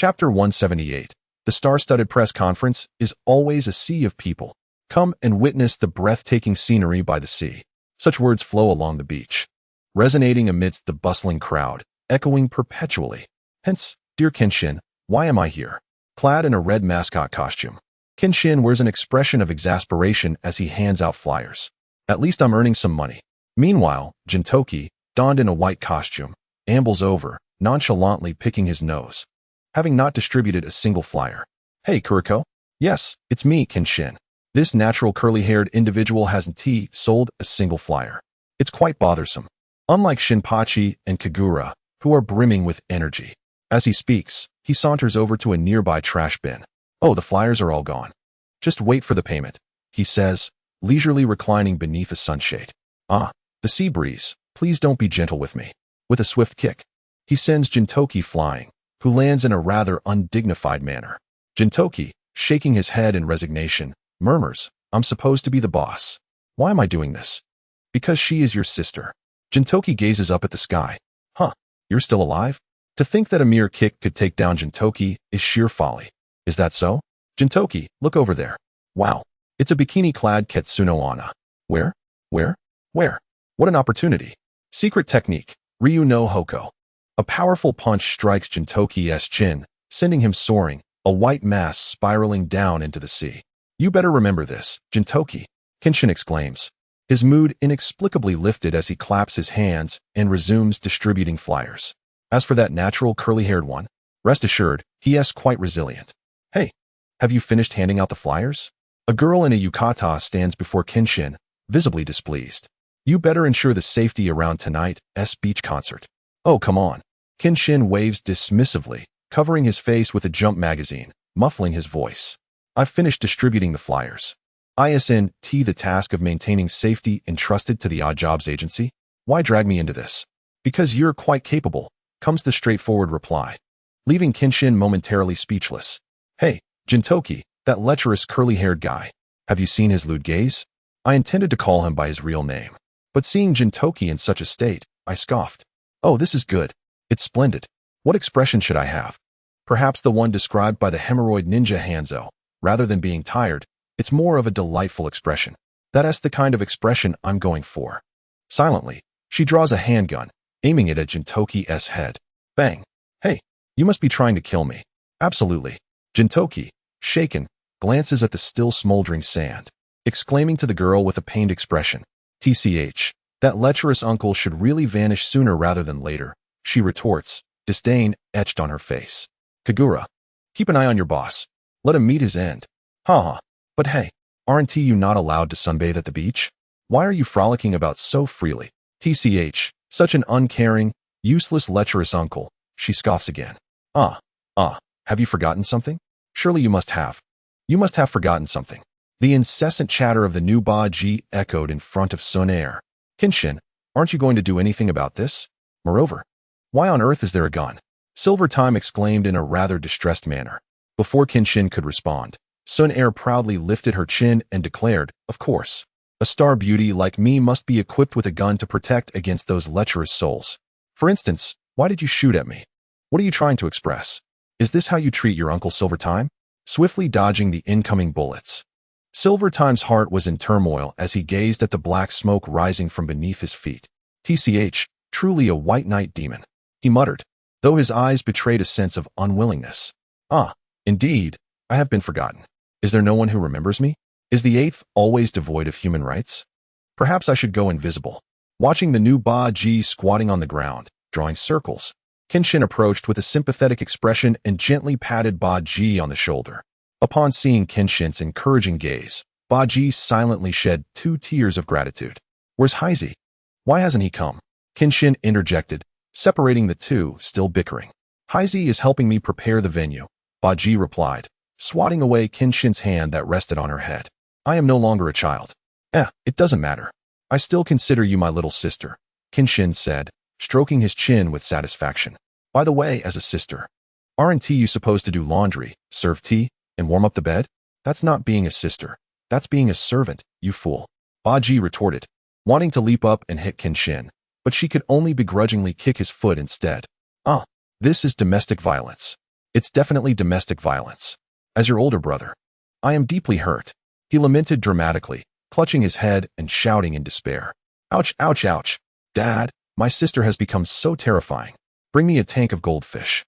Chapter 178. The star-studded press conference is always a sea of people. Come and witness the breathtaking scenery by the sea. Such words flow along the beach, resonating amidst the bustling crowd, echoing perpetually. Hence, dear Kenshin, why am I here? Clad in a red mascot costume, Kenshin wears an expression of exasperation as he hands out flyers. At least I'm earning some money. Meanwhile, Gintoki, donned in a white costume, ambles over, nonchalantly picking his nose, having not distributed a single flyer. Hey, Kuroko? Yes, it's me, Kenshin. This natural curly-haired individual hasn't sold a single flyer. It's quite bothersome. Unlike Shinpachi and Kagura, who are brimming with energy. As he speaks, he saunters over to a nearby trash bin. Oh, the flyers are all gone. Just wait for the payment, he says, leisurely reclining beneath a sunshade. Ah, the sea breeze, please don't be gentle with me. With a swift kick, he sends Gintoki flying, who lands in a rather undignified manner. Gintoki, shaking his head in resignation, murmurs, I'm supposed to be the boss. Why am I doing this? Because she is your sister. Gintoki gazes up at the sky. Huh, you're still alive? To think that a mere kick could take down Gintoki is sheer folly. Is that so? Gintoki, look over there. Wow, it's a bikini-clad Ketsuno Ana. Where? What an opportunity. Secret technique, Ryu no Hoko. A powerful punch strikes Gintoki's chin, sending him soaring, a white mass spiraling down into the sea. You better remember this, Gintoki, Kenshin exclaims, his mood inexplicably lifted as he claps his hands and resumes distributing flyers. As for that natural curly-haired one, rest assured, he is quite resilient. Hey, have you finished handing out the flyers? A girl in a yukata stands before Kenshin, visibly displeased. You better ensure the safety around tonight's beach concert. Oh, come on. Kenshin waves dismissively, covering his face with a Jump magazine, muffling his voice. I've finished distributing the flyers. Isn't the task of maintaining safety entrusted to the Odd Jobs Agency? Why drag me into this? Because you're quite capable, comes the straightforward reply, leaving Kenshin momentarily speechless. Hey, Gintoki, that lecherous curly-haired guy. Have you seen his lewd gaze? I intended to call him by his real name, but seeing Gintoki in such a state, I scoffed. Oh, this is good. It's splendid. What expression should I have? Perhaps the one described by the hemorrhoid ninja Hanzo. Rather than being tired, it's more of a delightful expression. That's the kind of expression I'm going for. Silently, she draws a handgun, aiming it at Gintoki's head. Bang. Hey, you must be trying to kill me. Absolutely. Gintoki, shaken, glances at the still smoldering sand, exclaiming to the girl with a pained expression. TCH, that lecherous uncle should really vanish sooner rather than later, she retorts, disdain etched on her face. Kagura, keep an eye on your boss. Let him meet his end. Haha. But hey, aren't you not allowed to sunbathe at the beach? Why are you frolicking about so freely? TCH, such an uncaring, useless lecherous uncle, she scoffs again. Have you forgotten something? Surely you must have. You must have forgotten something. The incessant chatter of the new Ba-ji echoed in front of Sun Air. Kenshin, aren't you going to do anything about this? Moreover, why on earth is there a gun? Silver Time exclaimed in a rather distressed manner. Before Kenshin could respond, Sun Air proudly lifted her chin and declared, of course. A star beauty like me must be equipped with a gun to protect against those lecherous souls. For instance, why did you shoot at me? What are you trying to express? Is this how you treat your Uncle Silver Time? Swiftly dodging the incoming bullets, Silver Time's heart was in turmoil as he gazed at the black smoke rising from beneath his feet. TCH, truly a white knight demon, he muttered, though his eyes betrayed a sense of unwillingness. Ah, indeed, I have been forgotten. Is there no one who remembers me? Is the Eighth always devoid of human rights? Perhaps I should go invisible. Watching the new Ba-ji squatting on the ground, drawing circles, Kenshin approached with a sympathetic expression and gently patted Ba-ji on the shoulder. Upon seeing Kenshin's encouraging gaze, Ba-ji silently shed 2 tears of gratitude. Where's Heizi? Why hasn't he come? Kenshin interjected, separating the two, still bickering. Heizi is helping me prepare the venue, Ba-ji replied, swatting away Kenshin's hand that rested on her head. I am no longer a child. It doesn't matter. I still consider you my little sister, Kenshin said, stroking his chin with satisfaction. By the way, as a sister, aren't you supposed to do laundry, serve tea, and warm up the bed? That's not being a sister. That's being a servant, you fool. Ba-ji retorted, wanting to leap up and hit Kenshin, but she could only begrudgingly kick his foot instead. This is domestic violence. It's definitely domestic violence. As your older brother, I am deeply hurt. He lamented dramatically, clutching his head and shouting in despair. Ouch, ouch, ouch. Dad, my sister has become so terrifying. Bring me a tank of goldfish.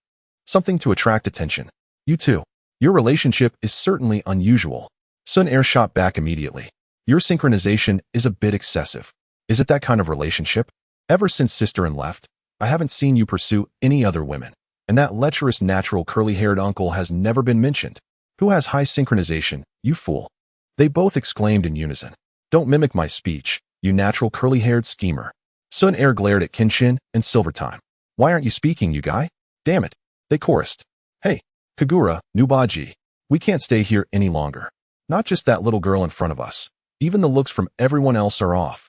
Something to attract attention. You too. Your relationship is certainly unusual. Sun Air shot back immediately. Your synchronization is a bit excessive. Is it that kind of relationship? Ever since sister-in left, I haven't seen you pursue any other women. And that lecherous natural curly-haired uncle has never been mentioned. Who has high synchronization, you fool? They both exclaimed in unison. Don't mimic my speech, you natural curly-haired schemer. Sun Air glared at Kenshin and Silvertime. Why aren't you speaking, you guy? Damn it. They chorused. Hey, Kagura, Nubaji. We can't stay here any longer. Not just that little girl in front of us. Even the looks from everyone else are off.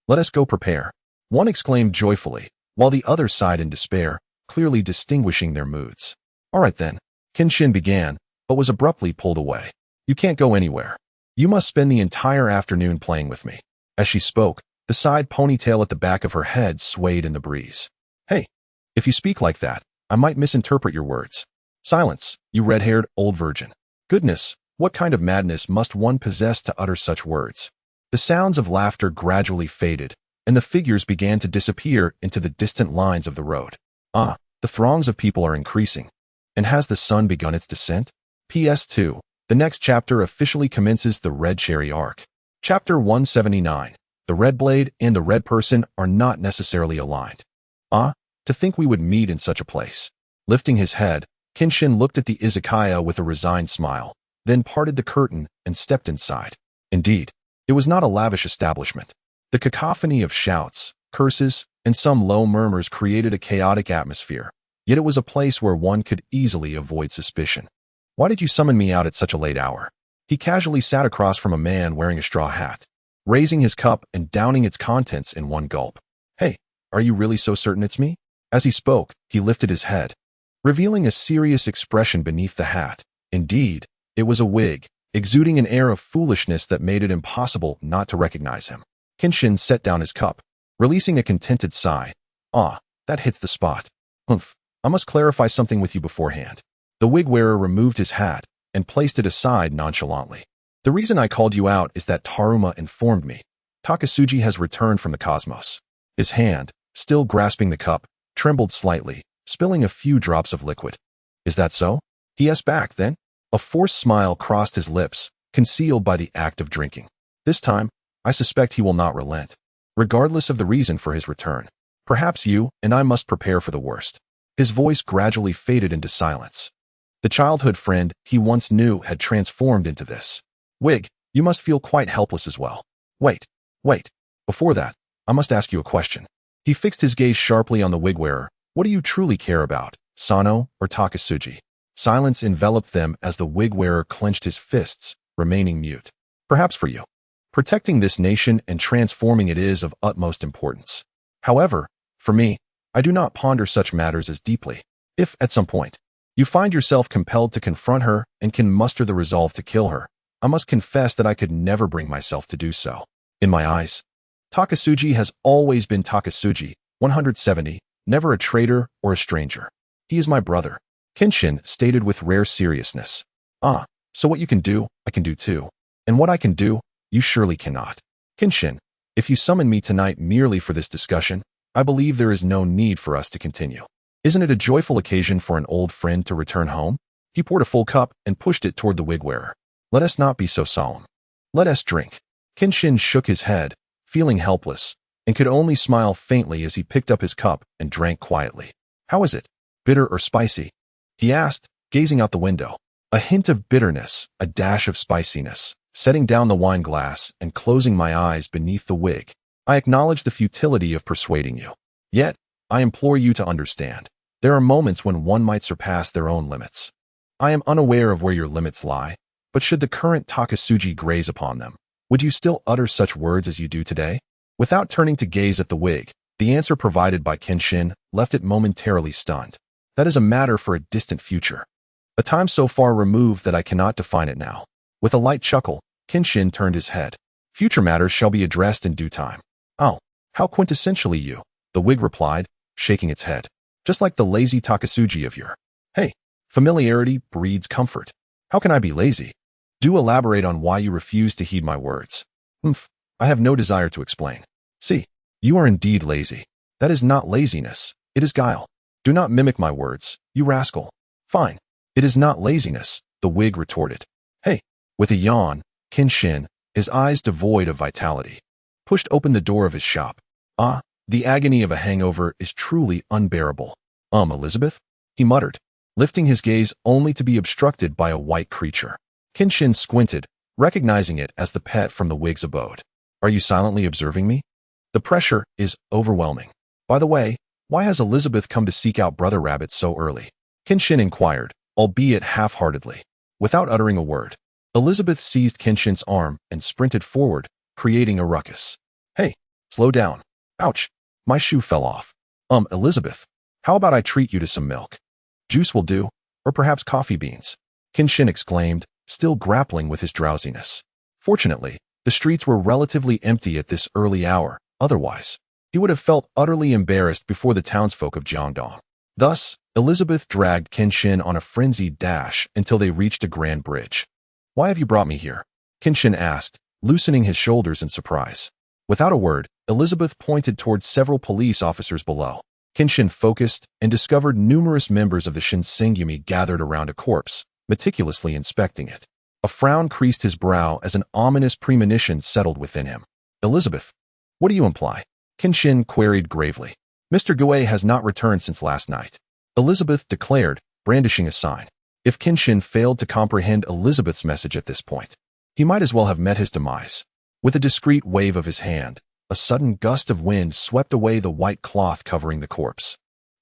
Let us go prepare. One exclaimed joyfully, while the other sighed in despair, clearly distinguishing their moods. All right then. Kenshin began, but was abruptly pulled away. You can't go anywhere. You must spend the entire afternoon playing with me. As she spoke, the side ponytail at the back of her head swayed in the breeze. Hey, if you speak like that, I might misinterpret your words. Silence, you red-haired old virgin. Goodness, what kind of madness must one possess to utter such words? The sounds of laughter gradually faded, and the figures began to disappear into the distant lines of the road. Ah, the throngs of people are increasing. And has the sun begun its descent? PS2. The next chapter officially commences the Red Cherry arc. Chapter 179. The Red Blade and the Red Person are not necessarily aligned. Ah, to think we would meet in such a place. Lifting his head, Kenshin looked at the izakaya with a resigned smile, then parted the curtain and stepped inside. Indeed, it was not a lavish establishment. The cacophony of shouts, curses, and some low murmurs created a chaotic atmosphere, yet it was a place where one could easily avoid suspicion. Why did you summon me out at such a late hour? He casually sat across from a man wearing a straw hat, raising his cup and downing its contents in one gulp. Hey, are you really so certain it's me? As he spoke, he lifted his head, revealing a serious expression beneath the hat. Indeed, it was a wig, exuding an air of foolishness that made it impossible not to recognize him. Kenshin set down his cup, releasing a contented sigh. Ah, that hits the spot. Humph, I must clarify something with you beforehand. The wig wearer removed his hat and placed it aside nonchalantly. The reason I called you out is that Taruma informed me. Takasuji has returned from the cosmos. His hand, still grasping the cup, trembled slightly, spilling a few drops of liquid. Is that so? He asked back then. A forced smile crossed his lips, concealed by the act of drinking. This time, I suspect he will not relent, regardless of the reason for his return. Perhaps you and I must prepare for the worst. His voice gradually faded into silence. The childhood friend he once knew had transformed into this. Wig, you must feel quite helpless as well. Wait. Before that, I must ask you a question. He fixed his gaze sharply on the wig wearer. What do you truly care about, Sano or Takasuji? Silence enveloped them as the wig wearer clenched his fists, remaining mute. Perhaps for you. Protecting this nation and transforming it is of utmost importance. However, for me, I do not ponder such matters as deeply. If, at some point, you find yourself compelled to confront her and can muster the resolve to kill her, I must confess that I could never bring myself to do so. In my eyes, Takasuji has always been Takasuji, 170, never a traitor or a stranger. He is my brother, Kenshin stated with rare seriousness. Ah, so what you can do, I can do too. And what I can do, you surely cannot. Kenshin, if you summon me tonight merely for this discussion, I believe there is no need for us to continue. Isn't it a joyful occasion for an old friend to return home? He poured a full cup and pushed it toward the wig wearer. Let us not be so solemn. Let us drink. Kenshin shook his head, feeling helpless, and could only smile faintly as he picked up his cup and drank quietly. How is it? Bitter or spicy? He asked, gazing out the window. A hint of bitterness, a dash of spiciness. Setting down the wine glass and closing my eyes beneath the wig, I acknowledge the futility of persuading you. Yet, I implore you to understand. There are moments when one might surpass their own limits. I am unaware of where your limits lie, but should the current Takasuji graze upon them, would you still utter such words as you do today? Without turning to gaze at the wig, the answer provided by Kenshin left it momentarily stunned. That is a matter for a distant future. A time so far removed that I cannot define it now. With a light chuckle, Kenshin turned his head. Future matters shall be addressed in due time. Oh, how quintessentially you, the wig replied, shaking its head. Just like the lazy Takasuji of your. Hey, Familiarity breeds comfort. How can I be lazy? Do elaborate on why you refuse to heed my words. I have no desire to explain. See, you are indeed lazy. That is not laziness, it is guile. Do not mimic my words, you rascal. Fine. It is not laziness, the Whig retorted. Hey, with a yawn, Kenshin, his eyes devoid of vitality, pushed open the door of his shop. The agony of a hangover is truly unbearable. Elizabeth? He muttered, lifting his gaze only to be obstructed by a white creature. Kenshin squinted, recognizing it as the pet from the Whig's abode. Are you silently observing me? The pressure is overwhelming. By the way, why has Elizabeth come to seek out Brother Rabbit so early? Kenshin inquired, albeit half-heartedly. Without uttering a word, Elizabeth seized Kenshin's arm and sprinted forward, creating a ruckus. Hey, slow down. Ouch, my shoe fell off. Elizabeth, how about I treat you to some milk? Juice will do, or perhaps coffee beans, Kenshin exclaimed, still grappling with his drowsiness. Fortunately, the streets were relatively empty at this early hour, otherwise, he would have felt utterly embarrassed before the townsfolk of Jiangdong. Thus, Elizabeth dragged Kenshin on a frenzied dash until they reached a grand bridge. Why have you brought me here? Kenshin asked, loosening his shoulders in surprise. Without a word, Elizabeth pointed towards several police officers below. Kenshin focused and discovered numerous members of the Shinsengumi gathered around a corpse, meticulously inspecting it. A frown creased his brow as an ominous premonition settled within him. Elizabeth, what do you imply? Kenshin queried gravely. Mr. Gue has not returned since last night, Elizabeth declared, brandishing a sign. If Kenshin failed to comprehend Elizabeth's message at this point, he might as well have met his demise. With a discreet wave of his hand, a sudden gust of wind swept away the white cloth covering the corpse.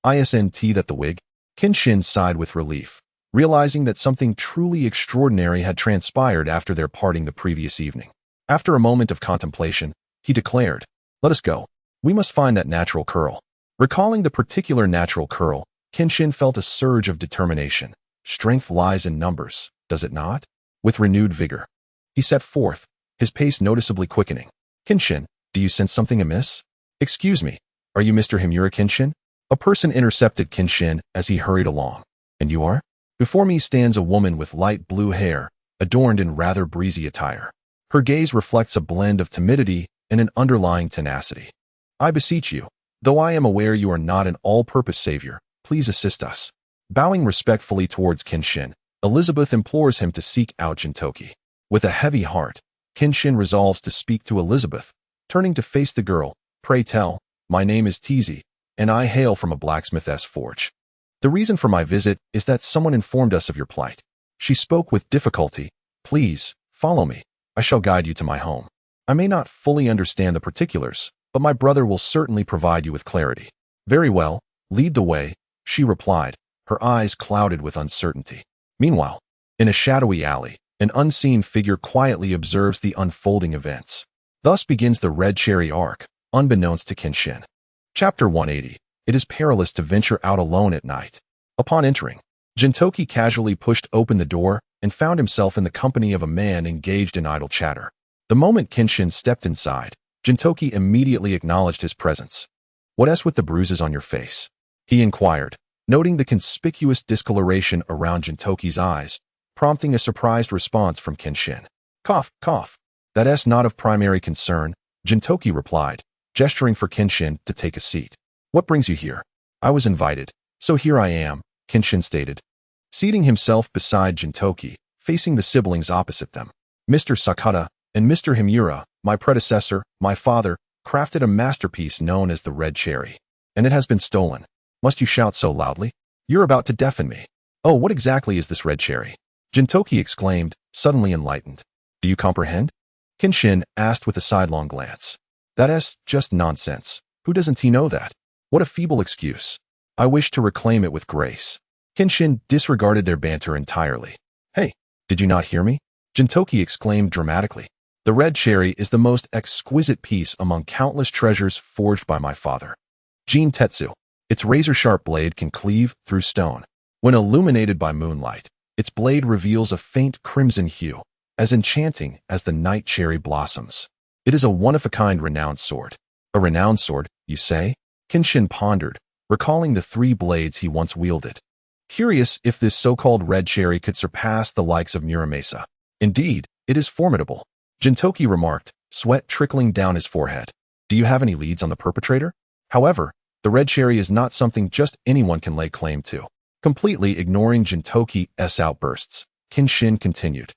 Isn't that the Whig? Kenshin sighed with relief, realizing that something truly extraordinary had transpired after their parting the previous evening. After a moment of contemplation, he declared, let us go. We must find that natural curl. Recalling the particular natural curl, Kenshin felt a surge of determination. Strength lies in numbers, does it not? With renewed vigor, he set forth, his pace noticeably quickening. Kenshin, do you sense something amiss? Excuse me, are you Mr. Himura Kenshin? A person intercepted Kenshin as he hurried along. And you are? Before me stands a woman with light blue hair, adorned in rather breezy attire. Her gaze reflects a blend of timidity and an underlying tenacity. I beseech you, though I am aware you are not an all-purpose savior, please assist us. Bowing respectfully towards Kenshin, Elizabeth implores him to seek out Gintoki. With a heavy heart, Kenshin resolves to speak to Elizabeth, turning to face the girl. Pray tell, my name is Teasy, and I hail from a blacksmith's forge. The reason for my visit is that someone informed us of your plight. She spoke with difficulty. Please, follow me. I shall guide you to my home. I may not fully understand the particulars, but my brother will certainly provide you with clarity. Very well, lead the way, she replied, her eyes clouded with uncertainty. Meanwhile, in a shadowy alley, an unseen figure quietly observes the unfolding events. Thus begins the Red Cherry arc, unbeknownst to Kenshin. Chapter 180. It is perilous to venture out alone at night. Upon entering, Gintoki casually pushed open the door and found himself in the company of a man engaged in idle chatter. The moment Kenshin stepped inside, Gintoki immediately acknowledged his presence. What's with the bruises on your face? He inquired, noting the conspicuous discoloration around Gintoki's eyes, prompting a surprised response from Kenshin. Cough, cough. That's not of primary concern, Gintoki replied, gesturing for Kenshin to take a seat. What brings you here? I was invited, so here I am, Kenshin stated. Seating himself beside Gintoki, facing the siblings opposite them. Mr. Sakata and Mr. Himura, my predecessor, my father, crafted a masterpiece known as the Red Cherry. And it has been stolen. Must you shout so loudly? You're about to deafen me. Oh, what exactly is this Red Cherry? Gintoki exclaimed, suddenly enlightened. Do you comprehend? Kenshin asked with a sidelong glance. That's just nonsense. Who doesn't he know that? What a feeble excuse. I wish to reclaim it with grace. Kenshin disregarded their banter entirely. Hey, did you not hear me? Gintoki exclaimed dramatically. The Red Cherry is the most exquisite piece among countless treasures forged by my father. Jin Tetsu. Its razor-sharp blade can cleave through stone. When illuminated by moonlight, its blade reveals a faint crimson hue, as enchanting as the night cherry blossoms. It is a one-of-a-kind renowned sword. A renowned sword, you say? Kenshin pondered, recalling the 3 blades he once wielded. curious if this so-called red cherry could surpass the likes of Muramasa. Indeed, it is formidable, Gintoki remarked, sweat trickling down his forehead. Do you have any leads on the perpetrator? However, the red cherry is not something just anyone can lay claim to. Completely ignoring Gintoki's outbursts, Kenshin continued.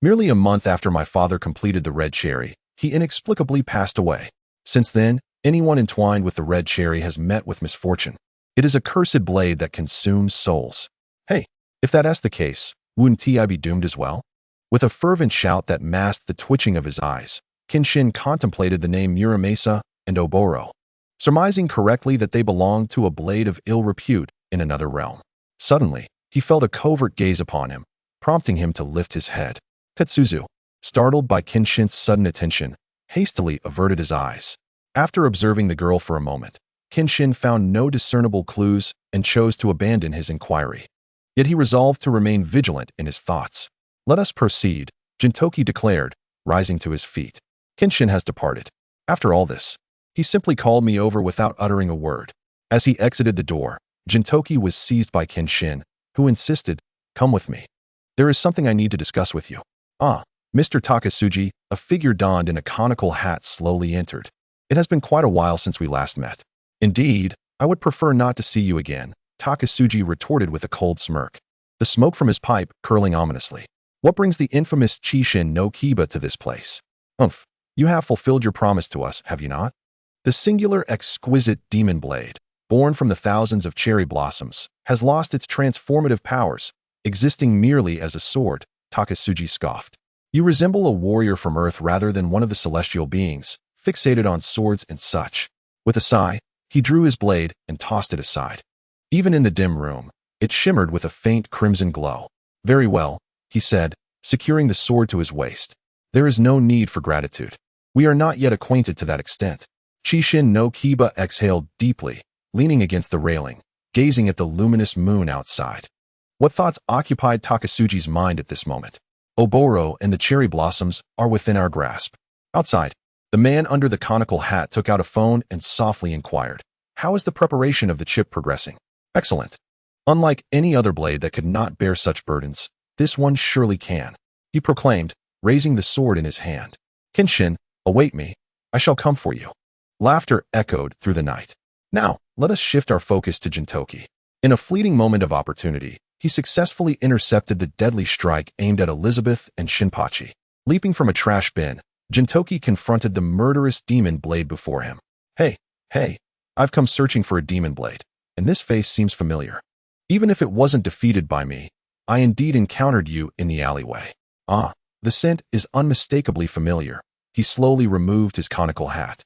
Merely a month after my father completed the red cherry, he inexplicably passed away. Since then, anyone entwined with the red cherry has met with misfortune. It is a cursed blade that consumes souls. Hey, if that's the case, wouldn't I be doomed as well? With a fervent shout that masked the twitching of his eyes, Kenshin contemplated the name Muramasa and Oboro, surmising correctly that they belonged to a blade of ill repute in another realm. Suddenly, he felt a covert gaze upon him, prompting him to lift his head. Tetsuzu, startled by Kenshin's sudden attention, hastily averted his eyes. After observing the girl for a moment, Kenshin found no discernible clues and chose to abandon his inquiry. Yet he resolved to remain vigilant in his thoughts. Let us proceed, Gintoki declared, rising to his feet. Kenshin has departed. After all this, he simply called me over without uttering a word. As he exited the door, Gintoki was seized by Kenshin, who insisted, "Come with me. There is something I need to discuss with you." Ah, Mr. Takasugi, a figure donned in a conical hat, slowly entered. It has been quite a while since we last met. Indeed, I would prefer not to see you again, Takasugi retorted with a cold smirk, the smoke from his pipe curling ominously. What brings the infamous Kenshin no Kiba to this place? Humph, you have fulfilled your promise to us, have you not? The singular exquisite demon blade, born from the thousands of cherry blossoms, has lost its transformative powers, existing merely as a sword, Takasugi scoffed. You resemble a warrior from Earth rather than one of the celestial beings, fixated on swords and such. With a sigh, he drew his blade and tossed it aside. Even in the dim room, it shimmered with a faint crimson glow. Very well, he said, securing the sword to his waist. There is no need for gratitude. We are not yet acquainted to that extent. Kenshin no Kiba exhaled deeply, leaning against the railing, gazing at the luminous moon outside. What thoughts occupied Takasugi's mind at this moment? Oboro and the cherry blossoms are within our grasp. Outside, the man under the conical hat took out a phone and softly inquired, "How is the preparation of the chip progressing?" "Excellent. Unlike any other blade that could not bear such burdens, this one surely can," he proclaimed, raising the sword in his hand. "Kenshin, await me. I shall come for you." Laughter echoed through the night. Now, let us shift our focus to Gintoki. In a fleeting moment of opportunity, he successfully intercepted the deadly strike aimed at Elizabeth and Shinpachi. Leaping from a trash bin, Gintoki confronted the murderous demon blade before him. Hey, I've come searching for a demon blade, and this face seems familiar. Even if it wasn't defeated by me, I indeed encountered you in the alleyway. Ah, the scent is unmistakably familiar. He slowly removed his conical hat,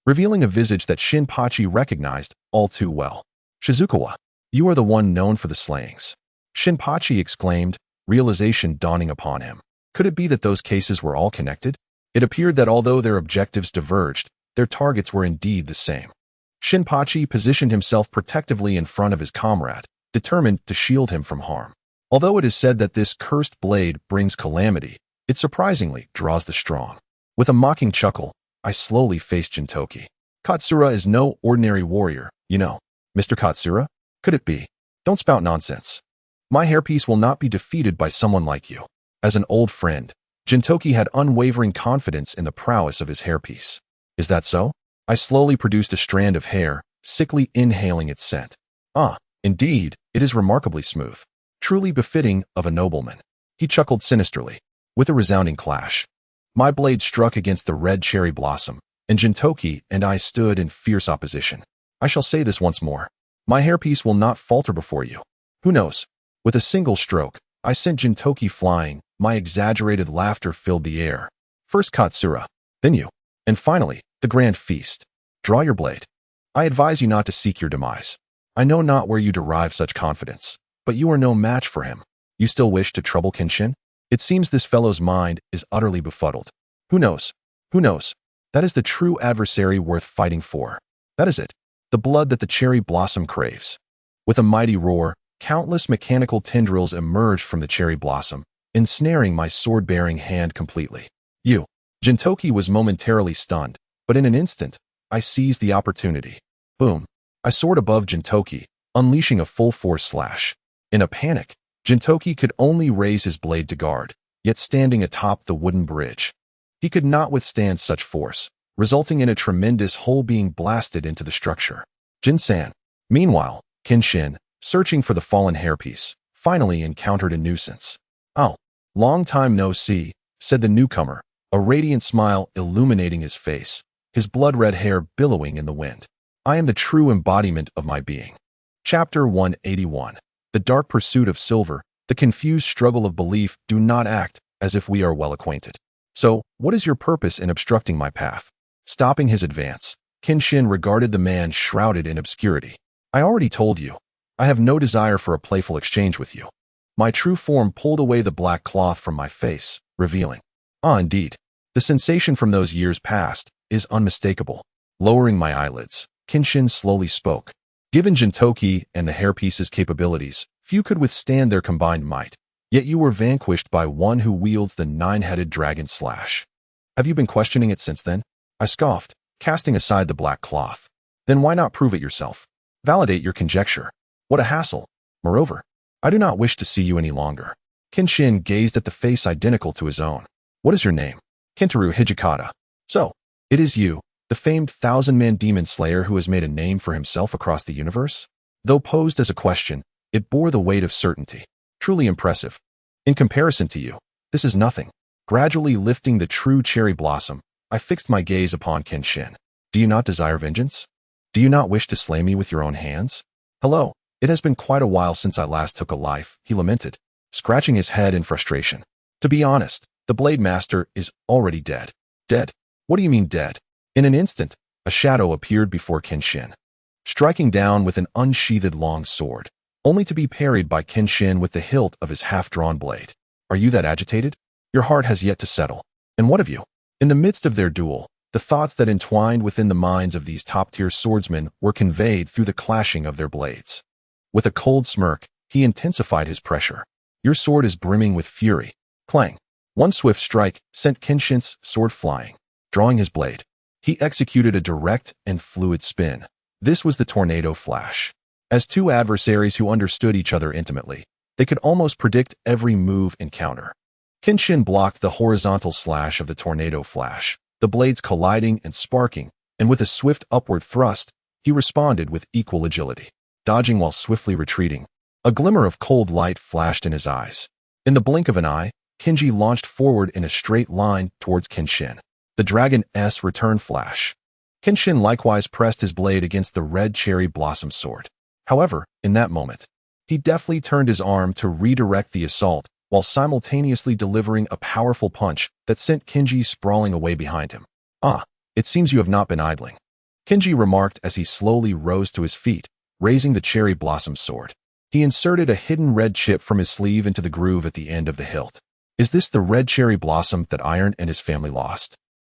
revealing a visage that Shinpachi recognized all too well. "Shizukawa, you are the one known for the slayings," Shinpachi exclaimed, realization dawning upon him. Could it be that those cases were all connected? It appeared that although their objectives diverged, their targets were indeed the same. Shinpachi positioned himself protectively in front of his comrade, determined to shield him from harm. Although it is said that this cursed blade brings calamity, it surprisingly draws the strong. With a mocking chuckle, I slowly faced Gintoki. "Katsura is no ordinary warrior, you know." "Mr. Katsura? Could it be?" "Don't spout nonsense. My hairpiece will not be defeated by someone like you." As an old friend, Gintoki had unwavering confidence in the prowess of his hairpiece. "Is that so?" I slowly produced a strand of hair, sickly inhaling its scent. "Ah, indeed, it is remarkably smooth. Truly befitting of a nobleman." He chuckled sinisterly. With a resounding clash, my blade struck against the red cherry blossom, and Gintoki and I stood in fierce opposition. I shall say this once more. My hairpiece will not falter before you. Who knows? With a single stroke, I sent Gintoki flying. My exaggerated laughter filled the air. First Katsura, then you, and finally, the grand feast. Draw your blade. I advise you not to seek your demise. I know not where you derive such confidence, but you are no match for him. You still wish to trouble Kenshin? It seems this fellow's mind is utterly befuddled. Who knows? Who knows? That is the true adversary worth fighting for. That is it. The blood that the cherry blossom craves. With a mighty roar, countless mechanical tendrils emerged from the cherry blossom, ensnaring my sword-bearing hand completely. Gintoki was momentarily stunned, but in an instant, I seized the opportunity. Boom. I soared above Gintoki, unleashing a full-force slash. In a panic, Gintoki could only raise his blade to guard, yet standing atop the wooden bridge. He could not withstand such force, resulting in a tremendous hole being blasted into the structure. Jin-san. Meanwhile, Kenshin, searching for the fallen hairpiece, finally encountered a nuisance. "Oh, long time no see," said the newcomer, a radiant smile illuminating his face, his blood-red hair billowing in the wind. "I am the true embodiment of my being." Chapter 181. The dark pursuit of silver, the confused struggle of belief. Do not act as if we are well acquainted. So, what is your purpose in obstructing my path? Stopping his advance, Kenshin regarded the man shrouded in obscurity. "I already told you. I have no desire for a playful exchange with you." My true form pulled away the black cloth from my face, revealing. Ah, indeed. The sensation from those years past is unmistakable. Lowering my eyelids, Kenshin slowly spoke. "Given Gintoki and the hairpiece's capabilities, few could withstand their combined might. Yet you were vanquished by one who wields the nine-headed dragon slash. Have you been questioning it since then?" I scoffed, casting aside the black cloth. "Then why not prove it yourself? Validate your conjecture. What a hassle. Moreover, I do not wish to see you any longer." Kenshin gazed at the face identical to his own. "What is your name?" "Kentaro Hijikata." "So, it is you, the famed thousand-man demon slayer who has made a name for himself across the universe?" Though posed as a question, it bore the weight of certainty. "Truly impressive. In comparison to you, this is nothing." Gradually lifting the true cherry blossom, I fixed my gaze upon Kenshin. "Do you not desire vengeance? Do you not wish to slay me with your own hands?" "Hello, it has been quite a while since I last took a life," he lamented, scratching his head in frustration. "To be honest, the Blade Master is already dead." "Dead? What do you mean dead?" In an instant, a shadow appeared before Kenshin, striking down with an unsheathed long sword, only to be parried by Kenshin with the hilt of his half-drawn blade. "Are you that agitated? Your heart has yet to settle. And what of you?" In the midst of their duel, the thoughts that entwined within the minds of these top-tier swordsmen were conveyed through the clashing of their blades. With a cold smirk, he intensified his pressure. "Your sword is brimming with fury." Clang. One swift strike sent Kenshin's sword flying. Drawing his blade, he executed a direct and fluid spin. This was the tornado flash. As two adversaries who understood each other intimately, they could almost predict every move and counter. Kenshin blocked the horizontal slash of the tornado flash, the blades colliding and sparking, and with a swift upward thrust, he responded with equal agility. Dodging while swiftly retreating, a glimmer of cold light flashed in his eyes. In the blink of an eye, Kenji launched forward in a straight line towards Kenshin. The Dragon-S return flash. Kenshin likewise pressed his blade against the red cherry blossom sword. However, in that moment, he deftly turned his arm to redirect the assault while simultaneously delivering a powerful punch that sent Kenji sprawling away behind him. "Ah, it seems you have not been idling," Kenji remarked as he slowly rose to his feet, raising the cherry blossom sword. He inserted a hidden red chip from his sleeve into the groove at the end of the hilt. "Is this the red cherry blossom that Iron and his family lost?"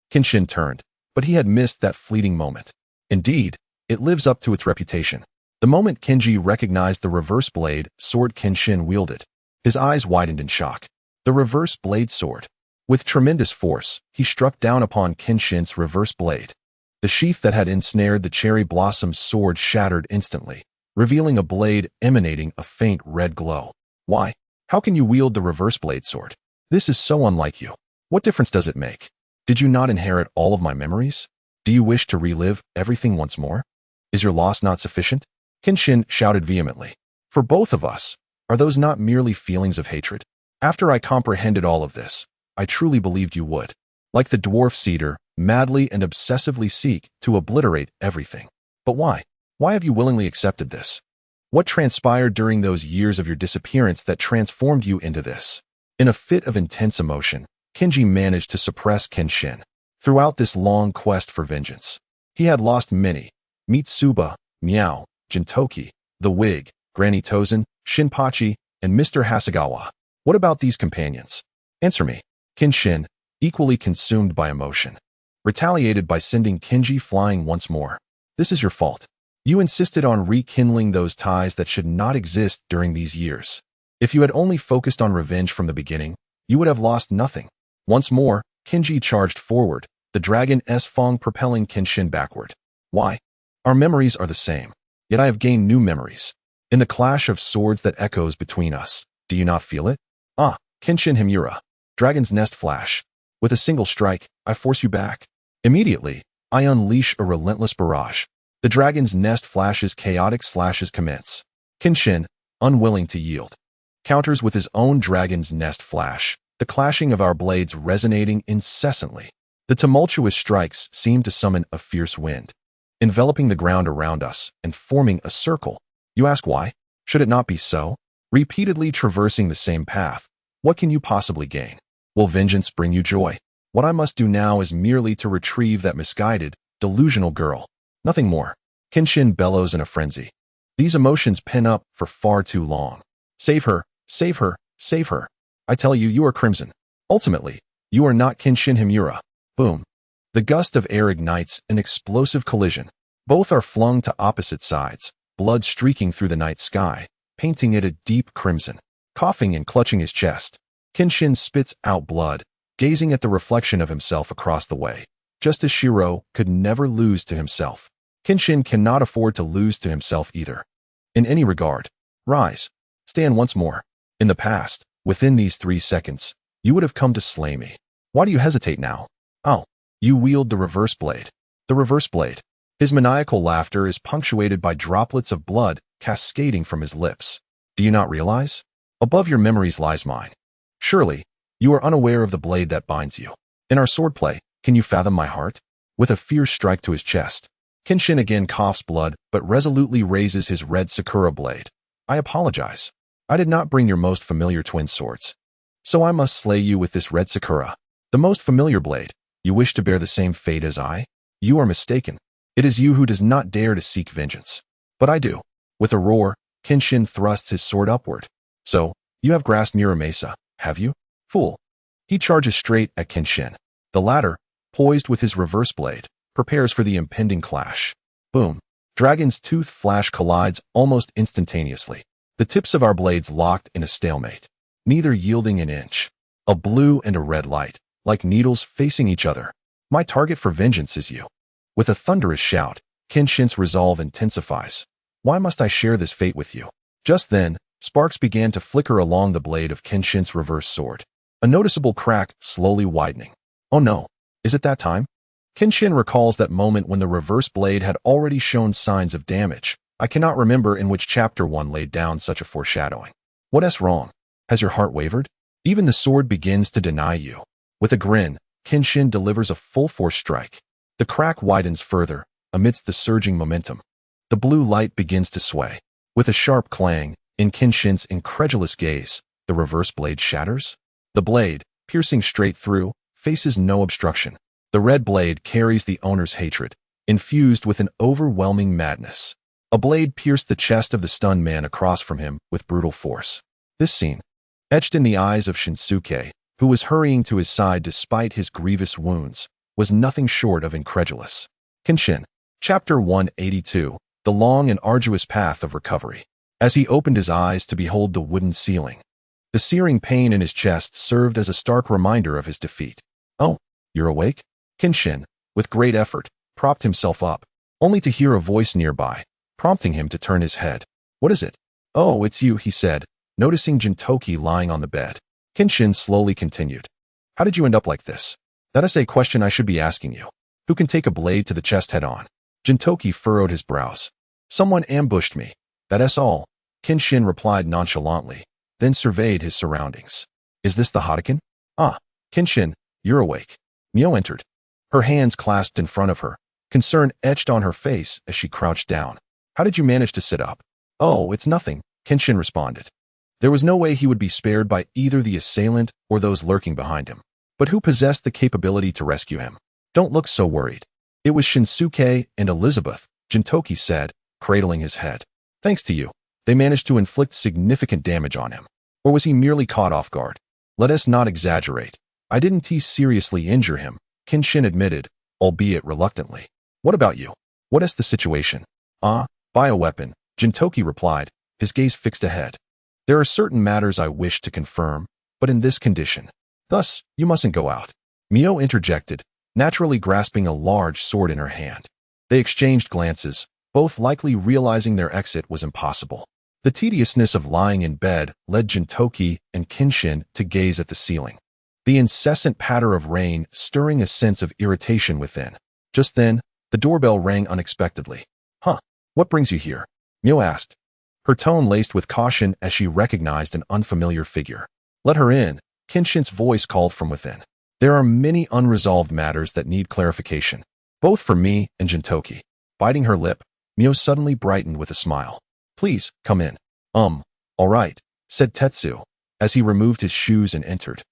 Kenshin turned, but he had missed that fleeting moment. Indeed, it lives up to its reputation. The moment Kenji recognized the reverse blade sword Kenshin wielded, his eyes widened in shock. The reverse blade sword. With tremendous force, he struck down upon Kenshin's reverse blade. The sheath that had ensnared the cherry blossom's sword shattered instantly, revealing a blade emanating a faint red glow. "Why? How can you wield the reverse blade sword? This is so unlike you. What difference does it make? Did you not inherit all of my memories? Do you wish to relive everything once more? Is your loss not sufficient?" Kenshin shouted vehemently. "For both of us, are those not merely feelings of hatred? After I comprehended all of this, I truly believed you would, like the dwarf cedar, madly and obsessively seek to obliterate everything. But why? Why have you willingly accepted this? What transpired during those years of your disappearance that transformed you into this?" In a fit of intense emotion, Kenji managed to suppress Kenshin. Throughout this long quest for vengeance, he had lost many: Mitsuba, Miao, Gintoki, the Wig, Granny Tozen, Shinpachi, and Mr. Hasegawa. What about these companions? Answer me. Kenshin, equally consumed by emotion, retaliated by sending Kenji flying once more. "This is your fault. You insisted on rekindling those ties that should not exist during these years. If you had only focused on revenge from the beginning, you would have lost nothing." Once more, Kenji charged forward, the Dragon-S Fong propelling Kenshin backward. "Why? Our memories are the same, yet I have gained new memories. in the clash of swords that echoes between us. Do you not feel it? Ah, Kenshin Himura. Dragon's Nest Flash. With a single strike, I force you back. Immediately, I unleash a relentless barrage. The Dragon's Nest Flash's chaotic slashes commence. Kenshin, unwilling to yield, counters with his own Dragon's Nest Flash, the clashing of our blades resonating incessantly. The tumultuous strikes seem to summon a fierce wind, enveloping the ground around us and forming a circle. You ask why? Should it not be so? Repeatedly traversing the same path, what can you possibly gain? Will vengeance bring you joy? What I must do now is merely to retrieve that misguided, delusional girl. Nothing more. Kenshin bellows in a frenzy. These emotions pin up for far too long. Save her, save her, save her. I tell you, you are crimson. Ultimately, you are not Kenshin Himura. Boom. The gust of air ignites an explosive collision. Both are flung to opposite sides, blood streaking through the night sky, painting it a deep crimson. Coughing and clutching his chest, Kenshin spits out blood, gazing at the reflection of himself across the way. Just as Shiro could never lose to himself, Kenshin cannot afford to lose to himself either. In any regard, rise. Stand once more. In the past, within these 3 seconds, you would have come to slay me. Why do you hesitate now? Oh, you wield the reverse blade. The reverse blade. His maniacal laughter is punctuated by droplets of blood cascading from his lips. Do you not realize? Above your memories lies mine. Surely, you are unaware of the blade that binds you. In our swordplay, can you fathom my heart? With a fierce strike to his chest, Kenshin again coughs blood but resolutely raises his red Sakura blade. I apologize. I did not bring your most familiar twin swords. So I must slay you with this red Sakura. The most familiar blade. You wish to bear the same fate as I? You are mistaken. It is you who does not dare to seek vengeance. But I do. With a roar, Kenshin thrusts his sword upward. So, you have grasped Muramasa, have you? Fool. He charges straight at Kenshin. The latter, poised with his reverse blade, prepares for the impending clash. Boom. Dragon's Tooth Flash collides almost instantaneously. The tips of our blades locked in a stalemate, neither yielding an inch. A blue and a red light, like needles facing each other. My target for vengeance is you. With a thunderous shout, Kenshin's resolve intensifies. Why must I share this fate with you? Just then, sparks began to flicker along the blade of Kenshin's reverse sword. A noticeable crack slowly widening. Oh no, is it that time? Kenshin recalls that moment when the reverse blade had already shown signs of damage. I cannot remember in which chapter one laid down such a foreshadowing. What's wrong? Has your heart wavered? Even the sword begins to deny you. With a grin, Kenshin delivers a full-force strike. The crack widens further, amidst the surging momentum. The blue light begins to sway. With a sharp clang, in Kenshin's incredulous gaze, the reverse blade shatters. The blade, piercing straight through, faces no obstruction. The red blade carries the owner's hatred, infused with an overwhelming madness. A blade pierced the chest of the stunned man across from him with brutal force. This scene, etched in the eyes of Shinsuke, who was hurrying to his side despite his grievous wounds, was nothing short of incredulous. Kenshin, Chapter 182, The Long and Arduous Path of Recovery. As he opened his eyes to behold the wooden ceiling, the searing pain in his chest served as a stark reminder of his defeat. Oh, you're awake? Kenshin, with great effort, propped himself up, only to hear a voice nearby, prompting him to turn his head. What is it? Oh, it's you, he said, noticing Gintoki lying on the bed. Kenshin slowly continued. How did you end up like this? That is a question I should be asking you. Who can take a blade to the chest head-on? Gintoki furrowed his brows. Someone ambushed me. That's all, Kenshin replied nonchalantly, then surveyed his surroundings. Is this the Hadouken? Ah, Kenshin, you're awake. Mio entered. Her hands clasped in front of her, concern etched on her face as she crouched down. How did you manage to sit up? Oh, it's nothing, Kenshin responded. There was no way he would be spared by either the assailant or those lurking behind him. But who possessed the capability to rescue him? Don't look so worried. It was Shinsuke and Elizabeth, Gintoki said, cradling his head. Thanks to you, they managed to inflict significant damage on him. Or was he merely caught off guard? Let us not exaggerate. I didn't seriously injure him, Kenshin admitted, albeit reluctantly. What about you? What is the situation? Bioweapon, Gintoki replied, his gaze fixed ahead. There are certain matters I wish to confirm, but in this condition. Thus, you mustn't go out. Mio interjected, naturally grasping a large sword in her hand. They exchanged glances, both likely realizing their exit was impossible. The tediousness of lying in bed led Gintoki and Kenshin to gaze at the ceiling. The incessant patter of rain stirring a sense of irritation within. Just then, the doorbell rang unexpectedly. "Huh, what brings you here?" Mio asked, her tone laced with caution as she recognized an unfamiliar figure. "Let her in," Kenshin's voice called from within. "There are many unresolved matters that need clarification, both for me and Gintoki." Biting her lip, Mio suddenly brightened with a smile. "Please, come in." All right," said Tetsu, as he removed his shoes and entered.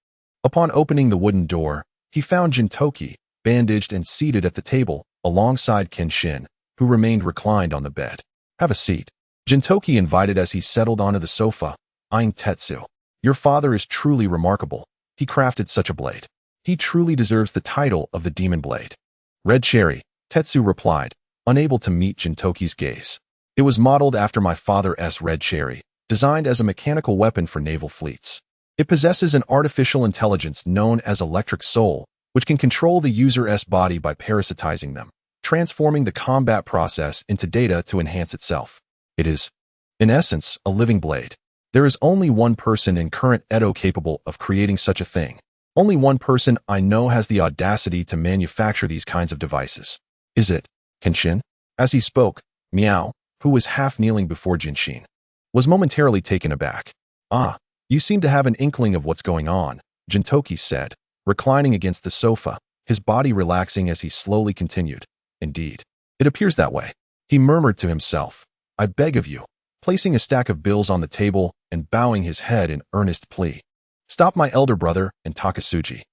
Upon opening the wooden door, he found Gintoki, bandaged and seated at the table, alongside Kenshin, who remained reclined on the bed. "Have a seat," Gintoki invited as he settled onto the sofa, eyeing Tetsu. "Your father is truly remarkable. He crafted such a blade. He truly deserves the title of the Demon Blade." "Red Cherry," Tetsu replied, unable to meet Gintoki's gaze. "It was modeled after my father's Red Cherry, designed as a mechanical weapon for naval fleets. It possesses an artificial intelligence known as Electric Soul, which can control the user's body by parasitizing them, transforming the combat process into data to enhance itself. It is, in essence, a living blade. There is only one person in current Edo capable of creating such a thing. Only one person I know has the audacity to manufacture these kinds of devices." "Is it Kenshin?" As he spoke, Miao, who was half kneeling before Jinshin, was momentarily taken aback. "Ah, you seem to have an inkling of what's going on," Gintoki said, reclining against the sofa, his body relaxing as he slowly continued. "Indeed, it appears that way." He murmured to himself, "I beg of you," placing a stack of bills on the table and bowing his head in earnest plea. "Stop my elder brother and Takasuji.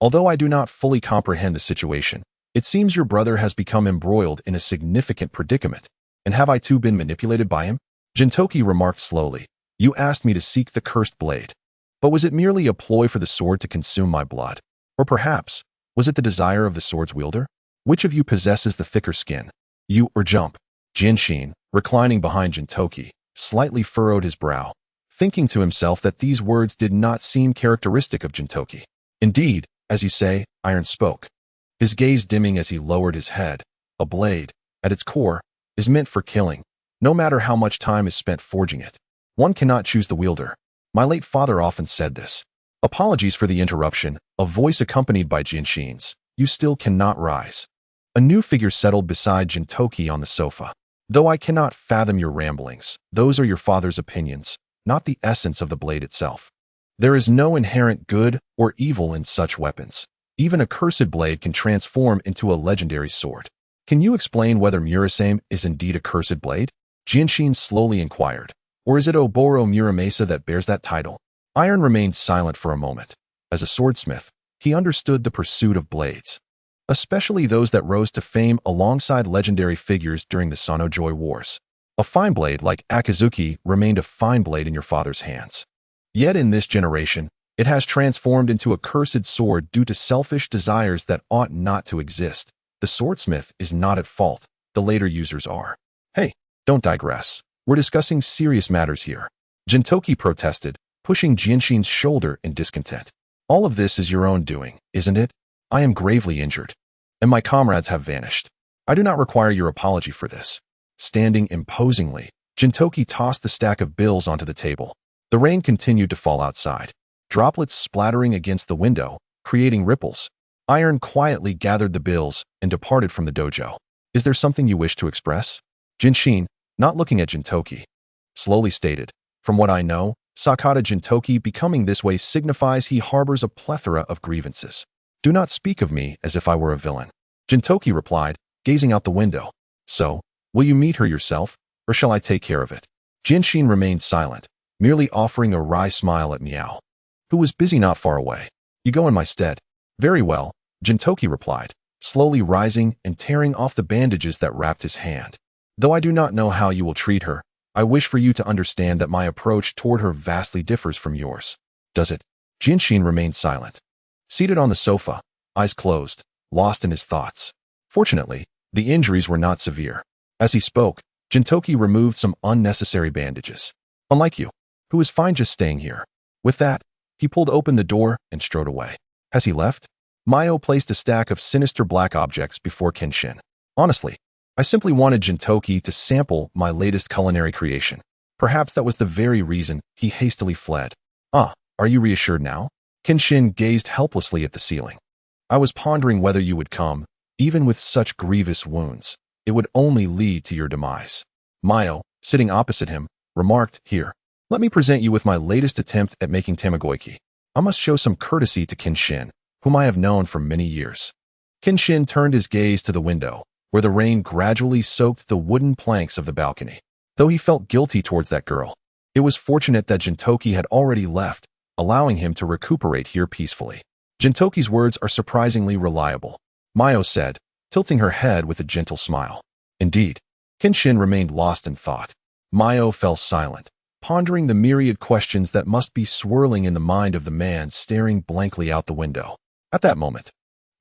Although I do not fully comprehend the situation, it seems your brother has become embroiled in a significant predicament. And have I too been manipulated by him?" Gintoki remarked slowly. "You asked me to seek the cursed blade. But was it merely a ploy for the sword to consume my blood? Or perhaps, was it the desire of the sword's wielder? Which of you possesses the thicker skin? You or Jump?" Jinshin, reclining behind Gintoki, slightly furrowed his brow, thinking to himself that these words did not seem characteristic of Gintoki. "Indeed, as you say," Iron spoke, his gaze dimming as he lowered his head. "A blade, at its core, is meant for killing, no matter how much time is spent forging it. One cannot choose the wielder. My late father often said this." Apologies for the interruption, a voice accompanied by Jinshin's, "You still cannot rise." A new figure settled beside Gintoki on the sofa. "Though I cannot fathom your ramblings, those are your father's opinions, not the essence of the blade itself. There is no inherent good or evil in such weapons. Even a cursed blade can transform into a legendary sword. Can you explain whether Murasame is indeed a cursed blade?" Jinshin slowly inquired. "Or is it Oboro Muramasa that bears that title?" Iron remained silent for a moment. As a swordsmith, he understood the pursuit of blades, especially those that rose to fame alongside legendary figures during the Sanojoy Wars. A fine blade like Akazuki remained a fine blade in your father's hands. Yet in this generation, it has transformed into a cursed sword due to selfish desires that ought not to exist. The swordsmith is not at fault, the later users are. "Hey, don't digress. We're discussing serious matters here," Gintoki protested, pushing Jinshin's shoulder in discontent. "All of this is your own doing, isn't it? I am gravely injured, and my comrades have vanished. I do not require your apology for this." Standing imposingly, Gintoki tossed the stack of bills onto the table. The rain continued to fall outside, droplets splattering against the window, creating ripples. Iron quietly gathered the bills and departed from the dojo. "Is there something you wish to express?" Jinshin, not looking at Gintoki, slowly stated. "From what I know, Sakata Gintoki becoming this way signifies he harbors a plethora of grievances. Do not speak of me as if I were a villain." Gintoki replied, gazing out the window. "So, will you meet her yourself, or shall I take care of it?" Jinshin remained silent, merely offering a wry smile at Miao, who was busy not far away. "You go in my stead." "Very well," Gintoki replied, slowly rising and tearing off the bandages that wrapped his hand. "Though I do not know how you will treat her, I wish for you to understand that my approach toward her vastly differs from yours." "Does it?" Jinshin remained silent, seated on the sofa, eyes closed, lost in his thoughts. Fortunately, the injuries were not severe. As he spoke, Gintoki removed some unnecessary bandages. "Unlike you, who is fine just staying here." With that, he pulled open the door and strode away. Has he left? Mayo placed a stack of sinister black objects before Kenshin. "Honestly, I simply wanted Gintoki to sample my latest culinary creation." Perhaps that was the very reason he hastily fled. Ah, are you reassured now? Kenshin gazed helplessly at the ceiling. I was pondering whether you would come, even with such grievous wounds. It would only lead to your demise. Mayo, sitting opposite him, remarked, Here, let me present you with my latest attempt at making tamagoyaki. I must show some courtesy to Kenshin, whom I have known for many years. Kenshin turned his gaze to the window, where the rain gradually soaked the wooden planks of the balcony. Though he felt guilty towards that girl, it was fortunate that Gintoki had already left, allowing him to recuperate here peacefully. Gintoki's words are surprisingly reliable, Mayo said, tilting her head with a gentle smile. Indeed. Kenshin remained lost in thought. Mayo fell silent, pondering the myriad questions that must be swirling in the mind of the man staring blankly out the window. At that moment,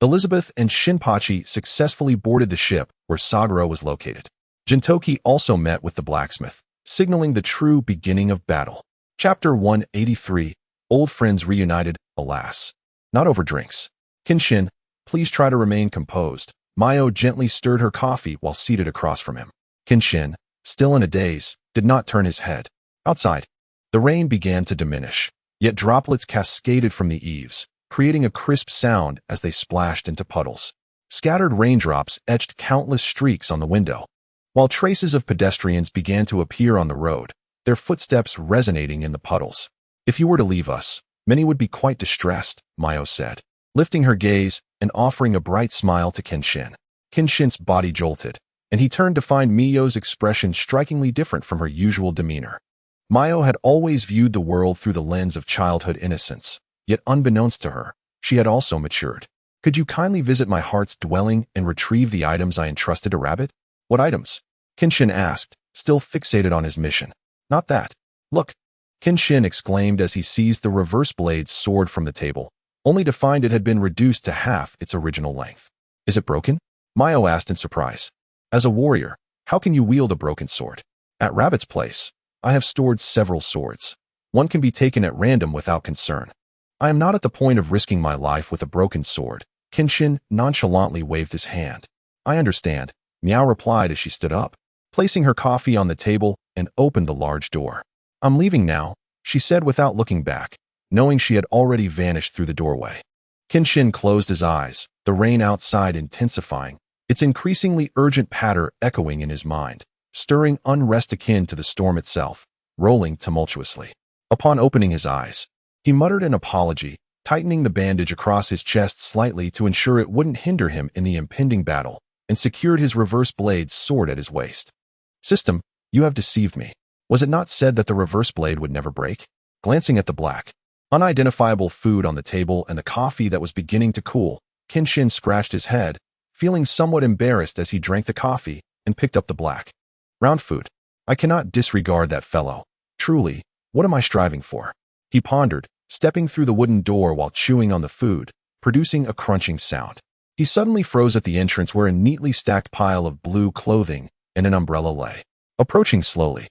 Elizabeth and Shinpachi successfully boarded the ship where Saguro was located. Gintoki also met with the blacksmith, signaling the true beginning of battle. Chapter 183, Old Friends Reunited, alas. Not over drinks. Kenshin, please try to remain composed. Mayo gently stirred her coffee while seated across from him. Kenshin, still in a daze, did not turn his head. Outside, the rain began to diminish, yet droplets cascaded from the eaves, creating a crisp sound as they splashed into puddles. Scattered raindrops etched countless streaks on the window, while traces of pedestrians began to appear on the road, their footsteps resonating in the puddles. If you were to leave us, many would be quite distressed, Mayo said, lifting her gaze and offering a bright smile to Kenshin. Kenshin's body jolted, and he turned to find Miyo's expression strikingly different from her usual demeanor. Mayo had always viewed the world through the lens of childhood innocence, yet unbeknownst to her, she had also matured. Could you kindly visit my heart's dwelling and retrieve the items I entrusted to Rabbit? What items? Kenshin asked, still fixated on his mission. Not that. Look, Kenshin exclaimed as he seized the reverse blade's sword from the table, only to find it had been reduced to half its original length. Is it broken? Mayo asked in surprise. As a warrior, how can you wield a broken sword? At Rabbit's place, I have stored several swords. One can be taken at random without concern. I am not at the point of risking my life with a broken sword. Kenshin nonchalantly waved his hand. I understand, Meow replied as she stood up, placing her coffee on the table and opened the large door. I'm leaving now, she said without looking back, knowing she had already vanished through the doorway. Kenshin closed his eyes, the rain outside intensifying, its increasingly urgent patter echoing in his mind, stirring unrest akin to the storm itself, rolling tumultuously. Upon opening his eyes, he muttered an apology, tightening the bandage across his chest slightly to ensure it wouldn't hinder him in the impending battle, and secured his reverse blade's sword at his waist. System, you have deceived me. Was it not said that the reverse blade would never break? Glancing at the black, unidentifiable food on the table and the coffee that was beginning to cool, Kenshin scratched his head, feeling somewhat embarrassed as he drank the coffee and picked up the black. Round food. I cannot disregard that fellow. Truly, what am I striving for? He pondered, stepping through the wooden door while chewing on the food, producing a crunching sound. He suddenly froze at the entrance where a neatly stacked pile of blue clothing and an umbrella lay. Approaching slowly,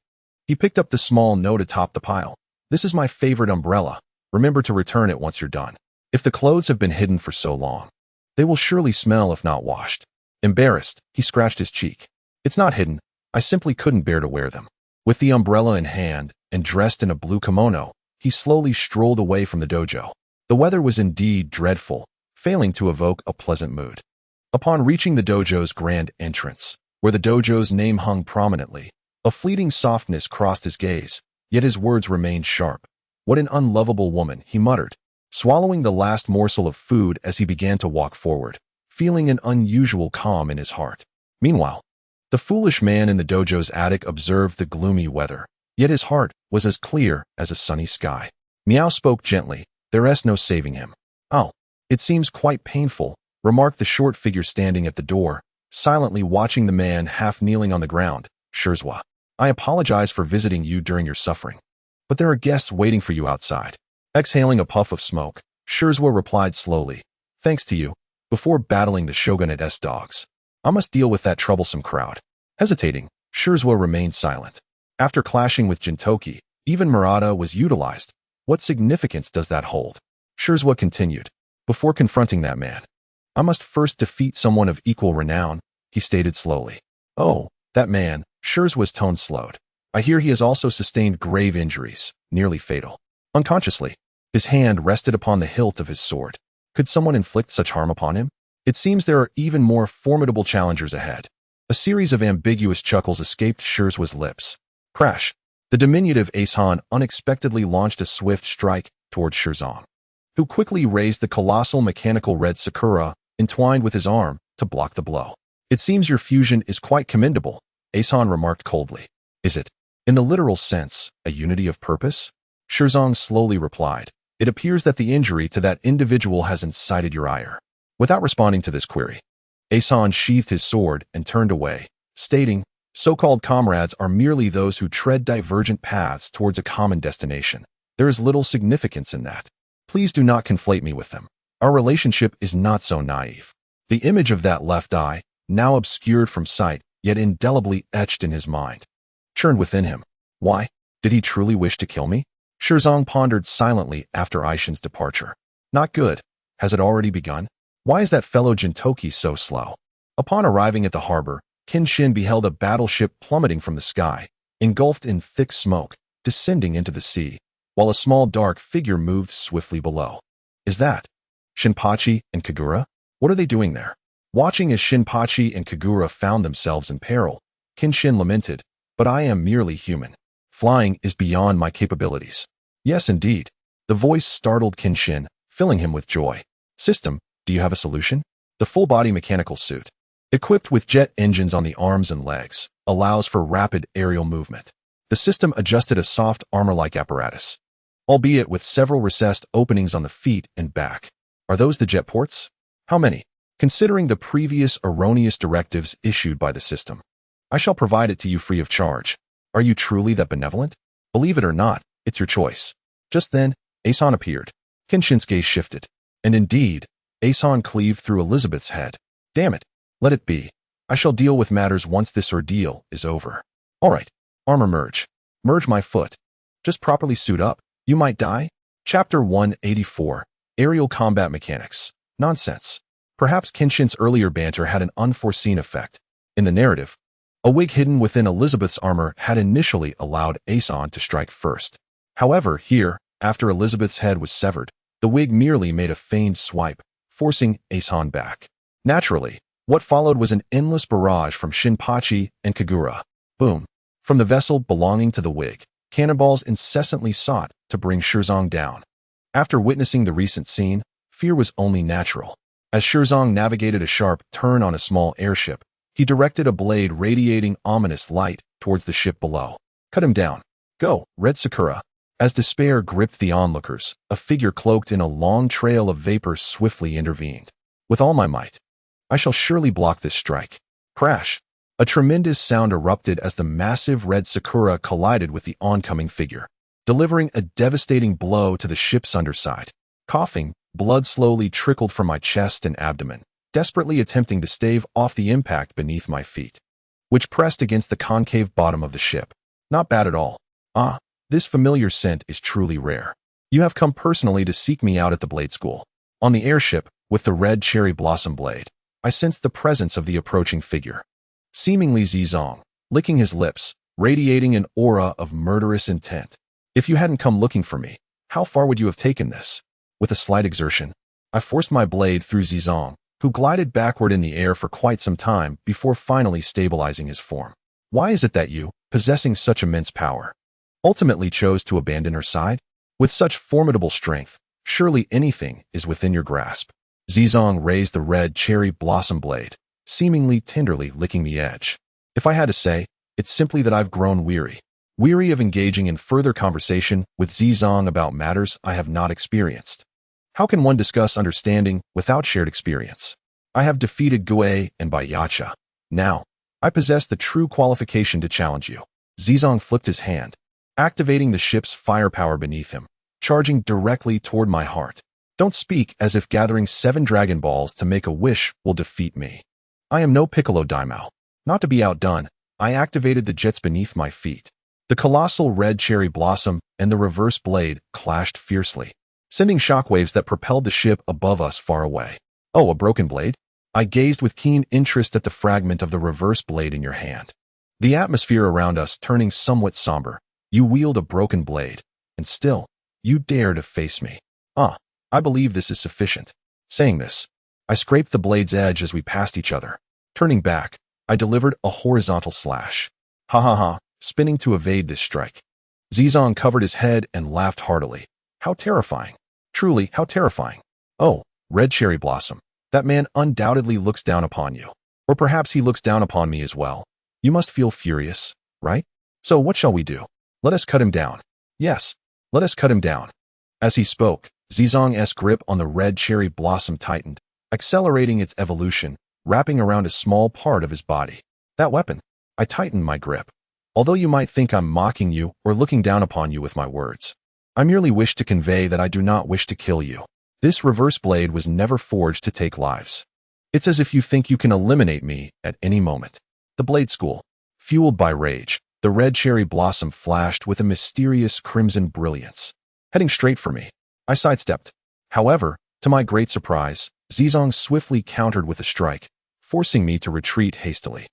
he picked up the small note atop the pile. This is my favorite umbrella. Remember to return it once you're done. If the clothes have been hidden for so long, they will surely smell if not washed. Embarrassed, he scratched his cheek. It's not hidden. I simply couldn't bear to wear them. With the umbrella in hand and dressed in a blue kimono, he slowly strolled away from the dojo. The weather was indeed dreadful, failing to evoke a pleasant mood. Upon reaching the dojo's grand entrance, where the dojo's name hung prominently, a fleeting softness crossed his gaze, yet his words remained sharp. What an unlovable woman, he muttered, swallowing the last morsel of food as he began to walk forward, feeling an unusual calm in his heart. Meanwhile, the foolish man in the dojo's attic observed the gloomy weather, yet his heart was as clear as a sunny sky. Meow spoke gently, there is no saving him. Oh, it seems quite painful, remarked the short figure standing at the door, silently watching the man half kneeling on the ground. Shirzwa, I apologize for visiting you during your suffering, but there are guests waiting for you outside. Exhaling a puff of smoke, Shirzwa replied slowly, thanks to you, before battling the shogunate's dogs. I must deal with that troublesome crowd. Hesitating, Shirzwa remained silent. After clashing with Gintoki, even Murata was utilized. What significance does that hold? Shirzwa continued. Before confronting that man, I must first defeat someone of equal renown, he stated slowly. Oh, that man, Shirzwa's tone slowed. I hear he has also sustained grave injuries, nearly fatal. Unconsciously, his hand rested upon the hilt of his sword. Could someone inflict such harm upon him? It seems there are even more formidable challengers ahead. A series of ambiguous chuckles escaped Shurzwa's lips. Crash! The diminutive Asan unexpectedly launched a swift strike toward Shurzong, who quickly raised the colossal mechanical red Sakura, entwined with his arm, to block the blow. It seems your fusion is quite commendable, Asan remarked coldly. Is it, in the literal sense, a unity of purpose? Shurzong slowly replied. It appears that the injury to that individual has incited your ire. Without responding to this query, Asan sheathed his sword and turned away, stating, so-called comrades are merely those who tread divergent paths towards a common destination. There is little significance in that. Please do not conflate me with them. Our relationship is not so naive. The image of that left eye, now obscured from sight, yet indelibly etched in his mind, churned within him. Why? Did he truly wish to kill me? Shurzong pondered silently after Aishin's departure. Not good. Has it already begun? Why is that fellow Gintoki so slow? Upon arriving at the harbor, Kenshin beheld a battleship plummeting from the sky, engulfed in thick smoke, descending into the sea, while a small dark figure moved swiftly below. Is that Shinpachi and Kagura? What are they doing there? Watching as Shinpachi and Kagura found themselves in peril, Kenshin lamented, but I am merely human. Flying is beyond my capabilities. Yes, indeed. The voice startled Kenshin, filling him with joy. System, do you have a solution? The full-body mechanical suit, equipped with jet engines on the arms and legs, allows for rapid aerial movement. The system adjusted a soft armor-like apparatus, albeit with several recessed openings on the feet and back. Are those the jet ports? How many? Considering the previous erroneous directives issued by the system, I shall provide it to you free of charge. Are you truly that benevolent? Believe it or not, it's your choice. Just then, Asan appeared. Kenshin's gaze shifted, and indeed, Asan cleaved through Elizabeth's head. Damn it, let it be. I shall deal with matters once this ordeal is over. All right, armor merge. Merge my foot. Just properly suit up. You might die. Chapter 184, Aerial Combat Mechanics. Nonsense. Perhaps Kenshin's earlier banter had an unforeseen effect. In the narrative, a wig hidden within Elizabeth's armor had initially allowed Asan to strike first. However, here, after Elizabeth's head was severed, the wig merely made a feigned swipe, forcing Asan back. Naturally, what followed was an endless barrage from Shinpachi and Kagura. Boom. From the vessel belonging to the wig, cannonballs incessantly sought to bring Shurzong down. After witnessing the recent scene, fear was only natural. As Shurzong navigated a sharp turn on a small airship, he directed a blade radiating ominous light towards the ship below. Cut him down. Go, Red Sakura. As despair gripped the onlookers, a figure cloaked in a long trail of vapor swiftly intervened. With all my might, I shall surely block this strike. Crash! A tremendous sound erupted as the massive red Sakura collided with the oncoming figure, delivering a devastating blow to the ship's underside. Coughing, blood slowly trickled from my chest and abdomen, desperately attempting to stave off the impact beneath my feet, which pressed against the concave bottom of the ship. Not bad at all. Ah, this familiar scent is truly rare. You have come personally to seek me out at the blade school. On the airship, with the red cherry blossom blade, I sensed the presence of the approaching figure. Seemingly Zizong, licking his lips, radiating an aura of murderous intent. If you hadn't come looking for me, how far would you have taken this? With a slight exertion, I forced my blade through Zizong, who glided backward in the air for quite some time before finally stabilizing his form. Why is it that you, possessing such immense power, ultimately chose to abandon her side? With such formidable strength, surely anything is within your grasp. Zizong raised the red cherry blossom blade, seemingly tenderly licking the edge. If I had to say, it's simply that I've grown weary. Weary of engaging in further conversation with Zizong about matters I have not experienced. How can one discuss understanding without shared experience? I have defeated Gue and Bayacha. Now, I possess the true qualification to challenge you. Zizong flipped his hand, activating the ship's firepower beneath him, charging directly toward my heart. Don't speak as if gathering 7 Dragon Balls to make a wish will defeat me. I am no Piccolo Daimao. Not to be outdone, I activated the jets beneath my feet. The colossal red cherry blossom and the reverse blade clashed fiercely, sending shockwaves that propelled the ship above us far away. Oh, a broken blade? I gazed with keen interest at the fragment of the reverse blade in your hand. the atmosphere around us turning somewhat somber. You wield a broken blade, and still, you dare to face me. I believe this is sufficient. Saying this, I scraped the blade's edge as we passed each other. Turning back, I delivered a horizontal slash. Ha ha ha, spinning to evade this strike. Zizong covered his head and laughed heartily. How terrifying. Truly, how terrifying. Oh, Red Cherry Blossom, that man undoubtedly looks down upon you. Or perhaps he looks down upon me as well. You must feel furious, right? So what shall we do? Let us cut him down. Yes, let us cut him down. As he spoke, Zizong's grip on the Red Cherry Blossom tightened, accelerating its evolution, wrapping around a small part of his body. That weapon. I tightened my grip. Although you might think I'm mocking you or looking down upon you with my words, I merely wish to convey that I do not wish to kill you. This reverse blade was never forged to take lives. It's as if you think you can eliminate me at any moment. The blade school. Fueled by rage, the Red Cherry Blossom flashed with a mysterious crimson brilliance. Heading straight for me, I sidestepped. However, to my great surprise, Zizong swiftly countered with a strike, forcing me to retreat hastily,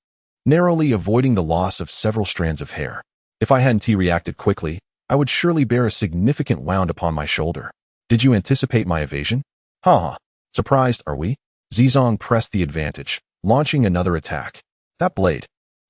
narrowly avoiding the loss of several strands of hair. If I hadn't reacted quickly, I would surely bear a significant wound upon my shoulder. Did you anticipate my evasion? Ha! Surprised, are we? Zizong pressed the advantage, launching another attack. That blade.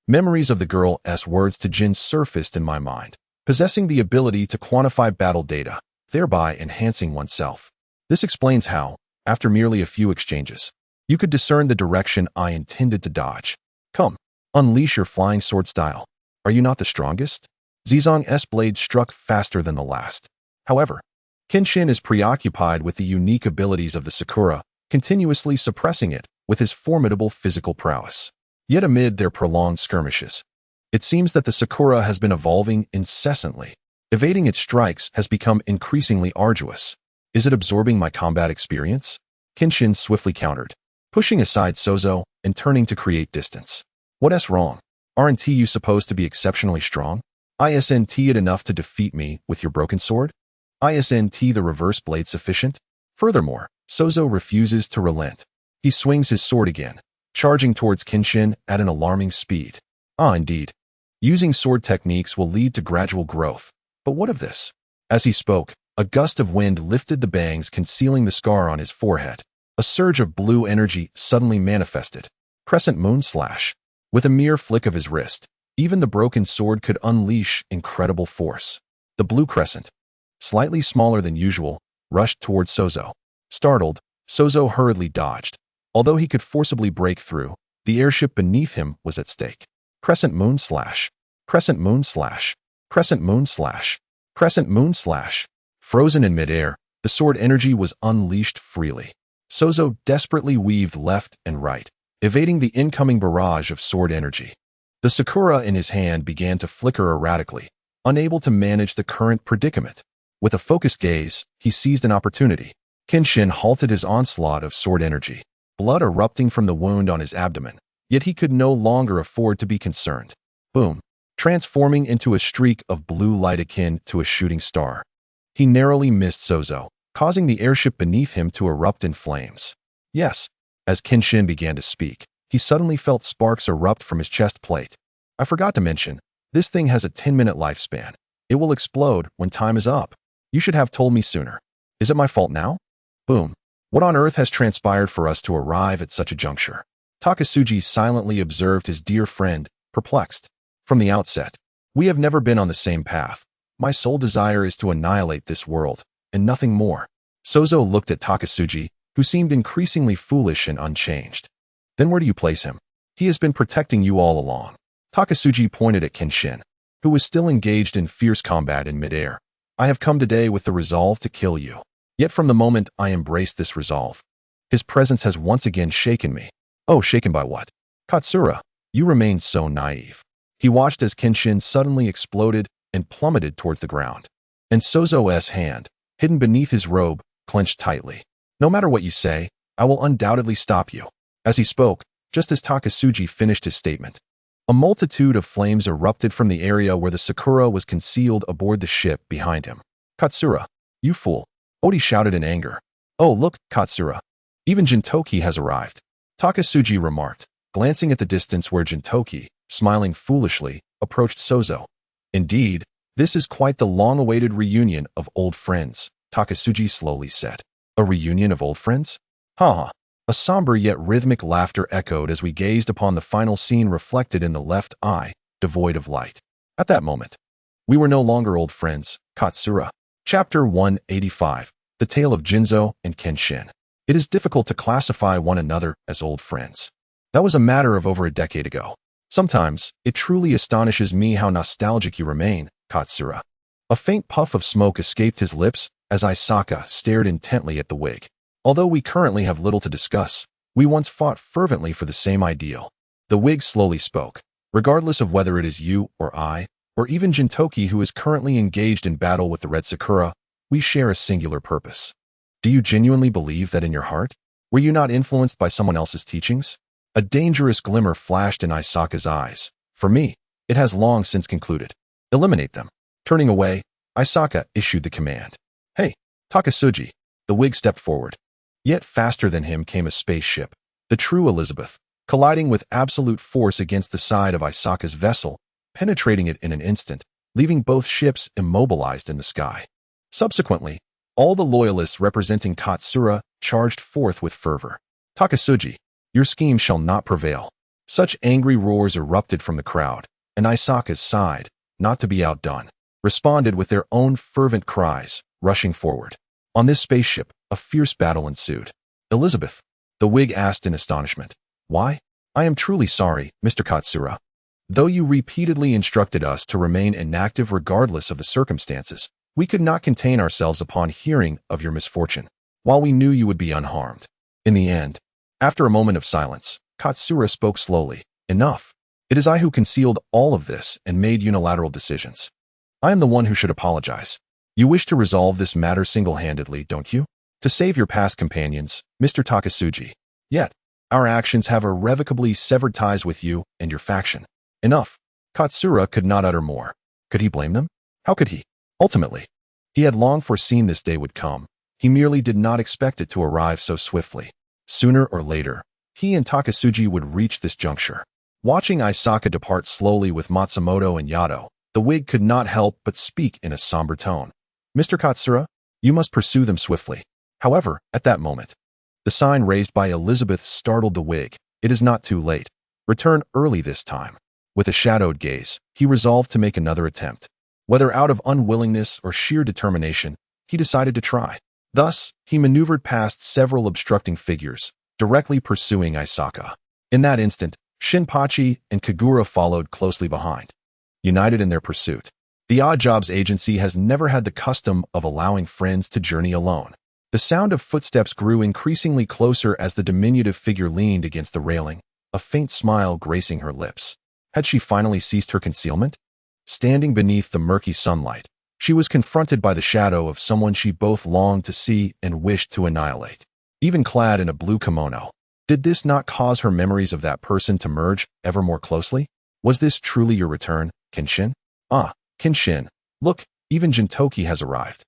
Memories of the girl's words to Jin surfaced in my mind, possessing the ability to quantify battle data, thereby enhancing oneself. This explains how, after merely a few exchanges, you could discern the direction I intended to dodge. Come, unleash your flying sword style. Are you not the strongest? Zizong's blade struck faster than the last. However, Kenshin is preoccupied with the unique abilities of the Sakura, continuously suppressing it with his formidable physical prowess. Yet amid their prolonged skirmishes, it seems that the Sakura has been evolving incessantly. Evading its strikes has become increasingly arduous. Is it absorbing my combat experience? Kenshin swiftly countered, pushing aside Sozo and turning to create distance. What's wrong? Aren't you supposed to be exceptionally strong? Isn't it enough to defeat me with your broken sword? Isn't the reverse blade sufficient? Furthermore, Sozo refuses to relent. He swings his sword again, charging towards Kenshin at an alarming speed. Indeed. Using sword techniques will lead to gradual growth. But what of this? As he spoke, a gust of wind lifted the bangs concealing the scar on his forehead. A surge of blue energy suddenly manifested. Crescent Moon Slash. With a mere flick of his wrist, even the broken sword could unleash incredible force. The blue crescent, slightly smaller than usual, rushed towards Sozo. Startled, Sozo hurriedly dodged. Although he could forcibly break through, the airship beneath him was at stake. Crescent Moon Slash. Crescent Moon Slash. Crescent Moon Slash. Crescent Moon Slash. Frozen in midair, the sword energy was unleashed freely. Sozo desperately weaved left and right, evading the incoming barrage of sword energy. The Sakura in his hand began to flicker erratically, unable to manage the current predicament. With a focused gaze, he seized an opportunity. Kenshin halted his onslaught of sword energy, blood erupting from the wound on his abdomen, yet he could no longer afford to be concerned. Boom! Transforming into a streak of blue light akin to a shooting star. He narrowly missed Sozo, causing the airship beneath him to erupt in flames. Yes, as Kenshin began to speak, he suddenly felt sparks erupt from his chest plate. I forgot to mention, this thing has a 10-minute lifespan. It will explode when time is up. You should have told me sooner. Is it my fault now? Boom. What on earth has transpired for us to arrive at such a juncture? Takasugi silently observed his dear friend, perplexed. From the outset, we have never been on the same path. My sole desire is to annihilate this world, and nothing more. Sozo looked at Takasugi, who seemed increasingly foolish and unchanged. Then where do you place him? He has been protecting you all along. Takasugi pointed at Kenshin, who was still engaged in fierce combat in midair. I have come today with the resolve to kill you. Yet from the moment I embraced this resolve, his presence has once again shaken me. Oh, shaken by what? Katsura, you remained so naive. He watched as Kenshin suddenly exploded and plummeted towards the ground. And Sozo's hand, hidden beneath his robe, clenched tightly. No matter what you say, I will undoubtedly stop you. As he spoke, just as Takasugi finished his statement, a multitude of flames erupted from the area where the Sakura was concealed aboard the ship behind him. Katsura, you fool. Odi shouted in anger. Oh, look, Katsura. Even Gintoki has arrived. Takasugi remarked, glancing at the distance where Gintoki, smiling foolishly, approached Sozo. Indeed, this is quite the long-awaited reunion of old friends, Takasugi slowly said. A reunion of old friends? Ha! A somber yet rhythmic laughter echoed as we gazed upon the final scene reflected in the left eye, devoid of light. At that moment, we were no longer old friends, Katsura. Chapter 185, The Tale of Jinzo and Kenshin. It is difficult to classify one another as old friends. That was a matter of over a decade ago. Sometimes, it truly astonishes me how nostalgic you remain, Katsura. A faint puff of smoke escaped his lips as Isaka stared intently at the wig. Although we currently have little to discuss, we once fought fervently for the same ideal. The wig slowly spoke. Regardless of whether it is you or I, or even Gintoki who is currently engaged in battle with the Red Sakura, we share a singular purpose. Do you genuinely believe that in your heart? Were you not influenced by someone else's teachings? A dangerous glimmer flashed in Isaka's eyes. For me, it has long since concluded. Eliminate them. Turning away, Isaka issued the command. Hey, Takasugi. The wig stepped forward. Yet faster than him came a spaceship, the true Elizabeth, colliding with absolute force against the side of Isaka's vessel, penetrating it in an instant, leaving both ships immobilized in the sky. Subsequently, all the loyalists representing Katsura charged forth with fervor. Takasugi, your scheme shall not prevail. Such angry roars erupted from the crowd, and Isaka's side, not to be outdone, responded with their own fervent cries, rushing forward. On this spaceship, a fierce battle ensued. Elizabeth, the wig asked in astonishment. Why? I am truly sorry, Mr. Katsura. Though you repeatedly instructed us to remain inactive regardless of the circumstances, we could not contain ourselves upon hearing of your misfortune, while we knew you would be unharmed. In the end, after a moment of silence, Katsura spoke slowly. Enough. It is I who concealed all of this and made unilateral decisions. I am the one who should apologize. You wish to resolve this matter single-handedly, don't you? To save your past companions, Mr. Takasugi. Yet, our actions have irrevocably severed ties with you and your faction. Enough. Katsura could not utter more. Could he blame them? How could he? Ultimately, he had long foreseen this day would come. He merely did not expect it to arrive so swiftly. Sooner or later, he and Takasugi would reach this juncture. Watching Isaka depart slowly with Matsumoto and Yato, the wig could not help but speak in a somber tone. Mr. Katsura, you must pursue them swiftly. However, at that moment, the sign raised by Elizabeth startled the wig. It is not too late. Return early this time. With a shadowed gaze, he resolved to make another attempt. Whether out of unwillingness or sheer determination, he decided to try. Thus, he maneuvered past several obstructing figures, directly pursuing Isaka. In that instant, Shinpachi and Kagura followed closely behind, united in their pursuit. The Odd Jobs Agency has never had the custom of allowing friends to journey alone. The sound of footsteps grew increasingly closer as the diminutive figure leaned against the railing, a faint smile gracing her lips. Had she finally ceased her concealment? Standing beneath the murky sunlight, she was confronted by the shadow of someone she both longed to see and wished to annihilate. Even clad in a blue kimono, did this not cause her memories of that person to merge ever more closely? Was this truly your return, Kenshin? Ah, Kenshin, look, even Gintoki has arrived.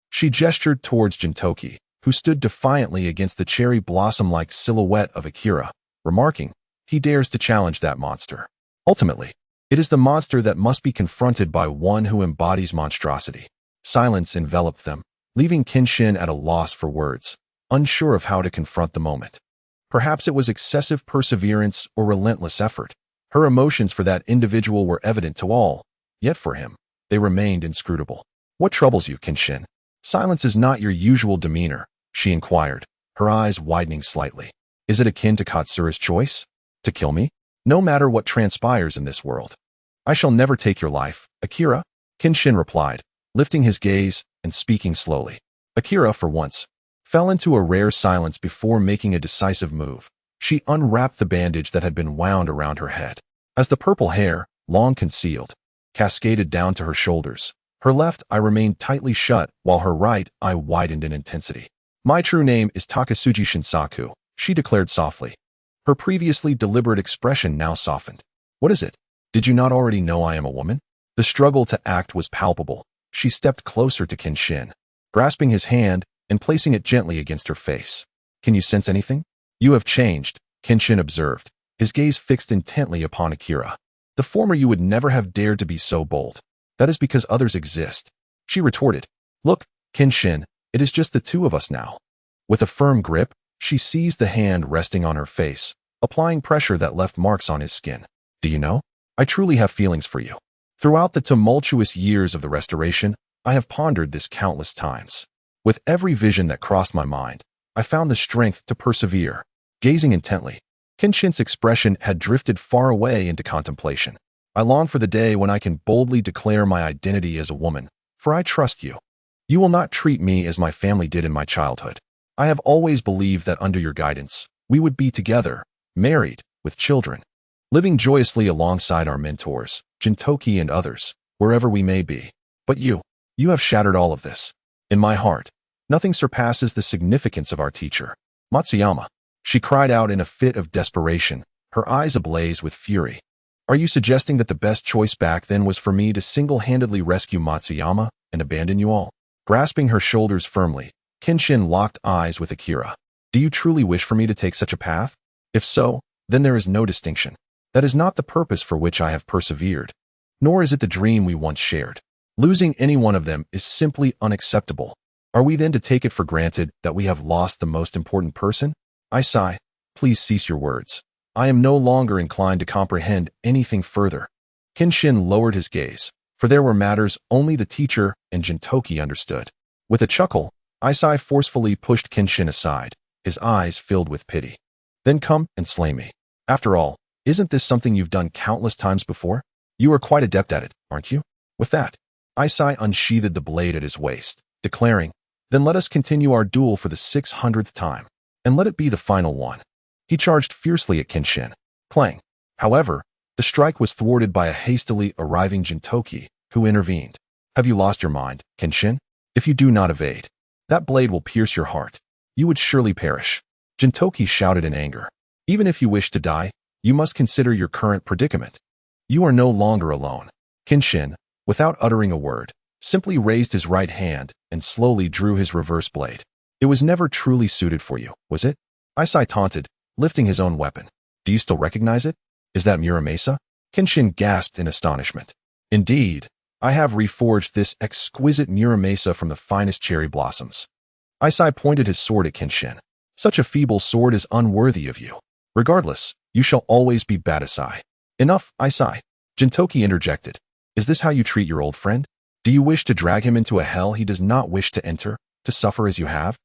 She gestured towards Gintoki, who stood defiantly against the cherry blossom-like silhouette of Akira, remarking, he dares to challenge that monster. Ultimately, it is the monster that must be confronted by one who embodies monstrosity. Silence enveloped them, leaving Kenshin at a loss for words, unsure of how to confront the moment. Perhaps it was excessive perseverance or relentless effort. Her emotions for that individual were evident to all, yet for him, they remained inscrutable. What troubles you, Kenshin? Silence is not your usual demeanor, she inquired, her eyes widening slightly. Is it akin to Katsura's choice? To kill me? No matter what transpires in this world. I shall never take your life, Akira, Kenshin replied, lifting his gaze and speaking slowly. Akira, for once, fell into a rare silence before making a decisive move. She unwrapped the bandage that had been wound around her head. As the purple hair, long concealed, cascaded down to her shoulders, her left eye remained tightly shut while her right eye widened in intensity. My true name is Takasugi Shinsaku, she declared softly. Her previously deliberate expression now softened. What is it? Did you not already know I am a woman? The struggle to act was palpable. She stepped closer to Kenshin, grasping his hand and placing it gently against her face. Can you sense anything? You have changed, Kenshin observed, his gaze fixed intently upon Akira. The former you would never have dared to be so bold. That is because others exist. She retorted. Look, Kenshin, it is just the two of us now. With a firm grip, she seized the hand resting on her face, applying pressure that left marks on his skin. Do you know? I truly have feelings for you. Throughout the tumultuous years of the Restoration, I have pondered this countless times. With every vision that crossed my mind, I found the strength to persevere. Gazing intently, Kenshin's expression had drifted far away into contemplation. I long for the day when I can boldly declare my identity as a woman, for I trust you. You will not treat me as my family did in my childhood. I have always believed that under your guidance, we would be together, married, with children, living joyously alongside our mentors, Gintoki and others, wherever we may be. But you have shattered all of this. In my heart, nothing surpasses the significance of our teacher, Matsuyama. She cried out in a fit of desperation, her eyes ablaze with fury. Are you suggesting that the best choice back then was for me to single-handedly rescue Matsuyama and abandon you all? Grasping her shoulders firmly, Kenshin locked eyes with Akira. Do you truly wish for me to take such a path? If so, then there is no distinction. That is not the purpose for which I have persevered, nor is it the dream we once shared. Losing any one of them is simply unacceptable. Are we then to take it for granted that we have lost the most important person? I sigh. Please cease your words. I am no longer inclined to comprehend anything further. Kenshin lowered his gaze, for there were matters only the teacher and Gintoki understood. With a chuckle, Isai forcefully pushed Kenshin aside, his eyes filled with pity. Then come and slay me. After all, isn't this something you've done countless times before? You are quite adept at it, aren't you? With that, Isai unsheathed the blade at his waist, declaring, Then let us continue our duel for the 600th time, and let it be the final one. He charged fiercely at Kenshin. Clang. However, the strike was thwarted by a hastily arriving Gintoki, who intervened. Have you lost your mind, Kenshin? If you do not evade, that blade will pierce your heart. You would surely perish. Gintoki shouted in anger. Even if you wish to die, you must consider your current predicament. You are no longer alone. Kenshin, without uttering a word, simply raised his right hand and slowly drew his reverse blade. It was never truly suited for you, was it? Isai taunted, lifting his own weapon. Do you still recognize it? Is that Muramasa? Kenshin gasped in astonishment. Indeed, I have reforged this exquisite Muramasa from the finest cherry blossoms. Isai pointed his sword at Kenshin. Such a feeble sword is unworthy of you. Regardless, you shall always be Badasai. Enough, Isai. Gintoki interjected. Is this how you treat your old friend? Do you wish to drag him into a hell he does not wish to enter, to suffer as you have?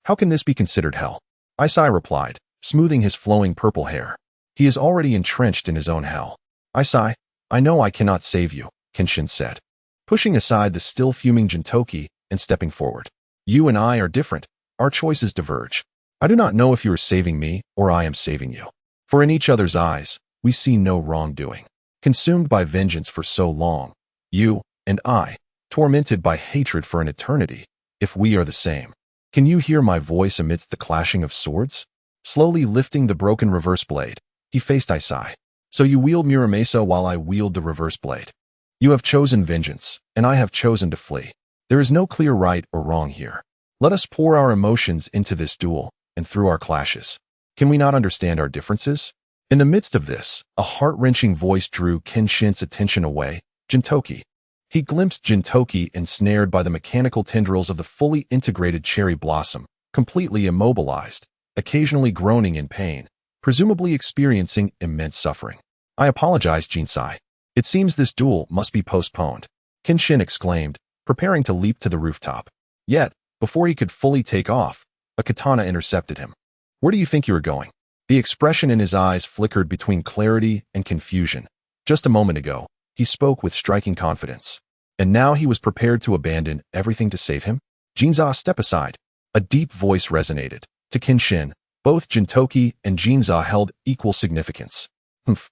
How can this be considered hell? Isai replied, smoothing his flowing purple hair. He is already entrenched in his own hell. Isai, I know I cannot save you, Kenshin said, pushing aside the still fuming Gintoki and stepping forward. You and I are different. Our choices diverge. I do not know if you are saving me or I am saving you. For in each other's eyes, we see no wrongdoing. Consumed by vengeance for so long, you and I, tormented by hatred for an eternity, if we are the same. Can you hear my voice amidst the clashing of swords? Slowly lifting the broken reverse blade, he faced Isai. So you wield Muramasa while I wield the reverse blade. You have chosen vengeance, and I have chosen to flee. There is no clear right or wrong here. Let us pour our emotions into this duel, and through our clashes. Can we not understand our differences? In the midst of this, a heart-wrenching voice drew Kenshin's attention away. Gintoki. He glimpsed Gintoki ensnared by the mechanical tendrils of the fully integrated cherry blossom, completely immobilized, occasionally groaning in pain, presumably experiencing immense suffering. I apologize, Jinsai. It seems this duel must be postponed, Kenshin exclaimed, preparing to leap to the rooftop. Yet, before he could fully take off, a katana intercepted him. Where do you think you are going? The expression in his eyes flickered between clarity and confusion. Just a moment ago, he spoke with striking confidence. And now he was prepared to abandon everything to save him? Jinza, step aside. A deep voice resonated. To Kenshin, both Gintoki and Jinza held equal significance. Humph.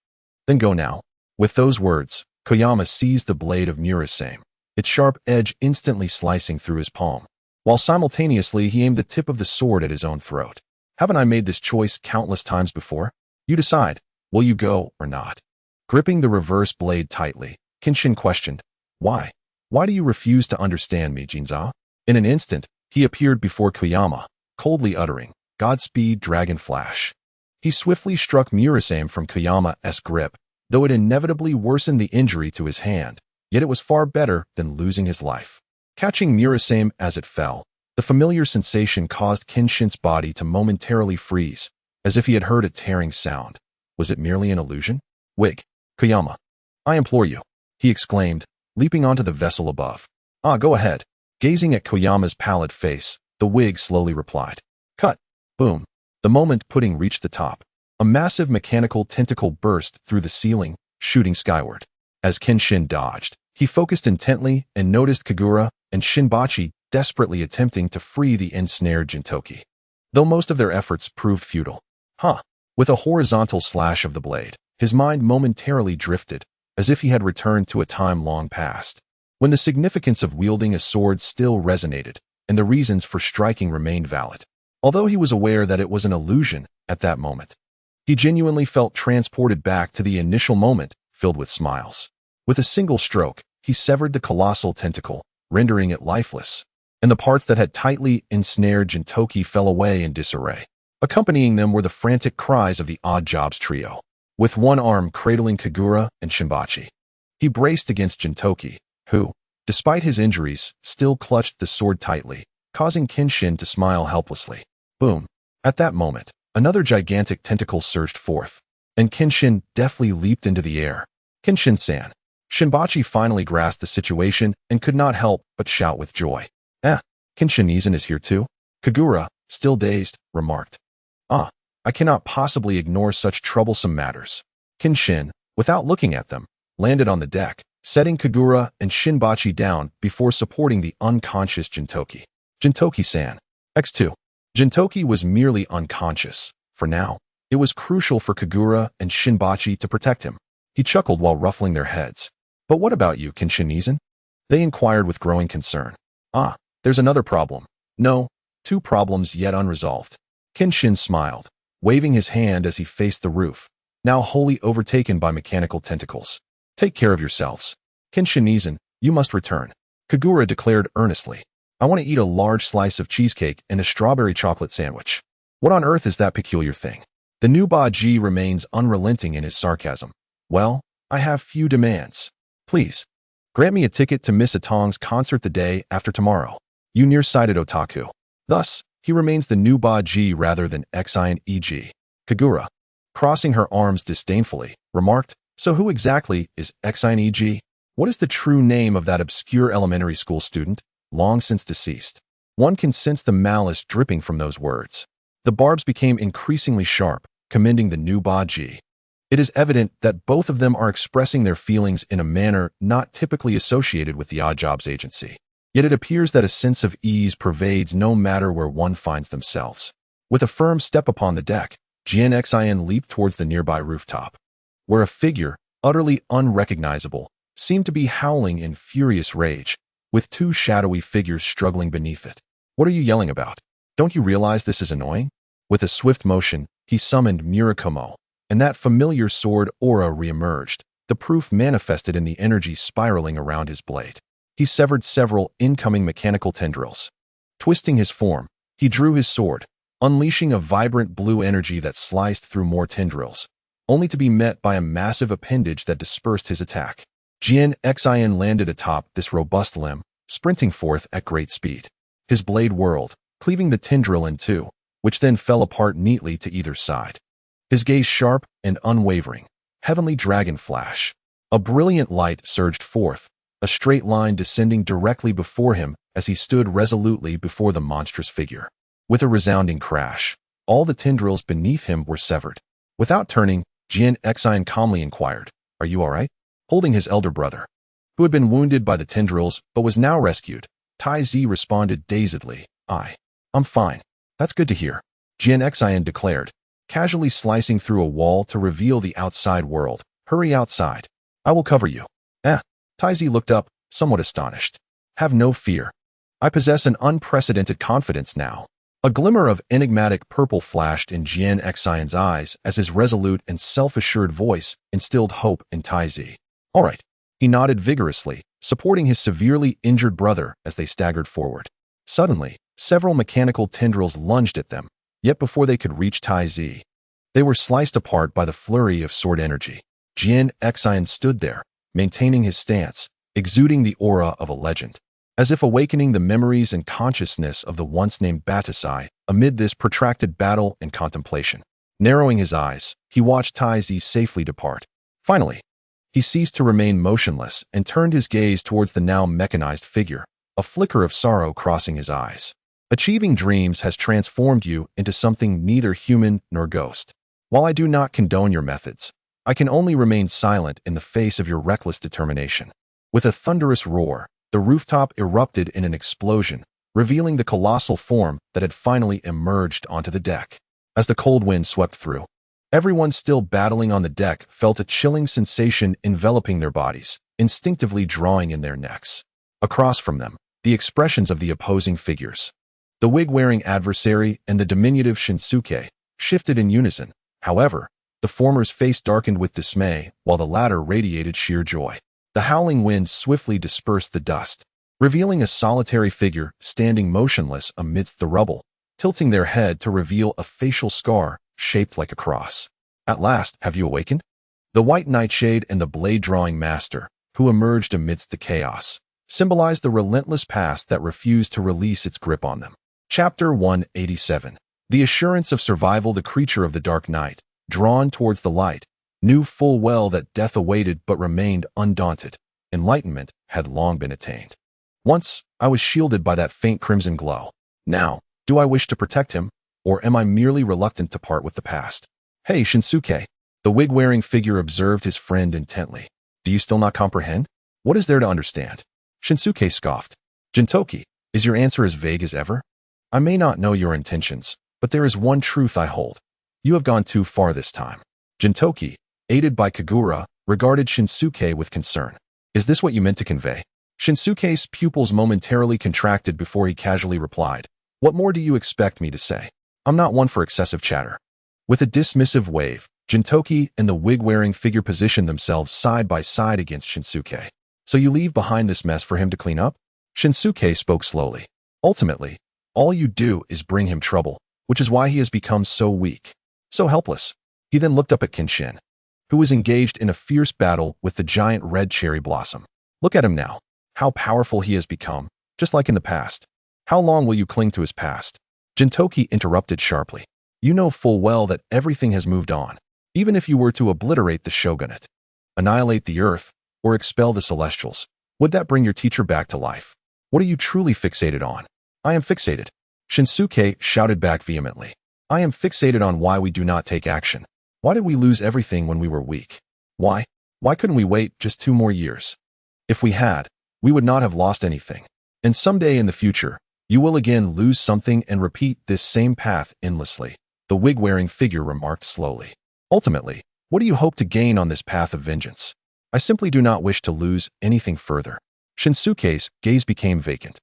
Then go now. With those words, Koyama seized the blade of Murasame, its sharp edge instantly slicing through his palm, while simultaneously he aimed the tip of the sword at his own throat. Haven't I made this choice countless times before? You decide, will you go or not? Gripping the reverse blade tightly, Kenshin questioned, Why? Why do you refuse to understand me, Jinza? In an instant, he appeared before Koyama, coldly uttering, Godspeed, Dragon Flash. He swiftly struck Murasame from Koyama's grip, Though it inevitably worsened the injury to his hand, yet it was far better than losing his life. Catching Murasame as it fell, the familiar sensation caused Kenshin's body to momentarily freeze, as if he had heard a tearing sound. Was it merely an illusion? Wig, Koyama, I implore you, he exclaimed, leaping onto the vessel above. Ah, go ahead. Gazing at Koyama's pallid face, the wig slowly replied. Cut. Boom. The moment pudding reached the top, a massive mechanical tentacle burst through the ceiling, shooting skyward. As Kenshin dodged, he focused intently and noticed Kagura and Shinpachi desperately attempting to free the ensnared Gintoki, though most of their efforts proved futile. With a horizontal slash of the blade, his mind momentarily drifted, as if he had returned to a time long past, when the significance of wielding a sword still resonated, and the reasons for striking remained valid. Although he was aware that it was an illusion at that moment, he genuinely felt transported back to the initial moment, filled with smiles. With a single stroke, he severed the colossal tentacle, rendering it lifeless, and the parts that had tightly ensnared Gintoki fell away in disarray. Accompanying them were the frantic cries of the Odd Jobs trio, with one arm cradling Kagura and Shinpachi. He braced against Gintoki, who, despite his injuries, still clutched the sword tightly, causing Kenshin to smile helplessly. Boom. At that moment, another gigantic tentacle surged forth, and Kenshin deftly leaped into the air. Kenshin-san. Shinpachi finally grasped the situation and could not help but shout with joy. Kenshin-san is here too? Kagura, still dazed, remarked. I cannot possibly ignore such troublesome matters. Kenshin, without looking at them, landed on the deck, setting Kagura and Shinpachi down before supporting the unconscious Gintoki. Gintoki-san. X2. Gintoki was merely unconscious. For now, it was crucial for Kagura and Shinpachi to protect him. He chuckled while ruffling their heads. But what about you, Kenshin-san? They inquired with growing concern. There's another problem. No, two problems yet unresolved. Kenshin smiled, waving his hand as he faced the roof, now wholly overtaken by mechanical tentacles. Take care of yourselves. Kenshin-san, you must return. Kagura declared earnestly. I want to eat a large slice of cheesecake and a strawberry chocolate sandwich. What on earth is that peculiar thing? The new Baji remains unrelenting in his sarcasm. Well, I have few demands. Please, grant me a ticket to Miss Atong's concert the day after tomorrow. You nearsighted otaku. Thus, he remains the new Baji rather than exasperation. Kagura, crossing her arms disdainfully, remarked, so who exactly is exasperation? What is the true name of that obscure elementary school student, long since deceased? One can sense the malice dripping from those words. The barbs became increasingly sharp, commending the new Baji. It is evident that both of them are expressing their feelings in a manner not typically associated with the Odd Jobs agency. Yet it appears that a sense of ease pervades no matter where one finds themselves. With a firm step upon the deck, Gintoki leaped towards the nearby rooftop, where a figure, utterly unrecognizable, seemed to be howling in furious rage, with two shadowy figures struggling beneath it. What are you yelling about? Don't you realize this is annoying? With a swift motion, he summoned Murakumo, and that familiar sword aura reemerged, the proof manifested in the energy spiraling around his blade. He severed several incoming mechanical tendrils. Twisting his form, he drew his sword, unleashing a vibrant blue energy that sliced through more tendrils, only to be met by a massive appendage that dispersed his attack. Gintoki landed atop this robust limb, sprinting forth at great speed. His blade whirled, cleaving the tendril in two, which then fell apart neatly to either side. His gaze sharp and unwavering, heavenly dragon flash. A brilliant light surged forth, a straight line descending directly before him as he stood resolutely before the monstrous figure. With a resounding crash, all the tendrils beneath him were severed. Without turning, Gintoki calmly inquired, "Are you all right?" Holding his elder brother, who had been wounded by the tendrils but was now rescued, Taizi responded dazedly, I'm fine. That's good to hear," Gintoki declared, casually slicing through a wall to reveal the outside world. "Hurry outside. I will cover you." Taizi looked up, somewhat astonished. "Have no fear. I possess an unprecedented confidence now." A glimmer of enigmatic purple flashed in Gintoki's eyes as his resolute and self-assured voice instilled hope in Taizi. "All right." He nodded vigorously, supporting his severely injured brother as they staggered forward. Suddenly, several mechanical tendrils lunged at them, yet before they could reach Taizi, they were sliced apart by the flurry of sword energy. Kenshin stood there, maintaining his stance, exuding the aura of a legend, as if awakening the memories and consciousness of the once-named Batasai amid this protracted battle and contemplation. Narrowing his eyes, he watched Taizi safely depart. Finally, he ceased to remain motionless and turned his gaze towards the now mechanized figure, a flicker of sorrow crossing his eyes. Achieving dreams has transformed you into something neither human nor ghost. While I do not condone your methods, I can only remain silent in the face of your reckless determination. With a thunderous roar, the rooftop erupted in an explosion, revealing the colossal form that had finally emerged onto the deck. As the cold wind swept through, everyone still battling on the deck felt a chilling sensation enveloping their bodies, instinctively drawing in their necks. Across from them, the expressions of the opposing figures, the wig-wearing adversary and the diminutive Shinsuke, shifted in unison. However, the former's face darkened with dismay, while the latter radiated sheer joy. The howling wind swiftly dispersed the dust, revealing a solitary figure standing motionless amidst the rubble, tilting their head to reveal a facial scar shaped like a cross. At last, have you awakened? The white nightshade and the blade-drawing master, who emerged amidst the chaos, symbolized the relentless past that refused to release its grip on them. Chapter 187. The assurance of survival. The creature of the dark night, drawn towards the light, knew full well that death awaited but remained undaunted. Enlightenment had long been attained. Once, I was shielded by that faint crimson glow. Now, do I wish to protect him, or am I merely reluctant to part with the past? Hey, Shinsuke. The wig-wearing figure observed his friend intently. Do you still not comprehend? What is there to understand? Shinsuke scoffed. Gintoki, is your answer as vague as ever? I may not know your intentions, but there is one truth I hold. You have gone too far this time. Gintoki, aided by Kagura, regarded Shinsuke with concern. Is this what you meant to convey? Shinsuke's pupils momentarily contracted before he casually replied. What more do you expect me to say? I'm not one for excessive chatter. With a dismissive wave, Gintoki and the wig-wearing figure positioned themselves side by side against Shinsuke. So you leave behind this mess for him to clean up? Shinsuke spoke slowly. Ultimately, all you do is bring him trouble, which is why he has become so weak, so helpless. He then looked up at Kenshin, who was engaged in a fierce battle with the giant red cherry blossom. Look at him now. How powerful he has become, just like in the past. How long will you cling to his past? Gintoki interrupted sharply. You know full well that everything has moved on. Even if you were to obliterate the shogunate, annihilate the earth, or expel the celestials, would that bring your teacher back to life? What are you truly fixated on? I am fixated. Shinsuke shouted back vehemently. I am fixated on why we do not take action. Why did we lose everything when we were weak? Why? Why couldn't we wait just 2 more years? If we had, we would not have lost anything. And someday in the future, you will again lose something and repeat this same path endlessly, the wig-wearing figure remarked slowly. Ultimately, what do you hope to gain on this path of vengeance? I simply do not wish to lose anything further. Shinsuke's gaze became vacant.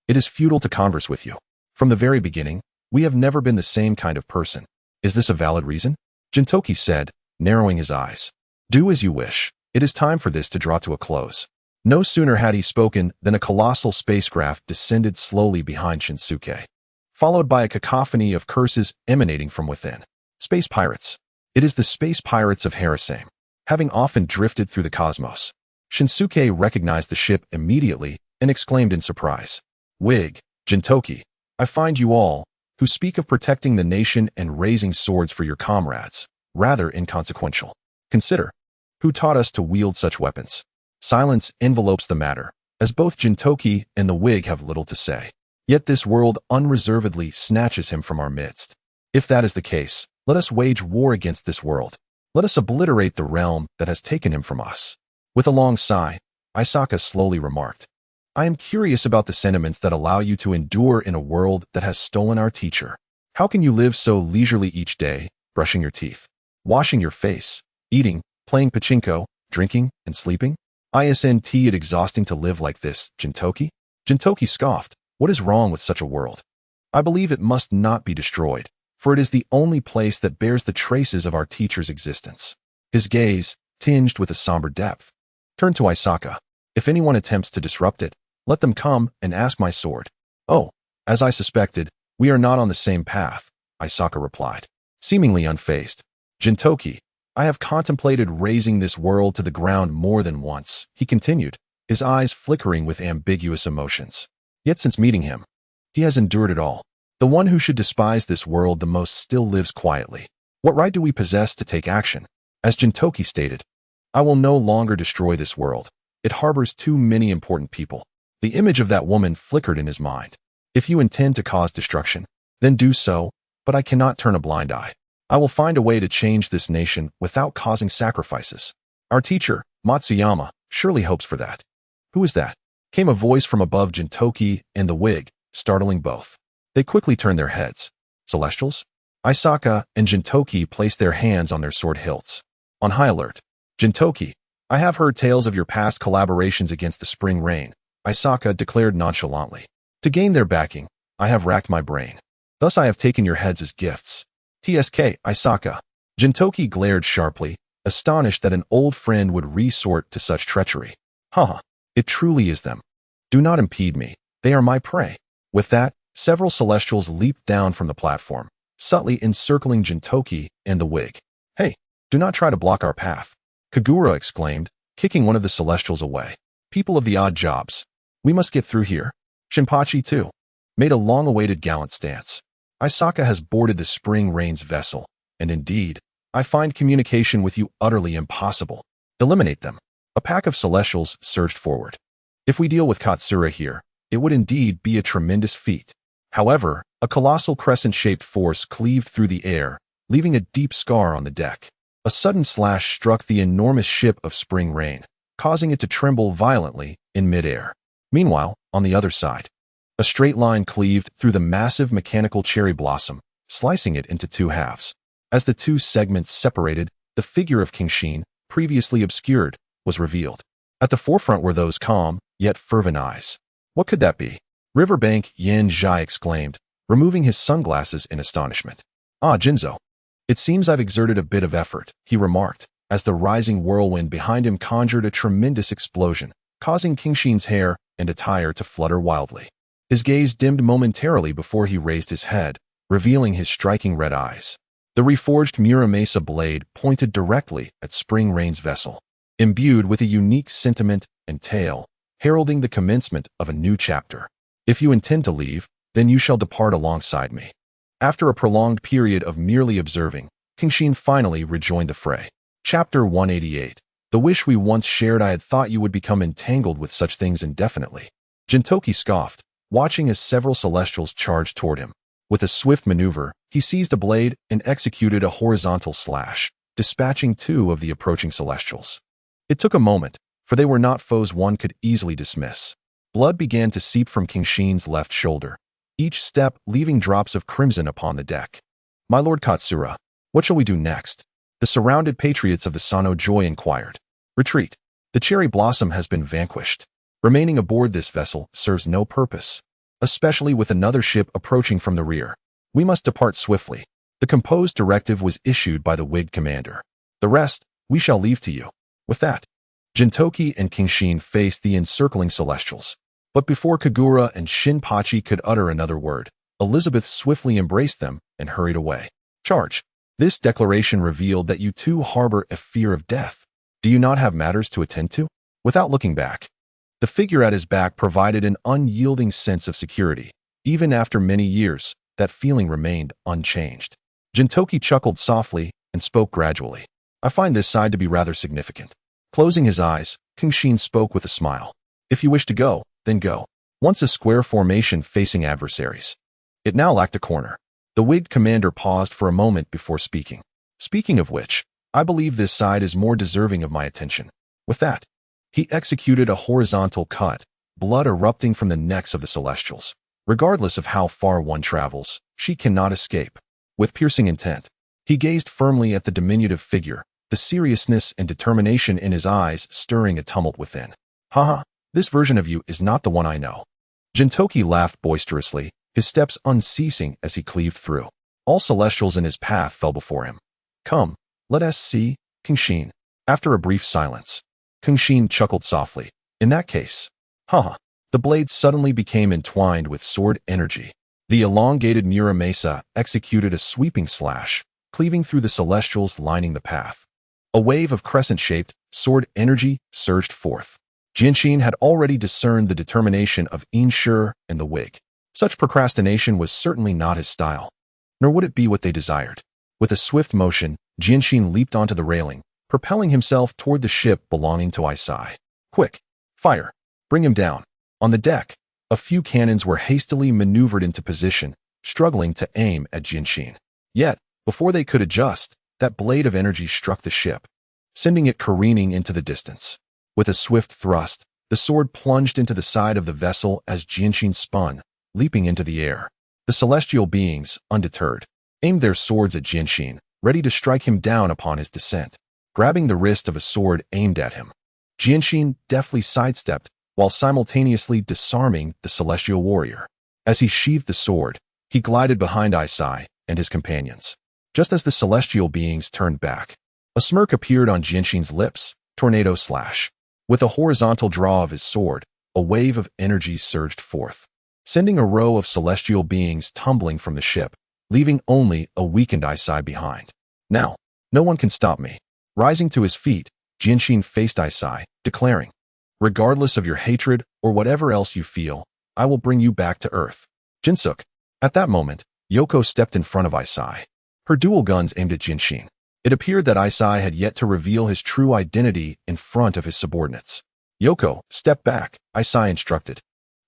It is futile to converse with you. From the very beginning, we have never been the same kind of person. Is this a valid reason? Gintoki said, narrowing his eyes. Do as you wish. It is time for this to draw to a close. No sooner had he spoken than a colossal spacecraft descended slowly behind Shinsuke, followed by a cacophony of curses emanating from within. Space pirates. It is the space pirates of Hiroshima, having often drifted through the cosmos. Shinsuke recognized the ship immediately and exclaimed in surprise. Wig, Gintoki, I find you all, who speak of protecting the nation and raising swords for your comrades, rather inconsequential. Consider, who taught us to wield such weapons? Silence envelopes the matter, as both Gintoki and the wig have little to say. Yet this world unreservedly snatches him from our midst. If that is the case, let us wage war against this world. Let us obliterate the realm that has taken him from us. With a long sigh, Isaka slowly remarked, I am curious about the sentiments that allow you to endure in a world that has stolen our teacher. How can you live so leisurely each day, brushing your teeth, washing your face, eating, playing pachinko, drinking, and sleeping? Isn't it exhausting to live like this, Gintoki? Gintoki scoffed. What is wrong with such a world? I believe it must not be destroyed, for it is the only place that bears the traces of our teacher's existence. His gaze, tinged with a somber depth, turned to Isaka. If anyone attempts to disrupt it, let them come and ask my sword. Oh, as I suspected, we are not on the same path, Isaka replied, seemingly unfazed. Gintoki, I have contemplated razing this world to the ground more than once, he continued, his eyes flickering with ambiguous emotions. Yet since meeting him, he has endured it all. The one who should despise this world the most still lives quietly. What right do we possess to take action? As Gintoki stated, I will no longer destroy this world. It harbors too many important people. The image of that woman flickered in his mind. If you intend to cause destruction, then do so, but I cannot turn a blind eye. I will find a way to change this nation without causing sacrifices. Our teacher, Matsuyama, surely hopes for that. Who is that? Came a voice from above Gintoki and the wig, startling both. They quickly turned their heads. Celestials? Isaka and Gintoki placed their hands on their sword hilts. On high alert. Gintoki, I have heard tales of your past collaborations against the spring rain, Isaka declared nonchalantly. To gain their backing, I have racked my brain. Thus I have taken your heads as gifts. TSK, Isaka. Gintoki glared sharply, astonished that an old friend would resort to such treachery. Haha, it truly is them. Do not impede me. They are my prey. With that, several celestials leaped down from the platform, subtly encircling Gintoki and the wig. Hey, do not try to block our path, Kagura exclaimed, kicking one of the celestials away. People of the odd jobs, we must get through here. Shinpachi, too, made a long-awaited gallant stance. Isaka has boarded the spring rain's vessel, and indeed, I find communication with you utterly impossible. Eliminate them. A pack of celestials surged forward. If we deal with Katsura here, it would indeed be a tremendous feat. However, a colossal crescent-shaped force cleaved through the air, leaving a deep scar on the deck. A sudden slash struck the enormous ship of spring rain, causing it to tremble violently in midair. Meanwhile, on the other side, a straight line cleaved through the massive mechanical cherry blossom, slicing it into two halves. As the two segments separated, the figure of Kenshin, previously obscured, was revealed. At the forefront were those calm, yet fervent eyes. What could that be? Riverbank Yen Zhai exclaimed, removing his sunglasses in astonishment. Ah, Jinzo. It seems I've exerted a bit of effort, he remarked, as the rising whirlwind behind him conjured a tremendous explosion, causing Kenshin's hair and attire to flutter wildly. His gaze dimmed momentarily before he raised his head, revealing his striking red eyes. The reforged Muramasa blade pointed directly at Spring Rain's vessel, imbued with a unique sentiment and tale, heralding the commencement of a new chapter. If you intend to leave, then you shall depart alongside me. After a prolonged period of merely observing, Kenshin finally rejoined the fray. Chapter 188. The wish we once shared. I had thought you would become entangled with such things indefinitely. Gintoki scoffed, watching as several celestials charged toward him. With a swift maneuver, he seized a blade and executed a horizontal slash, dispatching two of the approaching celestials. It took a moment, for they were not foes one could easily dismiss. Blood began to seep from Kenshin's left shoulder, each step leaving drops of crimson upon the deck. My lord Katsura, what shall we do next? The surrounded patriots of the Sano Joy inquired. Retreat. The cherry blossom has been vanquished. Remaining aboard this vessel serves no purpose, especially with another ship approaching from the rear. We must depart swiftly. The composed directive was issued by the wigged commander. The rest, we shall leave to you. With that, Gintoki and Kenshin faced the encircling celestials. But before Kagura and Shinpachi could utter another word, Elizabeth swiftly embraced them and hurried away. Charge. This declaration revealed that you too harbor a fear of death. Do you not have matters to attend to? Without looking back, the figure at his back provided an unyielding sense of security. Even after many years, that feeling remained unchanged. Gintoki chuckled softly and spoke gradually. I find this side to be rather significant. Closing his eyes, Kenshin spoke with a smile. If you wish to go, then go. Once a square formation facing adversaries. It now lacked a corner. The wigged commander paused for a moment before speaking. Speaking of which, I believe this side is more deserving of my attention. With that, he executed a horizontal cut, blood erupting from the necks of the celestials. Regardless of how far one travels, she cannot escape. With piercing intent, he gazed firmly at the diminutive figure, the seriousness and determination in his eyes stirring a tumult within. Haha, this version of you is not the one I know. Gintoki laughed boisterously, his steps unceasing as he cleaved through. All celestials in his path fell before him. Come, let us see, Kenshin. After a brief silence, Kenshin chuckled softly. In that case, haha. The blade suddenly became entwined with sword energy. The elongated Muramasa executed a sweeping slash, cleaving through the celestials lining the path. A wave of crescent-shaped, sword energy surged forth. Genshin had already discerned the determination of Inshur and the wig. Such procrastination was certainly not his style, nor would it be what they desired. With a swift motion, Genshin leaped onto the railing, propelling himself toward the ship belonging to Isai. Quick! Fire! Bring him down. On the deck, a few cannons were hastily maneuvered into position, struggling to aim at Genshin. Yet, before they could adjust, that blade of energy struck the ship, sending it careening into the distance. With a swift thrust, the sword plunged into the side of the vessel as Genshin spun, leaping into the air. The celestial beings, undeterred, aimed their swords at Genshin, ready to strike him down upon his descent. Grabbing the wrist of a sword aimed at him, Genshin deftly sidestepped while simultaneously disarming the celestial warrior. As he sheathed the sword, he glided behind Isai and his companions. Just as the celestial beings turned back, a smirk appeared on Genshin's lips, tornado slash. With a horizontal draw of his sword, a wave of energy surged forth, sending a row of celestial beings tumbling from the ship, leaving only a weakened Isai behind. Now, no one can stop me. Rising to his feet, Genshin faced Isai, declaring, "Regardless of your hatred or whatever else you feel, I will bring you back to Earth." Jinsuk. At that moment, Yoko stepped in front of Isai. Her dual guns aimed at Genshin. It appeared that Isai had yet to reveal his true identity in front of his subordinates. "Yoko, step back," Isai instructed,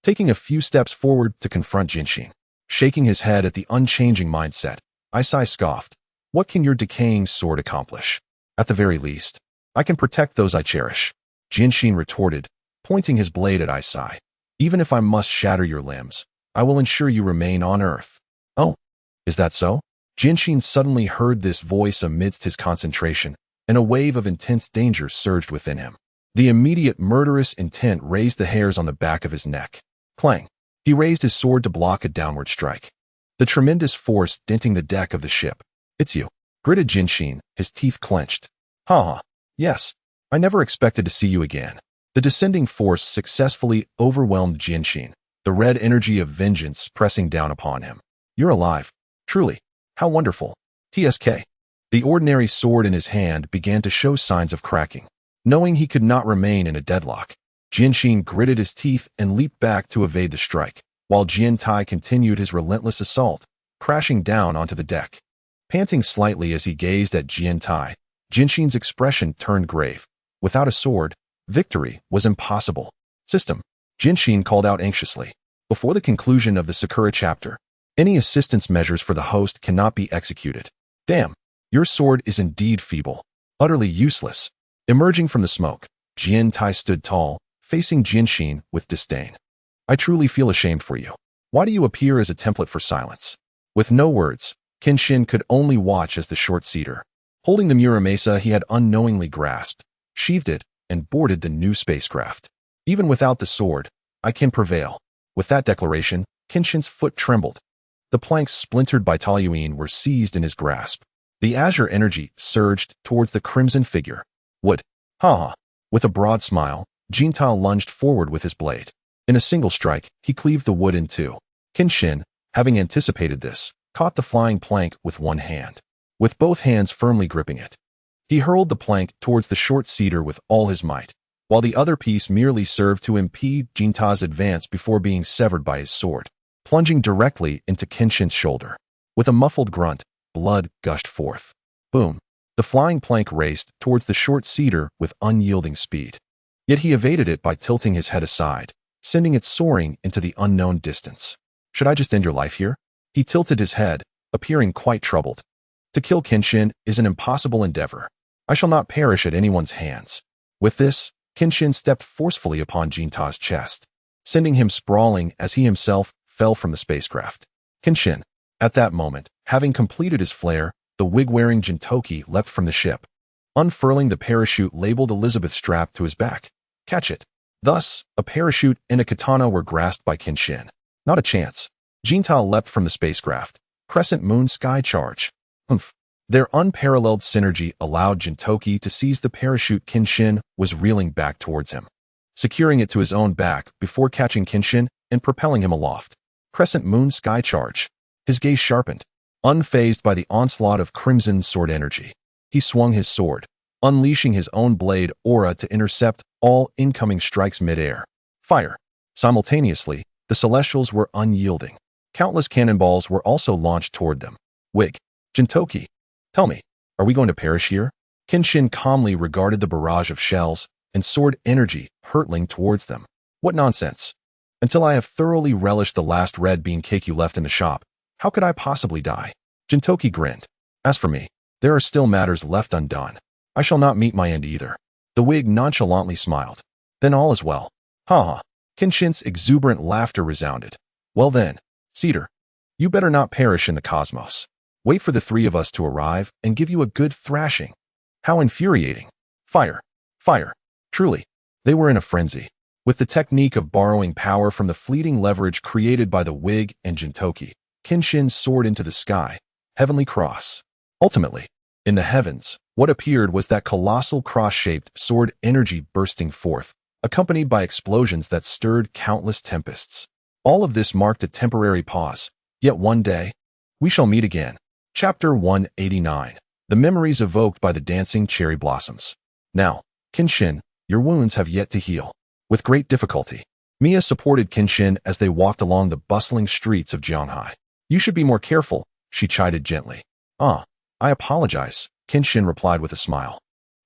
taking a few steps forward to confront Genshin. Shaking his head at the unchanging mindset, Isai scoffed, "What can your decaying sword accomplish? At the very least, I can protect those I cherish." Genshin retorted, pointing his blade at Isai. "Even if I must shatter your limbs, I will ensure you remain on Earth." "Oh, is that so?" Genshin suddenly heard this voice amidst his concentration, and a wave of intense danger surged within him. The immediate murderous intent raised the hairs on the back of his neck. Clang! He raised his sword to block a downward strike, the tremendous force denting the deck of the ship. "It's you," gritted Genshin, his teeth clenched. "Ha! Yes, I never expected to see you again." The descending force successfully overwhelmed Genshin, the red energy of vengeance pressing down upon him. "You're alive. Truly. How wonderful." TSK. The ordinary sword in his hand began to show signs of cracking. Knowing he could not remain in a deadlock, Genshin gritted his teeth and leaped back to evade the strike, while Jiantai continued his relentless assault, crashing down onto the deck. Panting slightly as he gazed at Jiantai, Genshin's expression turned grave. Without a sword, victory was impossible. "System," Genshin called out anxiously. Before the conclusion of the Sakura chapter, any assistance measures for the host cannot be executed. "Damn, your sword is indeed feeble. Utterly useless." Emerging from the smoke, Jiantai stood tall, facing Genshin with disdain. "I truly feel ashamed for you. Why do you appear as a template for silence?" With no words, Kenshin could only watch as the short cedar, holding the Muramesa he had unknowingly grasped, sheathed it, and boarded the new spacecraft. "Even without the sword, I can prevail." With that declaration, Kenshin's foot trembled. The planks splintered by toluene were seized in his grasp. The azure energy surged towards the crimson figure. "Wood." "Ha!" With a broad smile, Gintoki lunged forward with his blade. In a single strike, he cleaved the wood in two. Kenshin, having anticipated this, caught the flying plank with one hand, with both hands firmly gripping it. He hurled the plank towards the short cedar with all his might, while the other piece merely served to impede Gintoki's advance before being severed by his sword, plunging directly into Kenshin's shoulder. With a muffled grunt, blood gushed forth. Boom! The flying plank raced towards the short cedar with unyielding speed. Yet he evaded it by tilting his head aside, sending it soaring into the unknown distance. "Should I just end your life here?" He tilted his head, appearing quite troubled. "To kill Kenshin is an impossible endeavor. I shall not perish at anyone's hands." With this, Kenshin stepped forcefully upon Gintoki's chest, sending him sprawling as he himself fell from the spacecraft. Kenshin. At that moment, having completed his flare, the wig-wearing Gintoki leapt from the ship, unfurling the parachute labeled Elizabeth strapped to his back. "Catch it." Thus, a parachute and a katana were grasped by Kenshin. Not a chance. Gintoki leapt from the spacecraft. Crescent Moon Sky Charge. Humph. Their unparalleled synergy allowed Gintoki to seize the parachute Kenshin was reeling back towards him, securing it to his own back before catching Kenshin and propelling him aloft. Crescent Moon Sky Charge. His gaze sharpened. Unfazed by the onslaught of crimson sword energy, he swung his sword, unleashing his own blade aura to intercept all incoming strikes mid-air. Fire. Simultaneously, the Celestials were unyielding. Countless cannonballs were also launched toward them. Wig. Gintoki. Tell me, are we going to perish here? Kenshin calmly regarded the barrage of shells and sword energy hurtling towards them. What nonsense. Until I have thoroughly relished the last red bean cake you left in the shop, how could I possibly die? Gintoki grinned. As for me, there are still matters left undone. I shall not meet my end either. The Wig nonchalantly smiled. Then all is well. Ha ha. Kenshin's exuberant laughter resounded. Well then, Cedar, you better not perish in the cosmos. Wait for the three of us to arrive and give you a good thrashing. How infuriating. Fire. Fire. Truly, they were in a frenzy. With the technique of borrowing power from the fleeting leverage created by the Wig and Gintoki, Kenshin soared into the sky, heavenly cross. Ultimately, in the heavens, what appeared was that colossal cross-shaped sword energy bursting forth, accompanied by explosions that stirred countless tempests. All of this marked a temporary pause, yet one day, we shall meet again. Chapter 189. The memories evoked by the dancing cherry blossoms. Now, Kenshin, your wounds have yet to heal. With great difficulty, Mia supported Kenshin as they walked along the bustling streets of Jianghai. You should be more careful, she chided gently. I apologize, Kenshin replied with a smile.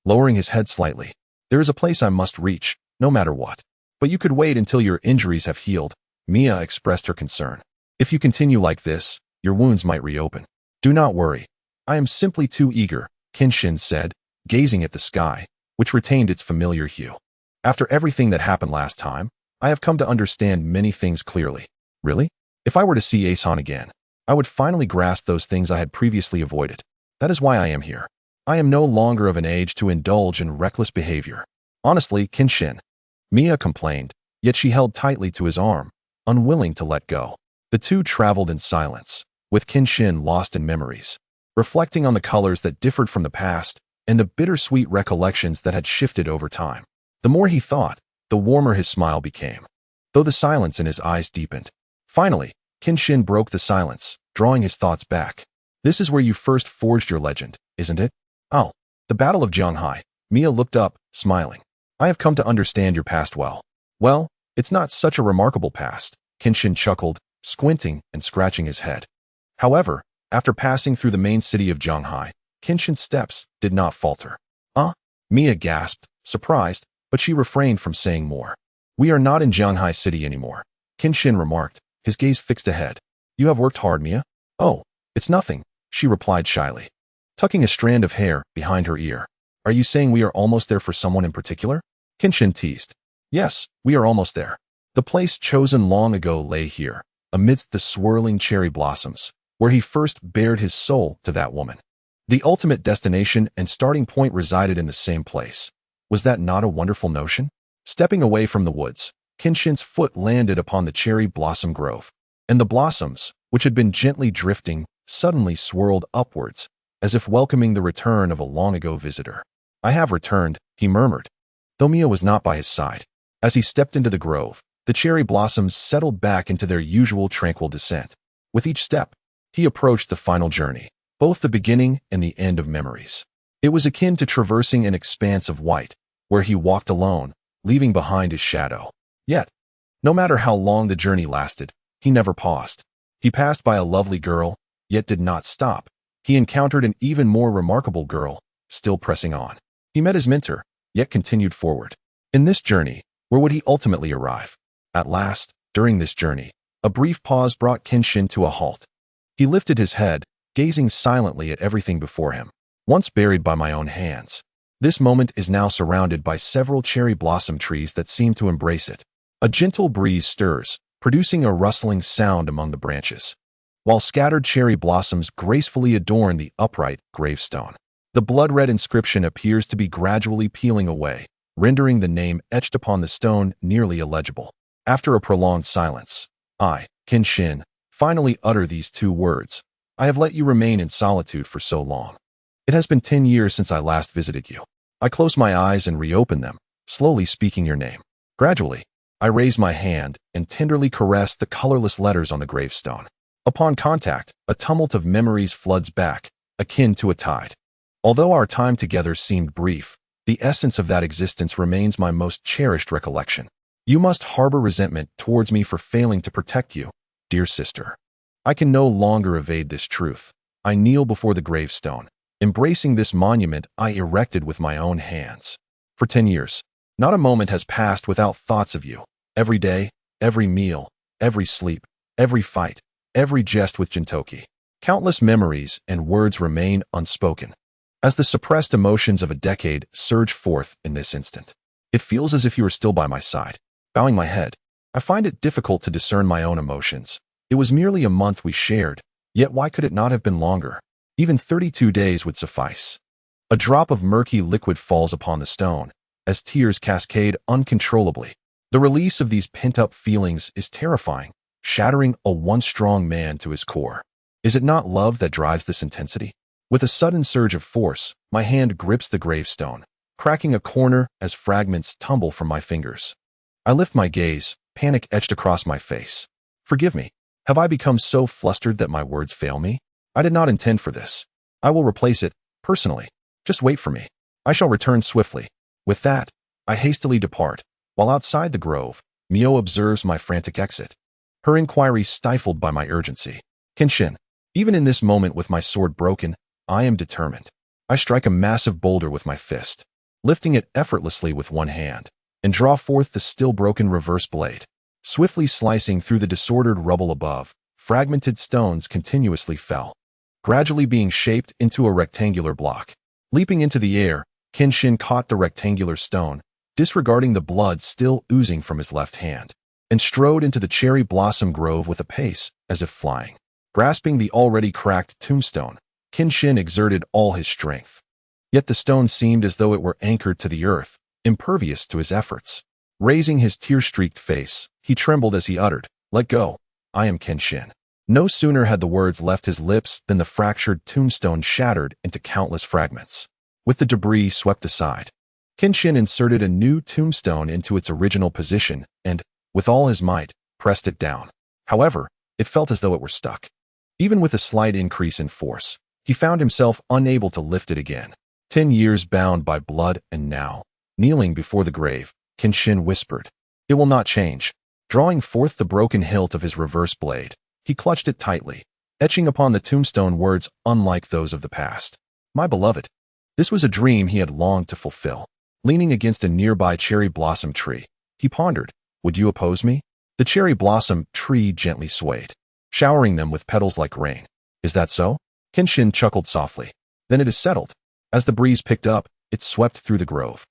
Lowering his head slightly, there is a place I must reach, no matter what. But you could wait until your injuries have healed, Mia expressed her concern. If you continue like this, your wounds might reopen. Do not worry. I am simply too eager, Kenshin said, gazing at the sky, which retained its familiar hue. After everything that happened last time, I have come to understand many things clearly. Really? If I were to see Asan again, I would finally grasp those things I had previously avoided. That is why I am here. I am no longer of an age to indulge in reckless behavior. Honestly, Kenshin, Mia complained, yet she held tightly to his arm, unwilling to let go. The two traveled in silence, with Kenshin lost in memories, reflecting on the colors that differed from the past and the bittersweet recollections that had shifted over time. The more he thought, the warmer his smile became, though the silence in his eyes deepened. Finally, Kenshin broke the silence, drawing his thoughts back. This is where you first forged your legend, isn't it? Oh, the Battle of Jianghai. Mia looked up, smiling. I have come to understand your past well. Well, it's not such a remarkable past, Kenshin chuckled, squinting and scratching his head. However, after passing through the main city of Jianghai, Kenshin's steps did not falter. Mia gasped, surprised, but she refrained from saying more. We are not in Jianghai City anymore, Kenshin remarked, his gaze fixed ahead. You have worked hard, Mia? Oh, it's nothing, she replied shyly, tucking a strand of hair behind her ear. Are you saying we are almost there for someone in particular? Kenshin teased. Yes, we are almost there. The place chosen long ago lay here, amidst the swirling cherry blossoms, where he first bared his soul to that woman. The ultimate destination and starting point resided in the same place. Was that not a wonderful notion? Stepping away from the woods, Kenshin's foot landed upon the cherry blossom grove, and the blossoms, which had been gently drifting, suddenly swirled upwards, as if welcoming the return of a long-ago visitor. I have returned, he murmured, though Mia was not by his side. As he stepped into the grove, the cherry blossoms settled back into their usual tranquil descent. With each step, he approached the final journey, both the beginning and the end of memories. It was akin to traversing an expanse of white, where he walked alone, leaving behind his shadow. Yet, no matter how long the journey lasted, he never paused. He passed by a lovely girl, yet did not stop. He encountered an even more remarkable girl, still pressing on. He met his mentor, yet continued forward. In this journey, where would he ultimately arrive? At last, during this journey, a brief pause brought Kenshin to a halt. He lifted his head, gazing silently at everything before him. Once buried by my own hands, this moment is now surrounded by several cherry blossom trees that seem to embrace it. A gentle breeze stirs, producing a rustling sound among the branches, while scattered cherry blossoms gracefully adorn the upright gravestone. The blood-red inscription appears to be gradually peeling away, rendering the name etched upon the stone nearly illegible. After a prolonged silence, I, Kenshin, finally utter these two words. I have let you remain in solitude for so long. It has been 10 years since I last visited you. I close my eyes and reopen them, slowly speaking your name. Gradually, I raise my hand and tenderly caress the colorless letters on the gravestone. Upon contact, a tumult of memories floods back, akin to a tide. Although our time together seemed brief, the essence of that existence remains my most cherished recollection. You must harbor resentment towards me for failing to protect you, dear sister. I can no longer evade this truth. I kneel before the gravestone, embracing this monument I erected with my own hands. For 10 years, not a moment has passed without thoughts of you. Every day, every meal, every sleep, every fight, every jest with Gintoki. Countless memories and words remain unspoken, as the suppressed emotions of a decade surge forth in this instant. It feels as if you are still by my side. Bowing my head, I find it difficult to discern my own emotions. It was merely a month we shared, yet why could it not have been longer? Even 32 days would suffice. A drop of murky liquid falls upon the stone, as tears cascade uncontrollably. The release of these pent-up feelings is terrifying, shattering a once strong man to his core. Is it not love that drives this intensity? With a sudden surge of force, my hand grips the gravestone, cracking a corner as fragments tumble from my fingers. I lift my gaze, panic etched across my face. Forgive me. Have I become so flustered that my words fail me? I did not intend for this. I will replace it, personally. Just wait for me. I shall return swiftly. With that, I hastily depart. While outside the grove, Mio observes my frantic exit, her inquiry stifled by my urgency. Kenshin, even in this moment with my sword broken, I am determined. I strike a massive boulder with my fist, lifting it effortlessly with one hand, and draw forth the still broken reverse blade. Swiftly slicing through the disordered rubble above, fragmented stones continuously fell, gradually being shaped into a rectangular block. Leaping into the air, Kenshin caught the rectangular stone, disregarding the blood still oozing from his left hand, and strode into the cherry blossom grove with a pace as if flying. Grasping the already cracked tombstone, Kenshin exerted all his strength. Yet the stone seemed as though it were anchored to the earth, impervious to his efforts. Raising his tear-streaked face, he trembled as he uttered, "Let go. I am Kenshin." No sooner had the words left his lips than the fractured tombstone shattered into countless fragments. With the debris swept aside, Kenshin inserted a new tombstone into its original position and, with all his might, pressed it down. However, it felt as though it were stuck. Even with a slight increase in force, he found himself unable to lift it again. 10 years bound by blood, and now, kneeling before the grave, Kenshin whispered, "It will not change." Drawing forth the broken hilt of his reverse blade, he clutched it tightly, etching upon the tombstone words unlike those of the past. My beloved. This was a dream he had longed to fulfill. Leaning against a nearby cherry blossom tree, he pondered, "Would you oppose me?" The cherry blossom tree gently swayed, showering them with petals like rain. "Is that so?" Kenshin chuckled softly. "Then it is settled." As the breeze picked up, it swept through the grove,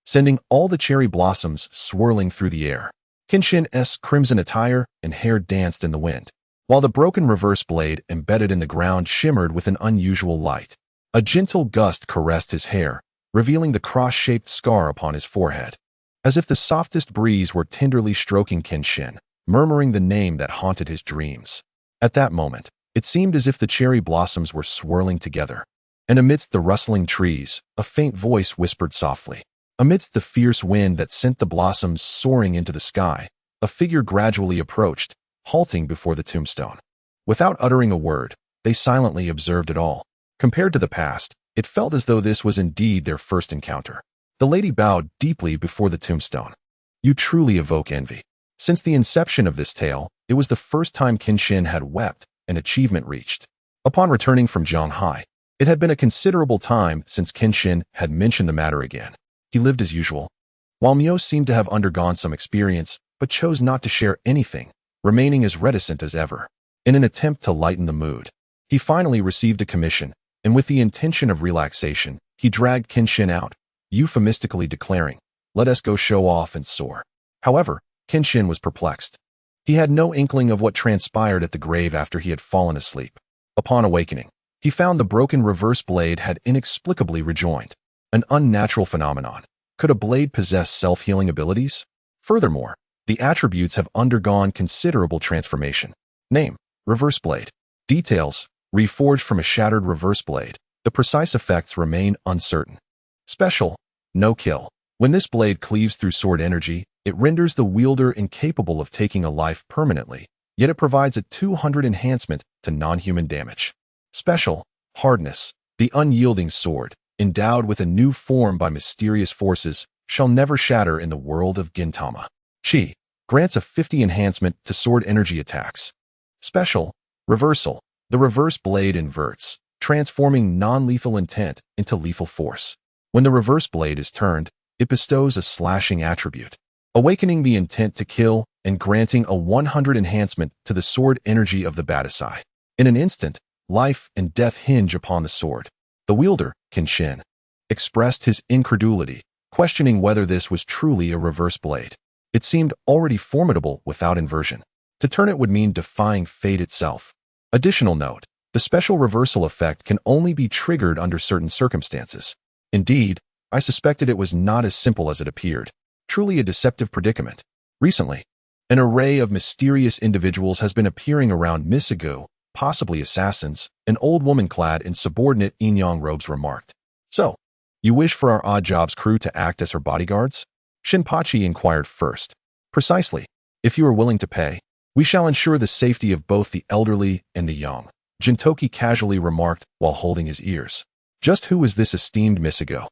sending all the cherry blossoms swirling through the air. Kenshin's crimson attire and hair danced in the wind, while the broken reverse blade embedded in the ground shimmered with an unusual light. A gentle gust caressed his hair, revealing the cross-shaped scar upon his forehead, as if the softest breeze were tenderly stroking Kenshin, murmuring the name that haunted his dreams. At that moment, it seemed as if the cherry blossoms were swirling together, and amidst the rustling trees, a faint voice whispered softly. Amidst the fierce wind that sent the blossoms soaring into the sky, a figure gradually approached, halting before the tombstone. Without uttering a word, they silently observed it all. Compared to the past, it felt as though this was indeed their first encounter. The lady bowed deeply before the tombstone. "You truly evoke envy." Since the inception of this tale, it was the first time Kenshin had wept, an achievement reached. Upon returning from Zhanghai, it had been a considerable time since Kenshin had mentioned the matter again. He lived as usual, while Mio seemed to have undergone some experience, but chose not to share anything, remaining as reticent as ever. In an attempt to lighten the mood, he finally received a commission, and with the intention of relaxation, he dragged Kenshin out, euphemistically declaring, "Let us go show off and soar." However, Kenshin was perplexed. He had no inkling of what transpired at the grave after he had fallen asleep. Upon awakening, he found the broken reverse blade had inexplicably rejoined. An unnatural phenomenon. Could a blade possess self-healing abilities? Furthermore, the attributes have undergone considerable transformation. Name: reverse blade. Details: reforged from a shattered reverse blade. The precise effects remain uncertain. Special: no kill. When this blade cleaves through sword energy, it renders the wielder incapable of taking a life permanently, yet it provides a 200 enhancement to non-human damage. Special: hardness. The unyielding sword, endowed with a new form by mysterious forces, shall never shatter in the world of Gintama. Chi grants a 50 enhancement to sword energy attacks. Special reversal. The reverse blade inverts, transforming non-lethal intent into lethal force. When the reverse blade is turned, it bestows a slashing attribute, awakening the intent to kill and granting a 100 enhancement to the sword energy of the Badasai. In an instant, life and death hinge upon the sword. The wielder, Kenshin, expressed his incredulity, questioning whether this was truly a reverse blade. It seemed already formidable without inversion. To turn it would mean defying fate itself. Additional note, the special reversal effect can only be triggered under certain circumstances. Indeed, I suspected it was not as simple as it appeared. Truly a deceptive predicament. Recently, an array of mysterious individuals has been appearing around Misago, possibly assassins, an old woman clad in subordinate Inyang robes remarked. So, you wish for our odd jobs crew to act as her bodyguards? Shinpachi inquired first. Precisely. If you are willing to pay, we shall ensure the safety of both the elderly and the young, Gintoki casually remarked while holding his ears. Just who is this esteemed Misago?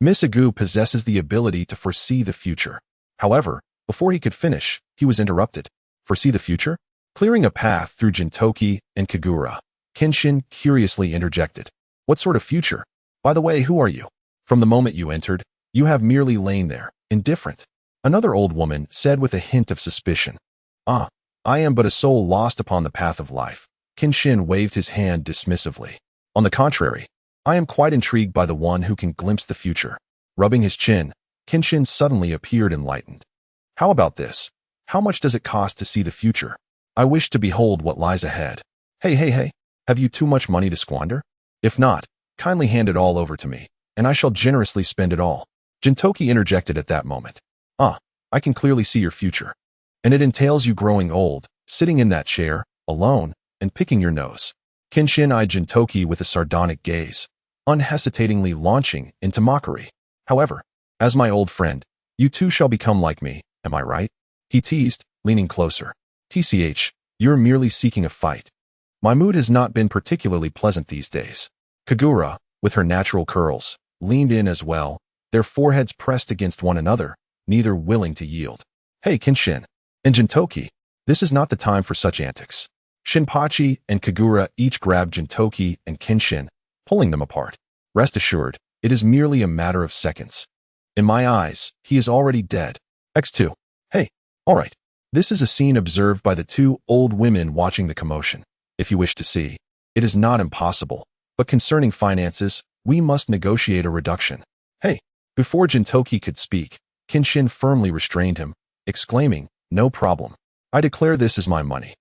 Misago possesses the ability to foresee the future. However, before he could finish, he was interrupted. Foresee the future? Clearing a path through Gintoki and Kagura, Kenshin curiously interjected. What sort of future? By the way, who are you? From the moment you entered, you have merely lain there, indifferent. Another old woman said with a hint of suspicion. Ah, I am but a soul lost upon the path of life. Kenshin waved his hand dismissively. On the contrary, I am quite intrigued by the one who can glimpse the future. Rubbing his chin, Kenshin suddenly appeared enlightened. How about this? How much does it cost to see the future? I wish to behold what lies ahead. Hey, have you too much money to squander? If not, kindly hand it all over to me, and I shall generously spend it all. Gintoki interjected at that moment. Ah, I can clearly see your future. And it entails you growing old, sitting in that chair, alone, and picking your nose. Kenshin eyed Gintoki with a sardonic gaze, unhesitatingly launching into mockery. However, as my old friend, you too shall become like me, am I right? He teased, leaning closer. TCH, you're merely seeking a fight. My mood has not been particularly pleasant these days. Kagura, with her natural curls, leaned in as well, their foreheads pressed against one another, neither willing to yield. Hey, Kenshin and Gintoki, this is not the time for such antics. Shinpachi and Kagura each grabbed Gintoki and Kenshin, pulling them apart. Rest assured, it is merely a matter of seconds. In my eyes, he is already dead. X2. Hey, all right. This is a scene observed by the two old women watching the commotion. If you wish to see, it is not impossible, but concerning finances, we must negotiate a reduction. Hey, before Gintoki could speak, Kenshin firmly restrained him, exclaiming, no problem. I declare this is my money.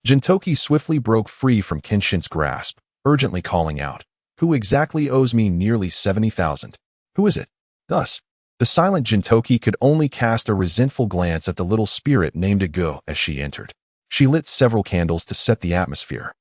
Gintoki swiftly broke free from Kenshin's grasp, urgently calling out, who exactly owes me nearly 70,000? Who is it? Thus, the silent Gintoki could only cast a resentful glance at the little spirit named Ago as she entered. She lit several candles to set the atmosphere,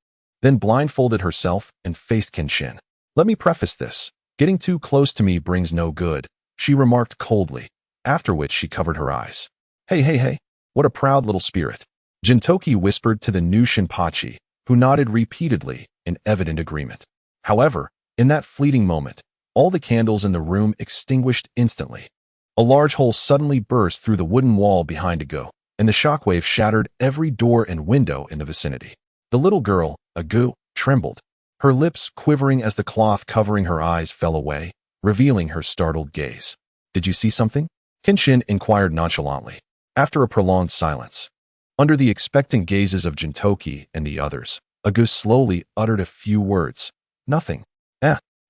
then blindfolded herself and faced Kenshin. Let me preface this. Getting too close to me brings no good, she remarked coldly, after which she covered her eyes. Hey, what a proud little spirit. Gintoki whispered to the new Shinpachi, who nodded repeatedly in evident agreement. However, in that fleeting moment, all the candles in the room extinguished instantly. A large hole suddenly burst through the wooden wall behind Ago, and the shockwave shattered every door and window in the vicinity. The little girl, Ago, trembled, her lips quivering as the cloth covering her eyes fell away, revealing her startled gaze. Did you see something? Kenshin inquired nonchalantly, after a prolonged silence. Under the expectant gazes of Gintoki and the others, Ago slowly uttered a few words. Nothing.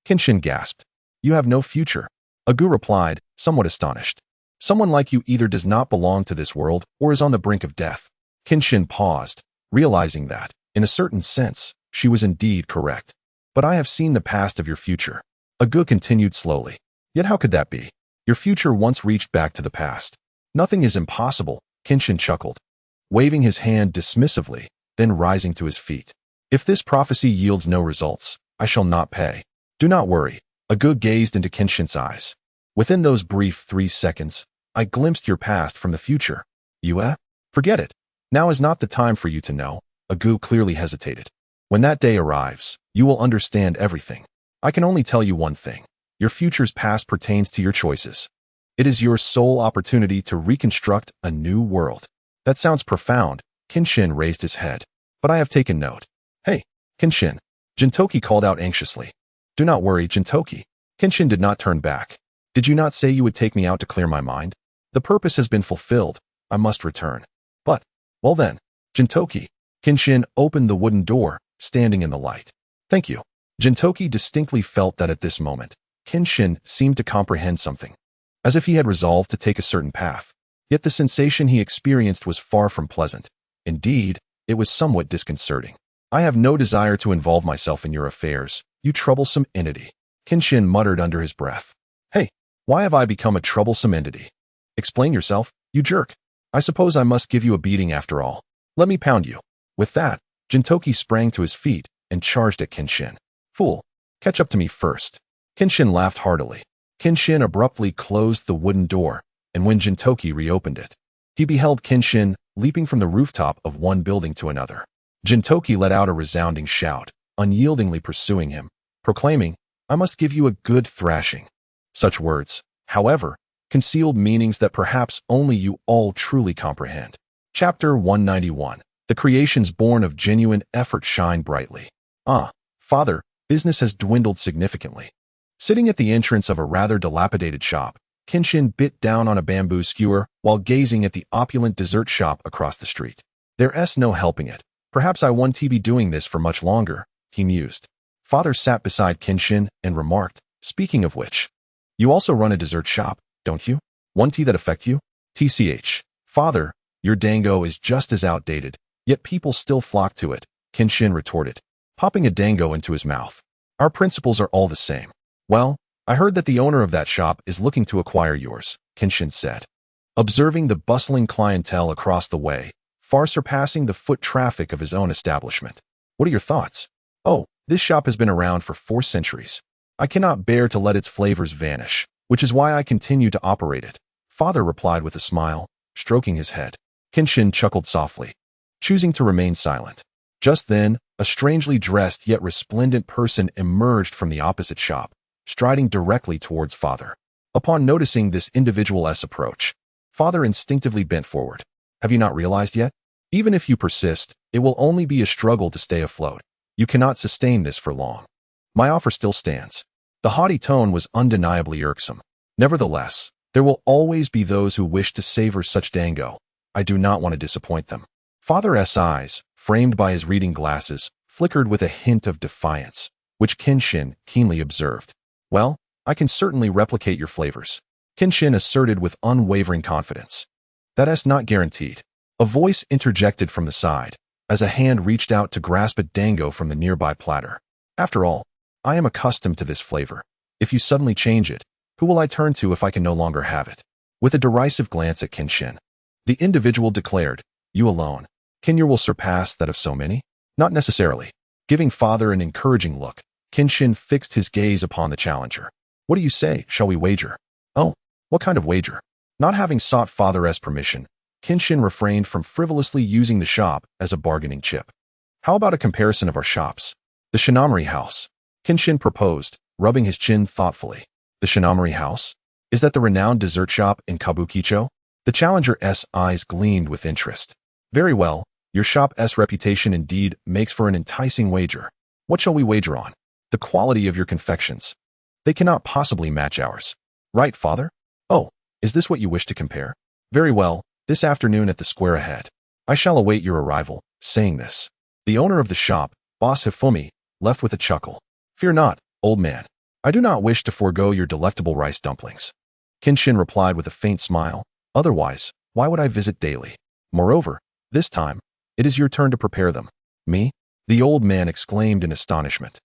Kenshin gasped. You have no future. Ago replied, somewhat astonished. Someone like you either does not belong to this world or is on the brink of death. Kenshin paused, realizing that, in a certain sense, she was indeed correct. But I have seen the past of your future. Ago continued slowly. Yet how could that be? Your future once reached back to the past. Nothing is impossible, Kenshin chuckled, waving his hand dismissively, then rising to his feet. If this prophecy yields no results, I shall not pay. Do not worry. Ago gazed into Kenshin's eyes. Within those brief 3 seconds, I glimpsed your past from the future. Forget it. Now is not the time for you to know. Ago clearly hesitated. When that day arrives, you will understand everything. I can only tell you one thing. Your future's past pertains to your choices. It is your sole opportunity to reconstruct a new world. That sounds profound. Kenshin raised his head. But I have taken note. Hey, Kenshin. Gintoki called out anxiously. Do not worry, Gintoki. Kenshin did not turn back. Did you not say you would take me out to clear my mind? The purpose has been fulfilled. I must return. But, well then, Gintoki. Kenshin opened the wooden door, standing in the light. Thank you. Gintoki distinctly felt that at this moment, Kenshin seemed to comprehend something, as if he had resolved to take a certain path. Yet the sensation he experienced was far from pleasant. Indeed, it was somewhat disconcerting. I have no desire to involve myself in your affairs, you troublesome entity. Kenshin muttered under his breath. Hey, why have I become a troublesome entity? Explain yourself, you jerk. I suppose I must give you a beating after all. Let me pound you. With that, Gintoki sprang to his feet and charged at Kenshin. Fool, catch up to me first. Kenshin laughed heartily. Kenshin abruptly closed the wooden door, and when Gintoki reopened it, he beheld Kenshin leaping from the rooftop of one building to another. Gintoki let out a resounding shout, unyieldingly pursuing him, proclaiming, I must give you a good thrashing. Such words, however, concealed meanings that perhaps only you all truly comprehend. Chapter 191. The creations born of genuine effort shine brightly. Ah, father, business has dwindled significantly. Sitting at the entrance of a rather dilapidated shop, Kenshin bit down on a bamboo skewer while gazing at the opulent dessert shop across the street. There's no helping it. Perhaps I won't be doing this for much longer, he mused. Father sat beside Kenshin and remarked, speaking of which, you also run a dessert shop, don't you? One tea that affect you? TCH. Father, your dango is just as outdated, yet people still flock to it, Kenshin retorted, popping a dango into his mouth. Our principles are all the same. Well, I heard that the owner of that shop is looking to acquire yours, Kenshin said. Observing the bustling clientele across the way, far surpassing the foot traffic of his own establishment. What are your thoughts? Oh, this shop has been around for 4 centuries. I cannot bear to let its flavors vanish, which is why I continue to operate it, Father replied with a smile, stroking his head. Kenshin chuckled softly, choosing to remain silent. Just then, a strangely dressed yet resplendent person emerged from the opposite shop, striding directly towards Father. Upon noticing this individual's approach, Father instinctively bent forward. Have you not realized yet? Even if you persist, it will only be a struggle to stay afloat. You cannot sustain this for long. My offer still stands. The haughty tone was undeniably irksome. Nevertheless, there will always be those who wish to savor such dango. I do not want to disappoint them. Father's eyes, framed by his reading glasses, flickered with a hint of defiance, which Kenshin keenly observed. Well, I can certainly replicate your flavors, Kenshin asserted with unwavering confidence. That's not guaranteed. A voice interjected from the side, as a hand reached out to grasp a dango from the nearby platter. After all, I am accustomed to this flavor. If you suddenly change it, who will I turn to if I can no longer have it? With a derisive glance at Kenshin, the individual declared, you alone. Kenya will surpass that of so many? Not necessarily. Giving Father an encouraging look, Kenshin fixed his gaze upon the challenger. What do you say, shall we wager? Oh, what kind of wager? Not having sought Father's permission, Kenshin refrained from frivolously using the shop as a bargaining chip. How about a comparison of our shops? The Shinamori House, Kenshin proposed, rubbing his chin thoughtfully. The Shinamori House? Is that the renowned dessert shop in Kabukicho? The challenger's eyes gleamed with interest. Very well, your shop's reputation indeed makes for an enticing wager. What shall we wager on? The quality of your confections. They cannot possibly match ours. Right, Father? Oh, is this what you wish to compare? Very well, this afternoon at the square ahead. I shall await your arrival. Saying this, the owner of the shop, Boss Hifumi, left with a chuckle. Fear not, old man. I do not wish to forego your delectable rice dumplings. Kenshin replied with a faint smile. Otherwise, why would I visit daily? Moreover, this time, it is your turn to prepare them. Me? The old man exclaimed in astonishment.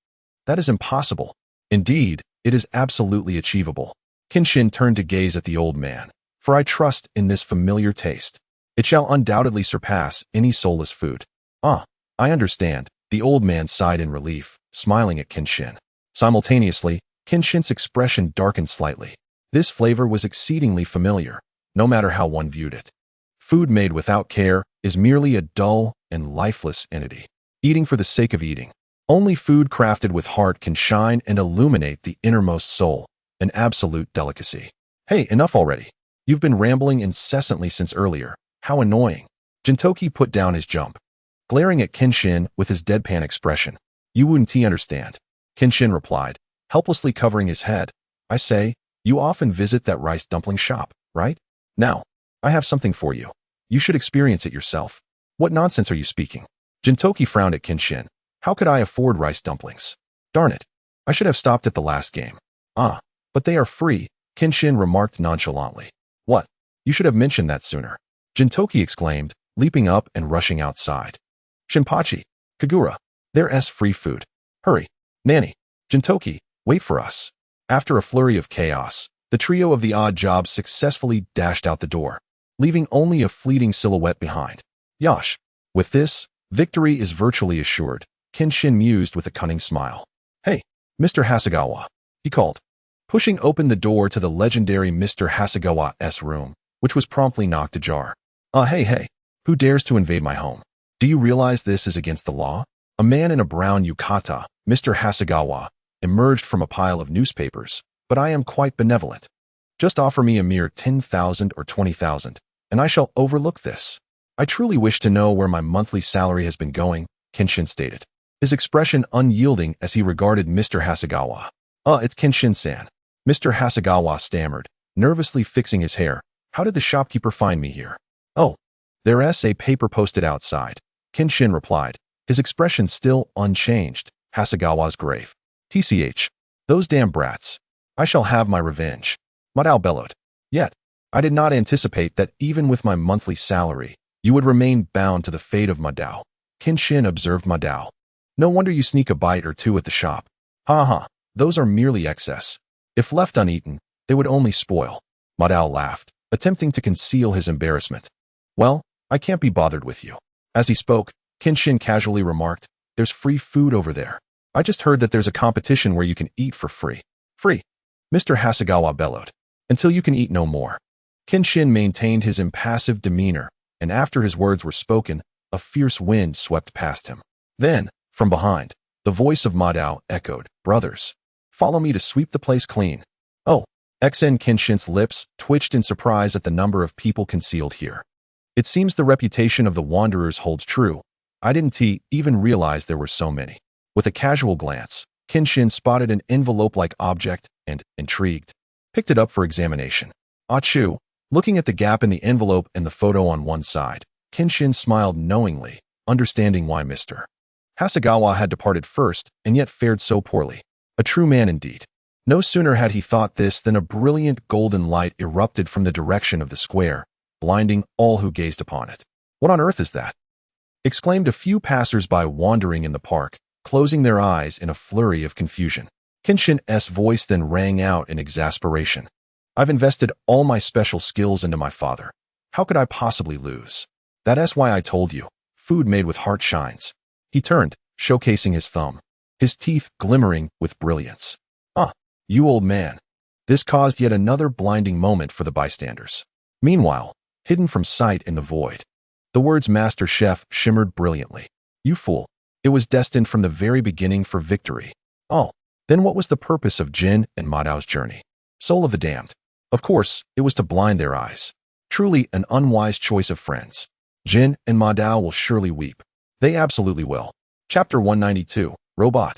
That is impossible. Indeed, it is absolutely achievable. Kenshin turned to gaze at the old man. For I trust in this familiar taste. It shall undoubtedly surpass any soulless food. Ah, I understand. The old man sighed in relief, smiling at Kenshin. Simultaneously, Kenshin's expression darkened slightly. This flavor was exceedingly familiar, no matter how one viewed it. Food made without care is merely a dull and lifeless entity, eating for the sake of eating. Only food crafted with heart can shine and illuminate the innermost soul. an absolute delicacy. Hey, enough already. You've been rambling incessantly since earlier. How annoying. Gintoki put down his jump, glaring at Kenshin with his deadpan expression. You wouldn't understand. Kenshin replied, helplessly covering his head. I say, you often visit that rice dumpling shop, right? Now, I have something for you. You should experience it yourself. What nonsense are you speaking? Gintoki frowned at Kenshin. How could I afford rice dumplings? Darn it. I should have stopped at the last game. Ah, but they are free, Kenshin remarked nonchalantly. What? You should have mentioned that sooner. Gintoki exclaimed, leaping up and rushing outside. Shinpachi, Kagura, there's free food. Hurry. Nanny, Gintoki, wait for us. After a flurry of chaos, the trio of the odd jobs successfully dashed out the door, leaving only a fleeting silhouette behind. Yosh. With this, victory is virtually assured, Kenshin mused with a cunning smile. Hey, Mr. Hasegawa, he called, pushing open the door to the legendary Mr. Hasegawa's room, which was promptly knocked ajar. Hey, who dares to invade my home? Do you realize this is against the law? A man in a brown yukata, Mr. Hasegawa, emerged from a pile of newspapers, but I am quite benevolent. Just offer me a mere 10,000 or 20,000, and I shall overlook this. I truly wish to know where my monthly salary has been going, Kenshin stated, his expression unyielding as he regarded Mr. Hasegawa. It's Kenshin-san. Mr. Hasegawa stammered, nervously fixing his hair. How did the shopkeeper find me here? Oh, there's a paper posted outside, Kenshin replied, his expression still unchanged. Hasegawa's grave. TCH. Those damn brats. I shall have my revenge. Madao bellowed. Yet, I did not anticipate that even with my monthly salary, you would remain bound to the fate of Madao. Kenshin observed Madao. No wonder you sneak a bite or two at the shop. Ha, those are merely excess. If left uneaten, they would only spoil. Madao laughed, attempting to conceal his embarrassment. Well, I can't be bothered with you. As he spoke, Kenshin casually remarked, there's free food over there. I just heard that there's a competition where you can eat for free. Free. Mr. Hasegawa bellowed. Until you can eat no more. Kenshin maintained his impassive demeanor, and after his words were spoken, a fierce wind swept past him. Then, from behind, the voice of Madao echoed, brothers, follow me to sweep the place clean. Oh, XN Kenshin's lips twitched in surprise at the number of people concealed here. It seems the reputation of the Wanderers holds true. I didn't even realize there were so many. With a casual glance, Kenshin spotted an envelope-like object and, intrigued, picked it up for examination. Achu, looking at the gap in the envelope and the photo on one side, Kenshin smiled knowingly, understanding why Mr. Hasegawa had departed first and yet fared so poorly. A true man indeed. No sooner had he thought this than a brilliant golden light erupted from the direction of the square, blinding all who gazed upon it. What on earth is that? Exclaimed a few passers-by wandering in the park, closing their eyes in a flurry of confusion. Kenshin's voice then rang out in exasperation. I've invested all my special skills into my father. How could I possibly lose? That's why I told you. Food made with heart shines. He turned, showcasing his thumb, his teeth glimmering with brilliance. You old man. This caused yet another blinding moment for the bystanders. Meanwhile, hidden from sight in the void, the words Master Chef shimmered brilliantly. You fool. It was destined from the very beginning for victory. Oh, then what was the purpose of Jin and Madao's journey? Soul of the damned. Of course, it was to blind their eyes. Truly an unwise choice of friends. Jin and Madao will surely weep. They absolutely will. Chapter 192, Robot.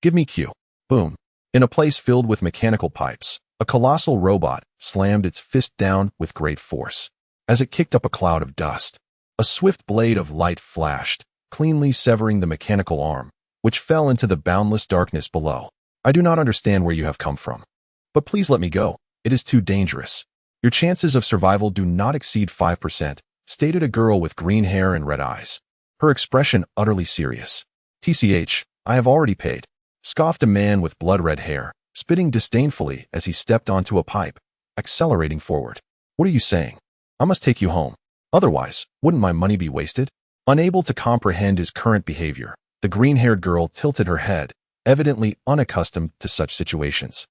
Give me Q. Boom. In a place filled with mechanical pipes, a colossal robot slammed its fist down with great force. As it kicked up a cloud of dust, a swift blade of light flashed, cleanly severing the mechanical arm, which fell into the boundless darkness below. I do not understand where you have come from. But please let me go. It is too dangerous. Your chances of survival do not exceed 5%, stated a girl with green hair and red eyes, her expression utterly serious. TCH, I have already paid, scoffed a man with blood-red hair, spitting disdainfully as he stepped onto a pipe, accelerating forward. What are you saying? I must take you home. Otherwise, wouldn't my money be wasted? Unable to comprehend his current behavior, the green-haired girl tilted her head, evidently unaccustomed to such situations,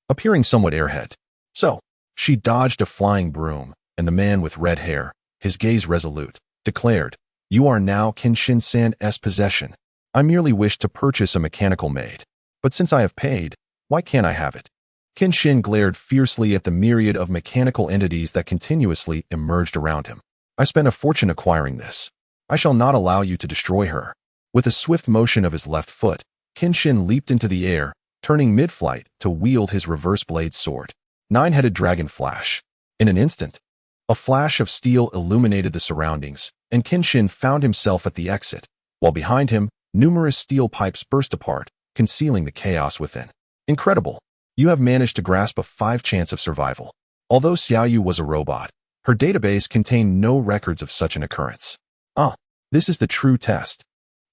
appearing somewhat airhead. So, she dodged a flying broom, and the man with red hair, his gaze resolute, declared, You are now Kenshin-san's possession. I merely wish to purchase a mechanical maid. But since I have paid, why can't I have it? Kenshin glared fiercely at the myriad of mechanical entities that continuously emerged around him. I spent a fortune acquiring this. I shall not allow you to destroy her. With a swift motion of his left foot, Kenshin leaped into the air, turning mid-flight to wield his reverse blade sword. Nine-headed dragon flash. In an instant, a flash of steel illuminated the surroundings, and Kenshin found himself at the exit, while behind him, numerous steel pipes burst apart, concealing the chaos within. Incredible. You have managed to grasp a 5 chance of survival. Although Xiaoyu was a robot, her database contained no records of such an occurrence. This is the true test.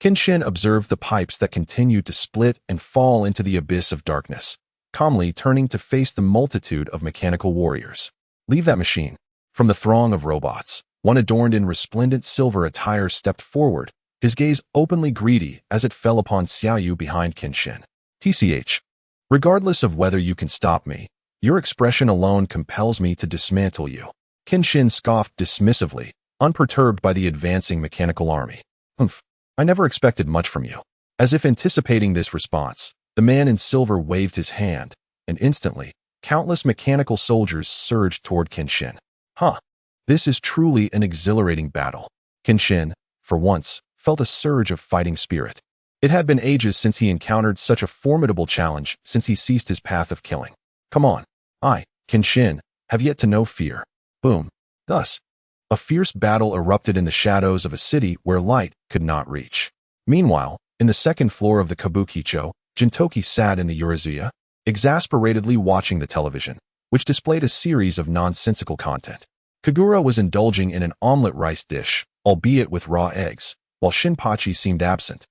Kenshin observed the pipes that continued to split and fall into the abyss of darkness, calmly turning to face the multitude of mechanical warriors. Leave that machine. From the throng of robots, one adorned in resplendent silver attire stepped forward, his gaze openly greedy as it fell upon Xiaoyu behind Kenshin. TCH. Regardless of whether you can stop me, your expression alone compels me to dismantle you. Kenshin scoffed dismissively, unperturbed by the advancing mechanical army. I never expected much from you. As if anticipating this response, the man in silver waved his hand, and instantly, countless mechanical soldiers surged toward Kenshin. This is truly an exhilarating battle. Kenshin, for once, felt a surge of fighting spirit. It had been ages since he encountered such a formidable challenge since he ceased his path of killing. Come on. I, Kenshin, have yet to know fear. Boom. Thus, a fierce battle erupted in the shadows of a city where light could not reach. Meanwhile, in the second floor of the Kabukicho, Gintoki sat in the Urizuya, exasperatedly watching the television, which displayed a series of nonsensical content. Kagura was indulging in an omelet rice dish, albeit with raw eggs, while Shinpachi seemed absent.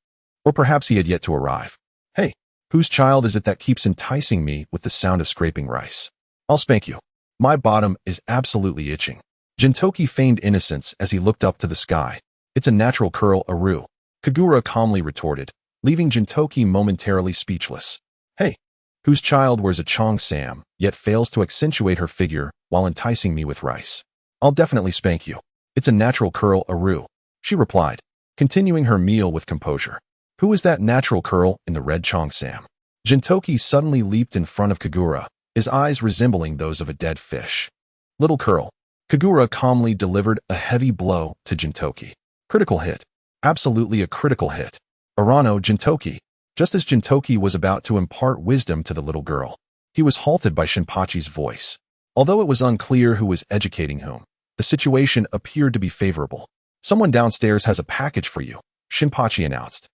Or perhaps he had yet to arrive. Hey, whose child is it that keeps enticing me with the sound of scraping rice? I'll spank you. My bottom is absolutely itching. Gintoki feigned innocence as he looked up to the sky. It's a natural curl, Aru. Kagura calmly retorted, leaving Gintoki momentarily speechless. Hey, whose child wears a cheongsam, yet fails to accentuate her figure while enticing me with rice? I'll definitely spank you. It's a natural curl, Aru, she replied, continuing her meal with composure. Who is that natural curl in the red cheongsam? Gintoki suddenly leaped in front of Kagura, his eyes resembling those of a dead fish. Little curl. Kagura calmly delivered a heavy blow to Gintoki. Critical hit. Absolutely a critical hit. Arano Gintoki. Just as Gintoki was about to impart wisdom to the little girl, he was halted by Shinpachi's voice. Although it was unclear who was educating whom, the situation appeared to be favorable. Someone downstairs has a package for you, Shinpachi announced,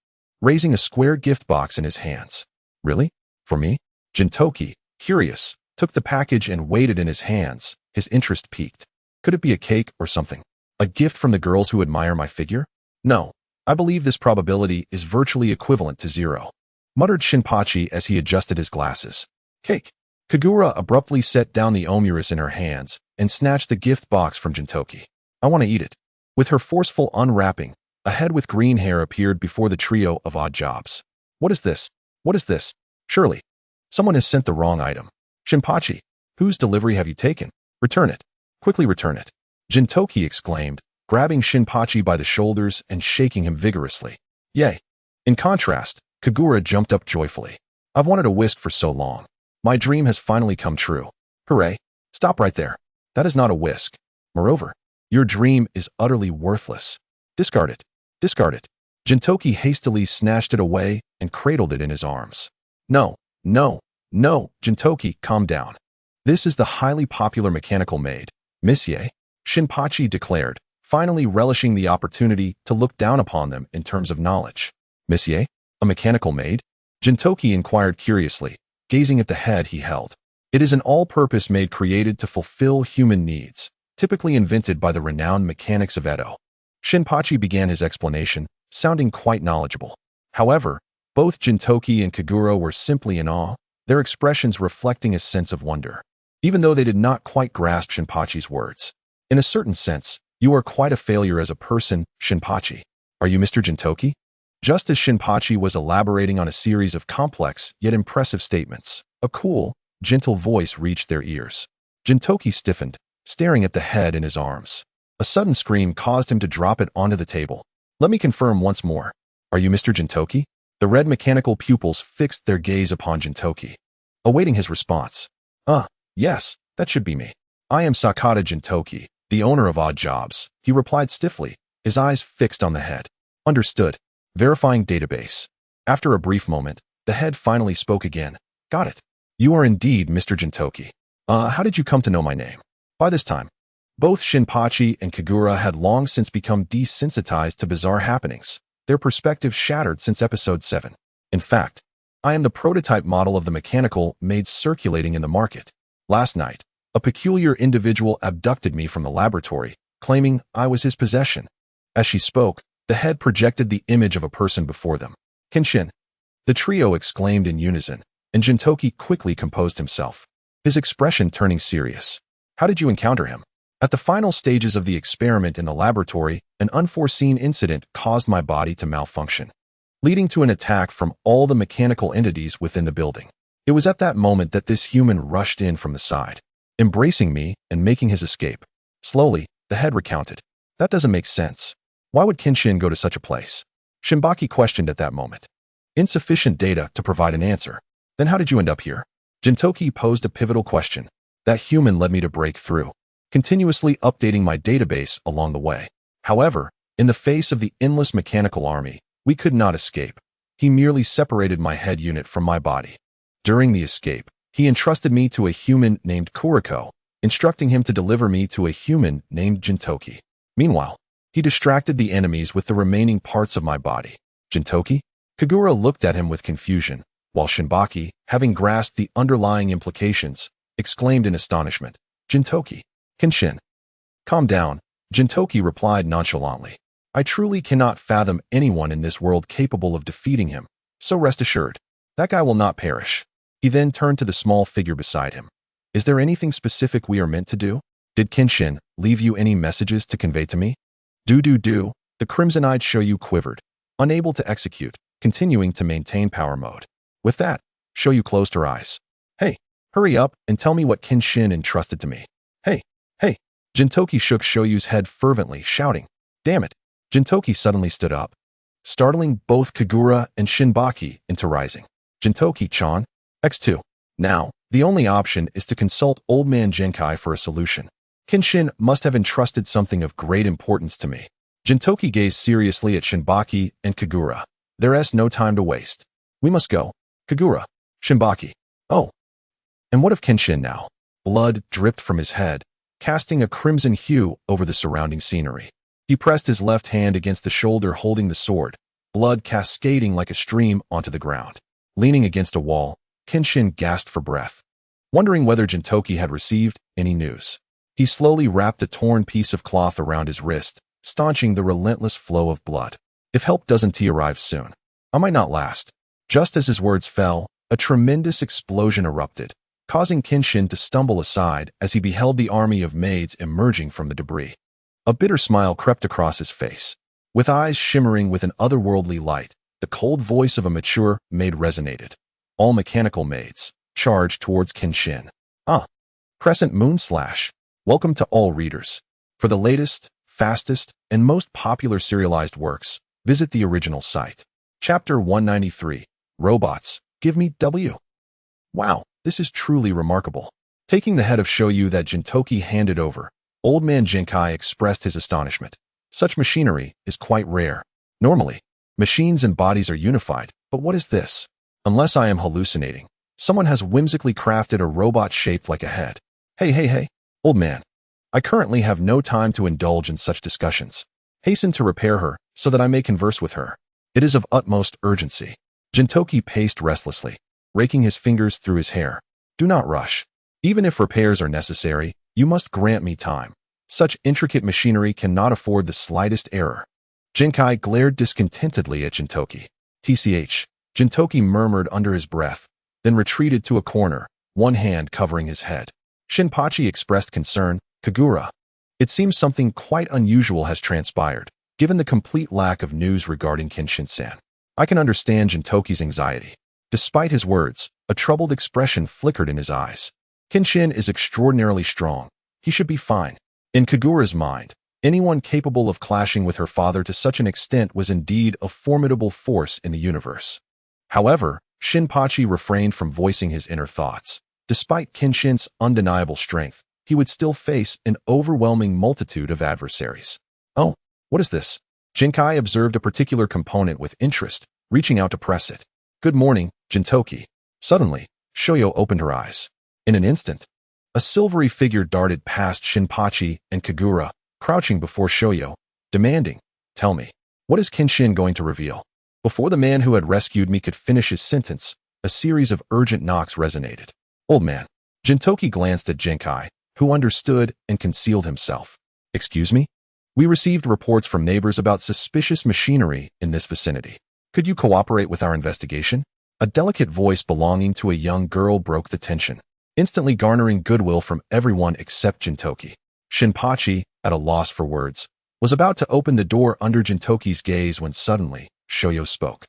raising a square gift box in his hands. Really? For me? Gintoki, curious, took the package and weighed it in his hands, his interest piqued. Could it be a cake or something? A gift from the girls who admire my figure? No, I believe this probability is virtually equivalent to 0, muttered Shinpachi as he adjusted his glasses. Cake. Kagura abruptly set down the omurus in her hands and snatched the gift box from Gintoki. I want to eat it. With her forceful unwrapping, a head with green hair appeared before the trio of odd jobs. What is this? What is this? Surely, someone has sent the wrong item. Shinpachi, whose delivery have you taken? Return it. Quickly return it. Gintoki exclaimed, grabbing Shinpachi by the shoulders and shaking him vigorously. Yay. In contrast, Kagura jumped up joyfully. I've wanted a whisk for so long. My dream has finally come true. Hooray. Stop right there. That is not a whisk. Moreover, your dream is utterly worthless. Discard it. Discard it. Gintoki hastily snatched it away and cradled it in his arms. No, no, no, Gintoki, calm down. This is the highly popular mechanical maid, Monsieur, Shinpachi declared, finally relishing the opportunity to look down upon them in terms of knowledge. Monsieur? A mechanical maid? Gintoki inquired curiously, gazing at the head he held. It is an all-purpose maid created to fulfill human needs, typically invented by the renowned mechanics of Edo. Shinpachi began his explanation, sounding quite knowledgeable. However, both Gintoki and Kagura were simply in awe, their expressions reflecting a sense of wonder. Even though they did not quite grasp Shinpachi's words. In a certain sense, you are quite a failure as a person, Shinpachi. Are you Mr. Gintoki? Just as Shinpachi was elaborating on a series of complex yet impressive statements, a cool, gentle voice reached their ears. Gintoki stiffened, staring at the head in his arms. A sudden scream caused him to drop it onto the table. Let me confirm once more. Are you Mr. Gintoki? The red mechanical pupils fixed their gaze upon Gintoki, awaiting his response. Yes, that should be me. I am Sakata Gintoki, the owner of Odd Jobs, he replied stiffly, his eyes fixed on the head. Understood. Verifying database. After a brief moment, the head finally spoke again. Got it. You are indeed Mr. Gintoki. How did you come to know my name? By this time, both Shinpachi and Kagura had long since become desensitized to bizarre happenings, their perspectives shattered since episode 7. In fact, I am the prototype model of the mechanical maids circulating in the market. Last night, a peculiar individual abducted me from the laboratory, claiming I was his possession. As she spoke, the head projected the image of a person before them. Kenshin. The trio exclaimed in unison, and Gintoki quickly composed himself, his expression turning serious. How did you encounter him? At the final stages of the experiment in the laboratory, an unforeseen incident caused my body to malfunction, leading to an attack from all the mechanical entities within the building. It was at that moment that this human rushed in from the side, embracing me and making his escape. Slowly, the head recounted. That doesn't make sense. Why would Kenshin go to such a place? Shinbaki questioned at that moment. Insufficient data to provide an answer. Then how did you end up here? Gintoki posed a pivotal question. That human led me to break through, continuously updating my database along the way. However, in the face of the endless mechanical army, we could not escape. He merely separated my head unit from my body. During the escape, he entrusted me to a human named Kuroko, instructing him to deliver me to a human named Gintoki. Meanwhile, he distracted the enemies with the remaining parts of my body. Gintoki? Kagura looked at him with confusion, while Shinbaki, having grasped the underlying implications, exclaimed in astonishment. Gintoki. Kenshin. Calm down, Gintoki replied nonchalantly. I truly cannot fathom anyone in this world capable of defeating him, so rest assured, that guy will not perish. He then turned to the small figure beside him. Is there anything specific we are meant to do? Did Kenshin leave you any messages to convey to me? Do. The crimson-eyed Shoyu quivered, unable to execute, continuing to maintain power mode. With that, Shoyu closed her eyes. Hey, hurry up and tell me what Kenshin entrusted to me. Hey. Gintoki shook Shoyu's head fervently, shouting, Damn it. Gintoki suddenly stood up, startling both Kagura and Shinbaki into rising. Gintoki-chan, X2. Now, the only option is to consult Old Man Genkai for a solution. Kenshin must have entrusted something of great importance to me. Gintoki gazed seriously at Shinbaki and Kagura. There's no time to waste. We must go. Kagura. Shinbaki. Oh. And what of Kenshin now? Blood dripped from his head, casting a crimson hue over the surrounding scenery. He pressed his left hand against the shoulder holding the sword, blood cascading like a stream onto the ground. Leaning against a wall, Kenshin gasped for breath, wondering whether Gintoki had received any news. He slowly wrapped a torn piece of cloth around his wrist, staunching the relentless flow of blood. If help doesn't arrive soon, I might not last. Just as his words fell, a tremendous explosion erupted, causing Kenshin to stumble aside as he beheld the army of maids emerging from the debris. A bitter smile crept across his face. With eyes shimmering with an otherworldly light, the cold voice of a mature maid resonated. All mechanical maids, charge towards Kenshin. Crescent Moon Slash. Welcome to all readers. For the latest, fastest, and most popular serialized works, visit the original site. Chapter 193. Robots, Give Me W. Wow, this is truly remarkable. Taking the head of Shoyu that Gintoki handed over, Old Man Genkai expressed his astonishment. Such machinery is quite rare. Normally, machines and bodies are unified, but what is this? Unless I am hallucinating, someone has whimsically crafted a robot shaped like a head. Hey, old man. I currently have no time to indulge in such discussions. Hasten to repair her so that I may converse with her. It is of utmost urgency. Gintoki paced restlessly, raking his fingers through his hair. Do not rush. Even if repairs are necessary, you must grant me time. Such intricate machinery cannot afford the slightest error. Genkai glared discontentedly at Gintoki. TCH. Gintoki murmured under his breath, then retreated to a corner, one hand covering his head. Shinpachi expressed concern. Kagura. It seems something quite unusual has transpired, given the complete lack of news regarding Kenshin-san. I can understand Gintoki's anxiety. Despite his words, a troubled expression flickered in his eyes. Kenshin is extraordinarily strong. He should be fine. In Kagura's mind, anyone capable of clashing with her father to such an extent was indeed a formidable force in the universe. However, Shinpachi refrained from voicing his inner thoughts. Despite Kenshin's undeniable strength, he would still face an overwhelming multitude of adversaries. Oh, what is this? Jinkai observed a particular component with interest, reaching out to press it. Good morning, Gintoki. Suddenly, Shoyo opened her eyes. In an instant, a silvery figure darted past Shinpachi and Kagura, crouching before Shoyo, demanding, "Tell me, what is Kenshin going to reveal?" Before the man who had rescued me could finish his sentence, a series of urgent knocks resonated. Old man. Gintoki glanced at Jinkai, who understood and concealed himself. Excuse me? We received reports from neighbors about suspicious machinery in this vicinity. Could you cooperate with our investigation? A delicate voice belonging to a young girl broke the tension, instantly garnering goodwill from everyone except Gintoki. Shinpachi, at a loss for words, was about to open the door under Gintoki's gaze when suddenly, Shoyo spoke.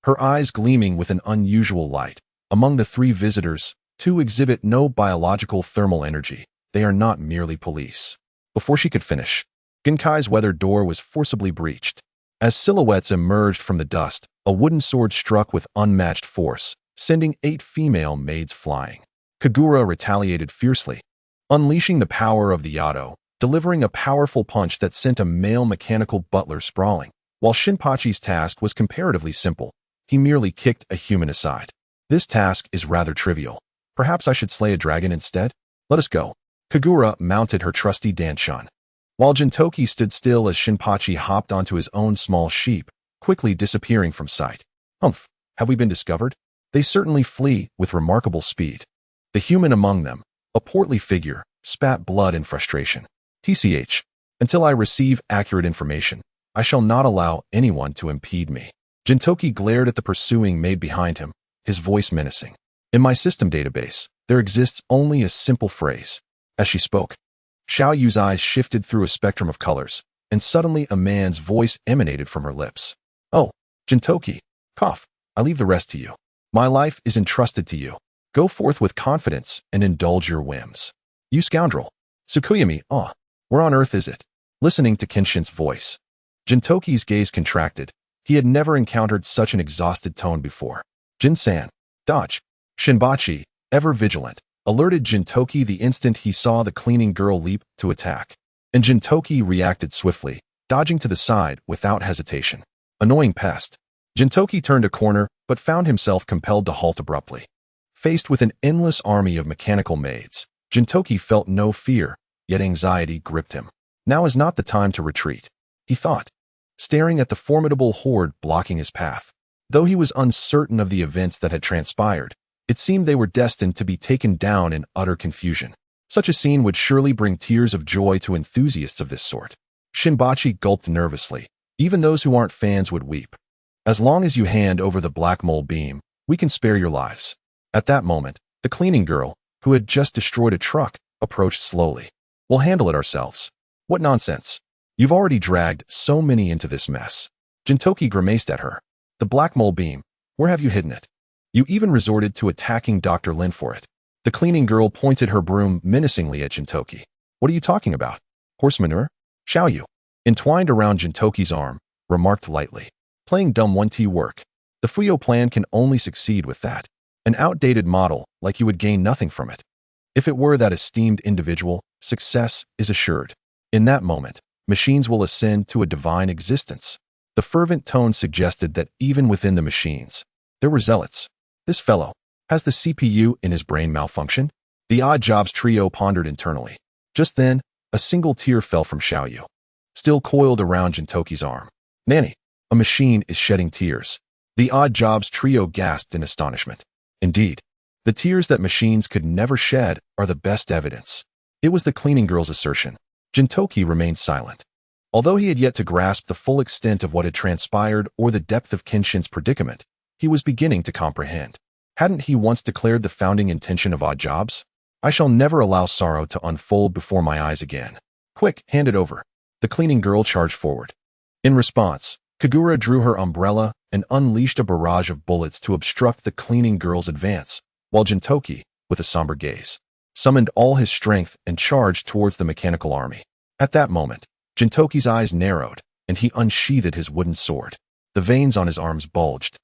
Her eyes gleaming with an unusual light. Among the three visitors, two exhibit no biological thermal energy. They are not merely police. Before she could finish, Genkai's weathered door was forcibly breached. As silhouettes emerged from the dust, a wooden sword struck with unmatched force, sending 8 female maids flying. Kagura retaliated fiercely, unleashing the power of the Yado, delivering a powerful punch that sent a male mechanical butler sprawling. While Shinpachi's task was comparatively simple, he merely kicked a human aside. This task is rather trivial. Perhaps I should slay a dragon instead? Let us go. Kagura mounted her trusty Danshan, while Gintoki stood still as Shinpachi hopped onto his own small sheep, quickly disappearing from sight. Humph, have we been discovered? They certainly flee with remarkable speed. The human among them, a portly figure, spat blood in frustration. TCH, until I receive accurate information, I shall not allow anyone to impede me. Gintoki glared at the pursuing maid behind him, his voice menacing. In my system database, there exists only a simple phrase. As she spoke, Xiao Yu's eyes shifted through a spectrum of colors, and suddenly a man's voice emanated from her lips. Oh, Gintoki, cough, I leave the rest to you. My life is entrusted to you. Go forth with confidence and indulge your whims. You scoundrel. Tsukuyami, where on earth is it? Listening to Kenshin's voice, Gintoki's gaze contracted. He had never encountered such an exhausted tone before. Jin-san, dodge. Shinpachi, ever vigilant, alerted Gintoki the instant he saw the cleaning girl leap to attack. And Gintoki reacted swiftly, dodging to the side without hesitation. Annoying pest. Gintoki turned a corner, but found himself compelled to halt abruptly. Faced with an endless army of mechanical maids, Gintoki felt no fear, yet anxiety gripped him. Now is not the time to retreat, he thought, staring at the formidable horde blocking his path. Though he was uncertain of the events that had transpired, it seemed they were destined to be taken down in utter confusion. Such a scene would surely bring tears of joy to enthusiasts of this sort. Shinpachi gulped nervously. Even those who aren't fans would weep. As long as you hand over the black mole beam, we can spare your lives. At that moment, the cleaning girl, who had just destroyed a truck, approached slowly. We'll handle it ourselves. What nonsense. You've already dragged so many into this mess. Gintoki grimaced at her. The black mole beam, where have you hidden it? You even resorted to attacking Dr. Lin for it. The cleaning girl pointed her broom menacingly at Gintoki. What are you talking about? Horse manure? Xiao Yu, entwined around Gintoki's arm, remarked lightly. Playing dumb 1T work. The Fuyo plan can only succeed with that. An outdated model, like you would gain nothing from it. If it were that esteemed individual, success is assured. In that moment, machines will ascend to a divine existence. The fervent tone suggested that even within the machines, there were zealots. This fellow, has the CPU in his brain malfunctioned? The odd jobs trio pondered internally. Just then, a single tear fell from Xiao Yu, still coiled around Gintoki's arm. Nanny, a machine is shedding tears. The odd jobs trio gasped in astonishment. Indeed, the tears that machines could never shed are the best evidence. It was the cleaning girl's assertion. Gintoki remained silent. Although he had yet to grasp the full extent of what had transpired or the depth of Kenshin's predicament, he was beginning to comprehend. Hadn't he once declared the founding intention of odd jobs? I shall never allow sorrow to unfold before my eyes again. Quick, hand it over. The cleaning girl charged forward. In response, Kagura drew her umbrella and unleashed a barrage of bullets to obstruct the cleaning girl's advance, while Gintoki, with a somber gaze, summoned all his strength and charged towards the mechanical army. At that moment, Gintoki's eyes narrowed, and he unsheathed his wooden sword. The veins on his arms bulged,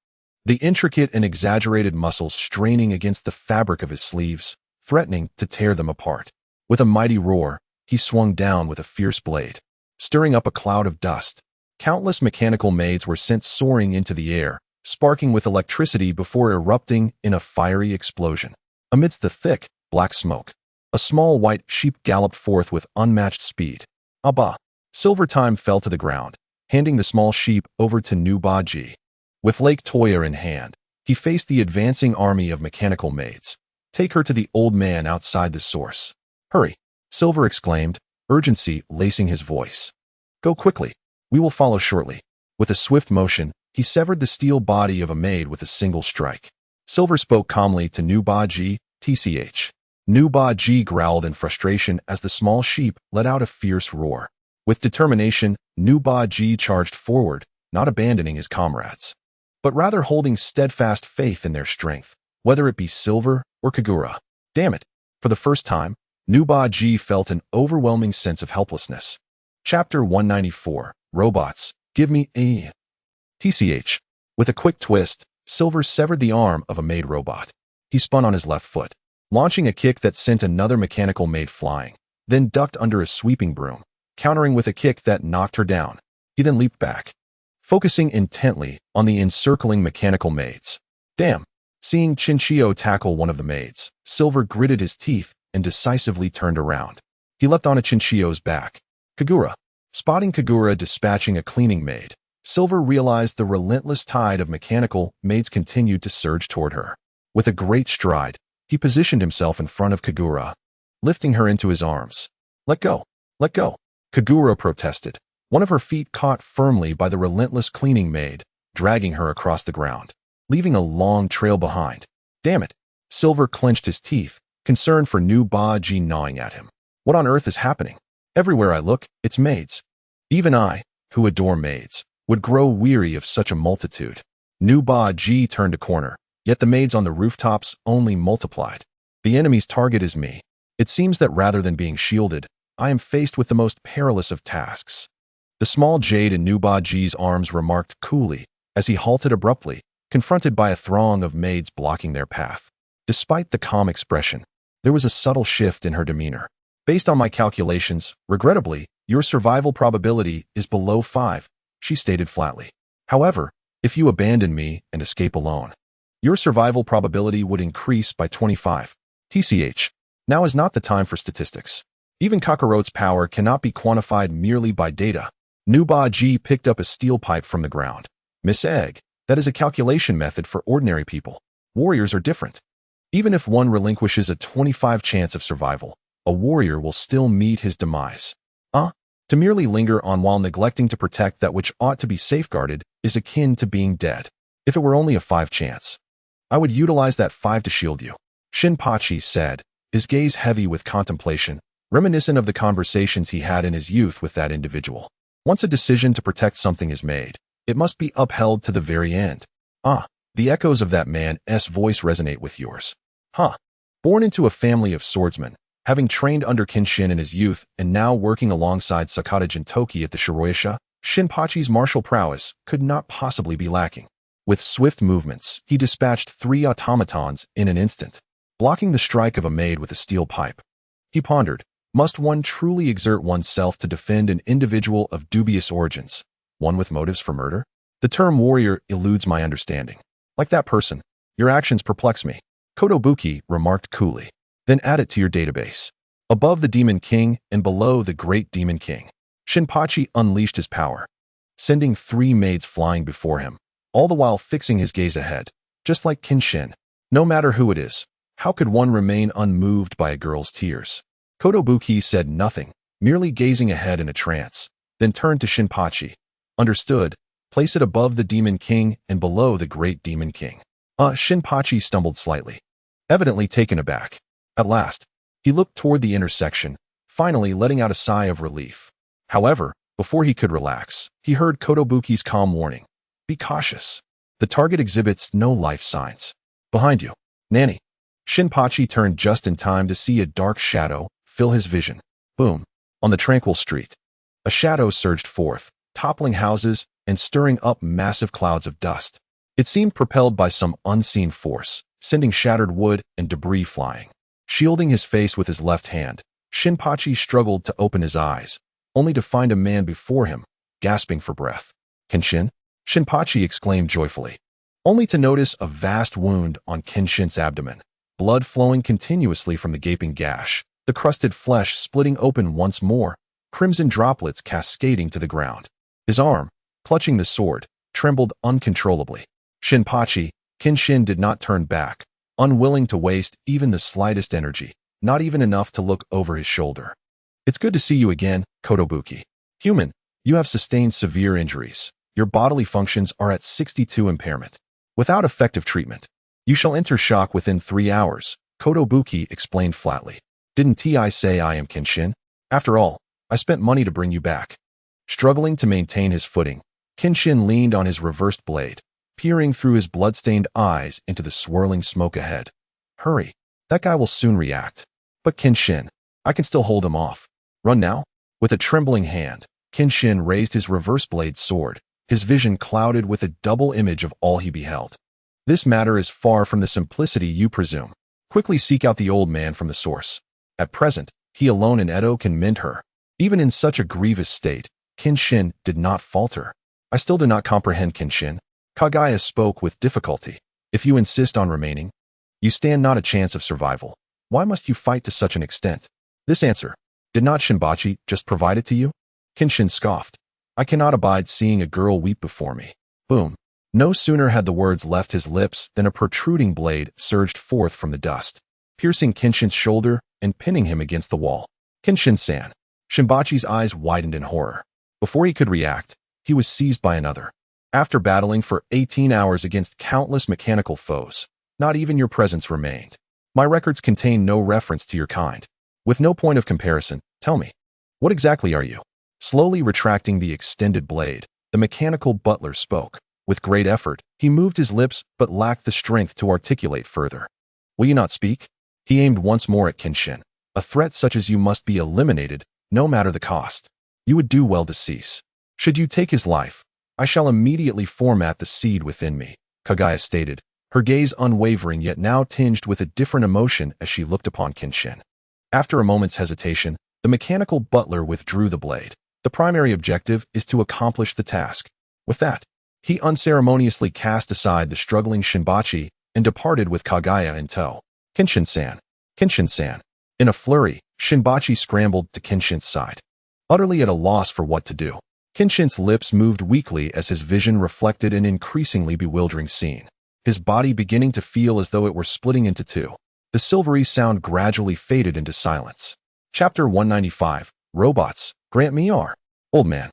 the intricate and exaggerated muscles straining against the fabric of his sleeves, threatening to tear them apart. With a mighty roar, he swung down with a fierce blade, stirring up a cloud of dust. Countless mechanical maids were sent soaring into the air, sparking with electricity before erupting in a fiery explosion. Amidst the thick, black smoke, a small white sheep galloped forth with unmatched speed. Abba! Silver Time fell to the ground, handing the small sheep over to Nuba-ji. With Lake Toya in hand, he faced the advancing army of mechanical maids. Take her to the old man outside the source. Hurry! Silver exclaimed, urgency lacing his voice. Go quickly. We will follow shortly. With a swift motion, he severed the steel body of a maid with a single strike. Silver spoke calmly to Nuba-ji, tch. Nuba-ji growled in frustration as the small sheep let out a fierce roar. With determination, Nuba-ji charged forward, not abandoning his comrades, but rather holding steadfast faith in their strength, whether it be Silver or Kagura. Damn it! For the first time, Nuba-ji felt an overwhelming sense of helplessness. Chapter 194, Robots, Give Me a... Tch. With a quick twist, Silver severed the arm of a maid robot. He spun on his left foot, launching a kick that sent another mechanical maid flying, then ducked under a sweeping broom, countering with a kick that knocked her down. He then leaped back, focusing intently on the encircling mechanical maids. Damn! Seeing Chinchio tackle one of the maids, Silver gritted his teeth and decisively turned around. He leapt onto Chinchio's back. Kagura. Spotting Kagura dispatching a cleaning maid, Silver realized the relentless tide of mechanical maids continued to surge toward her. With a great stride, he positioned himself in front of Kagura, lifting her into his arms. Let go! Let go! Kagura protested, one of her feet caught firmly by the relentless cleaning maid, dragging her across the ground, leaving a long trail behind. Damn it! Silver clenched his teeth, concerned for Nuba-ji gnawing at him. What on earth is happening? Everywhere I look, it's maids. Even I, who adore maids, would grow weary of such a multitude. Nuba-ji turned a corner, yet the maids on the rooftops only multiplied. The enemy's target is me. It seems that rather than being shielded, I am faced with the most perilous of tasks. The small jade in Nuba-ji's arms remarked coolly as he halted abruptly, confronted by a throng of maids blocking their path. Despite the calm expression, there was a subtle shift in her demeanor. Based on my calculations, regrettably, your survival probability is below 5, she stated flatly. However, if you abandon me and escape alone, your survival probability would increase by 25. Tch. Now is not the time for statistics. Even Kakarot's power cannot be quantified merely by data. Nuba-ji picked up a steel pipe from the ground. Miss Egg, that is a calculation method for ordinary people. Warriors are different. Even if one relinquishes a 25 chance of survival, a warrior will still meet his demise. To merely linger on while neglecting to protect that which ought to be safeguarded is akin to being dead. If it were only a 5 chance, I would utilize that 5 to shield you, Shinpachi said, his gaze heavy with contemplation, reminiscent of the conversations he had in his youth with that individual. Once a decision to protect something is made, it must be upheld to the very end. The echoes of that man's voice resonate with yours. Born into a family of swordsmen, having trained under Kenshin in his youth and now working alongside Sakata Gintoki at the Shiroisha, Shinpachi's martial prowess could not possibly be lacking. With swift movements, he dispatched 3 automatons in an instant, blocking the strike of a maid with a steel pipe. He pondered, must one truly exert oneself to defend an individual of dubious origins, one with motives for murder? The term warrior eludes my understanding. Like that person, your actions perplex me, Kotobuki remarked coolly. Then add it to your database. Above the Demon King and below the Great Demon King, Shinpachi unleashed his power, sending 3 maids flying before him, all the while fixing his gaze ahead, just like Kenshin. No matter who it is, how could one remain unmoved by a girl's tears? Kotobuki said nothing, merely gazing ahead in a trance, then turned to Shinpachi. Understood, place it above the Demon King and below the Great Demon King. Shinpachi stumbled slightly, evidently taken aback. At last, he looked toward the intersection, finally letting out a sigh of relief. However, before he could relax, he heard Kotobuki's calm warning. Be cautious. The target exhibits no life signs. Behind you, Nanny. Shinpachi turned just in time to see a dark shadow fill his vision. Boom. On the tranquil street, a shadow surged forth, toppling houses and stirring up massive clouds of dust. It seemed propelled by some unseen force, sending shattered wood and debris flying. Shielding his face with his left hand, Shinpachi struggled to open his eyes, only to find a man before him, gasping for breath. Kenshin? Shinpachi exclaimed joyfully, only to notice a vast wound on Kenshin's abdomen, blood flowing continuously from the gaping gash, the crusted flesh splitting open once more, crimson droplets cascading to the ground. His arm, clutching the sword, trembled uncontrollably. Shinpachi, Kenshin did not turn back, unwilling to waste even the slightest energy, not even enough to look over his shoulder. It's good to see you again, Kotobuki. Human, you have sustained severe injuries. Your bodily functions are at 62 impairment. Without effective treatment, you shall enter shock within 3 hours, Kotobuki explained flatly. Didn't I say I am Kenshin? After all, I spent money to bring you back. Struggling to maintain his footing, Kenshin leaned on his reversed blade, peering through his blood-stained eyes into the swirling smoke ahead. Hurry, that guy will soon react. But Kenshin, I can still hold him off. Run now? With a trembling hand, Kenshin raised his reverse blade sword, his vision clouded with a double image of all he beheld. This matter is far from the simplicity you presume. Quickly seek out the old man from the source. At present, he alone in Edo can mend her. Even in such a grievous state, Kenshin did not falter. I still do not comprehend, Kenshin. Kagaya spoke with difficulty. If you insist on remaining, you stand not a chance of survival. Why must you fight to such an extent? This answer, did not Shinpachi just provide it to you? Kenshin scoffed. I cannot abide seeing a girl weep before me. Boom. No sooner had the words left his lips than a protruding blade surged forth from the dust, piercing Kenshin's shoulder and pinning him against the wall. Kenshin-san. Shinpachi's eyes widened in horror. Before he could react, he was seized by another. After battling for 18 hours against countless mechanical foes, not even your presence remained. My records contain no reference to your kind. With no point of comparison, tell me, what exactly are you? Slowly retracting the extended blade, the mechanical butler spoke. With great effort, he moved his lips but lacked the strength to articulate further. Will you not speak? He aimed once more at Kenshin. A threat such as you must be eliminated, no matter the cost. You would do well to cease. Should you take his life, I shall immediately format the seed within me, Kagaya stated, her gaze unwavering yet now tinged with a different emotion as she looked upon Kenshin. After a moment's hesitation, the mechanical butler withdrew the blade. The primary objective is to accomplish the task. With that, he unceremoniously cast aside the struggling Shinpachi and departed with Kagaya in tow. Kenshin-san. Kenshin-san. In a flurry, Shinpachi scrambled to Kenshin's side, utterly at a loss for what to do. Kenshin's lips moved weakly as his vision reflected an increasingly bewildering scene, his body beginning to feel as though it were splitting into two. The silvery sound gradually faded into silence. Chapter 195, Robots, Grant me R. Old man.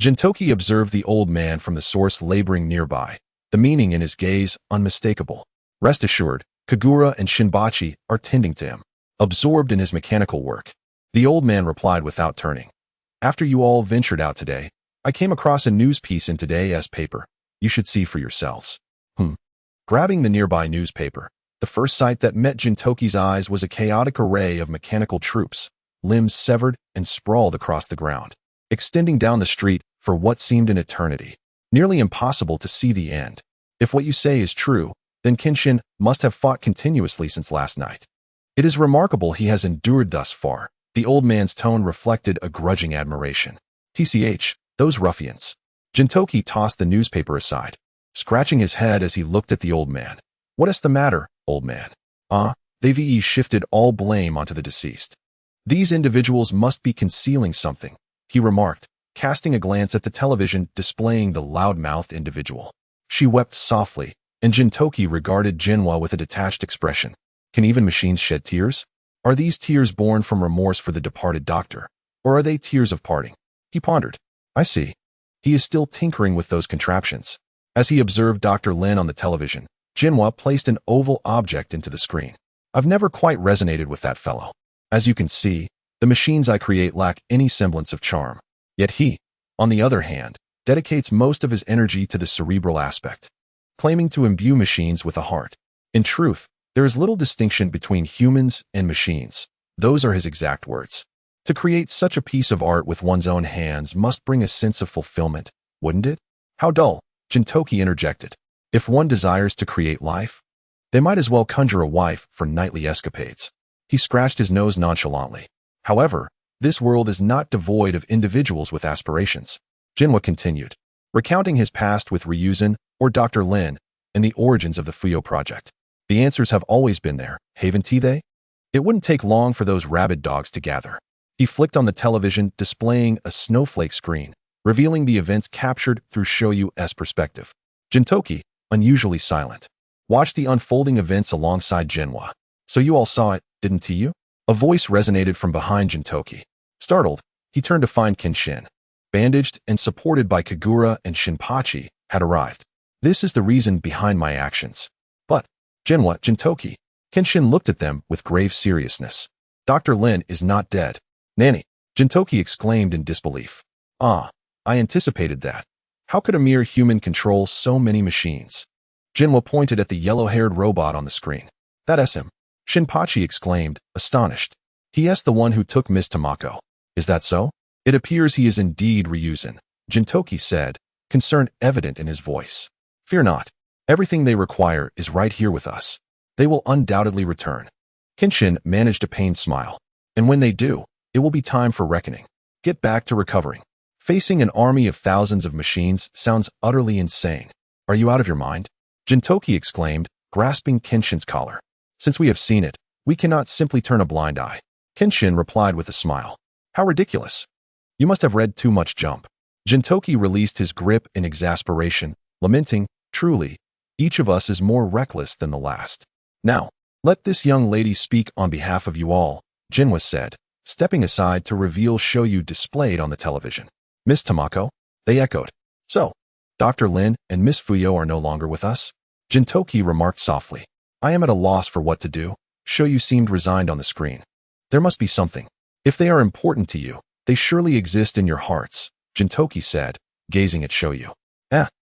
Gintoki observed the old man from the source laboring nearby, the meaning in his gaze unmistakable. Rest assured, Kagura and Shinpachi are tending to him, absorbed in his mechanical work. The old man replied without turning. After you all ventured out today, I came across a news piece in today's paper. You should see for yourselves. Grabbing the nearby newspaper, the first sight that met Gintoki's eyes was a chaotic array of mechanical troops, limbs severed and sprawled across the ground, extending down the street for what seemed an eternity. Nearly impossible to see the end. If what you say is true, then Kenshin must have fought continuously since last night. It is remarkable he has endured thus far. The old man's tone reflected a grudging admiration. TCH, those ruffians. Gintoki tossed the newspaper aside, scratching his head as he looked at the old man. What is the matter, old man? They've shifted all blame onto the deceased. These individuals must be concealing something, he remarked, casting a glance at the television displaying the loud-mouthed individual. She wept softly, and Gintoki regarded Jinwa with a detached expression. Can even machines shed tears? Are these tears born from remorse for the departed doctor, or are they tears of parting? He pondered. I see. He is still tinkering with those contraptions. As he observed Dr. Lin on the television, Jinwa placed an oval object into the screen. I've never quite resonated with that fellow. As you can see, the machines I create lack any semblance of charm. Yet he, on the other hand, dedicates most of his energy to the cerebral aspect, claiming to imbue machines with a heart. In truth, there is little distinction between humans and machines. Those are his exact words. To create such a piece of art with one's own hands must bring a sense of fulfillment, wouldn't it? How dull, Gintoki interjected. If one desires to create life, they might as well conjure a wife for nightly escapades. He scratched his nose nonchalantly. However, this world is not devoid of individuals with aspirations. Jinwa continued, recounting his past with Ryuzan or Dr. Lin and the origins of the Fuyo project. The answers have always been there, haven't they? It wouldn't take long for those rabid dogs to gather. He flicked on the television, displaying a snowflake screen, revealing the events captured through Shoyu's perspective. Gintoki, unusually silent, watched the unfolding events alongside Jinwa. So you all saw it, didn't you? A voice resonated from behind Gintoki. Startled, he turned to find Kenshin, bandaged and supported by Kagura and Shinpachi, had arrived. This is the reason behind my actions. But, Gintoki. Kenshin looked at them with grave seriousness. Dr. Lin is not dead. Nanny, Gintoki exclaimed in disbelief. Ah, I anticipated that. How could a mere human control so many machines? Jinwa pointed at the yellow-haired robot on the screen. That's him. Shinpachi exclaimed, astonished. He's the one who took Miss Tamako. Is that so? It appears he is indeed Ryuzan, Gintoki said, concern evident in his voice. Fear not. Everything they require is right here with us. They will undoubtedly return. Kenshin managed a pained smile. And when they do, it will be time for reckoning. Get back to recovering. Facing an army of thousands of machines sounds utterly insane. Are you out of your mind? Gintoki exclaimed, grasping Kenshin's collar. Since we have seen it, we cannot simply turn a blind eye. Kenshin replied with a smile. How ridiculous. You must have read too much Jump. Gintoki released his grip in exasperation, lamenting, truly, each of us is more reckless than the last. Now, let this young lady speak on behalf of you all, Jinwa said, stepping aside to reveal Shoyu displayed on the television. Miss Tamako? They echoed. So, Dr. Lin and Miss Fuyo are no longer with us? Gintoki remarked softly. I am at a loss for what to do. Shoyu seemed resigned on the screen. There must be something. If they are important to you, they surely exist in your hearts, Gintoki said, gazing at Shoyu.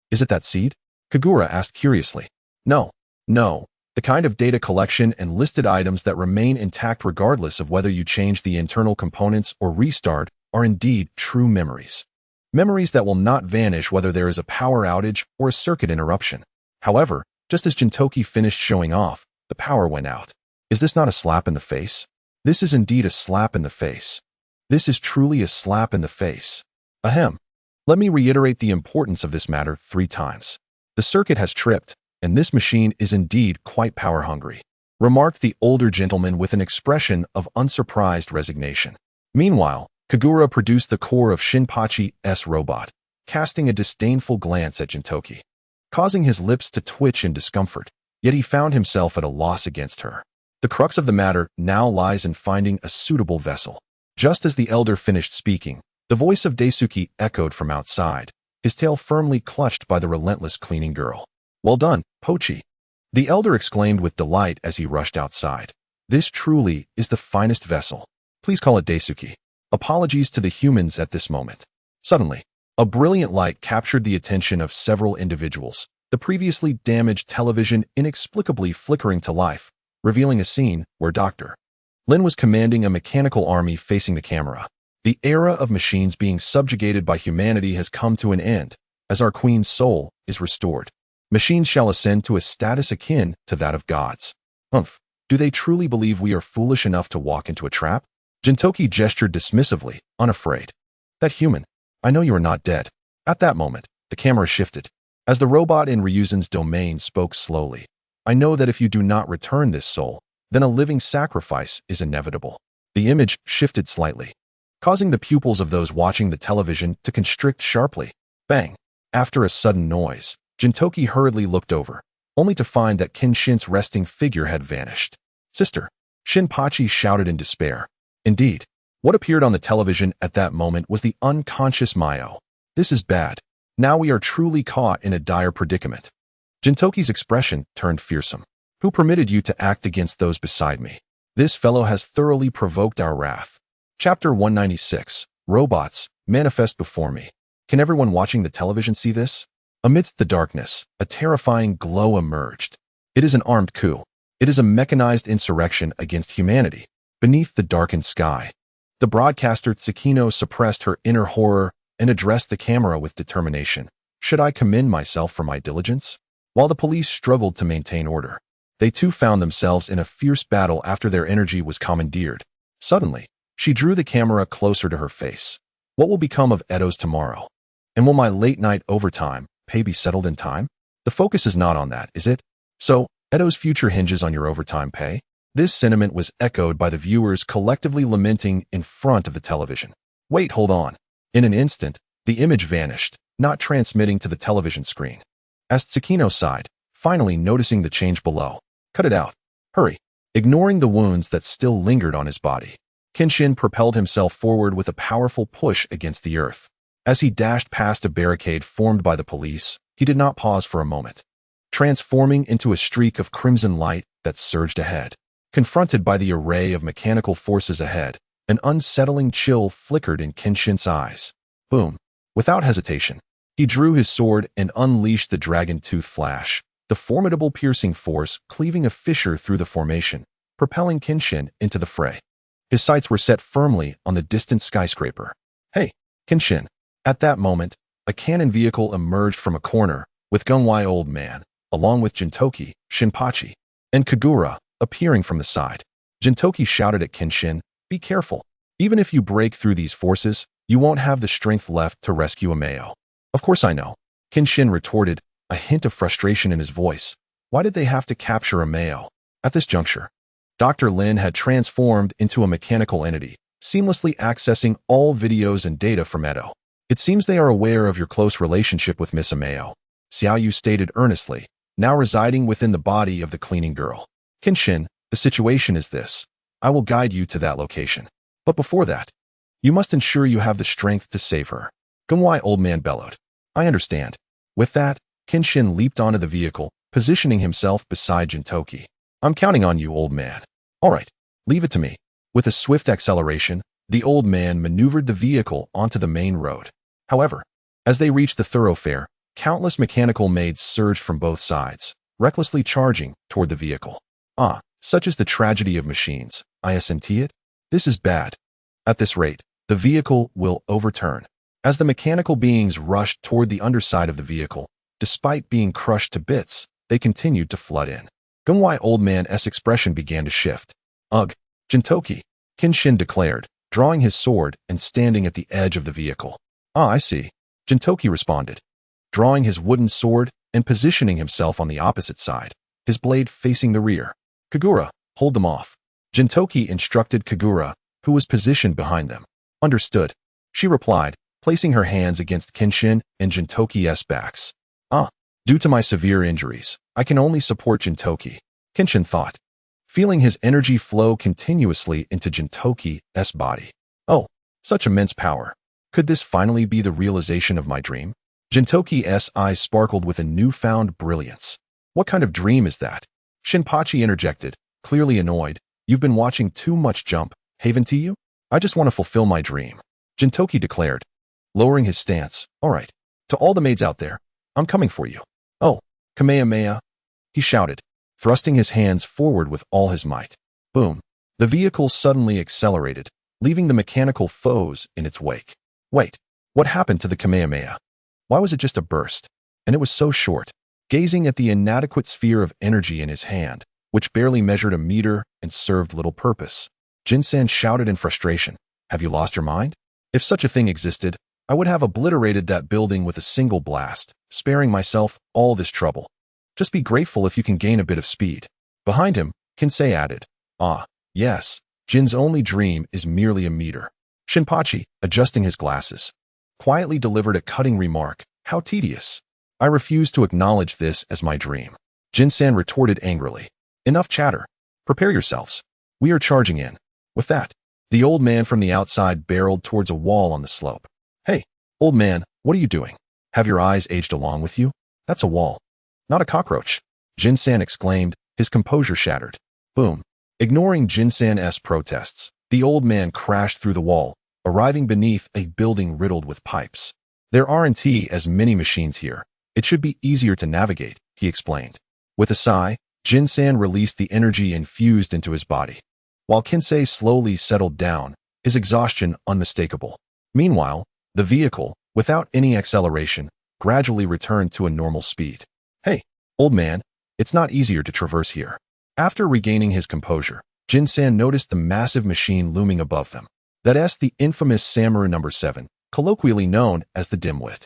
Is it that seed? Kagura asked curiously. No. The kind of data collection and listed items that remain intact regardless of whether you change the internal components or restart are indeed true memories. Memories that will not vanish whether there is a power outage or a circuit interruption. However, just as Gintoki finished showing off, the power went out. Is this not a slap in the face? This is indeed a slap in the face. This is truly a slap in the face. Ahem. Let me reiterate the importance of this matter 3 times. The circuit has tripped, and this machine is indeed quite power-hungry, remarked the older gentleman with an expression of unsurprised resignation. Meanwhile, Kagura produced the core of Shinpachi's robot, casting a disdainful glance at Gintoki, causing his lips to twitch in discomfort, yet he found himself at a loss against her. The crux of the matter now lies in finding a suitable vessel. Just as the elder finished speaking, the voice of Daisuke echoed from outside, his tail firmly clutched by the relentless cleaning girl. Well done, Pochi. The elder exclaimed with delight as he rushed outside. This truly is the finest vessel. Please call it Daisuke. Apologies to the humans at this moment. Suddenly, a brilliant light captured the attention of several individuals, the previously damaged television inexplicably flickering to life, revealing a scene where Dr. Lin was commanding a mechanical army facing the camera. The era of machines being subjugated by humanity has come to an end, as our queen's soul is restored. Machines shall ascend to a status akin to that of gods. Do they truly believe we are foolish enough to walk into a trap? Gintoki gestured dismissively, unafraid. That human, I know you are not dead. At that moment, the camera shifted. As the robot in Ryuzan's domain spoke slowly, I know that if you do not return this soul, then a living sacrifice is inevitable. The image shifted slightly, causing the pupils of those watching the television to constrict sharply. Bang! After a sudden noise, Gintoki hurriedly looked over, only to find that Kenshin's resting figure had vanished. Sister! Shinpachi shouted in despair. Indeed, what appeared on the television at that moment was the unconscious Mayo. This is bad. Now we are truly caught in a dire predicament. Gintoki's expression turned fearsome. Who permitted you to act against those beside me? This fellow has thoroughly provoked our wrath. Chapter 196. Robots, manifest before me. Can everyone watching the television see this? Amidst the darkness, a terrifying glow emerged. It is an armed coup. It is a mechanized insurrection against humanity. Beneath the darkened sky, the broadcaster Tsukino suppressed her inner horror and addressed the camera with determination. Should I commend myself for my diligence? While the police struggled to maintain order, They too found themselves in a fierce battle after their energy was commandeered. Suddenly, she drew the camera closer to her face. What will become of Edo's tomorrow? And will my late-night overtime pay be settled in time? The focus is not on that, is it? So, Edo's future hinges on your overtime pay? This sentiment was echoed by the viewers collectively lamenting in front of the television. Wait, hold on. In an instant, the image vanished, not transmitting to the television screen. As Tsukino sighed, finally noticing the change below. Cut it out. Hurry. Ignoring the wounds that still lingered on his body, Kenshin propelled himself forward with a powerful push against the earth. As he dashed past a barricade formed by the police, he did not pause for a moment, transforming into a streak of crimson light that surged ahead. Confronted by the array of mechanical forces ahead, an unsettling chill flickered in Kenshin's eyes. Boom. Without hesitation, he drew his sword and unleashed the dragon tooth flash, the formidable piercing force cleaving a fissure through the formation, propelling Kenshin into the fray. His sights were set firmly on the distant skyscraper. Hey, Kenshin. At that moment, a cannon vehicle emerged from a corner, with Gunwai Old Man, along with Gintoki, Shinpachi, and Kagura, appearing from the side. Gintoki shouted at Kenshin, "Be careful. Even if you break through these forces, you won't have the strength left to rescue Ameo." "Of course I know," Kenshin retorted, a hint of frustration in his voice. Why did they have to capture Ameo? At this juncture, Dr. Lin had transformed into a mechanical entity, seamlessly accessing all videos and data from Edo. "It seems they are aware of your close relationship with Miss Ameo," Xiaoyu stated earnestly, now residing within the body of the cleaning girl. "Kenshin, the situation is this. I will guide you to that location. But before that, you must ensure you have the strength to save her." Gunwai Old Man bellowed. "I understand." With that, Kenshin leaped onto the vehicle, positioning himself beside Gintoki. "I'm counting on you, old man." "All right, leave it to me." With a swift acceleration, the old man maneuvered the vehicle onto the main road. However, as they reached the thoroughfare, countless mechanical maids surged from both sides, recklessly charging toward the vehicle. Ah, such is the tragedy of machines. Isn't it? This is bad. At this rate, the vehicle will overturn. As the mechanical beings rushed toward the underside of the vehicle, despite being crushed to bits, they continued to flood in. Gunwai Old Man's expression began to shift. "Ugh, Gintoki," Kenshin declared, drawing his sword and standing at the edge of the vehicle. "Ah, I see," Gintoki responded, drawing his wooden sword and positioning himself on the opposite side, his blade facing the rear. "Kagura, hold them off." Gintoki instructed Kagura, who was positioned behind them. "Understood," she replied, placing her hands against Kenshin and Gintoki's backs. "Ah, due to my severe injuries, I can only support Gintoki," Kenshin thought, feeling his energy flow continuously into Gintoki's body. "Oh, such immense power. Could this finally be the realization of my dream?" Gintoki's eyes sparkled with a newfound brilliance. "What kind of dream is that?" Shinpachi interjected, clearly annoyed. "You've been watching too much Jump, haven't you? I just want to fulfill my dream," Gintoki declared, lowering his stance. "All right, to all the maids out there, I'm coming for you." "Oh, Kamehameha," he shouted, thrusting his hands forward with all his might. Boom. The vehicle suddenly accelerated, leaving the mechanical foes in its wake. Wait, what happened to the Kamehameha? Why was it just a burst? And it was so short. Gazing at the inadequate sphere of energy in his hand, which barely measured a meter and served little purpose, Jinsan shouted in frustration, "Have you lost your mind? If such a thing existed, I would have obliterated that building with a single blast, sparing myself all this trouble. Just be grateful if you can gain a bit of speed." Behind him, Kinsei added, "Ah, yes, Jin's only dream is merely a meter." Shinpachi, adjusting his glasses, quietly delivered a cutting remark. "How tedious. I refuse to acknowledge this as my dream." Jinsan retorted angrily, "Enough chatter. Prepare yourselves. We are charging in." With that, the old man from the outside barreled towards a wall on the slope. "Hey, old man, what are you doing? Have your eyes aged along with you? That's a wall, not a cockroach," Jinsan exclaimed, his composure shattered. Boom. Ignoring Jinsan's protests, the old man crashed through the wall, arriving beneath a building riddled with pipes. "There aren't as many machines here. It should be easier to navigate," he explained. With a sigh, Jinsan released the energy infused into his body. While Kinsei slowly settled down, his exhaustion unmistakable. Meanwhile, the vehicle, without any acceleration, gradually returned to a normal speed. "Hey, old man, it's not easier to traverse here." After regaining his composure, Jin-san noticed the massive machine looming above them. That's the infamous Samurai No. 7, colloquially known as the dimwit.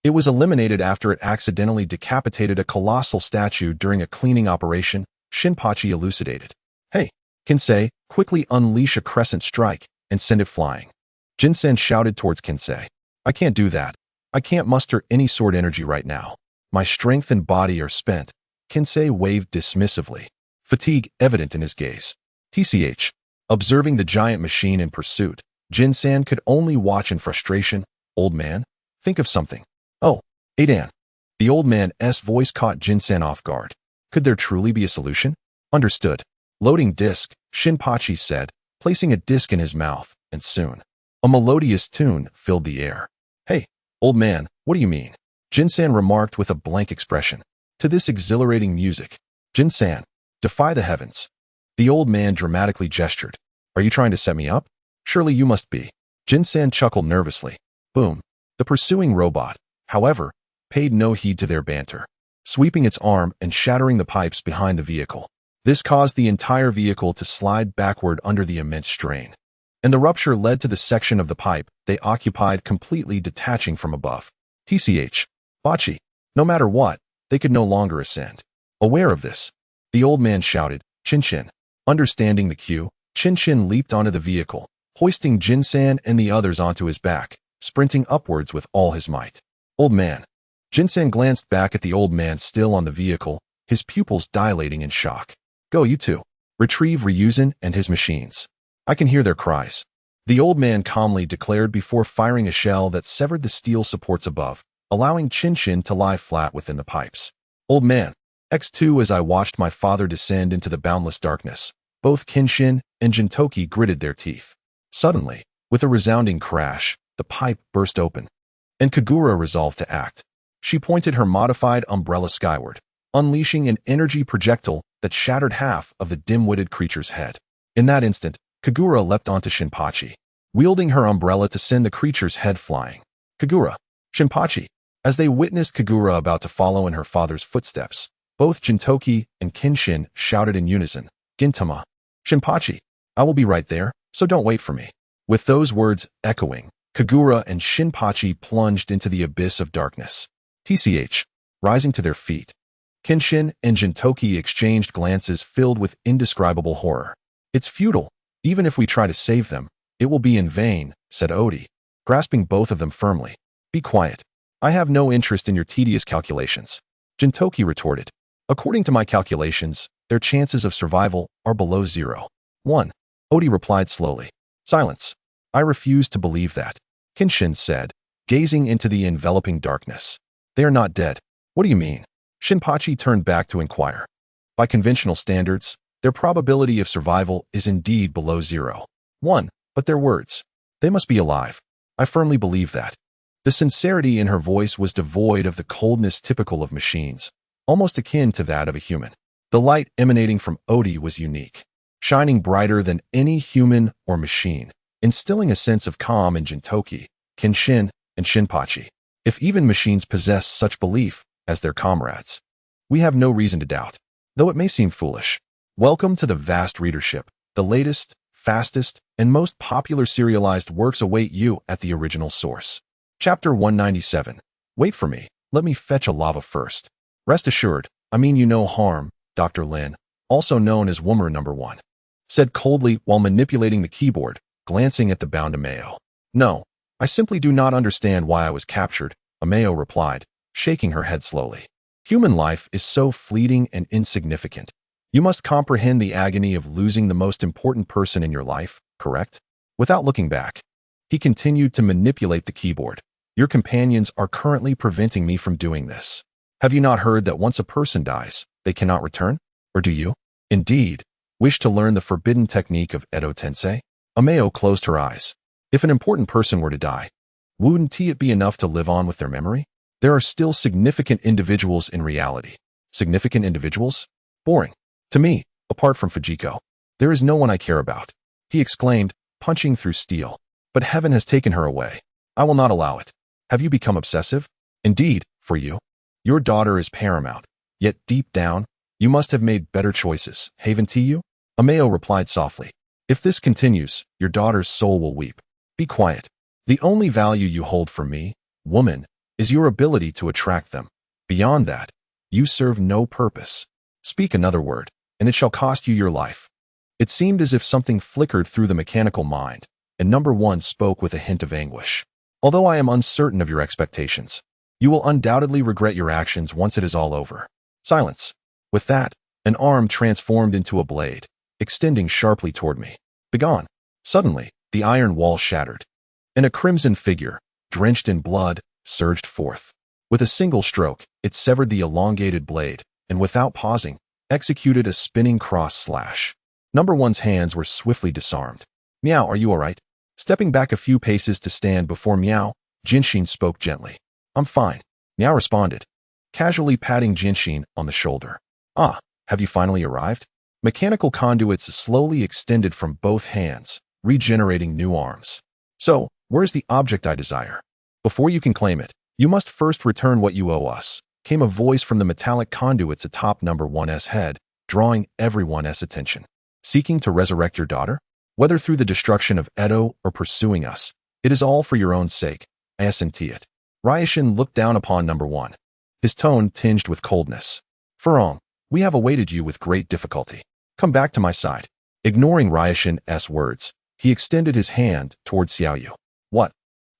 It was eliminated after it accidentally decapitated a colossal statue during a cleaning operation, Shinpachi elucidated. Hey, Kensei, quickly unleash a crescent strike and send it flying. Jin-san shouted towards Kensei. I can't do that. I can't muster any sword energy right now. My strength and body are spent. Kensei waved dismissively, fatigue evident in his gaze. TCH. Observing the giant machine in pursuit, Jin-san could only watch in frustration. Old man, think of something. Oh, Adan. The old man's voice caught Jin-san off guard. Could there truly be a solution? Understood. Loading disc, Shinpachi said, placing a disc in his mouth, and soon a melodious tune filled the air. Hey, old man, what do you mean? Jin-san remarked with a blank expression. To this exhilarating music. Jin-san, defy the heavens. The old man dramatically gestured. Are you trying to set me up? Surely you must be. Jin-san chuckled nervously. Boom. The pursuing robot, however, paid no heed to their banter, sweeping its arm and shattering the pipes behind the vehicle. This caused the entire vehicle to slide backward under the immense strain, and the rupture led to the section of the pipe they occupied completely detaching from above. TCH. Bachi. No matter what, they could no longer ascend. Aware of this, the old man shouted, Chin-chin. Understanding the cue, Chin-chin leaped onto the vehicle, hoisting Jin-san and the others onto his back, sprinting upwards with all his might. Old man. Jin-san glanced back at the old man still on the vehicle, his pupils dilating in shock. Go, you two. Retrieve Ryuzen and his machines. I can hear their cries. The old man calmly declared before firing a shell that severed the steel supports above, allowing Chin-chin to lie flat within the pipes. Old man. X2 as I watched my father descend into the boundless darkness, both Kenshin and Gintoki gritted their teeth. Suddenly, with a resounding crash, the pipe burst open, and Kagura resolved to act. She pointed her modified umbrella skyward, unleashing an energy projectile that shattered half of the dim-witted creature's head. In that instant, Kagura leapt onto Shinpachi, wielding her umbrella to send the creature's head flying. Kagura. Shinpachi. As they witnessed Kagura about to follow in her father's footsteps, both Gintoki and Kenshin shouted in unison, Gintama. Shinpachi. I will be right there, so don't wait for me. With those words echoing, Kagura and Shinpachi plunged into the abyss of darkness. TCH. Rising to their feet, Kenshin and Gintoki exchanged glances filled with indescribable horror. It's futile. Even if we try to save them, it will be in vain, said Odi, grasping both of them firmly. Be quiet. I have no interest in your tedious calculations. Gintoki retorted. According to my calculations, their chances of survival are below 0.1. Odi replied slowly. Silence. I refuse to believe that. Kenshin said, gazing into the enveloping darkness. They are not dead. What do you mean? Shinpachi turned back to inquire. By conventional standards, their probability of survival is indeed below 0.1, but their words. They must be alive. I firmly believe that. The sincerity in her voice was devoid of the coldness typical of machines, almost akin to that of a human. The light emanating from Odi was unique, shining brighter than any human or machine, instilling a sense of calm in Gintoki, Kenshin, and Shinpachi. If even machines possess such belief as their comrades, we have no reason to doubt, though it may seem foolish. Welcome to the vast readership. The latest, fastest, and most popular serialized works await you at the original source. Chapter 197. Wait for me. Let me fetch a lava first. Rest assured, I mean you no harm, Dr. Lin, also known as Woman No. 1, said coldly while manipulating the keyboard, glancing at the bound Ameo. No, I simply do not understand why I was captured, Ameo replied, shaking her head slowly. Human life is so fleeting and insignificant. You must comprehend the agony of losing the most important person in your life, correct? Without looking back, he continued to manipulate the keyboard. Your companions are currently preventing me from doing this. Have you not heard that once a person dies, they cannot return? Or do you, indeed, wish to learn the forbidden technique of Edo Tensei? Ameo closed her eyes. If an important person were to die, wouldn't it be enough to live on with their memory? There are still significant individuals in reality. Significant individuals? Boring. To me, apart from Fujiko, there is no one I care about, he exclaimed, punching through steel. But heaven has taken her away. I will not allow it. Have you become obsessive? Indeed, for you, your daughter is paramount. Yet deep down, You must have made better choices, haven't you? Ameo replied softly. If this continues, your daughter's soul will weep. Be quiet. The only value you hold for me, woman, is your ability to attract them. Beyond that, you serve no purpose. Speak another word, and it shall cost you your life. It seemed as if something flickered through the mechanical mind, and number one spoke with a hint of anguish. Although I am uncertain of your expectations, you will undoubtedly regret your actions once it is all over. Silence. With that, an arm transformed into a blade, extending sharply toward me. Begone. Suddenly, the iron wall shattered, and a crimson figure, drenched in blood, surged forth. With a single stroke, it severed the elongated blade, and without pausing, executed a spinning cross slash. Number one's hands were swiftly disarmed. Meow, are you all right? Stepping back a few paces to stand before Meow, Genshin spoke gently. I'm fine. Meow responded, casually patting Genshin on the shoulder. Ah, have you finally arrived? Mechanical conduits slowly extended from both hands, regenerating new arms. So, where's the object I desire? Before you can claim it, you must first return what you owe us, came a voice from the metallic conduits atop number one's head, drawing everyone's attention. Seeking to resurrect your daughter? Whether through the destruction of Edo or pursuing us, it is all for your own sake. I assent it. Ryashin looked down upon number one, his tone tinged with coldness. Furong, we have awaited you with great difficulty. Come back to my side. Ignoring Ryashin's words, he extended his hand towards Xiaoyu. What?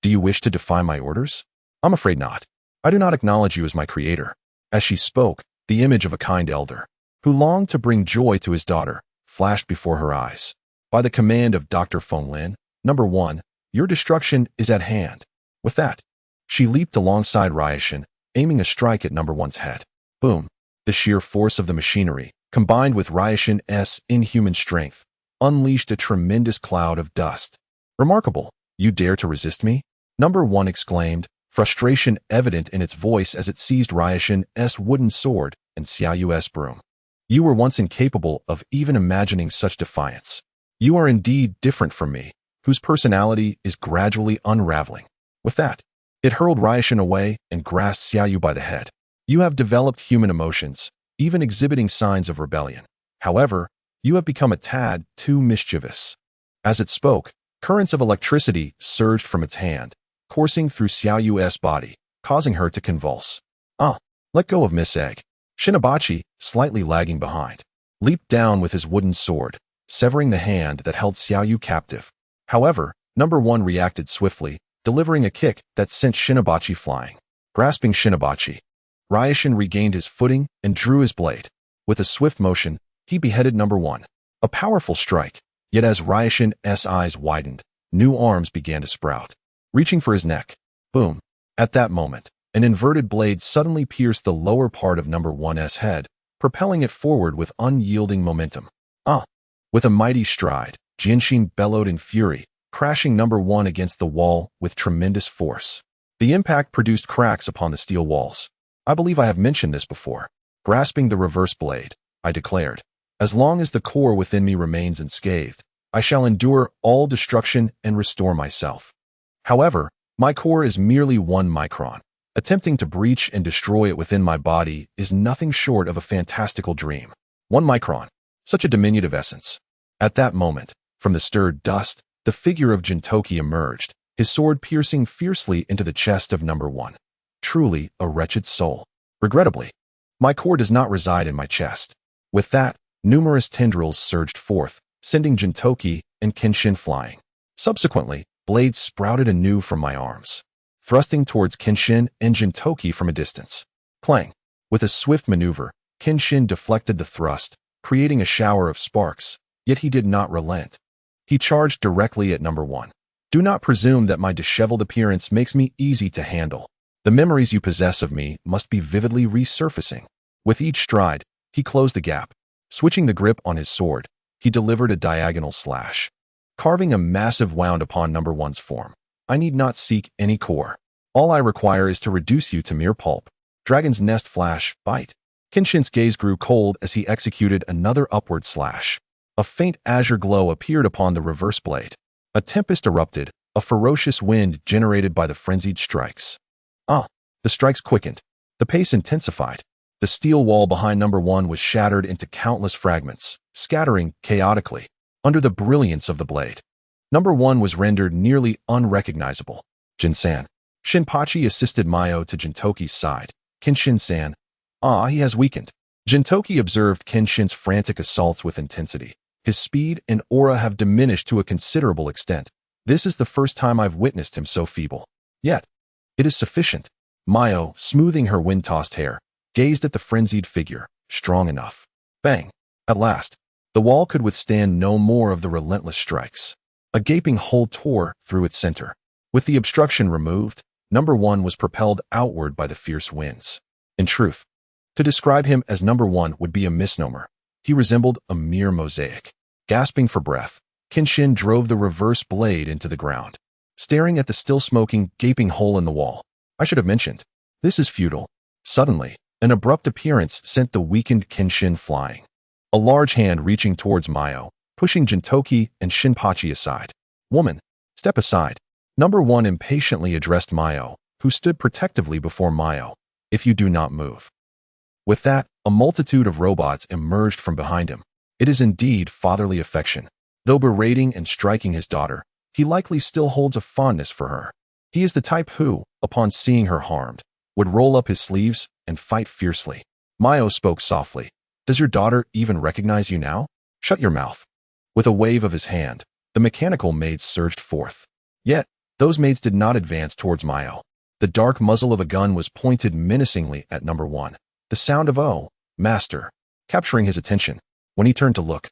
Do you wish to defy my orders? I'm afraid not. I do not acknowledge you as my creator. As she spoke, the image of a kind elder, who longed to bring joy to his daughter, flashed before her eyes. By the command of Dr. Fenglin, number one, your destruction is at hand. With that, she leaped alongside Ryashin, aiming a strike at number one's head. Boom. The sheer force of the machinery, combined with Ryashin's inhuman strength, unleashed a tremendous cloud of dust. Remarkable. You dare to resist me? Number one exclaimed, frustration evident in its voice as it seized Ryashin's wooden sword and Xiaoyu's broom. You were once incapable of even imagining such defiance. You are indeed different from me, whose personality is gradually unraveling. With that, it hurled Ryashin away and grasped Xiaoyu by the head. You have developed human emotions, even exhibiting signs of rebellion. However, you have become a tad too mischievous. As it spoke, currents of electricity surged from its hand, coursing through Xiaoyu's body, causing her to convulse. Let go of Miss Egg. Shinpachi, slightly lagging behind, leaped down with his wooden sword, severing the hand that held Xiaoyu captive. However, number one reacted swiftly, delivering a kick that sent Shinpachi flying. Grasping Shinpachi, Ryashin regained his footing and drew his blade. With a swift motion, he beheaded number one. A powerful strike, yet as Ryashin's eyes widened, new arms began to sprout. Reaching for his neck. Boom. At that moment, an inverted blade suddenly pierced the lower part of number one's head, propelling it forward with unyielding momentum. With a mighty stride, Genshin bellowed in fury, crashing number one against the wall with tremendous force. The impact produced cracks upon the steel walls. I believe I have mentioned this before. Grasping the reverse blade, I declared, as long as the core within me remains unscathed, I shall endure all destruction and restore myself. However, my core is merely 1 micron. Attempting to breach and destroy it within my body is nothing short of a fantastical dream. 1 micron. Such a diminutive essence. At that moment, from the stirred dust, the figure of Gintoki emerged, his sword piercing fiercely into the chest of number one. Truly a wretched soul. Regrettably, my core does not reside in my chest. With that, numerous tendrils surged forth, sending Gintoki and Kenshin flying. Subsequently, blades sprouted anew from my arms, thrusting towards Kenshin and Gintoki from a distance. Clang! With a swift maneuver, Kenshin deflected the thrust, creating a shower of sparks, yet he did not relent. He charged directly at number one. Do not presume that my disheveled appearance makes me easy to handle. The memories you possess of me must be vividly resurfacing. With each stride, he closed the gap. Switching the grip on his sword, he delivered a diagonal slash, carving a massive wound upon number one's form. I need not seek any core. All I require is to reduce you to mere pulp. Dragon's nest flash, bite. Kenshin's gaze grew cold as he executed another upward slash. A faint azure glow appeared upon the reverse blade. A tempest erupted, a ferocious wind generated by the frenzied strikes. The strikes quickened. The pace intensified. The steel wall behind number 1 was shattered into countless fragments, scattering chaotically under the brilliance of the blade. Number 1 was rendered nearly unrecognizable. Jin-san. Shinpachi assisted Mayo to Gintoki's side. Kenshin-san. He has weakened. Gintoki observed Kenshin's frantic assaults with intensity. His speed and aura have diminished to a considerable extent. This is the first time I've witnessed him so feeble. Yet, it is sufficient. Mayo, smoothing her wind-tossed hair, gazed at the frenzied figure, strong enough. Bang! At last, the wall could withstand no more of the relentless strikes. A gaping hole tore through its center. With the obstruction removed, number 1 was propelled outward by the fierce winds. In truth, to describe him as number 1 would be a misnomer. He resembled a mere mosaic. Gasping for breath, Kenshin drove the reverse blade into the ground, staring at the still-smoking, gaping hole in the wall. I should have mentioned, this is futile. Suddenly, an abrupt appearance sent the weakened Kenshin flying. A large hand reaching towards Mayo, pushing Gintoki and Shinpachi aside. Woman, step aside. Number 1 impatiently addressed Mayo, who stood protectively before Mayo. If you do not move. With that, a multitude of robots emerged from behind him. It is indeed fatherly affection. Though berating and striking his daughter, he likely still holds a fondness for her. He is the type who, upon seeing her harmed, would roll up his sleeves and fight fiercely. Mayo spoke softly. Does your daughter even recognize you now? Shut your mouth. With a wave of his hand, the mechanical maids surged forth. Yet, those maids did not advance towards Mayo. The dark muzzle of a gun was pointed menacingly at number 1. The sound of "Oh, master," capturing his attention. When he turned to look,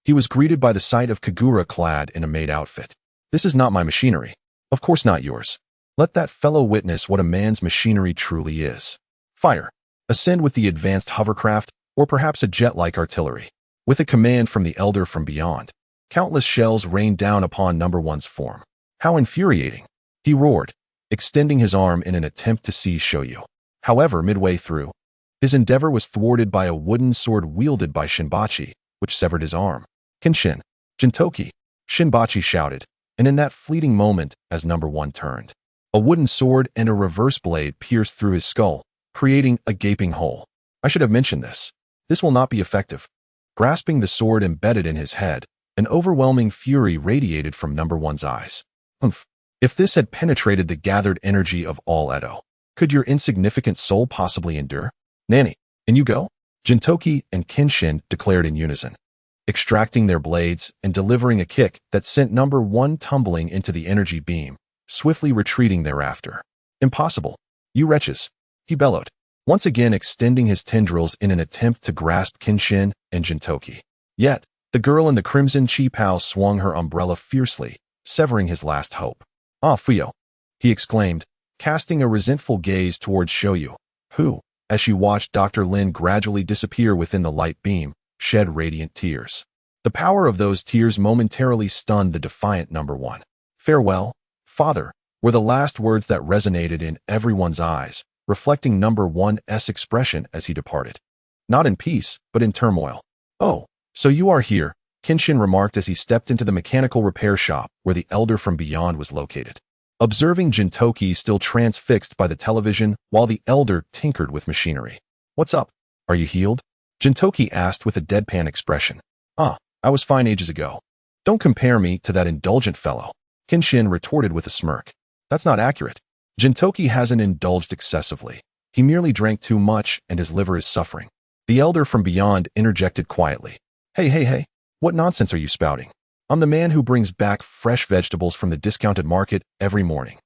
he was greeted by the sight of Kagura clad in a maid outfit. This is not my machinery. Of course not yours. Let that fellow witness what a man's machinery truly is. Fire. Ascend with the advanced hovercraft, or perhaps a jet-like artillery. With a command from the elder from beyond, countless shells rained down upon number 1's form. How infuriating. He roared, extending his arm in an attempt to seize Shoyu. However, midway through, his endeavor was thwarted by a wooden sword wielded by Shinpachi, which severed his arm. Kenshin. Gintoki. Shinpachi shouted, and in that fleeting moment, as number 1 turned, a wooden sword and a reverse blade pierced through his skull, creating a gaping hole. I should have mentioned this. This will not be effective. Grasping the sword embedded in his head, an overwhelming fury radiated from number 1's eyes. Humph. If this had penetrated the gathered energy of all Edo, could your insignificant soul possibly endure? Nanny, and you go? Gintoki and Kenshin declared in unison, extracting their blades and delivering a kick that sent number 1 tumbling into the energy beam, swiftly retreating thereafter. Impossible. You wretches, he bellowed, once again extending his tendrils in an attempt to grasp Kenshin and Gintoki. Yet, the girl in the crimson chi-pao swung her umbrella fiercely, severing his last hope. Ah, Fuyo, he exclaimed, casting a resentful gaze towards Shoyu, who, as she watched Dr. Lin gradually disappear within the light beam, shed radiant tears. The power of those tears momentarily stunned the defiant number 1. Farewell, father, were the last words that resonated in everyone's eyes, reflecting number 1's expression as he departed. Not in peace, but in turmoil. Oh, so you are here, Kenshin remarked as he stepped into the mechanical repair shop where the elder from beyond was located. Observing Gintoki still transfixed by the television while the elder tinkered with machinery. What's up? Are you healed? Gintoki asked with a deadpan expression. I was fine ages ago. Don't compare me to that indulgent fellow, Kenshin retorted with a smirk. That's not accurate. Gintoki hasn't indulged excessively. He merely drank too much and his liver is suffering. The elder from beyond interjected quietly. Hey, what nonsense are you spouting? I'm the man who brings back fresh vegetables from the discounted market every morning.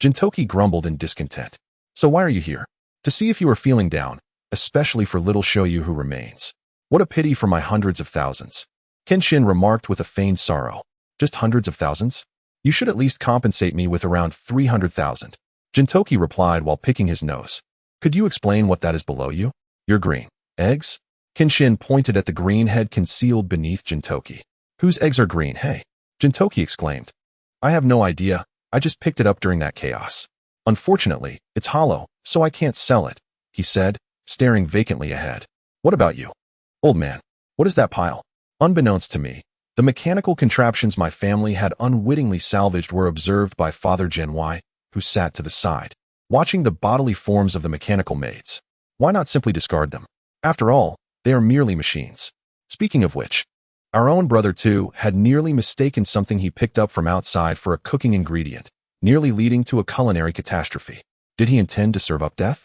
Gintoki grumbled in discontent. So why are you here? To see if you are feeling down, especially for little Shoyu who remains. What a pity for my hundreds of thousands. Kenshin remarked with a feigned sorrow. Just hundreds of thousands? You should at least compensate me with around 300,000. Gintoki replied while picking his nose. Could you explain what that is below you? Your green eggs? Kenshin pointed at the green head concealed beneath Gintoki. Whose eggs are green, hey? Gintoki exclaimed. I have no idea. I just picked it up during that chaos. Unfortunately, it's hollow, so I can't sell it, he said, staring vacantly ahead. What about you? Old man, what is that pile? Unbeknownst to me, the mechanical contraptions my family had unwittingly salvaged were observed by Father Genwai, who sat to the side, watching the bodily forms of the mechanical maids. Why not simply discard them? After all, they are merely machines. Speaking of which, our own brother too had nearly mistaken something he picked up from outside for a cooking ingredient, nearly leading to a culinary catastrophe. Did he intend to serve up death?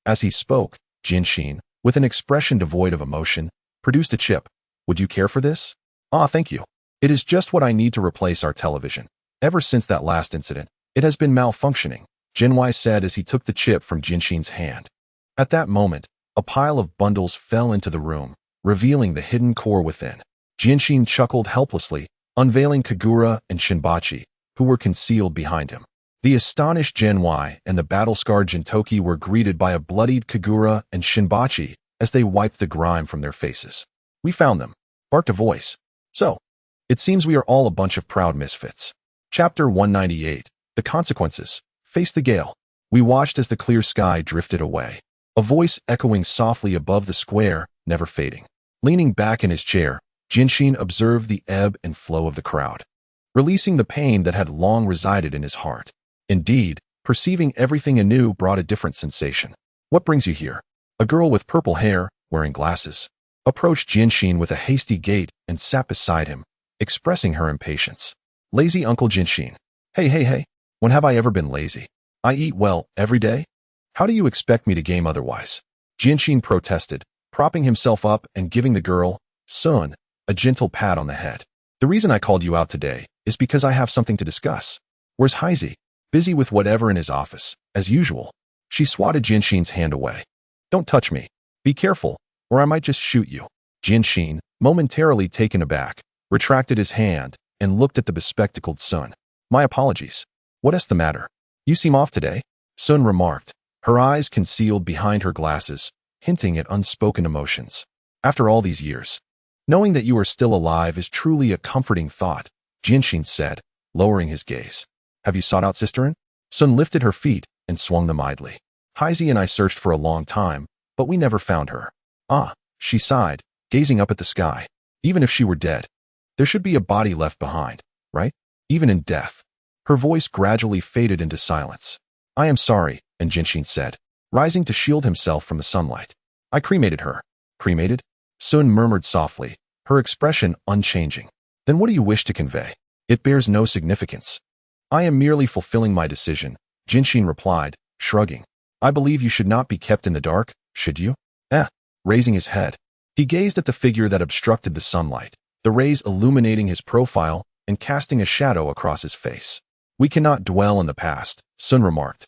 As he spoke, Kenshin, with an expression devoid of emotion, produced a chip. Would you care for this? Ah, thank you. It is just what I need to replace our television. Ever since that last incident, it has been malfunctioning, Jinwei said as he took the chip from Jinshin's hand. At that moment, a pile of bundles fell into the room, revealing the hidden core within. Jinshin chuckled helplessly, unveiling Kagura and Shinpachi, who were concealed behind him. The astonished Jinwei and the battle-scarred Gintoki were greeted by a bloodied Kagura and Shinpachi as they wiped the grime from their faces. We found them, barked a voice. So, it seems we are all a bunch of proud misfits. Chapter 198, The Consequences. Face the gale. We watched as the clear sky drifted away. A voice echoing softly above the square, never fading. Leaning back in his chair, Jinshin observed the ebb and flow of the crowd, releasing the pain that had long resided in his heart. Indeed, perceiving everything anew brought a different sensation. What brings you here? A girl with purple hair, wearing glasses, approached Jinshin with a hasty gait and sat beside him, expressing her impatience. Lazy Uncle Jinshin. Hey. When have I ever been lazy? I eat well every day. How do you expect me to game otherwise? Jinshin protested, propping himself up and giving the girl, Sun, a gentle pat on the head. The reason I called you out today is because I have something to discuss. Where's Heisey? Busy with whatever in his office, as usual. She swatted Jinshin's hand away. Don't touch me. Be careful, or I might just shoot you. Jinshin, momentarily taken aback, retracted his hand and looked at the bespectacled Sun. My apologies. What's the matter? You seem off today, Sun remarked, her eyes concealed behind her glasses, hinting at unspoken emotions. After all these years, knowing that you are still alive is truly a comforting thought, Jinshin said, lowering his gaze. Have you sought out Sisterin? Sun lifted her feet and swung them idly. Heisey and I searched for a long time, but we never found her. Ah, she sighed, gazing up at the sky. Even if she were dead, there should be a body left behind, right? Even in death. Her voice gradually faded into silence. I am sorry, and Jinshin said, rising to shield himself from the sunlight. I cremated her. Cremated? Sun murmured softly, her expression unchanging. Then what do you wish to convey? It bears no significance. I am merely fulfilling my decision, Jinshin replied, shrugging. I believe you should not be kept in the dark, should you? Raising his head. He gazed at the figure that obstructed the sunlight, the rays illuminating his profile and casting a shadow across his face. We cannot dwell in the past, Sun remarked,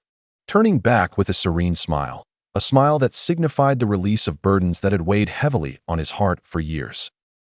turning back with a serene smile, a smile that signified the release of burdens that had weighed heavily on his heart for years.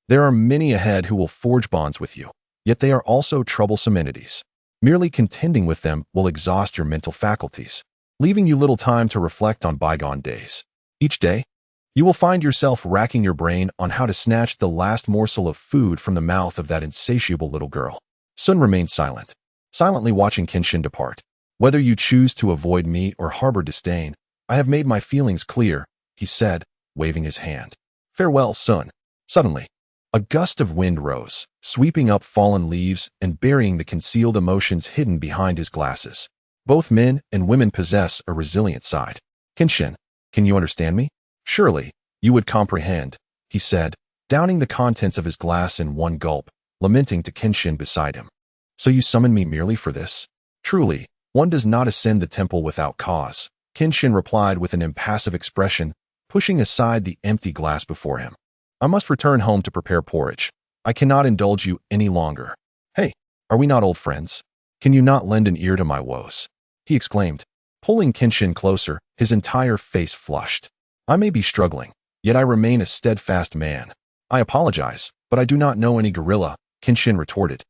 There are many ahead who will forge bonds with you, yet they are also troublesome entities. Merely contending with them will exhaust your mental faculties, leaving you little time to reflect on bygone days. Each day, you will find yourself racking your brain on how to snatch the last morsel of food from the mouth of that insatiable little girl. Sun remained silent, silently watching Kenshin depart. Whether you choose to avoid me or harbor disdain, I have made my feelings clear, he said, waving his hand. Farewell, Sun. Suddenly, a gust of wind rose, sweeping up fallen leaves and burying the concealed emotions hidden behind his glasses. Both men and women possess a resilient side. Kenshin, can you understand me? Surely, you would comprehend, he said, downing the contents of his glass in one gulp, lamenting to Kenshin beside him. So you summoned me merely for this? Truly, one does not ascend the temple without cause, Kenshin replied with an impassive expression, pushing aside the empty glass before him. I must return home to prepare porridge. I cannot indulge you any longer. Hey, are we not old friends? Can you not lend an ear to my woes? He exclaimed, pulling Kenshin closer, his entire face flushed. I may be struggling, yet I remain a steadfast man. I apologize, but I do not know any gorilla, Kenshin retorted,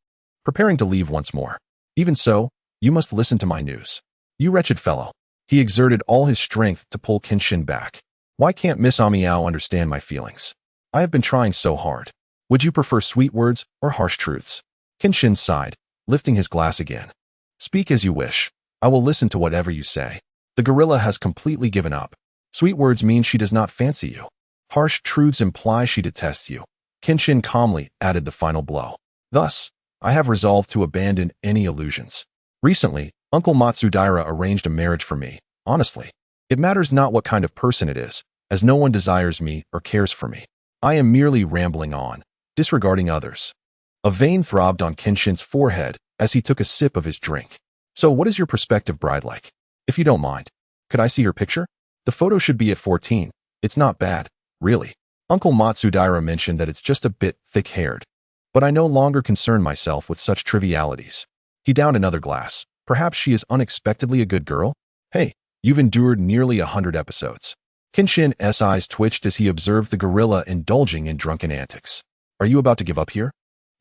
preparing to leave once more. Even so, you must listen to my news. You wretched fellow. He exerted all his strength to pull Kenshin back. Why can't Miss Amiao understand my feelings? I have been trying so hard. Would you prefer sweet words or harsh truths? Kenshin sighed, lifting his glass again. Speak as you wish. I will listen to whatever you say. The gorilla has completely given up. Sweet words mean she does not fancy you. Harsh truths imply she detests you. Kenshin calmly added the final blow. Thus, I have resolved to abandon any illusions. Recently, Uncle Matsudaira arranged a marriage for me. Honestly, It matters not what kind of person it is, as no one desires me or cares for me. I am merely rambling on, disregarding others. A vein throbbed on Kenshin's forehead as he took a sip of his drink. So what is your prospective bride like? If you don't mind, could I see her picture? The photo should be at 14. It's not bad, really. Uncle Matsudaira mentioned that it's just a bit thick-haired. But I no longer concern myself with such trivialities. He downed another glass. Perhaps she is unexpectedly a good girl? Hey, you've endured nearly 100 episodes. Kenshin's eyes twitched as he observed the gorilla indulging in drunken antics. Are you about to give up here?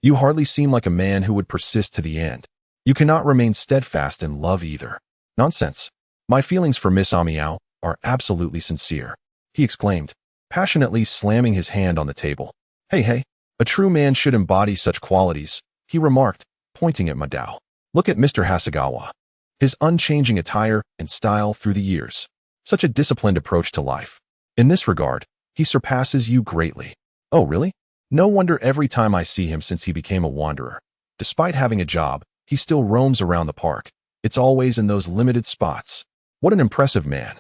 You hardly seem like a man who would persist to the end. You cannot remain steadfast in love either. Nonsense. My feelings for Miss Amiao are absolutely sincere, he exclaimed, passionately slamming his hand on the table. Hey, a true man should embody such qualities, he remarked, pointing at Madao. Look at Mr. Hasegawa. His unchanging attire and style through the years. Such a disciplined approach to life. In this regard, he surpasses you greatly. Oh, really? No wonder every time I see him since he became a wanderer. Despite having a job, he still roams around the park. It's always in those limited spots. What an impressive man,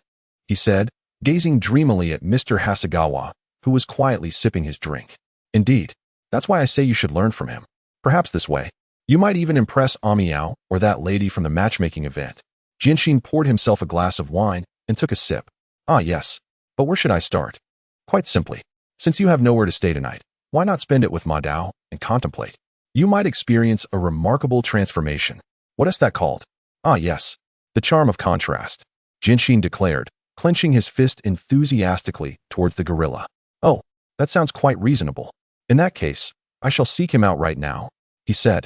he said, gazing dreamily at Mr. Hasegawa, who was quietly sipping his drink. Indeed, that's why I say you should learn from him. Perhaps this way, you might even impress Amiao or that lady from the matchmaking event. Genshin poured himself a glass of wine and took a sip. Ah, yes. But where should I start? Quite simply, since you have nowhere to stay tonight, why not spend it with Madao and contemplate? You might experience a remarkable transformation. What is that called? Ah, yes. The charm of contrast, Genshin declared, clenching his fist enthusiastically towards the gorilla. Oh, that sounds quite reasonable. In that case, I shall seek him out right now, he said,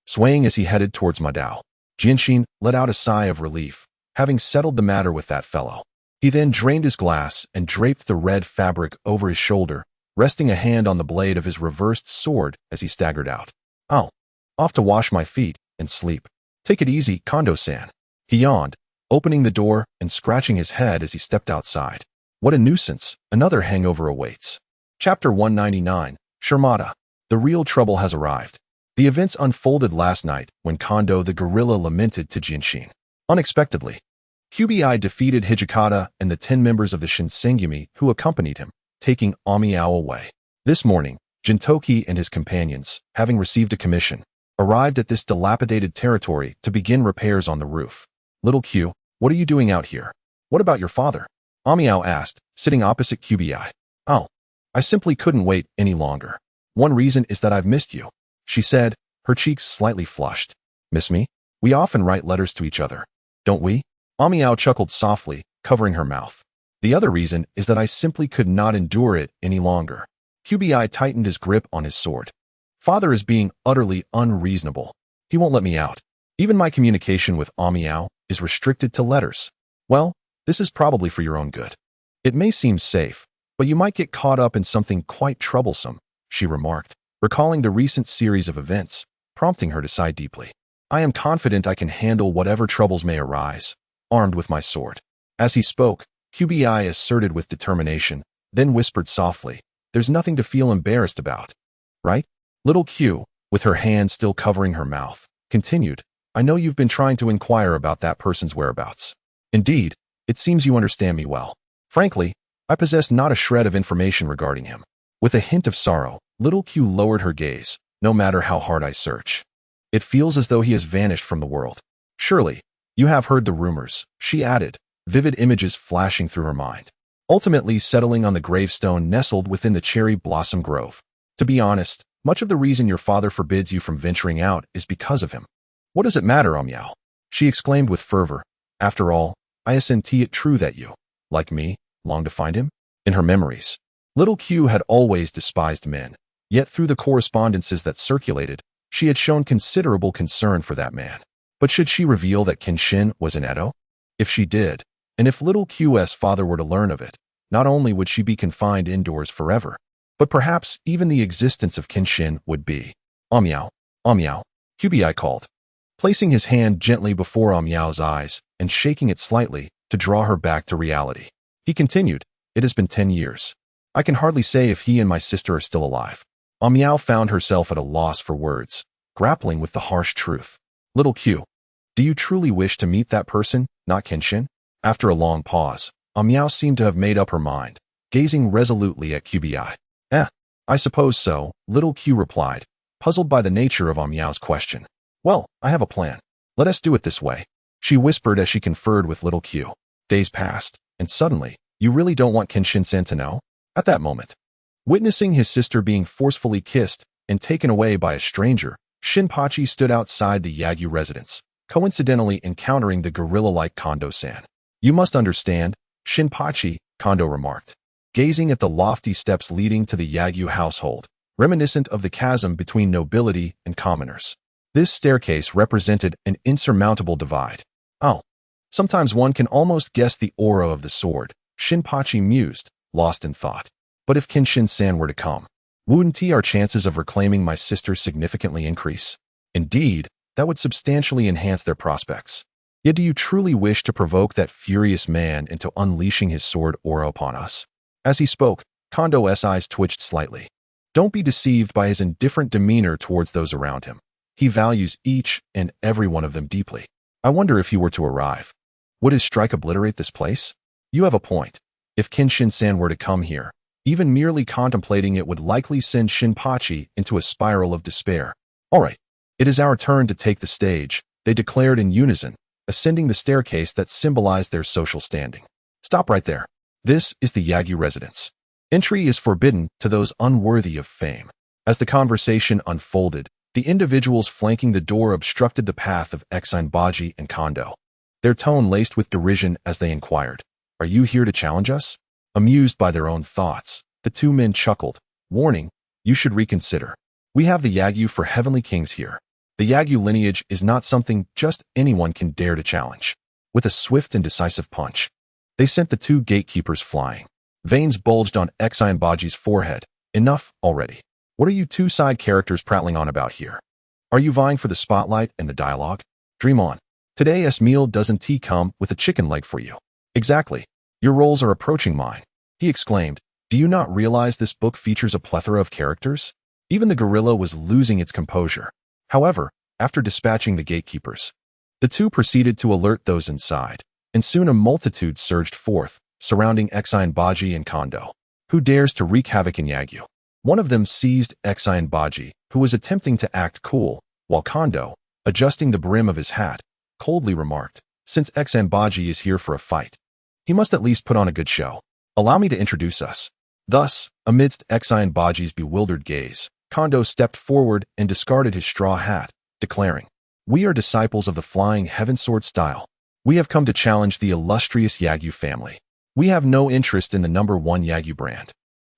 swaying as he headed towards Madao. Genshin let out a sigh of relief, having settled the matter with that fellow. He then drained his glass and draped the red fabric over his shoulder, resting a hand on the blade of his reversed sword as he staggered out. Oh, off to wash my feet and sleep. Take it easy, Kondo-san. He yawned, opening the door and scratching his head as he stepped outside. What a nuisance, another hangover awaits. Chapter 199, Shermata. The real trouble has arrived. The events unfolded last night when Kondo the gorilla lamented to Genshin. Unexpectedly, QBI defeated Hijikata and the 10 members of the Shinsengumi who accompanied him, taking Amiao away. This morning, Gintoki and his companions, having received a commission, arrived at this dilapidated territory to begin repairs on the roof. Little Q, what are you doing out here? What about your father? Amiao asked, sitting opposite QBI. Oh, I simply couldn't wait any longer. One reason is that I've missed you, she said, her cheeks slightly flushed. Miss me? We often write letters to each other, don't we? Amiao chuckled softly, covering her mouth. The other reason is that I simply could not endure it any longer. QBI tightened his grip on his sword. Father is being utterly unreasonable. He won't let me out. Even my communication with Amiao is restricted to letters. Well, this is probably for your own good. It may seem safe, but you might get caught up in something quite troublesome, she remarked, recalling the recent series of events, prompting her to sigh deeply. I am confident I can handle whatever troubles may arise, armed with my sword. As he spoke, QBI asserted with determination, then whispered softly, there's nothing to feel embarrassed about, right? Little Q, with her hand still covering her mouth, continued, I know you've been trying to inquire about that person's whereabouts. Indeed, it seems you understand me well. Frankly, I possess not a shred of information regarding him. With a hint of sorrow, little Q lowered her gaze, no matter how hard I search. It feels as though he has vanished from the world. Surely, you have heard the rumors, she added, vivid images flashing through her mind. Ultimately settling on the gravestone nestled within the cherry blossom grove. To be honest, much of the reason your father forbids you from venturing out is because of him. What does it matter, Amiao? She exclaimed with fervor. After all, I assent it true that you, like me, long to find him? In her memories, little Q had always despised men, yet through the correspondences that circulated, she had shown considerable concern for that man. But should she reveal that Kenshin was in Edo? If she did, and if little Q's father were to learn of it, not only would she be confined indoors forever, but perhaps even the existence of Kenshin would be. Amiao, QBI called, placing his hand gently before Amiao's eyes and shaking it slightly to draw her back to reality. He continued, it has been 10 years. I can hardly say if he and my sister are still alive. Amiao found herself at a loss for words, grappling with the harsh truth. Little Q, do you truly wish to meet that person, not Kenshin? After a long pause, Meow seemed to have made up her mind, gazing resolutely at QBI. I suppose so, little Q replied, puzzled by the nature of Meow's question. Well, I have a plan. Let us do it this way, she whispered as she conferred with little Q. Days passed, and suddenly, you really don't want Kenshin-san to know? At that moment, witnessing his sister being forcefully kissed and taken away by a stranger, Shinpachi stood outside the Yagyu residence, coincidentally encountering the gorilla-like Kondo-san. You must understand, Shinpachi, Kondo remarked, gazing at the lofty steps leading to the Yagyu household, reminiscent of the chasm between nobility and commoners. This staircase represented an insurmountable divide. Oh, sometimes one can almost guess the aura of the sword, Shinpachi mused, lost in thought. But if Kenshin-san were to come, wouldn't our chances of reclaiming my sister significantly increase? Indeed, that would substantially enhance their prospects. Yet do you truly wish to provoke that furious man into unleashing his sword aura upon us? As he spoke, Kondo's eyes twitched slightly. Don't be deceived by his indifferent demeanor towards those around him. He values each and every one of them deeply. I wonder if he were to arrive. Would his strike obliterate this place? You have a point. If Kenshin-san were to come here, even merely contemplating it would likely send Shinpachi into a spiral of despair. All right, it is our turn to take the stage, they declared in unison, ascending the staircase that symbolized their social standing. Stop right there. This is the Yagyu residence. Entry is forbidden to those unworthy of fame. As the conversation unfolded, the individuals flanking the door obstructed the path of Exasperation and Kondo, their tone laced with derision as they inquired, "Are you here to challenge us?" Amused by their own thoughts, the two men chuckled, warning, "You should reconsider. We have the Yagyu for heavenly kings here. The Yagyu lineage is not something just anyone can dare to challenge." With a swift and decisive punch, they sent the two gatekeepers flying. Veins bulged on Exasperation's forehead. Enough already. What are you two side characters prattling on about here? Are you vying for the spotlight and the dialogue? Dream on. Today's meal doesn't come with a chicken leg for you. Exactly. Your roles are approaching mine, he exclaimed. Do you not realize this book features a plethora of characters? Even the gorilla was losing its composure. However, after dispatching the gatekeepers, the two proceeded to alert those inside, and soon a multitude surged forth, surrounding Exasperation and Kondo. Who dares to wreak havoc in Yagyu? One of them seized Exasperation, who was attempting to act cool, while Kondo, adjusting the brim of his hat, coldly remarked, "Since Exasperation is here for a fight, he must at least put on a good show. Allow me to introduce us." Thus, amidst Exasperation's bewildered gaze, Kondo stepped forward and discarded his straw hat, declaring, "We are disciples of the Flying Heaven Sword style. We have come to challenge the illustrious Yagyu family. We have no interest in the #1 Yagyu brand.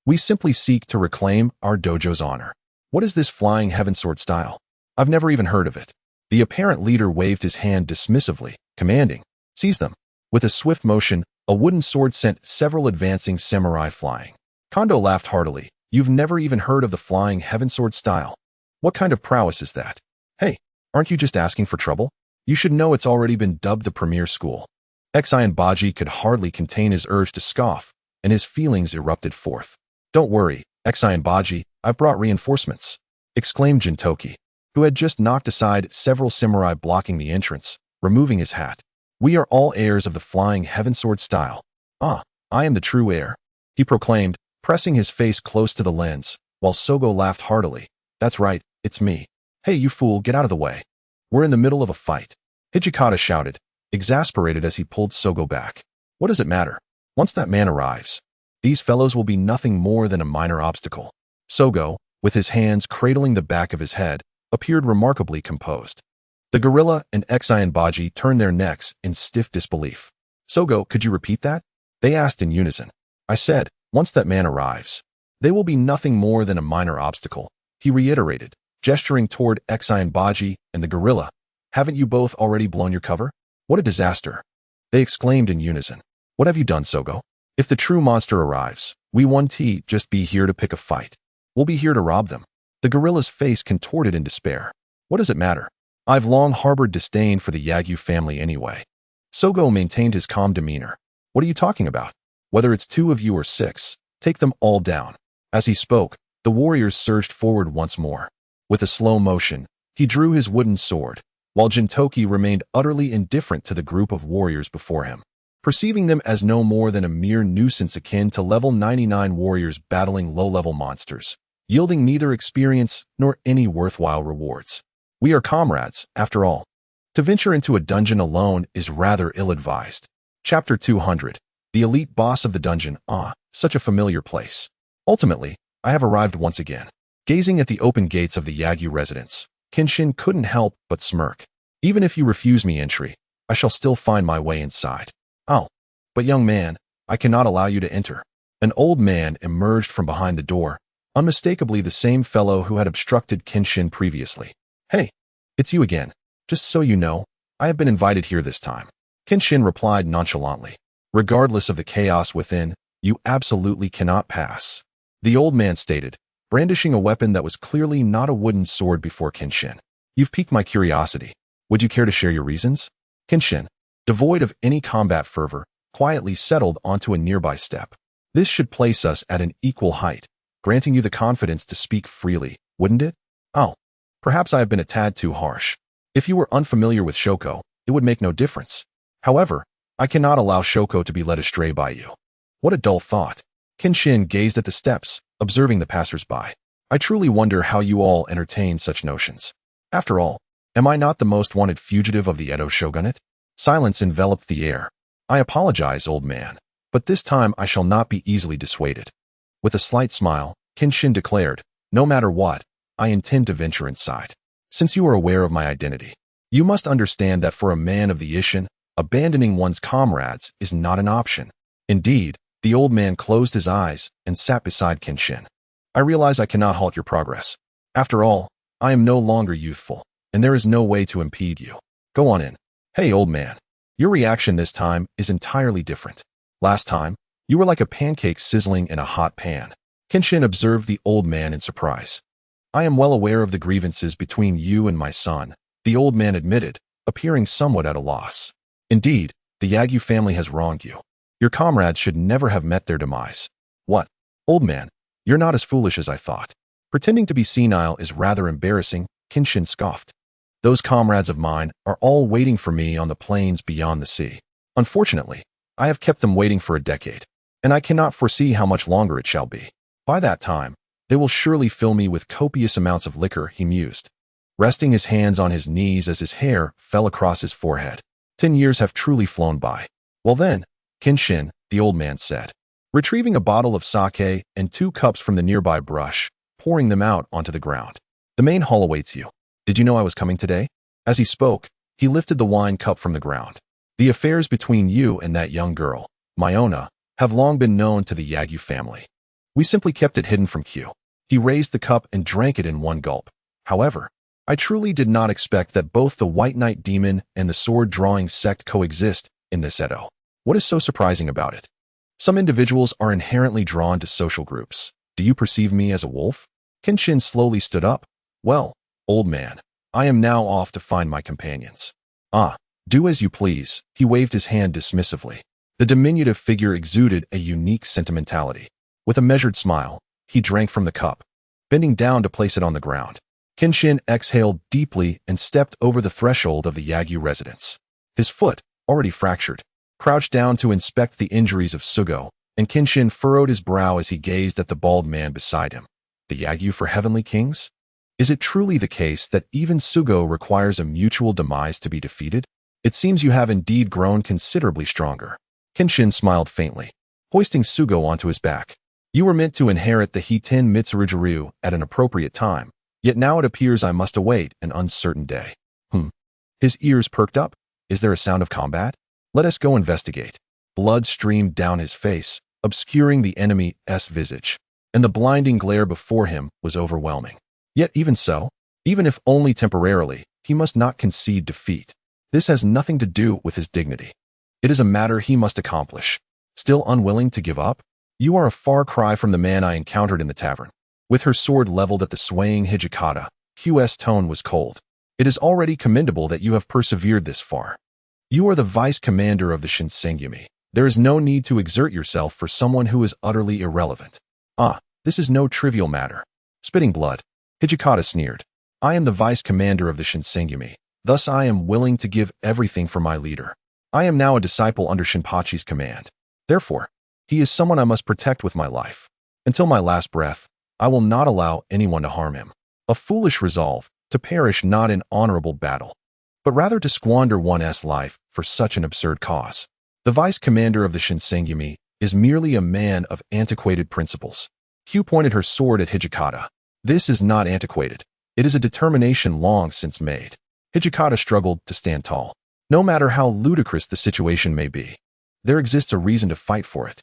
We simply seek to reclaim our dojo's honor. What is this Flying Heaven Sword style? I've never even heard of it." The apparent leader waved his hand dismissively, commanding, "Seize them." With a swift motion, a wooden sword sent several advancing samurai flying. Kondo laughed heartily. "You've never even heard of the Flying Heaven Sword style? What kind of prowess is that? Hey, aren't you just asking for trouble? You should know it's already been dubbed the premier school." Exasperation could hardly contain his urge to scoff, and his feelings erupted forth. "Don't worry, Exasperation, I've brought reinforcements," exclaimed Gintoki, who had just knocked aside several samurai blocking the entrance, removing his hat. "We are all heirs of the Flying Heaven Sword style. Ah, I am the true heir," he proclaimed, pressing his face close to the lens, while Sogo laughed heartily. "That's right, it's me. Hey, you fool, get out of the way. We're in the middle of a fight." Hijikata shouted, exasperated as he pulled Sogo back. "What does it matter? Once that man arrives, these fellows will be nothing more than a minor obstacle." Sogo, with his hands cradling the back of his head, appeared remarkably composed. The gorilla and Exasperation turned their necks in stiff disbelief. "Sogo, could you repeat that?" they asked in unison. "I said, once that man arrives, they will be nothing more than a minor obstacle," he reiterated, gesturing toward Exasperation and the gorilla. "Haven't you both already blown your cover? What a disaster!" they exclaimed in unison. "What have you done, Sogo? If the true monster arrives, we won't just be here to pick a fight. We'll be here to rob them." The gorilla's face contorted in despair. "What does it matter? I've long harbored disdain for the Yagyu family anyway." Sogo maintained his calm demeanor. "What are you talking about? Whether it's 2 of you or 6, take them all down." As he spoke, the warriors surged forward once more. With a slow motion, he drew his wooden sword, while Gintoki remained utterly indifferent to the group of warriors before him. perceiving them as no more than a mere nuisance akin to level 99 warriors battling low-level monsters, yielding neither experience nor any worthwhile rewards. We are comrades, after all. To venture into a dungeon alone is rather ill-advised. Chapter 200. The elite boss of the dungeon. Such a familiar place. Ultimately, I have arrived once again. Gazing at the open gates of the Yagyu residence, Kenshin couldn't help but smirk. Even if you refuse me entry, I shall still find my way inside. Oh, but young man, I cannot allow you to enter. An old man emerged from behind the door, unmistakably the same fellow who had obstructed Kenshin previously. Hey, it's you again. Just so you know, I have been invited here this time. Kenshin replied nonchalantly. Regardless of the chaos within, you absolutely cannot pass. The old man stated, brandishing a weapon that was clearly not a wooden sword before Kenshin. You've piqued my curiosity. Would you care to share your reasons? Kenshin, devoid of any combat fervor, quietly settled onto a nearby step. This should place us at an equal height, granting you the confidence to speak freely, wouldn't it? Oh, perhaps I have been a tad too harsh. If you were unfamiliar with Shoko, it would make no difference. However, I cannot allow Shoko to be led astray by you. What a dull thought. Kenshin gazed at the steps, observing the passers-by. I truly wonder how you all entertain such notions. After all, am I not the most wanted fugitive of the Edo shogunate? Silence enveloped the air. I apologize, old man, but this time I shall not be easily dissuaded. With a slight smile, Kenshin declared, no matter what, I intend to venture inside. Since you are aware of my identity, you must understand that for a man of the Ishin, abandoning one's comrades is not an option. Indeed, the old man closed his eyes and sat beside Kenshin. I realize I cannot halt your progress. After all, I am no longer youthful, and there is no way to impede you. Go on in. Hey, old man. Your reaction this time is entirely different. Last time, you were like a pancake sizzling in a hot pan. Kenshin observed the old man in surprise. I am well aware of the grievances between you and my son, the old man admitted, appearing somewhat at a loss. Indeed, the Yagyu family has wronged you. Your comrades should never have met their demise. What? Old man, you're not as foolish as I thought. Pretending to be senile is rather embarrassing, Kenshin scoffed. Those comrades of mine are all waiting for me on the plains beyond the sea. Unfortunately, I have kept them waiting for a decade, and I cannot foresee how much longer it shall be. By that time, they will surely fill me with copious amounts of liquor, he mused, resting his hands on his knees as his hair fell across his forehead. 10 years have truly flown by. Well then, Kenshin, the old man said, retrieving a bottle of sake and 2 cups from the nearby brush, pouring them out onto the ground. The main hall awaits you. Did you know I was coming today? As he spoke, he lifted the wine cup from the ground. The affairs between you and that young girl, Mayona, have long been known to the Yagyu family. We simply kept it hidden from Q. He raised the cup and drank it in one gulp. However, I truly did not expect that both the White Knight demon and the sword-drawing sect coexist in this Edo. What is so surprising about it? Some individuals are inherently drawn to social groups. Do you perceive me as a wolf? Kenshin slowly stood up. Well, old man, I am now off to find my companions. Do as you please, he waved his hand dismissively. The diminutive figure exuded a unique sentimentality. With a measured smile, he drank from the cup, bending down to place it on the ground. Kenshin exhaled deeply and stepped over the threshold of the Yagyu residence. His foot, already fractured, crouched down to inspect the injuries of Sugo, and Kenshin furrowed his brow as he gazed at the bald man beside him. The Yagyu for heavenly kings? Is it truly the case that even Sugo requires a mutual demise to be defeated? It seems you have indeed grown considerably stronger. Kenshin smiled faintly, hoisting Sugo onto his back. You were meant to inherit the Hiten Mitsurugiru at an appropriate time, yet now it appears I must await an uncertain day. His ears perked up. Is there a sound of combat? Let us go investigate. Blood streamed down his face, obscuring the enemy's visage, and the blinding glare before him was overwhelming. Yet even so, even if only temporarily, he must not concede defeat. This has nothing to do with his dignity. It is a matter he must accomplish. Still unwilling to give up? You are a far cry from the man I encountered in the tavern. With her sword leveled at the swaying Hijikata, Q's tone was cold. It is already commendable that you have persevered this far. You are the vice commander of the Shinsengumi. There is no need to exert yourself for someone who is utterly irrelevant. This is no trivial matter. Spitting blood, Hijikata sneered. I am the vice commander of the Shinsengumi. Thus I am willing to give everything for my leader. I am now a disciple under Shinpachi's command. Therefore, he is someone I must protect with my life. Until my last breath, I will not allow anyone to harm him. A foolish resolve, to perish not in honorable battle, but rather to squander one's life for such an absurd cause. The vice commander of the Shinsengumi is merely a man of antiquated principles. Q pointed her sword at Hijikata. This is not antiquated. It is a determination long since made. Hijikata struggled to stand tall. No matter how ludicrous the situation may be, there exists a reason to fight for it.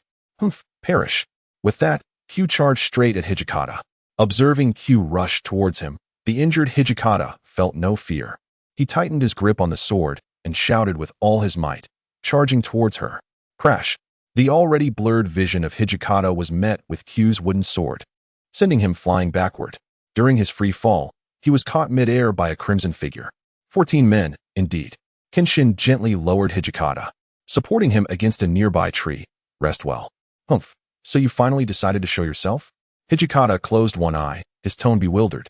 Perish. With that, Q charged straight at Hijikata. Observing Q rush towards him, the injured Hijikata felt no fear. He tightened his grip on the sword and shouted with all his might, charging towards her. Crash! The already blurred vision of Hijikata was met with Q's wooden sword, sending him flying backward. During his free fall, he was caught mid-air by a crimson figure. 14 men, indeed. Kenshin gently lowered Hijikata, supporting him against a nearby tree. Rest well. So you finally decided to show yourself? Hijikata closed one eye, his tone bewildered.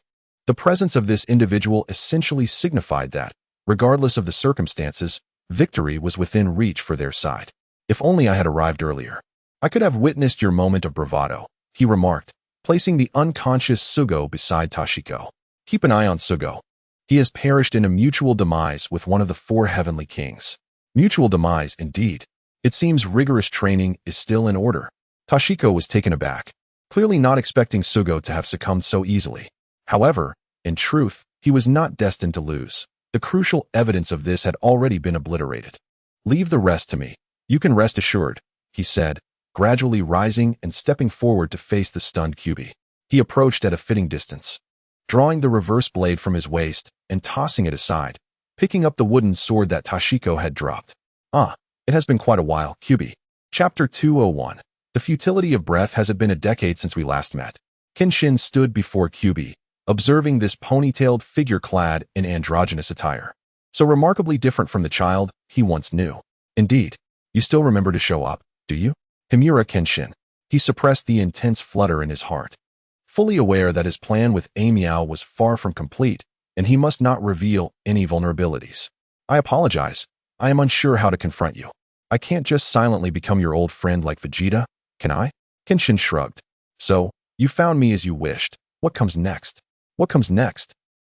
The presence of this individual essentially signified that, regardless of the circumstances, victory was within reach for their side. If only I had arrived earlier. I could have witnessed your moment of bravado, he remarked, placing the unconscious Sugo beside Tashiko. Keep an eye on Sugo. He has perished in a mutual demise with one of the 4 heavenly kings. Mutual demise, indeed. It seems rigorous training is still in order. Tashiko was taken aback, clearly not expecting Sugo to have succumbed so easily. However, in truth, he was not destined to lose. The crucial evidence of this had already been obliterated. Leave the rest to me. You can rest assured, he said, gradually rising and stepping forward to face the stunned Kyubi. He approached at a fitting distance, drawing the reverse blade from his waist and tossing it aside, picking up the wooden sword that Tashiko had dropped. It has been quite a while, Kyubi. Chapter 201. The futility of breath. Has it been a decade since we last met? Kenshin stood before Kyubi, observing this ponytailed figure clad in androgynous attire, so remarkably different from the child he once knew. Indeed, you still remember to show up, do you? Himura Kenshin. He suppressed the intense flutter in his heart, fully aware that his plan with Amiao was far from complete, and he must not reveal any vulnerabilities. I apologize. I am unsure how to confront you. I can't just silently become your old friend like Vegeta, can I? Kenshin shrugged. So, you found me as you wished. What comes next? What comes next?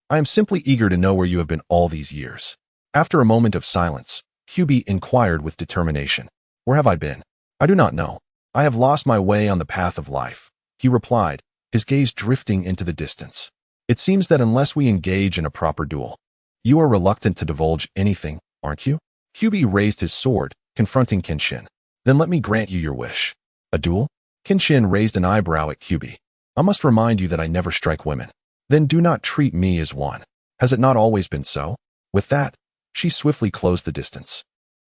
I am simply eager to know where you have been all these years. After a moment of silence, Kyubi inquired with determination. Where have I been? I do not know. I have lost my way on the path of life, he replied, his gaze drifting into the distance. It seems that unless we engage in a proper duel, you are reluctant to divulge anything, aren't you? Kyubi raised his sword, confronting Kenshin. Then let me grant you your wish. A duel? Kenshin raised an eyebrow at Kyubi. I must remind you that I never strike women. Then do not treat me as one. Has it not always been so? With that, she swiftly closed the distance,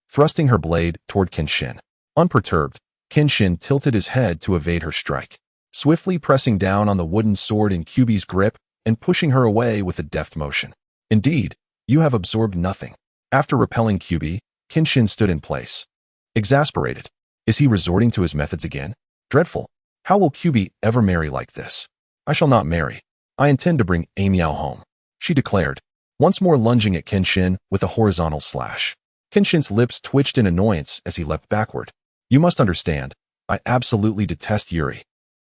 thrusting her blade toward Kenshin. Unperturbed, Kenshin tilted his head to evade her strike, swiftly pressing down on the wooden sword in Kyubi's grip and pushing her away with a deft motion. Indeed, you have absorbed nothing. After repelling Kyubi, Kenshin stood in place, exasperated. Is he resorting to his methods again? Dreadful. How will Kyubi ever marry like this? I shall not marry. I intend to bring Amiao home, she declared, once more lunging at Kenshin with a horizontal slash. Kenshin's lips twitched in annoyance as he leapt backward. You must understand, I absolutely detest Yuri.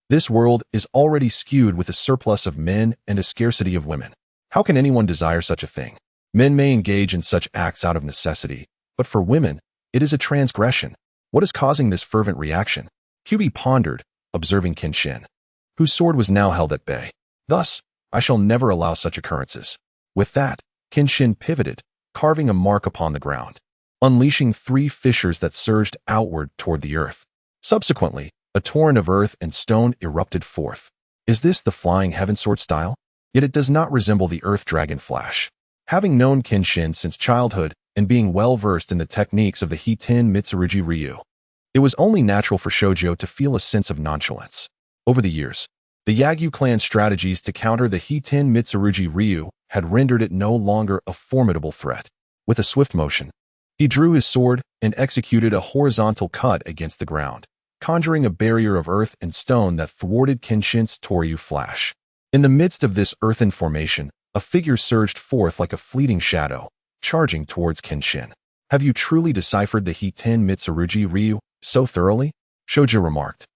This world is already skewed with a surplus of men and a scarcity of women. How can anyone desire such a thing? Men may engage in such acts out of necessity, but for women, it is a transgression. What is causing this fervent reaction? Kyubi pondered, observing Kenshin, whose sword was now held at bay. Thus, I shall never allow such occurrences. With that, Kenshin pivoted, carving a mark upon the ground, unleashing 3 fissures that surged outward toward the earth. Subsequently, a torrent of earth and stone erupted forth. Is this the flying heaven sword style? Yet it does not resemble the earth dragon flash. Having known Kenshin since childhood and being well versed in the techniques of the Hiten Mitsurugi Ryu, it was only natural for Shoujo to feel a sense of nonchalance. Over the years, the Yagyu clan's strategies to counter the Hiten Mitsurugi Ryu had rendered it no longer a formidable threat. With a swift motion, he drew his sword and executed a horizontal cut against the ground, conjuring a barrier of earth and stone that thwarted Kenshin's Toryu flash. In the midst of this earthen formation, a figure surged forth like a fleeting shadow, charging towards Kenshin. Have you truly deciphered the Hiten Mitsurugi Ryu so thoroughly? Shoujo remarked,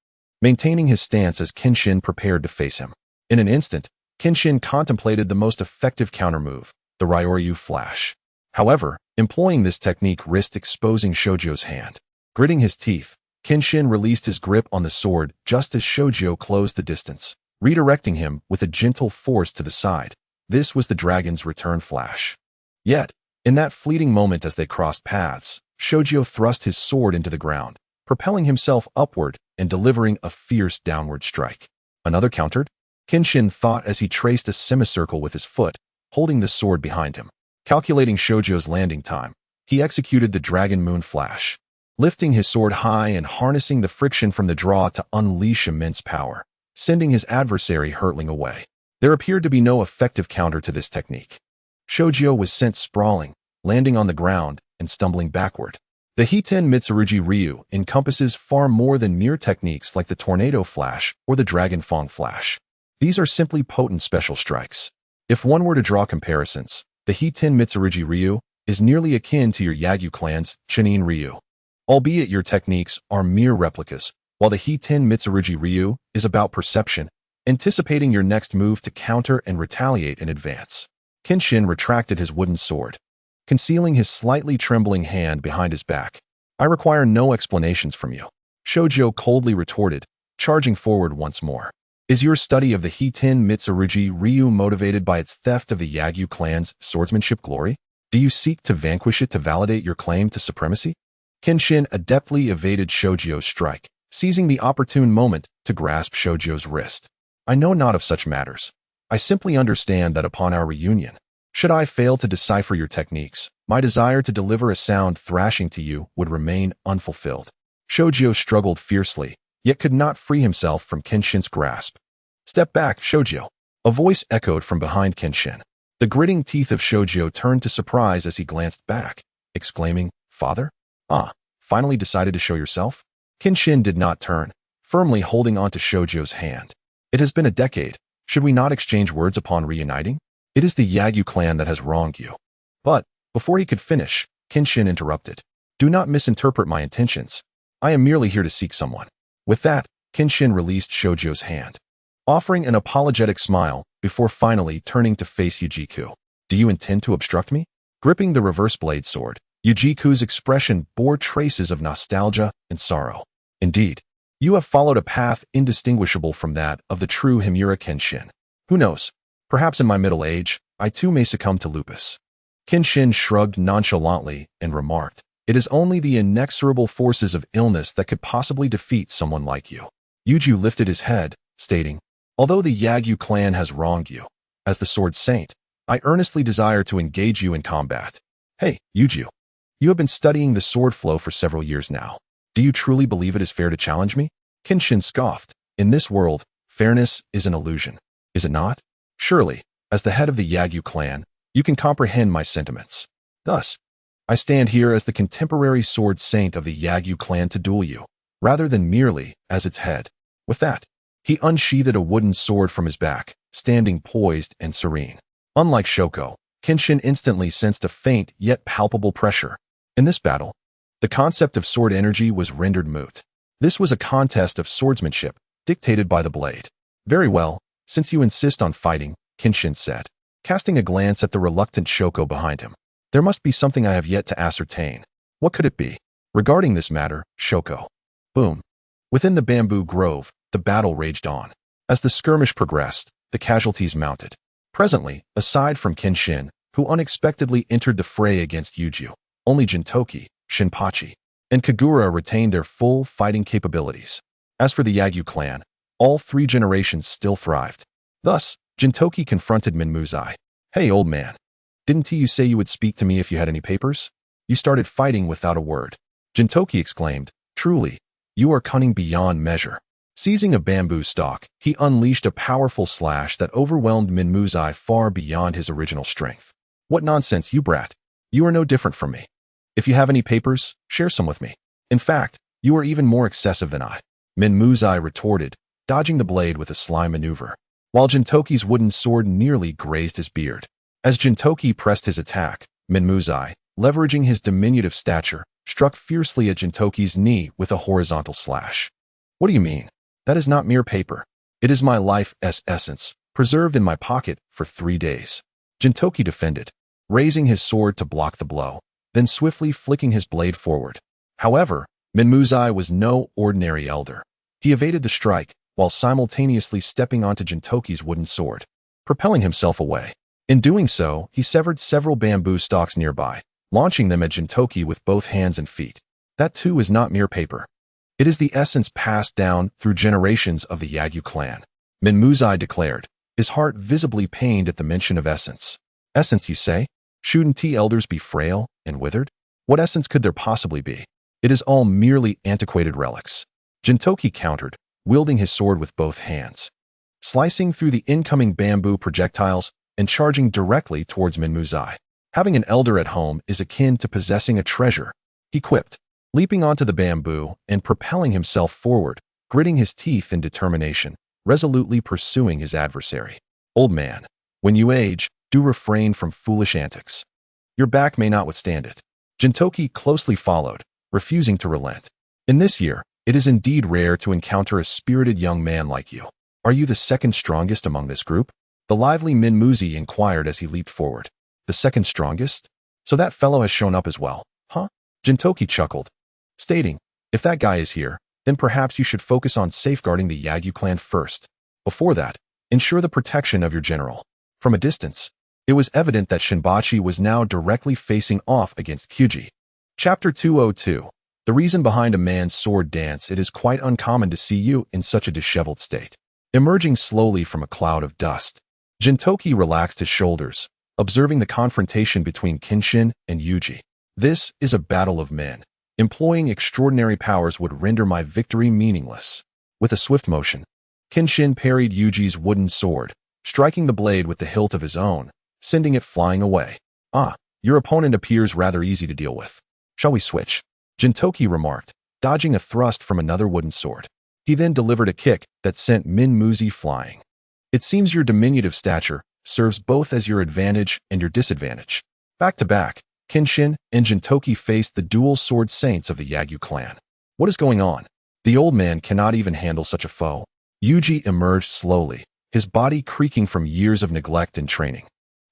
maintaining his stance as Kenshin prepared to face him. In an instant, Kenshin contemplated the most effective countermove, the Ryoryu Flash. However, employing this technique risked exposing Shoujo's hand. Gritting his teeth, Kenshin released his grip on the sword just as Shoujo closed the distance, redirecting him with a gentle force to the side. This was the dragon's return flash. Yet, in that fleeting moment as they crossed paths, Shoujo thrust his sword into the ground, propelling himself upward and delivering a fierce downward strike. Another countered? Kenshin thought as he traced a semicircle with his foot, holding the sword behind him. Calculating Shoujo's landing time, he executed the Dragon Moon Flash, lifting his sword high and harnessing the friction from the draw to unleash immense power, sending his adversary hurtling away. There appeared to be no effective counter to this technique. Shoujo was sent sprawling, landing on the ground and stumbling backward. The Hiten Mitsurugi Ryu encompasses far more than mere techniques like the Tornado Flash or the Dragon Fang Flash. These are simply potent special strikes. If one were to draw comparisons, the Hiten Mitsurugi Ryu is nearly akin to your Yagyu clan's Chunin Ryu, albeit your techniques are mere replicas, while the Hiten Mitsurugi Ryu is about perception, anticipating your next move to counter and retaliate in advance. Kenshin retracted his wooden sword, concealing his slightly trembling hand behind his back. I require no explanations from you, Shoujo coldly retorted, charging forward once more. Is your study of the Hiten Mitsurugi Ryu motivated by its theft of the Yagyu clan's swordsmanship glory? Do you seek to vanquish it to validate your claim to supremacy? Kenshin adeptly evaded Shoujo's strike, seizing the opportune moment to grasp Shoujo's wrist. I know not of such matters. I simply understand that upon our reunion, should I fail to decipher your techniques, my desire to deliver a sound thrashing to you would remain unfulfilled. Shoujo struggled fiercely, yet could not free himself from Kenshin's grasp. Step back, Shoujo. A voice echoed from behind Kenshin. The gritting teeth of Shoujo turned to surprise as he glanced back, exclaiming, Father? Ah, finally decided to show yourself? Kenshin did not turn, firmly holding onto Shoujo's hand. It has been a decade. Should we not exchange words upon reuniting? It is the Yagyu clan that has wronged you. But, before he could finish, Kenshin interrupted. Do not misinterpret my intentions. I am merely here to seek someone. With that, Kenshin released Shoujo's hand, offering an apologetic smile before finally turning to face Yujiku. Do you intend to obstruct me? Gripping the reverse blade sword, Yujiku's expression bore traces of nostalgia and sorrow. Indeed, you have followed a path indistinguishable from that of the true Himura Kenshin. Who knows? Perhaps in my middle age, I too may succumb to lupus. Kenshin shrugged nonchalantly and remarked, It is only the inexorable forces of illness that could possibly defeat someone like you. Yuju lifted his head, stating, Although the Yagyu clan has wronged you, as the Sword Saint, I earnestly desire to engage you in combat. Hey, Yuju. You have been studying the sword flow for several years now. Do you truly believe it is fair to challenge me? Kenshin scoffed. In this world, fairness is an illusion. Is it not? Surely, as the head of the Yagyu clan, you can comprehend my sentiments. Thus, I stand here as the contemporary sword saint of the Yagyu clan to duel you, rather than merely as its head. With that, he unsheathed a wooden sword from his back, standing poised and serene. Unlike Shoko, Kenshin instantly sensed a faint yet palpable pressure. In this battle, the concept of sword energy was rendered moot. This was a contest of swordsmanship, dictated by the blade. Very well, since you insist on fighting, Kenshin said, casting a glance at the reluctant Shoko behind him. There must be something I have yet to ascertain. What could it be? Regarding this matter, Shoko. Boom. Within the bamboo grove, the battle raged on. As the skirmish progressed, the casualties mounted. Presently, aside from Kenshin, who unexpectedly entered the fray against Yuju, only Gintoki, Shinpachi, and Kagura retained their full fighting capabilities. As for the Yagyu clan, all three generations still thrived. Thus, Gintoki confronted Minmuzai. Hey, old man. Didn't you say you would speak to me if you had any papers? You started fighting without a word. Gintoki exclaimed, Truly, you are cunning beyond measure. Seizing a bamboo stalk, he unleashed a powerful slash that overwhelmed Minmuzai far beyond his original strength. What nonsense, you brat. You are no different from me. If you have any papers, share some with me. In fact, you are even more excessive than I. Minmuzai retorted, dodging the blade with a sly maneuver, while Gintoki's wooden sword nearly grazed his beard. As Gintoki pressed his attack, Minmuzai, leveraging his diminutive stature, struck fiercely at Gintoki's knee with a horizontal slash. What do you mean? That is not mere paper. It is my life's essence, preserved in my pocket for 3 days. Gintoki defended, raising his sword to block the blow, then swiftly flicking his blade forward. However, Minmuzai was no ordinary elder. He evaded the strike, while simultaneously stepping onto Gintoki's wooden sword, propelling himself away. In doing so, he severed several bamboo stalks nearby, launching them at Gintoki with both hands and feet. That too is not mere paper. It is the essence passed down through generations of the Yagyu clan, Minmuzai declared, his heart visibly pained at the mention of essence. Essence, you say? Shouldn't elders be frail and withered? What essence could there possibly be? It is all merely antiquated relics. Gintoki countered, wielding his sword with both hands, slicing through the incoming bamboo projectiles and charging directly towards Minmuzai. Having an elder at home is akin to possessing a treasure, he quipped, leaping onto the bamboo and propelling himself forward, gritting his teeth in determination, resolutely pursuing his adversary. Old man, when you age, do refrain from foolish antics. Your back may not withstand it. Gintoki closely followed, refusing to relent. In this year, it is indeed rare to encounter a spirited young man like you. Are you the second strongest among this group? The lively Minmuzai inquired as he leaped forward. The second strongest? So that fellow has shown up as well, huh? Gintoki chuckled, stating, if that guy is here, then perhaps you should focus on safeguarding the Yagyu clan first. Before that, ensure the protection of your general. From a distance, it was evident that Shinpachi was now directly facing off against Kyuji. Chapter 202. The reason behind a man's sword dance. It is quite uncommon to see you in such a disheveled state. Emerging slowly from a cloud of dust, Gintoki relaxed his shoulders, observing the confrontation between Kenshin and Yuji. This is a battle of men. Employing extraordinary powers would render my victory meaningless. With a swift motion, Kenshin parried Yuji's wooden sword, striking the blade with the hilt of his own, sending it flying away. Ah, your opponent appears rather easy to deal with. Shall we switch? Gintoki remarked, dodging a thrust from another wooden sword. He then delivered a kick that sent Minmuzai flying. It seems your diminutive stature serves both as your advantage and your disadvantage. Back to back, Kenshin and Gintoki faced the dual sword saints of the Yagyu clan. What is going on? The old man cannot even handle such a foe. Yuji emerged slowly, his body creaking from years of neglect and training.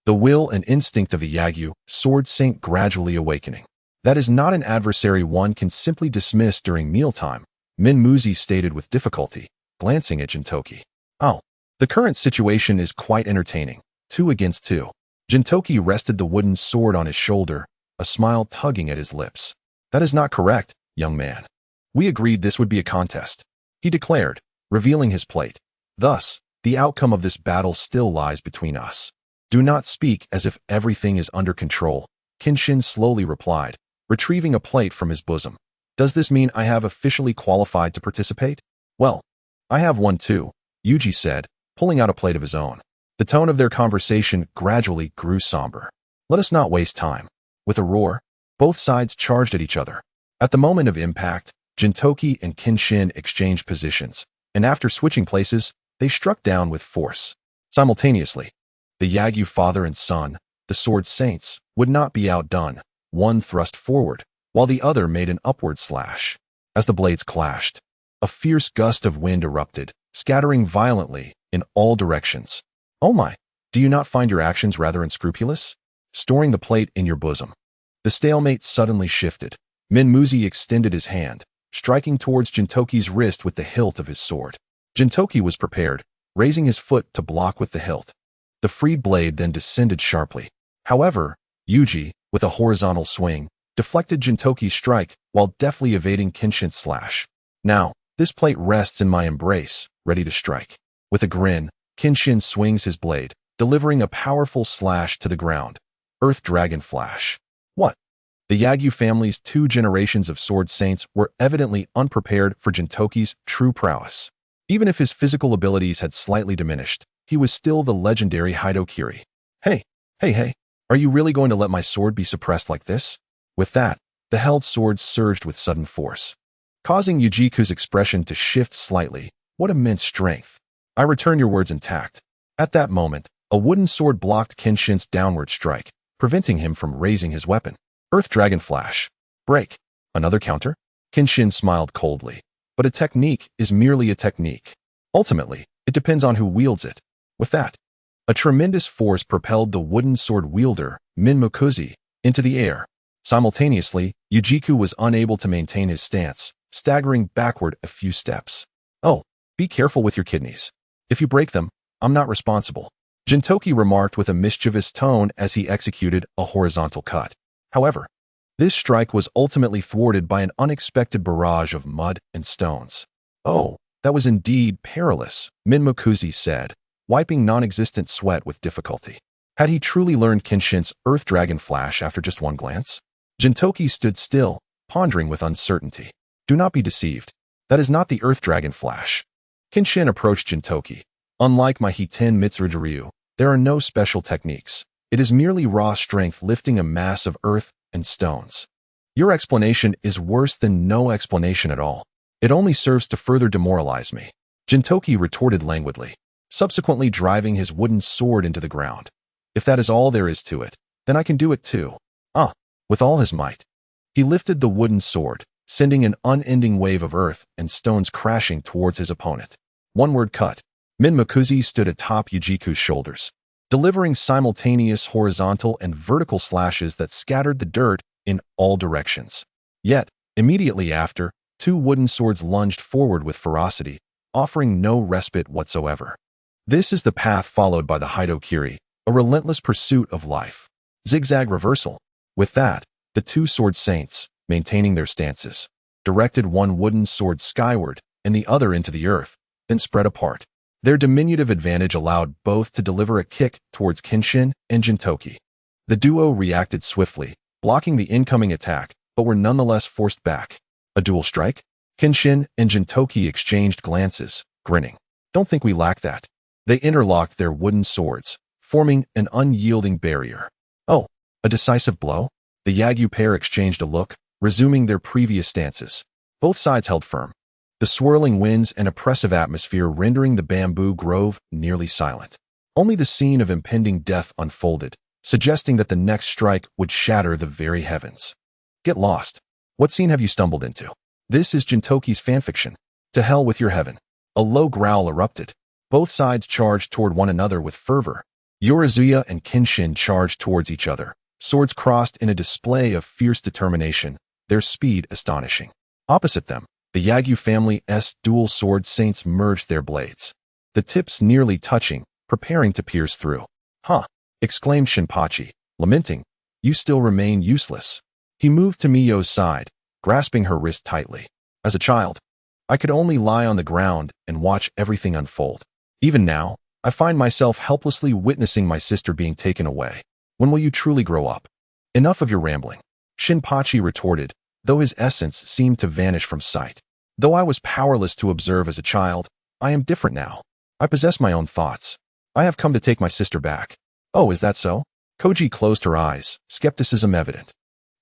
The will and instinct of the Yagyu sword saint gradually awakening. That is not an adversary one can simply dismiss during mealtime, Minmuzai stated with difficulty, glancing at Gintoki. Oh, the current situation is quite entertaining. 2 against 2. Gintoki rested the wooden sword on his shoulder, a smile tugging at his lips. That is not correct, young man. We agreed this would be a contest, he declared, revealing his plate. Thus, the outcome of this battle still lies between us. Do not speak as if everything is under control, Kenshin slowly replied, retrieving a plate from his bosom. Does this mean I have officially qualified to participate? Well, I have one too, Yuji said, pulling out a plate of his own. The tone of their conversation gradually grew somber. Let us not waste time. With a roar, both sides charged at each other. At the moment of impact, Gintoki and Kenshin exchanged positions, and after switching places, they struck down with force. Simultaneously, the Yagyu father and son, the sword saints, would not be outdone. One thrust forward, while the other made an upward slash. As the blades clashed, a fierce gust of wind erupted, scattering violently in all directions. Oh my, do you not find your actions rather unscrupulous? Storing the plate in your bosom. The stalemate suddenly shifted. Minmuzai extended his hand, striking towards Gintoki's wrist with the hilt of his sword. Gintoki was prepared, raising his foot to block with the hilt. The freed blade then descended sharply. However, Yuji, with a horizontal swing, deflected Gintoki's strike while deftly evading Kenshin's slash. Now, this plate rests in my embrace, ready to strike. With a grin, Kenshin swings his blade, delivering a powerful slash to the ground. Earth Dragon Flash. What? The Yagyu family's 2 generations of sword saints were evidently unprepared for Gintoki's true prowess. Even if his physical abilities had slightly diminished, he was still the legendary Hidokiri. Hey, are you really going to let my sword be suppressed like this? With that, the held sword surged with sudden force, causing Yujiku's expression to shift slightly. What immense strength! I return your words intact. At that moment, a wooden sword blocked Kenshin's downward strike, preventing him from raising his weapon. Earth Dragon Flash. Break. Another counter? Kenshin smiled coldly. But a technique is merely a technique. Ultimately, it depends on who wields it. With that, a tremendous force propelled the wooden sword wielder, Minmokuzi, into the air. Simultaneously, Yujiku was unable to maintain his stance, staggering backward a few steps. Oh, be careful with your kidneys. If you break them, I'm not responsible. Gintoki remarked with a mischievous tone as he executed a horizontal cut. However, this strike was ultimately thwarted by an unexpected barrage of mud and stones. Oh, that was indeed perilous, Minmokuzi said, wiping non-existent sweat with difficulty. Had he truly learned Kenshin's Earth Dragon Flash after just one glance? Gintoki stood still, pondering with uncertainty. Do not be deceived. That is not the Earth Dragon Flash. Kenshin approached Gintoki. Unlike my Hiten Mitsuryu, there are no special techniques. It is merely raw strength lifting a mass of earth and stones. Your explanation is worse than no explanation at all. It only serves to further demoralize me. Gintoki retorted languidly, subsequently driving his wooden sword into the ground. If that is all there is to it, then I can do it too. With all his might. He lifted the wooden sword, sending an unending wave of earth and stones crashing towards his opponent. One word cut. Minmokuzi stood atop Yujiku's shoulders, delivering simultaneous horizontal and vertical slashes that scattered the dirt in all directions. Yet, immediately after, two wooden swords lunged forward with ferocity, offering no respite whatsoever. This is the path followed by the Haidokiri, a relentless pursuit of life. Zigzag reversal. With that, the two sword saints, maintaining their stances, directed one wooden sword skyward and the other into the earth, then spread apart. Their diminutive advantage allowed both to deliver a kick towards Kenshin and Gintoki. The duo reacted swiftly, blocking the incoming attack, but were nonetheless forced back. A dual strike? Kenshin and Gintoki exchanged glances, grinning. Don't think we lack that. They interlocked their wooden swords, forming an unyielding barrier. Oh, a decisive blow? The Yagyu pair exchanged a look, resuming their previous stances. Both sides held firm, the swirling winds and oppressive atmosphere rendering the bamboo grove nearly silent. Only the scene of impending death unfolded, suggesting that the next strike would shatter the very heavens. Get lost. What scene have you stumbled into? This is Gintoki's fanfiction. To hell with your heaven. A low growl erupted. Both sides charged toward one another with fervor. Yorizuya and Kenshin charged towards each other, swords crossed in a display of fierce determination, their speed astonishing. Opposite them, the Yagyu family's dual sword saints merged their blades, the tips nearly touching, preparing to pierce through. Huh! Exclaimed Shinpachi, lamenting. You still remain useless. He moved to Miyo's side, grasping her wrist tightly. As a child, I could only lie on the ground and watch everything unfold. Even now, I find myself helplessly witnessing my sister being taken away. When will you truly grow up? Enough of your rambling, Shinpachi retorted, though his essence seemed to vanish from sight. Though I was powerless to observe as a child, I am different now. I possess my own thoughts. I have come to take my sister back. Oh, is that so? Koji closed her eyes, skepticism evident.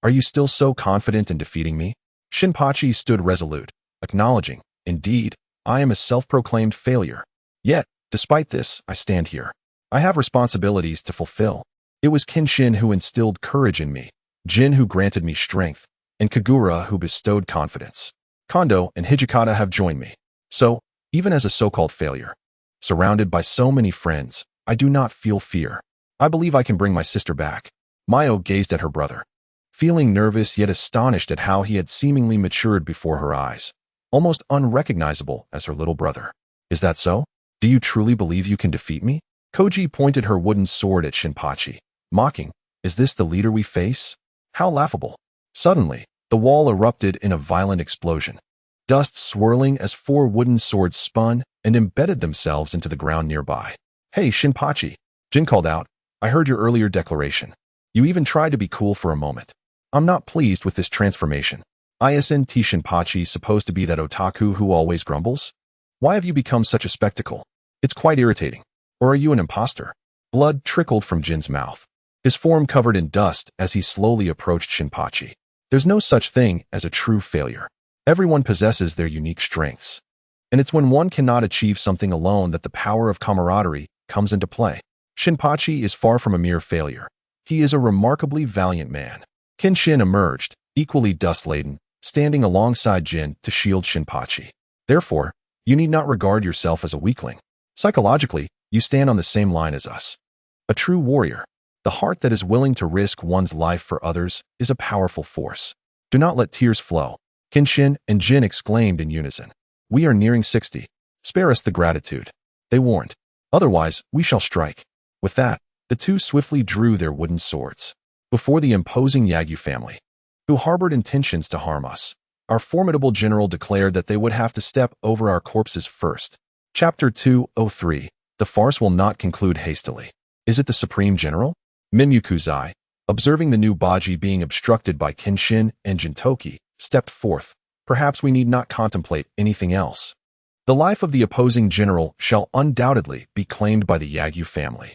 Are you still so confident in defeating me? Shinpachi stood resolute, acknowledging, indeed, I am a self-proclaimed failure. Yet, despite this, I stand here. I have responsibilities to fulfill. It was Kenshin who instilled courage in me, Jin who granted me strength, and Kagura who bestowed confidence. Kondo and Hijikata have joined me. So, even as a so-called failure, surrounded by so many friends, I do not feel fear. I believe I can bring my sister back. Mayo gazed at her brother, feeling nervous yet astonished at how he had seemingly matured before her eyes, almost unrecognizable as her little brother. Is that so? Do you truly believe you can defeat me? Koji pointed her wooden sword at Shinpachi, mocking, is this the leader we face? How laughable. Suddenly, the wall erupted in a violent explosion, dust swirling as four wooden swords spun and embedded themselves into the ground nearby. Hey, Shinpachi, Jin called out, I heard your earlier declaration. You even tried to be cool for a moment. I'm not pleased with this transformation. Isn't Shinpachi supposed to be that otaku who always grumbles? Why have you become such a spectacle? It's quite irritating. Or are you an imposter? Blood trickled from Jin's mouth, his form covered in dust as he slowly approached Shinpachi. There's no such thing as a true failure. Everyone possesses their unique strengths. And it's when one cannot achieve something alone that the power of camaraderie comes into play. Shinpachi is far from a mere failure. He is a remarkably valiant man. Kenshin emerged, equally dust-laden, standing alongside Jin to shield Shinpachi. Therefore, you need not regard yourself as a weakling. Psychologically, you stand on the same line as us. A true warrior. The heart that is willing to risk one's life for others is a powerful force. Do not let tears flow. Kenshin and Jin exclaimed in unison. We are nearing 60. Spare us the gratitude. They warned. Otherwise, we shall strike. With that, the two swiftly drew their wooden swords. Before the imposing Yagyu family, who harbored intentions to harm us, our formidable general declared that they would have to step over our corpses first. Chapter 203. The farce will not conclude hastily. Is it the Supreme General? Minyukuzai, observing the new Baji being obstructed by Kenshin and Gintoki, stepped forth. Perhaps we need not contemplate anything else. The life of the opposing general shall undoubtedly be claimed by the Yagyu family.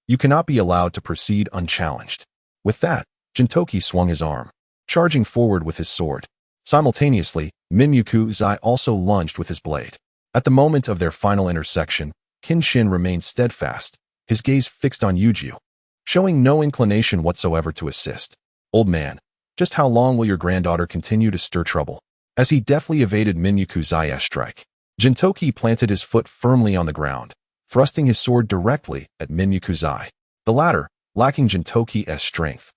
You cannot be allowed to proceed unchallenged. With that, Gintoki swung his arm, charging forward with his sword. Simultaneously, Minyukuzai also lunged with his blade. At the moment of their final intersection, Kenshin remained steadfast, his gaze fixed on Yujio, showing no inclination whatsoever to assist. Old man, just how long will your granddaughter continue to stir trouble? As he deftly evaded Minyukuzai's strike, Gintoki planted his foot firmly on the ground, thrusting his sword directly at Minyukuzai. The latter, lacking Gintoki's strength,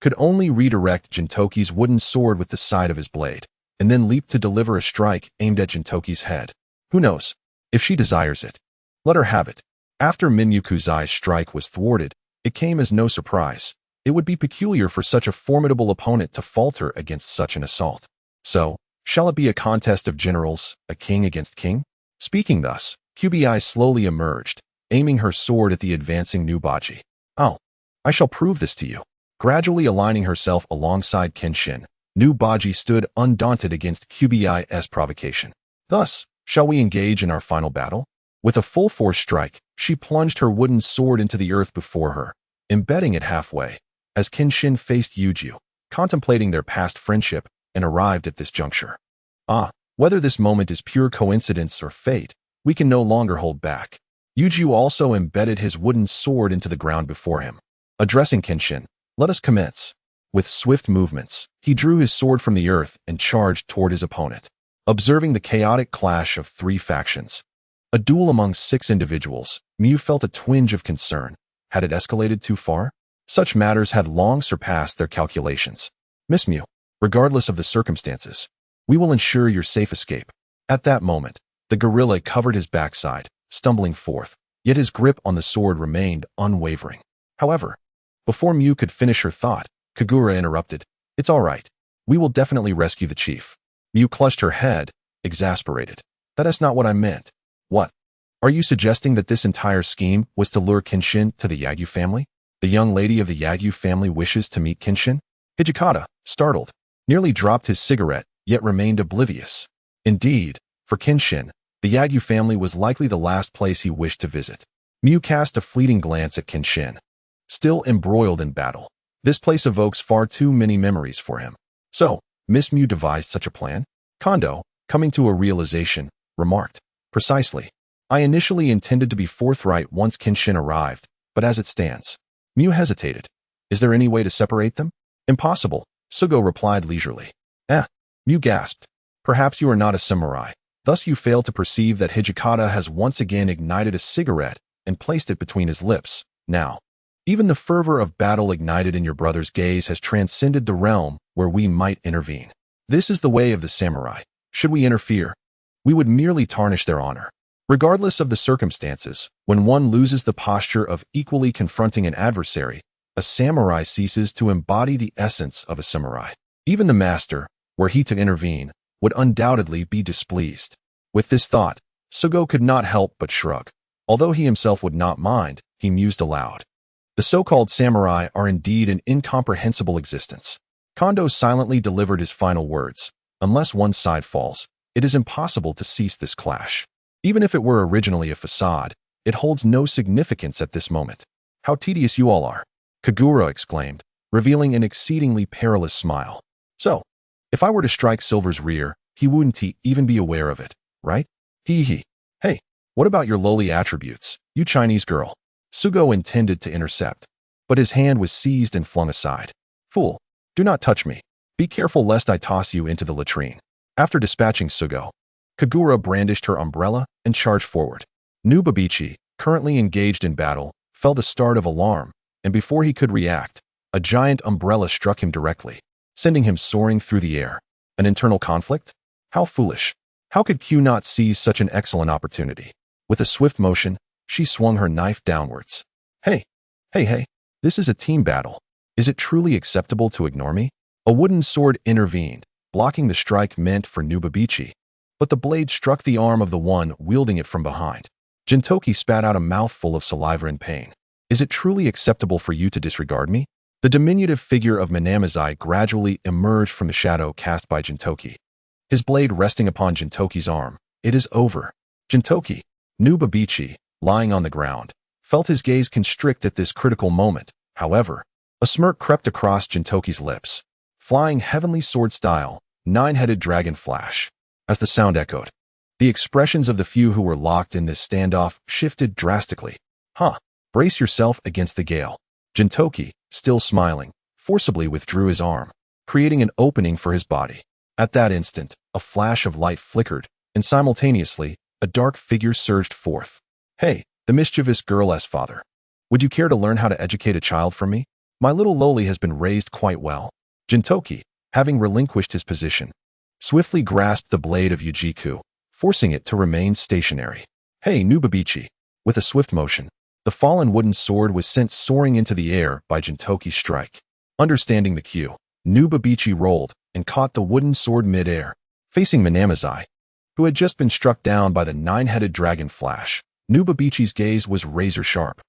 could only redirect Gintoki's wooden sword with the side of his blade, and then leap to deliver a strike aimed at Gintoki's head. Who knows? If she desires it, let her have it. After Minyukuzai's strike was thwarted, it came as no surprise. It would be peculiar for such a formidable opponent to falter against such an assault. So, shall it be a contest of generals, a king against king? Speaking thus, Kubi slowly emerged, aiming her sword at the advancing Nubaji. Oh, I shall prove this to you. Gradually aligning herself alongside Kenshin, Nubaji stood undaunted against Kubi's provocation. Thus, shall we engage in our final battle? With a full-force strike, she plunged her wooden sword into the earth before her, embedding it halfway, as Kenshin faced Yujio, contemplating their past friendship, and arrived at this juncture. Whether this moment is pure coincidence or fate, we can no longer hold back. Yujio also embedded his wooden sword into the ground before him. Addressing Kenshin, let us commence. With swift movements, he drew his sword from the earth and charged toward his opponent. Observing the chaotic clash of three factions, a duel among 6 individuals, Mew felt a twinge of concern. Had it escalated too far? Such matters had long surpassed their calculations. Miss Mew, regardless of the circumstances, we will ensure your safe escape. At that moment, the gorilla covered his backside, stumbling forth, yet his grip on the sword remained unwavering. However, before Mew could finish her thought, Kagura interrupted. It's all right. We will definitely rescue the chief. Mew clutched her head, exasperated. That is not what I meant. What? Are you suggesting that this entire scheme was to lure Kenshin to the Yagyu family? The young lady of the Yagyu family wishes to meet Kenshin? Hijikata, startled, nearly dropped his cigarette, yet remained oblivious. Indeed, for Kenshin, the Yagyu family was likely the last place he wished to visit. Mew cast a fleeting glance at Kenshin. Still embroiled in battle, this place evokes far too many memories for him. So, Miss Mew devised such a plan? Kondo, coming to a realization, remarked. Precisely. I initially intended to be forthright once Kenshin arrived, but as it stands. Mew hesitated. Is there any way to separate them? Impossible, Sugo replied leisurely. Mew gasped. Perhaps you are not a samurai. Thus you fail to perceive that Hijikata has once again ignited a cigarette and placed it between his lips. Now, even the fervor of battle ignited in your brother's gaze has transcended the realm where we might intervene. This is the way of the samurai. Should we interfere, we would merely tarnish their honor. Regardless of the circumstances, when one loses the posture of equally confronting an adversary, a samurai ceases to embody the essence of a samurai. Even the master, were he to intervene, would undoubtedly be displeased. With this thought, Sugo could not help but shrug. Although he himself would not mind, he mused aloud. The so-called samurai are indeed an incomprehensible existence. Kondo silently delivered his final words. Unless one side falls, it is impossible to cease this clash. Even if it were originally a facade, it holds no significance at this moment. How tedious you all are, Kagura exclaimed, revealing an exceedingly perilous smile. So, if I were to strike Silver's rear, he wouldn't even be aware of it, right? Hee. Hey, what about your lowly attributes, you Chinese girl? Sugo intended to intercept, but his hand was seized and flung aside. Fool, Do not touch me. Be careful lest I toss you into the latrine. After dispatching Sugo, Kagura brandished her umbrella and charged forward. Nubabichi, currently engaged in battle, felt a start of alarm, and before he could react, a giant umbrella struck him directly, sending him soaring through the air. An internal conflict? How foolish. How could Q not seize such an excellent opportunity? With a swift motion, she swung her knife downwards. Hey, this is a team battle. Is it truly acceptable to ignore me? A wooden sword intervened, blocking the strike meant for Nubabichi. But the blade struck the arm of the one wielding it from behind. Gintoki spat out a mouthful of saliva in pain. Is it truly acceptable for you to disregard me? The diminutive figure of Minamazai gradually emerged from the shadow cast by Gintoki. His blade resting upon Gintoki's arm. It is over. Gintoki, Nubabichi, lying on the ground, felt his gaze constrict at this critical moment. However, a smirk crept across Gintoki's lips. Flying heavenly sword style, nine-headed dragon flash. As the sound echoed, the expressions of the few who were locked in this standoff shifted drastically. Brace yourself against the gale. Gintoki, still smiling, forcibly withdrew his arm, creating an opening for his body. At that instant, a flash of light flickered, and simultaneously, a dark figure surged forth. Hey, the mischievous girl-s father. Would you care to learn how to educate a child from me? My little loli has been raised quite well. Gintoki, having relinquished his position, swiftly grasped the blade of Yujiku, forcing it to remain stationary. Hey, Nubabichi. With a swift motion, the fallen wooden sword was sent soaring into the air by Gintoki's strike. Understanding the cue, Nubabichi rolled and caught the wooden sword mid-air, facing Minamazai, who had just been struck down by the nine-headed dragon flash. Nubabichi's gaze was razor-sharp.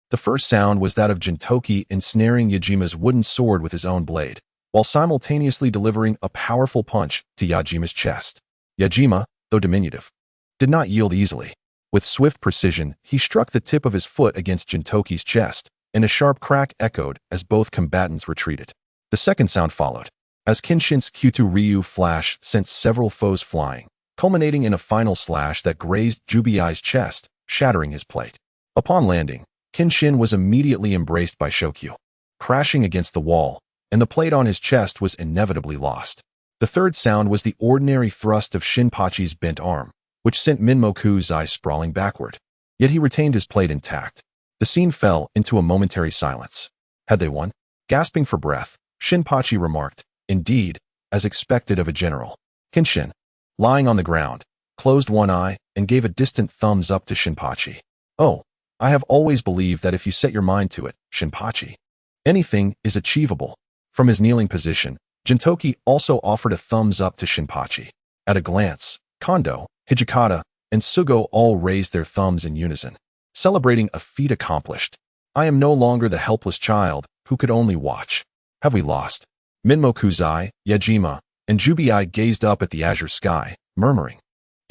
The first sound was that of Gintoki ensnaring Yajima's wooden sword with his own blade, while simultaneously delivering a powerful punch to Yajima's chest. Yajima, though diminutive, did not yield easily. With swift precision, he struck the tip of his foot against Gintoki's chest, and a sharp crack echoed as both combatants retreated. The second sound followed, as Kenshin's Q2 Ryu flash sent several foes flying, culminating in a final slash that grazed Jubiai's chest, shattering his plate. Upon landing, Kenshin was immediately embraced by Shokyu, crashing against the wall, and the plate on his chest was inevitably lost. The third sound was the ordinary thrust of Shinpachi's bent arm, which sent Minmoku's eye sprawling backward. Yet he retained his plate intact. The scene fell into a momentary silence. Had they won? Gasping for breath, Shinpachi remarked, indeed, as expected of a general. Kenshin, lying on the ground, closed one eye and gave a distant thumbs up to Shinpachi. Oh, I have always believed that if you set your mind to it, Shinpachi, anything is achievable. From his kneeling position, Gintoki also offered a thumbs up to Shinpachi. At a glance, Kondo, Hijikata, and Sugo all raised their thumbs in unison, celebrating a feat accomplished. I am no longer the helpless child who could only watch. Have we lost? Minmokuzai, Yajima, and Jubiai gazed up at the azure sky, murmuring,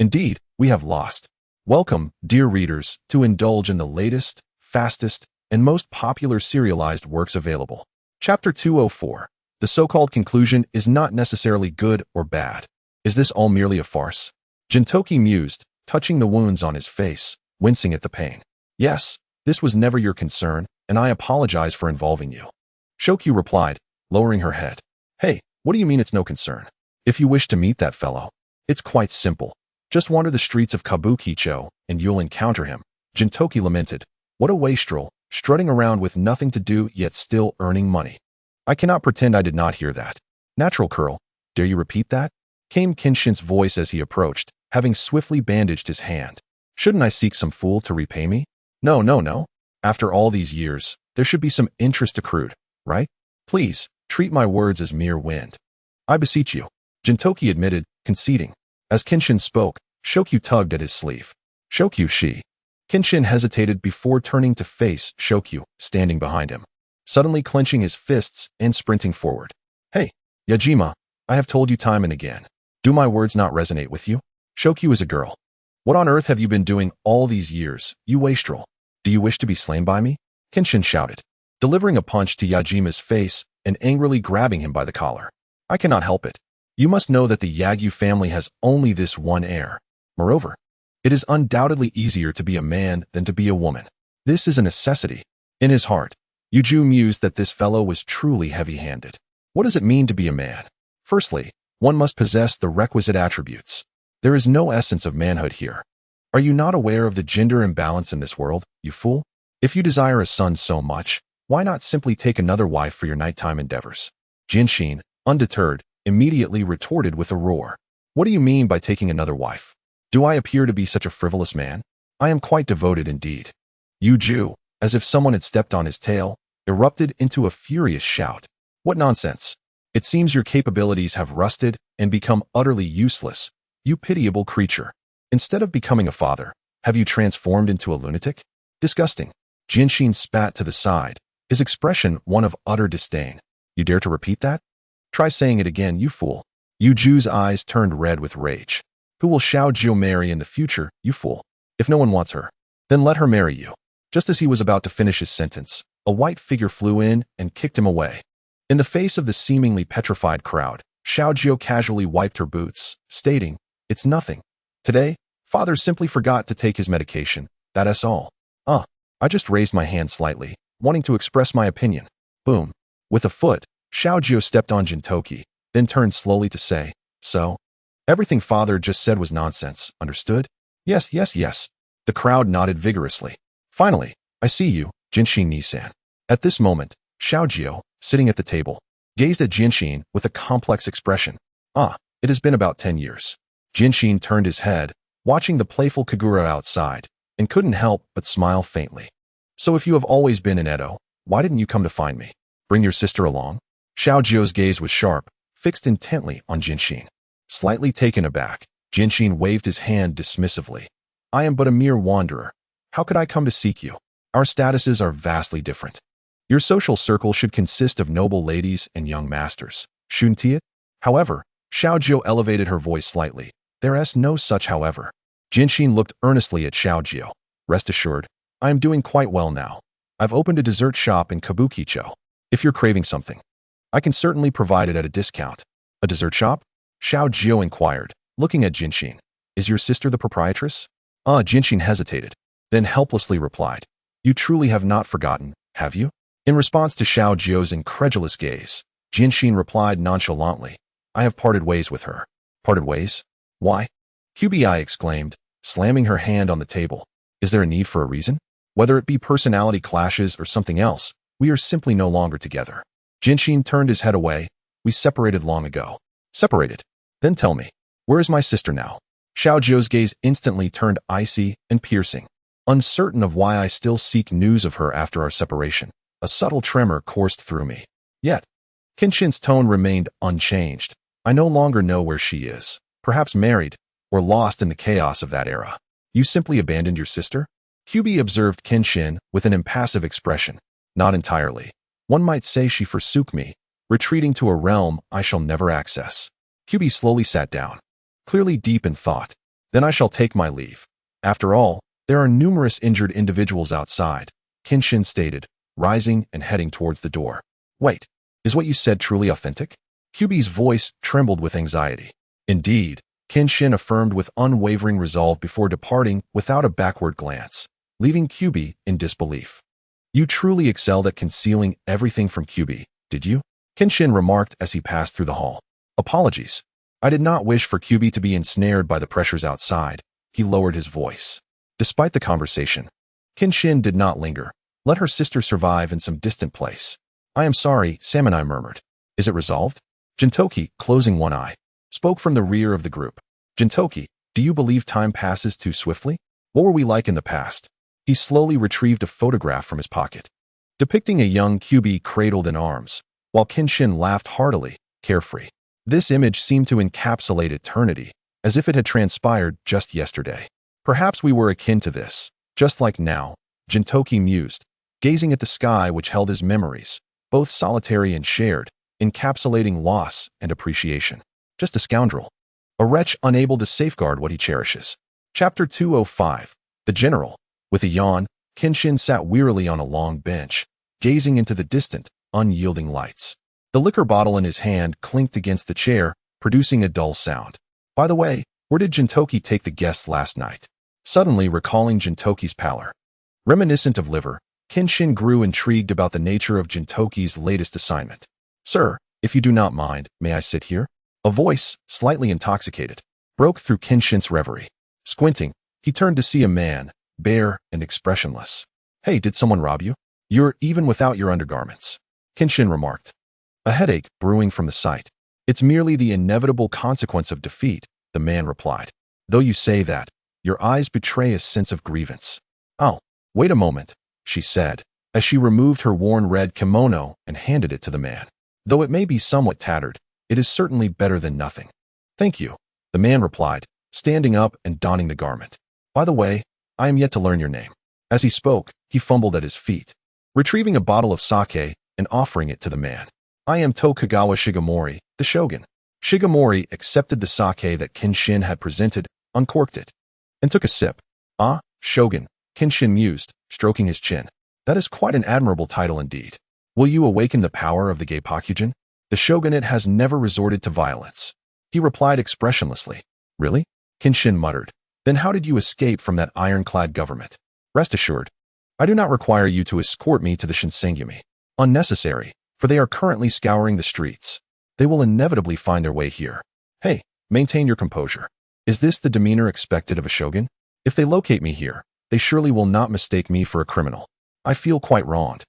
indeed, we have lost. Welcome, dear readers, to indulge in the latest, fastest, and most popular serialized works available. Chapter 204. The so-called conclusion is not necessarily good or bad. Is this all merely a farce? Gintoki mused, touching the wounds on his face, wincing at the pain. Yes, this was never your concern, and I apologize for involving you. Shokyu replied, lowering her head. Hey, what do you mean it's no concern? If you wish to meet that fellow, it's quite simple. Just wander the streets of Kabukicho, and you'll encounter him. Gintoki lamented. What a wastrel, strutting around with nothing to do yet still earning money. I cannot pretend I did not hear that. Natural curl, dare you repeat that? Came Kenshin's voice as he approached, having swiftly bandaged his hand. Shouldn't I seek some fool to repay me? No. After all these years, there should be some interest accrued, right? Please, treat my words as mere wind. I beseech you. Gintoki admitted, conceding. As Kenshin spoke, Shokyu tugged at his sleeve. Shokyu she. Kenshin hesitated before turning to face Shokyu, standing behind him, suddenly clenching his fists and sprinting forward. Hey, Yajima, I have told you time and again. Do my words not resonate with you? Shokyu is a girl. What on earth have you been doing all these years, you wastrel? Do you wish to be slain by me? Kenshin shouted, delivering a punch to Yajima's face and angrily grabbing him by the collar. I cannot help it. You must know that the Yagyu family has only this one heir. Moreover, it is undoubtedly easier to be a man than to be a woman. This is a necessity. In his heart, Yuju mused that this fellow was truly heavy-handed. What does it mean to be a man? Firstly, one must possess the requisite attributes. There is no essence of manhood here. Are you not aware of the gender imbalance in this world, you fool? If you desire a son so much, why not simply take another wife for your nighttime endeavors? Genshin, undeterred, immediately retorted with a roar. What do you mean by taking another wife? Do I appear to be such a frivolous man? I am quite devoted indeed. Yuju, as if someone had stepped on his tail, erupted into a furious shout. What nonsense! It seems your capabilities have rusted and become utterly useless, you pitiable creature. Instead of becoming a father, have you transformed into a lunatic? Disgusting. Genshin spat to the side, his expression one of utter disdain. You dare to repeat that? Try saying it again, you fool. Yuju's eyes turned red with rage. Who will Xiaojio marry in the future, you fool? If no one wants her, then let her marry you. Just as he was about to finish his sentence, a white figure flew in and kicked him away. In the face of the seemingly petrified crowd, Xiaojio casually wiped her boots, stating, "It's nothing. Today, father simply forgot to take his medication, that's all." I just raised my hand slightly, wanting to express my opinion. Boom. With a foot, Xiaojio stepped on Gintoki, then turned slowly to say, "So? Everything father just said was nonsense, understood?" Yes. The crowd nodded vigorously. Finally, I see you, Genshin Nisan. At this moment, Xiaojio, sitting at the table, gazed at Genshin with a complex expression. It has been about 10 years. Genshin turned his head, watching the playful Kagura outside, and couldn't help but smile faintly. So if you have always been in Edo, why didn't you come to find me? Bring your sister along? Xiaojio's gaze was sharp, fixed intently on Genshin. Slightly taken aback, Genshin waved his hand dismissively. I am but a mere wanderer. How could I come to seek you? Our statuses are vastly different. Your social circle should consist of noble ladies and young masters, shouldn't it? However, Xiaojio elevated her voice slightly. There is no such however. Genshin looked earnestly at Xiaojio. Rest assured, I am doing quite well now. I've opened a dessert shop in Kabukicho. If you're craving something, I can certainly provide it at a discount. A dessert shop? Xiaojio inquired, looking at Genshin. Is your sister the proprietress? Genshin hesitated, then helplessly replied. You truly have not forgotten, have you? In response to Xiaojio's incredulous gaze, Genshin replied nonchalantly. I have parted ways with her. Parted ways? Why? QBI exclaimed, slamming her hand on the table. Is there a need for a reason? Whether it be personality clashes or something else, we are simply no longer together. Genshin turned his head away. We separated long ago. Separated? Then tell me, where is my sister now? Xiaojio's gaze instantly turned icy and piercing. Uncertain of why I still seek news of her after our separation, a subtle tremor coursed through me. Yet, Kenshin's tone remained unchanged. I no longer know where she is, perhaps married, or lost in the chaos of that era. You simply abandoned your sister? QB observed Kenshin with an impassive expression. Not entirely. One might say she forsook me, retreating to a realm I shall never access. QB slowly sat down, clearly deep in thought. Then I shall take my leave. After all, there are numerous injured individuals outside, Kenshin stated, rising and heading towards the door. Wait, is what you said truly authentic? QB's voice trembled with anxiety. Indeed, Kenshin affirmed with unwavering resolve before departing without a backward glance, leaving QB in disbelief. You truly excelled at concealing everything from QB, did you? Kenshin remarked as he passed through the hall. Apologies. I did not wish for QB to be ensnared by the pressures outside. He lowered his voice. Despite the conversation, Kenshin did not linger. Let her sister survive in some distant place. I am sorry, Samanai murmured. Is it resolved? Gintoki, closing one eye, spoke from the rear of the group. Gintoki, do you believe time passes too swiftly? What were we like in the past? He slowly retrieved a photograph from his pocket, depicting a young QB cradled in arms, while Kenshin laughed heartily, carefree. This image seemed to encapsulate eternity, as if it had transpired just yesterday. Perhaps we were akin to this, just like now, Gintoki mused, gazing at the sky which held his memories, both solitary and shared, encapsulating loss and appreciation. Just a scoundrel. A wretch unable to safeguard what he cherishes. Chapter 205. The General. With a yawn, Kenshin sat wearily on a long bench, gazing into the distant, unyielding lights. The liquor bottle in his hand clinked against the chair, producing a dull sound. By the way, where did Gintoki take the guests last night? Suddenly recalling Gintoki's pallor. Reminiscent of liver, Kenshin grew intrigued about the nature of Gintoki's latest assignment. Sir, If you do not mind, may I sit here? A voice, slightly intoxicated, broke through Kenshin's reverie. Squinting, he turned to see a man, bare and expressionless. Hey, did someone rob you? You're even without your undergarments, Kenshin remarked. A headache brewing from the sight. It's merely the inevitable consequence of defeat, the man replied. Though you say that, your eyes betray a sense of grievance. Oh, wait a moment, she said, as she removed her worn red kimono and handed it to the man. Though it may be somewhat tattered, it is certainly better than nothing. Thank you, the man replied, standing up and donning the garment. By the way, I am yet to learn your name. As he spoke, he fumbled at his feet, retrieving a bottle of sake and offering it to the man. I am Tokugawa Shigemori, the shogun. Shigemori accepted the sake that Kenshin had presented, uncorked it, and took a sip. Ah, shogun, Kenshin mused, stroking his chin. That is quite an admirable title indeed. Will you awaken the power of the Geipokujin? The shogunate has never resorted to violence. He replied expressionlessly. Really? Kenshin muttered. Then how did you escape from that ironclad government? Rest assured, I do not require you to escort me to the Shinsengumi. Unnecessary, for they are currently scouring the streets. They will inevitably find their way here. Hey, maintain your composure. Is this the demeanor expected of a shogun? If they locate me here, they surely will not mistake me for a criminal. I feel quite wronged.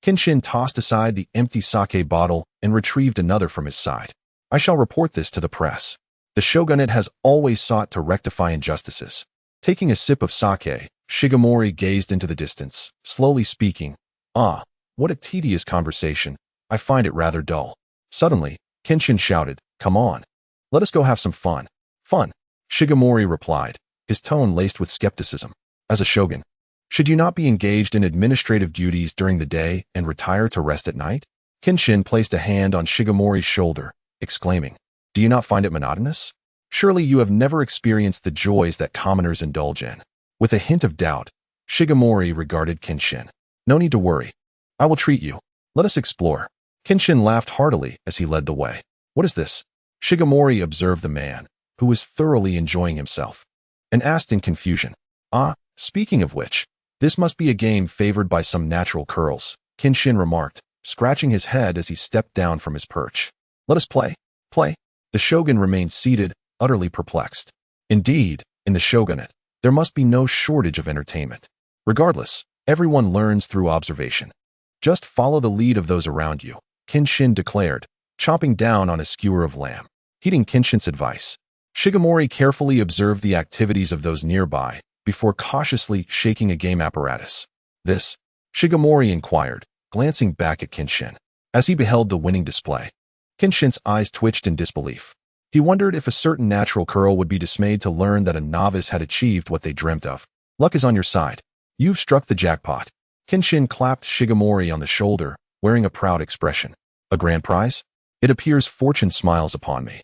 Kenshin tossed aside the empty sake bottle and retrieved another from his side. I shall report this to the press. The shogunate has always sought to rectify injustices. Taking a sip of sake, Shigemori gazed into the distance, slowly speaking. Ah, what a tedious conversation. I find it rather dull. Suddenly, Kenshin shouted, Come on. Let us go have some fun. Fun, Shigemori replied, his tone laced with skepticism. As a shogun, should you not be engaged in administrative duties during the day and retire to rest at night? Kenshin placed a hand on Shigemori's shoulder, exclaiming, Do you not find it monotonous? Surely you have never experienced the joys that commoners indulge in. With a hint of doubt, Shigemori regarded Kenshin. No need to worry. I will treat you. Let us explore. Kenshin laughed heartily as he led the way. What is this? Shigemori observed the man, who was thoroughly enjoying himself, and asked in confusion. Ah, speaking of which, this must be a game favored by some natural curls, Kenshin remarked, scratching his head as he stepped down from his perch. Let us play. Play. The shogun remained seated, utterly perplexed. Indeed, in the shogunate, there must be no shortage of entertainment. Regardless, everyone learns through observation. Just follow the lead of those around you, Kenshin declared, chomping down on a skewer of lamb. Heeding Kenshin's advice, Shigemori carefully observed the activities of those nearby before cautiously shaking a game apparatus. This, Shigemori inquired, glancing back at Kenshin. As he beheld the winning display, Kenshin's eyes twitched in disbelief. He wondered if a certain natural curl would be dismayed to learn that a novice had achieved what they dreamt of. Luck is on your side. You've struck the jackpot. Kenshin clapped Shigemori on the shoulder, wearing a proud expression. A grand prize? It appears fortune smiles upon me.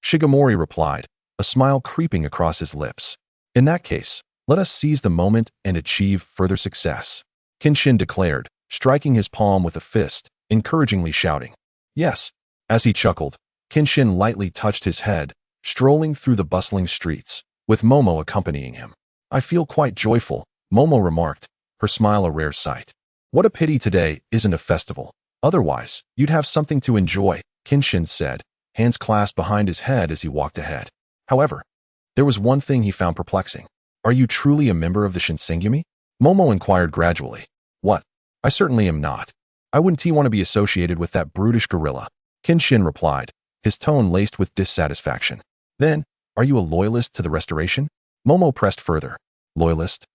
Shigemori replied, a smile creeping across his lips. In that case, let us seize the moment and achieve further success, Kenshin declared, striking his palm with a fist, encouragingly shouting. Yes. As he chuckled, Kenshin lightly touched his head, strolling through the bustling streets, with Momo accompanying him. I feel quite joyful, Momo remarked, her smile a rare sight. What a pity today isn't a festival. Otherwise, you'd have something to enjoy, Kenshin said, hands clasped behind his head as he walked ahead. However, there was one thing he found perplexing. Are you truly a member of the Shinsengumi? Momo inquired gradually. What? I certainly am not. I wouldn't want to be associated with that brutish gorilla, Kenshin replied, his tone laced with dissatisfaction. Then, are you a loyalist to the Restoration? Momo pressed further. Loyalist?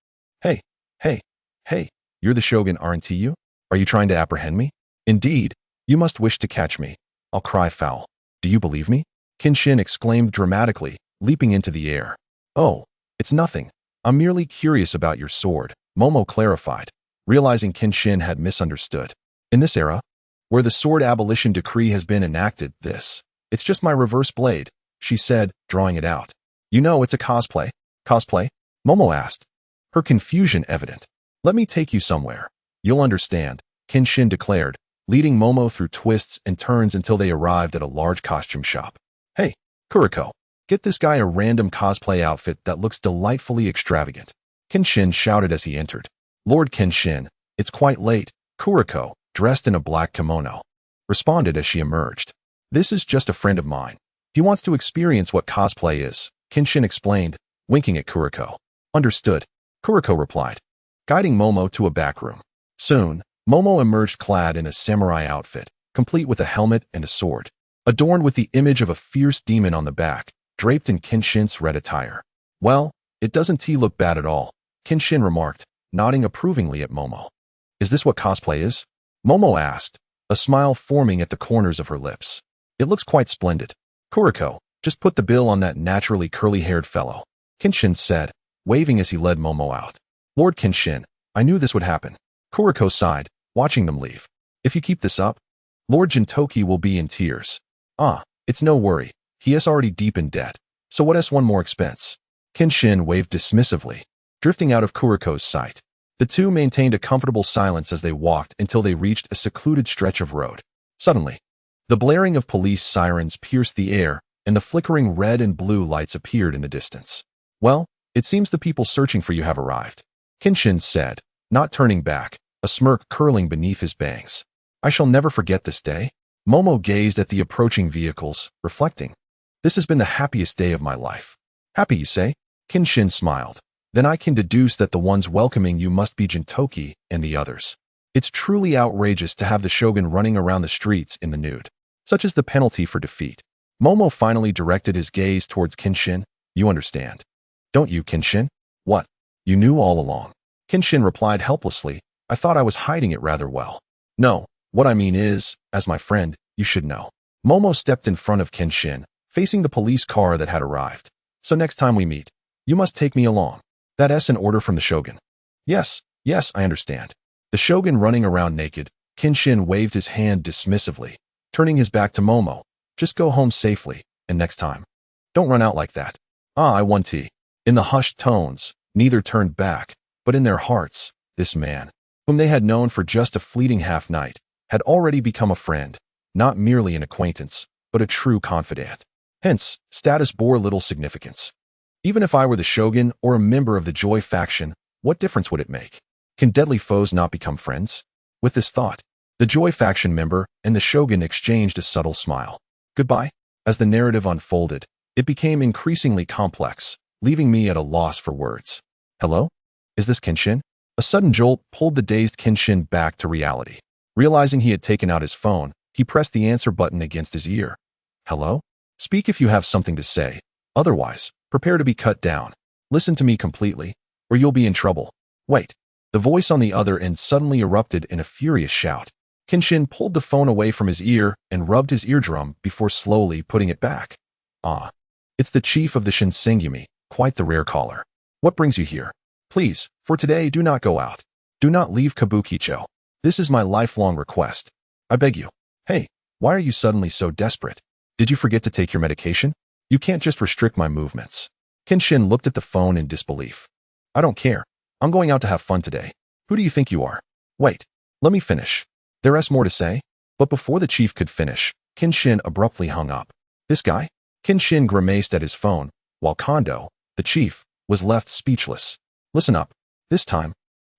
Hey, you're the shogun, aren't you? Are you trying to apprehend me? Indeed, you must wish to catch me. I'll cry foul. Do you believe me? Kenshin exclaimed dramatically, leaping into the air. Oh, it's nothing. I'm merely curious about your sword, Momo clarified, realizing Kenshin had misunderstood. In this era, where the sword abolition decree has been enacted, it's just my reverse blade, she said, drawing it out. You know it's a cosplay. Cosplay? Momo asked, her confusion evident. Let me take you somewhere. You'll understand, Kenshin declared, leading Momo through twists and turns until they arrived at a large costume shop. Hey, Kuroko, get this guy a random cosplay outfit that looks delightfully extravagant, Kenshin shouted as he entered. Lord Kenshin, it's quite late, Kuroko, dressed in a black kimono, responded as she emerged. This is just a friend of mine. He wants to experience what cosplay is, Kenshin explained, winking at Kuroko. Understood, Kuroko replied, guiding Momo to a back room. Soon, Momo emerged clad in a samurai outfit, complete with a helmet and a sword, adorned with the image of a fierce demon on the back, draped in Kenshin's red attire. Well, it doesn't look bad at all, Kenshin remarked, nodding approvingly at Momo. Is this what cosplay is? Momo asked, a smile forming at the corners of her lips. It looks quite splendid. Kuroko, just put the bill on that naturally curly-haired fellow, Kenshin said, waving as he led Momo out. Lord Kenshin, I knew this would happen. Kuroko sighed, watching them leave. If you keep this up, Lord Gintoki will be in tears. Ah, it's no worry. He is already deep in debt. So what is one more expense? Kenshin waved dismissively, drifting out of Kuroko's sight. The two maintained a comfortable silence as they walked until they reached a secluded stretch of road. Suddenly, the blaring of police sirens pierced the air, and the flickering red and blue lights appeared in the distance. Well, it seems the people searching for you have arrived, Kenshin said, not turning back, a smirk curling beneath his bangs. I shall never forget this day. Momo gazed at the approaching vehicles, reflecting. This has been the happiest day of my life. Happy, you say? Kenshin smiled. Then I can deduce that the ones welcoming you must be Gintoki and the others. It's truly outrageous to have the shogun running around the streets in the nude. Such is the penalty for defeat. Momo finally directed his gaze towards Kenshin. You understand, don't you, Kenshin? What? You knew all along. Kenshin replied helplessly. I thought I was hiding it rather well. No, what I mean is, as my friend, you should know. Momo stepped in front of Kenshin, facing the police car that had arrived. So next time we meet, you must take me along. That's an order from the shogun. Yes, I understand. The shogun running around naked, Kenshin waved his hand dismissively, turning his back to Momo. Just go home safely, and next time, don't run out like that. Ah, I want tea. In the hushed tones, neither turned back, but in their hearts, this man, whom they had known for just a fleeting half-night, had already become a friend, not merely an acquaintance, but a true confidant. Hence, status bore little significance. Even if I were the shogun or a member of the Joy faction, what difference would it make? Can deadly foes not become friends? With this thought, the Joy faction member and the shogun exchanged a subtle smile. Goodbye. As the narrative unfolded, it became increasingly complex, leaving me at a loss for words. Hello? Is this Kenshin? A sudden jolt pulled the dazed Kenshin back to reality. Realizing he had taken out his phone, he pressed the answer button against his ear. Hello? Speak if you have something to say. Otherwise, prepare to be cut down. Listen to me completely, or you'll be in trouble. Wait. The voice on the other end suddenly erupted in a furious shout. Kenshin pulled the phone away from his ear and rubbed his eardrum before slowly putting it back. Ah. It's the chief of the Shinsengumi, quite the rare caller. What brings you here? Please, for today do not go out. Do not leave Kabukicho. This is my lifelong request. I beg you. Hey, why are you suddenly so desperate? Did you forget to take your medication? You can't just restrict my movements. Kenshin looked at the phone in disbelief. I don't care. I'm going out to have fun today. Who do you think you are? Wait, let me finish. There is more to say. But before the chief could finish, Kenshin abruptly hung up. This guy? Kenshin grimaced at his phone, while Kondo, the chief, was left speechless. Listen up. This time,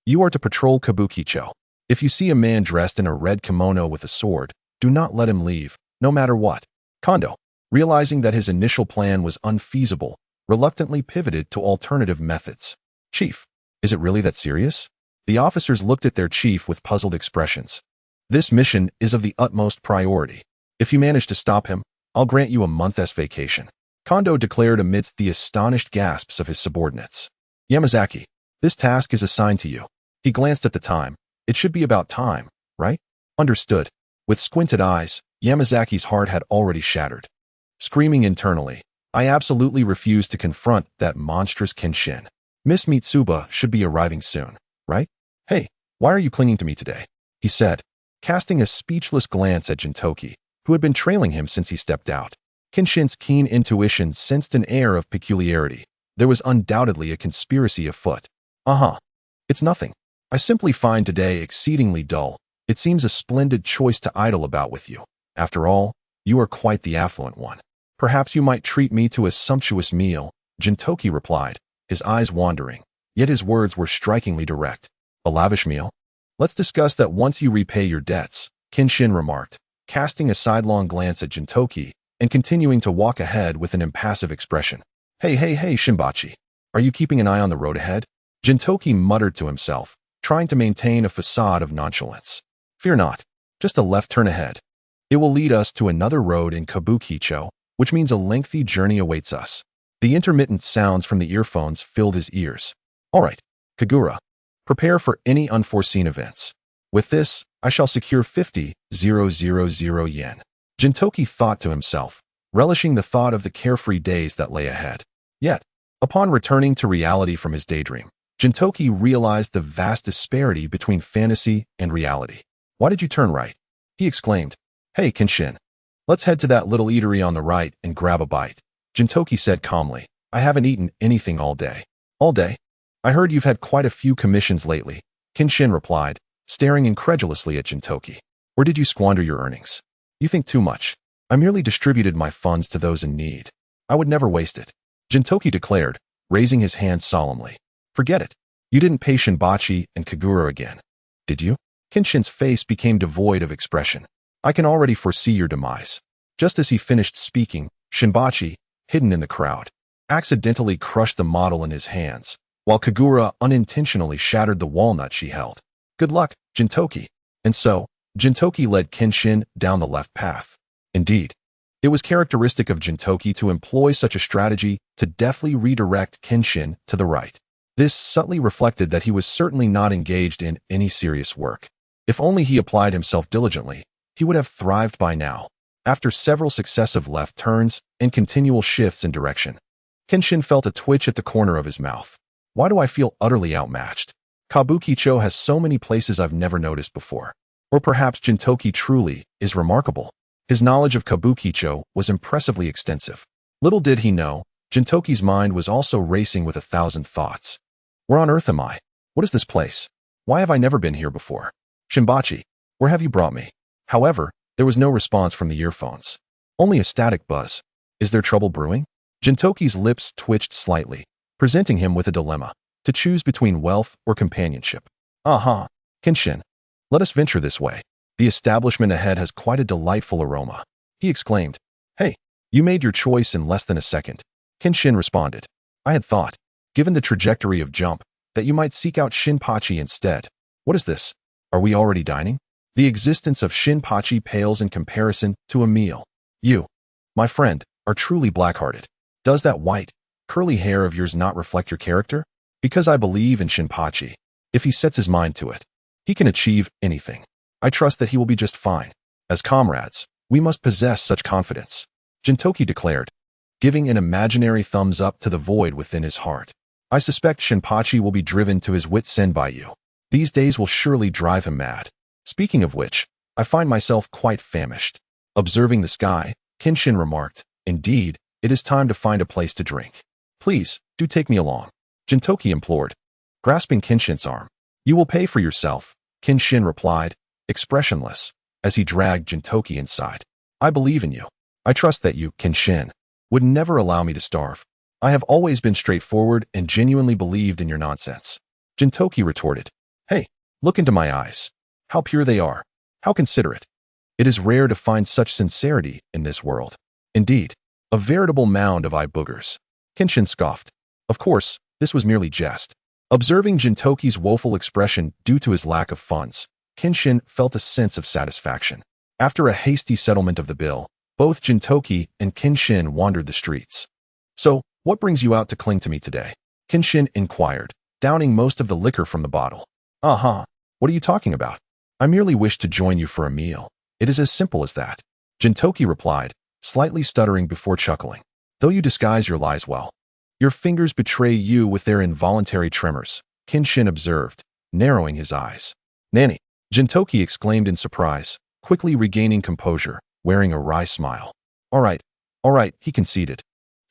you are to patrol Kabukicho. If you see a man dressed in a red kimono with a sword, do not let him leave, no matter what. Kondo, realizing that his initial plan was unfeasible, reluctantly pivoted to alternative methods. Chief, is it really that serious? The officers looked at their chief with puzzled expressions. This mission is of the utmost priority. If you manage to stop him, I'll grant you a month's vacation. Kondo declared amidst the astonished gasps of his subordinates. Yamazaki, this task is assigned to you. He glanced at the time. It should be about time, right? Understood. With squinted eyes, Yamazaki's heart had already shattered. Screaming internally, I absolutely refuse to confront that monstrous Kenshin. Miss Mitsuba should be arriving soon, right? Hey, why are you clinging to me today? He said, casting a speechless glance at Gintoki, who had been trailing him since he stepped out. Kenshin's keen intuition sensed an air of peculiarity. There was undoubtedly a conspiracy afoot. It's nothing. I simply find today exceedingly dull. It seems a splendid choice to idle about with you. After all, you are quite the affluent one. Perhaps you might treat me to a sumptuous meal, Gintoki replied, his eyes wandering, yet his words were strikingly direct. A lavish meal? Let's discuss that once you repay your debts, Kenshin remarked, casting a sidelong glance at Gintoki and continuing to walk ahead with an impassive expression. Hey, Shinpachi. Are you keeping an eye on the road ahead? Gintoki muttered to himself, trying to maintain a facade of nonchalance. Fear not. Just a left turn ahead. It will lead us to another road in Kabukicho, which means a lengthy journey awaits us. The intermittent sounds from the earphones filled his ears. All right, Kagura. Prepare for any unforeseen events. With this, I shall secure 50,000 yen. Gintoki thought to himself, relishing the thought of the carefree days that lay ahead. Yet, upon returning to reality from his daydream, Gintoki realized the vast disparity between fantasy and reality. Why did you turn right? He exclaimed. Hey, Kenshin. Let's head to that little eatery on the right and grab a bite. Gintoki said calmly. I haven't eaten anything all day. All day? I heard you've had quite a few commissions lately, Kenshin replied, staring incredulously at Gintoki. Or did you squander your earnings? You think too much. I merely distributed my funds to those in need. I would never waste it. Gintoki declared, raising his hand solemnly. Forget it. You didn't pay Shinpachi and Kagura again. Did you? Kenshin's face became devoid of expression. I can already foresee your demise. Just as he finished speaking, Shinpachi, hidden in the crowd, accidentally crushed the model in his hands, while Kagura unintentionally shattered the walnut she held. Good luck, Gintoki. And so, Gintoki led Kenshin down the left path. Indeed, it was characteristic of Gintoki to employ such a strategy to deftly redirect Kenshin to the right. This subtly reflected that he was certainly not engaged in any serious work. If only he applied himself diligently, he would have thrived by now. After several successive left turns and continual shifts in direction, Kenshin felt a twitch at the corner of his mouth. Why do I feel utterly outmatched? Kabukicho has so many places I've never noticed before. Or perhaps Gintoki truly is remarkable. His knowledge of Kabukicho was impressively extensive. Little did he know, Gintoki's mind was also racing with 1,000 thoughts. Where on earth am I? What is this place? Why have I never been here before? Shinpachi, where have you brought me? However, there was no response from the earphones. Only a static buzz. Is there trouble brewing? Gintoki's lips twitched slightly, presenting him with a dilemma, to choose between wealth or companionship. Aha, Kenshin. Let us venture this way. The establishment ahead has quite a delightful aroma. He exclaimed. Hey, you made your choice in less than a second. Kenshin responded. I had thought, given the trajectory of jump, that you might seek out Shinpachi instead. What is this? Are we already dining? The existence of Shinpachi pales in comparison to a meal. You, my friend, are truly black-hearted. Does that white, curly hair of yours not reflect your character? Because I believe in Shinpachi. If he sets his mind to it, he can achieve anything. I trust that he will be just fine. As comrades, we must possess such confidence. Gintoki declared, giving an imaginary thumbs up to the void within his heart. I suspect Shinpachi will be driven to his wit's end by you. These days will surely drive him mad. Speaking of which, I find myself quite famished. Observing the sky, Kenshin remarked, indeed, it is time to find a place to drink. Please, do take me along. Gintoki implored, grasping Kenshin's arm. You will pay for yourself, Kenshin replied, expressionless, as he dragged Gintoki inside. I believe in you. I trust that you, Kenshin, would never allow me to starve. I have always been straightforward and genuinely believed in your nonsense. Gintoki retorted. Hey, look into my eyes. How pure they are. How considerate. It is rare to find such sincerity in this world. Indeed, a veritable mound of eye boogers. Kenshin scoffed. Of course, this was merely jest. Observing Gintoki's woeful expression due to his lack of funds, Kenshin felt a sense of satisfaction. After a hasty settlement of the bill, both Gintoki and Kenshin wandered the streets. So, what brings you out to cling to me today? Kenshin inquired, downing most of the liquor from the bottle. Uh-huh. What are you talking about? I merely wish to join you for a meal. It is as simple as that. Gintoki replied, slightly stuttering before chuckling. Though you disguise your lies well, your fingers betray you with their involuntary tremors, Kenshin observed, narrowing his eyes. Nanny, Gintoki exclaimed in surprise, quickly regaining composure, wearing a wry smile. All right, he conceded,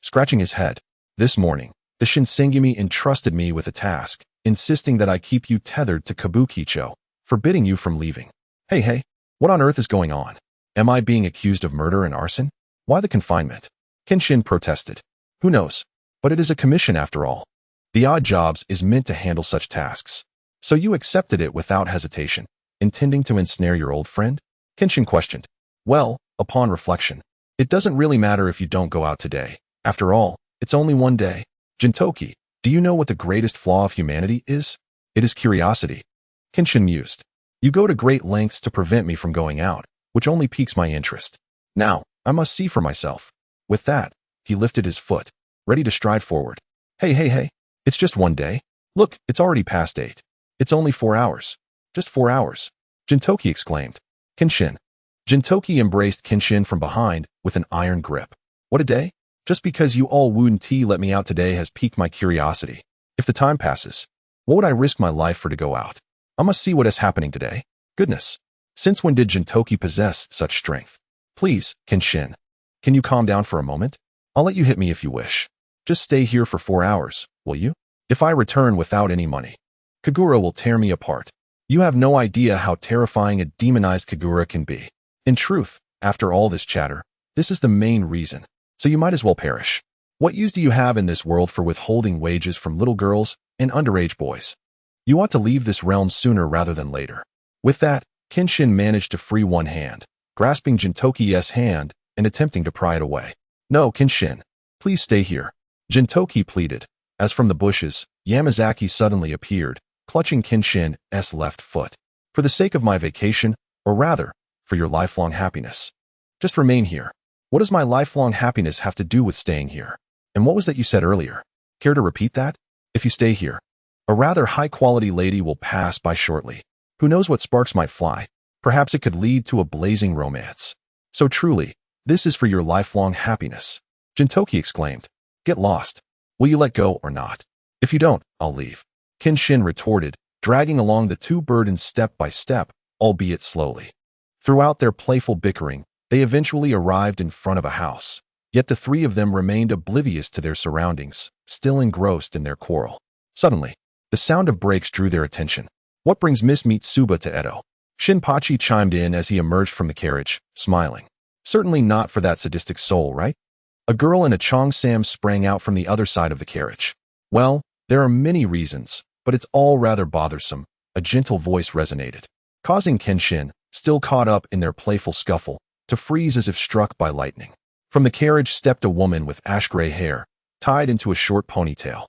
scratching his head. This morning, the Shinsengumi entrusted me with a task, insisting that I keep you tethered to Kabukicho, forbidding you from leaving. Hey, what on earth is going on? Am I being accused of murder and arson? Why the confinement? Kenshin protested. Who knows? But it is a commission after all. The odd jobs is meant to handle such tasks. So you accepted it without hesitation, intending to ensnare your old friend? Kenshin questioned. Well, upon reflection, it doesn't really matter if you don't go out today. After all, it's only one day. Gintoki, do you know what the greatest flaw of humanity is? It is curiosity. Kenshin mused. You go to great lengths to prevent me from going out, which only piques my interest. Now, I must see for myself. With that, he lifted his foot, ready to stride forward. Hey. It's just one day. Look, it's already past 8. It's only 4 hours. Just 4 hours. Gintoki exclaimed. Kenshin. Gintoki embraced Kenshin from behind with an iron grip. What a day? Just because you all wouldn't let me out today has piqued my curiosity. If the time passes, what would I risk my life for to go out? I must see what is happening today. Goodness. Since when did Gintoki possess such strength? Please, Kenshin. Can you calm down for a moment? I'll let you hit me if you wish. Just stay here for 4 hours, will you? If I return without any money, Kagura will tear me apart. You have no idea how terrifying a demonized Kagura can be. In truth, after all this chatter, this is the main reason. So you might as well perish. What use do you have in this world for withholding wages from little girls and underage boys? You ought to leave this realm sooner rather than later. With that, Kenshin managed to free one hand, grasping Gintoki's hand and attempting to pry it away. No, Kenshin. Please stay here. Gintoki pleaded. As from the bushes, Yamazaki suddenly appeared, clutching Kenshin's left foot. For the sake of my vacation, or rather, for your lifelong happiness. Just remain here. What does my lifelong happiness have to do with staying here? And what was that you said earlier? Care to repeat that? If you stay here, a rather high-quality lady will pass by shortly. Who knows what sparks might fly? Perhaps it could lead to a blazing romance. So truly, this is for your lifelong happiness. Gintoki exclaimed. Get lost. Will you let go or not? If you don't, I'll leave. Kenshin retorted, dragging along the two burdens step by step, albeit slowly. Throughout their playful bickering, they eventually arrived in front of a house. Yet the three of them remained oblivious to their surroundings, still engrossed in their quarrel. Suddenly, the sound of brakes drew their attention. What brings Miss Mitsuba to Edo? Shinpachi chimed in as he emerged from the carriage, smiling. Certainly not for that sadistic soul, right? A girl in a cheongsam sprang out from the other side of the carriage. Well, there are many reasons, but it's all rather bothersome, a gentle voice resonated, causing Kenshin, still caught up in their playful scuffle, to freeze as if struck by lightning. From the carriage stepped a woman with ash-gray hair, tied into a short ponytail.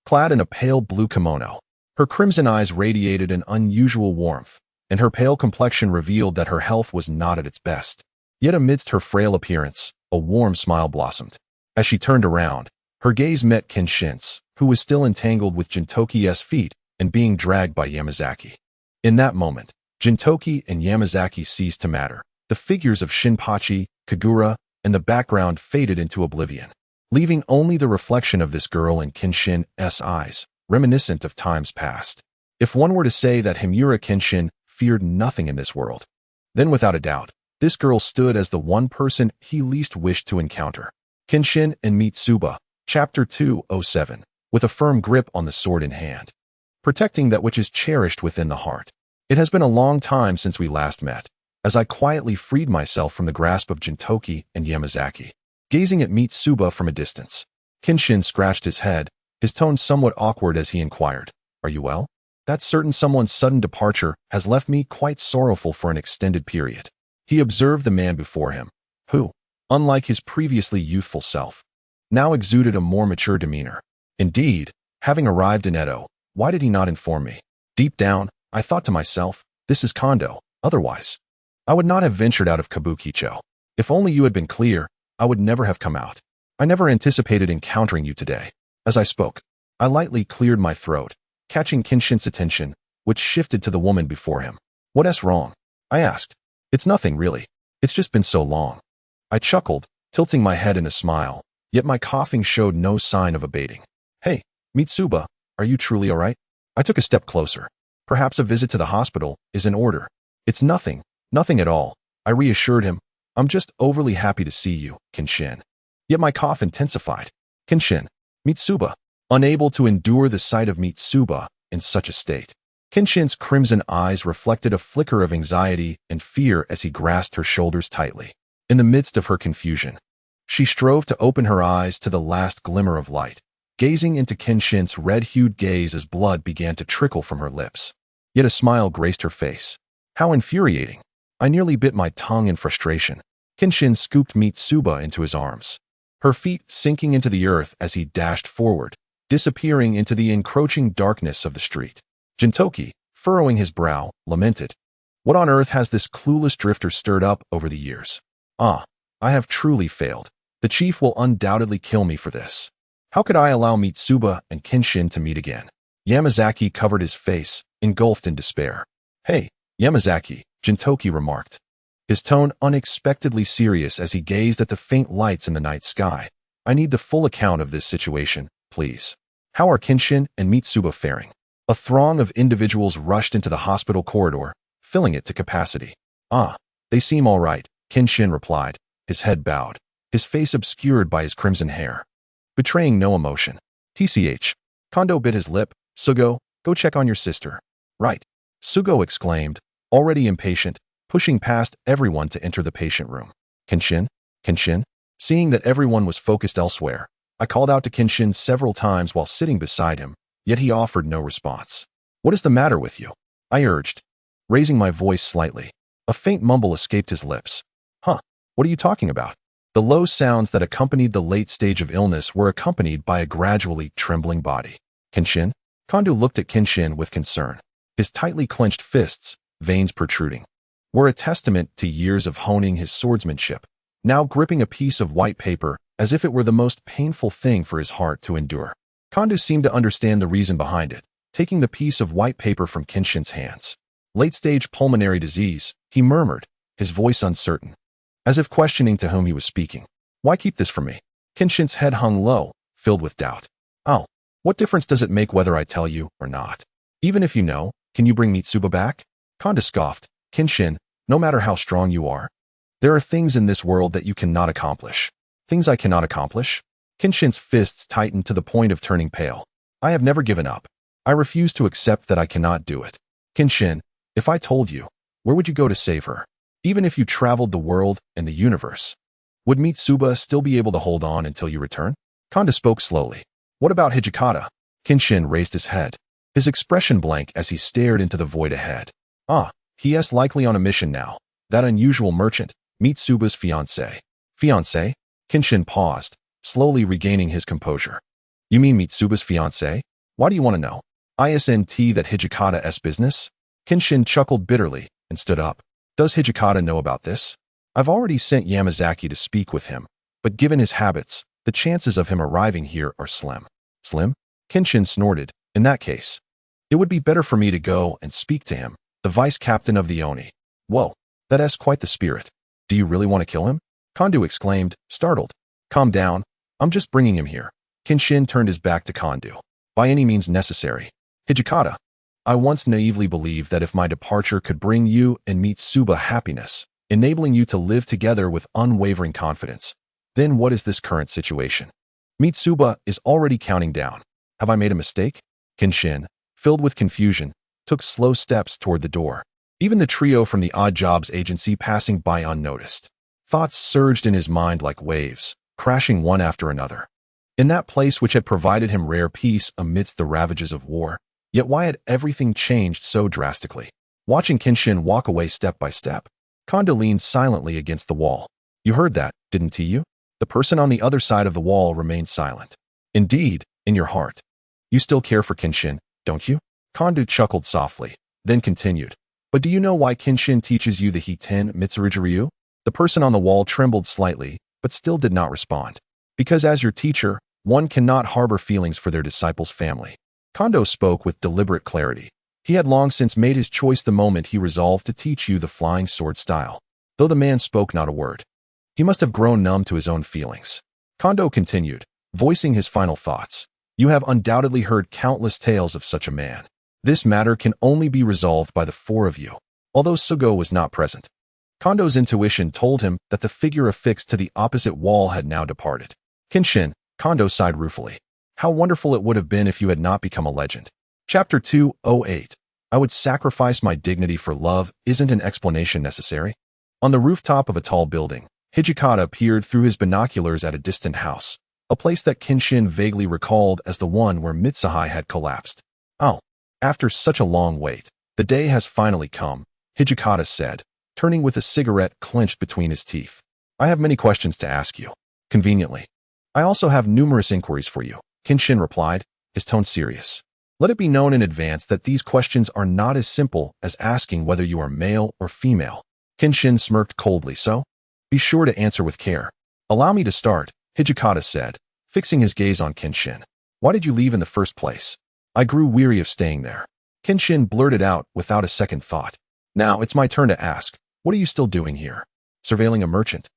Clad in a pale blue kimono, her crimson eyes radiated an unusual warmth, and her pale complexion revealed that her health was not at its best. Yet amidst her frail appearance, a warm smile blossomed. As she turned around, her gaze met Kenshin's, who was still entangled with Gintoki's feet and being dragged by Yamazaki. In that moment, Gintoki and Yamazaki ceased to matter. The figures of Shinpachi, Kagura, and the background faded into oblivion, leaving only the reflection of this girl in Kenshin's eyes, reminiscent of times past. If one were to say that Himura Kenshin feared nothing in this world, then without a doubt, this girl stood as the one person he least wished to encounter. Kenshin and Mitsuba, Chapter 207, with a firm grip on the sword in hand, protecting that which is cherished within the heart. It has been a long time since we last met, as I quietly freed myself from the grasp of Gintoki and Yamazaki. Gazing at Mitsuba from a distance, Kenshin scratched his head, his tone somewhat awkward as he inquired, Are you well? That certain someone's sudden departure has left me quite sorrowful for an extended period. He observed the man before him, who, unlike his previously youthful self, now exuded a more mature demeanor. Indeed, having arrived in Edo, why did he not inform me? Deep down, I thought to myself, this is Kondo, otherwise I would not have ventured out of Kabukicho. If only you had been clear, I would never have come out. I never anticipated encountering you today. As I spoke, I lightly cleared my throat, catching Kenshin's attention, which shifted to the woman before him. What's wrong? I asked. It's nothing, really. It's just been so long. I chuckled, tilting my head in a smile, yet my coughing showed no sign of abating. Hey, Mitsuba, are you truly all right? I took a step closer. Perhaps a visit to the hospital is in order. It's nothing at all, I reassured him. I'm just overly happy to see you, Kenshin. Yet my cough intensified. Kenshin, Mitsuba, unable to endure the sight of Mitsuba in such a state. Kenshin's crimson eyes reflected a flicker of anxiety and fear as he grasped her shoulders tightly. In the midst of her confusion, she strove to open her eyes to the last glimmer of light, gazing into Kenshin's red-hued gaze as blood began to trickle from her lips. Yet a smile graced her face. How infuriating! I nearly bit my tongue in frustration. Kenshin scooped Mitsuba into his arms, her feet sinking into the earth as he dashed forward, disappearing into the encroaching darkness of the street. Gintoki, furrowing his brow, lamented. What on earth has this clueless drifter stirred up over the years? I have truly failed. The chief will undoubtedly kill me for this. How could I allow Mitsuba and Kenshin to meet again? Yamazaki covered his face, engulfed in despair. Hey, Yamazaki, Gintoki remarked, his tone unexpectedly serious as he gazed at the faint lights in the night sky. I need the full account of this situation, please. How are Kenshin and Mitsuba faring? A throng of individuals rushed into the hospital corridor, filling it to capacity. They seem all right, Kenshin replied, his head bowed, his face obscured by his crimson hair, betraying no emotion. TCH. Kondo bit his lip. Sugo, go check on your sister. Right. Sugo exclaimed, already impatient, pushing past everyone to enter the patient room. Kenshin? Seeing that everyone was focused elsewhere, I called out to Kenshin several times while sitting beside him, yet he offered no response. What is the matter with you? I urged, raising my voice slightly. A faint mumble escaped his lips. What are you talking about? The low sounds that accompanied the late stage of illness were accompanied by a gradually trembling body. Kenshin? Kondo looked at Kenshin with concern. His tightly clenched fists, veins protruding, were a testament to years of honing his swordsmanship, now gripping a piece of white paper as if it were the most painful thing for his heart to endure. Kondo seemed to understand the reason behind it, taking the piece of white paper from Kenshin's hands. Late-stage pulmonary disease, he murmured, his voice uncertain, as if questioning to whom he was speaking. Why keep this from me? Kenshin's head hung low, filled with doubt. What difference does it make whether I tell you or not? Even if you know, can you bring Mitsuba back? Kondo scoffed. Kenshin, no matter how strong you are, there are things in this world that you cannot accomplish. Things I cannot accomplish? Kenshin's fists tightened to the point of turning pale. I have never given up. I refuse to accept that I cannot do it. Kenshin, if I told you, where would you go to save her? Even if you traveled the world and the universe, would Mitsuba still be able to hold on until you return? Kondo spoke slowly. What about Hijikata? Kenshin raised his head, his expression blank as he stared into the void ahead. He is likely on a mission now. That unusual merchant, Mitsuba's fiancé. Fiancé? Kenshin paused, slowly regaining his composure. You mean Mitsuba's fiancé? Why do you want to know? Isn't that Hijikata's business? Kenshin chuckled bitterly and stood up. Does Hijikata know about this? I've already sent Yamazaki to speak with him, but given his habits, the chances of him arriving here are slim. Slim? Kenshin snorted. In that case, it would be better for me to go and speak to him, the vice captain of the Oni. Whoa, that is quite the spirit. Do you really want to kill him? Kondo exclaimed, startled. Calm down. I'm just bringing him here. Kenshin turned his back to Kondo. By any means necessary. Hijikata, I once naively believed that if my departure could bring you and Mitsuba happiness, enabling you to live together with unwavering confidence, then what is this current situation? Mitsuba is already counting down. Have I made a mistake? Kenshin, filled with confusion, took slow steps toward the door, even the trio from the Odd Jobs agency passing by unnoticed. Thoughts surged in his mind like waves, crashing one after another. In that place which had provided him rare peace amidst the ravages of war, yet why had everything changed so drastically? Watching Kenshin walk away step by step, Kondo leaned silently against the wall. You heard that, didn't you? The person on the other side of the wall remained silent. Indeed, in your heart, you still care for Kenshin, don't you? Kondo chuckled softly, then continued. But do you know why Kenshin teaches you the Hiten Mitsuryu? The person on the wall trembled slightly, but still did not respond. Because as your teacher, one cannot harbor feelings for their disciple's family. Kondo spoke with deliberate clarity. He had long since made his choice the moment he resolved to teach you the flying sword style. Though the man spoke not a word, he must have grown numb to his own feelings. Kondo continued, voicing his final thoughts. You have undoubtedly heard countless tales of such a man. This matter can only be resolved by the four of you. Although Sugo was not present, Kondo's intuition told him that the figure affixed to the opposite wall had now departed. Kenshin, Kondo sighed ruefully. How wonderful it would have been if you had not become a legend. Chapter 208. I would sacrifice my dignity for love. Isn't an explanation necessary? On the rooftop of a tall building, Hijikata peered through his binoculars at a distant house, a place that Kenshin vaguely recalled as the one where Mitsuhai had collapsed. After such a long wait, the day has finally come, Hijikata said, turning with a cigarette clenched between his teeth. I have many questions to ask you. Conveniently. I also have numerous inquiries for you, Kenshin replied, his tone serious. Let it be known in advance that these questions are not as simple as asking whether you are male or female. Kenshin smirked coldly, so? Be sure to answer with care. Allow me to start, Hijikata said, fixing his gaze on Kenshin. Why did you leave in the first place? I grew weary of staying there. Kenshin blurted out without a second thought. Now it's my turn to ask, what are you still doing here? Surveilling a merchant?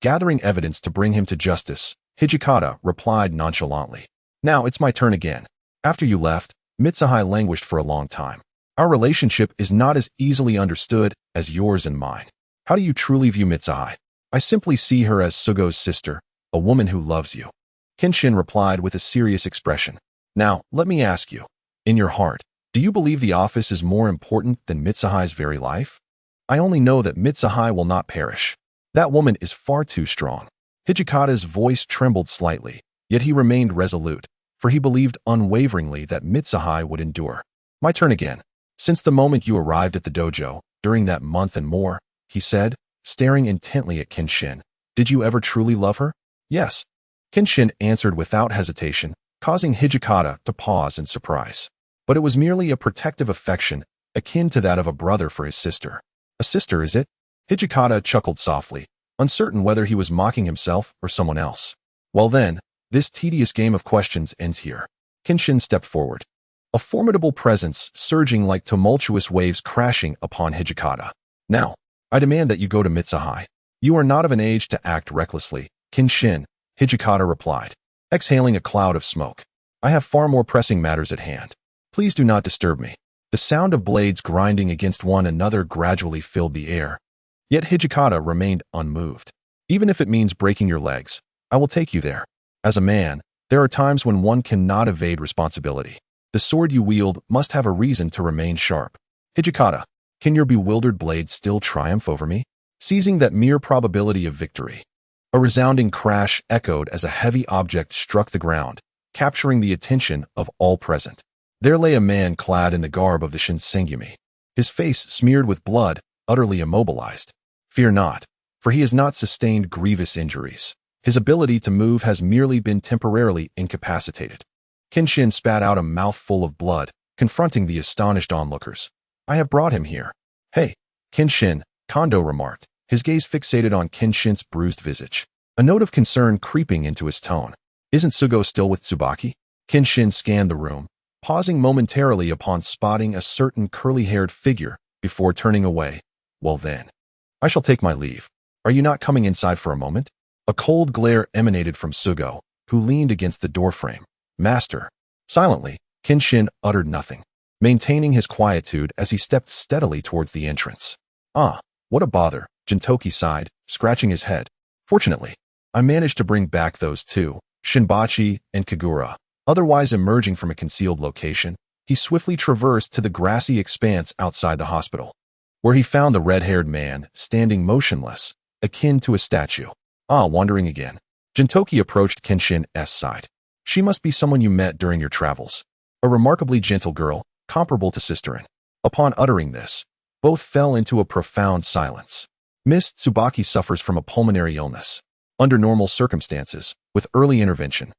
Gathering evidence to bring him to justice, Hijikata replied nonchalantly. Now it's my turn again. After you left, Mitsuhai languished for a long time. Our relationship is not as easily understood as yours and mine. How do you truly view Mitsuhai? I simply see her as Sugo's sister, a woman who loves you. Kenshin replied with a serious expression. Now, let me ask you, in your heart, do you believe the office is more important than Mitsuhai's very life? I only know that Mitsuhai will not perish. That woman is far too strong. Hijikata's voice trembled slightly, yet he remained resolute, for he believed unwaveringly that Mitsuhai would endure. My turn again. Since the moment you arrived at the dojo, during that month and more, he said, staring intently at Kenshin, did you ever truly love her? Yes. Kenshin answered without hesitation, causing Hijikata to pause in surprise. But it was merely a protective affection, akin to that of a brother for his sister. A sister, is it? Hijikata chuckled softly, uncertain whether he was mocking himself or someone else. Well then, this tedious game of questions ends here. Kenshin stepped forward. A formidable presence surging like tumultuous waves crashing upon Hijikata. Now, I demand that you go to Mitsuhai. You are not of an age to act recklessly, Kenshin, Hijikata replied, exhaling a cloud of smoke. I have far more pressing matters at hand. Please do not disturb me. The sound of blades grinding against one another gradually filled the air. Yet Hijikata remained unmoved. Even if it means breaking your legs, I will take you there. As a man, there are times when one cannot evade responsibility. The sword you wield must have a reason to remain sharp. Hijikata, can your bewildered blade still triumph over me? Seizing that mere probability of victory. A resounding crash echoed as a heavy object struck the ground, capturing the attention of all present. There lay a man clad in the garb of the Shinsengumi, his face smeared with blood, utterly immobilized. Fear not, for he has not sustained grievous injuries. His ability to move has merely been temporarily incapacitated. Kenshin spat out a mouthful of blood, confronting the astonished onlookers. I have brought him here. Hey, Kenshin, Kondo remarked, his gaze fixated on Kenshin's bruised visage, a note of concern creeping into his tone. Isn't Sugo still with Tsubaki? Kenshin scanned the room, pausing momentarily upon spotting a certain curly-haired figure before turning away. Well then, I shall take my leave. Are you not coming inside for a moment? A cold glare emanated from Sugo, who leaned against the doorframe. Master. Silently, Kenshin uttered nothing, maintaining his quietude as he stepped steadily towards the entrance. Ah, what a bother, Gintoki sighed, scratching his head. Fortunately, I managed to bring back those two, Shinpachi and Kagura. Otherwise emerging from a concealed location, he swiftly traversed to the grassy expanse outside the hospital, where he found the red-haired man standing motionless, akin to a statue. Ah, wandering again. Gintoki approached Kenshin's side. She must be someone you met during your travels. A remarkably gentle girl, comparable to Sisterin. Upon uttering this, both fell into a profound silence. Miss Tsubaki suffers from a pulmonary illness. Under normal circumstances, with early intervention,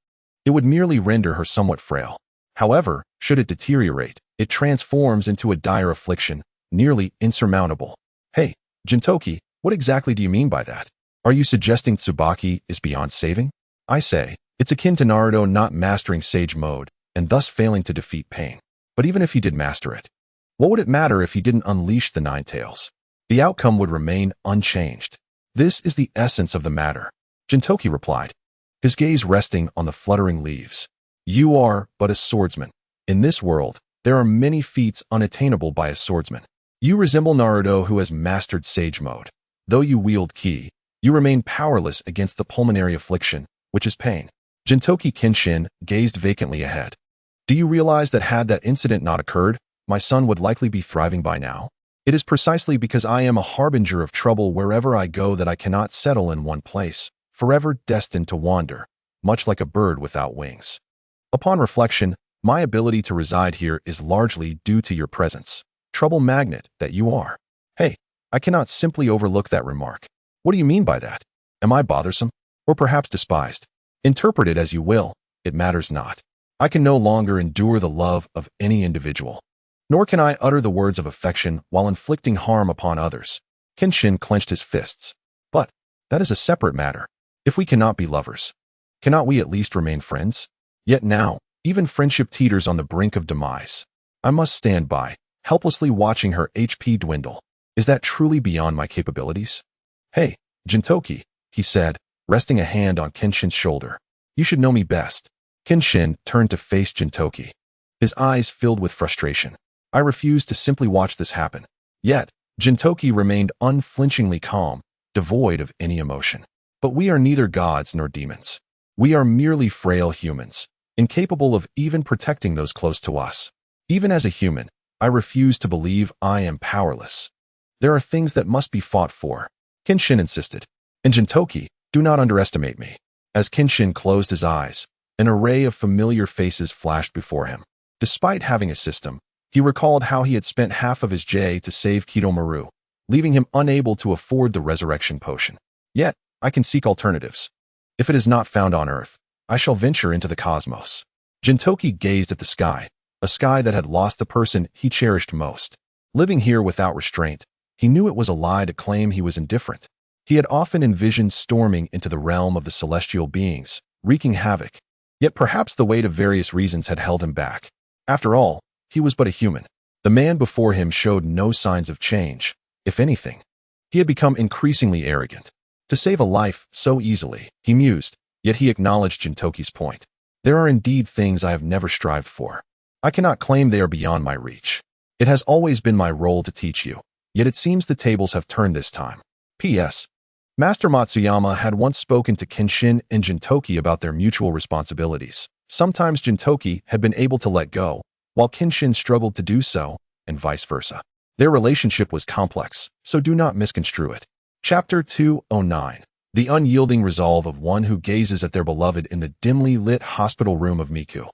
it would merely render her somewhat frail. However, should it deteriorate, it transforms into a dire affliction, nearly insurmountable. Hey, Gintoki, what exactly do you mean by that? Are you suggesting Tsubaki is beyond saving? I say, it's akin to Naruto not mastering Sage Mode, and thus failing to defeat pain. But even if he did master it, what would it matter if he didn't unleash the Nine Tails? The outcome would remain unchanged. This is the essence of the matter, Gintoki replied, his gaze resting on the fluttering leaves. You are but a swordsman. In this world, there are many feats unattainable by a swordsman. You resemble Naruto who has mastered Sage Mode. Though you wield ki, you remain powerless against the pulmonary affliction, which is pain. Gintoki Kenshin gazed vacantly ahead. Do you realize that had that incident not occurred, my son would likely be thriving by now? It is precisely because I am a harbinger of trouble wherever I go that I cannot settle in one place, forever destined to wander, much like a bird without wings. Upon reflection, my ability to reside here is largely due to your presence, trouble magnet that you are. Hey, I cannot simply overlook that remark. What do you mean by that? Am I bothersome? Or perhaps despised? Interpret it as you will, it matters not. I can no longer endure the love of any individual. Nor can I utter the words of affection while inflicting harm upon others. Kenshin clenched his fists. But that is a separate matter. If we cannot be lovers, cannot we at least remain friends? Yet now, even friendship teeters on the brink of demise. I must stand by, helplessly watching her HP dwindle. Is that truly beyond my capabilities? Hey, Gintoki, he said, resting a hand on Kenshin's shoulder. You should know me best. Kenshin turned to face Gintoki. His eyes filled with frustration. I refused to simply watch this happen. Yet, Gintoki remained unflinchingly calm, devoid of any emotion. But we are neither gods nor demons. We are merely frail humans, incapable of even protecting those close to us. Even as a human, I refuse to believe I am powerless. There are things that must be fought for, Kenshin insisted. And Gintoki, do not underestimate me. As Kenshin closed his eyes, an array of familiar faces flashed before him. Despite having a system, he recalled how he had spent half of his J to save Kidomaru, leaving him unable to afford the resurrection potion. Yet, I can seek alternatives. If it is not found on Earth, I shall venture into the cosmos. Gintoki gazed at the sky, a sky that had lost the person he cherished most. Living here without restraint, he knew it was a lie to claim he was indifferent. He had often envisioned storming into the realm of the celestial beings, wreaking havoc. Yet perhaps the weight of various reasons had held him back. After all, he was but a human. The man before him showed no signs of change. If anything, he had become increasingly arrogant. To save a life so easily, he mused, yet he acknowledged Gintoki's point. There are indeed things I have never strived for. I cannot claim they are beyond my reach. It has always been my role to teach you, yet it seems the tables have turned this time. P.S. Master Matsuyama had once spoken to Kenshin and Gintoki about their mutual responsibilities. Sometimes Gintoki had been able to let go, while Kenshin struggled to do so, and vice versa. Their relationship was complex, so do not misconstrue it. Chapter 209. The unyielding resolve of one who gazes at their beloved in the dimly lit hospital room of Miku.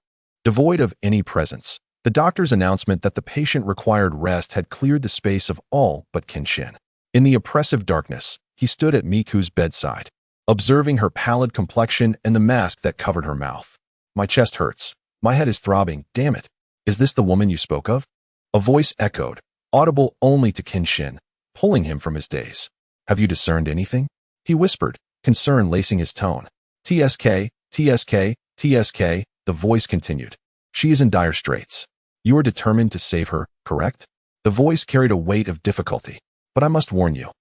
Devoid of any presence, the doctor's announcement that the patient required rest had cleared the space of all but Kenshin. In the oppressive darkness, he stood at Miku's bedside, observing her pallid complexion and the mask that covered her mouth. My chest hurts. My head is throbbing. Damn it. Is this the woman you spoke of? A voice echoed, audible only to Kenshin, pulling him from his daze. Have you discerned anything? He whispered, concern lacing his tone. TSK, TSK, TSK, the voice continued. She is in dire straits. You are determined to save her, correct? The voice carried a weight of difficulty. But I must warn you.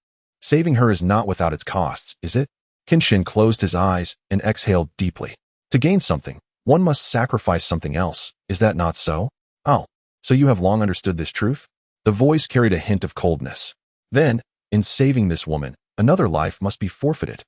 Saving her is not without its costs, is it? Kenshin closed his eyes and exhaled deeply. To gain something, one must sacrifice something else. Is that not so? Oh, so you have long understood this truth? The voice carried a hint of coldness. Then, in saving this woman, another life must be forfeited.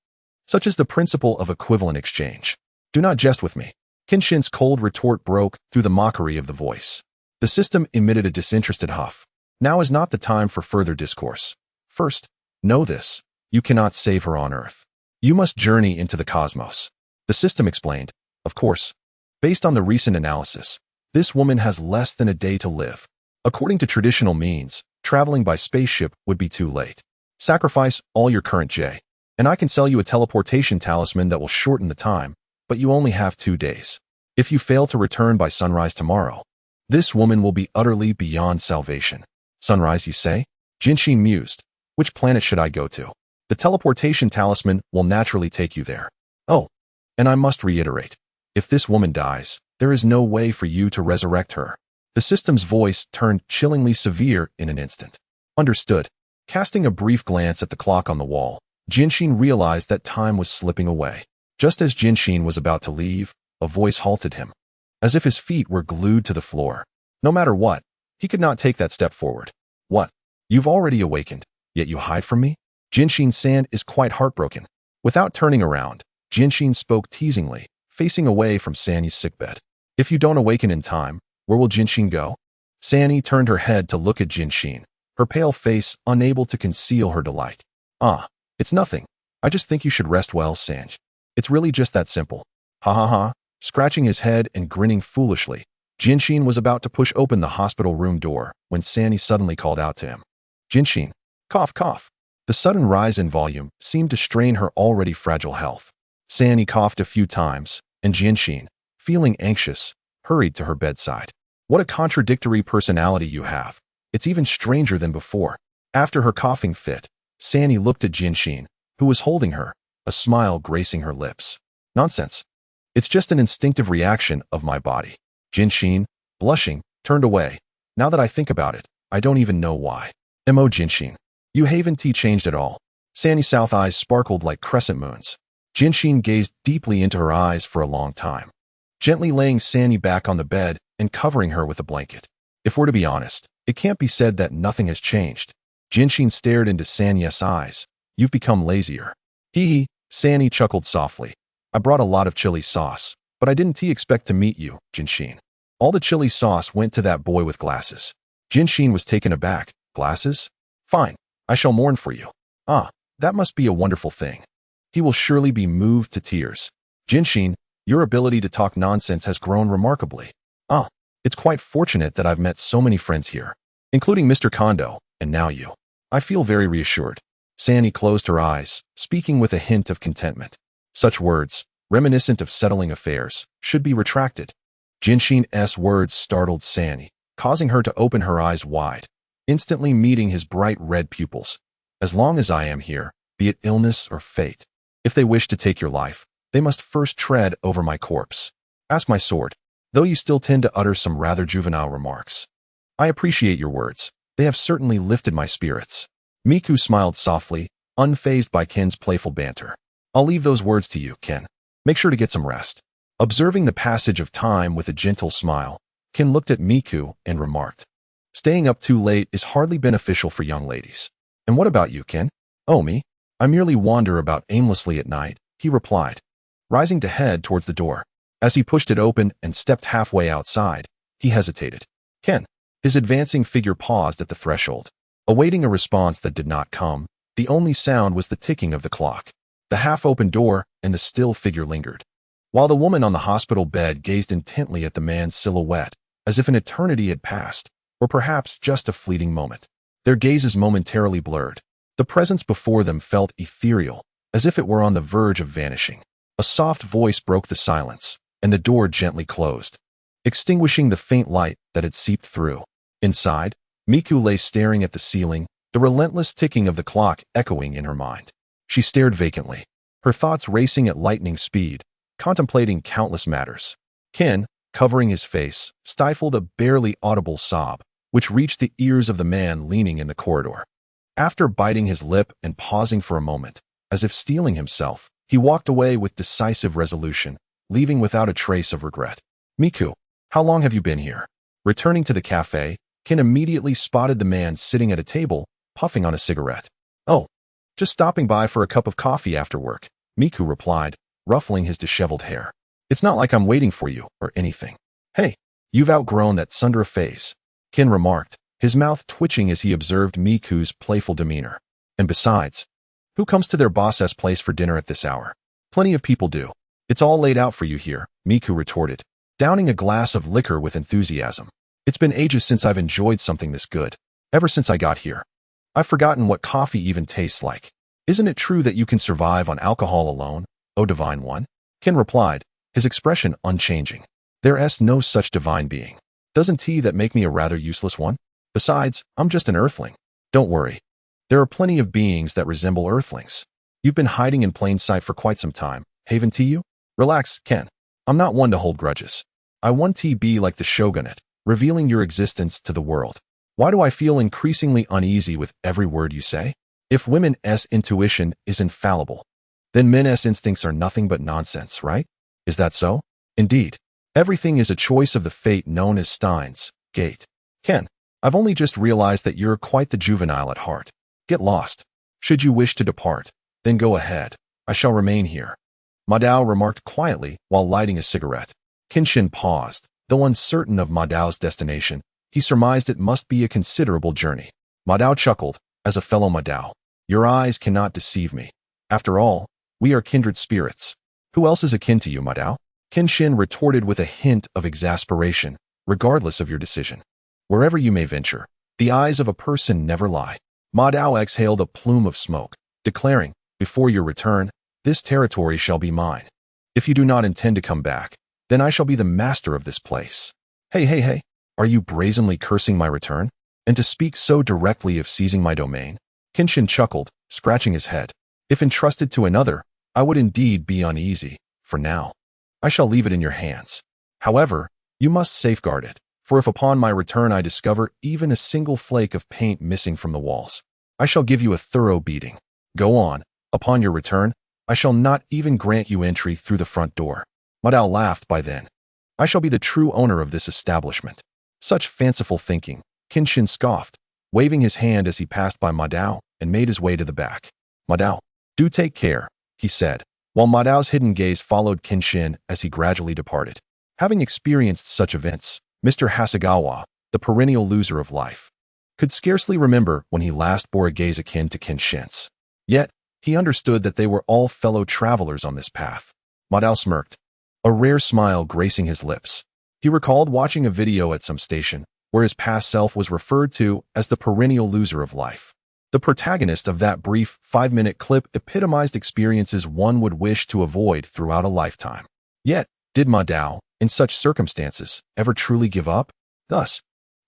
Such is the principle of equivalent exchange. Do not jest with me. Kenshin's cold retort broke through the mockery of the voice. The system emitted a disinterested huff. Now is not the time for further discourse. First, know this. You cannot save her on Earth. You must journey into the cosmos. The system explained. Of course, based on the recent analysis, this woman has less than a day to live. According to traditional means, traveling by spaceship would be too late. Sacrifice all your current J, and I can sell you a teleportation talisman that will shorten the time, but you only have 2 days. If you fail to return by sunrise tomorrow, this woman will be utterly beyond salvation. Sunrise, you say? Jinshin mused. Which planet should I go to? The teleportation talisman will naturally take you there. Oh, and I must reiterate, if this woman dies, there is no way for you to resurrect her. The system's voice turned chillingly severe in an instant. Understood. Casting a brief glance at the clock on the wall, Jinshin realized that time was slipping away. Just as Jinshin was about to leave, a voice halted him, as if his feet were glued to the floor. No matter what, he could not take that step forward. What? You've already awakened, yet you hide from me? Jinshin-san is quite heartbroken. Without turning around, Jinshin spoke teasingly, facing away from Sanny's sickbed. If you don't awaken in time, where will Jinshin go? Sanny turned her head to look at Jinshin, her pale face unable to conceal her delight. Ah, it's nothing. I just think you should rest well, Sanj. It's really just that simple. Ha ha ha. Scratching his head and grinning foolishly, Jinshin was about to push open the hospital room door when Sanny suddenly called out to him. Jinshin, Cough, cough. The sudden rise in volume seemed to strain her already fragile health. Sandy coughed a few times, and Jinshin, feeling anxious, hurried to her bedside. What a contradictory personality you have. It's even stranger than before. After her coughing fit, Sandy looked at Jinshin, who was holding her, a smile gracing her lips. Nonsense. It's just an instinctive reaction of my body. Jinshin, blushing, turned away. Now that I think about it, I don't even know why. Mo Jinshin. You haven't changed at all. Sandy's south eyes sparkled like crescent moons. Jinshin gazed deeply into her eyes for a long time, gently laying Sandy back on the bed and covering her with a blanket. If we're to be honest, it can't be said that nothing has changed. Jinshin stared into Sandy's eyes. You've become lazier. Hee hee, Sandy chuckled softly. I brought a lot of chili sauce, but I didn't expect to meet you, Jinshin. All the chili sauce went to that boy with glasses. Jinshin was taken aback. Glasses? Fine. I shall mourn for you. Ah, that must be a wonderful thing. He will surely be moved to tears. Jinshin, your ability to talk nonsense has grown remarkably. Ah, it's quite fortunate that I've met so many friends here, including Mr. Kondo, and now you. I feel very reassured. Sandy closed her eyes, speaking with a hint of contentment. Such words, reminiscent of settling affairs, should be retracted. Jinshin's words startled Sandy, causing her to open her eyes wide, instantly meeting his bright red pupils. As long as I am here, be it illness or fate, if they wish to take your life, they must first tread over my corpse. Ask my sword, though you still tend to utter some rather juvenile remarks. I appreciate your words. They have certainly lifted my spirits. Miku smiled softly, unfazed by Ken's playful banter. I'll leave those words to you, Ken. Make sure to get some rest. Observing the passage of time with a gentle smile, Ken looked at Miku and remarked, staying up too late is hardly beneficial for young ladies. And what about you, Ken? Oh, me? I merely wander about aimlessly at night, he replied, rising to head towards the door. As he pushed it open and stepped halfway outside, he hesitated. Ken. His advancing figure paused at the threshold, awaiting a response that did not come. The only sound was the ticking of the clock. The half-open door and the still figure lingered, while the woman on the hospital bed gazed intently at the man's silhouette, as if an eternity had passed, or perhaps just a fleeting moment. Their gazes momentarily blurred. The presence before them felt ethereal, as if it were on the verge of vanishing. A soft voice broke the silence, and the door gently closed, extinguishing the faint light that had seeped through. Inside, Miku lay staring at the ceiling, the relentless ticking of the clock echoing in her mind. She stared vacantly, her thoughts racing at lightning speed, contemplating countless matters. Ken, covering his face, stifled a barely audible sob, which reached the ears of the man leaning in the corridor. After biting his lip and pausing for a moment, as if steeling himself, he walked away with decisive resolution, leaving without a trace of regret. Miku, how long have you been here? Returning to the cafe, Ken immediately spotted the man sitting at a table, puffing on a cigarette. Oh, just stopping by for a cup of coffee after work, Miku replied, ruffling his disheveled hair. It's not like I'm waiting for you, or anything. Hey, you've outgrown that Sundra phase, Ken remarked, his mouth twitching as he observed Miku's playful demeanor. And besides, who comes to their boss's place for dinner at this hour? Plenty of people do. It's all laid out for you here, Miku retorted, downing a glass of liquor with enthusiasm. It's been ages since I've enjoyed something this good. Ever since I got here. I've forgotten what coffee even tastes like. Isn't it true that you can survive on alcohol alone, O divine one? Ken replied, his expression unchanging. There's no such divine being. Doesn't he that make me a rather useless one? Besides, I'm just an earthling. Don't worry. There are plenty of beings that resemble earthlings. You've been hiding in plain sight for quite some time, haven't you? Relax, Ken. I'm not one to hold grudges. I want to be like the shogunate, revealing your existence to the world. Why do I feel increasingly uneasy with every word you say? If women's intuition is infallible, then men's instincts are nothing but nonsense, right? Is that so? Indeed. Everything is a choice of the fate known as Stein's gate. Ken, I've only just realized that you're quite the juvenile at heart. Get lost. Should you wish to depart, then go ahead. I shall remain here. Madao remarked quietly while lighting a cigarette. Kenshin paused. Though uncertain of Madao's destination, he surmised it must be a considerable journey. Madao chuckled, as a fellow Madao. Your eyes cannot deceive me. After all, we are kindred spirits. Who else is akin to you, Madao? Kenshin retorted with a hint of exasperation, regardless of your decision. Wherever you may venture, the eyes of a person never lie. Madao exhaled a plume of smoke, declaring, "Before your return, this territory shall be mine. If you do not intend to come back, then I shall be the master of this place." Hey, are you brazenly cursing my return? And to speak so directly of seizing my domain? Kenshin chuckled, scratching his head. If entrusted to another, I would indeed be uneasy. For now, I shall leave it in your hands. However, you must safeguard it, for if upon my return I discover even a single flake of paint missing from the walls, I shall give you a thorough beating. Go on. Upon your return, I shall not even grant you entry through the front door. Madao laughed. By then, I shall be the true owner of this establishment. Such fanciful thinking, Kenshin scoffed, waving his hand as he passed by Madao and made his way to the back. Madao, do take care, he said, while Madao's hidden gaze followed Kenshin as he gradually departed. Having experienced such events, Mr. Hasegawa, the perennial loser of life, could scarcely remember when he last bore a gaze akin to Kenshin's. Yet, he understood that they were all fellow travelers on this path. Madao smirked, a rare smile gracing his lips. He recalled watching a video at some station where his past self was referred to as the perennial loser of life. The protagonist of that brief 5-minute clip epitomized experiences one would wish to avoid throughout a lifetime. Yet, did Madao, in such circumstances, ever truly give up? Thus,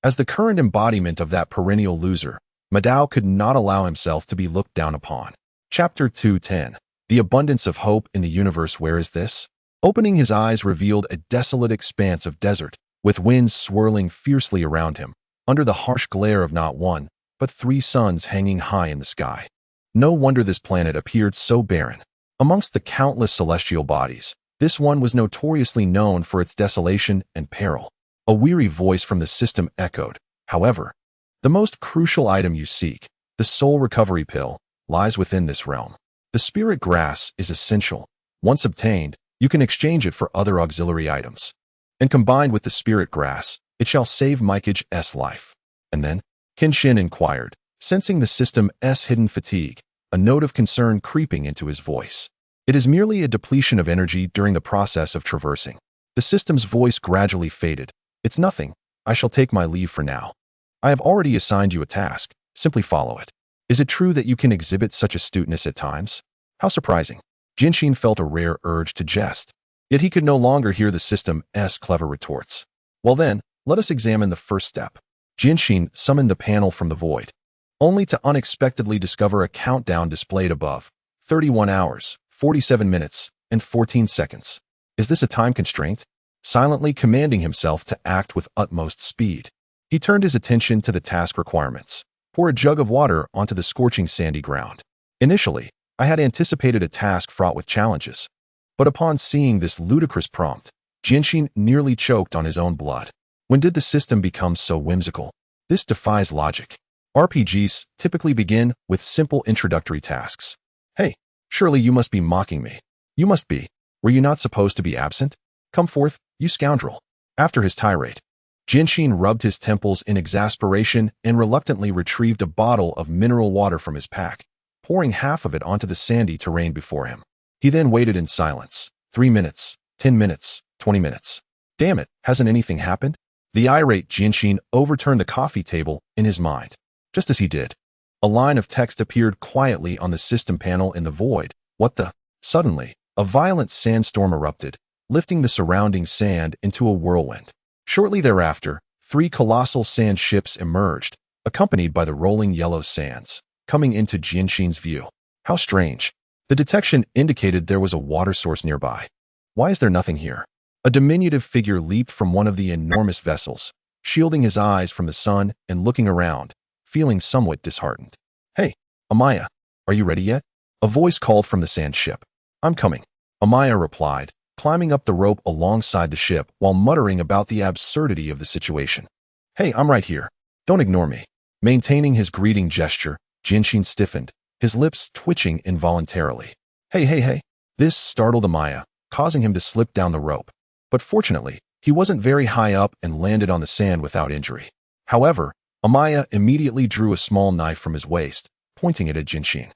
as the current embodiment of that perennial loser, Madao could not allow himself to be looked down upon. Chapter 210. The Abundance of Hope in the Universe. Where is this? Opening his eyes revealed a desolate expanse of desert, with winds swirling fiercely around him, under the harsh glare of not one, but 3 suns hanging high in the sky. No wonder this planet appeared so barren. Amongst the countless celestial bodies, this one was notoriously known for its desolation and peril. A weary voice from the system echoed, however, the most crucial item you seek, the soul recovery pill, lies within this realm. The spirit grass is essential. Once obtained, you can exchange it for other auxiliary items. And combined with the spirit grass, it shall save Mikage's life. And then, Kenshin inquired, sensing the system's hidden fatigue, a note of concern creeping into his voice. It is merely a depletion of energy during the process of traversing. The system's voice gradually faded. It's nothing. I shall take my leave for now. I have already assigned you a task. Simply follow it. Is it true that you can exhibit such astuteness at times? How surprising. Genshin felt a rare urge to jest. Yet he could no longer hear the system's clever retorts. Well then, let us examine the first step. Genshin summoned the panel from the void, only to unexpectedly discover a countdown displayed above. 31 hours, 47 minutes, and 14 seconds. Is this a time constraint? Silently commanding himself to act with utmost speed, he turned his attention to the task requirements. Pour a jug of water onto the scorching sandy ground. Initially, I had anticipated a task fraught with challenges. But upon seeing this ludicrous prompt, Genshin nearly choked on his own blood. When did the system become so whimsical? This defies logic. RPGs typically begin with simple introductory tasks. Hey, surely you must be mocking me. You must be. Were you not supposed to be absent? Come forth, you scoundrel. After his tirade, Genshin rubbed his temples in exasperation and reluctantly retrieved a bottle of mineral water from his pack, pouring half of it onto the sandy terrain before him. He then waited in silence. 3 minutes, 10 minutes, 20 minutes. Damn it, hasn't anything happened? The irate Genshin overturned the coffee table in his mind. Just as he did, a line of text appeared quietly on the system panel in the void. What the? Suddenly, a violent sandstorm erupted, lifting the surrounding sand into a whirlwind. Shortly thereafter, 3 colossal sand ships emerged, accompanied by the rolling yellow sands, coming into Genshin's view. How strange. The detection indicated there was a water source nearby. Why is there nothing here? A diminutive figure leaped from one of the enormous vessels, shielding his eyes from the sun and looking around, feeling somewhat disheartened. Hey, Amaya, are you ready yet? A voice called from the sand ship. I'm coming, Amaya replied, climbing up the rope alongside the ship while muttering about the absurdity of the situation. Hey, I'm right here. Don't ignore me. Maintaining his greeting gesture, Genshin stiffened, his lips twitching involuntarily. Hey. This startled Amaya, causing him to slip down the rope. But fortunately, he wasn't very high up and landed on the sand without injury. However, Amaya immediately drew a small knife from his waist, pointing it at Genshin.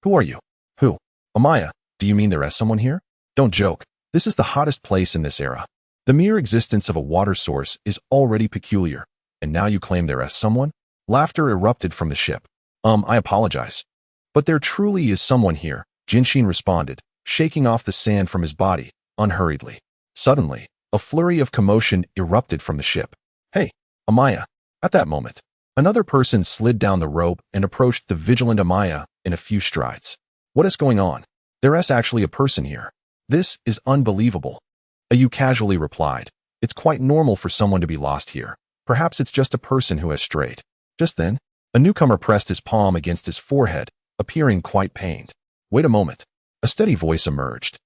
Who are you? Who? Amaya, do you mean there is someone here? Don't joke. This is the hottest place in this era. The mere existence of a water source is already peculiar, and now you claim there is someone? Laughter erupted from the ship. I apologize. But there truly is someone here, Genshin responded, shaking off the sand from his body, unhurriedly. Suddenly, a flurry of commotion erupted from the ship. Hey, Amaya. At that moment, another person slid down the rope and approached the vigilant Amaya in a few strides. What is going on? There's actually a person here. This is unbelievable. Ayu casually replied. It's quite normal for someone to be lost here. Perhaps it's just a person who has strayed. Just then, a newcomer pressed his palm against his forehead, appearing quite pained. Wait a moment. A steady voice emerged.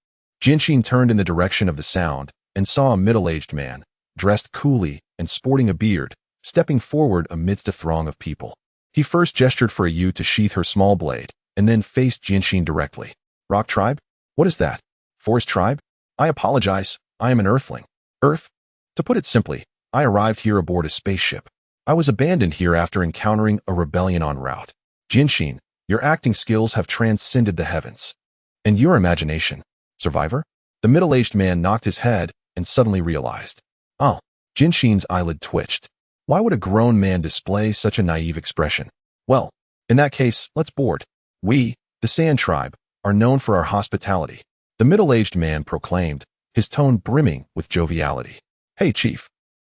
Genshin turned in the direction of the sound and saw a middle-aged man, dressed coolly and sporting a beard, stepping forward amidst a throng of people. He first gestured for Ayu to sheath her small blade, and then faced Genshin directly. Rock tribe? What is that? Forest tribe? I apologize, I am an earthling. Earth? To put it simply, I arrived here aboard a spaceship. I was abandoned here after encountering a rebellion en route. Genshin, your acting skills have transcended the heavens. And your imagination. Survivor? The middle-aged man knocked his head and suddenly realized. Oh, Genshin's eyelid twitched. Why would a grown man display such a naive expression? Well, in that case, let's board. We, the Sand Tribe, are known for our hospitality, the middle-aged man proclaimed, his tone brimming with joviality. Hey, Chief.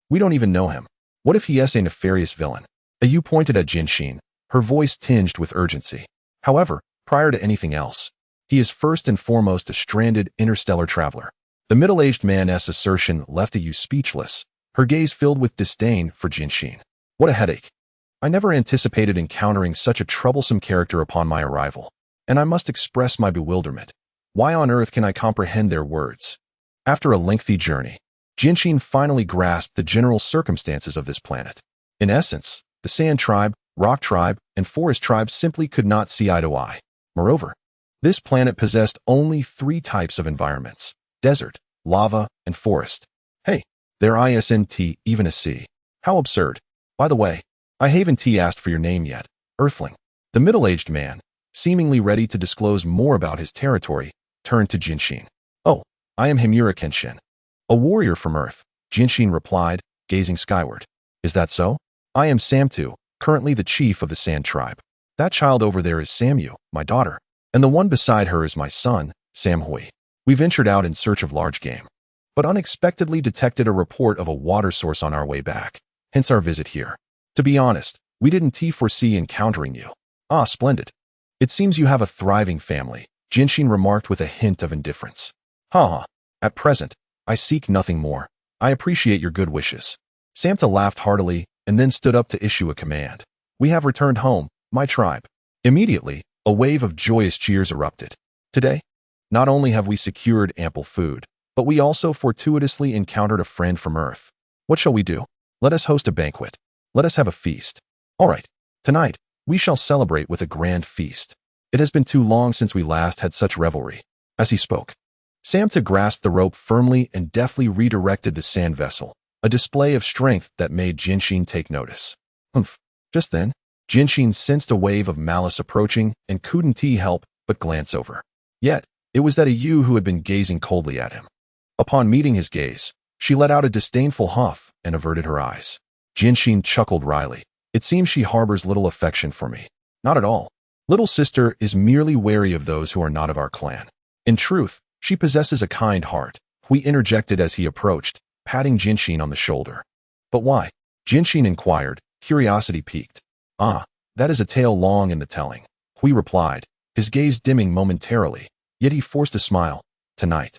We don't even know him. What if he is a nefarious villain? Ayu pointed at Genshin, her voice tinged with urgency. However, prior to anything else, he is first and foremost a stranded interstellar traveler. The middle-aged man's assertion left Ayu speechless, her gaze filled with disdain for Genshin. What a headache. I never anticipated encountering such a troublesome character upon my arrival, and I must express my bewilderment. Why on earth can I comprehend their words? After a lengthy journey, Genshin finally grasped the general circumstances of this planet. In essence, the Sand Tribe, Rock Tribe, and Forest Tribe simply could not see eye to eye. Moreover, this planet possessed only 3 types of environments: desert, lava, and forest. Hey, there isn't even a sea. How absurd. By the way, I haven't asked for your name yet, Earthling. The middle-aged man, seemingly ready to disclose more about his territory, turned to Genshin. Oh, I am Himura Kenshin. A warrior from Earth, Genshin replied, gazing skyward. Is that so? I am Samtu, currently the chief of the Sand Tribe. That child over there is Samyu, my daughter, and the one beside her is my son, Samhui. We ventured out in search of large game, but unexpectedly detected a report of a water source on our way back, hence our visit here. To be honest, we didn't foresee encountering you. Ah, splendid. It seems you have a thriving family, Genshin remarked with a hint of indifference. Ha. At present, I seek nothing more. I appreciate your good wishes. Samta laughed heartily and then stood up to issue a command. We have returned home, my tribe. Immediately, a wave of joyous cheers erupted. Today, not only have we secured ample food, but we also fortuitously encountered a friend from Earth. What shall we do? Let us host a banquet. Let us have a feast. All right, tonight, we shall celebrate with a grand feast. It has been too long since we last had such revelry. As he spoke, Samta grasped the rope firmly and deftly redirected the sand vessel, a display of strength that made Genshin take notice. Humph. Just then, Genshin sensed a wave of malice approaching and couldn't help but glance over. Yet, it was that Ayu who had been gazing coldly at him. Upon meeting his gaze, she let out a disdainful huff and averted her eyes. Genshin chuckled wryly. It seems she harbors little affection for me. Not at all. Little sister is merely wary of those who are not of our clan. In truth, she possesses a kind heart, Hui interjected as he approached, patting Genshin on the shoulder. But why? Genshin inquired, curiosity piqued. Ah, that is a tale long in the telling, Hui replied, his gaze dimming momentarily, yet he forced a smile. Tonight.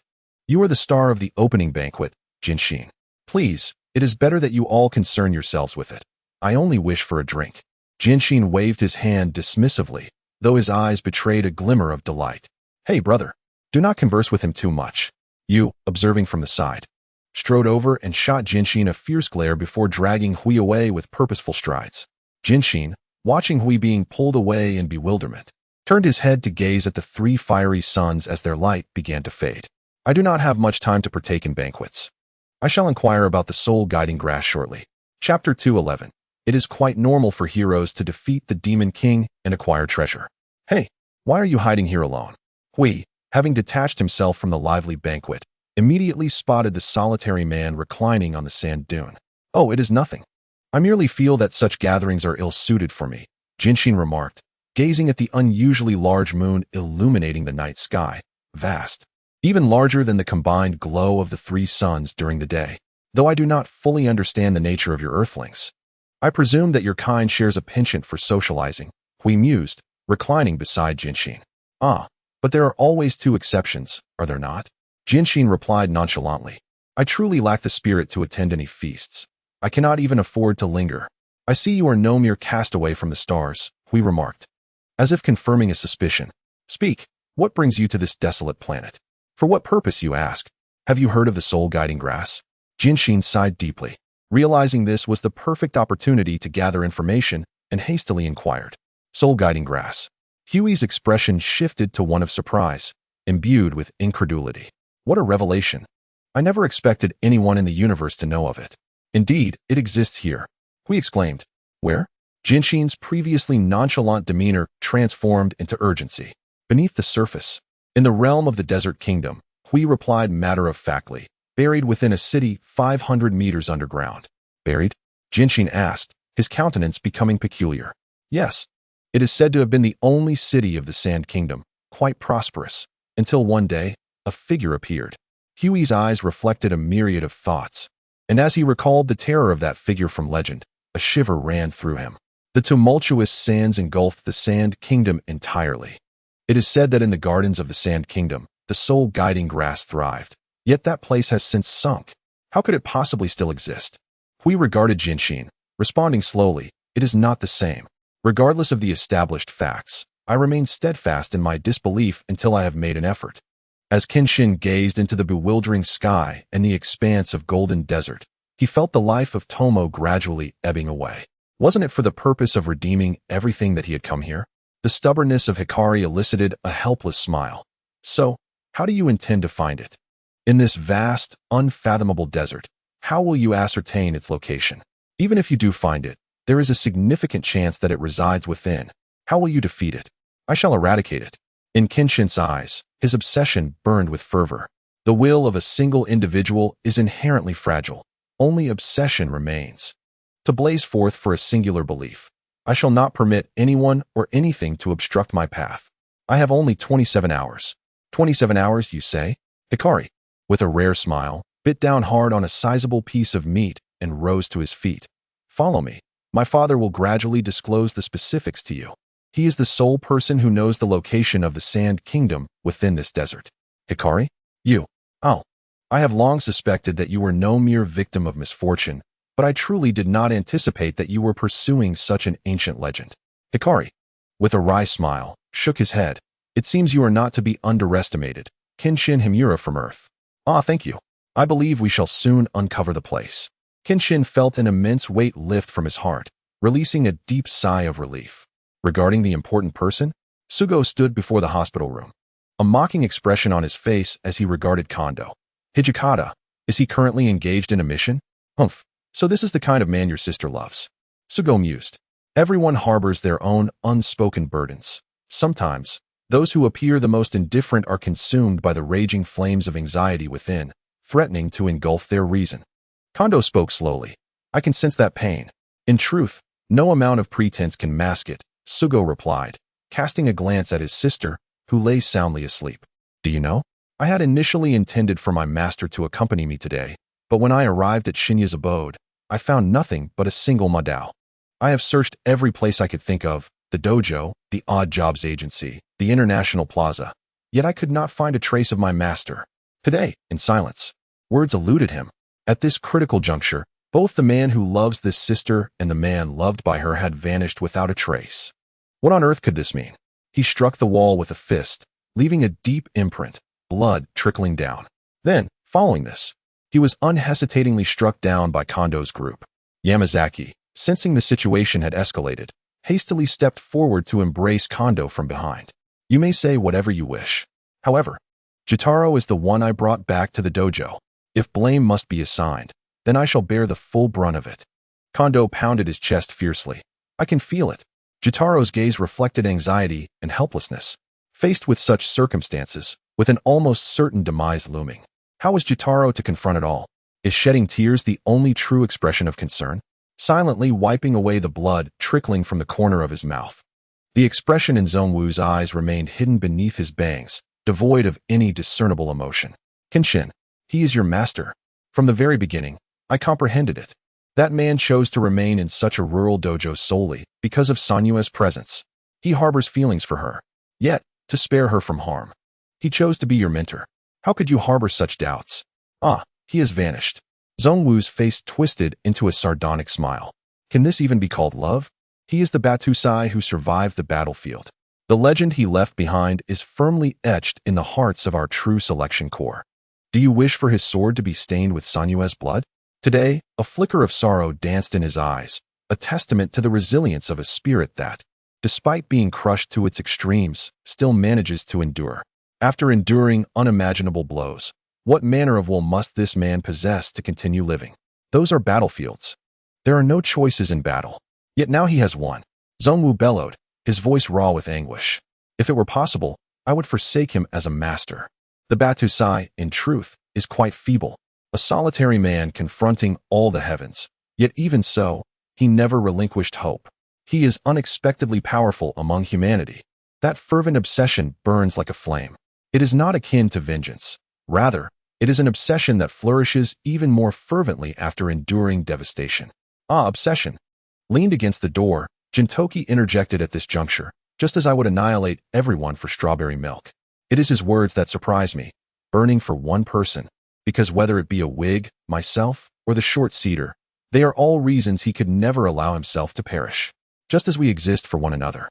You are the star of the opening banquet, Genshin. Please, it is better that you all concern yourselves with it. I only wish for a drink. Genshin waved his hand dismissively, though his eyes betrayed a glimmer of delight. Hey, brother. Do not converse with him too much. You, observing from the side, strode over and shot Genshin a fierce glare before dragging Hui away with purposeful strides. Genshin, watching Hui being pulled away in bewilderment, turned his head to gaze at the 3 fiery suns as their light began to fade. I do not have much time to partake in banquets. I shall inquire about the soul guiding grass shortly. Chapter 211. It is quite normal for heroes to defeat the Demon King and acquire treasure. Hey, why are you hiding here alone? Hui, having detached himself from the lively banquet, immediately spotted the solitary man reclining on the sand dune. Oh, it is nothing. I merely feel that such gatherings are ill-suited for me, Genshin remarked, gazing at the unusually large moon illuminating the night sky, vast, even larger than the combined glow of the three suns during the day. Though I do not fully understand the nature of your earthlings, I presume that your kind shares a penchant for socializing, Hui mused, reclining beside Genshin. Ah, but there are always two exceptions, are there not? Genshin replied nonchalantly. I truly lack the spirit to attend any feasts. I cannot even afford to linger. I see you are no mere castaway from the stars, Hui remarked, as if confirming a suspicion. Speak, what brings you to this desolate planet? For what purpose, you ask? Have you heard of the soul-guiding grass? Genshin sighed deeply, realizing this was the perfect opportunity to gather information, and hastily inquired. Soul-guiding grass. Huey's expression shifted to one of surprise, imbued with incredulity. What a revelation. I never expected anyone in the universe to know of it. Indeed, it exists here, Hui exclaimed. Where? Genshin's previously nonchalant demeanor transformed into urgency. Beneath the surface. In the realm of the Desert Kingdom, Hui replied matter-of-factly, buried within a city 500 meters underground. Buried? Genshin asked, his countenance becoming peculiar. Yes. It is said to have been the only city of the Sand Kingdom, quite prosperous, until one day, a figure appeared. Huey's eyes reflected a myriad of thoughts, and as he recalled the terror of that figure from legend, a shiver ran through him. The tumultuous sands engulfed the Sand Kingdom entirely. It is said that in the gardens of the Sand Kingdom, the soul-guiding grass thrived, yet that place has since sunk. How could it possibly still exist? Hui regarded Genshin, responding slowly, it is not the same. Regardless of the established facts, I remain steadfast in my disbelief until I have made an effort. As Kenshin gazed into the bewildering sky and the expanse of golden desert, he felt the life of Tomo gradually ebbing away. Wasn't it for the purpose of redeeming everything that he had come here? The stubbornness of Hikari elicited a helpless smile. So, how do you intend to find it? In this vast, unfathomable desert, how will you ascertain its location? Even if you do find it, there is a significant chance that it resides within. How will you defeat it? I shall eradicate it. In Kenshin's eyes, his obsession burned with fervor. The will of a single individual is inherently fragile. Only obsession remains. To blaze forth for a singular belief. I shall not permit anyone or anything to obstruct my path. I have only 27 hours. 27 hours, you say? Hikari, with a rare smile, bit down hard on a sizable piece of meat and rose to his feet. Follow me. My father will gradually disclose the specifics to you. He is the sole person who knows the location of the Sand Kingdom within this desert. Hikari? You. Oh. I have long suspected that you were no mere victim of misfortune, but I truly did not anticipate that you were pursuing such an ancient legend. Hikari, with a wry smile, shook his head. It seems you are not to be underestimated. Kenshin Himura from Earth. Ah, thank you. I believe we shall soon uncover the place. Kenshin felt an immense weight lift from his heart, releasing a deep sigh of relief. Regarding the important person, Sugo stood before the hospital room, a mocking expression on his face as he regarded Kondo. Hijikata, is he currently engaged in a mission? Humph, so this is the kind of man your sister loves. Sugo mused. Everyone harbors their own unspoken burdens. Sometimes, those who appear the most indifferent are consumed by the raging flames of anxiety within, threatening to engulf their reason. Kondo spoke slowly. I can sense that pain. In truth, no amount of pretense can mask it, Sugo replied, casting a glance at his sister, who lay soundly asleep. Do you know? I had initially intended for my master to accompany me today, but when I arrived at Shinya's abode, I found nothing but a single madao. I have searched every place I could think of, the dojo, the odd jobs agency, the international plaza, yet I could not find a trace of my master. Today, in silence, words eluded him. At this critical juncture, both the man who loves this sister and the man loved by her had vanished without a trace. What on earth could this mean? He struck the wall with a fist, leaving a deep imprint, blood trickling down. Then, following this, he was unhesitatingly struck down by Kondo's group. Yamazaki, sensing the situation had escalated, hastily stepped forward to embrace Kondo from behind. You may say whatever you wish. However, Jitaro is the one I brought back to the dojo. If blame must be assigned, then I shall bear the full brunt of it. Kondo pounded his chest fiercely. I can feel it. Jitaro's gaze reflected anxiety and helplessness. Faced with such circumstances, with an almost certain demise looming, how is Jitaro to confront it all? Is shedding tears the only true expression of concern? Silently wiping away the blood trickling from the corner of his mouth, The expression in Zhongwu's eyes remained hidden beneath his bangs, devoid of any discernible emotion. Kenshin, he is your master. From the very beginning, I comprehended it. That man chose to remain in such a rural dojo solely because of Sanyue's presence. He harbors feelings for her, yet, to spare her from harm. He chose to be your mentor. How could you harbor such doubts? Ah, he has vanished. Zhongwu's face twisted into a sardonic smile. Can this even be called love? He is the Batusai who survived the battlefield. The legend he left behind is firmly etched in the hearts of our true selection corps. Do you wish for his sword to be stained with Sanyue's blood? Today, a flicker of sorrow danced in his eyes, a testament to the resilience of a spirit that, despite being crushed to its extremes, still manages to endure. After enduring unimaginable blows, what manner of will must this man possess to continue living? Those are battlefields. There are no choices in battle. Yet now he has won. Zhongwu bellowed, his voice raw with anguish. If it were possible, I would forsake him as a master. The Batusai, in truth, is quite feeble, a solitary man confronting all the heavens. Yet even so, he never relinquished hope. He is unexpectedly powerful among humanity. That fervent obsession burns like a flame. It is not akin to vengeance. Rather, it is an obsession that flourishes even more fervently after enduring devastation. Ah, obsession. Leaned against the door, Gintoki interjected at this juncture, just as I would annihilate everyone for strawberry milk. It is his words that surprise me, burning for one person, because whether it be a Whig, myself, or the short cedar, they are all reasons he could never allow himself to perish. Just as we exist for one another.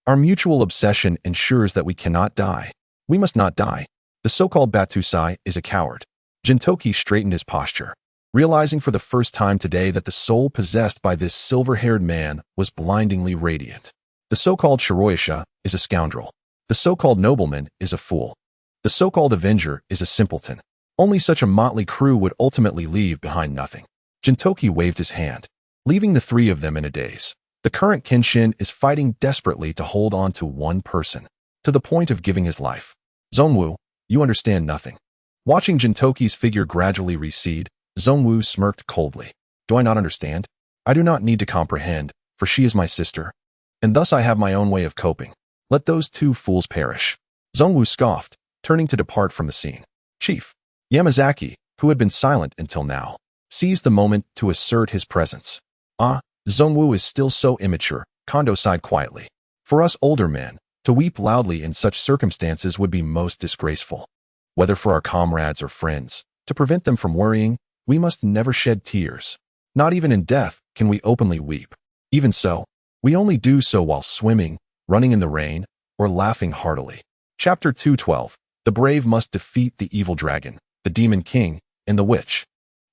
Our mutual obsession ensures that we cannot die. We must not die. The so-called Batusai is a coward. Gintoki straightened his posture, realizing for the first time today that the soul possessed by this silver-haired man was blindingly radiant. The so-called Shiroyasha is a scoundrel. The so-called nobleman is a fool. The so-called avenger is a simpleton. Only such a motley crew would ultimately leave behind nothing. Gintoki waved his hand, leaving the three of them in a daze. The current Kenshin is fighting desperately to hold on to one person, to the point of giving his life. Zhongwu, you understand nothing. Watching Gintoki's figure gradually recede, Zhongwu smirked coldly. Do I not understand? I do not need to comprehend, for she is my sister, and thus I have my own way of coping. Let those two fools perish. Zhongwu scoffed, turning to depart from the scene. Chief Yamazaki, who had been silent until now, seized the moment to assert his presence. Ah, Zhongwu is still so immature, Kondo sighed quietly. For us older men, to weep loudly in such circumstances would be most disgraceful. Whether for our comrades or friends, to prevent them from worrying, we must never shed tears. Not even in death can we openly weep. Even so, we only do so while swimming, running in the rain, or laughing heartily. Chapter 212. The brave must defeat the evil dragon, the demon king, and the witch.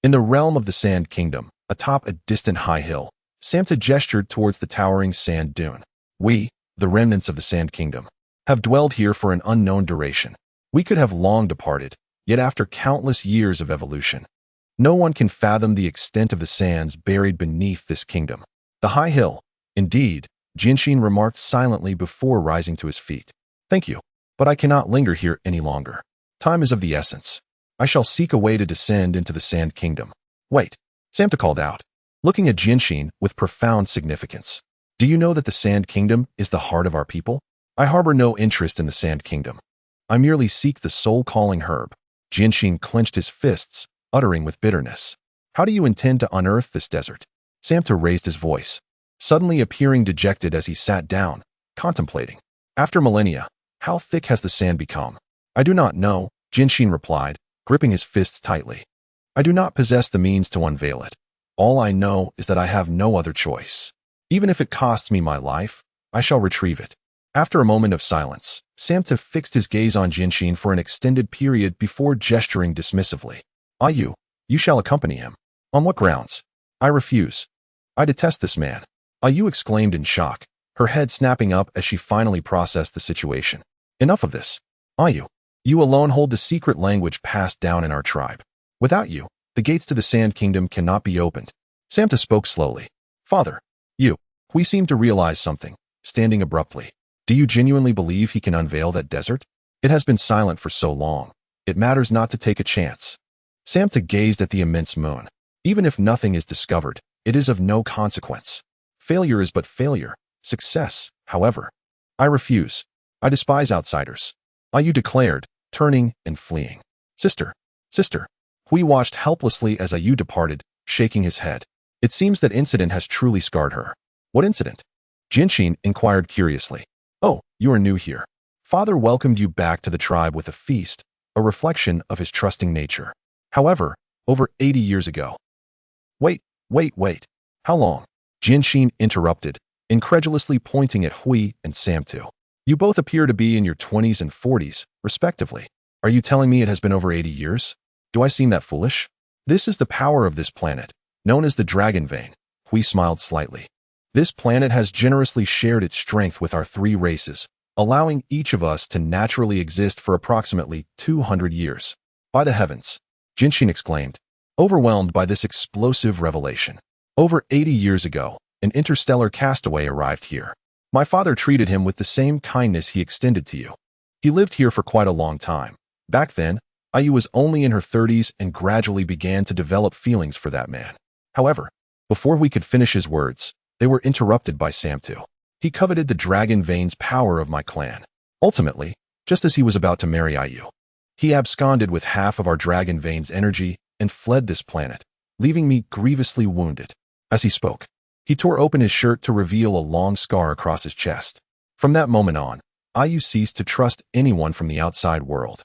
In the realm of the Sand Kingdom, atop a distant high hill, Samta gestured towards the towering sand dune. We, the remnants of the Sand Kingdom, have dwelled here for an unknown duration. We could have long departed, yet after countless years of evolution, no one can fathom the extent of the sands buried beneath this kingdom. The high hill, indeed, Genshin remarked silently before rising to his feet. Thank you, but I cannot linger here any longer. Time is of the essence. I shall seek a way to descend into the Sand Kingdom. Wait, Samta called out, looking at Genshin with profound significance. Do you know that the Sand Kingdom is the heart of our people? I harbor no interest in the Sand Kingdom. I merely seek the soul-calling herb. Genshin clenched his fists, uttering with bitterness. How do you intend to unearth this desert? Samta raised his voice, suddenly appearing dejected as he sat down, contemplating. After millennia, how thick has the sand become? I do not know, Genshin replied, gripping his fists tightly. I do not possess the means to unveil it. All I know is that I have no other choice. Even if it costs me my life, I shall retrieve it. After a moment of silence, Samta fixed his gaze on Genshin for an extended period before gesturing dismissively. You shall accompany him. On what grounds? I refuse. I detest this man. You exclaimed in shock, her head snapping up as she finally processed the situation. Enough of this. You alone hold the secret language passed down in our tribe. Without you, the gates to the Sand Kingdom cannot be opened. Samta spoke slowly. Father, we seem to realize something, standing abruptly. Do you genuinely believe he can unveil that desert? It has been silent for so long. It matters not to take a chance. Samta gazed at the immense moon. Even if nothing is discovered, it is of no consequence. Failure is but failure. Success, however, I refuse. I despise outsiders. Ayu declared, turning and fleeing. Sister, sister. Hui watched helplessly as Ayu departed, shaking his head. It seems that incident has truly scarred her. What incident? Kenshin inquired curiously. Oh, you are new here. Father welcomed you back to the tribe with a feast, a reflection of his trusting nature. However, over 80 years ago. Wait. How long? Kenshin interrupted, incredulously pointing at Hui and Samtu. You both appear to be in your 20s and 40s, respectively. Are you telling me it has been over 80 years? Do I seem that foolish? This is the power of this planet, known as the Dragon Vein. Hui smiled slightly. This planet has generously shared its strength with our three races, allowing each of us to naturally exist for approximately 200 years. By the heavens! Kenshin exclaimed, overwhelmed by this explosive revelation. Over 80 years ago, an interstellar castaway arrived here. My father treated him with the same kindness he extended to you. He lived here for quite a long time. Back then, Ayu was only in her 30s and gradually began to develop feelings for that man. However, before we could finish his words, they were interrupted by Samtu. He coveted the Dragon Vein's power of my clan. Ultimately, just as he was about to marry Ayu, he absconded with half of our Dragon Vein's energy and fled this planet, leaving me grievously wounded. As he spoke, he tore open his shirt to reveal a long scar across his chest. From that moment on, Ayu ceased to trust anyone from the outside world.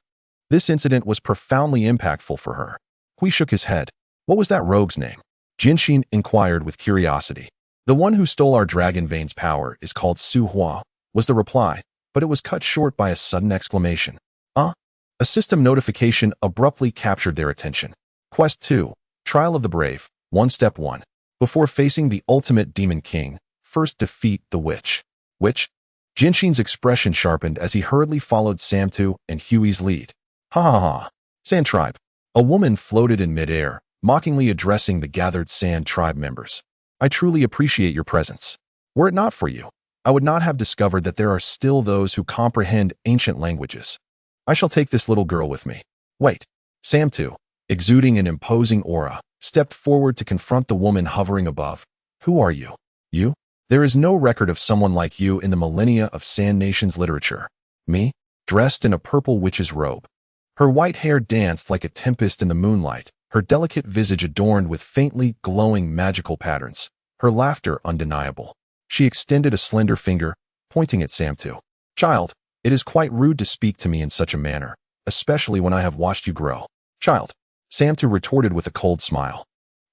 This incident was profoundly impactful for her. Hui shook his head. What was that rogue's name? Kenshin inquired with curiosity. The one who stole our Dragon Vein's power is called Su Hua, was the reply, but it was cut short by a sudden exclamation. A system notification abruptly captured their attention. Quest 2, Trial of the Brave, 1 Step 1. Before facing the ultimate Demon King, first defeat the witch. Which? Genshin's expression sharpened as he hurriedly followed Samtu and Huey's lead. Ha ha ha. Sand Tribe. A woman floated in midair, mockingly addressing the gathered Sand Tribe members. I truly appreciate your presence. Were it not for you, I would not have discovered that there are still those who comprehend ancient languages. I shall take this little girl with me. Wait. Samtu, exuding an imposing aura, stepped forward to confront the woman hovering above. Who are you? You? There is no record of someone like you in the millennia of Sand Nation's literature. Me? Dressed in a purple witch's robe. Her white hair danced like a tempest in the moonlight, her delicate visage adorned with faintly glowing magical patterns, her laughter undeniable. She extended a slender finger, pointing at Samtu. Child, it is quite rude to speak to me in such a manner, especially when I have watched you grow. Child, Samtu retorted with a cold smile.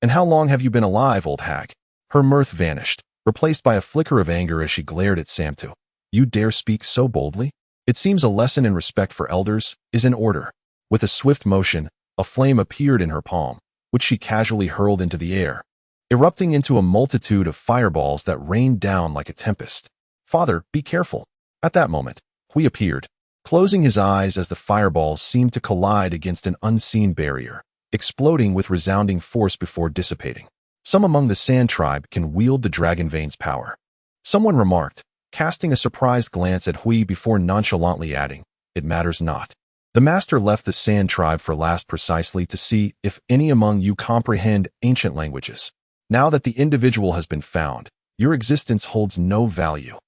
And how long have you been alive, old hag? Her mirth vanished, replaced by a flicker of anger as she glared at Samtu. You dare speak so boldly? It seems a lesson in respect for elders is in order. With a swift motion, a flame appeared in her palm, which she casually hurled into the air, erupting into a multitude of fireballs that rained down like a tempest. Father, be careful. At that moment, Hui appeared, closing his eyes as the fireballs seemed to collide against an unseen barrier, exploding with resounding force before dissipating. Some among the Sand Tribe can wield the Dragon Vein's power. Someone remarked, casting a surprised glance at Hui before nonchalantly adding, it matters not. The master left the Sand Tribe for last precisely to see if any among you comprehend ancient languages. Now that the individual has been found, your existence holds no value.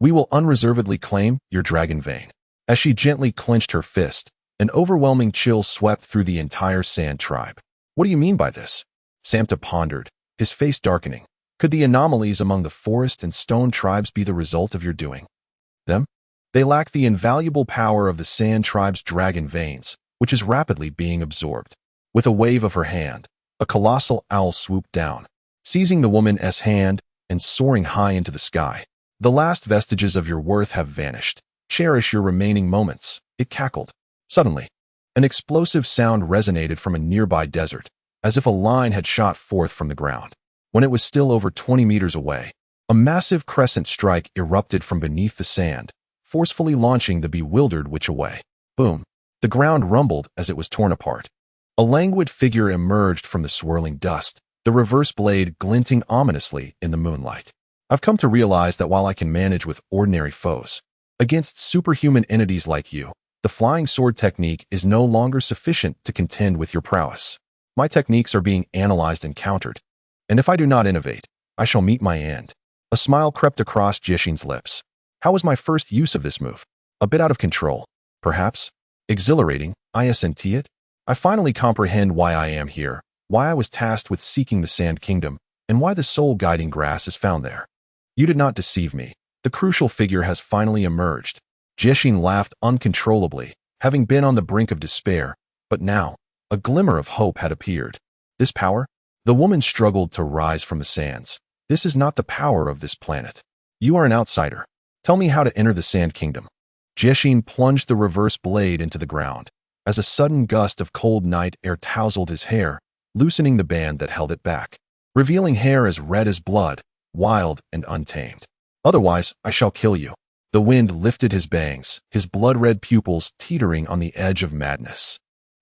We will unreservedly claim your Dragon Vein. As she gently clenched her fist, an overwhelming chill swept through the entire Sand Tribe. What do you mean by this? Samta pondered, his face darkening. Could the anomalies among the forest and stone tribes be the result of your doing them? They lack the invaluable power of the Sand Tribe's Dragon Veins, which is rapidly being absorbed. With a wave of her hand, a colossal owl swooped down, seizing the woman's hand and soaring high into the sky. The last vestiges of your worth have vanished. Cherish your remaining moments, it cackled. Suddenly, an explosive sound resonated from a nearby desert, as if a line had shot forth from the ground. When it was still over 20 meters away, a massive crescent strike erupted from beneath the sand, forcefully launching the bewildered witch away. Boom! The ground rumbled as it was torn apart. A languid figure emerged from the swirling dust, the reverse blade glinting ominously in the moonlight. I've come to realize that while I can manage with ordinary foes, against superhuman entities like you, the flying sword technique is no longer sufficient to contend with your prowess. My techniques are being analyzed and countered, and if I do not innovate, I shall meet my end. A smile crept across Jishin's lips. How was my first use of this move? A bit out of control, perhaps? Exhilarating, isn't it? I finally comprehend why I am here, why I was tasked with seeking the Sand Kingdom, and why the soul-guiding grass is found there. You did not deceive me. The crucial figure has finally emerged. Jeshin laughed uncontrollably, having been on the brink of despair, but now, a glimmer of hope had appeared. This power? The woman struggled to rise from the sands. This is not the power of this planet. You are an outsider. Tell me how to enter the Sand Kingdom. Jeshin plunged the reverse blade into the ground, as a sudden gust of cold night air tousled his hair, loosening the band that held it back, revealing hair as red as blood, wild and untamed. Otherwise, I shall kill you. The wind lifted his bangs, his blood-red pupils teetering on the edge of madness.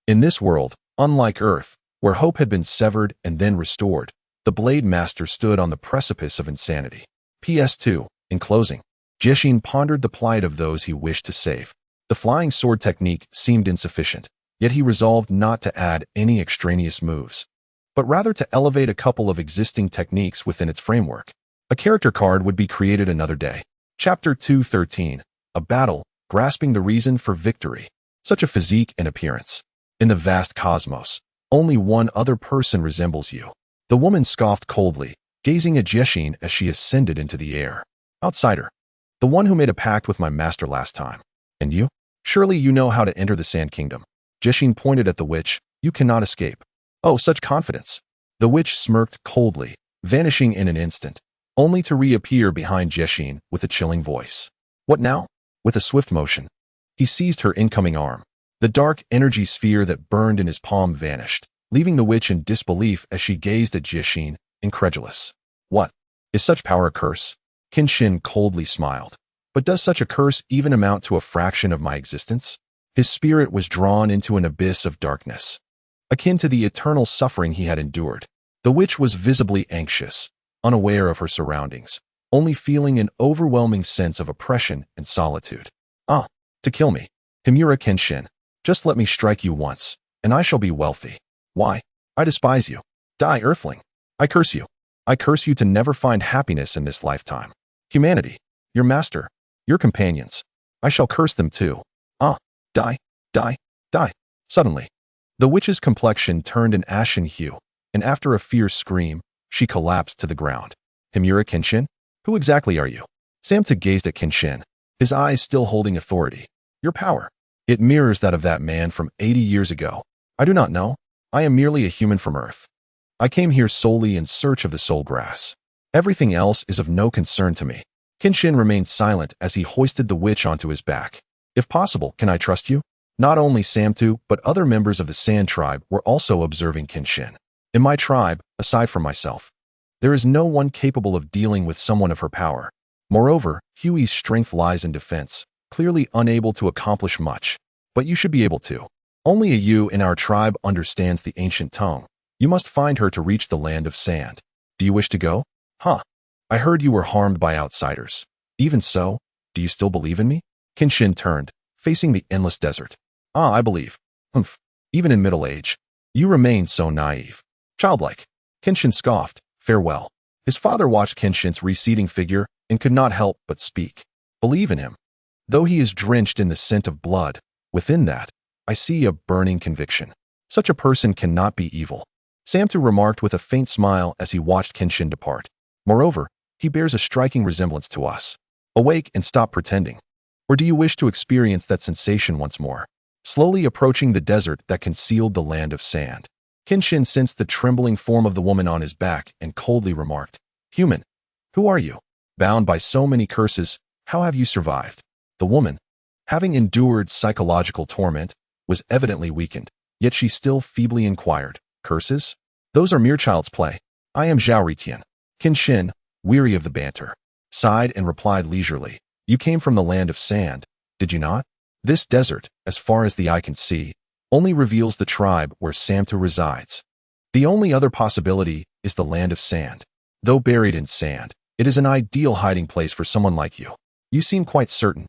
In this world, unlike Earth, where hope had been severed and then restored, the Blade Master stood on the precipice of insanity. PS2. In closing, Jeshin pondered the plight of those he wished to save. The flying sword technique seemed insufficient, yet he resolved not to add any extraneous moves, but rather to elevate a couple of existing techniques within its framework. A character card would be created another day. Chapter 213. A battle, grasping the reason for victory. Such a physique and appearance. In the vast cosmos, only one other person resembles you. The woman scoffed coldly, gazing at Jeshin as she ascended into the air. Outsider. The one who made a pact with my master last time. And you? Surely you know how to enter the Sand Kingdom. Jeshin pointed at the witch. You cannot escape. Oh, such confidence. The witch smirked coldly, vanishing in an instant, only to reappear behind Jeshin with a chilling voice. What now? With a swift motion, he seized her incoming arm. The dark energy sphere that burned in his palm vanished, leaving the witch in disbelief as she gazed at Jeshin, incredulous. What? Is such power a curse? Kenshin coldly smiled. But does such a curse even amount to a fraction of my existence? His spirit was drawn into an abyss of darkness, akin to the eternal suffering he had endured. The witch was visibly anxious, unaware of her surroundings, only feeling an overwhelming sense of oppression and solitude. Ah, to kill me. Himura Kenshin, just let me strike you once, and I shall be wealthy. Why? I despise you. Die, earthling. I curse you. I curse you to never find happiness in this lifetime. Humanity, your master, your companions, I shall curse them too. Ah, die, die, die. Suddenly, the witch's complexion turned an ashen hue, and after a fierce scream, she collapsed to the ground. Himura Kenshin? Who exactly are you? Samta gazed at Kenshin, his eyes still holding authority. Your power. It mirrors that of that man from 80 years ago. I do not know. I am merely a human from Earth. I came here solely in search of the soul grass. Everything else is of no concern to me. Kenshin remained silent as he hoisted the witch onto his back. If possible, can I trust you? Not only Samtu, but other members of the Sand Tribe were also observing Kenshin. In my tribe, aside from myself, there is no one capable of dealing with someone of her power. Moreover, Huey's strength lies in defense, clearly unable to accomplish much. But you should be able to. Only a you in our tribe understands the ancient tongue. You must find her to reach the land of sand. Do you wish to go? Huh. I heard you were harmed by outsiders. Even so, do you still believe in me? Kenshin turned, facing the endless desert. Ah, I believe. Humph. Even in middle age, you remain so naive. Childlike. Kenshin scoffed. Farewell. His father watched Kenshin's receding figure and could not help but speak. Believe in him. Though he is drenched in the scent of blood, within that, I see a burning conviction. Such a person cannot be evil. Samtu remarked with a faint smile as he watched Kenshin depart. Moreover, he bears a striking resemblance to us. Awake and stop pretending. Or do you wish to experience that sensation once more? Slowly approaching the desert that concealed the land of sand, Kenshin sensed the trembling form of the woman on his back and coldly remarked, Human, who are you? Bound by so many curses, how have you survived? The woman, having endured psychological torment, was evidently weakened, yet she still feebly inquired, Curses? Those are mere child's play. I am Zhao Ritian. Kenshin, weary of the banter, sighed and replied leisurely, You came from the land of sand, did you not? This desert, as far as the eye can see, only reveals the tribe where Samtu resides. The only other possibility is the land of sand. Though buried in sand, it is an ideal hiding place for someone like you. You seem quite certain.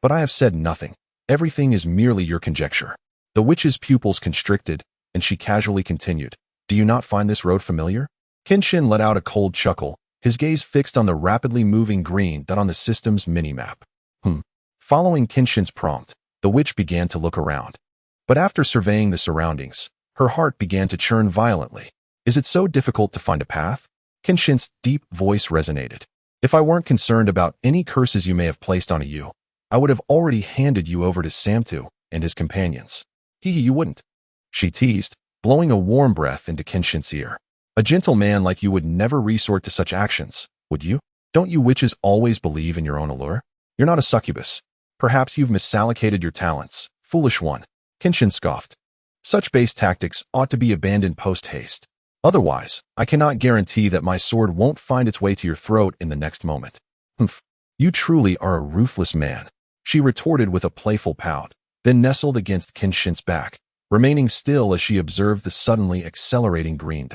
But I have said nothing. Everything is merely your conjecture. The witch's pupils constricted, and she casually continued, Do you not find this road familiar? Kenshin let out a cold chuckle, his gaze fixed on the rapidly moving green dot on the system's minimap. Following Kenshin's prompt, the witch began to look around. But after surveying the surroundings, her heart began to churn violently. Is it so difficult to find a path? Kenshin's deep voice resonated. If I weren't concerned about any curses you may have placed on you, I would have already handed you over to Samtu and his companions. You wouldn't. She teased, blowing a warm breath into Kenshin's ear. A gentle man like you would never resort to such actions, would you? Don't you witches always believe in your own allure? You're not a succubus. Perhaps you've misallocated your talents, foolish one. Kenshin scoffed. Such base tactics ought to be abandoned post-haste. Otherwise, I cannot guarantee that my sword won't find its way to your throat in the next moment. You truly are a ruthless man, she retorted with a playful pout, then nestled against Kenshin's back, remaining still as she observed the suddenly accelerating green.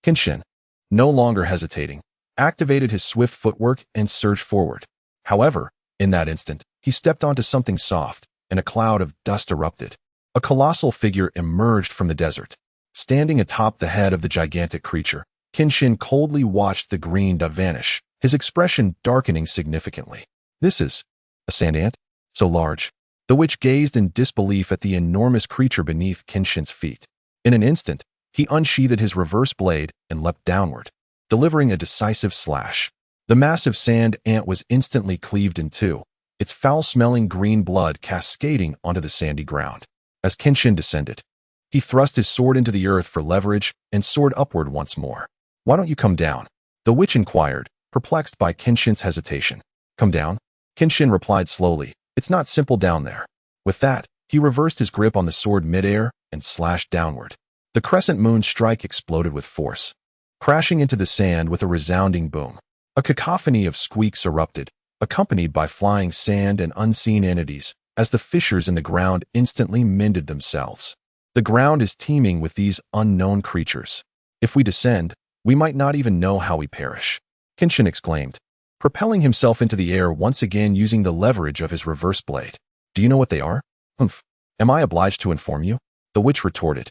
Kenshin, no longer hesitating, activated his swift footwork and surged forward. However, in that instant, he stepped onto something soft, and a cloud of dust erupted. A colossal figure emerged from the desert. Standing atop the head of the gigantic creature, Kenshin coldly watched the green vanish, his expression darkening significantly. This is a sand ant? So large. The witch gazed in disbelief at the enormous creature beneath Kenshin's feet. In an instant, he unsheathed his reverse blade and leapt downward, delivering a decisive slash. The massive sand ant was instantly cleaved in two, its foul-smelling green blood cascading onto the sandy ground. As Kenshin descended, he thrust his sword into the earth for leverage and soared upward once more. Why don't you come down? The witch inquired, perplexed by Kenshin's hesitation. Come down? Kenshin replied slowly. It's not simple down there. With that, he reversed his grip on the sword midair and slashed downward. The crescent moon strike exploded with force, crashing into the sand with a resounding boom. A cacophony of squeaks erupted, accompanied by flying sand and unseen entities, as the fissures in the ground instantly mended themselves. The ground is teeming with these unknown creatures. If we descend, we might not even know how we perish, Kenshin exclaimed, propelling himself into the air once again using the leverage of his reverse blade. Do you know what they are? Am I obliged to inform you? The witch retorted.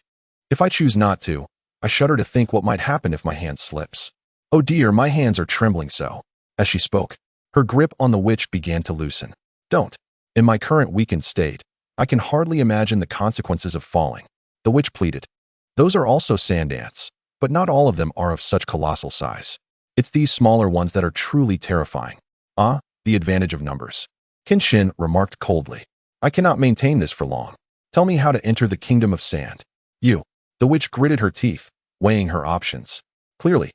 If I choose not to, I shudder to think what might happen if my hand slips. Oh dear, my hands are trembling so. As she spoke, her grip on the witch began to loosen. Don't. In my current weakened state, I can hardly imagine the consequences of falling, the witch pleaded. Those are also sand ants, but not all of them are of such colossal size. It's these smaller ones that are truly terrifying. Ah, the advantage of numbers. Kenshin remarked coldly. I cannot maintain this for long. Tell me how to enter the kingdom of sand. You. The witch gritted her teeth, weighing her options. Clearly,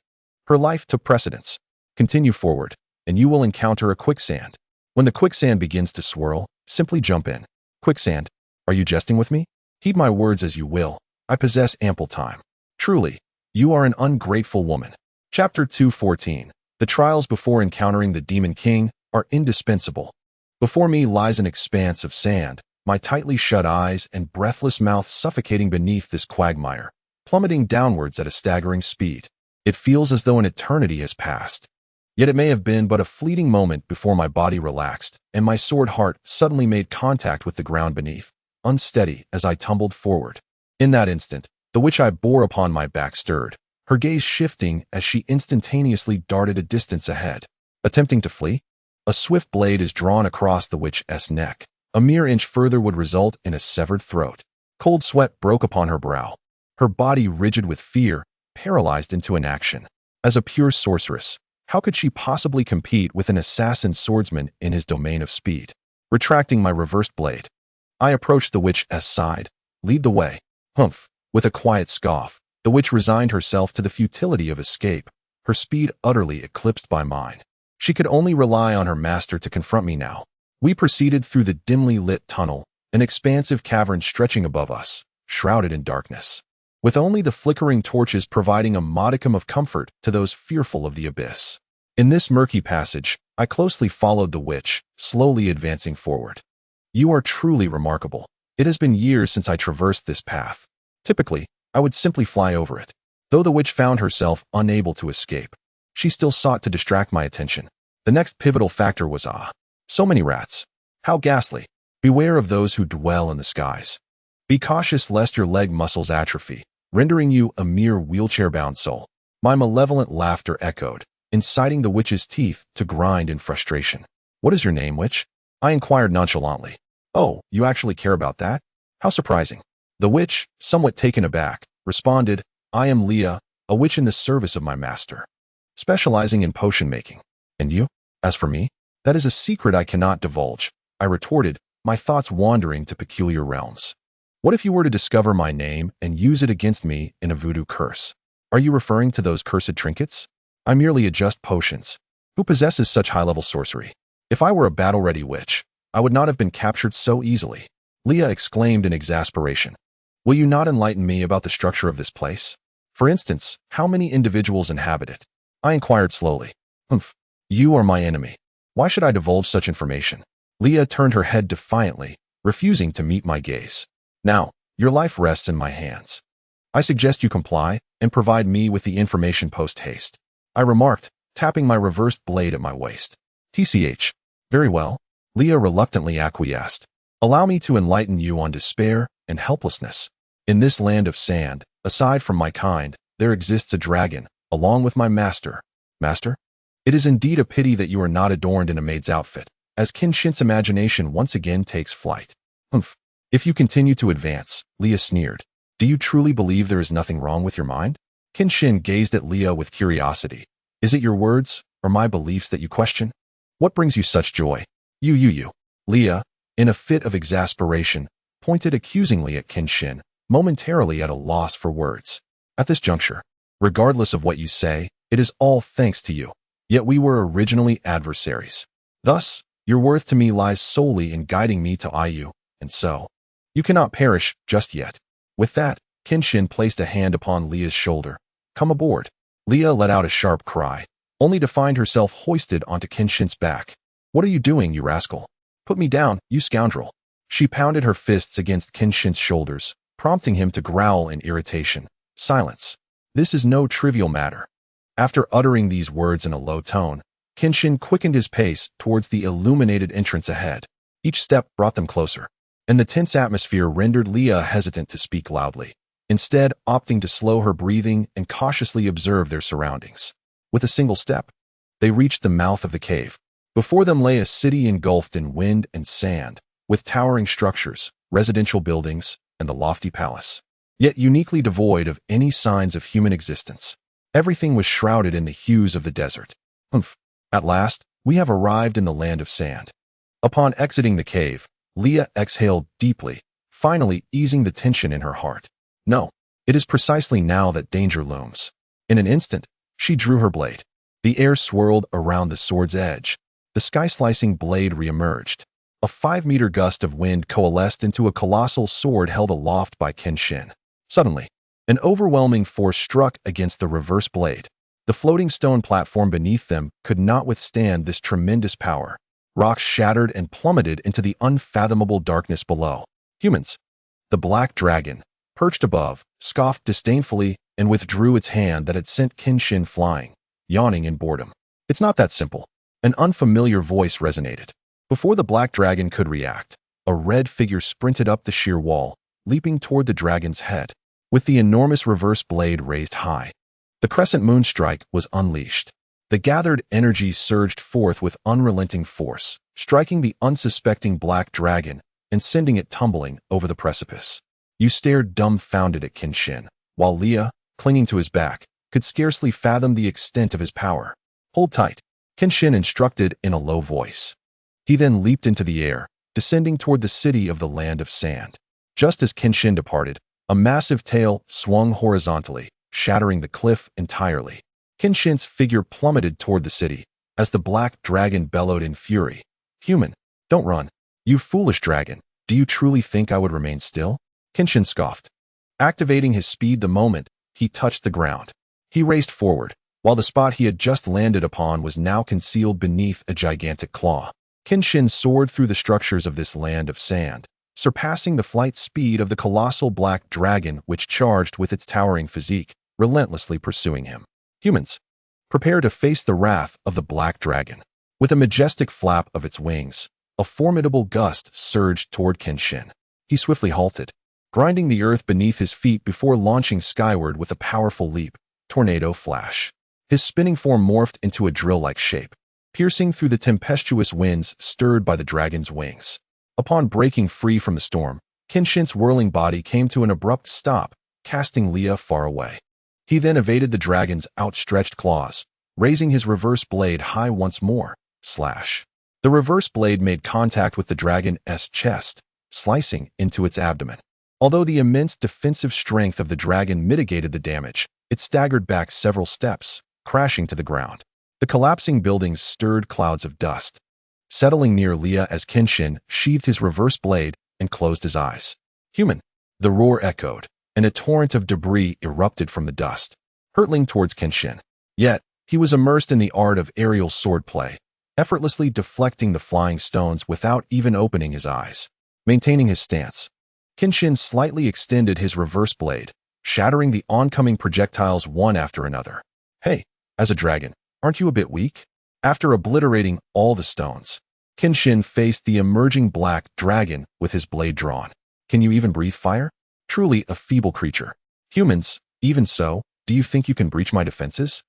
her life took precedence. Continue forward, and you will encounter a quicksand. When the quicksand begins to swirl, simply jump in. Quicksand? Are you jesting with me? Heed my words as you will. I possess ample time. Truly, you are an ungrateful woman. Chapter 2:14. The trials before encountering the Demon King are indispensable. Before me lies an expanse of sand, my tightly shut eyes and breathless mouth suffocating beneath this quagmire, plummeting downwards at a staggering speed. It feels as though an eternity has passed. Yet it may have been but a fleeting moment before my body relaxed and my sword heart suddenly made contact with the ground beneath, unsteady as I tumbled forward. In that instant, the witch I bore upon my back stirred, her gaze shifting as she instantaneously darted a distance ahead. Attempting to flee? A swift blade is drawn across the witch's neck. A mere inch further would result in a severed throat. Cold sweat broke upon her brow. Her body rigid with fear, paralyzed into inaction. As a pure sorceress, how could she possibly compete with an assassin swordsman in his domain of speed? Retracting my reversed blade, I approached the witch's side. Lead the way. Humph. With a quiet scoff, the witch resigned herself to the futility of escape, her speed utterly eclipsed by mine. She could only rely on her master to confront me now. We proceeded through the dimly lit tunnel, an expansive cavern stretching above us, shrouded in darkness, with only the flickering torches providing a modicum of comfort to those fearful of the abyss. In this murky passage, I closely followed the witch, slowly advancing forward. You are truly remarkable. It has been years since I traversed this path. Typically, I would simply fly over it. Though the witch found herself unable to escape, she still sought to distract my attention. The next pivotal factor was so many rats. How ghastly. Beware of those who dwell in the skies. Be cautious lest your leg muscles atrophy, rendering you a mere wheelchair-bound soul. My malevolent laughter echoed, inciting the witch's teeth to grind in frustration. What is your name, witch? I inquired nonchalantly. Oh, you actually care about that? How surprising. The witch, somewhat taken aback, responded, I am Leah, a witch in the service of my master, specializing in potion making. And you? As for me, that is a secret I cannot divulge, I retorted, my thoughts wandering to peculiar realms. What if you were to discover my name and use it against me in a voodoo curse? Are you referring to those cursed trinkets? I merely adjust potions. Who possesses such high-level sorcery? If I were a battle-ready witch, I would not have been captured so easily. Leah exclaimed in exasperation. Will you not enlighten me about the structure of this place? For instance, how many individuals inhabit it? I inquired slowly. Humph. You are my enemy. Why should I divulge such information? Leah turned her head defiantly, refusing to meet my gaze. Now, your life rests in my hands. I suggest you comply and provide me with the information post-haste. I remarked, tapping my reversed blade at my waist. TCH. Very well. Leah reluctantly acquiesced. Allow me to enlighten you on despair and helplessness. In this land of sand, aside from my kind, there exists a dragon, along with my master. Master? It is indeed a pity that you are not adorned in a maid's outfit, as Kenshin's imagination once again takes flight. Humph. If you continue to advance, Leah sneered. Do you truly believe there is nothing wrong with your mind? Kenshin gazed at Leah with curiosity. Is it your words, or my beliefs that you question? What brings you such joy? You. Leah, in a fit of exasperation, pointed accusingly at Kenshin, momentarily at a loss for words. At this juncture, regardless of what you say, it is all thanks to you. Yet we were originally adversaries. Thus, your worth to me lies solely in guiding me to Ayu, and so, you cannot perish just yet. With that, Kenshin placed a hand upon Leah's shoulder. Come aboard. Leah let out a sharp cry, only to find herself hoisted onto Kenshin's back. What are you doing, you rascal? Put me down, you scoundrel. She pounded her fists against Kenshin's shoulders, prompting him to growl in irritation. Silence. This is no trivial matter. After uttering these words in a low tone, Kenshin quickened his pace towards the illuminated entrance ahead. Each step brought them closer, and the tense atmosphere rendered Leah hesitant to speak loudly, instead opting to slow her breathing and cautiously observe their surroundings. With a single step, they reached the mouth of the cave. Before them lay a city engulfed in wind and sand, with towering structures, residential buildings, and a lofty palace, yet uniquely devoid of any signs of human existence. Everything was shrouded in the hues of the desert. Humph. At last, we have arrived in the land of sand. Upon exiting the cave, Leah exhaled deeply, finally easing the tension in her heart. No, it is precisely now that danger looms. In an instant, she drew her blade. The air swirled around the sword's edge. The sky-slicing blade reemerged. A 5-meter gust of wind coalesced into a colossal sword held aloft by Kenshin. Suddenly, an overwhelming force struck against the reverse blade. The floating stone platform beneath them could not withstand this tremendous power. Rocks shattered and plummeted into the unfathomable darkness below. Humans. The black dragon, perched above, scoffed disdainfully and withdrew its hand that had sent Kenshin flying, yawning in boredom. It's not that simple. An unfamiliar voice resonated. Before the black dragon could react, a red figure sprinted up the sheer wall, leaping toward the dragon's head, with the enormous reverse blade raised high. The crescent moon strike was unleashed. The gathered energy surged forth with unrelenting force, striking the unsuspecting black dragon and sending it tumbling over the precipice. You stared dumbfounded at Kenshin, while Leah, clinging to his back, could scarcely fathom the extent of his power. Hold tight, Kenshin instructed in a low voice. He then leaped into the air, descending toward the city of the land of sand. Just as Kenshin departed, a massive tail swung horizontally, shattering the cliff entirely. Kenshin's figure plummeted toward the city, as the black dragon bellowed in fury. Human, don't run. You foolish dragon, do you truly think I would remain still? Kenshin scoffed. Activating his speed the moment he touched the ground, he raced forward, while the spot he had just landed upon was now concealed beneath a gigantic claw. Kenshin soared through the structures of this land of sand, surpassing the flight speed of the colossal black dragon which charged with its towering physique, relentlessly pursuing him. Humans, prepare to face the wrath of the black dragon. With a majestic flap of its wings, a formidable gust surged toward Kenshin. He swiftly halted, grinding the earth beneath his feet before launching skyward with a powerful leap, tornado flash. His spinning form morphed into a drill-like shape, piercing through the tempestuous winds stirred by the dragon's wings. Upon breaking free from the storm, Kenshin's whirling body came to an abrupt stop, casting Leah far away. He then evaded the dragon's outstretched claws, raising his reverse blade high once more. Slash. The reverse blade made contact with the dragon's chest, slicing into its abdomen. Although the immense defensive strength of the dragon mitigated the damage, it staggered back several steps, crashing to the ground. The collapsing buildings stirred clouds of dust, settling near Leah as Kenshin sheathed his reverse blade and closed his eyes. Human! The roar echoed, and a torrent of debris erupted from the dust, hurtling towards Kenshin. Yet, he was immersed in the art of aerial swordplay, effortlessly deflecting the flying stones without even opening his eyes. Maintaining his stance, Kenshin slightly extended his reverse blade, shattering the oncoming projectiles one after another. Hey, as a dragon, aren't you a bit weak? After obliterating all the stones, Kenshin faced the emerging black dragon with his blade drawn. Can you even breathe fire? Truly a feeble creature. Humans, even so, do you think you can breach my defenses?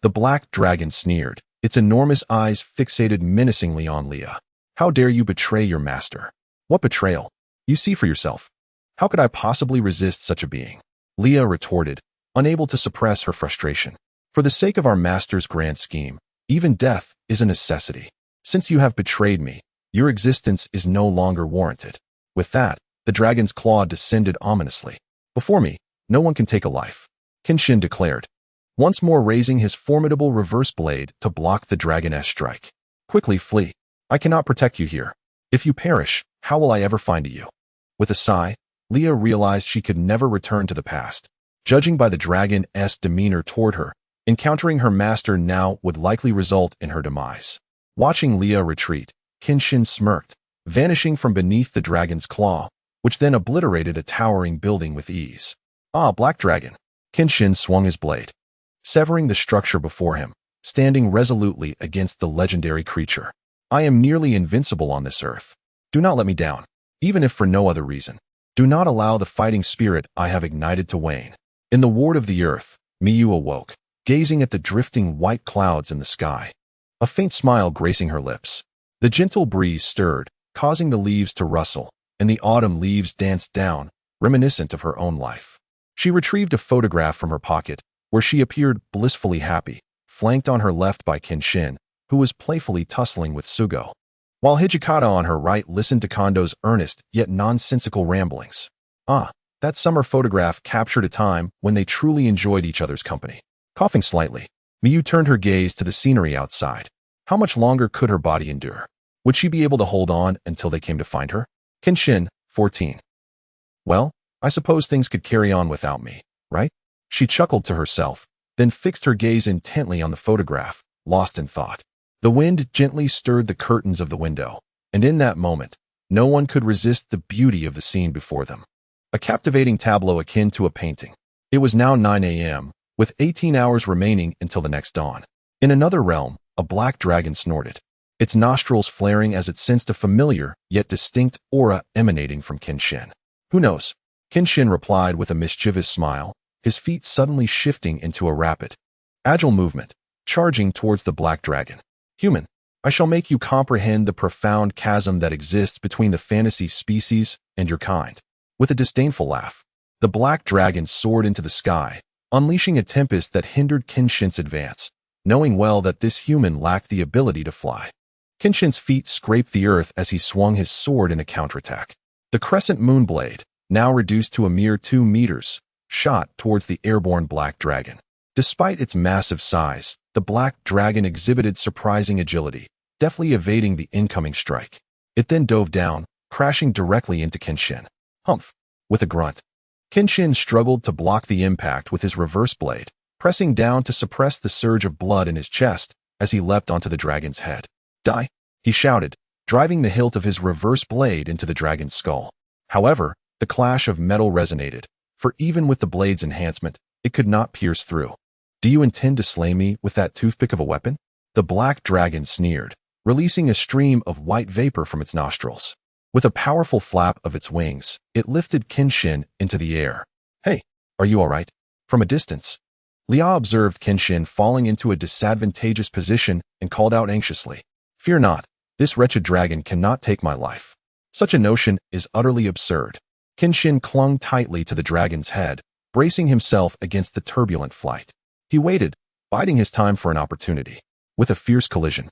The black dragon sneered, its enormous eyes fixated menacingly on Leah. How dare you betray your master? What betrayal? You see for yourself. How could I possibly resist such a being? Leah retorted, unable to suppress her frustration. For the sake of our master's grand scheme, even death is a necessity. Since you have betrayed me, your existence is no longer warranted. With that, the dragon's claw descended ominously. Before me, no one can take a life, Kenshin declared, once more raising his formidable reverse blade to block the dragon's strike. Quickly flee. I cannot protect you here. If you perish, how will I ever find you? With a sigh, Leah realized she could never return to the past. Judging by the dragon's demeanor toward her, encountering her master now would likely result in her demise. Watching Leah retreat, Kenshin smirked, vanishing from beneath the dragon's claw, which then obliterated a towering building with ease. Ah, Black Dragon! Kenshin swung his blade, severing the structure before him, standing resolutely against the legendary creature. I am nearly invincible on this earth. Do not let me down, even if for no other reason. Do not allow the fighting spirit I have ignited to wane. In the ward of the earth, Miyu awoke, gazing at the drifting white clouds in the sky, a faint smile gracing her lips. The gentle breeze stirred, causing the leaves to rustle, and the autumn leaves danced down, reminiscent of her own life. She retrieved a photograph from her pocket, where she appeared blissfully happy, flanked on her left by Kenshin, who was playfully tussling with Sugo, while Hijikata on her right listened to Kondo's earnest yet nonsensical ramblings. Ah, that summer photograph captured a time when they truly enjoyed each other's company. Coughing slightly, Miyu turned her gaze to the scenery outside. How much longer could her body endure? Would she be able to hold on until they came to find her? Kenshin, 14. Well, I suppose things could carry on without me, right? She chuckled to herself, then fixed her gaze intently on the photograph, lost in thought. The wind gently stirred the curtains of the window, and in that moment, no one could resist the beauty of the scene before them. A captivating tableau akin to a painting. It was now 9 a.m., with 18 hours remaining until the next dawn. In another realm, a black dragon snorted, its nostrils flaring as it sensed a familiar yet distinct aura emanating from Kenshin. Who knows? Kenshin replied with a mischievous smile, his feet suddenly shifting into a rapid, agile movement, charging towards the black dragon. Human, I shall make you comprehend the profound chasm that exists between the fantasy species and your kind. With a disdainful laugh, the black dragon soared into the sky, unleashing a tempest that hindered Kenshin's advance, knowing well that this human lacked the ability to fly. Kenshin's feet scraped the earth as he swung his sword in a counterattack. The crescent moon blade, now reduced to a mere 2 meters, shot towards the airborne black dragon. Despite its massive size, the black dragon exhibited surprising agility, deftly evading the incoming strike. It then dove down, crashing directly into Kenshin. Humph! With a grunt, Kenshin struggled to block the impact with his reverse blade, pressing down to suppress the surge of blood in his chest as he leapt onto the dragon's head. Die! He shouted, driving the hilt of his reverse blade into the dragon's skull. However, the clash of metal resonated, for even with the blade's enhancement, it could not pierce through. Do you intend to slay me with that toothpick of a weapon? The black dragon sneered, releasing a stream of white vapor from its nostrils. With a powerful flap of its wings, it lifted Kenshin into the air. Hey, are you all right? From a distance, Liao observed Kenshin falling into a disadvantageous position and called out anxiously, "Fear not, this wretched dragon cannot take my life." Such a notion is utterly absurd. Kenshin clung tightly to the dragon's head, bracing himself against the turbulent flight. He waited, biding his time for an opportunity. With a fierce collision,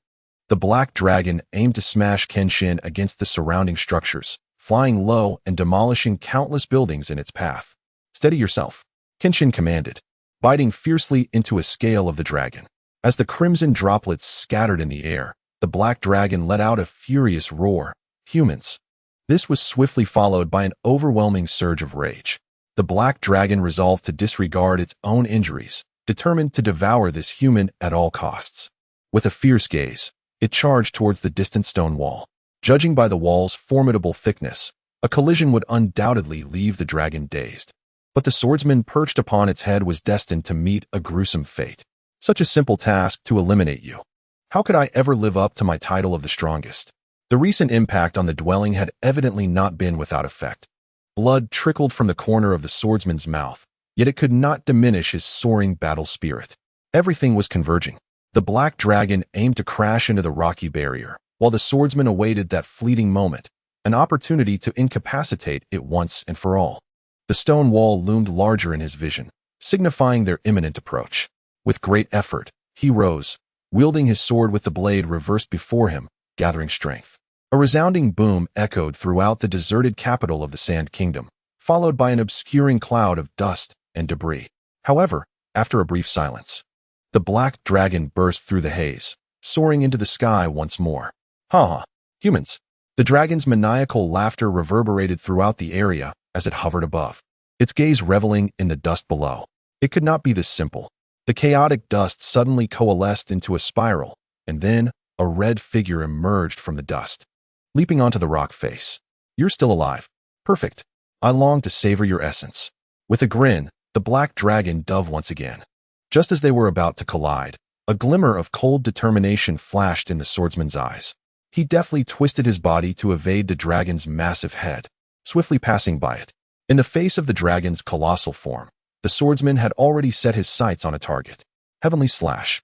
the black dragon aimed to smash Kenshin against the surrounding structures, flying low and demolishing countless buildings in its path. "Steady yourself," Kenshin commanded, biting fiercely into a scale of the dragon. As the crimson droplets scattered in the air, the black dragon let out a furious roar. "Humans!" This was swiftly followed by an overwhelming surge of rage. The black dragon resolved to disregard its own injuries, determined to devour this human at all costs. With a fierce gaze, it charged towards the distant stone wall. Judging by the wall's formidable thickness, a collision would undoubtedly leave the dragon dazed. But the swordsman perched upon its head was destined to meet a gruesome fate. Such a simple task to eliminate you. How could I ever live up to my title of the strongest? The recent impact on the dwelling had evidently not been without effect. Blood trickled from the corner of the swordsman's mouth, yet it could not diminish his soaring battle spirit. Everything was converging. The black dragon aimed to crash into the rocky barrier, while the swordsman awaited that fleeting moment, an opportunity to incapacitate it once and for all. The stone wall loomed larger in his vision, signifying their imminent approach. With great effort, he rose, wielding his sword with the blade reversed before him, gathering strength. A resounding boom echoed throughout the deserted capital of the Sand Kingdom, followed by an obscuring cloud of dust and debris. However, after a brief silence, the black dragon burst through the haze, soaring into the sky once more. "Ha ha, humans!" The dragon's maniacal laughter reverberated throughout the area as it hovered above, its gaze reveling in the dust below. It could not be this simple. The chaotic dust suddenly coalesced into a spiral, and then a red figure emerged from the dust, leaping onto the rock face. "You're still alive. Perfect. I long to savor your essence." With a grin, the black dragon dove once again. Just as they were about to collide, a glimmer of cold determination flashed in the swordsman's eyes. He deftly twisted his body to evade the dragon's massive head, swiftly passing by it. In the face of the dragon's colossal form, the swordsman had already set his sights on a target. Heavenly slash.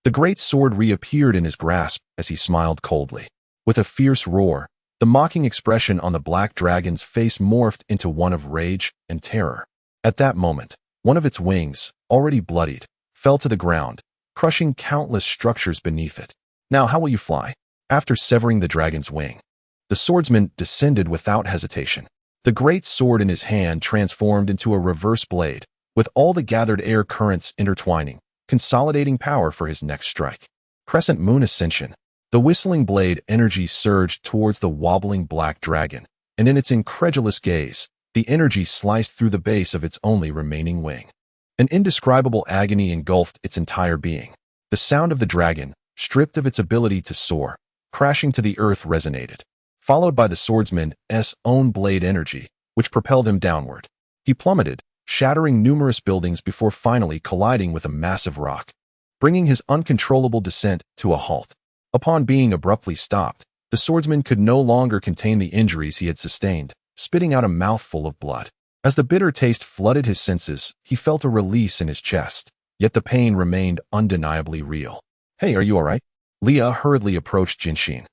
The great sword reappeared in his grasp as he smiled coldly. With a fierce roar, the mocking expression on the black dragon's face morphed into one of rage and terror. At that moment, one of its wings, already bloodied, fell to the ground, crushing countless structures beneath it. "Now how will you fly?" After severing the dragon's wing, the swordsman descended without hesitation. The great sword in his hand transformed into a reverse blade, with all the gathered air currents intertwining, consolidating power for his next strike. Crescent Moon Ascension. The whistling blade energy surged towards the wobbling black dragon, and in its incredulous gaze, the energy sliced through the base of its only remaining wing. An indescribable agony engulfed its entire being. The sound of the dragon, stripped of its ability to soar, crashing to the earth resonated, followed by the swordsman's own blade energy, which propelled him downward. He plummeted, shattering numerous buildings before finally colliding with a massive rock, bringing his uncontrollable descent to a halt. Upon being abruptly stopped, the swordsman could no longer contain the injuries he had sustained, spitting out a mouthful of blood. As the bitter taste flooded his senses, he felt a release in his chest, yet the pain remained undeniably real. "Hey, are you all right?" Leah hurriedly approached Genshin,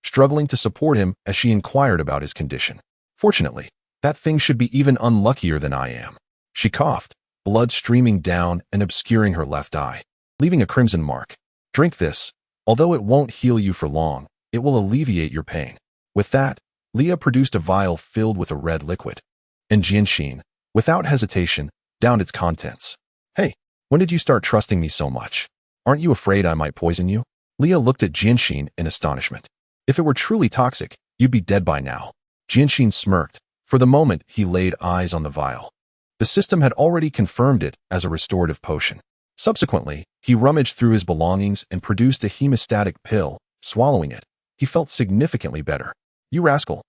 struggling to support him as she inquired about his condition. "Fortunately, that thing should be even unluckier than I am." She coughed, blood streaming down and obscuring her left eye, leaving a crimson mark. "Drink this. Although it won't heal you for long, it will alleviate your pain." With that, Leah produced a vial filled with a red liquid, and Genshin, without hesitation, downed its contents. "Hey, when did you start trusting me so much? Aren't you afraid I might poison you?" Leah looked at Genshin in astonishment. "If it were truly toxic, you'd be dead by now." Genshin smirked. For the moment, he laid eyes on the vial. The system had already confirmed it as a restorative potion. Subsequently, he rummaged through his belongings and produced a hemostatic pill. Swallowing it, he felt significantly better. "You rascal.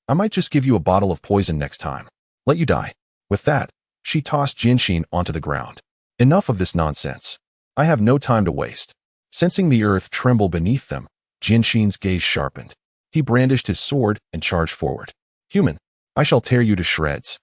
I might just give you a bottle of poison next time. Let you die." With that, she tossed Genshin onto the ground. "Enough of this nonsense. I have no time to waste." Sensing the earth tremble beneath them, Genshin's gaze sharpened. He brandished his sword and charged forward. "Human, I shall tear you to shreds."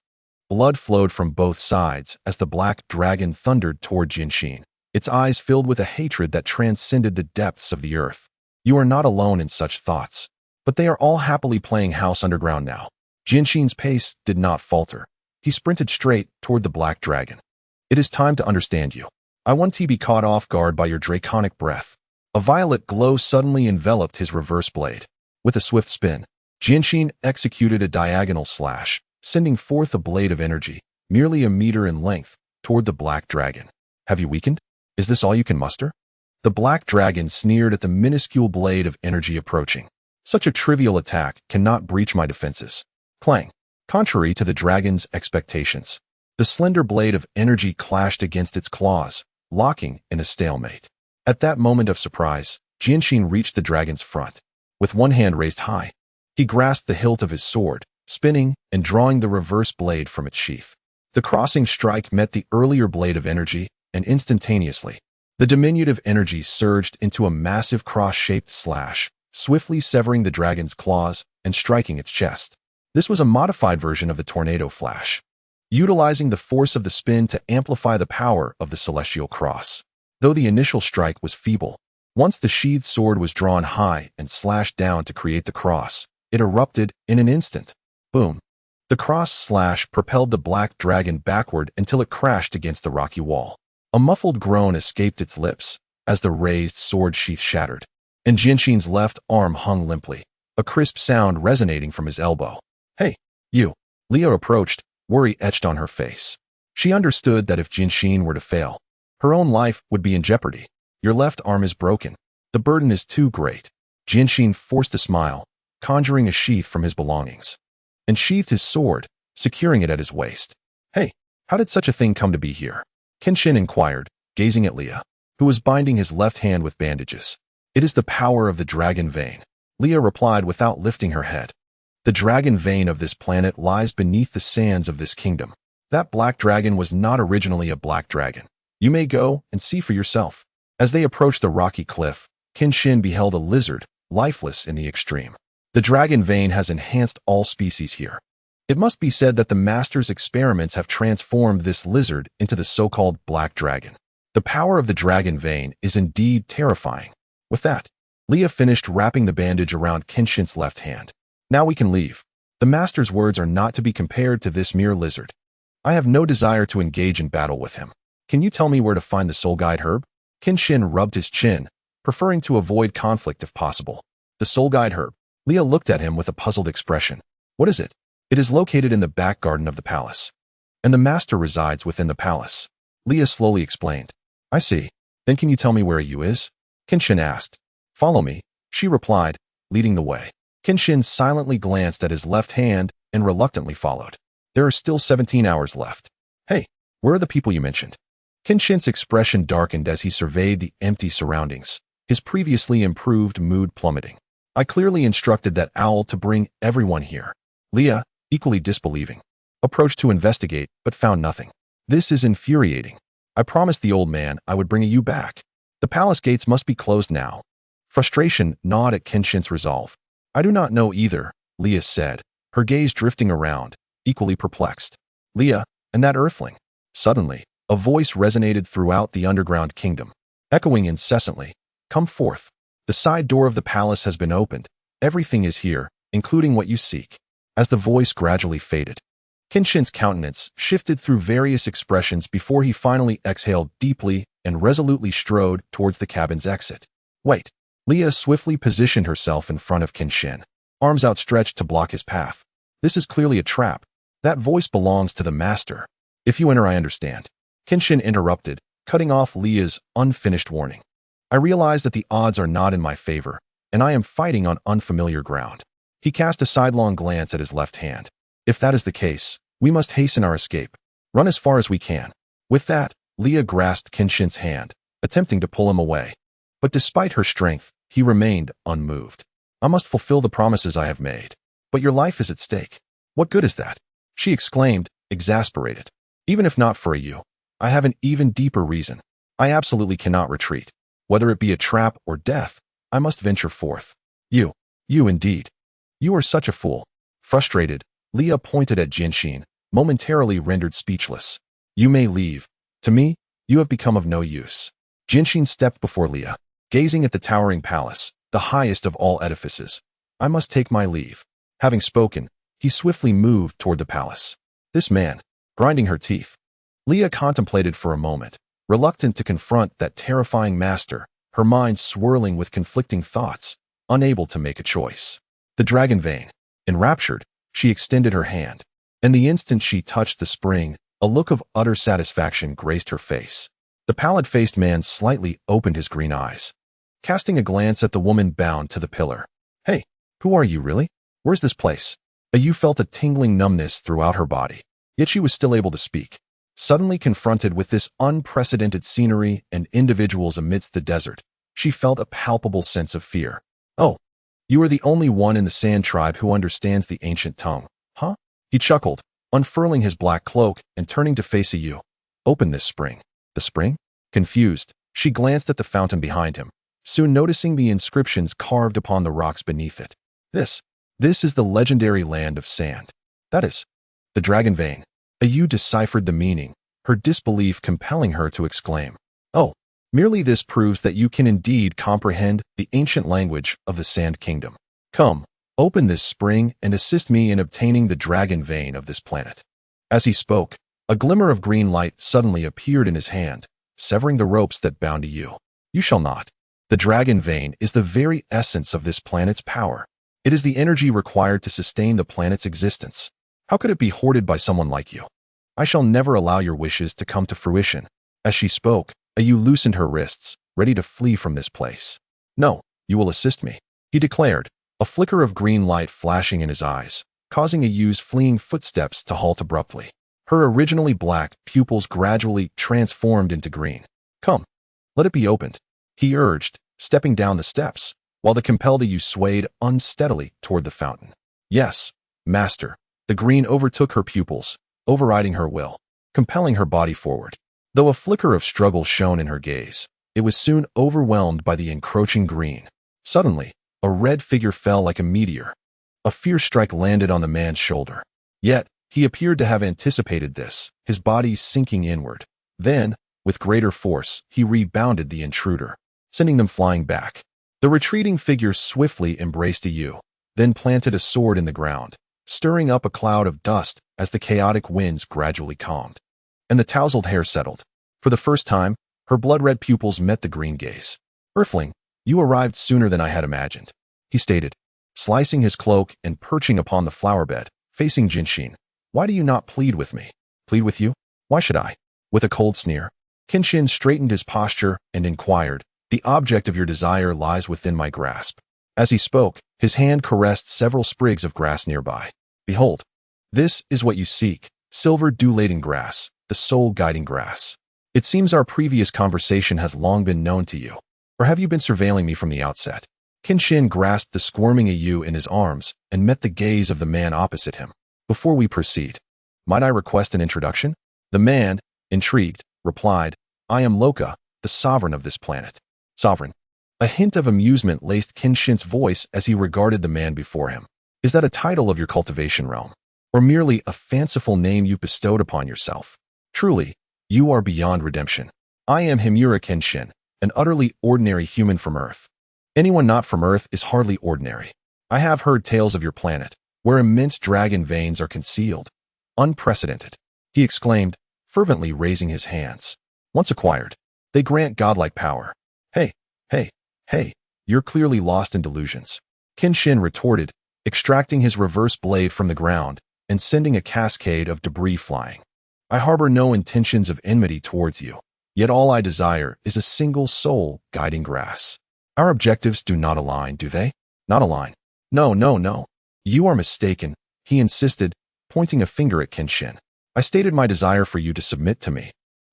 Blood flowed from both sides as the black dragon thundered toward Kenshin, its eyes filled with a hatred that transcended the depths of the earth. You are not alone in such thoughts, but they are all happily playing house underground now. Kenshin's pace did not falter. He sprinted straight toward the black dragon. It is time to understand you. I want to be caught off guard by your draconic breath. A violet glow suddenly enveloped his reverse blade. With a swift spin, Kenshin executed a diagonal slash, sending forth a blade of energy, merely a meter in length, toward the black dragon. Have you weakened? Is this all you can muster? The black dragon sneered at the minuscule blade of energy approaching. Such a trivial attack cannot breach my defenses. Clang. Contrary to the dragon's expectations, the slender blade of energy clashed against its claws, locking in a stalemate. At that moment of surprise, Kenshin reached the dragon's front. With one hand raised high, he grasped the hilt of his sword, spinning and drawing the reverse blade from its sheath. The crossing strike met the earlier blade of energy, and instantaneously, the diminutive energy surged into a massive cross-shaped slash, swiftly severing the dragon's claws and striking its chest. This was a modified version of the tornado flash, utilizing the force of the spin to amplify the power of the celestial cross. Though the initial strike was feeble, once the sheathed sword was drawn high and slashed down to create the cross, it erupted in an instant. Boom. The cross slash propelled the black dragon backward until it crashed against the rocky wall. A muffled groan escaped its lips as the raised sword sheath shattered, and Kenshin's left arm hung limply, a crisp sound resonating from his elbow. Hey, you. Leah approached, worry etched on her face. She understood that if Kenshin were to fail, her own life would be in jeopardy. Your left arm is broken. The burden is too great. Kenshin forced a smile, conjuring a sheath from his belongings, and sheathed his sword, securing it at his waist. Hey, how did such a thing come to be here? Kenshin inquired, gazing at Leah, who was binding his left hand with bandages. It is the power of the dragon vein, Leah replied without lifting her head. The dragon vein of this planet lies beneath the sands of this kingdom. That black dragon was not originally a black dragon. You may go and see for yourself. As they approached the rocky cliff, Kenshin beheld a lizard, lifeless in the extreme. The dragon vein has enhanced all species here. It must be said that the master's experiments have transformed this lizard into the so-called black dragon. The power of the dragon vein is indeed terrifying. With that, Leah finished wrapping the bandage around Kenshin's left hand. Now we can leave. The master's words are not to be compared to this mere lizard. I have no desire to engage in battle with him. Can you tell me where to find the soul guide herb? Kenshin rubbed his chin, preferring to avoid conflict if possible. The soul guide herb. Leah looked at him with a puzzled expression. What is it? It is located in the back garden of the palace, and the master resides within the palace. Leah slowly explained. I see. Then can you tell me where you is? Kenshin asked. Follow me, she replied, leading the way. Kenshin silently glanced at his left hand and reluctantly followed. There are still 17 hours left. Hey, where are the people you mentioned? Kenshin's expression darkened as he surveyed the empty surroundings, his previously improved mood plummeting. I clearly instructed that owl to bring everyone here. Leah, equally disbelieving, approached to investigate but found nothing. This is infuriating. I promised the old man I would bring you back. The palace gates must be closed now. Frustration gnawed at Kenshin's resolve. I do not know either, Leah said, her gaze drifting around, equally perplexed. Leah, and that earthling. Suddenly, a voice resonated throughout the underground kingdom, echoing incessantly. Come forth. The side door of the palace has been opened. Everything is here, including what you seek. As the voice gradually faded, Kenshin's countenance shifted through various expressions before he finally exhaled deeply and resolutely strode towards the cabin's exit. Wait. Leah swiftly positioned herself in front of Kenshin, arms outstretched to block his path. This is clearly a trap. That voice belongs to the master. If you enter, I understand. Kenshin interrupted, cutting off Leah's unfinished warning. I realize that the odds are not in my favor, and I am fighting on unfamiliar ground. He cast a sidelong glance at his left hand. If that is the case, we must hasten our escape. Run as far as we can. With that, Leah grasped Kenshin's hand, attempting to pull him away. But despite her strength, he remained unmoved. I must fulfill the promises I have made. But your life is at stake. What good is that? She exclaimed, exasperated. Even if not for you, I have an even deeper reason. I absolutely cannot retreat. Whether it be a trap or death, I must venture forth. You indeed. You are such a fool. Frustrated, Leah pointed at Kenshin, momentarily rendered speechless. You may leave. To me, you have become of no use. Genshin stepped before Leah, gazing at the towering palace, the highest of all edifices. I must take my leave. Having spoken, he swiftly moved toward the palace. This man, grinding her teeth. Leah contemplated for a moment, reluctant to confront that terrifying master, her mind swirling with conflicting thoughts, unable to make a choice. The dragon vein. Enraptured, she extended her hand, and the instant she touched the spring, a look of utter satisfaction graced her face. The pallid-faced man slightly opened his green eyes, casting a glance at the woman bound to the pillar. Hey, who are you really? Where's this place? Ayu felt a tingling numbness throughout her body, yet she was still able to speak. Suddenly confronted with this unprecedented scenery and individuals amidst the desert, she felt a palpable sense of fear. Oh, you are the only one in the Sand tribe who understands the ancient tongue, huh? He chuckled, unfurling his black cloak and turning to face Ayu. Open this spring. The spring? Confused, she glanced at the fountain behind him, soon noticing the inscriptions carved upon the rocks beneath it. This is the legendary land of sand. That is, the dragon vein. Ayu deciphered the meaning, her disbelief compelling her to exclaim, Oh, merely this proves that you can indeed comprehend the ancient language of the Sand Kingdom. Come, open this spring and assist me in obtaining the dragon vein of this planet. As he spoke, a glimmer of green light suddenly appeared in his hand, severing the ropes that bound Ayu. You shall not. The dragon vein is the very essence of this planet's power. It is the energy required to sustain the planet's existence. How could it be hoarded by someone like you? I shall never allow your wishes to come to fruition. As she spoke, Ayu loosened her wrists, ready to flee from this place. No, you will assist me, he declared, a flicker of green light flashing in his eyes, causing Ayu's fleeing footsteps to halt abruptly. Her originally black pupils gradually transformed into green. Come, let it be opened, he urged, stepping down the steps, while the compelled Ayu swayed unsteadily toward the fountain. Yes, master. The green overtook her pupils, overriding her will, compelling her body forward. Though a flicker of struggle shone in her gaze, it was soon overwhelmed by the encroaching green. Suddenly, a red figure fell like a meteor. A fierce strike landed on the man's shoulder. Yet, he appeared to have anticipated this, his body sinking inward. Then, with greater force, he rebounded the intruder, sending them flying back. The retreating figure swiftly embraced Ayu, then planted a sword in the ground, stirring up a cloud of dust as the chaotic winds gradually calmed. And the tousled hair settled. For the first time, her blood-red pupils met the green gaze. Earthling, you arrived sooner than I had imagined, he stated, slicing his cloak and perching upon the flower bed, facing Genshin. Why do you not plead with me? Plead with you? Why should I? With a cold sneer, Kenshin straightened his posture and inquired, The object of your desire lies within my grasp. As he spoke, his hand caressed several sprigs of grass nearby. Behold, this is what you seek, silver dew-laden grass, the soul-guiding grass. It seems our previous conversation has long been known to you. Or have you been surveilling me from the outset? Kenshin grasped the squirming Ayu in his arms and met the gaze of the man opposite him. Before we proceed, might I request an introduction? The man, intrigued, replied, I am Loka, the sovereign of this planet. Sovereign. A hint of amusement laced Kenshin's voice as he regarded the man before him. Is that a title of your cultivation realm? Or merely a fanciful name you've bestowed upon yourself? Truly, you are beyond redemption. I am Himura Kenshin, an utterly ordinary human from Earth. Anyone not from Earth is hardly ordinary. I have heard tales of your planet, where immense dragon veins are concealed. Unprecedented, he exclaimed, fervently raising his hands. Once acquired, they grant godlike power. Hey, you're clearly lost in delusions, Kenshin retorted, extracting his reverse blade from the ground and sending a cascade of debris flying. I harbor no intentions of enmity towards you, yet all I desire is a single soul guiding grass. Our objectives do not align, do they? Not align. No. You are mistaken, he insisted, pointing a finger at Kenshin. I stated my desire for you to submit to me,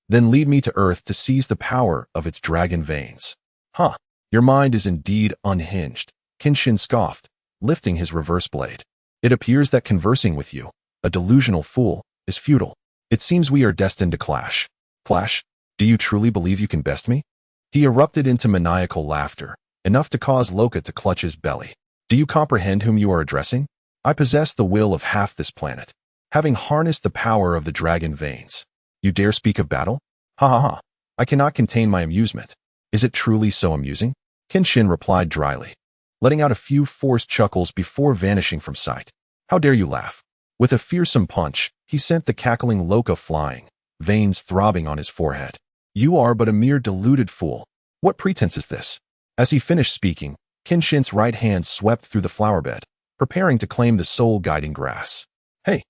then lead me to Earth to seize the power of its dragon veins. Huh, your mind is indeed unhinged, Kenshin scoffed, lifting his reverse blade. It appears that conversing with you, a delusional fool, is futile. It seems we are destined to clash. Clash? Do you truly believe you can best me? He erupted into maniacal laughter, enough to cause Loka to clutch his belly. Do you comprehend whom you are addressing? I possess the will of half this planet. having harnessed the power of the dragon veins. You dare speak of battle? Ha ha ha. I cannot contain my amusement. Is it truly so amusing? Kenshin replied dryly, letting out a few forced chuckles before vanishing from sight. How dare you laugh? With a fearsome punch, he sent the cackling Loka flying, veins throbbing on his forehead. You are but a mere deluded fool. What pretense is this? As he finished speaking, Kenshin's right hand swept through the flower bed, preparing to claim the soul-guiding grass. Hey!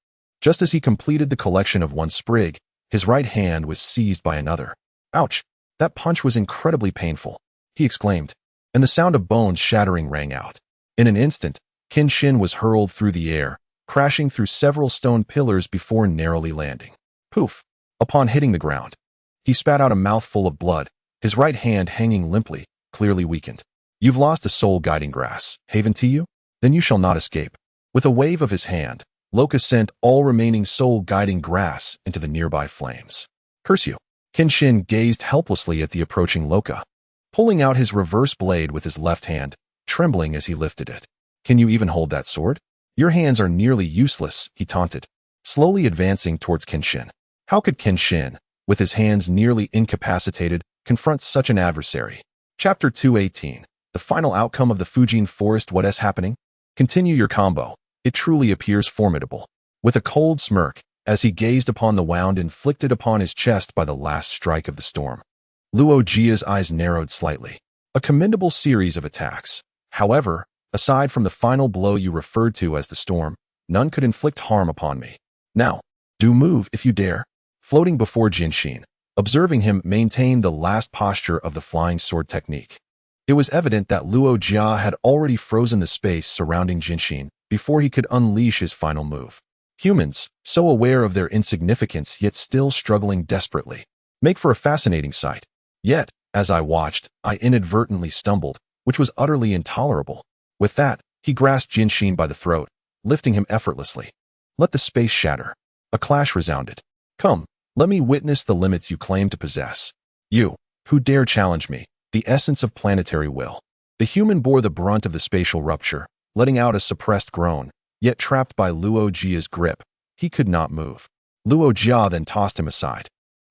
Just as he completed the collection of one sprig, his right hand was seized by another. Ouch! That punch was incredibly painful, he exclaimed, and the sound of bones shattering rang out. In an instant, Kenshin was hurled through the air, crashing through several stone pillars before narrowly landing. Poof! Upon hitting the ground, he spat out a mouthful of blood, his right hand hanging limply, clearly weakened. You've lost a soul-guiding grass, haven to you? Then you shall not escape. With a wave of his hand, Loka sent all remaining soul-guiding grass into the nearby flames. Curse you! Kenshin gazed helplessly at the approaching Loka, pulling out his reverse blade with his left hand, trembling as he lifted it. Can you even hold that sword? Your hands are nearly useless, he taunted, slowly advancing towards Kenshin. How could Kenshin, with his hands nearly incapacitated, confront such an adversary? Chapter 218. The final outcome of the Fujin Forest. What is happening? Continue your combo. It truly appears formidable. With a cold smirk, as he gazed upon the wound inflicted upon his chest by the last strike of the storm, Luo Jia's eyes narrowed slightly. A commendable series of attacks. However, aside from the final blow you referred to as the storm, none could inflict harm upon me. Now, do move if you dare. Floating before Jinshin, observing him maintain the last posture of the flying sword technique. It was evident that Luo Jia had already frozen the space surrounding Jinshin before he could unleash his final move. Humans, so aware of their insignificance yet still struggling desperately, make for a fascinating sight. Yet, as I watched, I inadvertently stumbled, which was utterly intolerable. With that, he grasped Jinshin by the throat, lifting him effortlessly. Let the space shatter. A clash resounded. Come, let me witness the limits you claim to possess. You, who dare challenge me, the essence of planetary will. The human bore the brunt of the spatial rupture, letting out a suppressed groan, yet trapped by Luo Jia's grip, he could not move. Luo Jia then tossed him aside,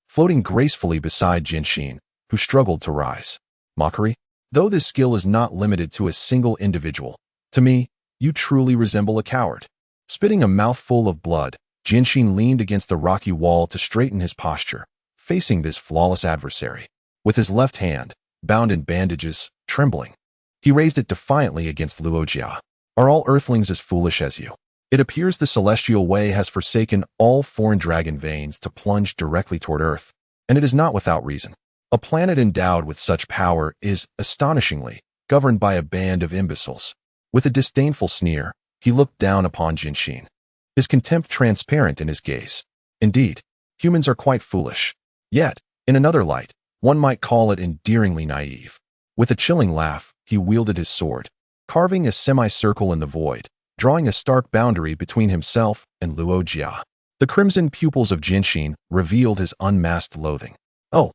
floating gracefully beside Jinshin, who struggled to rise. Mockery? Though this skill is not limited to a single individual, to me, you truly resemble a coward. Spitting a mouthful of blood, Jinshin leaned against the rocky wall to straighten his posture, facing this flawless adversary. With his left hand, bound in bandages, trembling, he raised it defiantly against Luo Jia. Are all earthlings as foolish as you? It appears the celestial way has forsaken all foreign dragon veins to plunge directly toward Earth, and it is not without reason. A planet endowed with such power is, astonishingly, governed by a band of imbeciles. With a disdainful sneer, he looked down upon Jinshin, his contempt transparent in his gaze. Indeed, humans are quite foolish. Yet, in another light, one might call it endearingly naive. With a chilling laugh, he wielded his sword, carving a semicircle in the void, drawing a stark boundary between himself and Luo Jia. The crimson pupils of Jinshin revealed his unmasked loathing. Oh,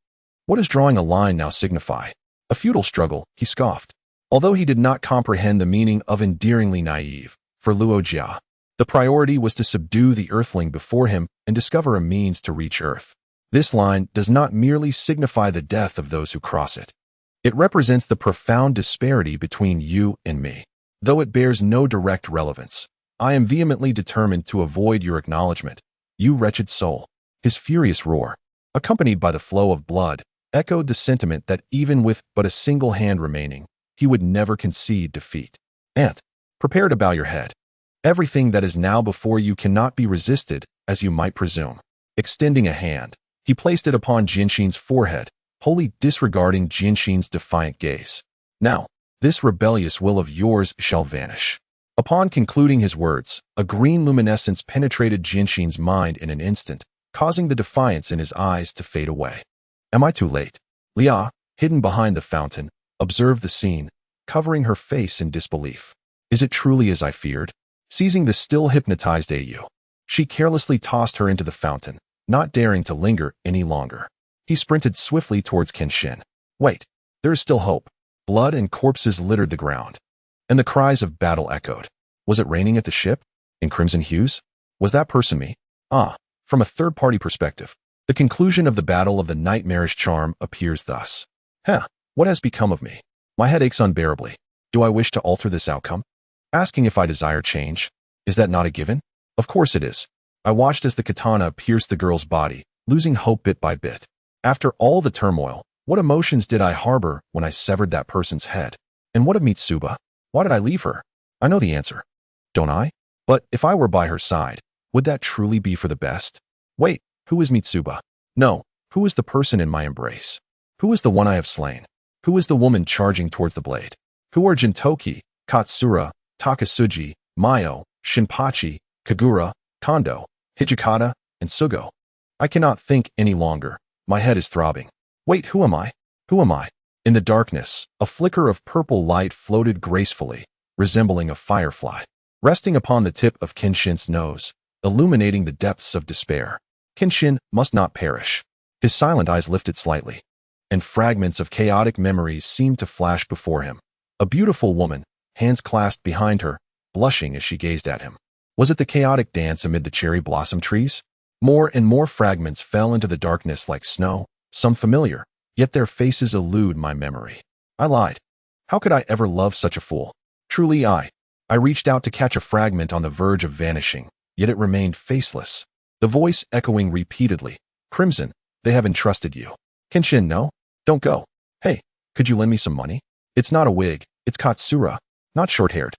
what does drawing a line now signify? A futile struggle, he scoffed. Although he did not comprehend the meaning of endearingly naive, for Luo Jia, the priority was to subdue the earthling before him and discover a means to reach Earth. This line does not merely signify the death of those who cross it. It represents the profound disparity between you and me. Though it bears no direct relevance, I am vehemently determined to avoid your acknowledgement, you wretched soul. His furious roar, accompanied by the flow of blood, echoed the sentiment that even with but a single hand remaining, he would never concede defeat. Ant, prepare to bow your head. Everything that is now before you cannot be resisted, as you might presume. Extending a hand, he placed it upon Jinshin's forehead, wholly disregarding Jinshin's defiant gaze. Now, this rebellious will of yours shall vanish. Upon concluding his words, a green luminescence penetrated Jinshin's mind in an instant, causing the defiance in his eyes to fade away. Am I too late? Lia, hidden behind the fountain, observed the scene, covering her face in disbelief. Is it truly as I feared? Seizing the still hypnotized Au, she carelessly tossed her into the fountain, not daring to linger any longer. He sprinted swiftly towards Kenshin. Wait, there is still hope. Blood and corpses littered the ground, and the cries of battle echoed. Was it raining at the ship? In crimson hues? Was that person me? From a third-party perspective, the conclusion of the battle of the nightmarish charm appears thus. What has become of me? My head aches unbearably. Do I wish to alter this outcome? Asking if I desire change. Is that not a given? Of course it is. I watched as the katana pierced the girl's body, losing hope bit by bit. After all the turmoil, what emotions did I harbor when I severed that person's head? And what of Mitsuba? Why did I leave her? I know the answer. Don't I? But if I were by her side, would that truly be for the best? Wait, who is Mitsuba? No, who is the person in my embrace? Who is the one I have slain? Who is the woman charging towards the blade? Who are Gintoki, Katsura, Takasuji, Mayo, Shinpachi, Kagura, Kondo, Hijikata, and Sugo? I cannot think any longer. My head is throbbing. Wait, who am I? Who am I? In the darkness, a flicker of purple light floated gracefully, resembling a firefly, resting upon the tip of Kenshin's nose, illuminating the depths of despair. Kenshin must not perish. His silent eyes lifted slightly, and fragments of chaotic memories seemed to flash before him. A beautiful woman, hands clasped behind her, blushing as she gazed at him. Was it the chaotic dance amid the cherry blossom trees? More and more fragments fell into the darkness like snow, some familiar, yet their faces elude my memory. I lied. How could I ever love such a fool? Truly I reached out to catch a fragment on the verge of vanishing, yet it remained faceless. The voice echoing repeatedly, Crimson, they have entrusted you. Kenshin, no? Don't go. Hey, could you lend me some money? It's not a wig, it's Katsura, not short-haired.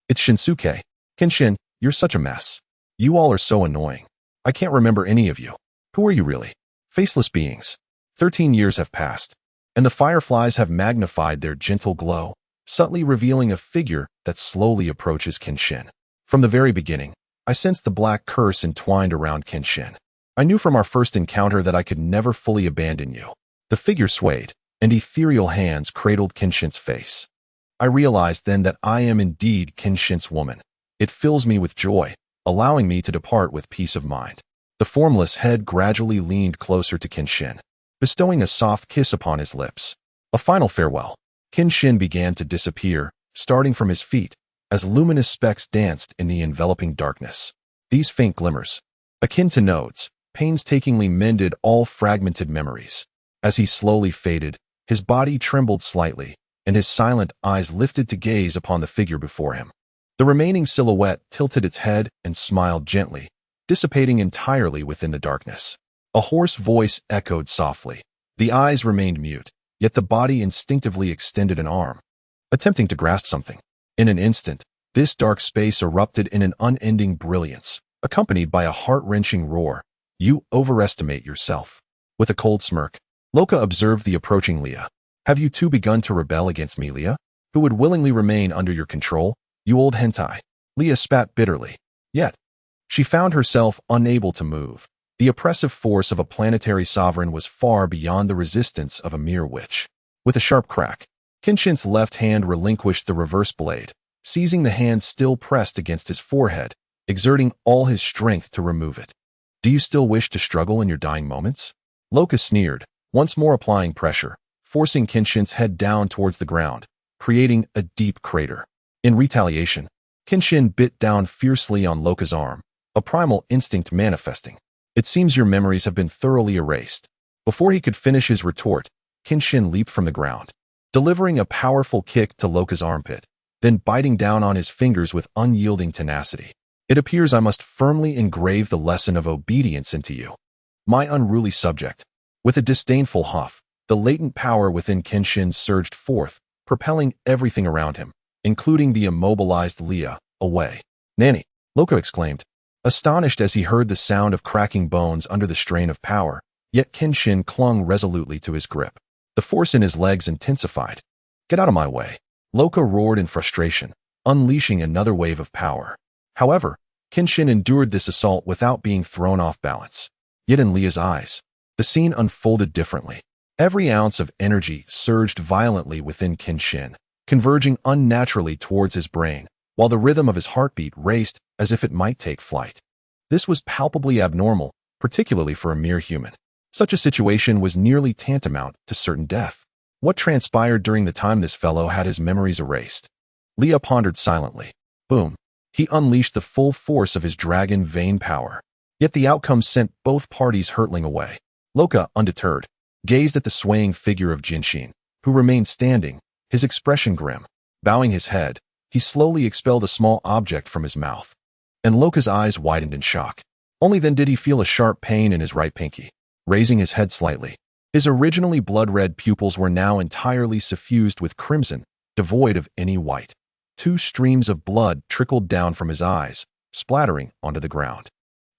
It's Shinsuke. Kenshin, you're such a mess. You all are so annoying. I can't remember any of you. Who are you really? Faceless beings. 13 years have passed, and the fireflies have magnified their gentle glow, subtly revealing a figure that slowly approaches Kenshin. From the very beginning, I sensed the black curse entwined around Kenshin. I knew from our first encounter that I could never fully abandon you. The figure swayed, and ethereal hands cradled Kenshin's face. I realized then that I am indeed Kenshin's woman. It fills me with joy, allowing me to depart with peace of mind. The formless head gradually leaned closer to Kenshin, bestowing a soft kiss upon his lips. A final farewell. Kenshin began to disappear, starting from his feet, as luminous specks danced in the enveloping darkness. These faint glimmers, akin to nodes, painstakingly mended all fragmented memories. As he slowly faded, his body trembled slightly, and his silent eyes lifted to gaze upon the figure before him. The remaining silhouette tilted its head and smiled gently, dissipating entirely within the darkness. A hoarse voice echoed softly. The eyes remained mute, yet the body instinctively extended an arm, attempting to grasp something. In an instant, this dark space erupted in an unending brilliance, accompanied by a heart-wrenching roar. You overestimate yourself. With a cold smirk, Loka observed the approaching Leah. Have you too begun to rebel against me, Leah? Who would willingly remain under your control? You old hentai. Leah spat bitterly. Yet, she found herself unable to move. The oppressive force of a planetary sovereign was far beyond the resistance of a mere witch. With a sharp crack, Kenshin's left hand relinquished the reverse blade, seizing the hand still pressed against his forehead, exerting all his strength to remove it. Do you still wish to struggle in your dying moments? Loka sneered, once more applying pressure, forcing Kenshin's head down towards the ground, creating a deep crater. In retaliation, Kenshin bit down fiercely on Loka's arm, a primal instinct manifesting. It seems your memories have been thoroughly erased. Before he could finish his retort, Kenshin leaped from the ground, delivering a powerful kick to Loka's armpit, then biting down on his fingers with unyielding tenacity. It appears I must firmly engrave the lesson of obedience into you, my unruly subject. With a disdainful huff, the latent power within Kenshin surged forth, propelling everything around him, including the immobilized Leah, away. Nanny, Loka exclaimed, astonished as he heard the sound of cracking bones under the strain of power, yet Kenshin clung resolutely to his grip. The force in his legs intensified. Get out of my way. Loka roared in frustration, unleashing another wave of power. However, Kenshin endured this assault without being thrown off balance. Yet in Leah's eyes, the scene unfolded differently. Every ounce of energy surged violently within Kenshin, converging unnaturally towards his brain, while the rhythm of his heartbeat raced as if it might take flight. This was palpably abnormal, particularly for a mere human. Such a situation was nearly tantamount to certain death. What transpired during the time this fellow had his memories erased? Leah pondered silently. Boom. He unleashed the full force of his dragon vein power. Yet the outcome sent both parties hurtling away. Loka, undeterred, gazed at the swaying figure of Kenshin, who remained standing, his expression grim. Bowing his head, he slowly expelled a small object from his mouth. And Loka's eyes widened in shock. Only then did he feel a sharp pain in his right pinky. Raising his head slightly, his originally blood-red pupils were now entirely suffused with crimson, devoid of any white. 2 streams of blood trickled down from his eyes, splattering onto the ground.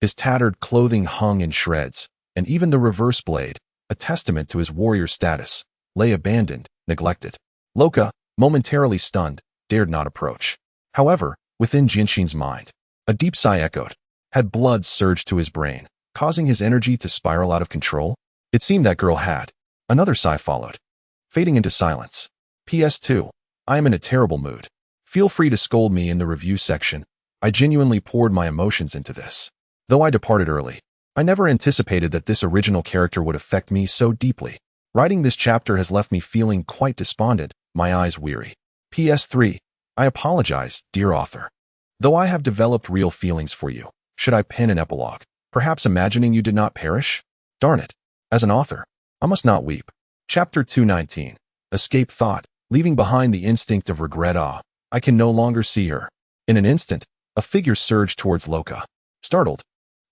His tattered clothing hung in shreds, and even the reverse blade, a testament to his warrior status, lay abandoned, neglected. Loka, momentarily stunned, dared not approach. However, within Genshin's mind, a deep sigh echoed. Had blood surged to his brain, causing his energy to spiral out of control? It seemed that girl had. Another sigh followed, fading into silence. PS2. I am in a terrible mood. Feel free to scold me in the review section. I genuinely poured my emotions into this. Though I departed early, I never anticipated that this original character would affect me so deeply. Writing this chapter has left me feeling quite despondent, my eyes weary. PS3. I apologize, dear author. Though I have developed real feelings for you, should I pen an epilogue, perhaps imagining you did not perish? Darn it. As an author, I must not weep. Chapter 219. Escape thought, leaving behind the instinct of regret. I can no longer see her. In an instant, a figure surged towards Loka. Startled,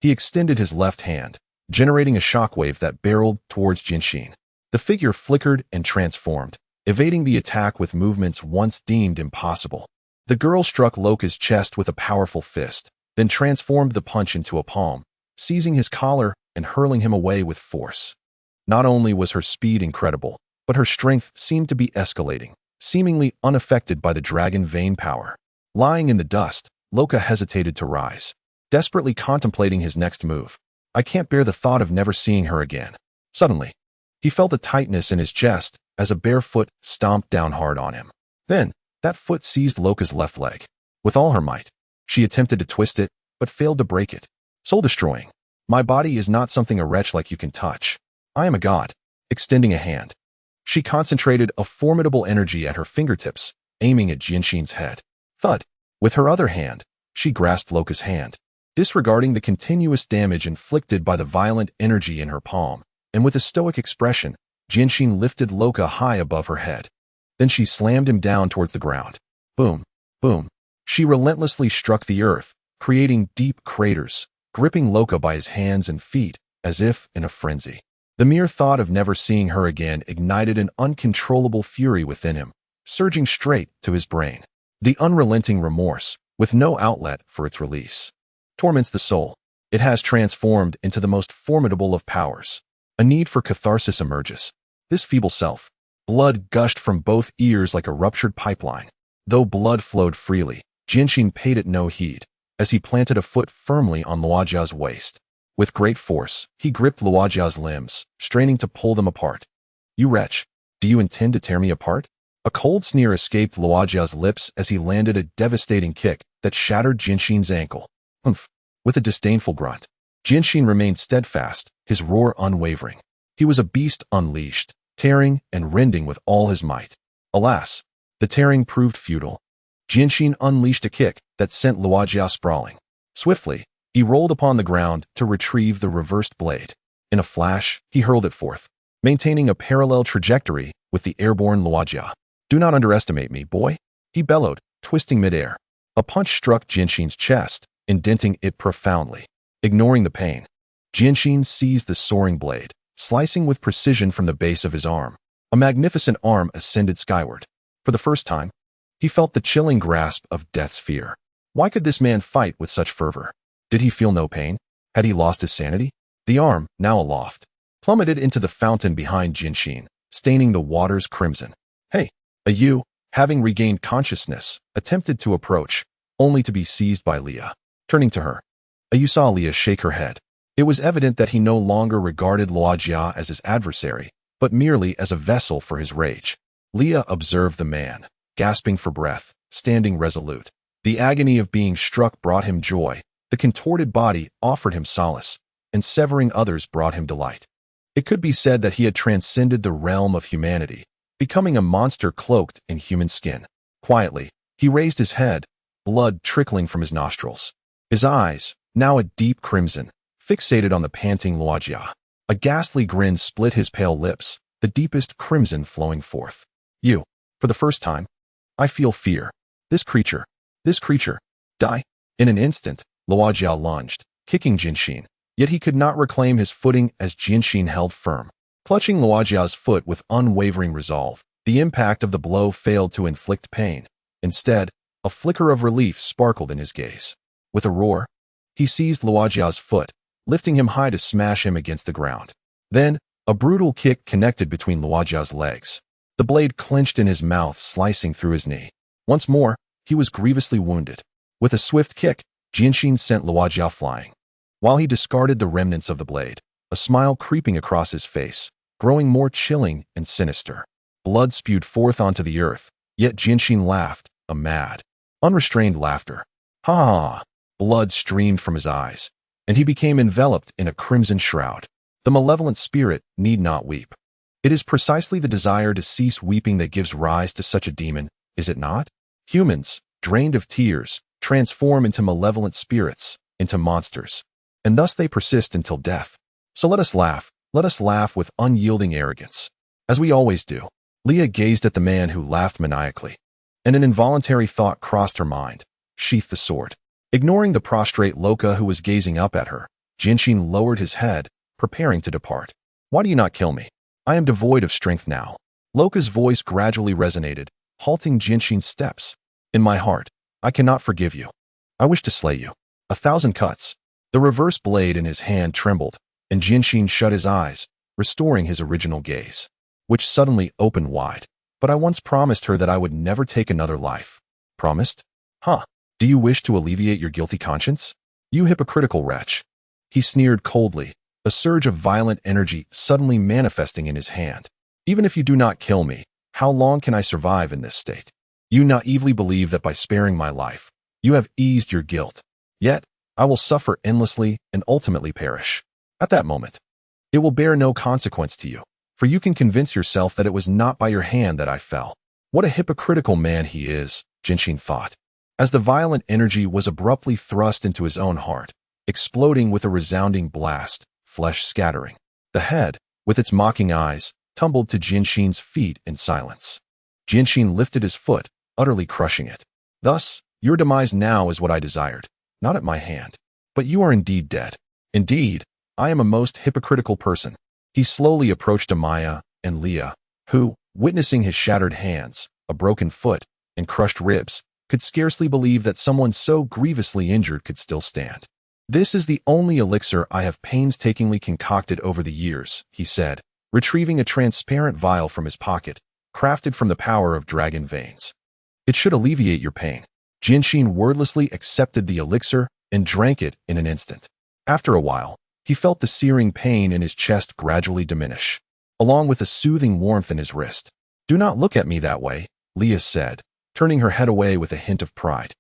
he extended his left hand, generating a shockwave that barreled towards Kenshin. The figure flickered and transformed, evading the attack with movements once deemed impossible. The girl struck Loka's chest with a powerful fist, then transformed the punch into a palm, seizing his collar and hurling him away with force. Not only was her speed incredible, but her strength seemed to be escalating, seemingly unaffected by the dragon vein power. Lying in the dust, Loka hesitated to rise, desperately contemplating his next move. I can't bear the thought of never seeing her again. Suddenly, he felt a tightness in his chest as a bare foot stomped down hard on him. Then, that foot seized Loka's left leg. With all her might, she attempted to twist it, but failed to break it. Soul-destroying. My body is not something a wretch like you can touch. I am a god. Extending a hand, she concentrated a formidable energy at her fingertips, aiming at Genshin's head. Thud. With her other hand, she grasped Loka's hand, disregarding the continuous damage inflicted by the violent energy in her palm, and with a stoic expression, Genshin lifted Loka high above her head. Then she slammed him down towards the ground. Boom, boom. She relentlessly struck the earth, creating deep craters, gripping Loka by his hands and feet, as if in a frenzy. The mere thought of never seeing her again ignited an uncontrollable fury within him, surging straight to his brain. The unrelenting remorse, with no outlet for its release, torments the soul. It has transformed into the most formidable of powers. A need for catharsis emerges. This feeble self. Blood gushed from both ears like a ruptured pipeline. Though blood flowed freely, Genshin paid it no heed, as he planted a foot firmly on Luojia's waist. With great force, he gripped Luojia's limbs, straining to pull them apart. You wretch, do you intend to tear me apart? A cold sneer escaped Luojia's lips as he landed a devastating kick that shattered Genshin's ankle. Humph! With a disdainful grunt, Genshin remained steadfast, his roar unwavering. He was a beast unleashed, tearing and rending with all his might. Alas, the tearing proved futile. Genshin unleashed a kick that sent Luojia sprawling. Swiftly, he rolled upon the ground to retrieve the reversed blade. In a flash, he hurled it forth, maintaining a parallel trajectory with the airborne Luojia. Do not underestimate me, boy, he bellowed, twisting midair. A punch struck Genshin's chest, indenting it profoundly. Ignoring the pain, Genshin seized the soaring blade, slicing with precision from the base of his arm. A magnificent arm ascended skyward. For the first time, he felt the chilling grasp of death's fear. Why could this man fight with such fervor? Did he feel no pain? Had he lost his sanity? The arm, now aloft, plummeted into the fountain behind Genshin, staining the waters crimson. Hey, you, having regained consciousness, attempted to approach, only to be seized by Leah. Turning to her, you saw Leah shake her head. It was evident that he no longer regarded Luojia as his adversary, but merely as a vessel for his rage. Leah observed the man, gasping for breath, standing resolute. The agony of being struck brought him joy, the contorted body offered him solace, and severing others brought him delight. It could be said that he had transcended the realm of humanity, becoming a monster cloaked in human skin. Quietly, he raised his head, blood trickling from his nostrils. His eyes, now a deep crimson, fixated on the panting Luojia. A ghastly grin split his pale lips, the deepest crimson flowing forth. You, for the first time, I feel fear. This creature, die. In an instant, Luojia lunged, kicking Genshin, yet he could not reclaim his footing as Genshin held firm. Clutching Luojia's foot with unwavering resolve, the impact of the blow failed to inflict pain. Instead, a flicker of relief sparkled in his gaze. With a roar, he seized Luojia's foot, lifting him high to smash him against the ground. Then, a brutal kick connected between Luojia's legs. The blade clenched in his mouth, slicing through his knee. Once more, he was grievously wounded. With a swift kick, Genshin sent Luojia flying. While he discarded the remnants of the blade, a smile creeping across his face, growing more chilling and sinister. Blood spewed forth onto the earth, yet Genshin laughed, a mad, unrestrained laughter. Ha ha ha! Blood streamed from his eyes, and he became enveloped in a crimson shroud. The malevolent spirit need not weep. It is precisely the desire to cease weeping that gives rise to such a demon, is it not? Humans, drained of tears, transform into malevolent spirits, into monsters, and thus they persist until death. So let us laugh with unyielding arrogance. As we always do. Leah gazed at the man who laughed maniacally, and an involuntary thought crossed her mind. Sheath the sword. Ignoring the prostrate Loka who was gazing up at her, Genshin lowered his head, preparing to depart. Why do you not kill me? I am devoid of strength now. Loka's voice gradually resonated, halting Genshin's steps. In my heart, I cannot forgive you. I wish to slay you. 1,000 cuts. The reverse blade in his hand trembled, and Genshin shut his eyes, restoring his original gaze, which suddenly opened wide. But I once promised her that I would never take another life. Promised? Huh. Do you wish to alleviate your guilty conscience? You hypocritical wretch. He sneered coldly, a surge of violent energy suddenly manifesting in his hand. Even if you do not kill me, how long can I survive in this state? You naively believe that by sparing my life, you have eased your guilt. Yet, I will suffer endlessly and ultimately perish. At that moment, it will bear no consequence to you, for you can convince yourself that it was not by your hand that I fell. What a hypocritical man he is, Genshin thought, as the violent energy was abruptly thrust into his own heart, exploding with a resounding blast, flesh scattering. The head, with its mocking eyes, tumbled to Genshin's feet in silence. Genshin lifted his foot, utterly crushing it. Thus, your demise now is what I desired, not at my hand. But you are indeed dead. Indeed, I am a most hypocritical person. He slowly approached Amaya and Leah, who, witnessing his shattered hands, a broken foot, and crushed ribs, could scarcely believe that someone so grievously injured could still stand. This is the only elixir I have painstakingly concocted over the years, he said, retrieving a transparent vial from his pocket, crafted from the power of dragon veins. It should alleviate your pain. Genshin wordlessly accepted the elixir and drank it in an instant. After a while, he felt the searing pain in his chest gradually diminish, along with a soothing warmth in his wrist. Do not look at me that way, Leah said, turning her head away with a hint of pride.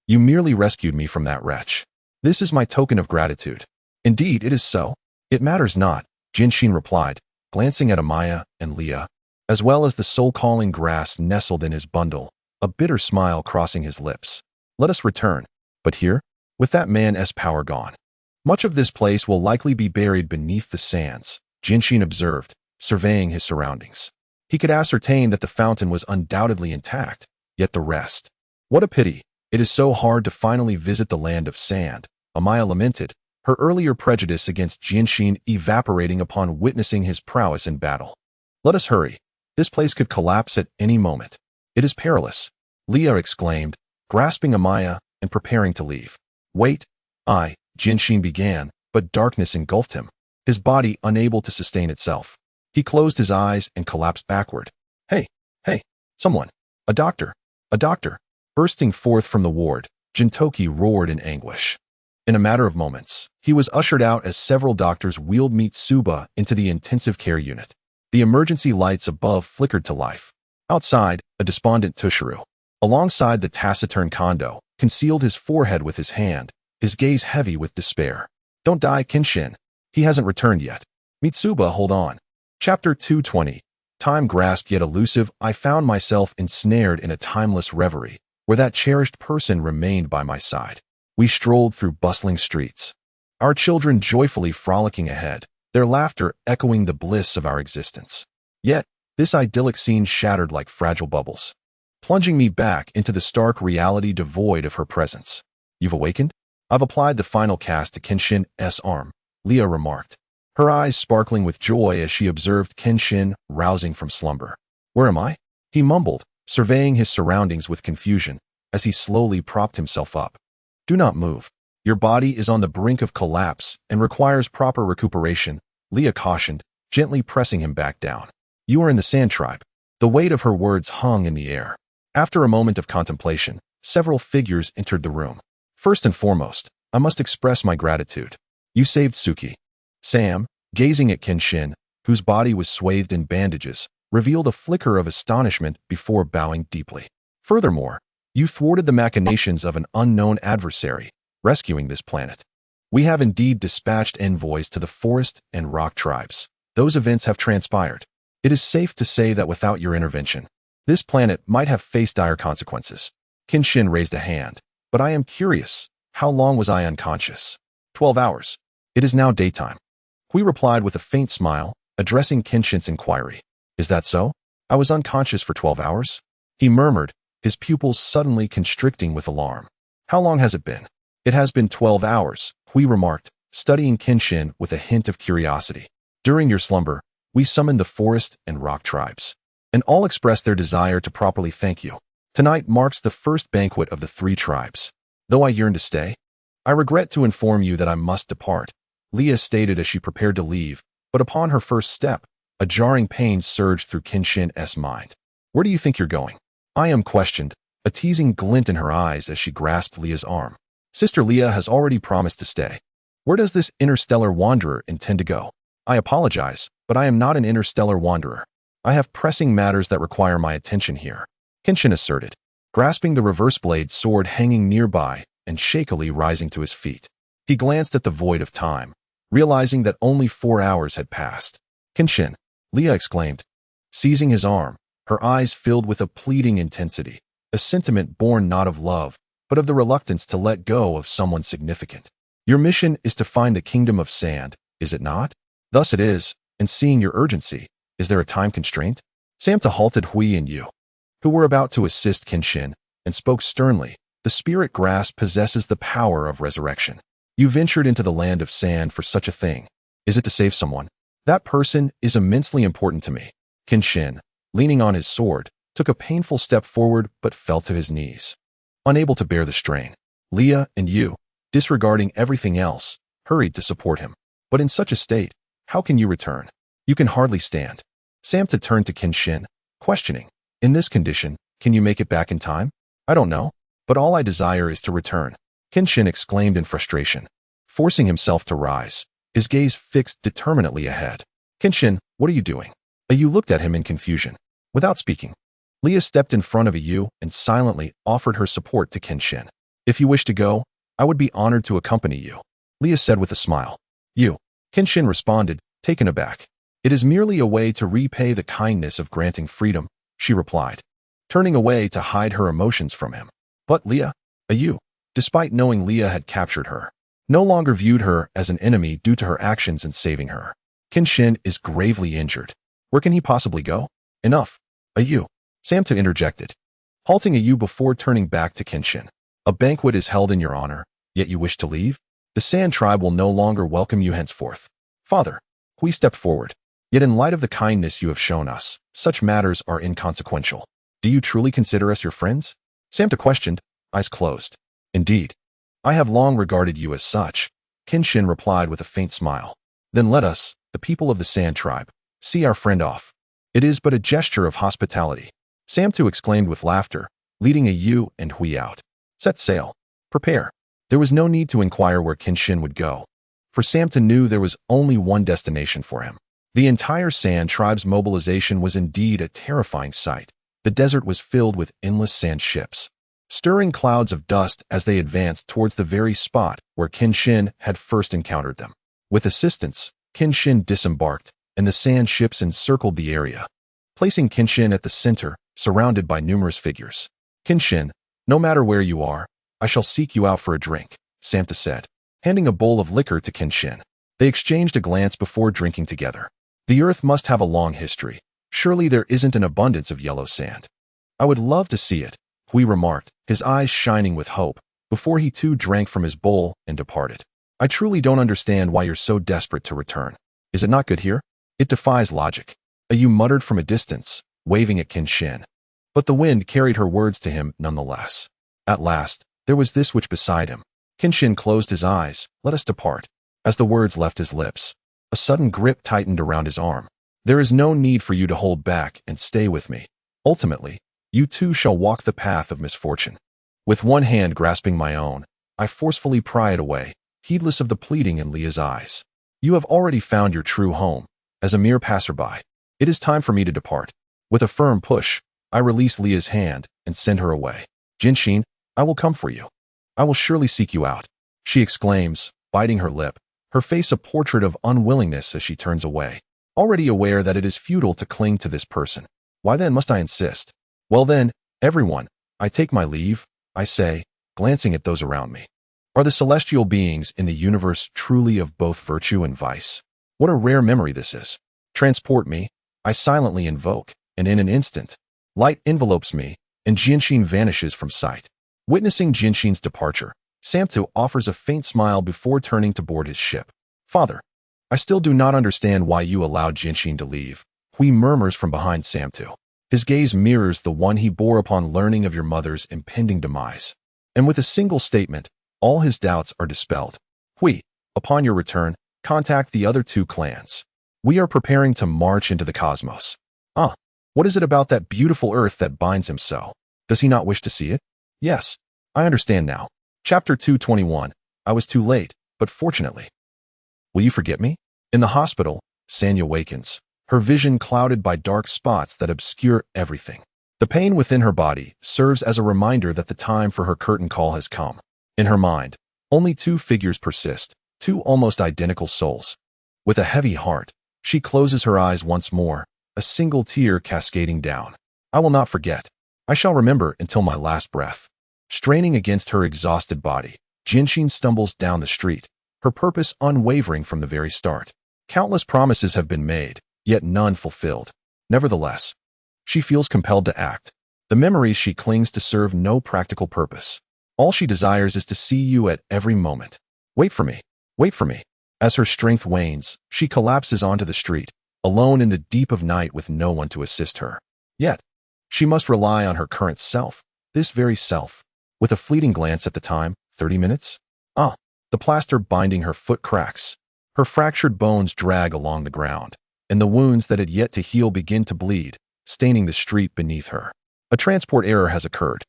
You merely rescued me from that wretch. This is my token of gratitude. Indeed, it is so. It matters not, Genshin replied, glancing at Amaya and Leah, as well as the soul-calling grass nestled in his bundle, a bitter smile crossing his lips. Let us return. But here, with that man's power gone, much of this place will likely be buried beneath the sands, Genshin observed, surveying his surroundings. He could ascertain that the fountain was undoubtedly intact, yet the rest. What a pity. It is so hard to finally visit the land of sand, Amaya lamented, her earlier prejudice against Genshin evaporating upon witnessing his prowess in battle. Let us hurry. This place could collapse at any moment. It is perilous, Leah exclaimed, grasping Amaya and preparing to leave. Wait, Genshin began, but darkness engulfed him, his body unable to sustain itself. He closed his eyes and collapsed backward. Hey, someone, a doctor. Bursting forth from the ward, Gintoki roared in anguish. In a matter of moments, he was ushered out as several doctors wheeled Mitsuba into the intensive care unit. The emergency lights above flickered to life. Outside, a despondent Tushuru, alongside the taciturn Kondo, concealed his forehead with his hand, his gaze heavy with despair. Don't die, Kenshin. He hasn't returned yet. Mitsuba, hold on. Chapter 220. Time grasped yet elusive, I found myself ensnared in a timeless reverie, where that cherished person remained by my side. We strolled through bustling streets, our children joyfully frolicking ahead, their laughter echoing the bliss of our existence. Yet, this idyllic scene shattered like fragile bubbles, plunging me back into the stark reality devoid of her presence. You've awakened? I've applied the final cast to Kenshin's arm, Leah remarked, her eyes sparkling with joy as she observed Kenshin rousing from slumber. Where am I? He mumbled, surveying his surroundings with confusion as he slowly propped himself up. Do not move. Your body is on the brink of collapse and requires proper recuperation, Leah cautioned, gently pressing him back down. You are in the Sand Tribe. The weight of her words hung in the air. After a moment of contemplation, several figures entered the room. First and foremost, I must express my gratitude. You saved Suki. Sam, gazing at Kenshin, whose body was swathed in bandages, revealed a flicker of astonishment before bowing deeply. Furthermore, you thwarted the machinations of an unknown adversary, rescuing this planet. We have indeed dispatched envoys to the forest and rock tribes. Those events have transpired. It is safe to say that without your intervention, this planet might have faced dire consequences. Kenshin raised a hand. But I am curious, how long was I unconscious? 12 hours. It is now daytime. Hui replied with a faint smile, addressing Kenshin's inquiry. Is that so? I was unconscious for 12 hours? He murmured, his pupils suddenly constricting with alarm. How long has it been? It has been 12 hours, Hui remarked, studying Kenshin with a hint of curiosity. During your slumber, we summoned the forest and rock tribes, and all expressed their desire to properly thank you. Tonight marks the first banquet of the 3 tribes. Though I yearn to stay, I regret to inform you that I must depart, Leah stated as she prepared to leave, but upon her first step, a jarring pain surged through Kenshin's mind. Where do you think you're going? I am questioned, a teasing glint in her eyes as she grasped Leah's arm. Sister Leah has already promised to stay. Where does this interstellar wanderer intend to go? I apologize, but I am not an interstellar wanderer. I have pressing matters that require my attention here, Kenshin asserted, grasping the reverse blade sword hanging nearby and shakily rising to his feet. He glanced at the void of time, realizing that only 4 hours had passed. Kenshin, Leah exclaimed, seizing his arm, her eyes filled with a pleading intensity, a sentiment born not of love, but of the reluctance to let go of someone significant. Your mission is to find the kingdom of sand, is it not? Thus it is, and seeing your urgency, is there a time constraint? Samta halted Hui and Yu, who were about to assist Kenshin, and spoke sternly. The spirit grasp possesses the power of resurrection. You ventured into the land of sand for such a thing. Is it to save someone? That person is immensely important to me. Kenshin, leaning on his sword, took a painful step forward but fell to his knees, unable to bear the strain. Leah and Yu, disregarding everything else, hurried to support him. But in such a state, how can you return? You can hardly stand. Samta turned to Kenshin, questioning. In this condition, can you make it back in time? I don't know, but all I desire is to return, Kenshin exclaimed in frustration, forcing himself to rise, his gaze fixed determinedly ahead. Kenshin, what are you doing? Ayu looked at him in confusion. Without speaking, Leah stepped in front of Ayu and silently offered her support to Kenshin. If you wish to go, I would be honored to accompany you, Leah said with a smile. You, Kenshin responded, taken aback. It is merely a way to repay the kindness of granting freedom, she replied, turning away to hide her emotions from him. But Leah, Ayu, despite knowing Leah had captured her, no longer viewed her as an enemy due to her actions in saving her. Kenshin is gravely injured. Where can he possibly go? Enough. Ayu, Samta interjected, halting Ayu before turning back to Kenshin. A banquet is held in your honor, yet you wish to leave? The Sand Tribe will no longer welcome you henceforth. Father, Hui stepped forward. Yet in light of the kindness you have shown us, such matters are inconsequential. Do you truly consider us your friends? Samta questioned, eyes closed. Indeed. I have long regarded you as such, Kenshin replied with a faint smile. Then let us, the people of the Sand Tribe, see our friend off. It is but a gesture of hospitality, Samtu exclaimed with laughter, leading Ayu and Hui out. Set sail. Prepare. There was no need to inquire where Kenshin would go, for Samta knew there was only one destination for him. The entire Sand Tribe's mobilization was indeed a terrifying sight. The desert was filled with endless sand ships, stirring clouds of dust as they advanced towards the very spot where Kenshin had first encountered them. With assistance, Kenshin disembarked, and the sand ships encircled the area, placing Kenshin at the center, surrounded by numerous figures. Kenshin, no matter where you are, I shall seek you out for a drink, Samta said, handing a bowl of liquor to Kenshin. They exchanged a glance before drinking together. The earth must have a long history. Surely there isn't an abundance of yellow sand. I would love to see it, Hui remarked, his eyes shining with hope, before he too drank from his bowl and departed. I truly don't understand why you're so desperate to return. Is it not good here? It defies logic. Yu muttered from a distance, waving at Kenshin. But the wind carried her words to him nonetheless. At last, there was this which beside him. Kenshin closed his eyes. Let us depart. As the words left his lips, a sudden grip tightened around his arm. There is no need for you to hold back and stay with me. Ultimately, you too shall walk the path of misfortune. With one hand grasping my own, I forcefully pry it away, heedless of the pleading in Leah's eyes. You have already found your true home. As a mere passerby, it is time for me to depart. With a firm push, I release Leah's hand and send her away. Genshin, I will come for you. I will surely seek you out, she exclaims, biting her lip, her face a portrait of unwillingness as she turns away. Already aware that it is futile to cling to this person. Why then must I insist? Well then, everyone, I take my leave, I say, glancing at those around me. Are the celestial beings in the universe truly of both virtue and vice? What a rare memory this is. Transport me, I silently invoke, and in an instant, light envelopes me, and Genshin vanishes from sight. Witnessing Genshin's departure, Samtu offers a faint smile before turning to board his ship. Father, I still do not understand why you allowed Genshin to leave, Hui murmurs from behind Samtu. His gaze mirrors the one he bore upon learning of your mother's impending demise. And with a single statement, all his doubts are dispelled. Hui, upon your return, contact the other two clans. We are preparing to march into the cosmos. What is it about that beautiful earth that binds him so? Does he not wish to see it? Yes, I understand now. Chapter 221. I was too late, but fortunately. Will you forget me? In the hospital, Sanya wakens, her vision clouded by dark spots that obscure everything. The pain within her body serves as a reminder that the time for her curtain call has come. In her mind, only two figures persist, two almost identical souls. With a heavy heart, she closes her eyes once more, a single tear cascading down. I will not forget. I shall remember until my last breath. Straining against her exhausted body, Genshin stumbles down the street, her purpose unwavering from the very start. Countless promises have been made, yet none fulfilled. Nevertheless, she feels compelled to act. The memories she clings to serve no practical purpose. All she desires is to see you at every moment. Wait for me. Wait for me. As her strength wanes, she collapses onto the street, alone in the deep of night with no one to assist her. Yet, she must rely on her current self, this very self. With a fleeting glance at the time, 30 minutes? The plaster binding her foot cracks. Her fractured bones drag along the ground, and the wounds that had yet to heal begin to bleed, staining the street beneath her. A transport error has occurred.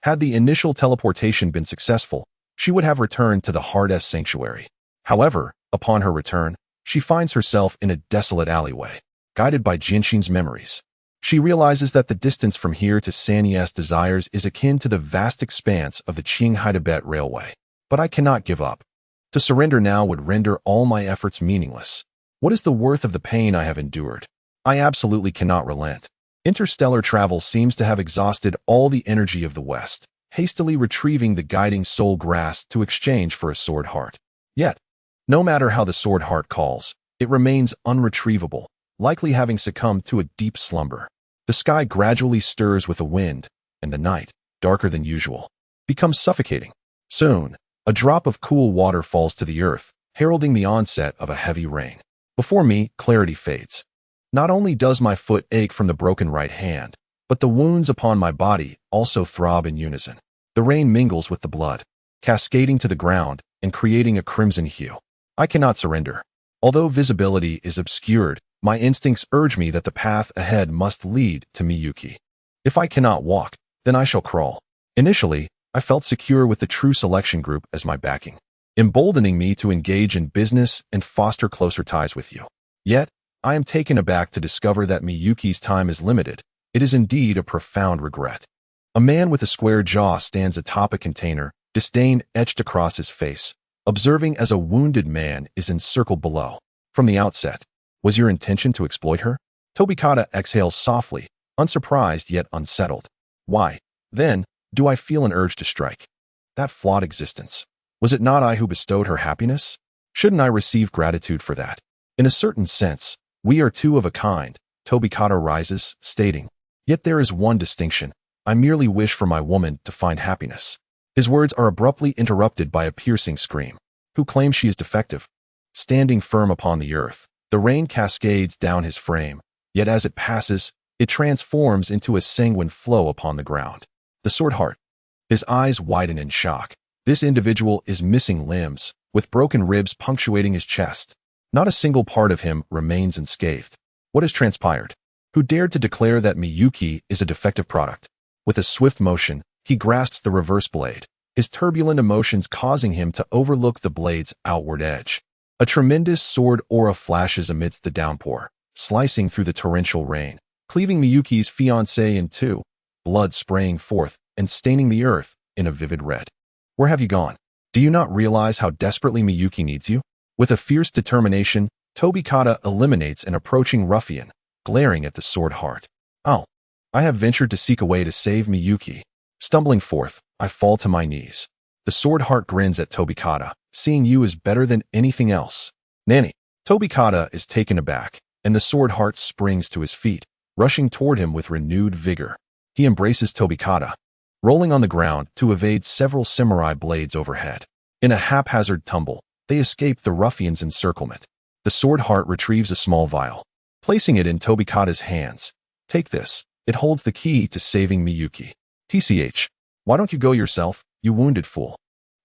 Had the initial teleportation been successful, she would have returned to the Hardest Sanctuary. However, upon her return, she finds herself in a desolate alleyway, guided by Genshin's memories. She realizes that the distance from here to Sanya's desires is akin to the vast expanse of the Qinghai-Tibet Railway. But I cannot give up. To surrender now would render all my efforts meaningless. What is the worth of the pain I have endured? I absolutely cannot relent. Interstellar travel seems to have exhausted all the energy of the West, hastily retrieving the guiding soul grasped to exchange for a sword heart. Yet, no matter how the sword heart calls, it remains unretrievable, likely having succumbed to a deep slumber. The sky gradually stirs with a wind, and the night, darker than usual, becomes suffocating. Soon, a drop of cool water falls to the earth, heralding the onset of a heavy rain. Before me, clarity fades. Not only does my foot ache from the broken right hand, but the wounds upon my body also throb in unison. The rain mingles with the blood, cascading to the ground and creating a crimson hue. I cannot surrender. Although visibility is obscured, my instincts urge me that the path ahead must lead to Miyuki. If I cannot walk, then I shall crawl. Initially, I felt secure with the True Selection Group as my backing, emboldening me to engage in business and foster closer ties with you. Yet, I am taken aback to discover that Miyuki's time is limited. It is indeed a profound regret. A man with a square jaw stands atop a container, disdain etched across his face, observing as a wounded man is encircled below. From the outset, was your intention to exploit her? Tobikata exhales softly, unsurprised yet unsettled. Why, then, do I feel an urge to strike? That flawed existence. Was it not I who bestowed her happiness? Shouldn't I receive gratitude for that? In a certain sense, we are two of a kind, Tobikata rises, stating. Yet there is one distinction. I merely wish for my woman to find happiness. His words are abruptly interrupted by a piercing scream. Who claims she is defective? Standing firm upon the earth, the rain cascades down his frame, yet as it passes, it transforms into a sanguine flow upon the ground. The sword heart. His eyes widen in shock. This individual is missing limbs, with broken ribs punctuating his chest. Not a single part of him remains unscathed. What has transpired? Who dared to declare that Miyuki is a defective product? With a swift motion, he grasps the reverse blade, his turbulent emotions causing him to overlook the blade's outward edge. A tremendous sword aura flashes amidst the downpour, slicing through the torrential rain, cleaving Miyuki's fiancée in two, blood spraying forth and staining the earth in a vivid red. Where have you gone? Do you not realize how desperately Miyuki needs you? With a fierce determination, Tobikata eliminates an approaching ruffian, glaring at the sword heart. Oh, I have ventured to seek a way to save Miyuki. Stumbling forth, I fall to my knees. The sword heart grins at Tobikata, seeing you is better than anything else. Nanny. Tobikata is taken aback, and the sword heart springs to his feet, rushing toward him with renewed vigor. He embraces Tobikata, rolling on the ground to evade several samurai blades overhead. In a haphazard tumble, they escape the ruffian's encirclement. The sword heart retrieves a small vial, placing it in Tobikata's hands. Take this. It holds the key to saving Miyuki. TCH. Why don't you go yourself, you wounded fool?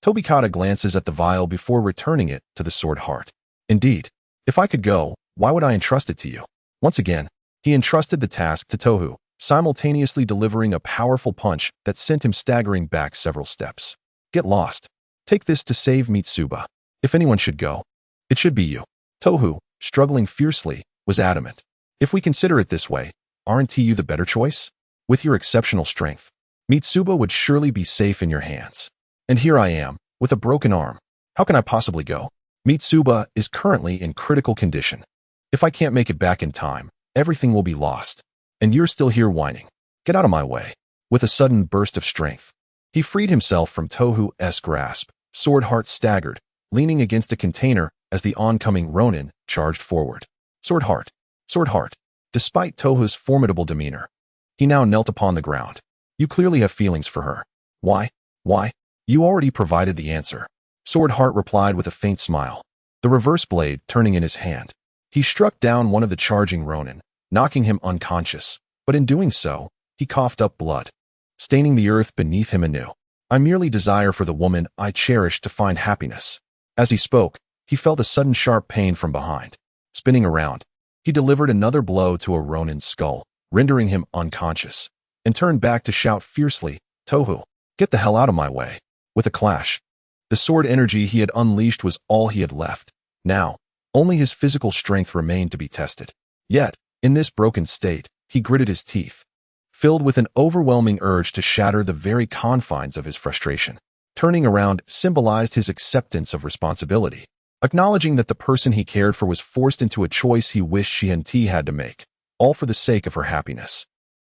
Tobikata glances at the vial before returning it to the sword heart. Indeed, if I could go, why would I entrust it to you? Once again, he entrusted the task to Tohu, simultaneously delivering a powerful punch that sent him staggering back several steps. Get lost. Take this to save Mitsuba. If anyone should go, it should be you. Tohu, struggling fiercely, was adamant. If we consider it this way, aren't you the better choice? With your exceptional strength, Mitsuba would surely be safe in your hands. And here I am, with a broken arm. How can I possibly go? Mitsuba is currently in critical condition. If I can't make it back in time, everything will be lost. And you're still here whining. Get out of my way. With a sudden burst of strength, he freed himself from Tohu's grasp. Sword heart staggered, leaning against a container as the oncoming Ronin charged forward. Sword heart. Sword heart. Despite Tohu's formidable demeanor, he now knelt upon the ground. You clearly have feelings for her. Why? Why? You already provided the answer. Sword heart replied with a faint smile, the reverse blade turning in his hand. He struck down one of the charging Ronin, knocking him unconscious, but in doing so, he coughed up blood, staining the earth beneath him anew. I merely desire for the woman I cherish to find happiness. As he spoke, he felt a sudden sharp pain from behind. Spinning around, he delivered another blow to a Ronin's skull, rendering him unconscious, and turned back to shout fiercely, Tohu, get the hell out of my way. With a clash, the sword energy he had unleashed was all he had left. Now, only his physical strength remained to be tested. Yet, in this broken state, he gritted his teeth, filled with an overwhelming urge to shatter the very confines of his frustration. Turning around symbolized his acceptance of responsibility, acknowledging that the person he cared for was forced into a choice he wished she and he had to make, all for the sake of her happiness.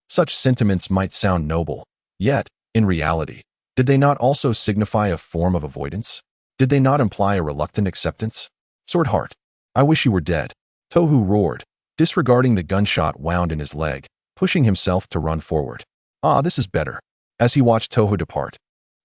Such sentiments might sound noble, yet, in reality, did they not also signify a form of avoidance? Did they not imply a reluctant acceptance? Sword heart, I wish you were dead. Tohu roared, disregarding the gunshot wound in his leg, pushing himself to run forward. Ah, this is better. As he watched Tohu depart,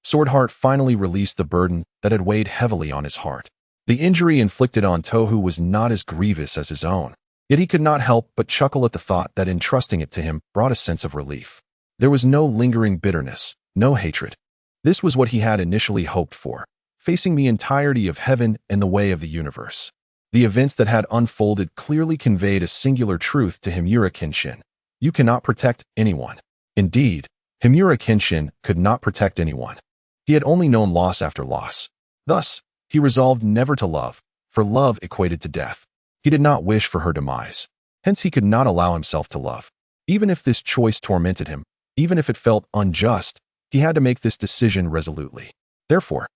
Sword heart finally released the burden that had weighed heavily on his heart. The injury inflicted on Tohu was not as grievous as his own, yet he could not help but chuckle at the thought that entrusting it to him brought a sense of relief. There was no lingering bitterness, no hatred. This was what he had initially hoped for, facing the entirety of heaven and the way of the universe. The events that had unfolded clearly conveyed a singular truth to Himura Kenshin. You cannot protect anyone. Indeed, Himura Kenshin could not protect anyone. He had only known loss after loss. Thus, he resolved never to love, for love equated to death. He did not wish for her demise. Hence he could not allow himself to love. Even if this choice tormented him, even if it felt unjust, he had to make this decision resolutely. Therefore,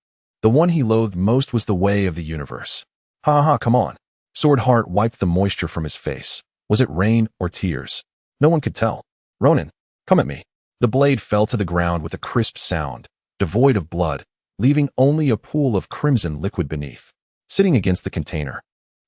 the one he loathed most was the way of the universe. Come on. Sword heart wiped the moisture from his face. Was it rain or tears? No one could tell. Ronin, come at me. The blade fell to the ground with a crisp sound, devoid of blood, leaving only a pool of crimson liquid beneath. Sitting against the container,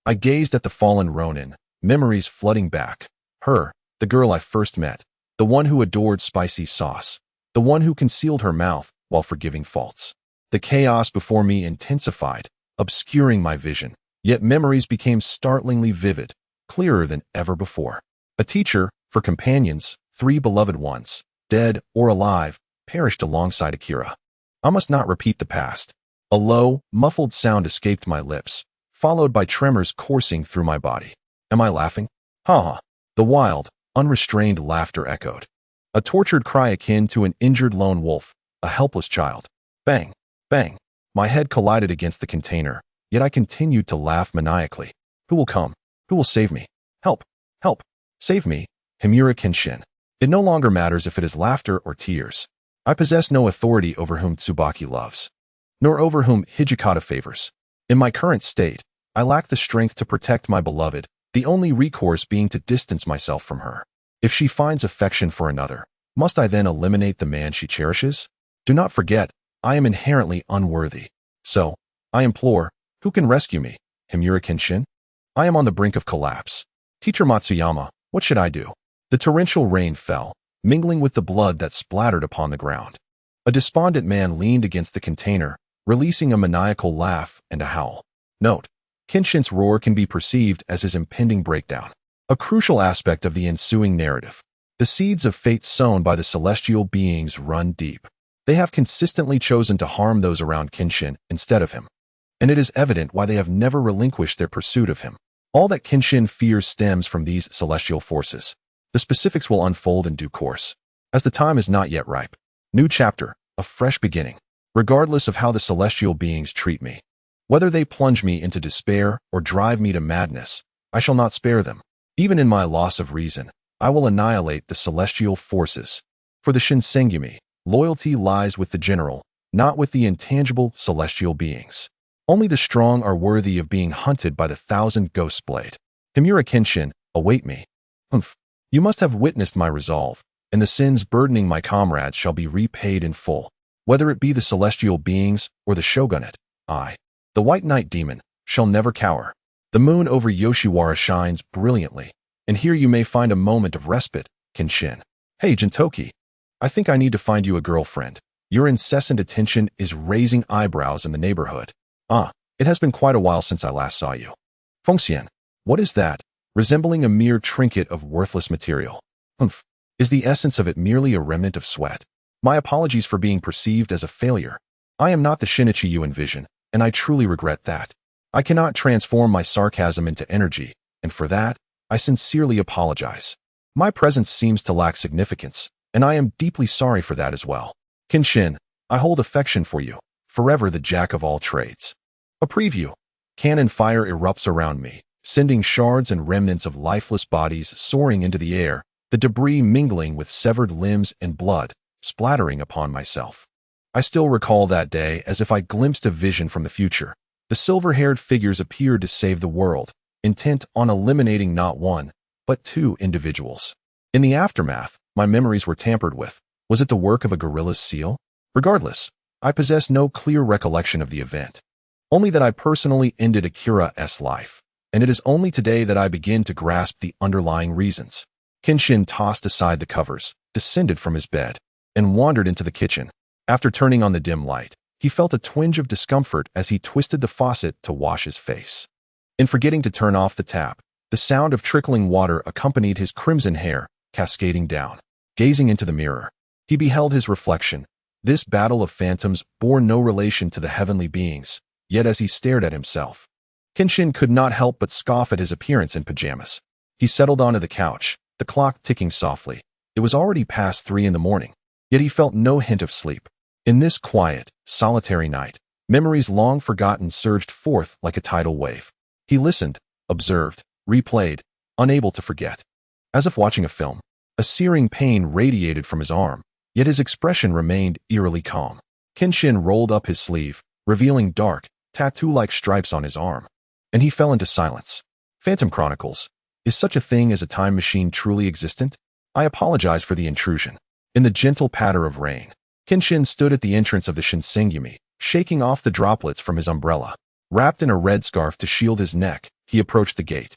I gazed at the fallen Ronin, memories flooding back. Her, the girl I first met, the one who adored spicy sauce, the one who concealed her mouth while forgiving faults. The chaos before me intensified, obscuring my vision, yet memories became startlingly vivid, clearer than ever before. A teacher, for companions, 3 beloved ones, dead or alive, perished alongside Akira. I must not repeat the past. A low, muffled sound escaped my lips, followed by tremors coursing through my body. Am I laughing? Ha ha. The wild, unrestrained laughter echoed. A tortured cry akin to an injured lone wolf, a helpless child. Bang, bang. My head collided against the container, yet I continued to laugh maniacally. Who will come? Who will save me? Help, help, save me. Himura Kenshin. It no longer matters if it is laughter or tears. I possess no authority over whom Tsubaki loves, nor over whom Hijikata favors. In my current state, I lack the strength to protect my beloved, the only recourse being to distance myself from her. If she finds affection for another, must I then eliminate the man she cherishes? Do not forget, I am inherently unworthy. So, I implore, who can rescue me? Himura Kenshin? I am on the brink of collapse. Teacher Matsuyama, what should I do? The torrential rain fell, mingling with the blood that splattered upon the ground. A despondent man leaned against the container, releasing a maniacal laugh and a howl. Note: Kenshin's roar can be perceived as his impending breakdown. A crucial aspect of the ensuing narrative. The seeds of fate sown by the celestial beings run deep. They have consistently chosen to harm those around Kenshin instead of him. And it is evident why they have never relinquished their pursuit of him. All that Kenshin fears stems from these celestial forces. The specifics will unfold in due course, as the time is not yet ripe. New chapter, a fresh beginning. Regardless of how the celestial beings treat me, whether they plunge me into despair or drive me to madness, I shall not spare them. Even in my loss of reason, I will annihilate the celestial forces. For the Shinsengumi, loyalty lies with the general, not with the intangible celestial beings. Only the strong are worthy of being hunted by the 1,000 ghosts blade. Himura Kenshin, await me. Humph. You must have witnessed my resolve, and the sins burdening my comrades shall be repaid in full, whether it be the celestial beings or the shogunate. I, the White Knight Demon, shall never cower. The moon over Yoshiwara shines brilliantly, and here you may find a moment of respite, Kenshin. Hey, Gintoki. I think I need to find you a girlfriend. Your incessant attention is raising eyebrows in the neighborhood. Ah, it has been quite a while since I last saw you. Fengxian, what is that? Resembling a mere trinket of worthless material. Humph. Is the essence of it merely a remnant of sweat? My apologies for being perceived as a failure. I am not the Shinichi you envision, and I truly regret that. I cannot transform my sarcasm into energy, and for that, I sincerely apologize. My presence seems to lack significance, and I am deeply sorry for that as well. Kenshin, I hold affection for you, forever the jack of all trades. A preview. Cannon fire erupts around me, sending shards and remnants of lifeless bodies soaring into the air, the debris mingling with severed limbs and blood, splattering upon myself. I still recall that day as if I glimpsed a vision from the future. The silver-haired figures appeared to save the world, intent on eliminating not one, but 2 individuals. In the aftermath, my memories were tampered with. Was it the work of a gorilla's seal? Regardless, I possess no clear recollection of the event. Only that I personally ended Akira's life, and it is only today that I begin to grasp the underlying reasons. Kenshin tossed aside the covers, descended from his bed, and wandered into the kitchen. After turning on the dim light, he felt a twinge of discomfort as he twisted the faucet to wash his face. In forgetting to turn off the tap, the sound of trickling water accompanied his crimson hair, cascading down. Gazing into the mirror, he beheld his reflection. This battle of phantoms bore no relation to the heavenly beings, yet as he stared at himself, Kenshin could not help but scoff at his appearance in pajamas. He settled onto the couch, the clock ticking softly. It was already past 3 in the morning, yet he felt no hint of sleep. In this quiet, solitary night, memories long forgotten surged forth like a tidal wave. He listened, observed, replayed, unable to forget. As if watching a film, a searing pain radiated from his arm, yet his expression remained eerily calm. Kenshin rolled up his sleeve, revealing dark, tattoo-like stripes on his arm, and he fell into silence. Phantom Chronicles. Is such a thing as a time machine truly existent? I apologize for the intrusion. In the gentle patter of rain, Kenshin stood at the entrance of the Shinsengumi, shaking off the droplets from his umbrella. Wrapped in a red scarf to shield his neck, he approached the gate,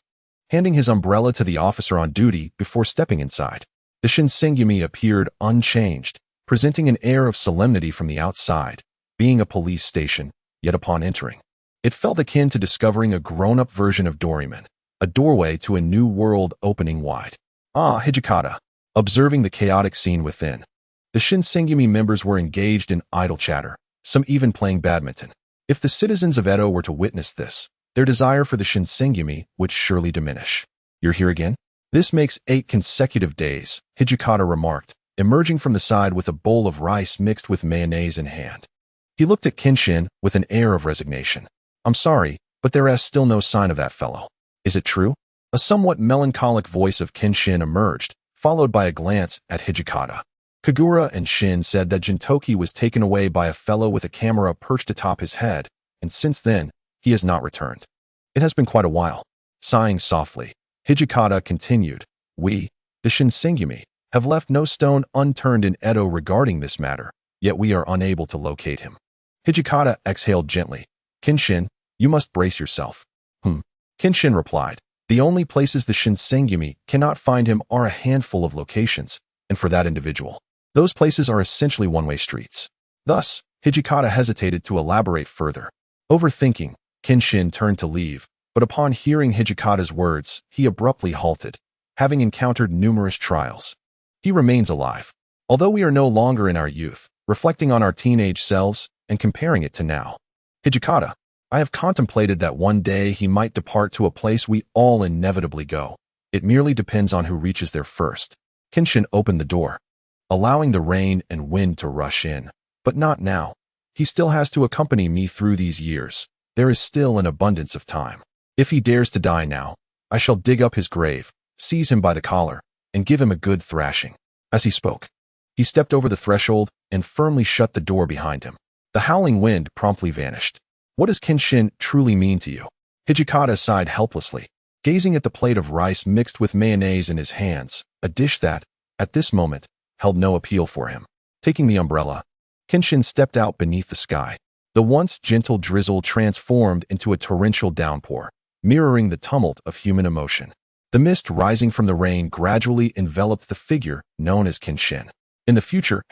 handing his umbrella to the officer on duty before stepping inside. The Shinsengumi appeared unchanged, presenting an air of solemnity from the outside, being a police station, yet upon entering, it felt akin to discovering a grown-up version of Doraemon, a doorway to a new world opening wide. Ah, Hijikata. Observing the chaotic scene within, the Shinsengumi members were engaged in idle chatter, some even playing badminton. If the citizens of Edo were to witness this, their desire for the Shinsengumi would surely diminish. You're here again? This makes 8 consecutive days, Hijikata remarked, emerging from the side with a bowl of rice mixed with mayonnaise in hand. He looked at Kenshin with an air of resignation. I'm sorry, but there is still no sign of that fellow. Is it true? A somewhat melancholic voice of Kenshin emerged, followed by a glance at Hijikata. Kagura and Shin said that Gintoki was taken away by a fellow with a camera perched atop his head, and since then, he has not returned. It has been quite a while. Sighing softly, Hijikata continued, We, the Shinsengumi, have left no stone unturned in Edo regarding this matter, yet we are unable to locate him. Hijikata exhaled gently. Kenshin, you must brace yourself. Kenshin replied. The only places the Shinsengumi cannot find him are a handful of locations, and for that individual, those places are essentially one-way streets. Thus, Hijikata hesitated to elaborate further. Overthinking, Kenshin turned to leave, but upon hearing Hijikata's words, he abruptly halted, having encountered numerous trials. He remains alive. Although we are no longer in our youth, reflecting on our teenage selves and comparing it to now. Hijikata, I have contemplated that one day he might depart to a place we all inevitably go. It merely depends on who reaches there first. Kenshin opened the door, allowing the rain and wind to rush in. But not now. He still has to accompany me through these years. There is still an abundance of time. If he dares to die now, I shall dig up his grave, seize him by the collar, and give him a good thrashing. As he spoke, he stepped over the threshold and firmly shut the door behind him. The howling wind promptly vanished. What does Kenshin truly mean to you? Hijikata sighed helplessly, gazing at the plate of rice mixed with mayonnaise in his hands, a dish that, at this moment, held no appeal for him. Taking the umbrella, Kenshin stepped out beneath the sky. The once gentle drizzle transformed into a torrential downpour, mirroring the tumult of human emotion. The mist rising from the rain gradually enveloped the figure known as Kenshin. In the future,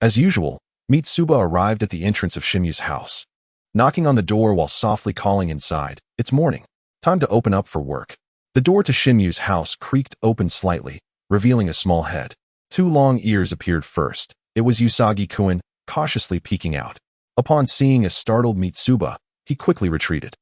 as usual, Mitsuba arrived at the entrance of Shimu's house, knocking on the door while softly calling inside. It's morning. Time to open up for work. The door to Shimu's house creaked open slightly, revealing a small head. 2 long ears appeared first. It was Usagi-kun, cautiously peeking out. Upon seeing a startled Mitsuba, he quickly retreated.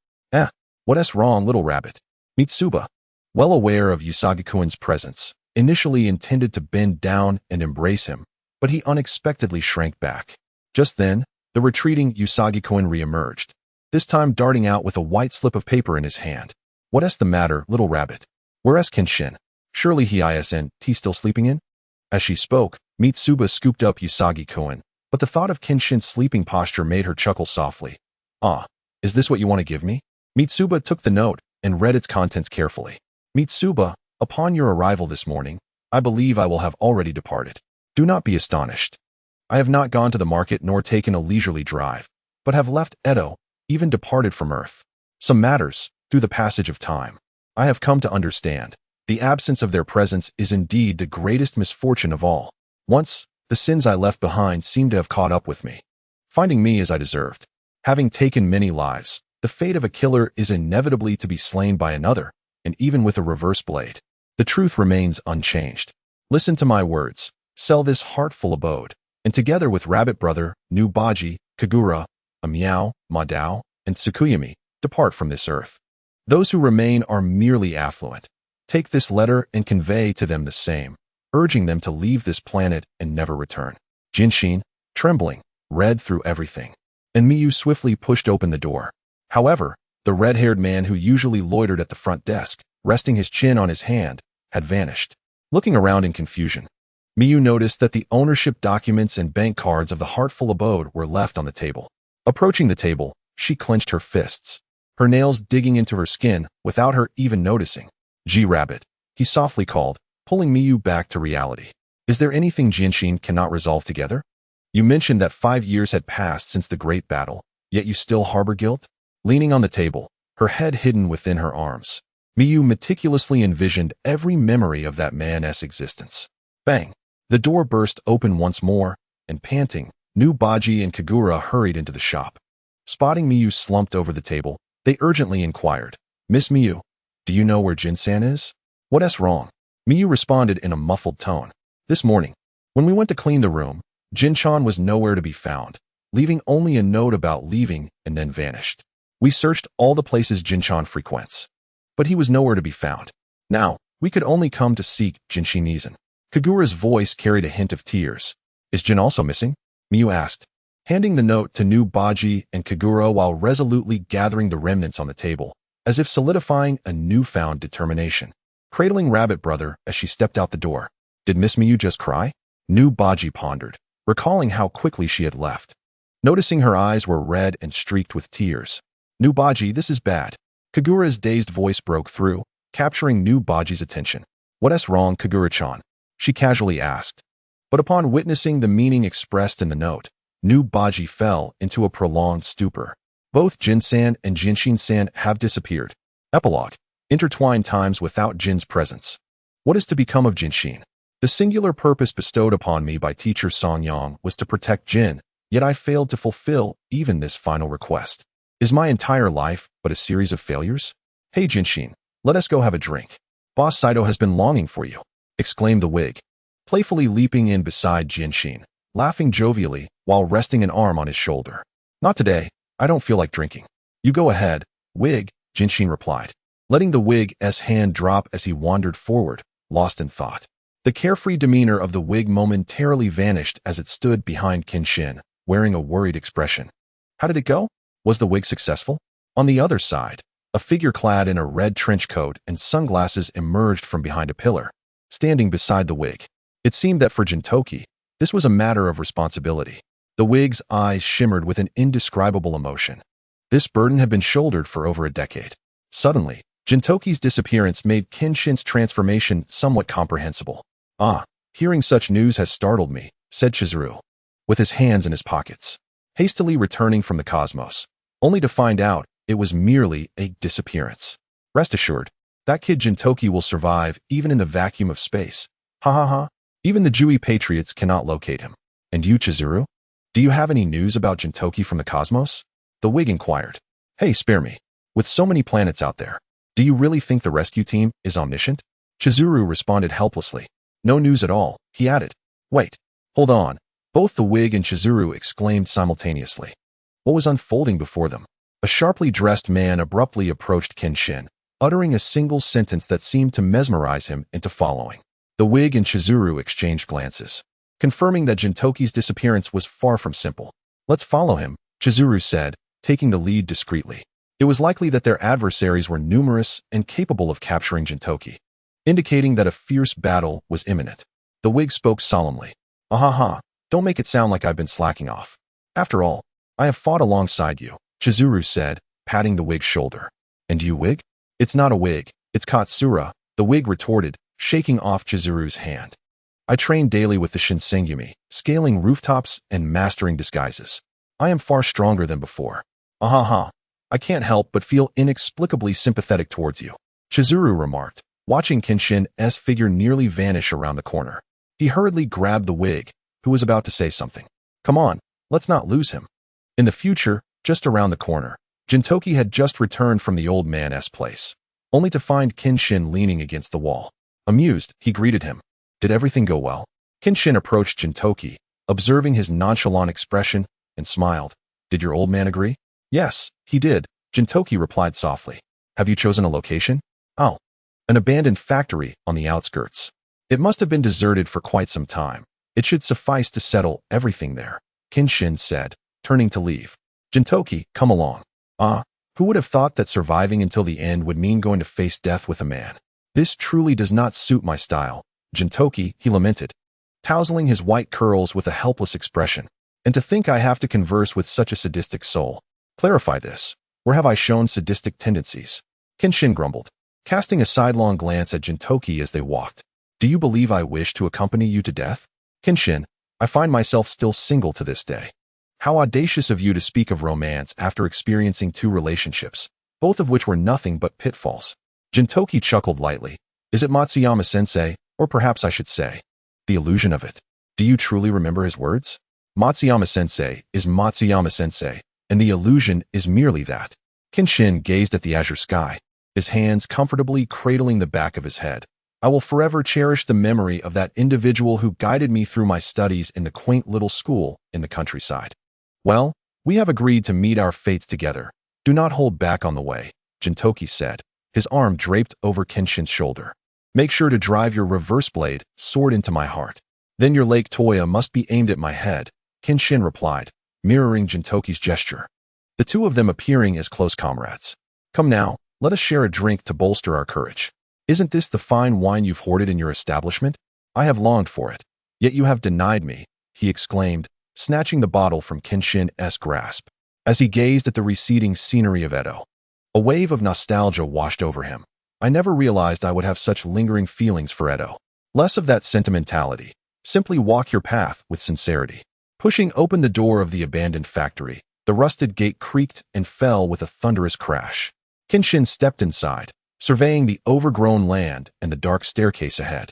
What's wrong, little rabbit? Mitsuba, well aware of Usagi-kun's presence, initially intended to bend down and embrace him, but he unexpectedly shrank back. Just then, the retreating Usagi-kun re-emerged, this time darting out with a white slip of paper in his hand. What's the matter, little rabbit? Where's Kenshin? Surely he isn't still sleeping in? As she spoke, Mitsuba scooped up Usagi-kun, but the thought of Kenshin's sleeping posture made her chuckle softly. Is this what you want to give me? Mitsuba took the note and read its contents carefully. Mitsuba, upon your arrival this morning, I believe I will have already departed. Do not be astonished. I have not gone to the market nor taken a leisurely drive, but have left Edo, even departed from Earth. Some matters, through the passage of time, I have come to understand. The absence of their presence is indeed the greatest misfortune of all. Once, the sins I left behind seemed to have caught up with me, finding me as I deserved. Having taken many lives, the fate of a killer is inevitably to be slain by another, and even with a reverse blade, the truth remains unchanged. Listen to my words. Sell this heartful abode, and together with Rabbit Brother, Nubaji, Kagura, Amiao, Madao, and Tsukuyami, depart from this earth. Those who remain are merely affluent. Take this letter and convey to them the same, urging them to leave this planet and never return. Jinshin, trembling, read through everything, and Miyu swiftly pushed open the door. However, the red-haired man who usually loitered at the front desk, resting his chin on his hand, had vanished. Looking around in confusion, Miyu noticed that the ownership documents and bank cards of the Heartful Abode were left on the table. Approaching the table, she clenched her fists, her nails digging into her skin without her even noticing. G-Rabbit, he softly called, pulling Miyu back to reality. Is there anything Jinshin cannot resolve together? You mentioned that 5 years had passed since the great battle, yet you still harbor guilt? Leaning on the table, her head hidden within her arms, Miyu meticulously envisioned every memory of that man's existence. Bang! The door burst open once more, and panting, Baji and Kagura hurried into the shop. Spotting Miyu slumped over the table, they urgently inquired, "Miss Miyu, do you know where Jin-san is?" "What's wrong?" Miyu responded in a muffled tone. "This morning, when we went to clean the room, Jin-chan was nowhere to be found, leaving only a note about leaving and then vanished. We searched all the places Jin-chan frequents, but he was nowhere to be found. Now, we could only come to seek Jinshin." Kagura's voice carried a hint of tears. "Is Jin also missing?" Miyu asked, handing the note to Baji and Kagura while resolutely gathering the remnants on the table, as if solidifying a newfound determination. Cradling Rabbit Brother as she stepped out the door. Did Miss Miyu just cry? Baji pondered, recalling how quickly she had left. Noticing her eyes were red and streaked with tears. Baji, this is bad." Kagura's dazed voice broke through, capturing Baji's attention. "What's wrong, Kagura-chan?" she casually asked. But upon witnessing the meaning expressed in the note, Baji fell into a prolonged stupor. Both Jin-san and Jinshin-san have disappeared. Epilogue. Intertwined times without Jin's presence. What is to become of Jinshin? The singular purpose bestowed upon me by teacher Song-yang was to protect Jin, yet I failed to fulfill even this final request. Is my entire life but a series of failures? "Hey Jinshin, let us go have a drink. Boss Saito has been longing for you," exclaimed the wig, playfully leaping in beside Jinshin, laughing jovially while resting an arm on his shoulder. "Not today, I don't feel like drinking." "You go ahead, wig," Jinshin replied, letting the wig's hand drop as he wandered forward, lost in thought. The carefree demeanor of the wig momentarily vanished as it stood behind Kenshin, wearing a worried expression. How did it go? Was the wig successful? On the other side, a figure clad in a red trench coat and sunglasses emerged from behind a pillar, standing beside the wig. It seemed that for Gintoki, this was a matter of responsibility. The wig's eyes shimmered with an indescribable emotion. This burden had been shouldered for over a decade. Suddenly, Gintoki's disappearance made Kenshin's transformation somewhat comprehensible. "Ah, hearing such news has startled me," said Chizuru, with his hands in his pockets, hastily returning from the cosmos, only to find out it was merely a disappearance. "Rest assured, that kid Gintoki will survive even in the vacuum of space. Ha ha ha. Even the Jui Patriots cannot locate him." "And you, Chizuru? Do you have any news about Gintoki from the cosmos?" the wig inquired. "Hey, spare me. With so many planets out there, do you really think the rescue team is omniscient?" Chizuru responded helplessly. "No news at all," he added. "Wait, hold on." Both the wig and Chizuru exclaimed simultaneously. What was unfolding before them? A sharply dressed man abruptly approached Kenshin, uttering a single sentence that seemed to mesmerize him into following. The wig and Chizuru exchanged glances, confirming that Gintoki's disappearance was far from simple. "Let's follow him," Chizuru said, taking the lead discreetly. It was likely that their adversaries were numerous and capable of capturing Gintoki, indicating that a fierce battle was imminent. The wig spoke solemnly. "Ahaha, don't make it sound like I've been slacking off. After all, I have fought alongside you," Chizuru said, patting the wig's shoulder. "And you, wig?" "It's not a wig, it's Katsura," the wig retorted, shaking off Chizuru's hand. "I train daily with the Shinsengumi, scaling rooftops and mastering disguises. I am far stronger than before. Ahaha, I can't help but feel inexplicably sympathetic towards you," Chizuru remarked, watching Kenshin's figure nearly vanish around the corner. He hurriedly grabbed the wig, who was about to say something. "Come on, let's not lose him." In the future, just around the corner, Gintoki had just returned from the old man's place, only to find Kenshin leaning against the wall. Amused, he greeted him. "Did everything go well?" Kenshin approached Gintoki, observing his nonchalant expression, and smiled. "Did your old man agree?" "Yes, he did," Gintoki replied softly. "Have you chosen a location?" "Oh, an abandoned factory on the outskirts. It must have been deserted for quite some time. It should suffice to settle everything there," Kenshin said, turning to leave. "Gintoki, come along." "Ah, who would have thought that surviving until the end would mean going to face death with a man? This truly does not suit my style, Gintoki," he lamented, tousling his white curls with a helpless expression. "And to think I have to converse with such a sadistic soul. Clarify this. Where have I shown sadistic tendencies?" Kenshin grumbled, casting a sidelong glance at Gintoki as they walked. "Do you believe I wish to accompany you to death?" "Kenshin, I find myself still single to this day. How audacious of you to speak of romance after experiencing 2 relationships, both of which were nothing but pitfalls. Gintoki chuckled lightly. Is it Matsuyama-sensei, or perhaps I should say, the illusion of it? Do you truly remember his words? Matsuyama-sensei is Matsuyama-sensei, and the illusion is merely that. Kenshin gazed at the azure sky, his hands comfortably cradling the back of his head. I will forever cherish the memory of that individual who guided me through my studies in the quaint little school in the countryside. Well, we have agreed to meet our fates together. Do not hold back on the way, Gintoki said, his arm draped over Kenshin's shoulder. Make sure to drive your reverse blade sword into my heart. Then your Lake Toya must be aimed at my head, Kenshin replied, mirroring Gintoki's gesture. The 2 of them appearing as close comrades. Come now, let us share a drink to bolster our courage. Isn't this the fine wine you've hoarded in your establishment? I have longed for it. Yet you have denied me, he exclaimed, snatching the bottle from Kenshin's grasp. As he gazed at the receding scenery of Edo, a wave of nostalgia washed over him. I never realized I would have such lingering feelings for Edo. Less of that sentimentality. Simply walk your path with sincerity. Pushing open the door of the abandoned factory, the rusted gate creaked and fell with a thunderous crash. Kenshin stepped inside, surveying the overgrown land and the dark staircase ahead.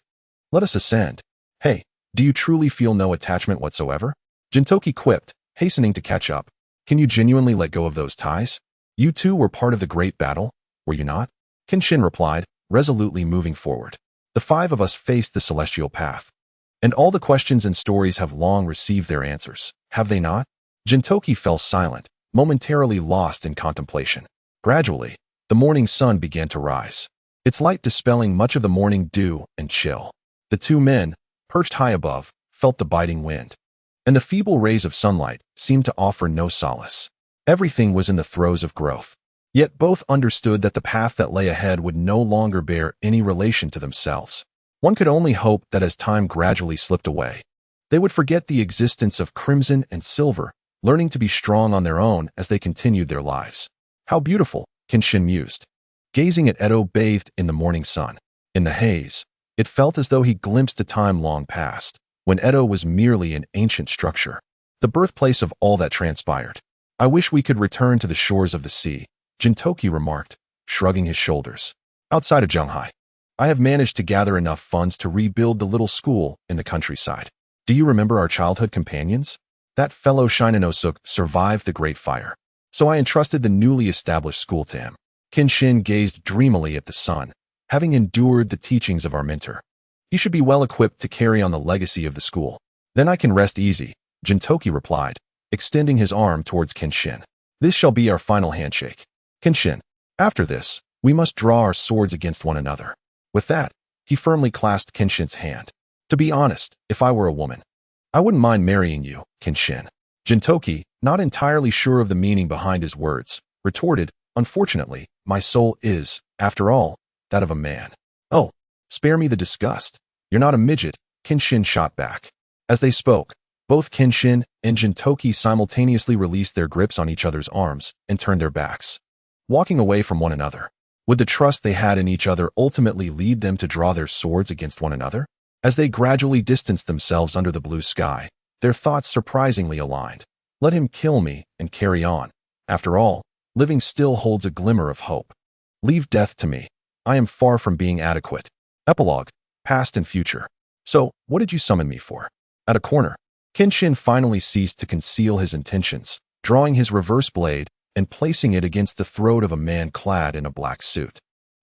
Let us ascend. Hey, do you truly feel no attachment whatsoever? Gintoki quipped, hastening to catch up. Can you genuinely let go of those ties? You 2 were part of the great battle, were you not? Kenshin replied, resolutely moving forward. The 5 of us faced the celestial path. And all the questions and stories have long received their answers, have they not? Gintoki fell silent, momentarily lost in contemplation. Gradually, the morning sun began to rise, its light dispelling much of the morning dew and chill. The 2 men, perched high above, felt the biting wind, and the feeble rays of sunlight seemed to offer no solace. Everything was in the throes of growth, yet both understood that the path that lay ahead would no longer bear any relation to themselves. One could only hope that as time gradually slipped away, they would forget the existence of crimson and silver, learning to be strong on their own as they continued their lives. How beautiful, Kenshin mused, gazing at Edo bathed in the morning sun. In the haze, it felt as though he glimpsed a time long past, when Edo was merely an ancient structure, the birthplace of all that transpired. I wish we could return to the shores of the sea, Gintoki remarked, shrugging his shoulders. Outside of Zhonghai, I have managed to gather enough funds to rebuild the little school in the countryside. Do you remember our childhood companions? That fellow Shinanosuke survived the Great Fire, so I entrusted the newly established school to him. Kenshin gazed dreamily at the sun, having endured the teachings of our mentor. He should be well equipped to carry on the legacy of the school. Then I can rest easy, Gintoki replied, extending his arm towards Kenshin. This shall be our final handshake. Kenshin, after this, we must draw our swords against one another. With that, he firmly clasped Kenshin's hand. To be honest, if I were a woman, I wouldn't mind marrying you, Kenshin. Gintoki, not entirely sure of the meaning behind his words, retorted, unfortunately, my soul is, after all, that of a man. Oh, spare me the disgust. You're not a midget, Kenshin shot back. As they spoke, both Kenshin and Gintoki simultaneously released their grips on each other's arms and turned their backs, walking away from one another. Would the trust they had in each other ultimately lead them to draw their swords against one another? As they gradually distanced themselves under the blue sky, their thoughts surprisingly aligned. Let him kill me and carry on. After all, living still holds a glimmer of hope. Leave death to me. I am far from being adequate. Epilogue, past and future. So, what did you summon me for? At a corner, Kenshin finally ceased to conceal his intentions, drawing his reverse blade and placing it against the throat of a man clad in a black suit,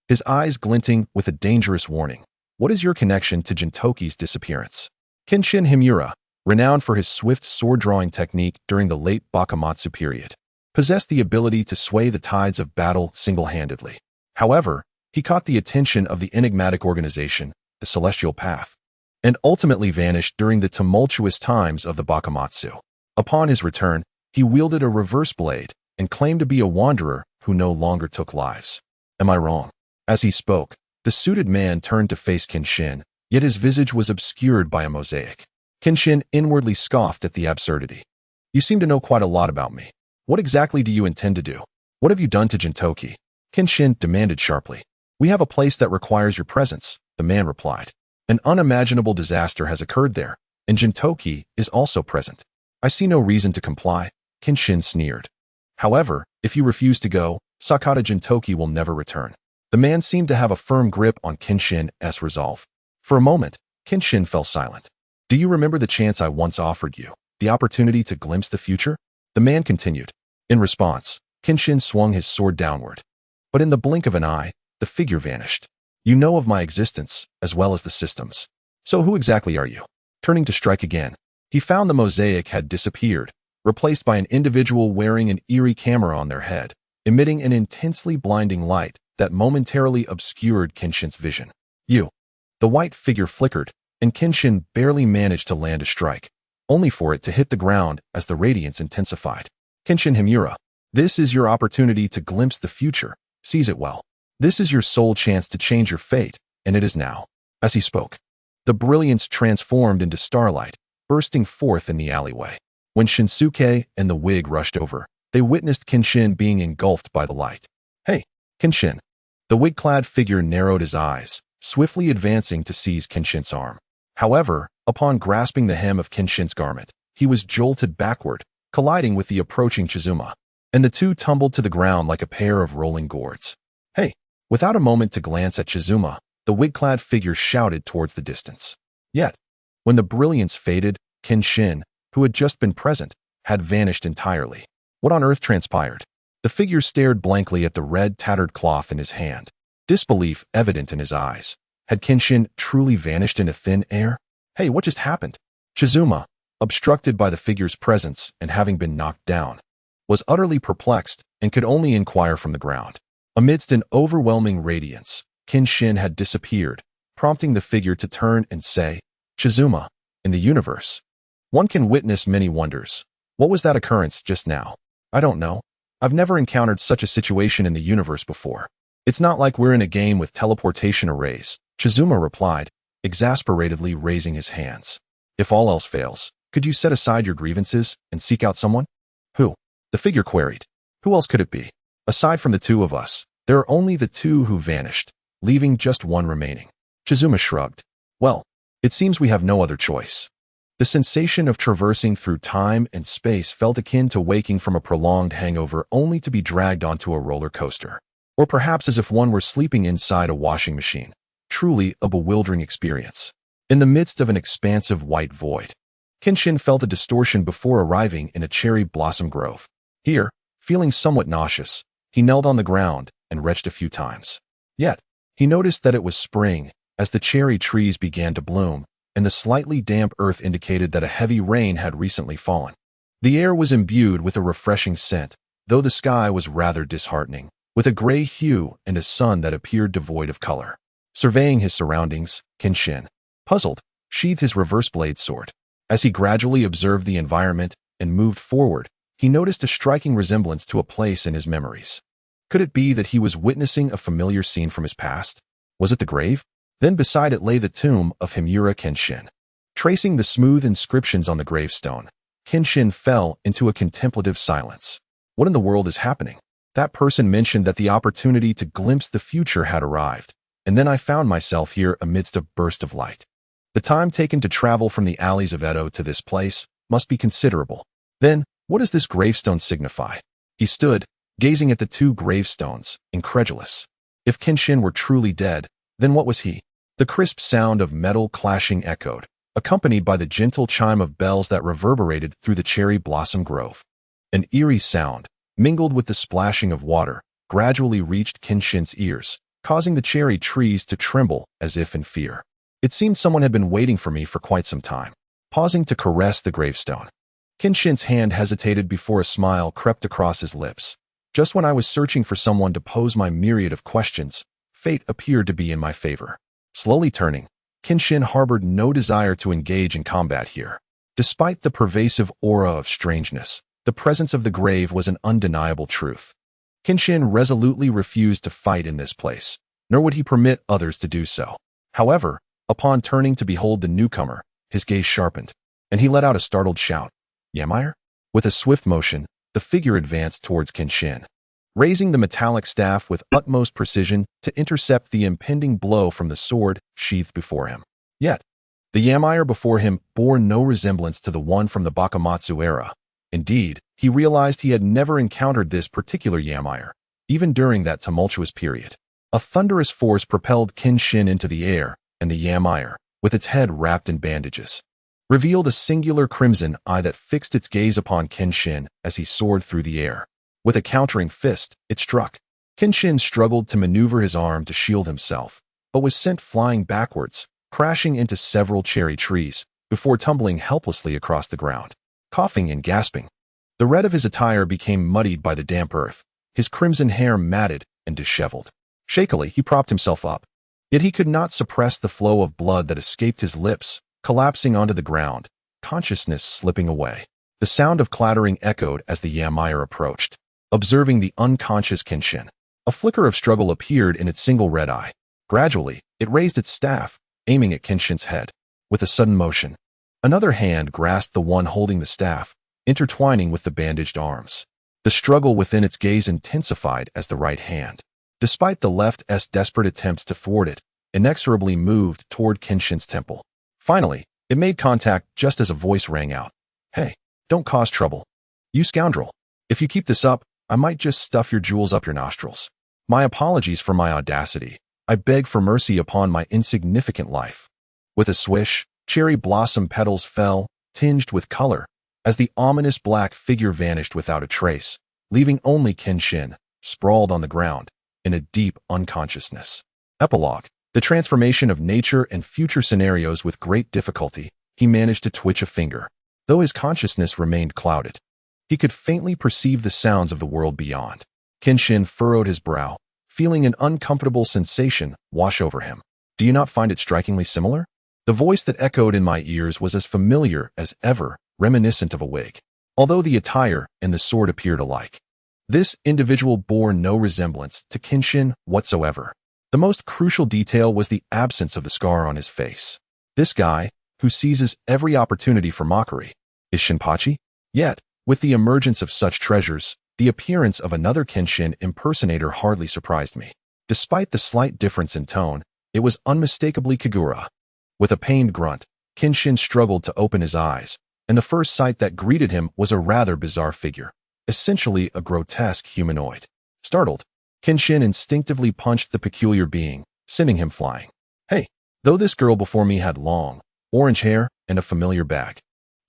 his eyes glinting with a dangerous warning. What is your connection to Gintoki's disappearance? Kenshin Himura, renowned for his swift sword-drawing technique during the late Bakumatsu period, possessed the ability to sway the tides of battle single-handedly. However, he caught the attention of the enigmatic organization, the Celestial Path, and ultimately vanished during the tumultuous times of the Bakumatsu. Upon his return, he wielded a reverse blade and claimed to be a wanderer who no longer took lives. Am I wrong? As he spoke, the suited man turned to face Kenshin, yet his visage was obscured by a mosaic. Kenshin inwardly scoffed at the absurdity. You seem to know quite a lot about me. What exactly do you intend to do? What have you done to Gintoki? Kenshin demanded sharply. We have a place that requires your presence, the man replied. An unimaginable disaster has occurred there, and Gintoki is also present. I see no reason to comply, Kenshin sneered. However, if you refuse to go, Sakata Gintoki will never return. The man seemed to have a firm grip on Kenshin's resolve. For a moment, Kenshin fell silent. Do you remember the chance I once offered you? The opportunity to glimpse the future? The man continued. In response, Kenshin swung his sword downward. But in the blink of an eye, the figure vanished. You know of my existence, as well as the systems. So who exactly are you? Turning to strike again, he found the mosaic had disappeared, replaced by an individual wearing an eerie camera on their head, emitting an intensely blinding light that momentarily obscured Kenshin's vision. You. The white figure flickered, and Kenshin barely managed to land a strike, only for it to hit the ground as the radiance intensified. Kenshin Himura, this is your opportunity to glimpse the future. Seize it well. This is your sole chance to change your fate, and it is now. As he spoke, the brilliance transformed into starlight, bursting forth in the alleyway. When Shinsuke and the wig rushed over, they witnessed Kenshin being engulfed by the light. Hey, Kenshin. The wig-clad figure narrowed his eyes, swiftly advancing to seize Kenshin's arm. However, upon grasping the hem of Kenshin's garment, he was jolted backward, colliding with the approaching Chizuma, and the two tumbled to the ground like a pair of rolling gourds. Hey! Without a moment to glance at Chizuma, the wig-clad figure shouted towards the distance. Yet, when the brilliance faded, Kenshin, who had just been present, had vanished entirely. What on earth transpired? The figure stared blankly at the red, tattered cloth in his hand, disbelief evident in his eyes. Had Kenshin truly vanished into thin air? Hey, what just happened? Chizuma, obstructed by the figure's presence and having been knocked down, was utterly perplexed and could only inquire from the ground. Amidst an overwhelming radiance, Kenshin had disappeared, prompting the figure to turn and say, Chizuma, in the universe, one can witness many wonders. What was that occurrence just now? I don't know. I've never encountered such a situation in the universe before. It's not like we're in a game with teleportation arrays, Chizuma replied, exasperatedly raising his hands. If all else fails, could you set aside your grievances and seek out someone? Who? The figure queried. Who else could it be? Aside from the two of us, there are only the two who vanished, leaving just one remaining. Chizuma shrugged. Well, it seems we have no other choice. The sensation of traversing through time and space felt akin to waking from a prolonged hangover only to be dragged onto a roller coaster. Or perhaps as if one were sleeping inside a washing machine. Truly a bewildering experience. In the midst of an expansive white void, Kenshin felt a distortion before arriving in a cherry blossom grove. Here, feeling somewhat nauseous, he knelt on the ground and retched a few times. Yet, he noticed that it was spring, as the cherry trees began to bloom, and the slightly damp earth indicated that a heavy rain had recently fallen. The air was imbued with a refreshing scent, though the sky was rather disheartening, with a gray hue and a sun that appeared devoid of color. Surveying his surroundings, Kenshin, puzzled, sheathed his reverse blade sword. As he gradually observed the environment and moved forward, he noticed a striking resemblance to a place in his memories. Could it be that he was witnessing a familiar scene from his past? Was it the grave? Then beside it lay the tomb of Himura Kenshin. Tracing the smooth inscriptions on the gravestone, Kenshin fell into a contemplative silence. What in the world is happening? That person mentioned that the opportunity to glimpse the future had arrived, and then I found myself here amidst a burst of light. The time taken to travel from the alleys of Edo to this place must be considerable. Then, what does this gravestone signify? He stood, gazing at the two gravestones, incredulous. If Kenshin were truly dead, then what was he? The crisp sound of metal clashing echoed, accompanied by the gentle chime of bells that reverberated through the cherry blossom grove. An eerie sound, mingled with the splashing of water, gradually reached Kenshin's ears, causing the cherry trees to tremble as if in fear. It seemed someone had been waiting for me for quite some time. Pausing to caress the gravestone, Kenshin's hand hesitated before a smile crept across his lips. Just when I was searching for someone to pose my myriad of questions, fate appeared to be in my favor. Slowly turning, Kenshin harbored no desire to engage in combat here. Despite the pervasive aura of strangeness, the presence of the grave was an undeniable truth. Kenshin resolutely refused to fight in this place, nor would he permit others to do so. However, upon turning to behold the newcomer, his gaze sharpened, and he let out a startled shout. Yamire? With a swift motion, the figure advanced towards Kenshin, raising the metallic staff with utmost precision to intercept the impending blow from the sword sheathed before him. Yet, The Yamire before him bore no resemblance to the one from the Bakamatsu era. Indeed, he realized he had never encountered this particular Yamire, even during that tumultuous period. A thunderous force propelled Kenshin into the air, and the Yamire, with its head wrapped in bandages, revealed a singular crimson eye that fixed its gaze upon Kenshin as he soared through the air. With a countering fist, it struck. Kenshin struggled to maneuver his arm to shield himself, but was sent flying backwards, crashing into several cherry trees, before tumbling helplessly across the ground, coughing and gasping. The red of his attire became muddied by the damp earth, his crimson hair matted and disheveled. Shakily, he propped himself up. Yet he could not suppress the flow of blood that escaped his lips, collapsing onto the ground, consciousness slipping away. The sound of clattering echoed as the Yamire approached, observing the unconscious Kenshin. A flicker of struggle appeared in its single red eye. Gradually, it raised its staff, aiming at Kenshin's head. With a sudden motion, another hand grasped the one holding the staff, intertwining with the bandaged arms. The struggle within its gaze intensified as the right hand, despite the left's desperate attempts to thwart it, inexorably moved toward Kenshin's temple. Finally, it made contact just as a voice rang out. "Hey, don't cause trouble. You scoundrel. If you keep this up, I might just stuff your jewels up your nostrils. My apologies for my audacity. I beg for mercy upon my insignificant life." With a swish, cherry blossom petals fell, tinged with color, as the ominous black figure vanished without a trace, leaving only Kenshin, sprawled on the ground, in a deep unconsciousness. Epilogue. The transformation of nature and future scenarios. With great difficulty, he managed to twitch a finger, though his consciousness remained clouded. He could faintly perceive the sounds of the world beyond. Kenshin furrowed his brow, feeling an uncomfortable sensation wash over him. "Do you not find it strikingly similar?" The voice that echoed in my ears was as familiar as ever, reminiscent of a wig, although the attire and the sword appeared alike. This individual bore no resemblance to Kenshin whatsoever. The most crucial detail was the absence of the scar on his face. This guy, who seizes every opportunity for mockery, is Shinpachi? Yet, with the emergence of such treasures, the appearance of another Kenshin impersonator hardly surprised me. Despite the slight difference in tone, it was unmistakably Kagura. With a pained grunt, Kenshin struggled to open his eyes, and the first sight that greeted him was a rather bizarre figure, essentially a grotesque humanoid. Startled, Kenshin instinctively punched the peculiar being, sending him flying. "Hey!" Though this girl before me had long, orange hair and a familiar bag,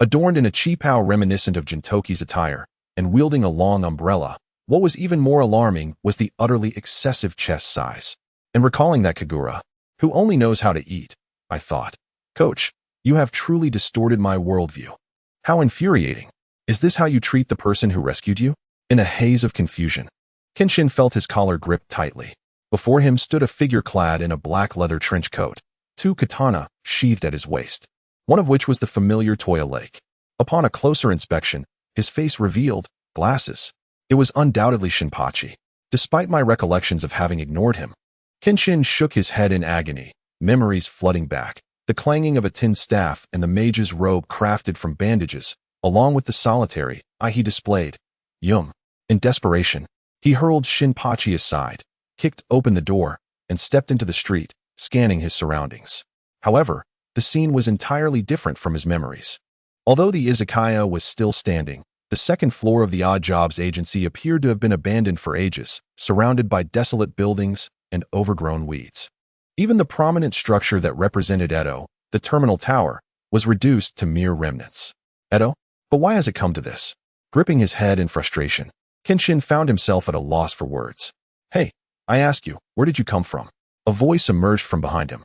adorned in a cheapao reminiscent of Gintoki's attire, and wielding a long umbrella, what was even more alarming was the utterly excessive chest size. And recalling that Kagura, who only knows how to eat, I thought, "Coach, you have truly distorted my worldview. How infuriating. Is this how you treat the person who rescued you?" In a haze of confusion, Kenshin felt his collar gripped tightly. Before him stood a figure clad in a black leather trench coat, two katana sheathed at his waist, one of which was the familiar Toya Lake. Upon a closer inspection, his face revealed glasses. It was undoubtedly Shinpachi, despite my recollections of having ignored him. Kenshin shook his head in agony, memories flooding back. The clanging of a tin staff and the mage's robe crafted from bandages, along with the solitary eye he displayed. In desperation, he hurled Shinpachi aside, kicked open the door, and stepped into the street, scanning his surroundings. However, the scene was entirely different from his memories. Although the izakaya was still standing, the second floor of the odd jobs agency appeared to have been abandoned for ages, surrounded by desolate buildings and overgrown weeds. Even the prominent structure that represented Edo, the terminal tower, was reduced to mere remnants. Edo? But why has it come to this? Gripping his head in frustration, Kenshin found himself at a loss for words. "Hey, I ask you, where did you come from?" A voice emerged from behind him.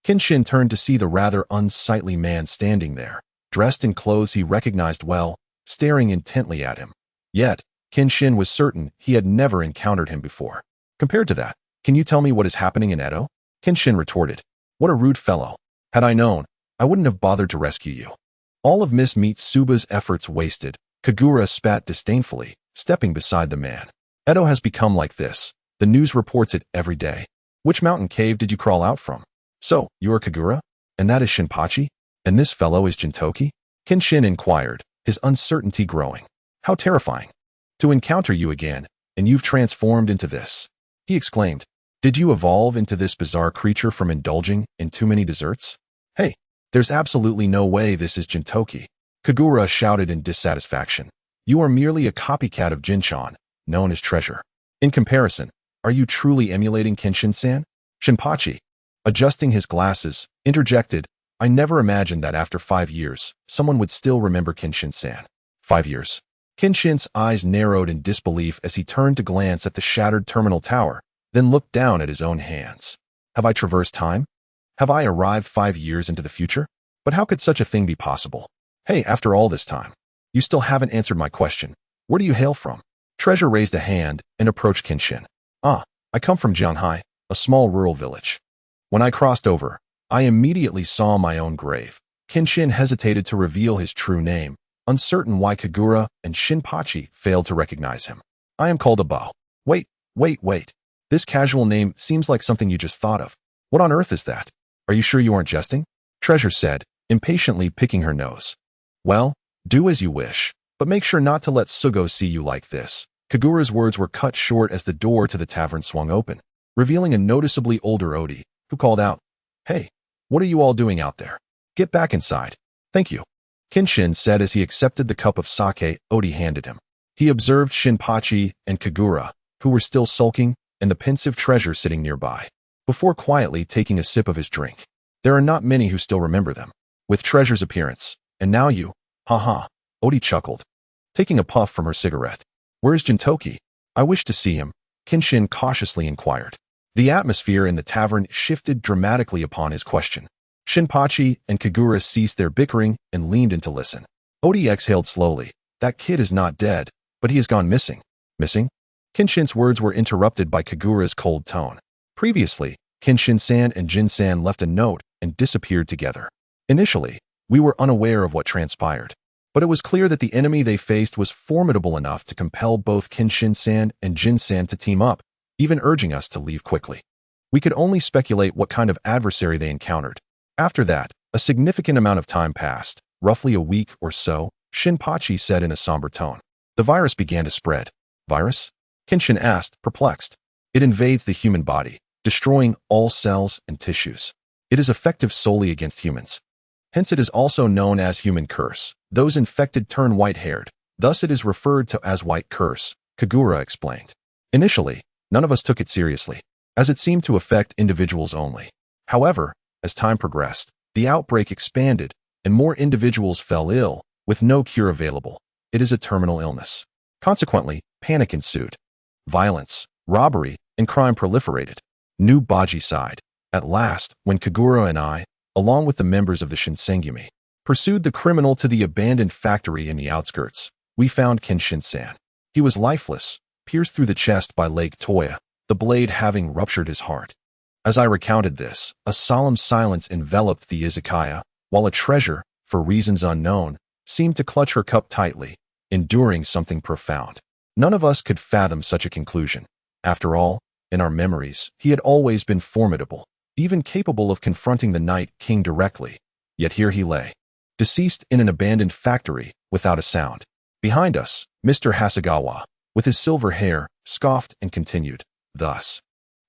Kenshin turned to see the rather unsightly man standing there, dressed in clothes he recognized well, staring intently at him. Yet, Kenshin was certain he had never encountered him before. "Compared to that, can you tell me what is happening in Edo?" Kenshin retorted. "What a rude fellow. Had I known, I wouldn't have bothered to rescue you." All of Miss Mitsuba's efforts wasted, Kagura spat disdainfully, stepping beside the man. "Edo has become like this. The news reports it every day. Which mountain cave did you crawl out from?" "So, you are Kagura? And that is Shinpachi? And this fellow is Gintoki?" Kenshin inquired, his uncertainty growing. "How terrifying. To encounter you again, and you've transformed into this," he exclaimed. "Did you evolve into this bizarre creature from indulging in too many desserts?" "Hey!" There's absolutely no way this is Gintoki. Kagura shouted in dissatisfaction. You are merely a copycat of Jinchan, known as Treasure. In comparison, are you truly emulating Kenshin-san? Shinpachi, adjusting his glasses, interjected, I never imagined that after 5 years, someone would still remember Kenshin-san. 5 years. Kenshin's eyes narrowed in disbelief as he turned to glance at the shattered terminal tower, then looked down at his own hands. Have I traversed time? Have I arrived 5 years into the future? But how could such a thing be possible? Hey, after all this time, you still haven't answered my question. Where do you hail from? Treasure raised a hand and approached Kenshin. I come from Jianhai, a small rural village. When I crossed over, I immediately saw my own grave. Kenshin hesitated to reveal his true name, uncertain why Kagura and Shinpachi failed to recognize him. I am called Abao. Wait. This casual name seems like something you just thought of. What on earth is that? Are you sure you aren't jesting? Treasure said, impatiently picking her nose. Well, do as you wish, but make sure not to let Sugo see you like this. Kagura's words were cut short as the door to the tavern swung open, revealing a noticeably older Odi, who called out, Hey, what are you all doing out there? Get back inside. Thank you. Kenshin said as he accepted the cup of sake Odi handed him. He observed Shinpachi and Kagura, who were still sulking, and the pensive Treasure sitting nearby, before quietly taking a sip of his drink. There are not many who still remember them. With Treasure's appearance, and now you, haha, Odi chuckled, taking a puff from her cigarette. Where's Gintoki? I wish to see him, Kenshin cautiously inquired. The atmosphere in the tavern shifted dramatically upon his question. Shinpachi and Kagura ceased their bickering and leaned in to listen. Odi exhaled slowly. That kid is not dead, but he has gone missing. Missing? Kenshin's words were interrupted by Kagura's cold tone. Previously, Kenshin-san and Jin-san left a note and disappeared together. Initially, we were unaware of what transpired, but it was clear that the enemy they faced was formidable enough to compel both Kenshin-san and Jin-san to team up, even urging us to leave quickly. We could only speculate what kind of adversary they encountered. After that, a significant amount of time passed, roughly a week or so, Shinpachi said in a somber tone. The virus began to spread. Virus? Kenshin asked, perplexed. It invades the human body, destroying all cells and tissues. It is effective solely against humans. Hence it is also known as human curse. Those infected turn white-haired. Thus it is referred to as white curse, Kagura explained. Initially, none of us took it seriously, as it seemed to affect individuals only. However, as time progressed, the outbreak expanded, and more individuals fell ill, with no cure available. It is a terminal illness. Consequently, panic ensued. Violence, robbery, and crime proliferated. New Baji sighed. At last, when Kagura and I, along with the members of the Shinsengumi, pursued the criminal to the abandoned factory in the outskirts, we found Kenshin-san. He was lifeless, pierced through the chest by Lake Toya, the blade having ruptured his heart. As I recounted this, a solemn silence enveloped the izakaya, while a Treasure, for reasons unknown, seemed to clutch her cup tightly, enduring something profound. None of us could fathom such a conclusion. After all, in our memories, he had always been formidable, even capable of confronting the Night King directly. Yet here he lay, deceased in an abandoned factory, without a sound. Behind us, Mr. Hasegawa, with his silver hair, scoffed and continued, thus.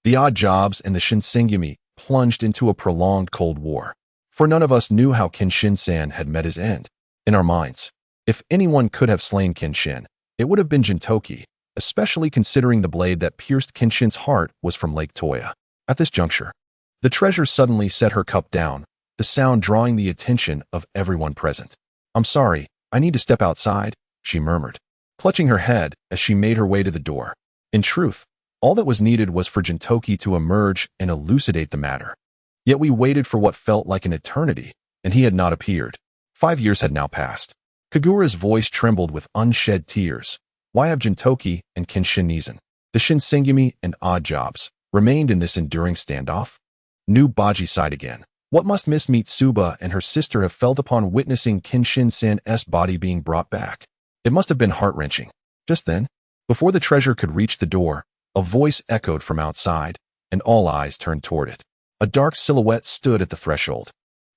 The odd jobs and the Shinsengumi plunged into a prolonged Cold War, for none of us knew how Kenshin-san had met his end. In our minds, if anyone could have slain Kenshin, it would have been Gintoki, especially considering the blade that pierced Kenshin's heart was from Lake Toya. At this juncture, the Treasure suddenly set her cup down, the sound drawing the attention of everyone present. I'm sorry, I need to step outside, she murmured, clutching her head as she made her way to the door. In truth, all that was needed was for Gintoki to emerge and elucidate the matter. Yet we waited for what felt like an eternity, and he had not appeared. 5 years had now passed. Kagura's voice trembled with unshed tears. Why have Gintoki and Kenshin-san, the Shinsengumi and odd jobs, remained in this enduring standoff? New Baji sighed again. What must Miss Mitsuba and her sister have felt upon witnessing Kenshin-san's body being brought back? It must have been heart-wrenching. Just then, before the Treasure could reach the door, a voice echoed from outside, and all eyes turned toward it. A dark silhouette stood at the threshold.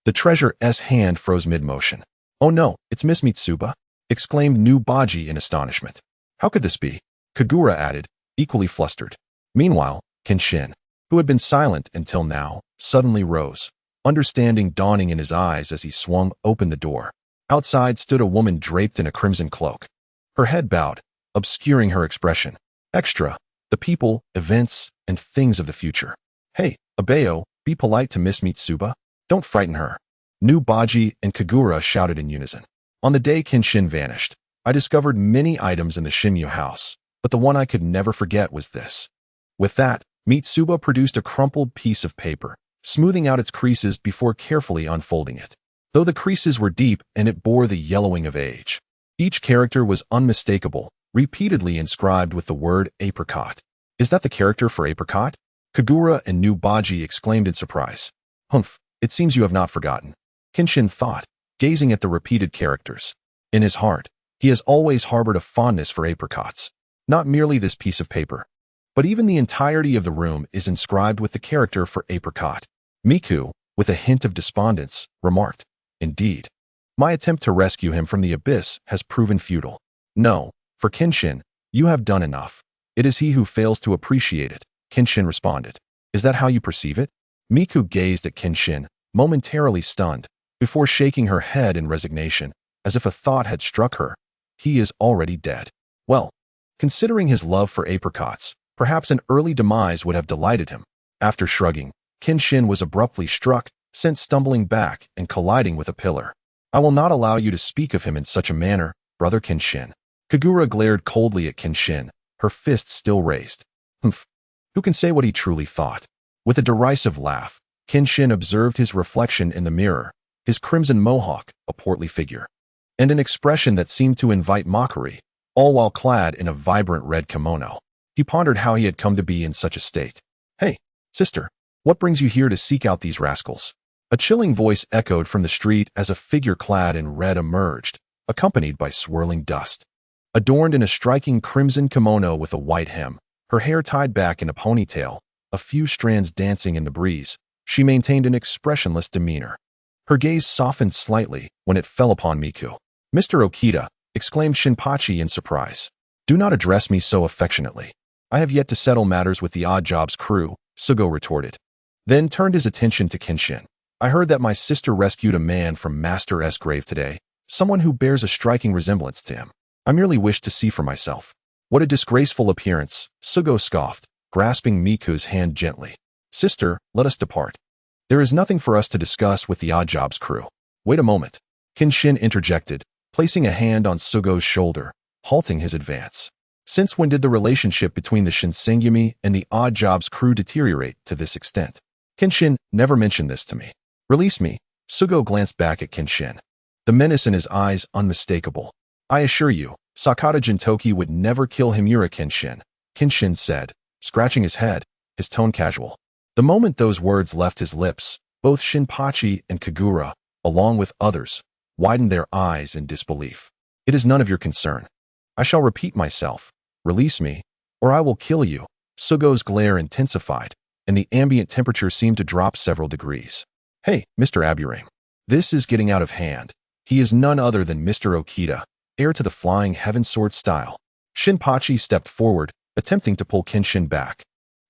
The Treasure's hand froze mid-motion. Oh no, it's Miss Mitsuba, exclaimed New Baji in astonishment. How could this be? Kagura added, equally flustered. Meanwhile, Kenshin, who had been silent until now, suddenly rose. understanding dawning in his eyes as he swung open the door. Outside stood a woman draped in a crimson cloak. Her head bowed, obscuring her expression. Extra, the people, events, and things of the future. Hey, Abayo, be polite to Miss Mitsuba. Don't frighten her. Baji and Kagura shouted in unison. On the day Kenshin vanished, I discovered many items in the Shinmyo house, but the one I could never forget was this. With that, Mitsuba produced a crumpled piece of paper, smoothing out its creases before carefully unfolding it. Though the creases were deep and it bore the yellowing of age. Each character was unmistakable, repeatedly inscribed with the word apricot. Is that the character for apricot? Kagura and Baji exclaimed in surprise. Humph, it seems you have not forgotten. Kenshin thought, gazing at the repeated characters. In his heart, he has always harbored a fondness for apricots. Not merely this piece of paper, but even the entirety of the room is inscribed with the character for apricot. Miku, with a hint of despondence, remarked, Indeed. My attempt to rescue him from the abyss has proven futile. No, for Kenshin, you have done enough. It is he who fails to appreciate it, Kenshin responded. Is that how you perceive it? Miku gazed at Kenshin, momentarily stunned, before shaking her head in resignation, as if a thought had struck her. He is already dead. Well, considering his love for apricots, perhaps an early demise would have delighted him. After shrugging, Kenshin was abruptly struck, sent stumbling back and colliding with a pillar. I will not allow you to speak of him in such a manner, brother Kenshin. Kagura glared coldly at Kenshin, her fists still raised. Humph. Who can say what he truly thought? With a derisive laugh, Kenshin observed his reflection in the mirror, his crimson mohawk, a portly figure, and an expression that seemed to invite mockery, all while clad in a vibrant red kimono. He pondered how he had come to be in such a state. Hey, sister, what brings you here to seek out these rascals? A chilling voice echoed from the street as a figure clad in red emerged, accompanied by swirling dust. Adorned in a striking crimson kimono with a white hem, her hair tied back in a ponytail, a few strands dancing in the breeze, she maintained an expressionless demeanor. Her gaze softened slightly when it fell upon Miku. Mr. Okita, exclaimed Shinpachi in surprise. Do not address me so affectionately. I have yet to settle matters with the Odd Jobs crew, Sugo retorted. Then turned his attention to Kenshin. I heard that my sister rescued a man from Master S' grave today, someone who bears a striking resemblance to him. I merely wished to see for myself. What a disgraceful appearance, Sugo scoffed, grasping Miku's hand gently. Sister, let us depart. There is nothing for us to discuss with the Odd Jobs crew. Wait a moment. Kenshin interjected, placing a hand on Sugo's shoulder, halting his advance. Since when did the relationship between the Shinsengumi and the Odd Jobs crew deteriorate to this extent? Kenshin never mentioned this to me. Release me. Sugo glanced back at Kenshin. The menace in his eyes unmistakable. I assure you, Sakata Gintoki would never kill Himura Kenshin, Kenshin said, scratching his head, his tone casual. The moment those words left his lips, both Shinpachi and Kagura, along with others, widened their eyes in disbelief. It is none of your concern. I shall repeat myself. Release me, or I will kill you. Sugo's glare intensified, and the ambient temperature seemed to drop several degrees. Hey, Mr. Aburame. This is getting out of hand. He is none other than Mr. Okita, heir to the Flying Heaven Sword style. Shinpachi stepped forward, attempting to pull Kenshin back.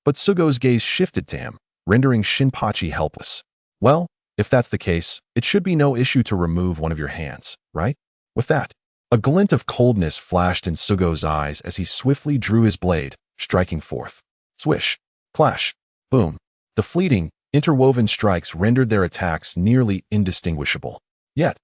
But Sugo's gaze shifted to him, rendering Shinpachi helpless. Well, if that's the case, it should be no issue to remove one of your hands, right? With that, a glint of coldness flashed in Sugo's eyes as he swiftly drew his blade, striking forth. Swish, clash, boom. The fleeting, interwoven strikes rendered their attacks nearly indistinguishable. Yet,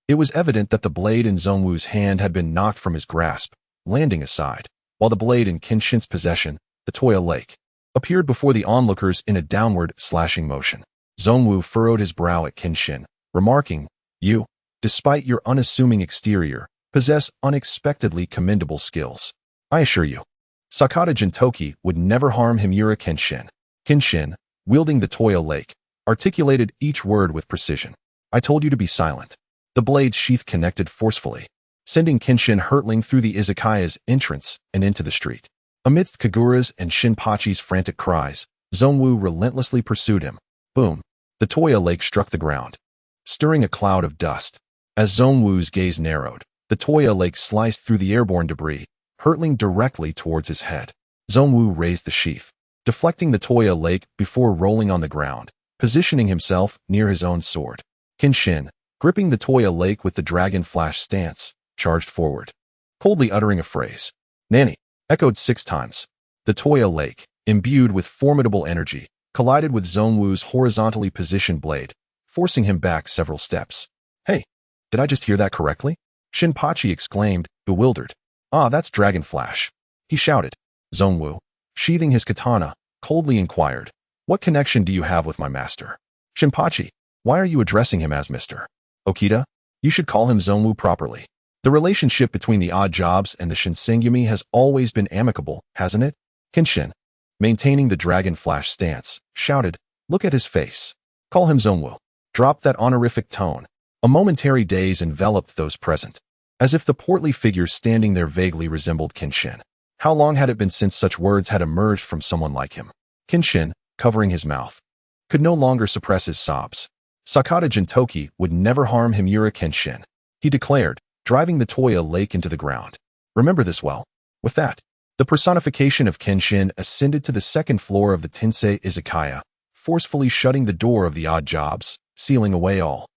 it was evident that the blade in Zongwu's hand had been knocked from his grasp, landing aside, while the blade in Kenshin's possession, the Toya Lake, appeared before the onlookers in a downward, slashing motion. Zongwu furrowed his brow at Kenshin, remarking, You, despite your unassuming exterior, possess unexpectedly commendable skills. I assure you, Sakata Gintoki would never harm Himura Kenshin. Kenshin, wielding the Toya Lake, articulated each word with precision. I told you to be silent. The blade's sheath connected forcefully, sending Kenshin hurtling through the izakaya's entrance and into the street. Amidst Kagura's and Shinpachi's frantic cries, Zongwu relentlessly pursued him. Boom! The Toya Lake struck the ground, stirring a cloud of dust. As Zongwu's gaze narrowed, the Toya Lake sliced through the airborne debris, hurtling directly towards his head. Zongwu raised the sheath, deflecting the Toya Lake before rolling on the ground, positioning himself near his own sword. Kenshin, gripping the Toya Lake with the dragon flash stance, charged forward, coldly uttering a phrase. Nanny, echoed 6 times. The Toya Lake, imbued with formidable energy, collided with Zonwu's horizontally positioned blade, forcing him back several steps. Hey, did I just hear that correctly? Shinpachi exclaimed, bewildered. Ah, that's Dragon Flash. He shouted. Zonwu, sheathing his katana, coldly inquired, what connection do you have with my master? Shinpachi, why are you addressing him as Mr. Okita? You should call him Zonwu properly. The relationship between the odd jobs and the Shinsengumi has always been amicable, hasn't it? Kenshin, maintaining the Dragon Flash stance, shouted, look at his face. Call him Zonwu. Drop that honorific tone. A momentary daze enveloped those present, as if the portly figure standing there vaguely resembled Kenshin. How long had it been since such words had emerged from someone like him? Kenshin, covering his mouth, could no longer suppress his sobs. Sakata Gintoki would never harm Himura Kenshin, he declared, driving the Toya Lake into the ground. Remember this well. With that, the personification of Kenshin ascended to the 2nd floor of the Tensei Izakaya, forcefully shutting the door of the odd jobs, sealing away all.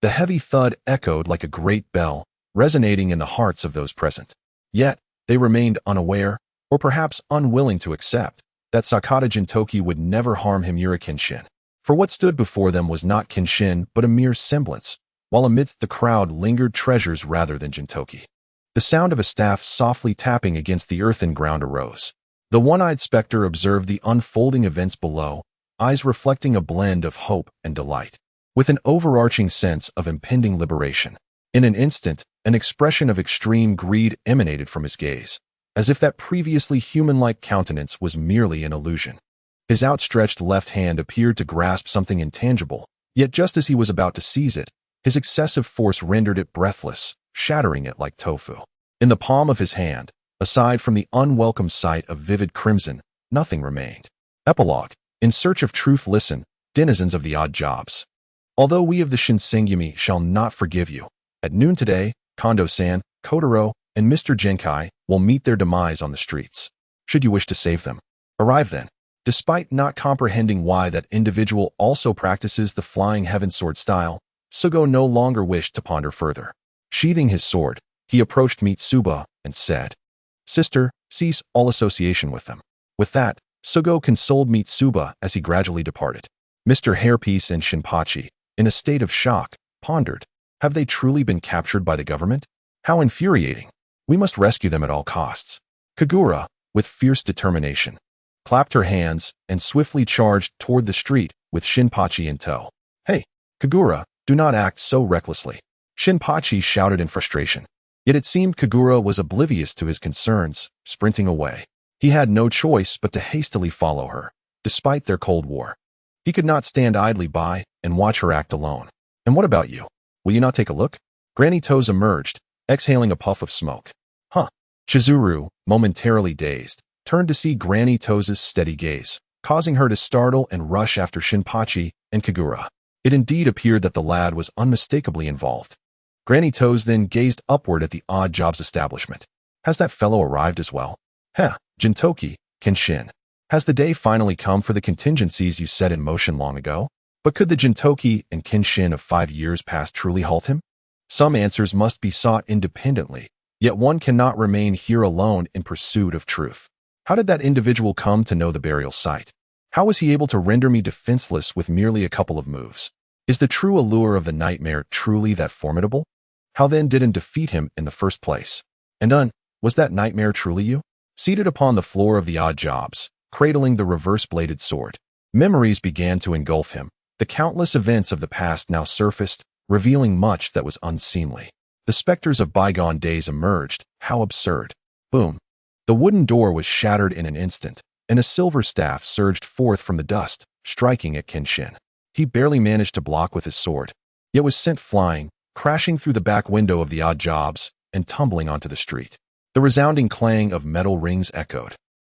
The heavy thud echoed like a great bell, resonating in the hearts of those present. Yet, they remained unaware, or perhaps unwilling to accept, that Sakata Gintoki would never harm Himura Kenshin. For what stood before them was not Kenshin but a mere semblance, while amidst the crowd lingered treasures rather than Gintoki. The sound of a staff softly tapping against the earthen ground arose. The one-eyed specter observed the unfolding events below, eyes reflecting a blend of hope and delight, with an overarching sense of impending liberation. In an instant, an expression of extreme greed emanated from his gaze, as if that previously human-like countenance was merely an illusion. His outstretched left hand appeared to grasp something intangible, yet just as he was about to seize it, his excessive force rendered it breathless, shattering it like tofu. In the palm of his hand, aside from the unwelcome sight of vivid crimson, nothing remained. Epilogue. In search of truth, listen, denizens of the odd jobs. Although we of the Shinsengumi shall not forgive you, at noon today, Kondo-san, Kotaro, and Mr. Genkai will meet their demise on the streets. Should you wish to save them, arrive then. Despite not comprehending why that individual also practices the flying heaven sword style, Sugo no longer wished to ponder further. Sheathing his sword, he approached Mitsuba and said, Sister, cease all association with them. With that, Sugo consoled Mitsuba as he gradually departed. Mr. Hairpiece and Shinpachi, in a state of shock, pondered, have they truly been captured by the government? How infuriating. We must rescue them at all costs. Kagura, with fierce determination, clapped her hands and swiftly charged toward the street with Shinpachi in tow. Hey, Kagura, do not act so recklessly. Shinpachi shouted in frustration. Yet it seemed Kagura was oblivious to his concerns, sprinting away. He had no choice but to hastily follow her, despite their Cold War. He could not stand idly by and watch her act alone. And what about you? Will you not take a look? Granny Toes emerged, exhaling a puff of smoke. Huh. Chizuru, momentarily dazed, turned to see Granny Toes' steady gaze, causing her to startle and rush after Shinpachi and Kagura. It indeed appeared that the lad was unmistakably involved. Granny Toes then gazed upward at the odd jobs establishment. Has that fellow arrived as well? Heh, Gintoki, Kenshin. Has the day finally come for the contingencies you set in motion long ago? But could the Gintoki and Kenshin of 5 years past truly halt him? Some answers must be sought independently, yet one cannot remain here alone in pursuit of truth. How did that individual come to know the burial site? How was he able to render me defenseless with merely a couple of moves? Is the true allure of the nightmare truly that formidable? How then did I defeat him in the first place? And was that nightmare truly you? Seated upon the floor of the odd jobs, cradling the reverse-bladed sword, memories began to engulf him. The countless events of the past now surfaced, revealing much that was unseemly. The specters of bygone days emerged. How absurd. Boom. The wooden door was shattered in an instant, and a silver staff surged forth from the dust, striking at Kenshin. He barely managed to block with his sword, yet was sent flying, crashing through the back window of the odd jobs and tumbling onto the street. The resounding clang of metal rings echoed,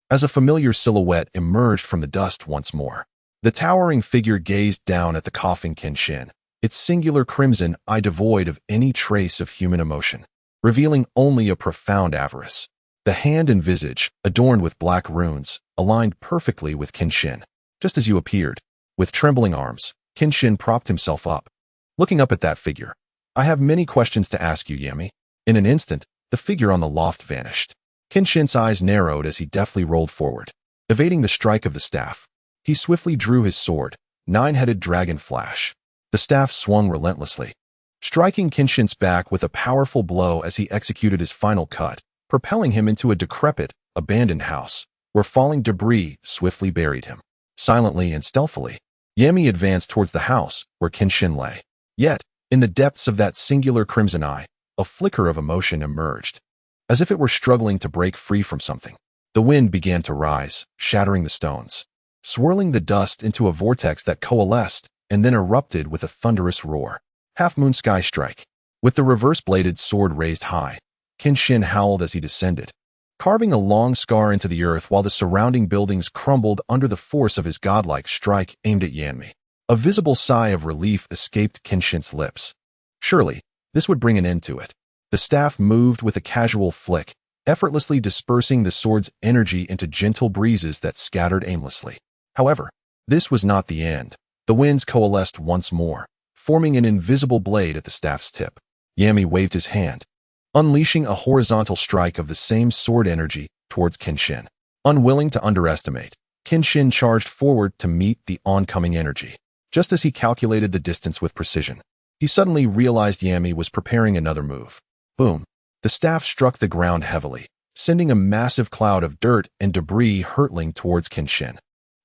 as a familiar silhouette emerged from the dust once more. The towering figure gazed down at the coughing Kenshin, its singular crimson eye devoid of any trace of human emotion, revealing only a profound avarice. The hand and visage, adorned with black runes, aligned perfectly with Kenshin. Just as you appeared, With trembling arms, Kenshin propped himself up. Looking up at that figure, "I have many questions to ask you, Yami." In an instant, the figure on the loft vanished. Kenshin's eyes narrowed as he deftly rolled forward. Evading the strike of the staff, he swiftly drew his sword, nine-headed dragon flash. The staff swung relentlessly, striking Kenshin's back with a powerful blow as he executed his final cut, propelling him into a decrepit, abandoned house, where falling debris swiftly buried him. Silently and stealthily, Yami advanced towards the house where Kenshin lay. Yet, in the depths of that singular crimson eye, a flicker of emotion emerged. As if it were struggling to break free from something, the wind began to rise, shattering the stones, swirling the dust into a vortex that coalesced and then erupted with a thunderous roar. Half-moon sky strike. With the reverse-bladed sword raised high, Kenshin howled as he descended, carving a long scar into the earth while the surrounding buildings crumbled under the force of his godlike strike aimed at Yanmi. A visible sigh of relief escaped Kenshin's lips. Surely, this would bring an end to it. The staff moved with a casual flick, effortlessly dispersing the sword's energy into gentle breezes that scattered aimlessly. However, this was not the end. The winds coalesced once more, forming an invisible blade at the staff's tip. Yami waved his hand, unleashing a horizontal strike of the same sword energy towards Kenshin. Unwilling to underestimate, Kenshin charged forward to meet the oncoming energy. Just as he calculated the distance with precision, he suddenly realized Yami was preparing another move. Boom! The staff struck the ground heavily, sending a massive cloud of dirt and debris hurtling towards Kenshin.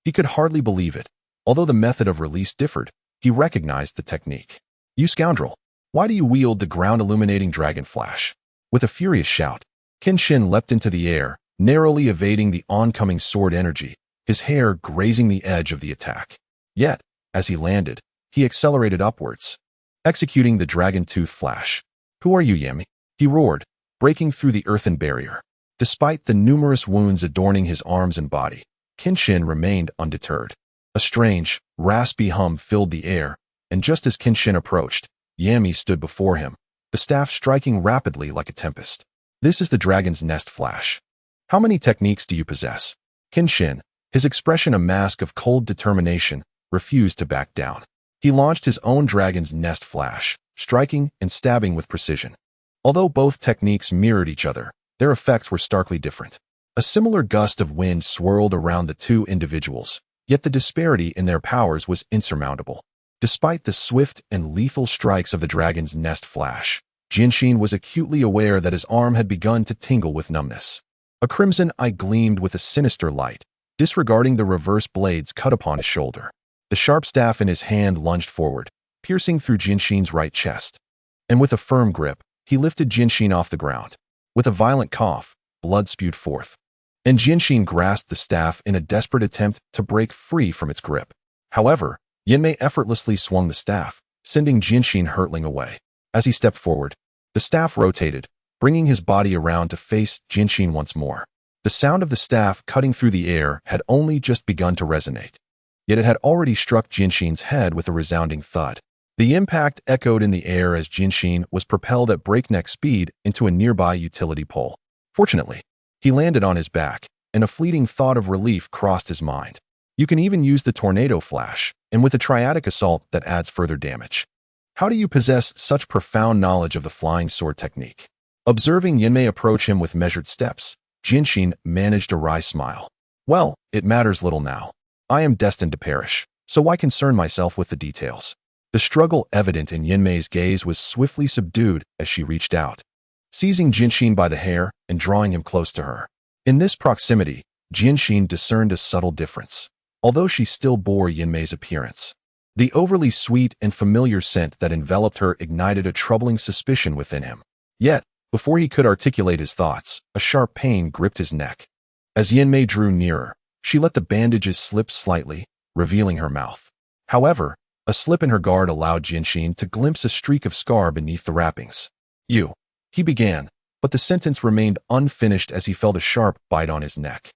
He could hardly believe it. Although the method of release differed, he recognized the technique. "You scoundrel! Why do you wield the ground-illuminating dragon flash?" With a furious shout, Kenshin leapt into the air, narrowly evading the oncoming sword energy, his hair grazing the edge of the attack. Yet, as he landed, he accelerated upwards, executing the dragon tooth flash. "Who are you, Yami?" he roared, breaking through the earthen barrier. Despite the numerous wounds adorning his arms and body, Kenshin remained undeterred. A strange, raspy hum filled the air, and just as Kenshin approached, Yami stood before him, the staff striking rapidly like a tempest. "This is the dragon's nest flash. How many techniques do you possess?" Kenshin, his expression a mask of cold determination, refused to back down. He launched his own dragon's nest flash, striking and stabbing with precision. Although both techniques mirrored each other, their effects were starkly different. A similar gust of wind swirled around the two individuals, yet the disparity in their powers was insurmountable. Despite the swift and lethal strikes of the dragon's nest flash, Genshin was acutely aware that his arm had begun to tingle with numbness. A crimson eye gleamed with a sinister light, disregarding the reverse blades cut upon his shoulder. The sharp staff in his hand lunged forward, piercing through Genshin's right chest. And with a firm grip, he lifted Genshin off the ground. With a violent cough, blood spewed forth, and Genshin grasped the staff in a desperate attempt to break free from its grip. However, Yanmei effortlessly swung the staff, sending Genshin hurtling away. As he stepped forward, the staff rotated, bringing his body around to face Genshin once more. The sound of the staff cutting through the air had only just begun to resonate, yet it had already struck Genshin's head with a resounding thud. The impact echoed in the air as Genshin was propelled at breakneck speed into a nearby utility pole. Fortunately, he landed on his back, and a fleeting thought of relief crossed his mind. You can even use the tornado flash, and with a triadic assault that adds further damage. How do you possess such profound knowledge of the flying sword technique? Observing Yanmei approach him with measured steps, Genshin managed a wry smile. Well, it matters little now. I am destined to perish, so why concern myself with the details? The struggle evident in Yanmei's gaze was swiftly subdued as she reached out, seizing Genshin by the hair and drawing him close to her. In this proximity, Genshin discerned a subtle difference. Although she still bore Yanmei's appearance, the overly sweet and familiar scent that enveloped her ignited a troubling suspicion within him. Yet, before he could articulate his thoughts, a sharp pain gripped his neck. As Yanmei drew nearer, she let the bandages slip slightly, revealing her mouth. However, a slip in her guard allowed Genshin to glimpse a streak of scar beneath the wrappings. "You," he began, but the sentence remained unfinished as he felt a sharp bite on his neck.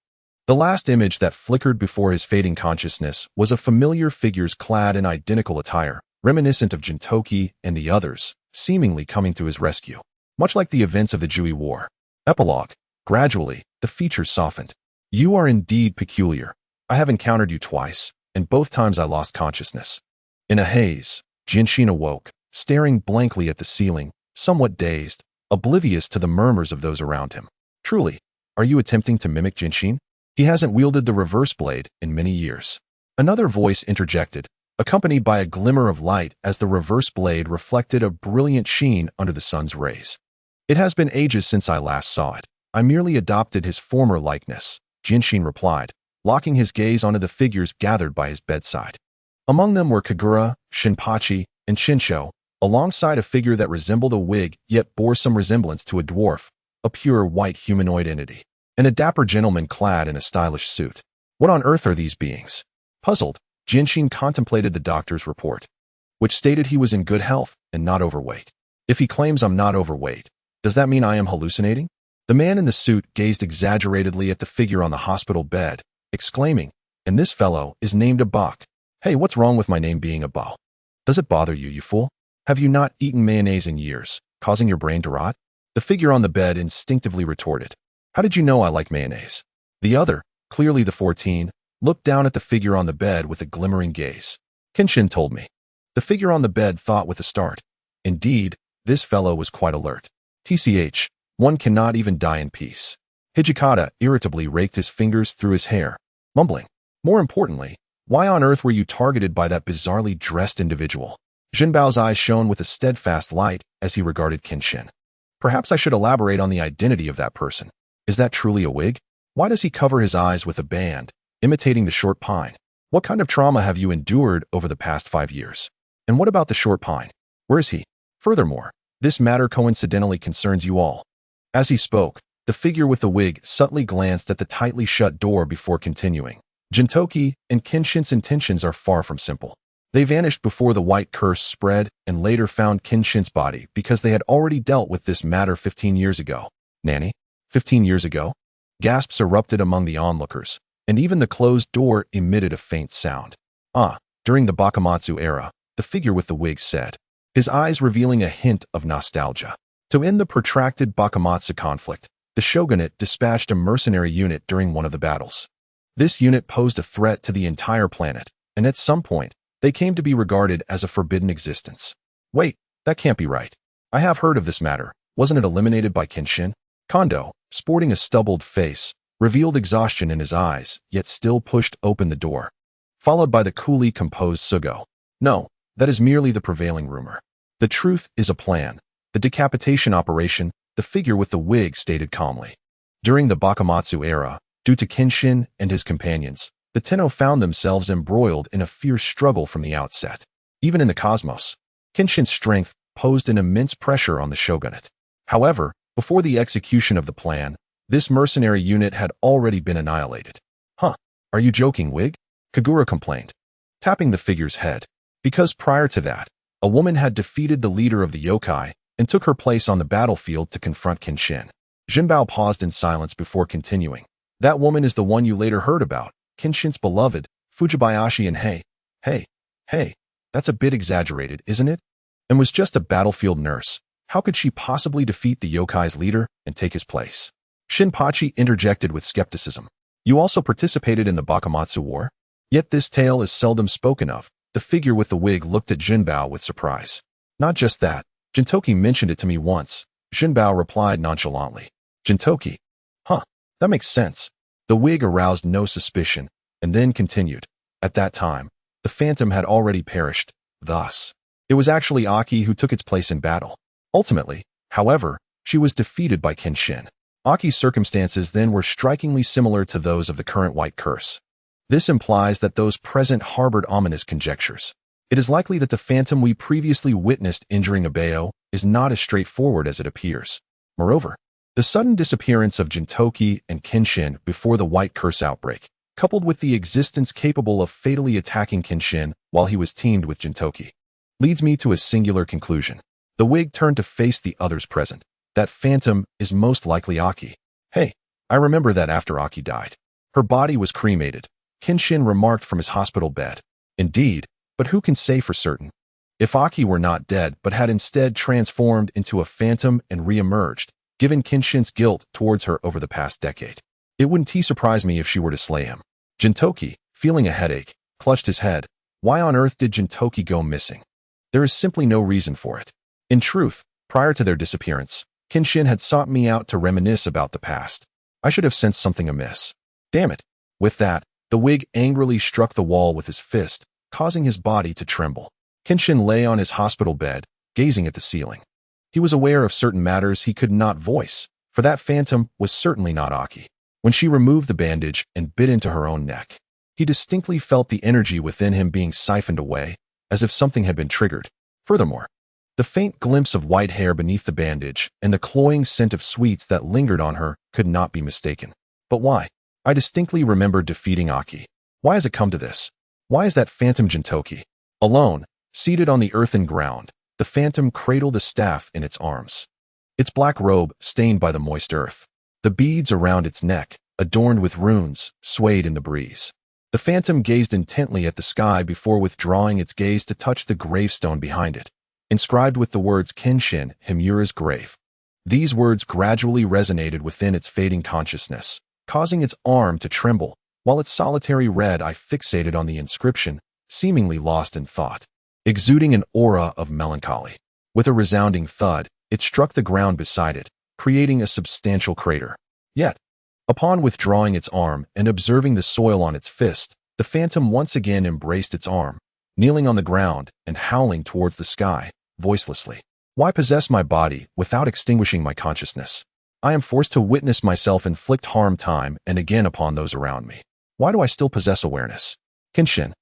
The last image that flickered before his fading consciousness was of familiar figures clad in identical attire, reminiscent of Gintoki and the others, seemingly coming to his rescue. Much like the events of the Jui War. Epilogue. Gradually, the features softened. "You are indeed peculiar. I have encountered you twice, and both times I lost consciousness. In a haze, Genshin awoke, staring blankly at the ceiling, somewhat dazed, oblivious to the murmurs of those around him. Truly, are you attempting to mimic Genshin? He hasn't wielded the reverse blade in many years. Another voice interjected, accompanied by a glimmer of light as the reverse blade reflected a brilliant sheen under the sun's rays. It has been ages since I last saw it. I merely adopted his former likeness, Genshin replied, locking his gaze onto the figures gathered by his bedside. Among them were Kagura, Shinpachi, and Shinsho, alongside a figure that resembled a wig yet bore some resemblance to a dwarf, a pure white humanoid entity, and a dapper gentleman clad in a stylish suit. What on earth are these beings? Puzzled, Genshin contemplated the doctor's report, which stated he was in good health and not overweight. If he claims I'm not overweight, does that mean I am hallucinating? The man in the suit gazed exaggeratedly at the figure on the hospital bed, exclaiming, and this fellow is named a Bach. Hey, what's wrong with my name being a Bao? Does it bother you, you fool? Have you not eaten mayonnaise in years, causing your brain to rot? The figure on the bed instinctively retorted. How did you know I like mayonnaise? The other, clearly the 14, looked down at the figure on the bed with a glimmering gaze. Kenshin told me. The figure on the bed thought with a start. Indeed, this fellow was quite alert. TCH, one cannot even die in peace. Hijikata irritably raked his fingers through his hair, mumbling. More importantly, why on earth were you targeted by that bizarrely dressed individual? Jinbao's eyes shone with a steadfast light as he regarded Kenshin. Perhaps I should elaborate on the identity of that person. Is that truly a wig? Why does he cover his eyes with a band, imitating the short pine? What kind of trauma have you endured over the past 5 years? And what about the short pine? Where is he? Furthermore, this matter coincidentally concerns you all. As he spoke, the figure with the wig subtly glanced at the tightly shut door before continuing. Gintoki and Kenshin's intentions are far from simple. They vanished before the white curse spread and later found Kenshin's body because they had already dealt with this matter 15 years ago. Nanny? 15 years ago? Gasps erupted among the onlookers, and even the closed door emitted a faint sound. During the Bakamatsu era, the figure with the wig said, his eyes revealing a hint of nostalgia. To end the protracted Bakamatsu conflict, the shogunate dispatched a mercenary unit during one of the battles. This unit posed a threat to the entire planet, and at some point, they came to be regarded as a forbidden existence. Wait, that can't be right. I have heard of this matter. Wasn't it eliminated by Kenshin? Kondo, sporting a stubbled face, revealed exhaustion in his eyes, yet still pushed open the door, followed by the coolly composed Sugo. No, that is merely the prevailing rumor. The truth is a plan. The decapitation operation, the figure with the wig stated calmly. During the Bakamatsu era, due to Kenshin and his companions, the Tenno found themselves embroiled in a fierce struggle from the outset. Even in the cosmos, Kenshin's strength posed an immense pressure on the shogunate. However, before the execution of the plan, this mercenary unit had already been annihilated. Are you joking, Wig? Kagura complained, tapping the figure's head. Because prior to that, a woman had defeated the leader of the yokai and took her place on the battlefield to confront Kenshin. Jinbao paused in silence before continuing. That woman is the one you later heard about, Kenshin's beloved, Fujibayashi, and hey, that's a bit exaggerated, isn't it? And was just a battlefield nurse. How could she possibly defeat the yokai's leader and take his place? Shinpachi interjected with skepticism. You also participated in the Bakamatsu War? Yet this tale is seldom spoken of. The figure with the wig looked at Jinbao with surprise. Not just that, Gintoki mentioned it to me once. Jinbao replied nonchalantly. Gintoki? That makes sense. The wig aroused no suspicion, and then continued. At that time, the phantom had already perished. Thus, it was actually Aki who took its place in battle. Ultimately, however, she was defeated by Kenshin. Aki's circumstances then were strikingly similar to those of the current White Curse. This implies that those present harbored ominous conjectures. It is likely that the phantom we previously witnessed injuring Abayo is not as straightforward as it appears. Moreover, the sudden disappearance of Gintoki and Kenshin before the White Curse outbreak, coupled with the existence capable of fatally attacking Kenshin while he was teamed with Gintoki, leads me to a singular conclusion. The wig turned to face the others present. That phantom is most likely Aki. Hey, I remember that after Aki died, her body was cremated, Kenshin remarked from his hospital bed. Indeed, but who can say for certain? If Aki were not dead but had instead transformed into a phantom and re-emerged, given Kenshin's guilt towards her over the past decade, it wouldn't surprise me if she were to slay him. Gintoki, feeling a headache, clutched his head. Why on earth did Gintoki go missing? There is simply no reason for it. In truth, prior to their disappearance, Kenshin had sought me out to reminisce about the past. I should have sensed something amiss. Damn it. With that, the Whig angrily struck the wall with his fist, causing his body to tremble. Kenshin lay on his hospital bed, gazing at the ceiling. He was aware of certain matters he could not voice, for that phantom was certainly not Aki. When she removed the bandage and bit into her own neck, he distinctly felt the energy within him being siphoned away, as if something had been triggered. Furthermore, the faint glimpse of white hair beneath the bandage and the cloying scent of sweets that lingered on her could not be mistaken. But why? I distinctly remembered defeating Aki. Why has it come to this? Why is that phantom Gintoki? Alone, seated on the earthen ground, the phantom cradled a staff in its arms. Its black robe stained by the moist earth. The beads around its neck, adorned with runes, swayed in the breeze. The phantom gazed intently at the sky before withdrawing its gaze to touch the gravestone behind it, inscribed with the words Kenshin, Himura's grave. These words gradually resonated within its fading consciousness, causing its arm to tremble, while its solitary red eye fixated on the inscription, seemingly lost in thought, exuding an aura of melancholy. With a resounding thud, it struck the ground beside it, creating a substantial crater. Yet, upon withdrawing its arm and observing the soil on its fist, the phantom once again embraced its arm, kneeling on the ground and howling towards the sky, voicelessly. Why possess my body without extinguishing my consciousness? I am forced to witness myself inflict harm time and again upon those around me. Why do I still possess awareness? Kenshin,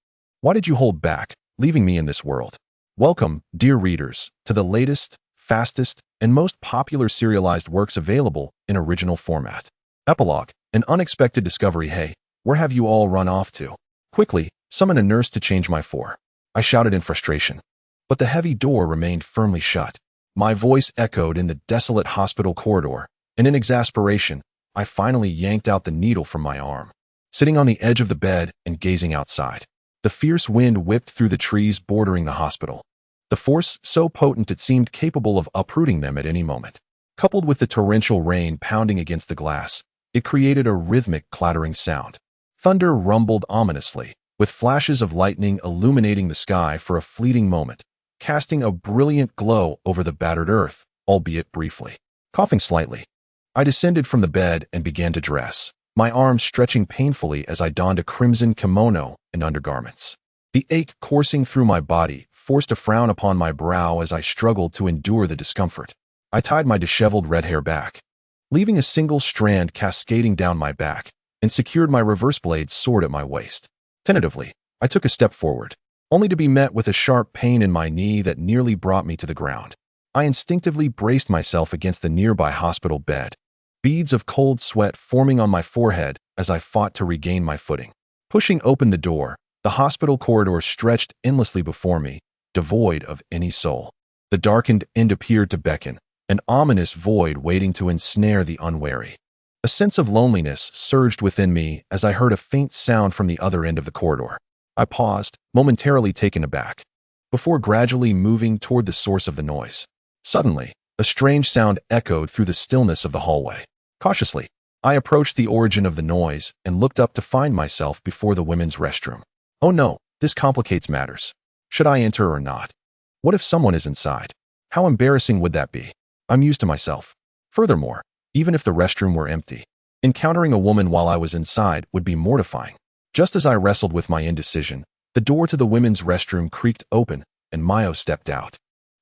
why did you hold back, leaving me in this world? Welcome, dear readers, to the latest, fastest, and most popular serialized works available in original format. Epilogue, an unexpected discovery. Hey, where have you all run off to? Quickly, summon a nurse to change my for. I shouted in frustration. But the heavy door remained firmly shut. My voice echoed in the desolate hospital corridor, and in exasperation, I finally yanked out the needle from my arm. Sitting on the edge of the bed and gazing outside, the fierce wind whipped through the trees bordering the hospital. The force so potent it seemed capable of uprooting them at any moment. Coupled with the torrential rain pounding against the glass, it created a rhythmic clattering sound. Thunder rumbled ominously, with flashes of lightning illuminating the sky for a fleeting moment, casting a brilliant glow over the battered earth, albeit briefly. Coughing slightly, I descended from the bed and began to dress, my arms stretching painfully as I donned a crimson kimono and undergarments. The ache coursing through my body forced a frown upon my brow as I struggled to endure the discomfort. I tied my disheveled red hair back, leaving a single strand cascading down my back, and secured my reverse blade sword at my waist. Tentatively, I took a step forward, only to be met with a sharp pain in my knee that nearly brought me to the ground. I instinctively braced myself against the nearby hospital bed, beads of cold sweat forming on my forehead as I fought to regain my footing. Pushing open the door, the hospital corridor stretched endlessly before me, devoid of any soul. The darkened end appeared to beckon, an ominous void waiting to ensnare the unwary. A sense of loneliness surged within me as I heard a faint sound from the other end of the corridor. I paused, momentarily taken aback, before gradually moving toward the source of the noise. Suddenly, a strange sound echoed through the stillness of the hallway. Cautiously, I approached the origin of the noise and looked up to find myself before the women's restroom. Oh no, this complicates matters. Should I enter or not? What if someone is inside? How embarrassing would that be? I'm used to myself. Furthermore, even if the restroom were empty, encountering a woman while I was inside would be mortifying. Just as I wrestled with my indecision, the door to the women's restroom creaked open, and Mayo stepped out.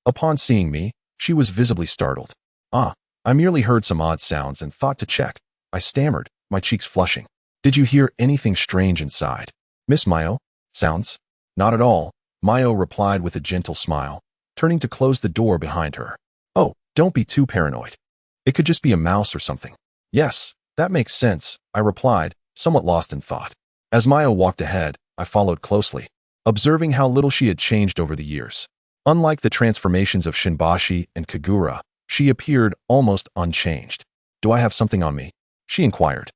Upon seeing me, she was visibly startled. I merely heard some odd sounds and thought to check. I stammered, my cheeks flushing. Did you hear anything strange inside? Miss Mayo? Sounds? Not at all, Mayo replied with a gentle smile, turning to close the door behind her. Oh, don't be too paranoid. It could just be a mouse or something. Yes, that makes sense, I replied, somewhat lost in thought. As Mayo walked ahead, I followed closely, observing how little she had changed over the years. Unlike the transformations of Shinpachi and Kagura, she appeared almost unchanged. Do I have something on me? She inquired,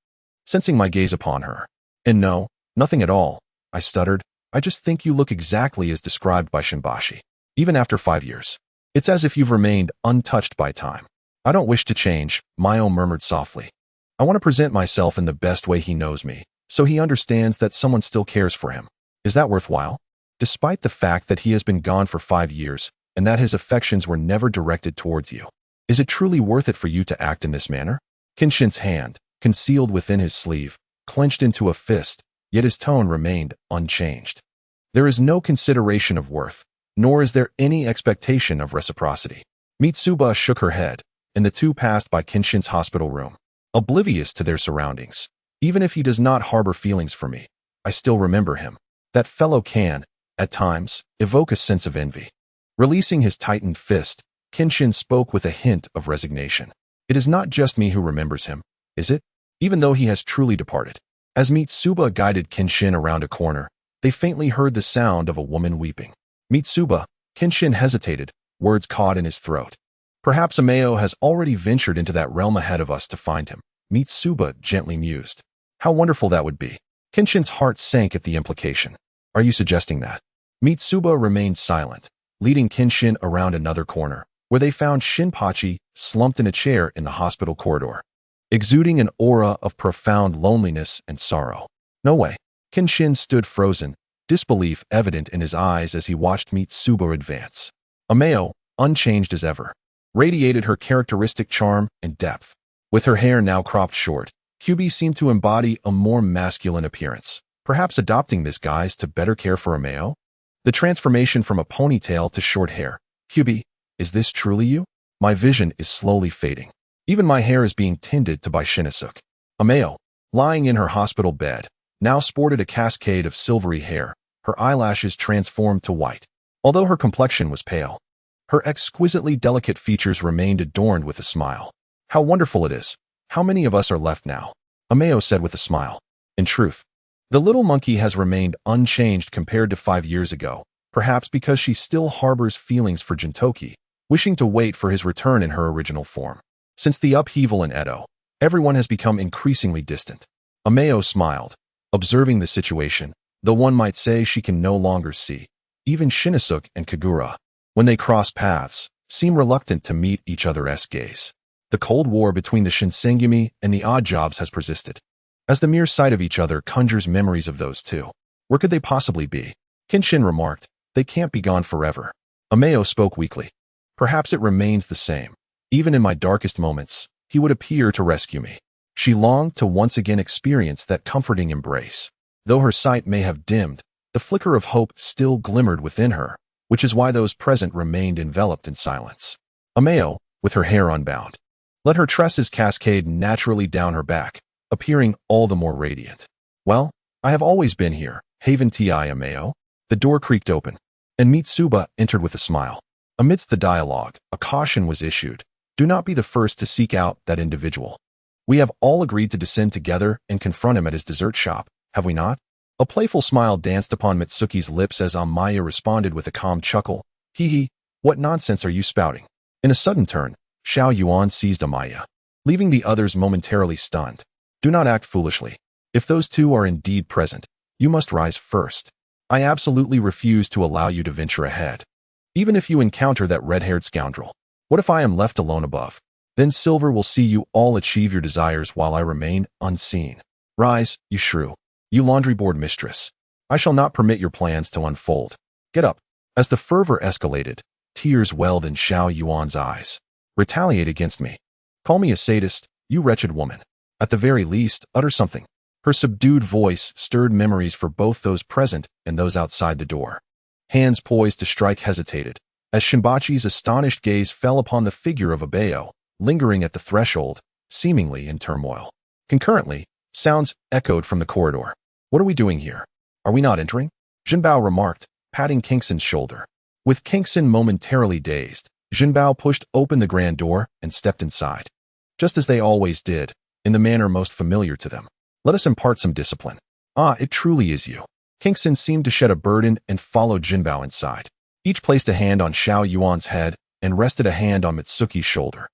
sensing my gaze upon her. And no, nothing at all, I stuttered. I just think you look exactly as described by Shinpachi, even after 5 years. It's as if you've remained untouched by time. I don't wish to change, Mayo murmured softly. I want to present myself in the best way he knows me, so he understands that someone still cares for him. Is that worthwhile? Despite the fact that he has been gone for 5 years, and that his affections were never directed towards you. Is it truly worth it for you to act in this manner? Kenshin's hand, concealed within his sleeve, clenched into a fist, yet his tone remained unchanged. There is no consideration of worth, nor is there any expectation of reciprocity. Mitsuba shook her head, and the two passed by Kenshin's hospital room, oblivious to their surroundings. Even if he does not harbor feelings for me, I still remember him. That fellow can, at times, evoke a sense of envy. Releasing his tightened fist, Kenshin spoke with a hint of resignation. It is not just me who remembers him, is it? Even though he has truly departed. As Mitsuba guided Kenshin around a corner, they faintly heard the sound of a woman weeping. Mitsuba, Kenshin hesitated, words caught in his throat. Perhaps Ameo has already ventured into that realm ahead of us to find him, Mitsuba gently mused. How wonderful that would be. Kenshin's heart sank at the implication. Are you suggesting that? Mitsuba remained silent, leading Kenshin around another corner, where they found Shinpachi slumped in a chair in the hospital corridor, exuding an aura of profound loneliness and sorrow. No way. Kenshin stood frozen, disbelief evident in his eyes as he watched Mitsuba advance. Ameo, unchanged as ever, radiated her characteristic charm and depth. With her hair now cropped short, Kyubi seemed to embody a more masculine appearance, perhaps adopting this guise to better care for Ameo. The transformation from a ponytail to short hair. Kyubi, is this truly you? My vision is slowly fading. Even my hair is being tended to by Shinasuke. Ameo, lying in her hospital bed, now sported a cascade of silvery hair, her eyelashes transformed to white. Although her complexion was pale, her exquisitely delicate features remained adorned with a smile. How wonderful it is. How many of us are left now? Ameo said with a smile. In truth, the little monkey has remained unchanged compared to 5 years ago, perhaps because she still harbors feelings for Gintoki, wishing to wait for his return in her original form. Since the upheaval in Edo, everyone has become increasingly distant. Ameo smiled, observing the situation, though one might say she can no longer see. Even Shinasuke and Kagura, when they cross paths, seem reluctant to meet each other's gaze. The Cold War between the Shinsengumi and the odd jobs has persisted, as the mere sight of each other conjures memories of those two. Where could they possibly be? Kenshin remarked, they can't be gone forever. Ameo spoke weakly. Perhaps it remains the same. Even in my darkest moments, he would appear to rescue me. She longed to once again experience that comforting embrace. Though her sight may have dimmed, the flicker of hope still glimmered within her, which is why those present remained enveloped in silence. Ameo, with her hair unbound, let her tresses cascade naturally down her back, appearing all the more radiant. Well, I have always been here, Haven Ti Ameo. The door creaked open, and Mitsuba entered with a smile. Amidst the dialogue, a caution was issued. Do not be the first to seek out that individual. We have all agreed to descend together and confront him at his dessert shop, have we not? A playful smile danced upon Mitsuki's lips as Amaya responded with a calm chuckle. Hee, what nonsense are you spouting? In a sudden turn, Xiao Yuan seized Amaya, leaving the others momentarily stunned. Do not act foolishly. If those two are indeed present, you must rise first. I absolutely refuse to allow you to venture ahead. Even if you encounter that red-haired scoundrel. What if I am left alone above? Then Silver will see you all achieve your desires while I remain unseen. Rise, you shrew. You laundry board mistress. I shall not permit your plans to unfold. Get up. As the fervor escalated, tears welled in Xiao Yuan's eyes. Retaliate against me. Call me a sadist, you wretched woman. At the very least, utter something. Her subdued voice stirred memories for both those present and those outside the door. Hands poised to strike hesitated, as Shinpachi's astonished gaze fell upon the figure of Ameo, lingering at the threshold, seemingly in turmoil. Concurrently, sounds echoed from the corridor. What are we doing here? Are we not entering? Jinbao remarked, patting Kingson's shoulder. With Kingson momentarily dazed, Jinbao pushed open the grand door and stepped inside. Just as they always did, in the manner most familiar to them. Let us impart some discipline. Ah, it truly is you. Kingson seemed to shed a burden and followed Jinbao inside. Each placed a hand on Xiao Yuan's head and rested a hand on Mitsuki's shoulder.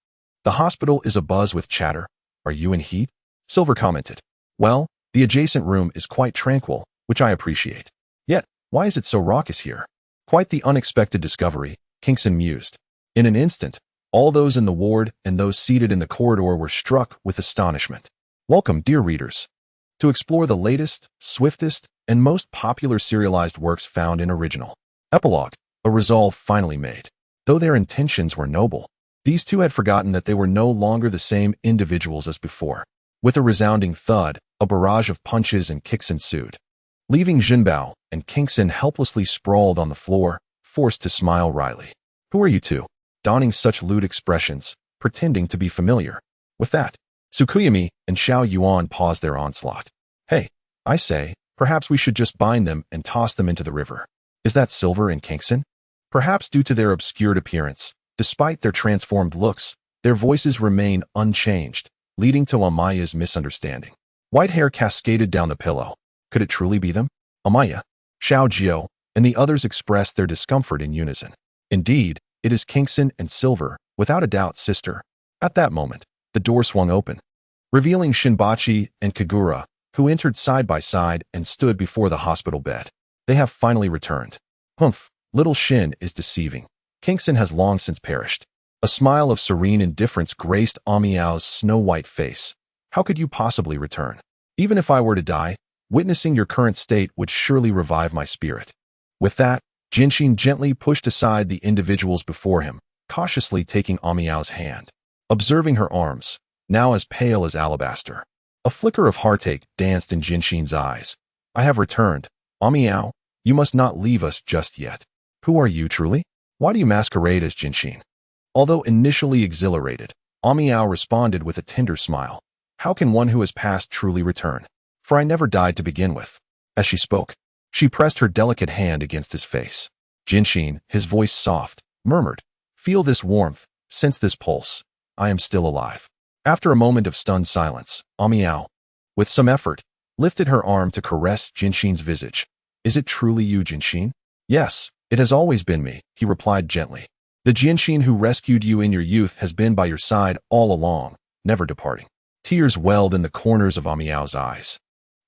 The hospital is abuzz with chatter. Are you in heat? Silver commented. Well, the adjacent room is quite tranquil, which I appreciate. Yet, why is it so raucous here? Quite the unexpected discovery, Kingson mused. In an instant, all those in the ward and those seated in the corridor were struck with astonishment. Welcome, dear readers, to explore the latest, swiftest, and most popular serialized works found in original. Epilogue, a resolve finally made. Though their intentions were noble, these two had forgotten that they were no longer the same individuals as before. With a resounding thud, a barrage of punches and kicks ensued, leaving Jinbao and Kenshin helplessly sprawled on the floor, forced to smile wryly. Who are you two? Donning such lewd expressions, pretending to be familiar. With that, Tsukuyami and Xiao Yuan paused their onslaught. Hey, I say, perhaps we should just bind them and toss them into the river. Is that Silver and Kenshin? Perhaps due to their obscured appearance, despite their transformed looks, their voices remain unchanged, leading to Amaya's misunderstanding. White hair cascaded down the pillow. Could it truly be them? Amaya, Xiao Jiao, and the others expressed their discomfort in unison. Indeed, it is Kenshin and Silver, without a doubt sister. At that moment, the door swung open, revealing Shinpachi and Kagura, who entered side by side and stood before the hospital bed. They have finally returned. Humph, little Shin is deceiving. Kenshin has long since perished. A smile of serene indifference graced Amiao's snow-white face. How could you possibly return? Even if I were to die, witnessing your current state would surely revive my spirit. With that, Genshin gently pushed aside the individuals before him, cautiously taking Amiao's hand. Observing her arms, now as pale as alabaster. A flicker of heartache danced in Genshin's eyes. I have returned. Amiao, you must not leave us just yet. Who are you truly? Why do you masquerade as Genshin? Although initially exhilarated, Amiao responded with a tender smile. How can one who has passed truly return? For I never died to begin with. As she spoke, she pressed her delicate hand against his face. Genshin, his voice soft, murmured, feel this warmth, sense this pulse. I am still alive. After a moment of stunned silence, Amiao, with some effort, lifted her arm to caress Genshin's visage. Is it truly you, Genshin? Yes, it has always been me, he replied gently. The Genshin who rescued you in your youth has been by your side all along, never departing. Tears welled in the corners of Amiao's eyes.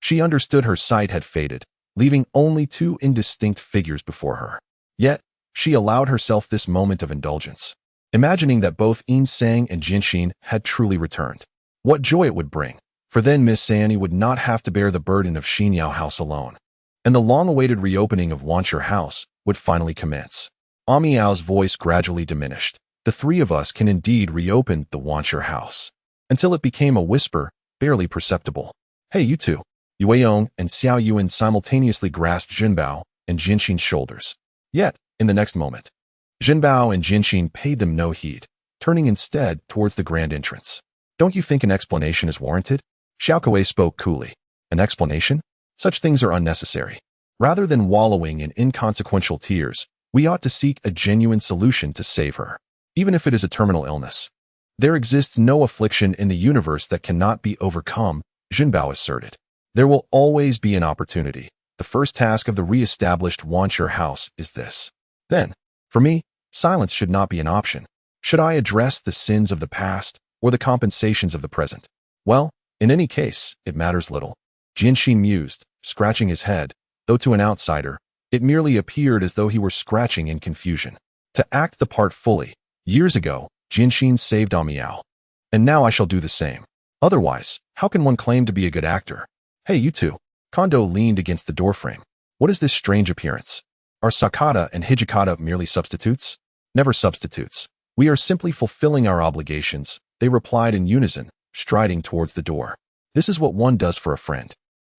She understood her sight had faded, leaving only two indistinct figures before her. Yet, she allowed herself this moment of indulgence, imagining that both Insang and Genshin had truly returned. What joy it would bring, for then Miss Sanny would not have to bear the burden of Xinyao House alone, and the long-awaited reopening of Wanshur House would finally commence. Amiao's voice gradually diminished. The three of us can indeed reopen the Wanshur House, until it became a whisper, barely perceptible. Hey, you two. Yueyong and Xiao Yuan simultaneously grasped Jinbao and Genshin's shoulders. Yet, in the next moment, Jinbao and Genshin paid them no heed, turning instead towards the grand entrance. Don't you think an explanation is warranted? Xiaokuei spoke coolly. An explanation? Such things are unnecessary. Rather than wallowing in inconsequential tears, we ought to seek a genuine solution to save her, even if it is a terminal illness. There exists no affliction in the universe that cannot be overcome, Jinbao asserted. There will always be an opportunity. The first task of the re-established Wanshur House is this. Then, for me, silence should not be an option. Should I address the sins of the past or the compensations of the present? Well, in any case, it matters little. Genshin mused, scratching his head, though to an outsider, it merely appeared as though he were scratching in confusion. To act the part fully, years ago, Genshin saved Amiao. And now I shall do the same. Otherwise, how can one claim to be a good actor? Hey, you two. Kondo leaned against the doorframe. What is this strange appearance? Are Sakata and Hijikata merely substitutes? Never substitutes. We are simply fulfilling our obligations, they replied in unison, striding towards the door. This is what one does for a friend.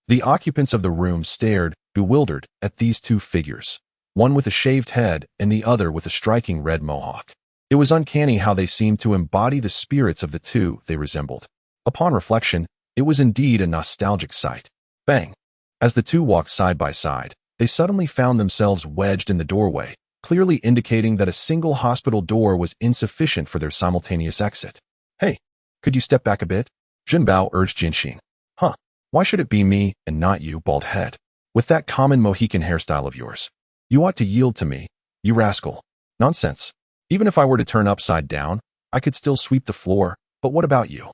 The occupants of the room stared, bewildered, at these two figures, one with a shaved head and the other with a striking red mohawk. It was uncanny how they seemed to embody the spirits of the two they resembled. Upon reflection, it was indeed a nostalgic sight. Bang! As the two walked side by side, they suddenly found themselves wedged in the doorway, clearly indicating that a single hospital door was insufficient for their simultaneous exit. Hey, could you step back a bit? Jinbao urged Genshin. Huh, why should it be me and not you, bald head? With that common Mohican hairstyle of yours. You ought to yield to me, you rascal. Nonsense. Even if I were to turn upside down, I could still sweep the floor, but what about you?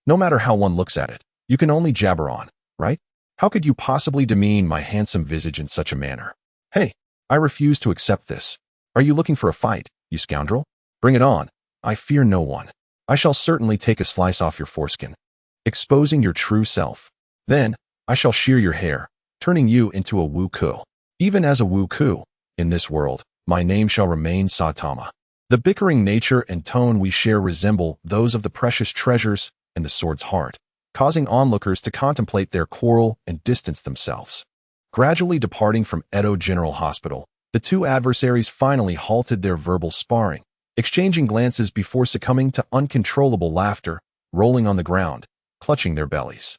No matter how one looks at it, you can only jabber on, right? How could you possibly demean my handsome visage in such a manner? Hey, I refuse to accept this. Are you looking for a fight, you scoundrel? Bring it on. I fear no one. I shall certainly take a slice off your foreskin, exposing your true self. Then, I shall shear your hair, turning you into a wuku. Even as a wuku, in this world, my name shall remain Saitama. The bickering nature and tone we share resemble those of the precious treasures and the sword's heart, causing onlookers to contemplate their quarrel and distance themselves. Gradually departing from Edo General Hospital, the two adversaries finally halted their verbal sparring, exchanging glances before succumbing to uncontrollable laughter, rolling on the ground, clutching their bellies.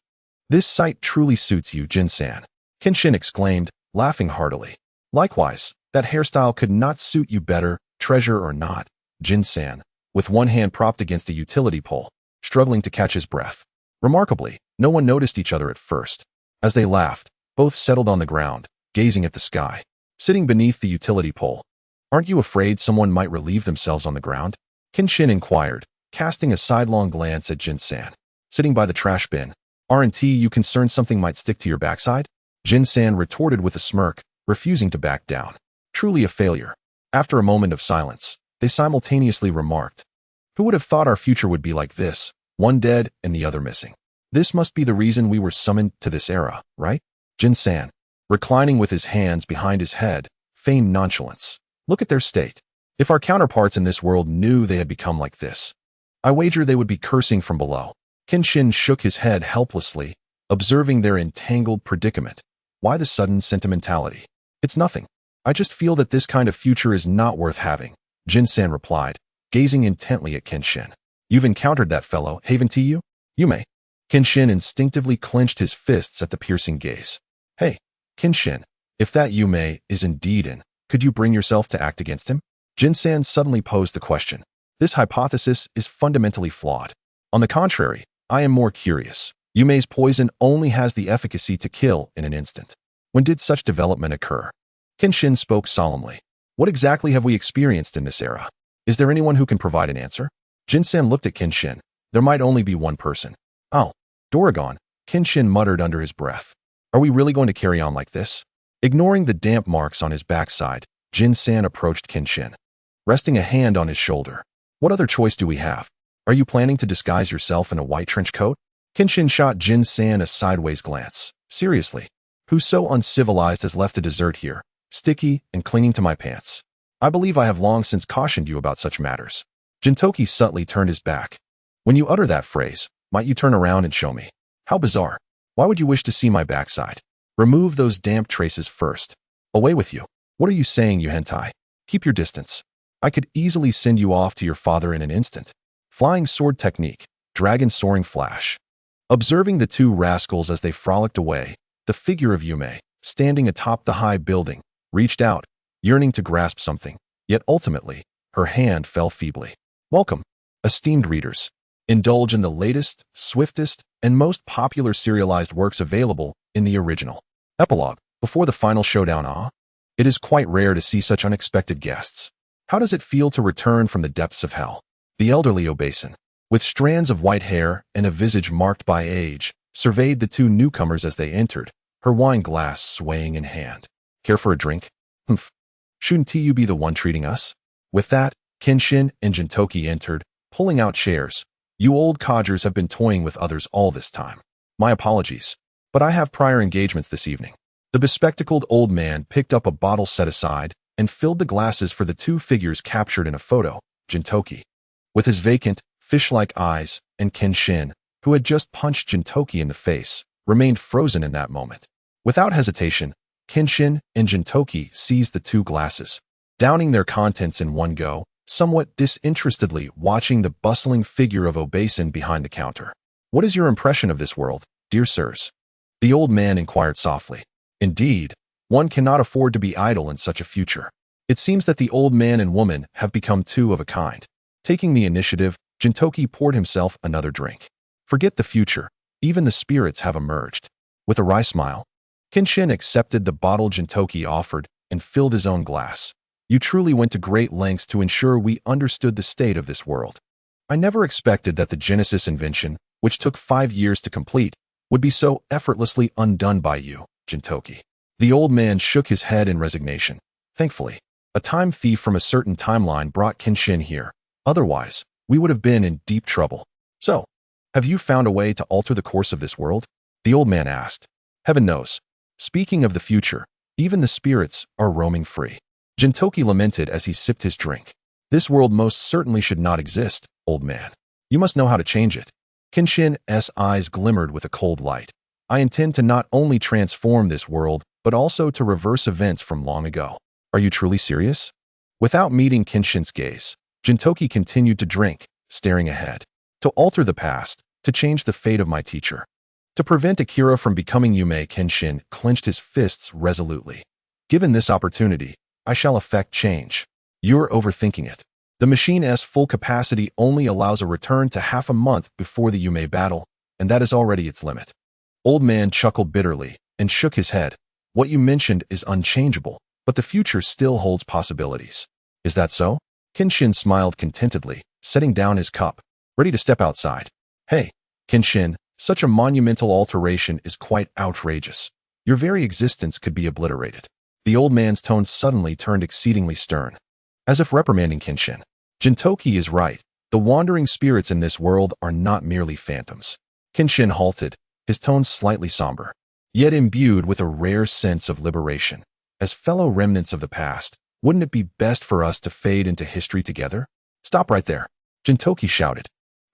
This sight truly suits you, Jin-san, Kenshin exclaimed, laughing heartily. Likewise, that hairstyle could not suit you better, treasure or not, Jin-san, with one hand propped against a utility pole, struggling to catch his breath. Remarkably, no one noticed each other at first. As they laughed, both settled on the ground, gazing at the sky, sitting beneath the utility pole. Aren't you afraid someone might relieve themselves on the ground? Kenshin inquired, casting a sidelong glance at Jin-san. Sitting by the trash bin, aren't you concerned something might stick to your backside? Jin-san retorted with a smirk, refusing to back down. Truly a failure. After a moment of silence, they simultaneously remarked, "Who would have thought our future would be like this, one dead and the other missing? This must be the reason we were summoned to this era, right?" Jin-san, reclining with his hands behind his head, feigned nonchalance. Look at their state. If our counterparts in this world knew they had become like this, I wager they would be cursing from below. Kenshin shook his head helplessly, observing their entangled predicament. Why the sudden sentimentality? It's nothing. I just feel that this kind of future is not worth having, Jin-san replied, gazing intently at Kenshin. You've encountered that fellow, haven't you? Yume. Kenshin instinctively clenched his fists at the piercing gaze. Hey, Kenshin, if that Yume is indeed in, could you bring yourself to act against him? Jin-san suddenly posed the question. This hypothesis is fundamentally flawed. On the contrary, I am more curious. Yume's poison only has the efficacy to kill in an instant. When did such development occur? Kenshin spoke solemnly. What exactly have we experienced in this era? Is there anyone who can provide an answer? Jin-san looked at Kenshin. There might only be one person. Oh, Doragon, Kenshin muttered under his breath. Are we really going to carry on like this? Ignoring the damp marks on his backside, Jin-san approached Kenshin, resting a hand on his shoulder. What other choice do we have? Are you planning to disguise yourself in a white trench coat? Kenshin shot Jin-san a sideways glance. Seriously, who so uncivilized has left a dessert here, sticky and clinging to my pants? I believe I have long since cautioned you about such matters. Gintoki subtly turned his back. When you utter that phrase, might you turn around and show me? How bizarre. Why would you wish to see my backside? Remove those damp traces first. Away with you. What are you saying, you hentai? Keep your distance. I could easily send you off to your father in an instant. Flying sword technique, dragon soaring flash. Observing the two rascals as they frolicked away, the figure of Yume, standing atop the high building, reached out, yearning to grasp something, yet ultimately, her hand fell feebly. Welcome, esteemed readers. Indulge in the latest, swiftest, and most popular serialized works available in the original. Epilogue, before the final showdown. It is quite rare to see such unexpected guests. How does it feel to return from the depths of hell? The elderly Obasan, with strands of white hair and a visage marked by age, surveyed the two newcomers as they entered, her wine glass swaying in hand. Care for a drink? Humph. Shouldn't you be the one treating us? With that, Kenshin and Gintoki entered, pulling out chairs. You old codgers have been toying with others all this time. My apologies, but I have prior engagements this evening. The bespectacled old man picked up a bottle set aside and filled the glasses for the two figures captured in a photo, Gintoki, with his vacant, fish-like eyes, and Kenshin, who had just punched Gintoki in the face, remained frozen in that moment. Without hesitation, Kenshin and Gintoki seized the two glasses, downing their contents in one go, somewhat disinterestedly watching the bustling figure of Obasan behind the counter. What is your impression of this world, dear sirs? The old man inquired softly. Indeed, one cannot afford to be idle in such a future. It seems that the old man and woman have become two of a kind. Taking the initiative, Gintoki poured himself another drink. Forget the future, even the spirits have emerged. With a wry smile, Kenshin accepted the bottle Gintoki offered and filled his own glass. You truly went to great lengths to ensure we understood the state of this world. I never expected that the Genesis invention, which took 5 years to complete, would be so effortlessly undone by you, Gintoki. The old man shook his head in resignation. Thankfully, a time thief from a certain timeline brought Kenshin here. Otherwise, we would have been in deep trouble. So, have you found a way to alter the course of this world? The old man asked. Heaven knows. Speaking of the future, even the spirits are roaming free. Gintoki lamented as he sipped his drink. This world most certainly should not exist, old man. You must know how to change it. Kenshin's eyes glimmered with a cold light. I intend to not only transform this world, but also to reverse events from long ago. Are you truly serious? Without meeting Kenshin's gaze, Gintoki continued to drink, staring ahead. To alter the past, to change the fate of my teacher. To prevent Akira from becoming Yume, Kenshin clenched his fists resolutely. Given this opportunity, I shall effect change. You're overthinking it. The machine's full capacity only allows a return to half a month before the Yume battle, and that is already its limit. Old man chuckled bitterly and shook his head. What you mentioned is unchangeable, but the future still holds possibilities. Is that so? Kenshin smiled contentedly, setting down his cup, ready to step outside. Hey, Kenshin, such a monumental alteration is quite outrageous. Your very existence could be obliterated. The old man's tone suddenly turned exceedingly stern, as if reprimanding Kenshin. Gintoki is right. The wandering spirits in this world are not merely phantoms. Kenshin halted, his tone slightly somber, yet imbued with a rare sense of liberation. As fellow remnants of the past, wouldn't it be best for us to fade into history together? Stop right there, Gintoki shouted,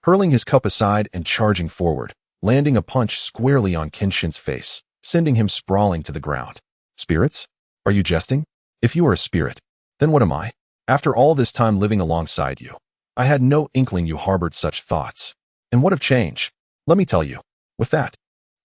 hurling his cup aside and charging forward, landing a punch squarely on Kenshin's face, sending him sprawling to the ground. Spirits? Are you jesting? If you are a spirit, then what am I? After all this time living alongside you, I had no inkling you harbored such thoughts. And what of change? Let me tell you. With that,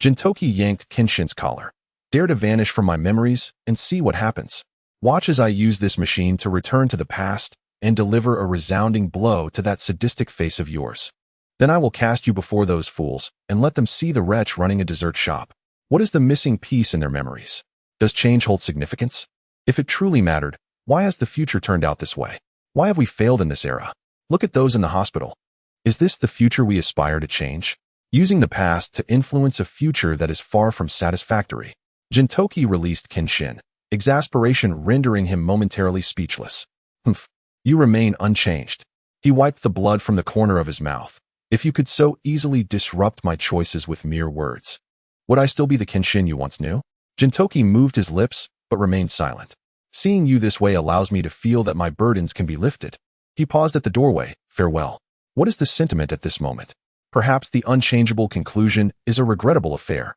Gintoki yanked Kenshin's collar. Dare to vanish from my memories and see what happens. Watch as I use this machine to return to the past and deliver a resounding blow to that sadistic face of yours. Then I will cast you before those fools and let them see the wretch running a dessert shop. What is the missing piece in their memories? Does change hold significance? If it truly mattered, why has the future turned out this way? Why have we failed in this era? Look at those in the hospital. Is this the future we aspire to change? Using the past to influence a future that is far from satisfactory. Gintoki released Kenshin, exasperation rendering him momentarily speechless. Humph, you remain unchanged. He wiped the blood from the corner of his mouth. If you could so easily disrupt my choices with mere words, would I still be the Kenshin you once knew? Gintoki moved his lips, but remained silent. Seeing you this way allows me to feel that my burdens can be lifted. He paused at the doorway. Farewell. What is the sentiment at this moment? Perhaps the unchangeable conclusion is a regrettable affair.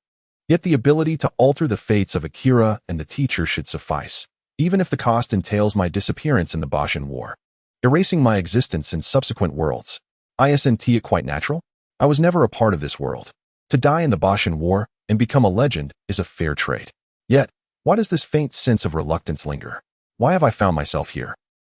Yet the ability to alter the fates of Akira and the teacher should suffice, even if the cost entails my disappearance in the Boshin War, erasing my existence in subsequent worlds. Isn't it quite natural? I was never a part of this world. To die in the Boshin War and become a legend is a fair trade. Yet, why does this faint sense of reluctance linger? Why have I found myself here?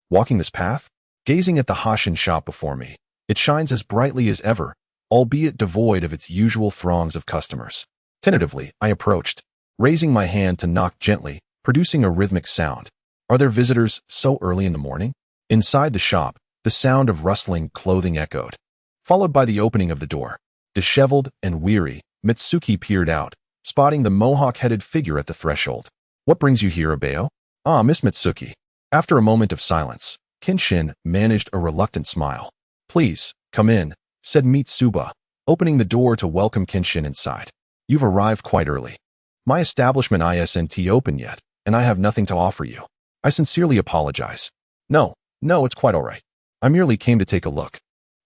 Walking this path? Gazing at the Hashin shop before me. It shines as brightly as ever, albeit devoid of its usual throngs of customers. Tentatively, I approached, raising my hand to knock gently, producing a rhythmic sound. Are there visitors so early in the morning? Inside the shop, the sound of rustling clothing echoed, followed by the opening of the door. Disheveled and weary, Mitsuki peered out, spotting the mohawk-headed figure at the threshold. What brings you here, Abeo? Ah, Miss Mitsuki. After a moment of silence, Kenshin managed a reluctant smile. Please, come in, said Mitsuba, opening the door to welcome Kenshin inside. You've arrived quite early. My establishment isn't open yet, and I have nothing to offer you. I sincerely apologize. No, it's quite all right. I merely came to take a look.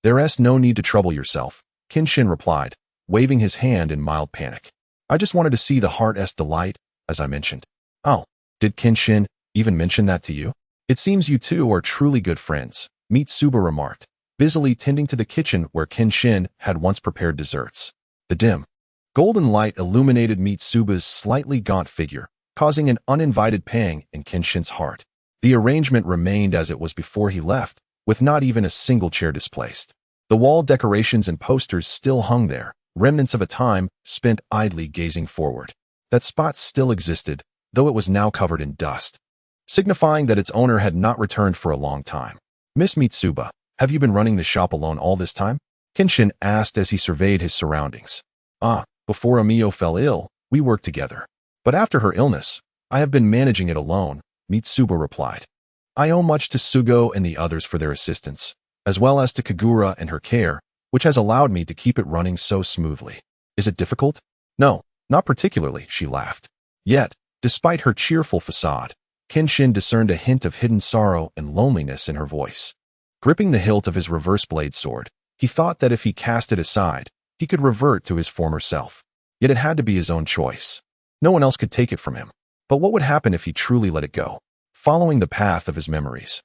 There's no need to trouble yourself, Kenshin replied, waving his hand in mild panic. I just wanted to see the heart's delight, as I mentioned. Oh, did Kenshin even mention that to you? It seems you two are truly good friends, Mitsuba remarked, busily tending to the kitchen where Kenshin had once prepared desserts. The dim, golden light illuminated Mitsuba's slightly gaunt figure, causing an uninvited pang in Kenshin's heart. The arrangement remained as it was before he left, with not even a single chair displaced. The wall decorations and posters still hung there, remnants of a time spent idly gazing forward. That spot still existed, though it was now covered in dust, signifying that its owner had not returned for a long time. Miss Mitsuba, have you been running the shop alone all this time? Kenshin asked as he surveyed his surroundings. Before Amio fell ill, we worked together. But after her illness, I have been managing it alone, Mitsuba replied. I owe much to Sugo and the others for their assistance, as well as to Kagura and her care, which has allowed me to keep it running so smoothly. Is it difficult? No, not particularly, she laughed. Yet, despite her cheerful facade, Kenshin discerned a hint of hidden sorrow and loneliness in her voice. Gripping the hilt of his reverse blade sword, he thought that if he cast it aside, he could revert to his former self. Yet it had to be his own choice. No one else could take it from him. But what would happen if he truly let it go? Following the path of his memories,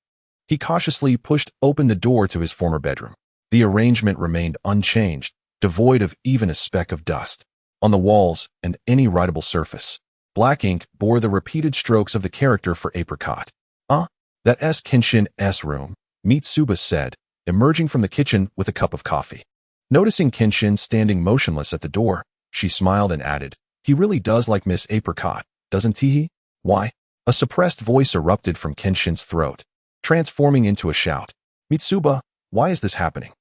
he cautiously pushed open the door to his former bedroom. The arrangement remained unchanged, devoid of even a speck of dust. On the walls and any writable surface, black ink bore the repeated strokes of the character for apricot. That's Kenshin's room, Mitsuba said, emerging from the kitchen with a cup of coffee. Noticing Kenshin standing motionless at the door, she smiled and added, "He really does like Miss Apricot, doesn't he?" "Why?" A suppressed voice erupted from Kenshin's throat, transforming into a shout. "Mitsuba, why is this happening?"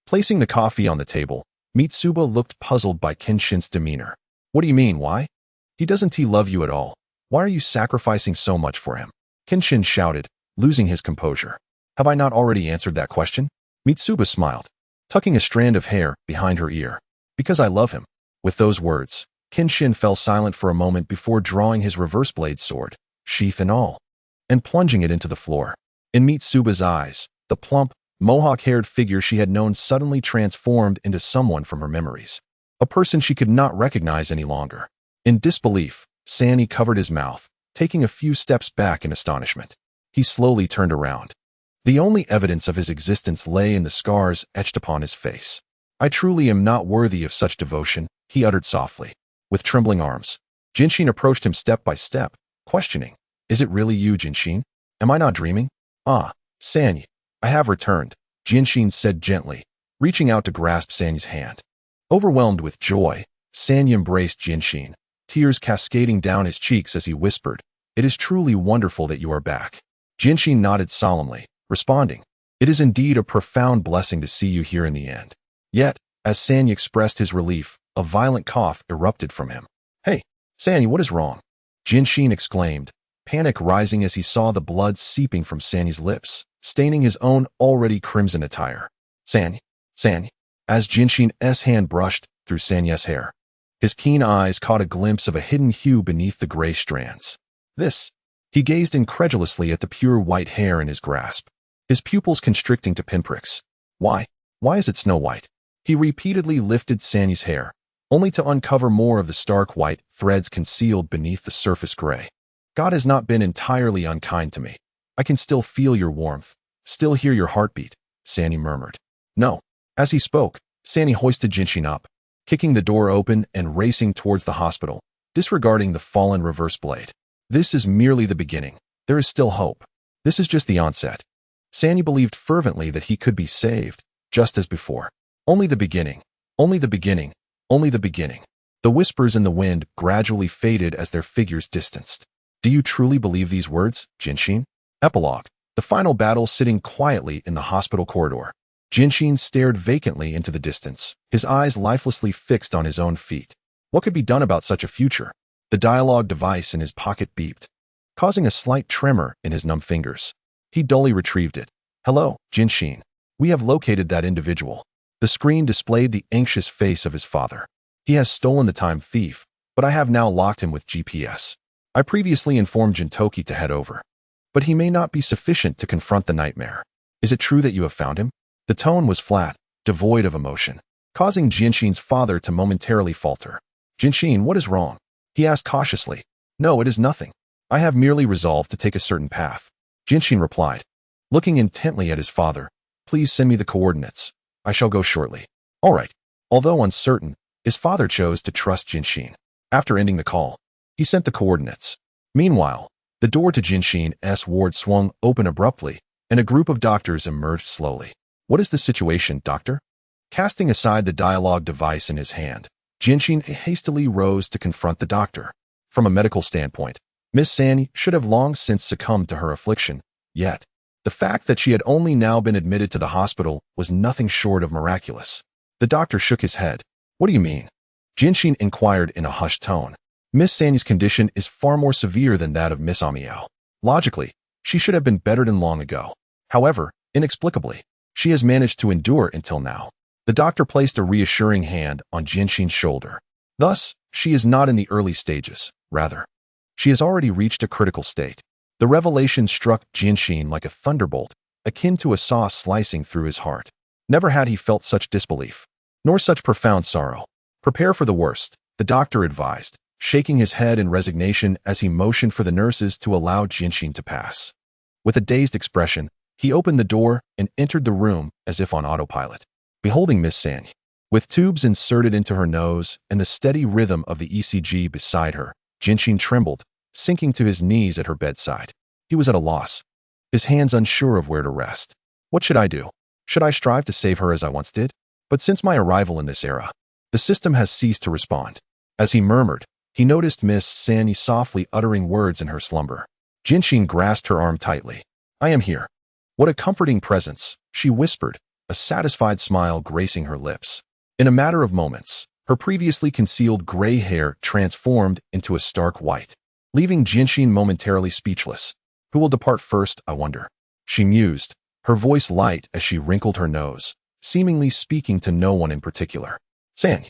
Placing the coffee on the table, Mitsuba looked puzzled by Kenshin's demeanor. "What do you mean, why? Doesn't he love you at all? Why are you sacrificing so much for him?" Kenshin shouted, losing his composure. "Have I not already answered that question?" Mitsuba smiled, tucking a strand of hair behind her ear. "Because I love him." With those words, Kenshin fell silent for a moment before drawing his reverse blade sword, sheath and all, and plunging it into the floor. In Mitsuba's eyes, the plump, mohawk-haired figure she had known suddenly transformed into someone from her memories, a person she could not recognize any longer. In disbelief, Sanny covered his mouth, taking a few steps back in astonishment. He slowly turned around. The only evidence of his existence lay in the scars etched upon his face. "I truly am not worthy of such devotion," he uttered softly. With trembling arms, Jinshin approached him step by step, questioning, "Is it really you, Jinshin? Am I not dreaming?" Sanny, I have returned," Jinshin said gently, reaching out to grasp Sanny's hand. Overwhelmed with joy, Sanny embraced Jinshin, tears cascading down his cheeks as he whispered, "It is truly wonderful that you are back." Jinshin nodded solemnly, responding, "It is indeed a profound blessing to see you here in the end." Yet, as Sanny expressed his relief, a violent cough erupted from him. "Hey, Sanny, what is wrong?" Jinshin exclaimed, panic rising as he saw the blood seeping from Sanny's lips, staining his own already crimson attire. Sanny, as Jinshin's hand brushed through Sanny's hair, his keen eyes caught a glimpse of a hidden hue beneath the gray strands. "This." He gazed incredulously at the pure white hair in his grasp, his pupils constricting to pinpricks. Why is it snow white?" He repeatedly lifted Sanny's hair, only to uncover more of the stark white threads concealed beneath the surface gray. "God has not been entirely unkind to me. I can still feel your warmth, still hear your heartbeat," Sanny murmured. "No." As he spoke, Sanny hoisted Jinshin up, kicking the door open and racing towards the hospital, disregarding the fallen reverse blade. "This is merely the beginning. There is still hope. This is just the onset." Sanny believed fervently that he could be saved, just as before. Only the beginning. Only the beginning. Only the beginning. The whispers in the wind gradually faded as their figures distanced. "Do you truly believe these words, Jinshin?" Epilogue. The final battle sitting quietly in the hospital corridor. Jinshin stared vacantly into the distance, his eyes lifelessly fixed on his own feet. What could be done about such a future? The dialogue device in his pocket beeped, causing a slight tremor in his numb fingers. He dully retrieved it. "Hello, Jinshin. We have located that individual." The screen displayed the anxious face of his father. "He has stolen the time thief, but I have now locked him with GPS. I previously informed Gintoki to head over, but he may not be sufficient to confront the nightmare. Is it true that you have found him?" The tone was flat, devoid of emotion, causing Jinshin's father to momentarily falter. "Jinshin, what is wrong?" he asked cautiously. "No, it is nothing. I have merely resolved to take a certain path," Jinshin replied, looking intently at his father. "Please send me the coordinates. I shall go shortly." "All right." Although uncertain, his father chose to trust Jinshin. After ending the call, he sent the coordinates. Meanwhile, the door to Jinshin's ward swung open abruptly, and a group of doctors emerged slowly. "What is the situation, doctor?" Casting aside the dialogue device in his hand, Jinshin hastily rose to confront the doctor. From a medical standpoint, Miss Sanny should have long since succumbed to her affliction, yet the fact that she had only now been admitted to the hospital was nothing short of miraculous. The doctor shook his head. "What do you mean?" Jinshin inquired in a hushed tone. "Miss Sanny's condition is far more severe than that of Miss Amiel. Logically, she should have been bettered in long ago. However, inexplicably, she has managed to endure until now." The doctor placed a reassuring hand on Jinshin's shoulder. Thus, she is not in the early stages. Rather, she has already reached a critical state. The revelation struck Kenshin like a thunderbolt, akin to a saw slicing through his heart. Never had he felt such disbelief, nor such profound sorrow. Prepare for the worst, the doctor advised, shaking his head in resignation as he motioned for the nurses to allow Kenshin to pass. With a dazed expression, he opened the door and entered the room as if on autopilot. Beholding Miss San, with tubes inserted into her nose and the steady rhythm of the ECG beside her, Kenshin trembled, sinking to his knees at her bedside. He was at a loss, his hands unsure of where to rest. What should I do? Should I strive to save her as I once did? But since my arrival in this era, the system has ceased to respond. As he murmured, he noticed Miss Sanny softly uttering words in her slumber. Kenshin grasped her arm tightly. I am here. What a comforting presence, she whispered, a satisfied smile gracing her lips. In a matter of moments, her previously concealed gray hair transformed into a stark white, leaving Kenshin momentarily speechless. Who will depart first, I wonder? She mused, her voice light as she wrinkled her nose, seemingly speaking to no one in particular. San,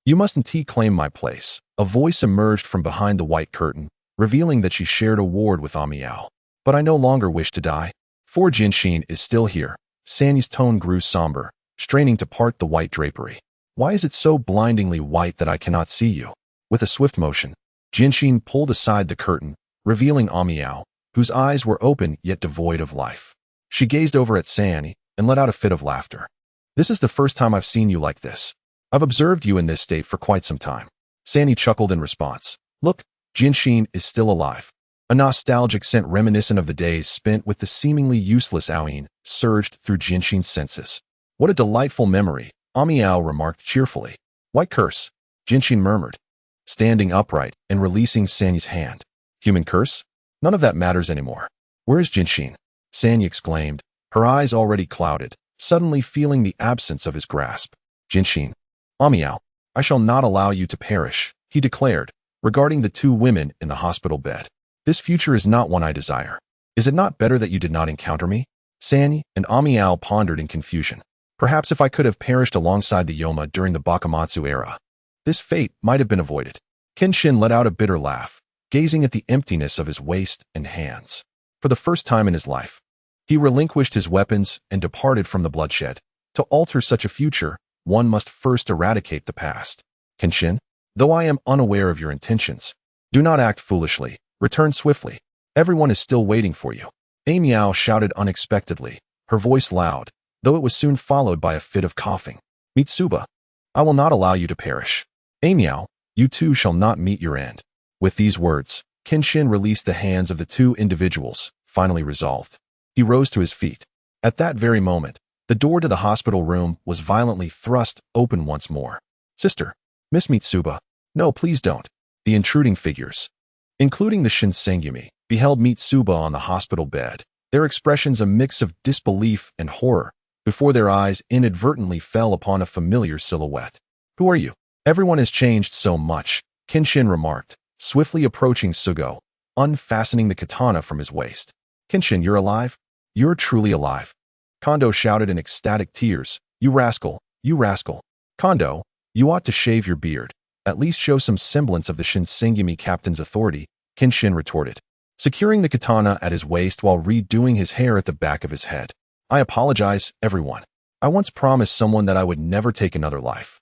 you mustn't claim my place. A voice emerged from behind the white curtain, revealing that she shared a ward with Amiao. But I no longer wish to die. For Kenshin is still here. Sanny's tone grew somber, straining to part the white drapery. Why is it so blindingly white that I cannot see you? With a swift motion, Kenshin pulled aside the curtain, revealing Amiao, whose eyes were open yet devoid of life. She gazed over at Sanny and let out a fit of laughter. This is the first time I've seen you like this. I've observed you in this state for quite some time. Sanny chuckled in response. Look, Kenshin is still alive. A nostalgic scent reminiscent of the days spent with the seemingly useless Aoin surged through Kenshin's senses. What a delightful memory, Amiao remarked cheerfully. Why curse? Kenshin murmured, standing upright and releasing Sanny's hand. Human curse? None of that matters anymore. Where is Kenshin? Sanny exclaimed, her eyes already clouded, suddenly feeling the absence of his grasp. Kenshin. Amiao, I shall not allow you to perish, he declared, regarding the two women in the hospital bed. This future is not one I desire. Is it not better that you did not encounter me? Sanny and Amiao pondered in confusion. Perhaps if I could have perished alongside the Yoma during the Bakamatsu era, this fate might have been avoided. Kenshin let out a bitter laugh, gazing at the emptiness of his waist and hands. For the first time in his life, he relinquished his weapons and departed from the bloodshed. To alter such a future, one must first eradicate the past. Kenshin, though I am unaware of your intentions, do not act foolishly. Return swiftly. Everyone is still waiting for you. Amiao shouted unexpectedly, her voice loud, though it was soon followed by a fit of coughing. Mitsuba, I will not allow you to perish. Amiao, you too shall not meet your end. With these words, Kenshin released the hands of the two individuals, finally resolved. He rose to his feet. At that very moment, the door to the hospital room was violently thrust open once more. Sister, Miss Mitsuba, no, please don't. The intruding figures, including the Shinsengumi, beheld Mitsuba on the hospital bed, their expressions a mix of disbelief and horror, before their eyes inadvertently fell upon a familiar silhouette. Who are you? Everyone has changed so much, Kenshin remarked, swiftly approaching Sugo, unfastening the katana from his waist. Kenshin, you're alive? You're truly alive. Kondo shouted in ecstatic tears. You rascal, you rascal. Kondo, you ought to shave your beard. At least show some semblance of the Shinsengumi captain's authority, Kenshin retorted, securing the katana at his waist while redoing his hair at the back of his head. I apologize, everyone. I once promised someone that I would never take another life.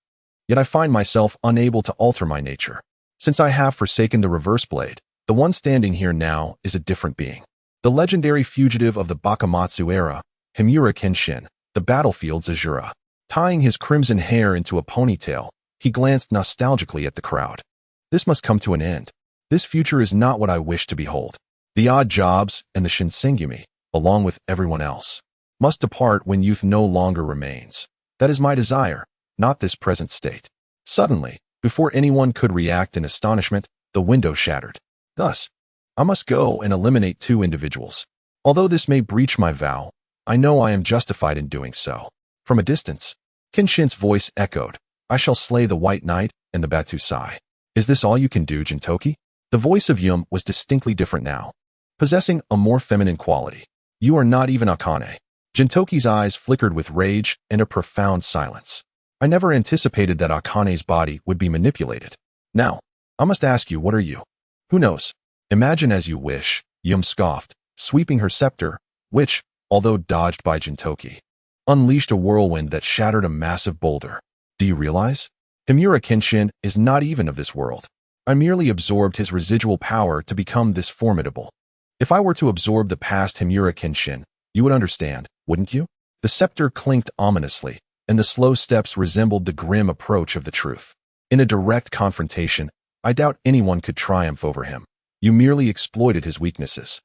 Yet I find myself unable to alter my nature. Since I have forsaken the reverse blade, the one standing here now is a different being. The legendary fugitive of the Bakamatsu era, Himura Kenshin, the battlefield's Azura. Tying his crimson hair into a ponytail, he glanced nostalgically at the crowd. This must come to an end. This future is not what I wish to behold. The odd jobs and the Shinsengumi, along with everyone else, must depart when youth no longer remains. That is my desire, not this present state. Suddenly, before anyone could react in astonishment, the window shattered. Thus, I must go and eliminate two individuals. Although this may breach my vow, I know I am justified in doing so. From a distance, Kenshin's voice echoed. I shall slay the White Knight and the Batusai. Is this all you can do, Gintoki? The voice of Yum was distinctly different now, possessing a more feminine quality. You are not even Akane. Gintoki's eyes flickered with rage and a profound silence. I never anticipated that Akane's body would be manipulated. Now, I must ask you, what are you? Who knows? Imagine as you wish, Yum scoffed, sweeping her scepter, which, although dodged by Gintoki, unleashed a whirlwind that shattered a massive boulder. Do you realize? Himura Kenshin is not even of this world. I merely absorbed his residual power to become this formidable. If I were to absorb the past Himura Kenshin, you would understand, wouldn't you? The scepter clinked ominously, and the slow steps resembled the grim approach of the truth. In a direct confrontation, I doubt anyone could triumph over him. You merely exploited his weaknesses.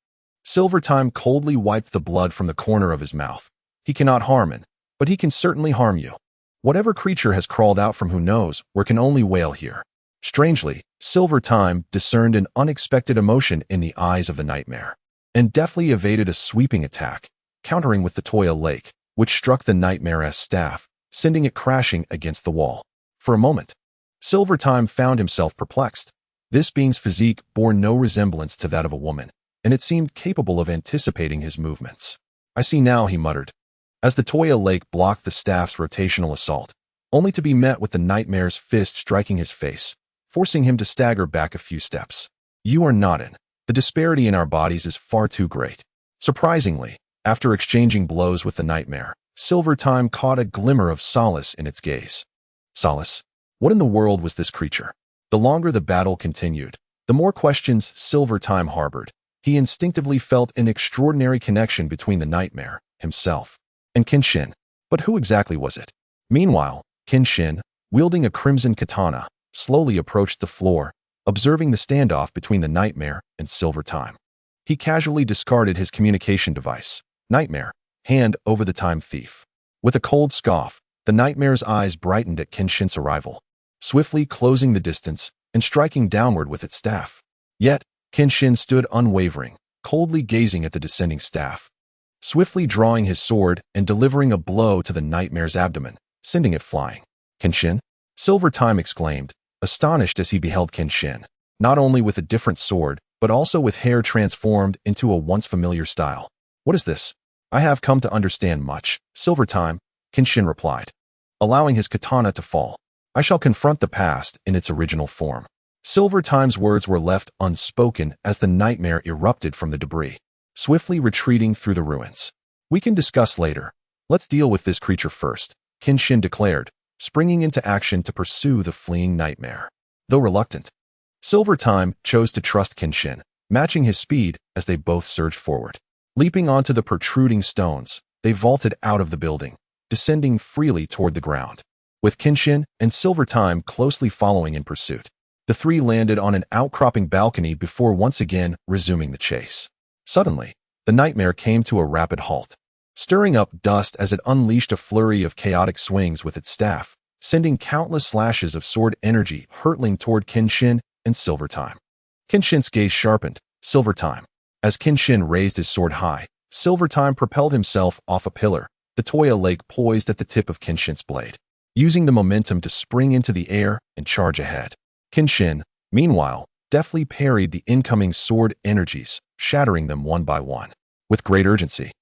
Silvertime coldly wiped the blood from the corner of his mouth. He cannot harm it, but he can certainly harm you. Whatever creature has crawled out from who knows where can only wail here. Strangely, Silvertime discerned an unexpected emotion in the eyes of the nightmare, and deftly evaded a sweeping attack, countering with the Toya Lake, which struck the nightmare's staff, sending it crashing against the wall. For a moment, Silvertime found himself perplexed. This being's physique bore no resemblance to that of a woman, and it seemed capable of anticipating his movements. I see now, he muttered, as the Toya Lake blocked the staff's rotational assault, only to be met with the nightmare's fist striking his face, forcing him to stagger back a few steps. You are not in. The disparity in our bodies is far too great. Surprisingly, after exchanging blows with the nightmare, Silvertime caught a glimmer of solace in its gaze. Solace? What in the world was this creature? The longer the battle continued, the more questions Silvertime harbored. He instinctively felt an extraordinary connection between the nightmare, himself, and Kenshin. But who exactly was it? Meanwhile, Kenshin, wielding a crimson katana, slowly approached the floor, observing the standoff between the nightmare and Silvertime. He casually discarded his communication device, Nightmare, hand over the time thief. With a cold scoff, the nightmare's eyes brightened at Kenshin's arrival, swiftly closing the distance and striking downward with its staff. Yet, Kenshin stood unwavering, coldly gazing at the descending staff, swiftly drawing his sword and delivering a blow to the nightmare's abdomen, sending it flying. Kenshin? Silvertime exclaimed, astonished as he beheld Kenshin, not only with a different sword, but also with hair transformed into a once familiar style. What is this? I have come to understand much, Silvertime, Kenshin replied, allowing his katana to fall. I shall confront the past in its original form. Silvertime's words were left unspoken as the nightmare erupted from the debris, swiftly retreating through the ruins. We can discuss later. Let's deal with this creature first, Kenshin declared, springing into action to pursue the fleeing nightmare. Though reluctant, Silvertime chose to trust Kenshin, matching his speed as they both surged forward. Leaping onto the protruding stones, they vaulted out of the building, descending freely toward the ground. With Kenshin and Silvertime closely following in pursuit, the three landed on an outcropping balcony before once again resuming the chase. Suddenly, the nightmare came to a rapid halt, stirring up dust as it unleashed a flurry of chaotic swings with its staff, sending countless slashes of sword energy hurtling toward Kenshin and Silvertime. Kenshin's gaze sharpened. Silvertime. As Kenshin raised his sword high, Silvertime propelled himself off a pillar, the Toya Lake poised at the tip of Kenshin's blade, using the momentum to spring into the air and charge ahead. Kenshin, meanwhile, deftly parried the incoming sword energies, shattering them one by one. With great urgency,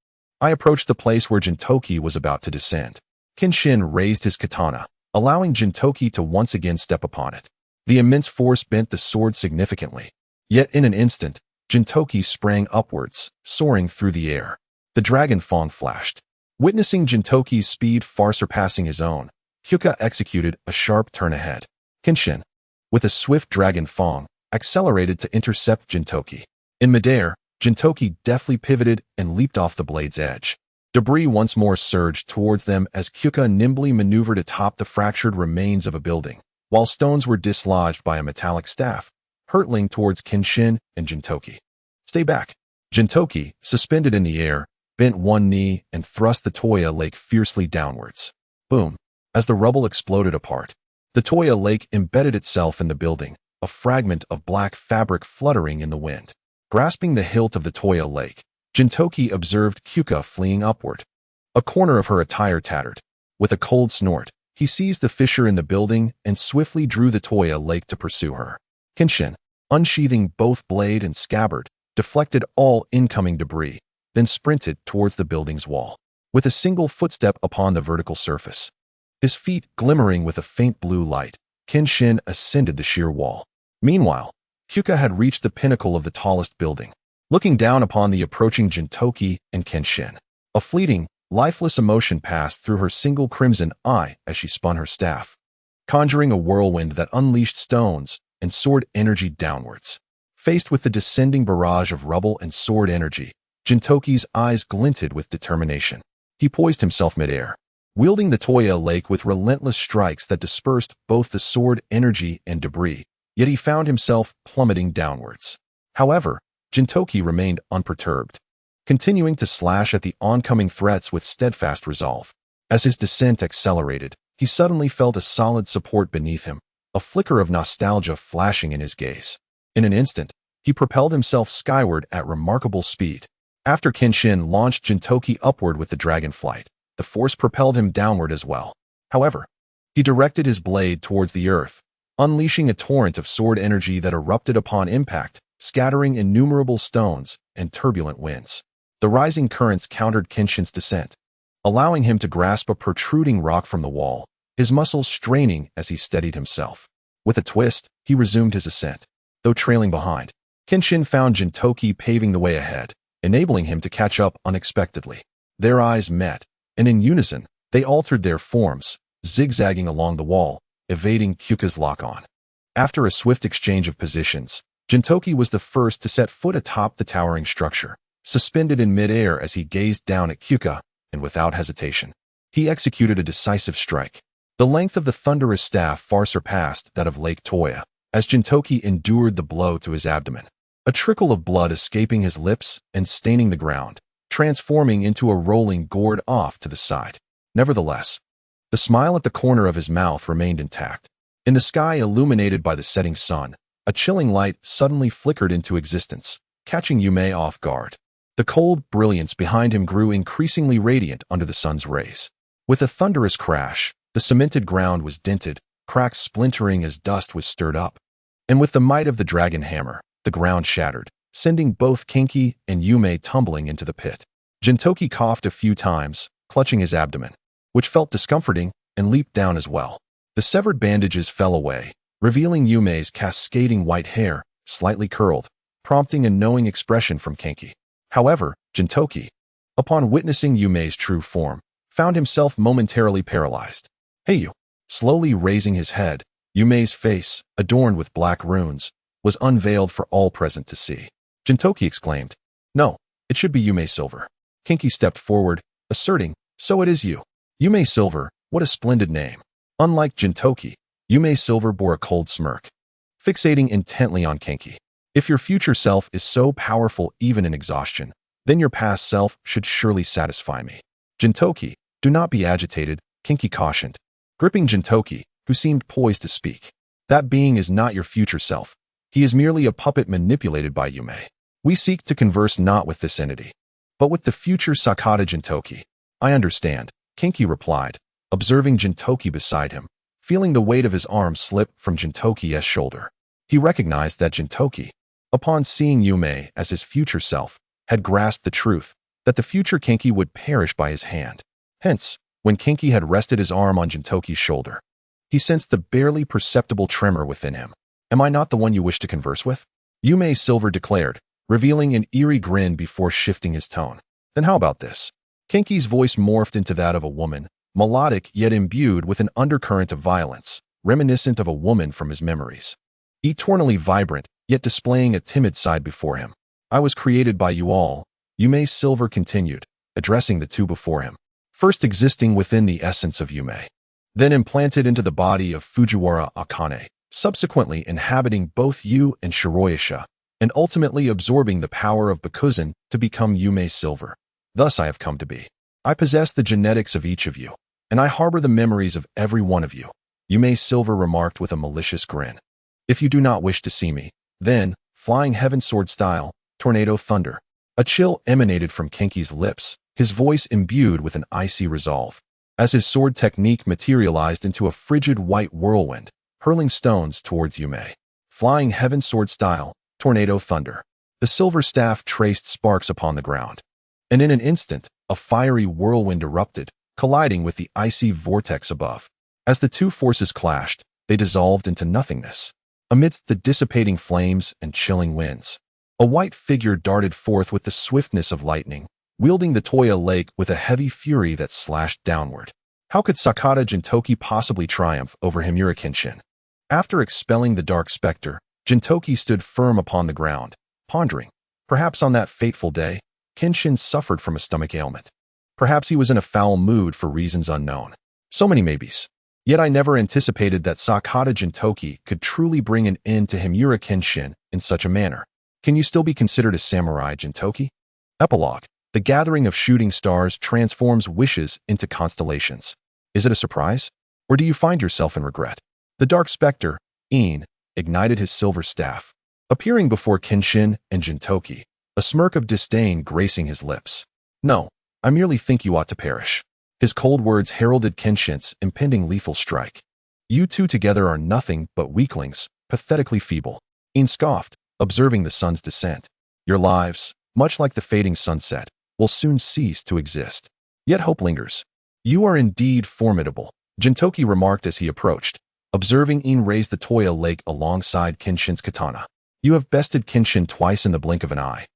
I approached the place where Gintoki was about to descend. Kenshin raised his katana, allowing Gintoki to once again step upon it. The immense force bent the sword significantly. Yet in an instant, Gintoki sprang upwards, soaring through the air. The dragon fang flashed. Witnessing Gintoki's speed far surpassing his own, Hyuka executed a sharp turn ahead. Kenshin, with a swift dragon fang, accelerated to intercept Gintoki. In midair, Gintoki deftly pivoted and leaped off the blade's edge. Debris once more surged towards them as Hyuka nimbly maneuvered atop the fractured remains of a building, while stones were dislodged by a metallic staff, hurtling towards Kenshin and Gintoki. Stay back. Gintoki, suspended in the air, bent one knee and thrust the Toya Lake fiercely downwards. Boom. As the rubble exploded apart, the Toya Lake embedded itself in the building, a fragment of black fabric fluttering in the wind. Grasping the hilt of the Toya Lake, Gintoki observed Hyuka fleeing upward. A corner of her attire tattered. With a cold snort, he seized the fissure in the building and swiftly drew the Toya Lake to pursue her. Kenshin, unsheathing both blade and scabbard, deflected all incoming debris, then sprinted towards the building's wall, with a single footstep upon the vertical surface. His feet glimmering with a faint blue light, Kenshin ascended the sheer wall. Meanwhile, Kyuka had reached the pinnacle of the tallest building, looking down upon the approaching Gintoki and Kenshin. A fleeting, lifeless emotion passed through her single crimson eye as she spun her staff, conjuring a whirlwind that unleashed stones and sword energy downwards. Faced with the descending barrage of rubble and sword energy, Gintoki's eyes glinted with determination. He poised himself midair, wielding the Toya lake with relentless strikes that dispersed both the sword energy and debris, yet he found himself plummeting downwards. However, Gintoki remained unperturbed, continuing to slash at the oncoming threats with steadfast resolve. As his descent accelerated, he suddenly felt a solid support beneath him, a flicker of nostalgia flashing in his gaze. In an instant, he propelled himself skyward at remarkable speed. After Kenshin launched Gintoki upward with the dragon flight, the force propelled him downward as well. However, he directed his blade towards the earth, unleashing a torrent of sword energy that erupted upon impact, scattering innumerable stones and turbulent winds. The rising currents countered Kenshin's descent, allowing him to grasp a protruding rock from the wall, his muscles straining as he steadied himself. With a twist, he resumed his ascent. Though trailing behind, Kenshin found Gintoki paving the way ahead, enabling him to catch up unexpectedly. Their eyes met, and in unison, they altered their forms, zigzagging along the wall, evading Kyuka's lock-on. After a swift exchange of positions, Gintoki was the first to set foot atop the towering structure, suspended in midair as he gazed down at Kyuka, and without hesitation, he executed a decisive strike. The length of the thunderous staff far surpassed that of Lake Toya, as Gintoki endured the blow to his abdomen, a trickle of blood escaping his lips and staining the ground, transforming into a rolling gourd off to the side. Nevertheless, the smile at the corner of his mouth remained intact. In the sky illuminated by the setting sun, a chilling light suddenly flickered into existence, catching Yume off guard. The cold brilliance behind him grew increasingly radiant under the sun's rays. With a thunderous crash, the cemented ground was dented, cracks splintering as dust was stirred up. And with the might of the dragon hammer, the ground shattered, sending both Kinki and Yume tumbling into the pit. Gintoki coughed a few times, clutching his abdomen, which felt discomforting, and leaped down as well. The severed bandages fell away, revealing Yume's cascading white hair, slightly curled, prompting a knowing expression from Kinki. However, Gintoki, upon witnessing Yume's true form, found himself momentarily paralyzed. "Hey you!" Slowly raising his head, Yume's face, adorned with black runes, was unveiled for all present to see. Gintoki exclaimed, "No, it should be Yume Silver." Kinki stepped forward, asserting, "So it is you. Yume Silver, what a splendid name." Unlike Gintoki, Yume Silver bore a cold smirk, fixating intently on Kinki. "If your future self is so powerful even in exhaustion, then your past self should surely satisfy me." "Gintoki, do not be agitated," Kinki cautioned, gripping Gintoki, who seemed poised to speak. "That being is not your future self. He is merely a puppet manipulated by Yume. We seek to converse not with this entity, but with the future Sakata Gintoki." "I understand," Kinki replied, observing Gintoki beside him, feeling the weight of his arm slip from Gintoki's shoulder. He recognized that Gintoki, upon seeing Yume as his future self, had grasped the truth that the future Kinki would perish by his hand. Hence, when Kinki had rested his arm on Gintoki's shoulder, he sensed the barely perceptible tremor within him. "Am I not the one you wish to converse with?" Yume Silver declared, revealing an eerie grin before shifting his tone. "Then how about this?" Kinki's voice morphed into that of a woman, melodic yet imbued with an undercurrent of violence, reminiscent of a woman from his memories. Eternally vibrant, yet displaying a timid side before him. "I was created by you all," Yume Silver continued, addressing the two before him. "First existing within the essence of Yume, then implanted into the body of Fujiwara Akane, subsequently inhabiting both you and Shiroyasha, and ultimately absorbing the power of Bakuzan to become Yume Silver. Thus I have come to be. I possess the genetics of each of you, and I harbor the memories of every one of you," Yume Silver remarked with a malicious grin. "If you do not wish to see me, then, flying heaven sword style, tornado thunder." A chill emanated from Kinki's lips, his voice imbued with an icy resolve, as his sword technique materialized into a frigid white whirlwind, hurling stones towards Yume. Flying heaven sword style, tornado thunder. The silver staff traced sparks upon the ground, and in an instant, a fiery whirlwind erupted, colliding with the icy vortex above. As the two forces clashed, they dissolved into nothingness. Amidst the dissipating flames and chilling winds, a white figure darted forth with the swiftness of lightning, wielding the Toya Lake with a heavy fury that slashed downward. How could Sakata Gintoki possibly triumph over Himura Kenshin? After expelling the dark specter, Gintoki stood firm upon the ground, pondering. Perhaps on that fateful day, Kenshin suffered from a stomach ailment. Perhaps he was in a foul mood for reasons unknown. So many maybes. Yet I never anticipated that Sakata Gintoki could truly bring an end to Himura Kenshin in such a manner. Can you still be considered a samurai, Gintoki? Epilogue. The gathering of shooting stars transforms wishes into constellations. Is it a surprise? Or do you find yourself in regret? The dark specter, Een, ignited his silver staff, appearing before Kenshin and Gintoki, a smirk of disdain gracing his lips. No, I merely think you ought to perish. His cold words heralded Kenshin's impending lethal strike. You two together are nothing but weaklings, pathetically feeble. Een scoffed, observing the sun's descent. Your lives, much like the fading sunset, will soon cease to exist. Yet hope lingers. You are indeed formidable, Gintoki remarked as he approached, observing Een raise the Toya Lake alongside Kenshin's katana. You have bested Kenshin twice in the blink of an eye.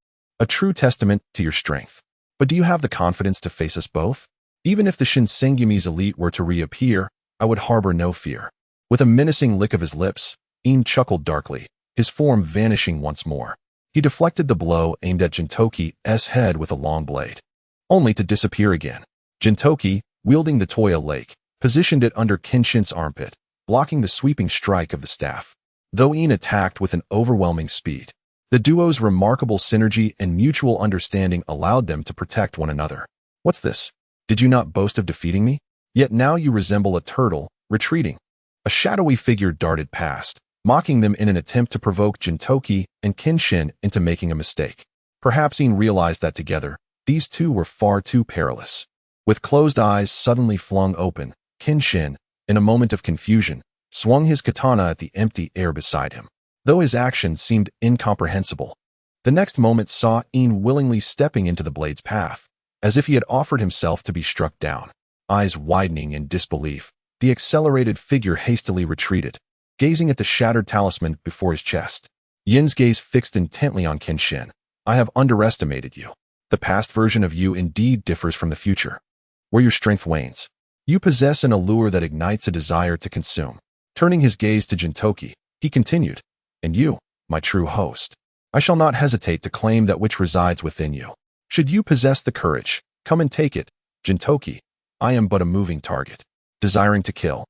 A true testament to your strength. But do you have the confidence to face us both? Even if the Shinsengumi's elite were to reappear, I would harbor no fear. With a menacing lick of his lips, Een chuckled darkly, his form vanishing once more. He deflected the blow aimed at Gintoki's head with a long blade, only to disappear again. Gintoki, wielding the Toya Lake, positioned it under Kenshin's armpit, blocking the sweeping strike of the staff. Though Een attacked with an overwhelming speed, the duo's remarkable synergy and mutual understanding allowed them to protect one another. What's this? Did you not boast of defeating me? Yet now you resemble a turtle, retreating. A shadowy figure darted past, mocking them in an attempt to provoke Gintoki and Kenshin into making a mistake. Perhaps Een realized that together, these two were far too perilous. With closed eyes suddenly flung open, Kenshin, in a moment of confusion, swung his katana at the empty air beside him. Though his action seemed incomprehensible, the next moment saw Een willingly stepping into the blade's path, as if he had offered himself to be struck down. Eyes widening in disbelief, the accelerated figure hastily retreated, gazing at the shattered talisman before his chest. Yin's gaze fixed intently on Kenshin. I have underestimated you. The past version of you indeed differs from the future, where your strength wanes. You possess an allure that ignites a desire to consume. Turning his gaze to Gintoki, he continued, and you, my true host, I shall not hesitate to claim that which resides within you. Should you possess the courage, come and take it. Gintoki, I am but a moving target, desiring to kill.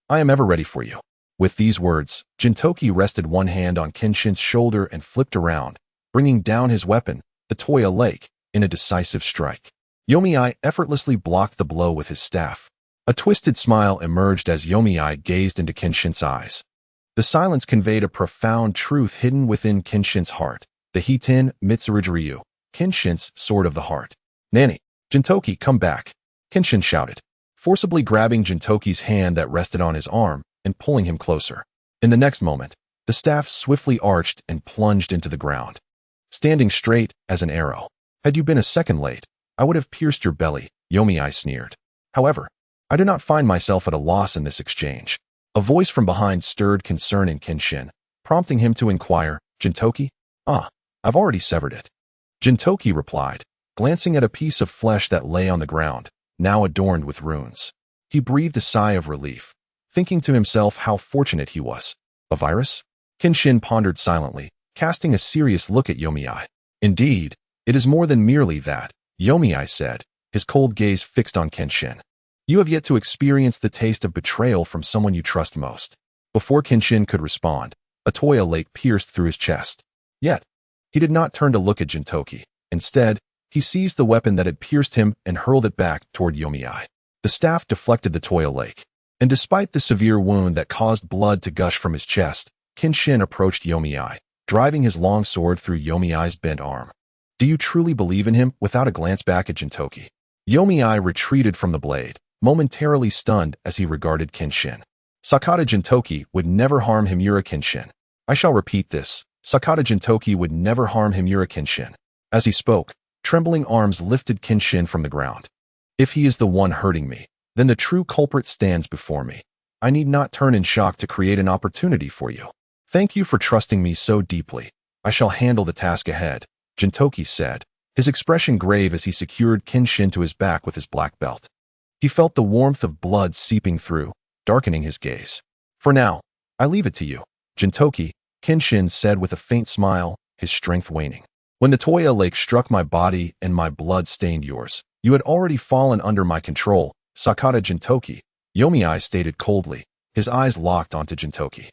I am ever ready for you. With these words, Gintoki rested one hand on Kenshin's shoulder and flipped around, bringing down his weapon, the Toya Lake, in a decisive strike. Yomiya effortlessly blocked the blow with his staff. A twisted smile emerged as Yomiya gazed into Kenshin's eyes. The silence conveyed a profound truth hidden within Kenshin's heart. The Hiten Mitsuryu, Kenshin's sword of the heart. Nani, Gintoki, come back, Kenshin shouted, forcibly grabbing Gintoki's hand that rested on his arm and pulling him closer. In the next moment, the staff swiftly arched and plunged into the ground, standing straight as an arrow. Had you been a second late, I would have pierced your belly, Yomiya sneered. However, I do not find myself at a loss in this exchange. A voice from behind stirred concern in Kenshin, prompting him to inquire, Gintoki? I've already severed it. Gintoki replied, glancing at a piece of flesh that lay on the ground, now adorned with runes. He breathed a sigh of relief, thinking to himself how fortunate he was. A virus? Kenshin pondered silently, casting a serious look at Yomiya. Indeed, it is more than merely that, Yomiya said, his cold gaze fixed on Kenshin. You have yet to experience the taste of betrayal from someone you trust most. Before Kenshin could respond, a Toya Lake pierced through his chest. Yet, he did not turn to look at Gintoki. Instead, he seized the weapon that had pierced him and hurled it back toward Yomiya. The staff deflected the Toya Lake, and despite the severe wound that caused blood to gush from his chest, Kenshin approached Yomiya, driving his long sword through Yomiya's bent arm. Do you truly believe in him? Without a glance back at Gintoki, Yomiya retreated from the blade, momentarily stunned as he regarded Kenshin. Sakata Gintoki would never harm Himura Kenshin. I shall repeat this. Sakata Gintoki would never harm Himura Kenshin. As he spoke, trembling arms lifted Kenshin from the ground. If he is the one hurting me, then the true culprit stands before me. I need not turn in shock to create an opportunity for you. Thank you for trusting me so deeply. I shall handle the task ahead, Gintoki said, his expression grave as he secured Kenshin to his back with his black belt. He felt the warmth of blood seeping through, darkening his gaze. For now, I leave it to you, Gintoki, Kenshin said with a faint smile, his strength waning. When the Toya Lake struck my body and my blood stained yours, you had already fallen under my control, Sakata Gintoki, Yomiai stated coldly, his eyes locked onto Gintoki.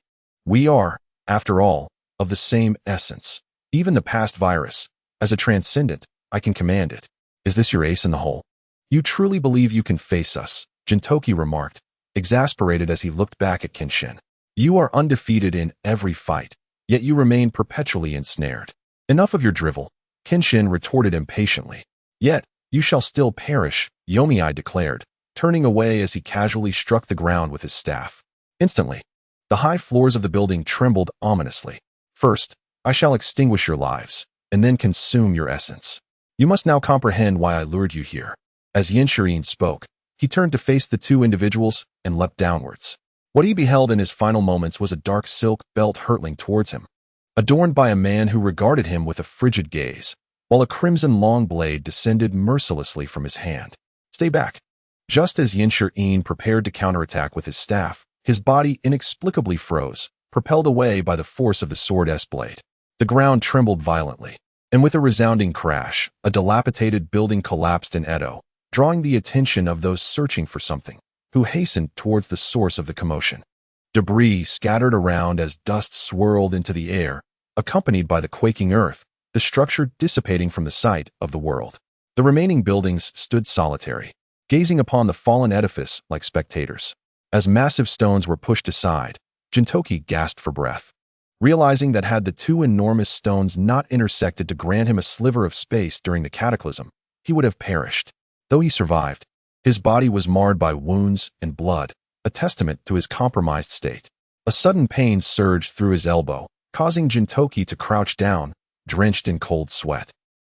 We are, after all, of the same essence. Even the past virus, as a transcendent, I can command it. Is this your ace in the hole? You truly believe you can face us, Gintoki remarked, exasperated as he looked back at Kenshin. You are undefeated in every fight, yet you remain perpetually ensnared. Enough of your drivel, Kenshin retorted impatiently. Yet, you shall still perish, Yomiai declared, turning away as he casually struck the ground with his staff. Instantly, the high floors of the building trembled ominously. First, I shall extinguish your lives, and then consume your essence. You must now comprehend why I lured you here. As Yinshirin spoke, he turned to face the two individuals and leapt downwards. What he beheld in his final moments was a dark silk belt hurtling towards him, adorned by a man who regarded him with a frigid gaze, while a crimson long blade descended mercilessly from his hand. Stay back. Just as Yinshirin prepared to counterattack with his staff, his body inexplicably froze, propelled away by the force of the sword's blade. The ground trembled violently, and with a resounding crash, a dilapidated building collapsed in Edo, drawing the attention of those searching for something, who hastened towards the source of the commotion. Debris scattered around as dust swirled into the air, accompanied by the quaking earth, the structure dissipating from the sight of the world. The remaining buildings stood solitary, gazing upon the fallen edifice like spectators. As massive stones were pushed aside, Gintoki gasped for breath, realizing that had the two enormous stones not intersected to grant him a sliver of space during the cataclysm, he would have perished. Though he survived, his body was marred by wounds and blood, a testament to his compromised state. A sudden pain surged through his elbow, causing Gintoki to crouch down, drenched in cold sweat.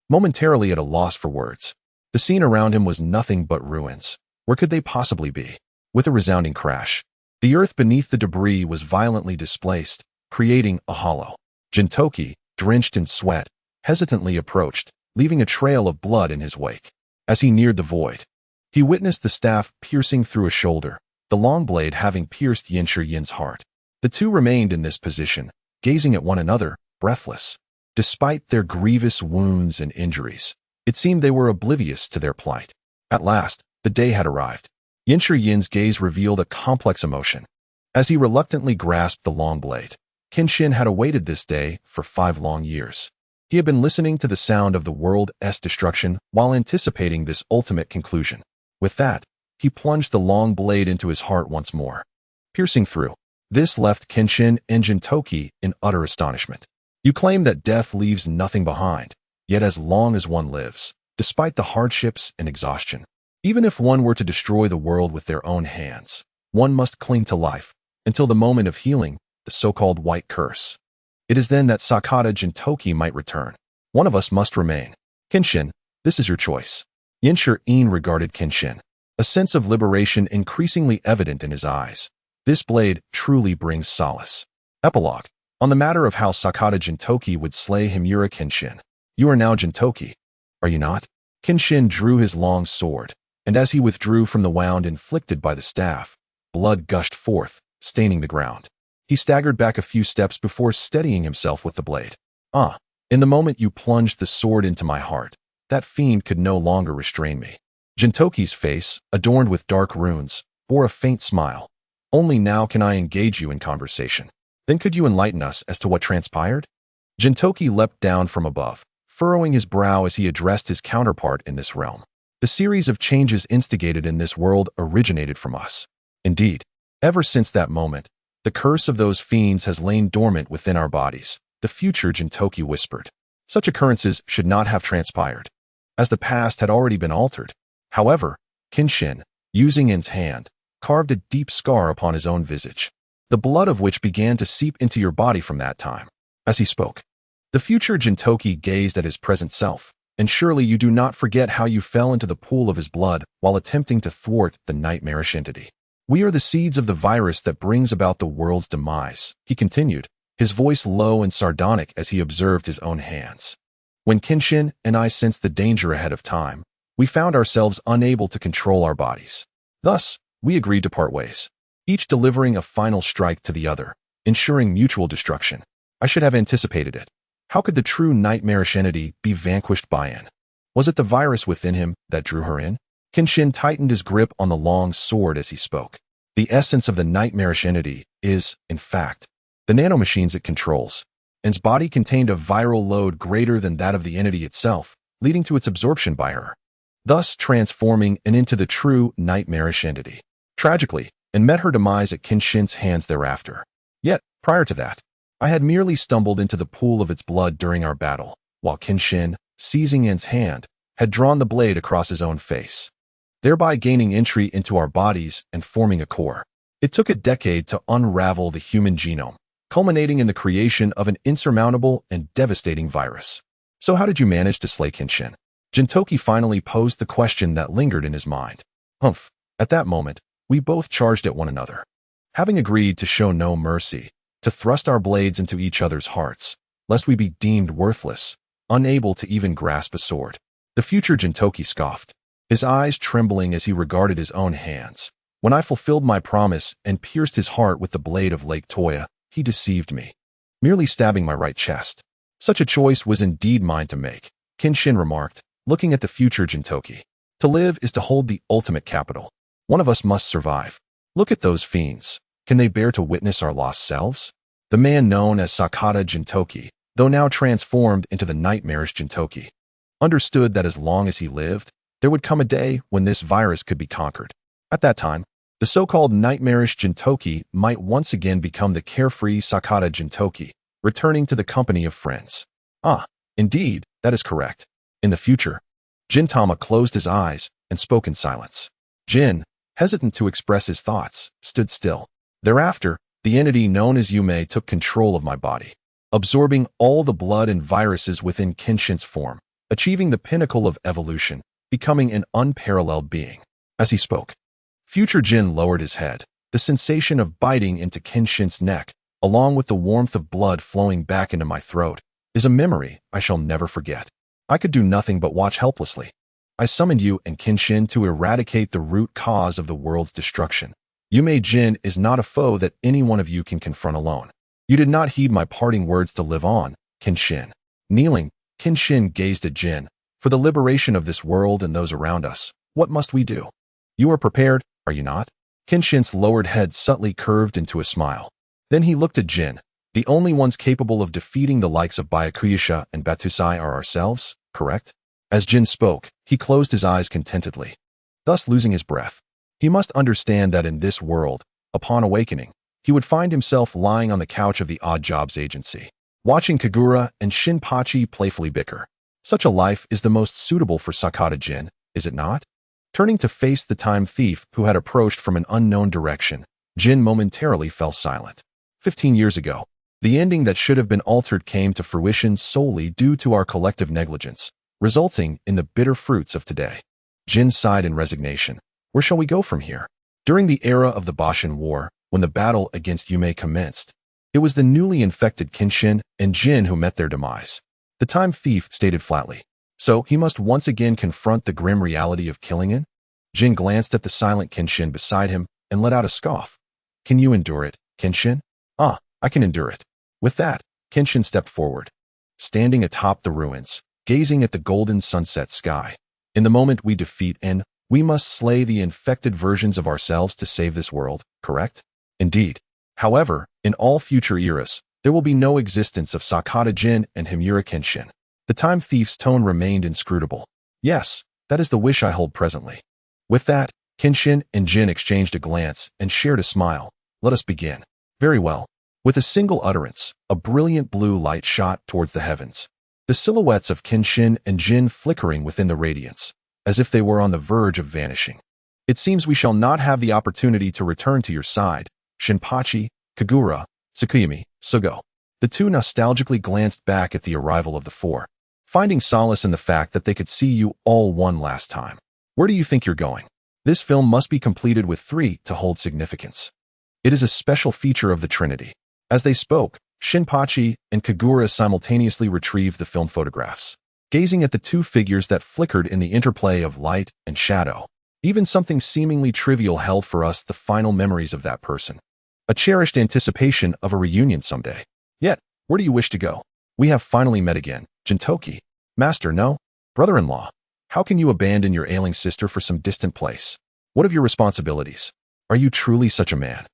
Momentarily at a loss for words, the scene around him was nothing but ruins. Where could they possibly be? With a resounding crash, the earth beneath the debris was violently displaced, creating a hollow. Gintoki, drenched in sweat, hesitantly approached, leaving a trail of blood in his wake. As he neared the void, he witnessed the staff piercing through a shoulder, the long blade having pierced Yinshirin's heart. The two remained in this position, gazing at one another, breathless. Despite their grievous wounds and injuries, it seemed they were oblivious to their plight. At last, the day had arrived. Yinshirin's gaze revealed a complex emotion. As he reluctantly grasped the long blade, Kenshin had awaited this day for 5 long years. He had been listening to the sound of the world's destruction while anticipating this ultimate conclusion. With that, he plunged the long blade into his heart once more, piercing through. This left Kenshin and Gintoki in utter astonishment. You claim that death leaves nothing behind, yet as long as one lives, despite the hardships and exhaustion, even if one were to destroy the world with their own hands, one must cling to life until the moment of healing, the so-called white curse. It is then that Sakata Gintoki might return. One of us must remain. Kenshin, this is your choice. Yinshirin regarded Kenshin, a sense of liberation increasingly evident in his eyes. This blade truly brings solace. Epilogue. On the matter of how Sakata Gintoki would slay Himura Kenshin. You are now Gintoki, are you not? Kenshin drew his long sword, and as he withdrew from the wound inflicted by the staff, blood gushed forth, staining the ground. He staggered back a few steps before steadying himself with the blade. In the moment you plunged the sword into my heart, that fiend could no longer restrain me. Gintoki's face, adorned with dark runes, bore a faint smile. Only now can I engage you in conversation. Then could you enlighten us as to what transpired? Gintoki leapt down from above, furrowing his brow as he addressed his counterpart in this realm. The series of changes instigated in this world originated from us. Indeed, ever since that moment, the curse of those fiends has lain dormant within our bodies. The future, Gintoki whispered. Such occurrences should not have transpired, as the past had already been altered. However, Kenshin, using his hand, carved a deep scar upon his own visage, the blood of which began to seep into your body from that time. As he spoke, the future Gintoki gazed at his present self, and surely you do not forget how you fell into the pool of his blood while attempting to thwart the nightmarish entity. We are the seeds of the virus that brings about the world's demise, he continued, his voice low and sardonic as he observed his own hands. When Kenshin and I sensed the danger ahead of time, we found ourselves unable to control our bodies. Thus, we agreed to part ways, each delivering a final strike to the other, ensuring mutual destruction. I should have anticipated it. How could the true nightmarish entity be vanquished by it? Was it the virus within him that drew her in? Kenshin tightened his grip on the long sword as he spoke. The essence of the nightmarish entity is, in fact, the nanomachines it controls, and its body contained a viral load greater than that of the entity itself, leading to its absorption by her, thus transforming it into the true nightmarish entity. Tragically, and met her demise at Kenshin's hands thereafter. Yet, prior to that, I had merely stumbled into the pool of its blood during our battle, while Kenshin, seizing En's hand, had drawn the blade across his own face, thereby gaining entry into our bodies and forming a core. It took a decade to unravel the human genome, culminating in the creation of an insurmountable and devastating virus. So how did you manage to slay Kenshin? Gintoki finally posed the question that lingered in his mind. Humph. At that moment, we both charged at one another. Having agreed to show no mercy, to thrust our blades into each other's hearts, lest we be deemed worthless, unable to even grasp a sword. The future Gintoki scoffed, his eyes trembling as he regarded his own hands. When I fulfilled my promise and pierced his heart with the blade of Lake Toya, he deceived me, merely stabbing my right chest. Such a choice was indeed mine to make, Kenshin remarked, looking at the future Gintoki. To live is to hold the ultimate capital. One of us must survive. Look at those fiends. Can they bear to witness our lost selves? The man known as Sakata Gintoki, though now transformed into the nightmarish Gintoki, understood that as long as he lived, there would come a day when this virus could be conquered. At that time, the so-called nightmarish Gintoki might once again become the carefree Sakata Gintoki, returning to the company of friends. Ah, indeed, that is correct. In the future, Gintama closed his eyes and spoke in silence. Jin, hesitant to express his thoughts, stood still. Thereafter, the entity known as Yume took control of my body, absorbing all the blood and viruses within Kenshin's form, achieving the pinnacle of evolution, becoming an unparalleled being. As he spoke, future Jin lowered his head. The sensation of biting into Kenshin's neck, along with the warmth of blood flowing back into my throat, is a memory I shall never forget. I could do nothing but watch helplessly. I summoned you and Kenshin to eradicate the root cause of the world's destruction. Yume Jin is not a foe that any one of you can confront alone. You did not heed my parting words to live on, Kenshin. Kneeling, Kenshin gazed at Jin. For the liberation of this world and those around us, what must we do? You are prepared, are you not? Kenshin's lowered head subtly curved into a smile. Then he looked at Jin. The only ones capable of defeating the likes of Byakuya and Batusai are ourselves, correct? As Jin spoke, he closed his eyes contentedly, thus losing his breath. He must understand that in this world, upon awakening, he would find himself lying on the couch of the Odd Jobs agency, watching Kagura and Shinpachi playfully bicker. Such a life is the most suitable for Sakata Jin, is it not? Turning to face the time thief who had approached from an unknown direction, Jin momentarily fell silent. 15 years ago, the ending that should have been altered came to fruition solely due to our collective negligence, resulting in the bitter fruits of today. Jin sighed in resignation. Where shall we go from here? During the era of the Boshin War, when the battle against Yume commenced, it was the newly infected Kenshin and Jin who met their demise. The time thief stated flatly. So he must once again confront the grim reality of killing it? Jin glanced at the silent Kenshin beside him and let out a scoff. Can you endure it, Kenshin? Ah, I can endure it. With that, Kenshin stepped forward, standing atop the ruins, gazing at the golden sunset sky. In the moment we defeat En, we must slay the infected versions of ourselves to save this world, correct? Indeed. However, in all future eras, there will be no existence of Sakata Jin and Himura Kenshin. The time thief's tone remained inscrutable. Yes, that is the wish I hold presently. With that, Kenshin and Jin exchanged a glance and shared a smile. Let us begin. Very well. With a single utterance, a brilliant blue light shot towards the heavens. The silhouettes of Kenshin and Jin flickering within the radiance, as if they were on the verge of vanishing. It seems we shall not have the opportunity to return to your side, Shinpachi, Kagura, Tsukuyami, Sugo. The two nostalgically glanced back at the arrival of the four, finding solace in the fact that they could see you all one last time. Where do you think you're going? This film must be completed with 3 to hold significance. It is a special feature of the Trinity. As they spoke, Shinpachi and Kagura simultaneously retrieved the film photographs, gazing at the 2 figures that flickered in the interplay of light and shadow. Even something seemingly trivial held for us the final memories of that person. A cherished anticipation of a reunion someday. Yet, where do you wish to go? We have finally met again. Gintoki. Master, no? Brother-in-law. How can you abandon your ailing sister for some distant place? What of your responsibilities? Are you truly such a man?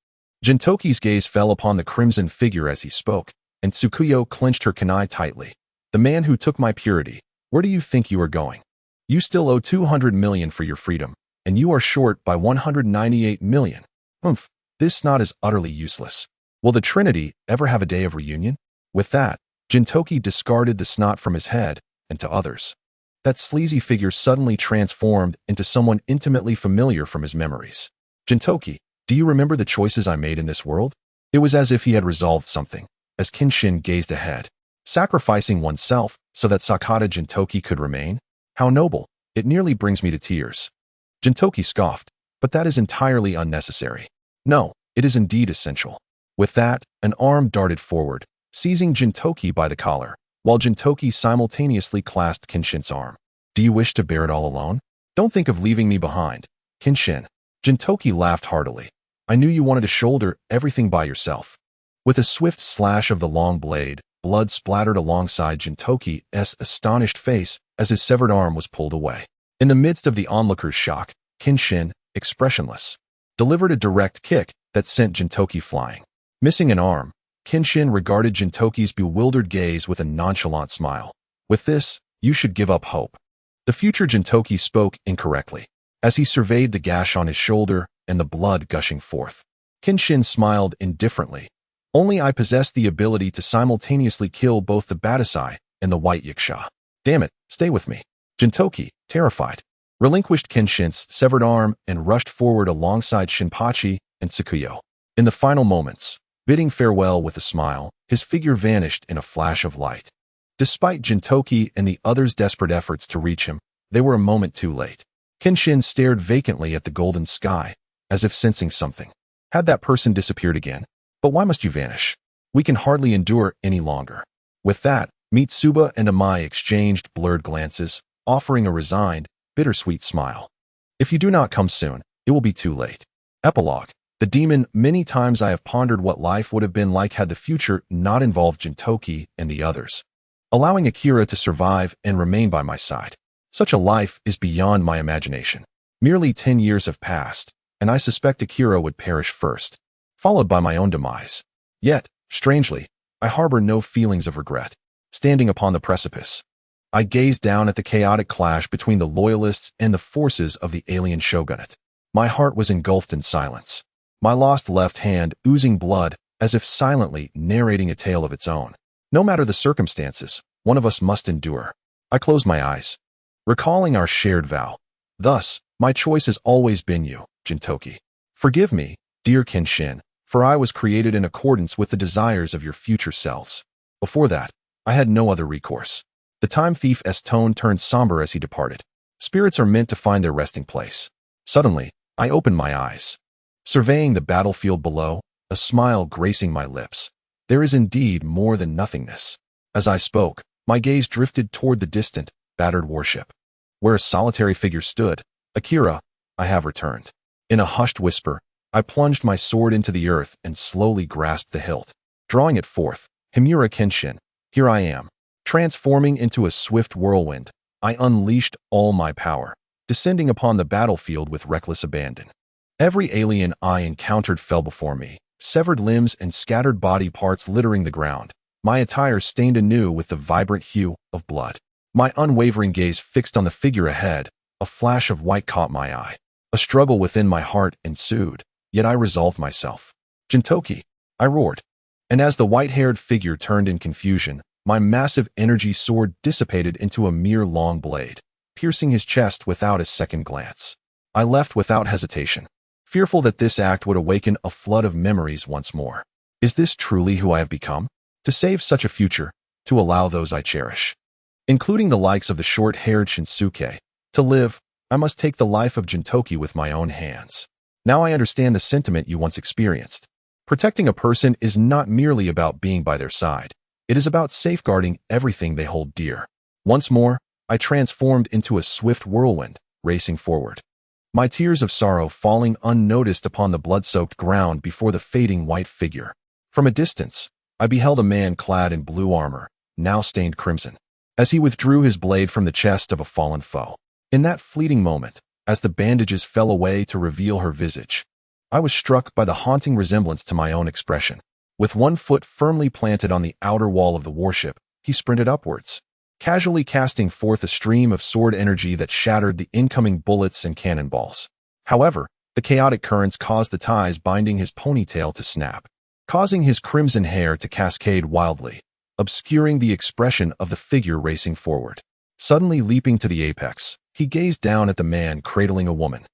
Gintoki's gaze fell upon the crimson figure as he spoke, and Tsukuyo clenched her kunai tightly. The man who took my purity, where do you think you are going? You still owe 200 million for your freedom, and you are short by 198 million. This snot is utterly useless. Will the Trinity ever have a day of reunion? With that, Gintoki discarded the snot from his head, and to others. That sleazy figure suddenly transformed into someone intimately familiar from his memories. Gintoki, do you remember the choices I made in this world? It was as if he had resolved something, as Kenshin gazed ahead. Sacrificing oneself so that Sakata Gintoki could remain? How noble, it nearly brings me to tears. Gintoki scoffed, but that is entirely unnecessary. No, it is indeed essential. With that, an arm darted forward, seizing Gintoki by the collar, while Gintoki simultaneously clasped Kenshin's arm. Do you wish to bear it all alone? Don't think of leaving me behind. Kenshin. Gintoki laughed heartily. I knew you wanted to shoulder everything by yourself. With a swift slash of the long blade, blood splattered alongside Gintoki's astonished face as his severed arm was pulled away. In the midst of the onlookers' shock, Kenshin, expressionless, delivered a direct kick that sent Gintoki flying. Missing an arm, Kenshin regarded Gintoki's bewildered gaze with a nonchalant smile. With this, you should give up hope. The future Gintoki spoke incorrectly. As he surveyed the gash on his shoulder and the blood gushing forth, Kenshin smiled indifferently. Only I possess the ability to simultaneously kill both the Batasai and the White Yiksha. Damn it, stay with me. Gintoki, terrified, relinquished Kenshin's severed arm and rushed forward alongside Shinpachi and Tsukuyo. In the final moments, bidding farewell with a smile, his figure vanished in a flash of light. Despite Gintoki and the others' desperate efforts to reach him, they were a moment too late. Kenshin stared vacantly at the golden sky, as if sensing something. Had that person disappeared again? But why must you vanish? We can hardly endure any longer. With that, Mitsuba and Amai exchanged blurred glances, offering a resigned, bittersweet smile. If you do not come soon, it will be too late. Epilogue. The demon. Many times I have pondered what life would have been like had the future not involved Gintoki and the others, allowing Akira to survive and remain by my side. Such a life is beyond my imagination. Merely 10 years have passed, and I suspect Akira would perish first, followed by my own demise. Yet, strangely, I harbor no feelings of regret. Standing upon the precipice, I gazed down at the chaotic clash between the loyalists and the forces of the alien shogunate. My heart was engulfed in silence, my lost left hand oozing blood as if silently narrating a tale of its own. No matter the circumstances, one of us must endure. I closed my eyes, recalling our shared vow. Thus, my choice has always been you, Gintoki. Forgive me, dear Kenshin, for I was created in accordance with the desires of your future selves. Before that, I had no other recourse. The time thief's tone turned somber as he departed. Spirits are meant to find their resting place. Suddenly, I opened my eyes, surveying the battlefield below, a smile gracing my lips. There is indeed more than nothingness. As I spoke, my gaze drifted toward the distant, battered warship, where a solitary figure stood. Akira, I have returned. In a hushed whisper, I plunged my sword into the earth and slowly grasped the hilt. Drawing it forth, Himura Kenshin, here I am. Transforming into a swift whirlwind, I unleashed all my power, descending upon the battlefield with reckless abandon. Every alien I encountered fell before me, severed limbs and scattered body parts littering the ground, my attire stained anew with the vibrant hue of blood. My unwavering gaze fixed on the figure ahead, a flash of white caught my eye. A struggle within my heart ensued, yet I resolved myself. Gintoki, I roared. And as the white-haired figure turned in confusion, my massive energy sword dissipated into a mere long blade, piercing his chest without a second glance. I left without hesitation, fearful that this act would awaken a flood of memories once more. Is this truly who I have become? To save such a future, to allow those I cherish, including the likes of the short-haired Shinsuke, to live, I must take the life of Gintoki with my own hands. Now I understand the sentiment you once experienced. Protecting a person is not merely about being by their side. It is about safeguarding everything they hold dear. Once more, I transformed into a swift whirlwind, racing forward. My tears of sorrow falling unnoticed upon the blood-soaked ground before the fading white figure. From a distance, I beheld a man clad in blue armor, now stained crimson, as he withdrew his blade from the chest of a fallen foe. In that fleeting moment, as the bandages fell away to reveal her visage, I was struck by the haunting resemblance to my own expression. With one foot firmly planted on the outer wall of the warship, he sprinted upwards, casually casting forth a stream of sword energy that shattered the incoming bullets and cannonballs. However, the chaotic currents caused the ties binding his ponytail to snap, causing his crimson hair to cascade wildly, obscuring the expression of the figure racing forward. Suddenly leaping to the apex, he gazed down at the man cradling a woman,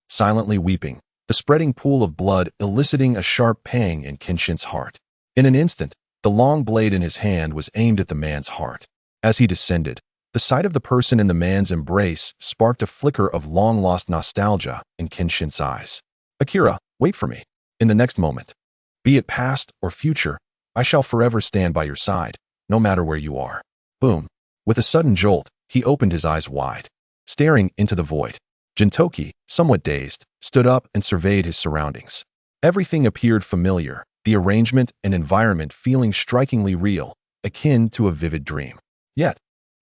silently weeping, the spreading pool of blood eliciting a sharp pang in Kenshin's heart. In an instant, the long blade in his hand was aimed at the man's heart. As he descended, the sight of the person in the man's embrace sparked a flicker of long-lost nostalgia in Kenshin's eyes. Akira, wait for me. In the next moment, be it past or future, I shall forever stand by your side, no matter where you are. Boom. With a sudden jolt, he opened his eyes wide, staring into the void. Gintoki, somewhat dazed, stood up and surveyed his surroundings. Everything appeared familiar, the arrangement and environment feeling strikingly real, akin to a vivid dream. Yet,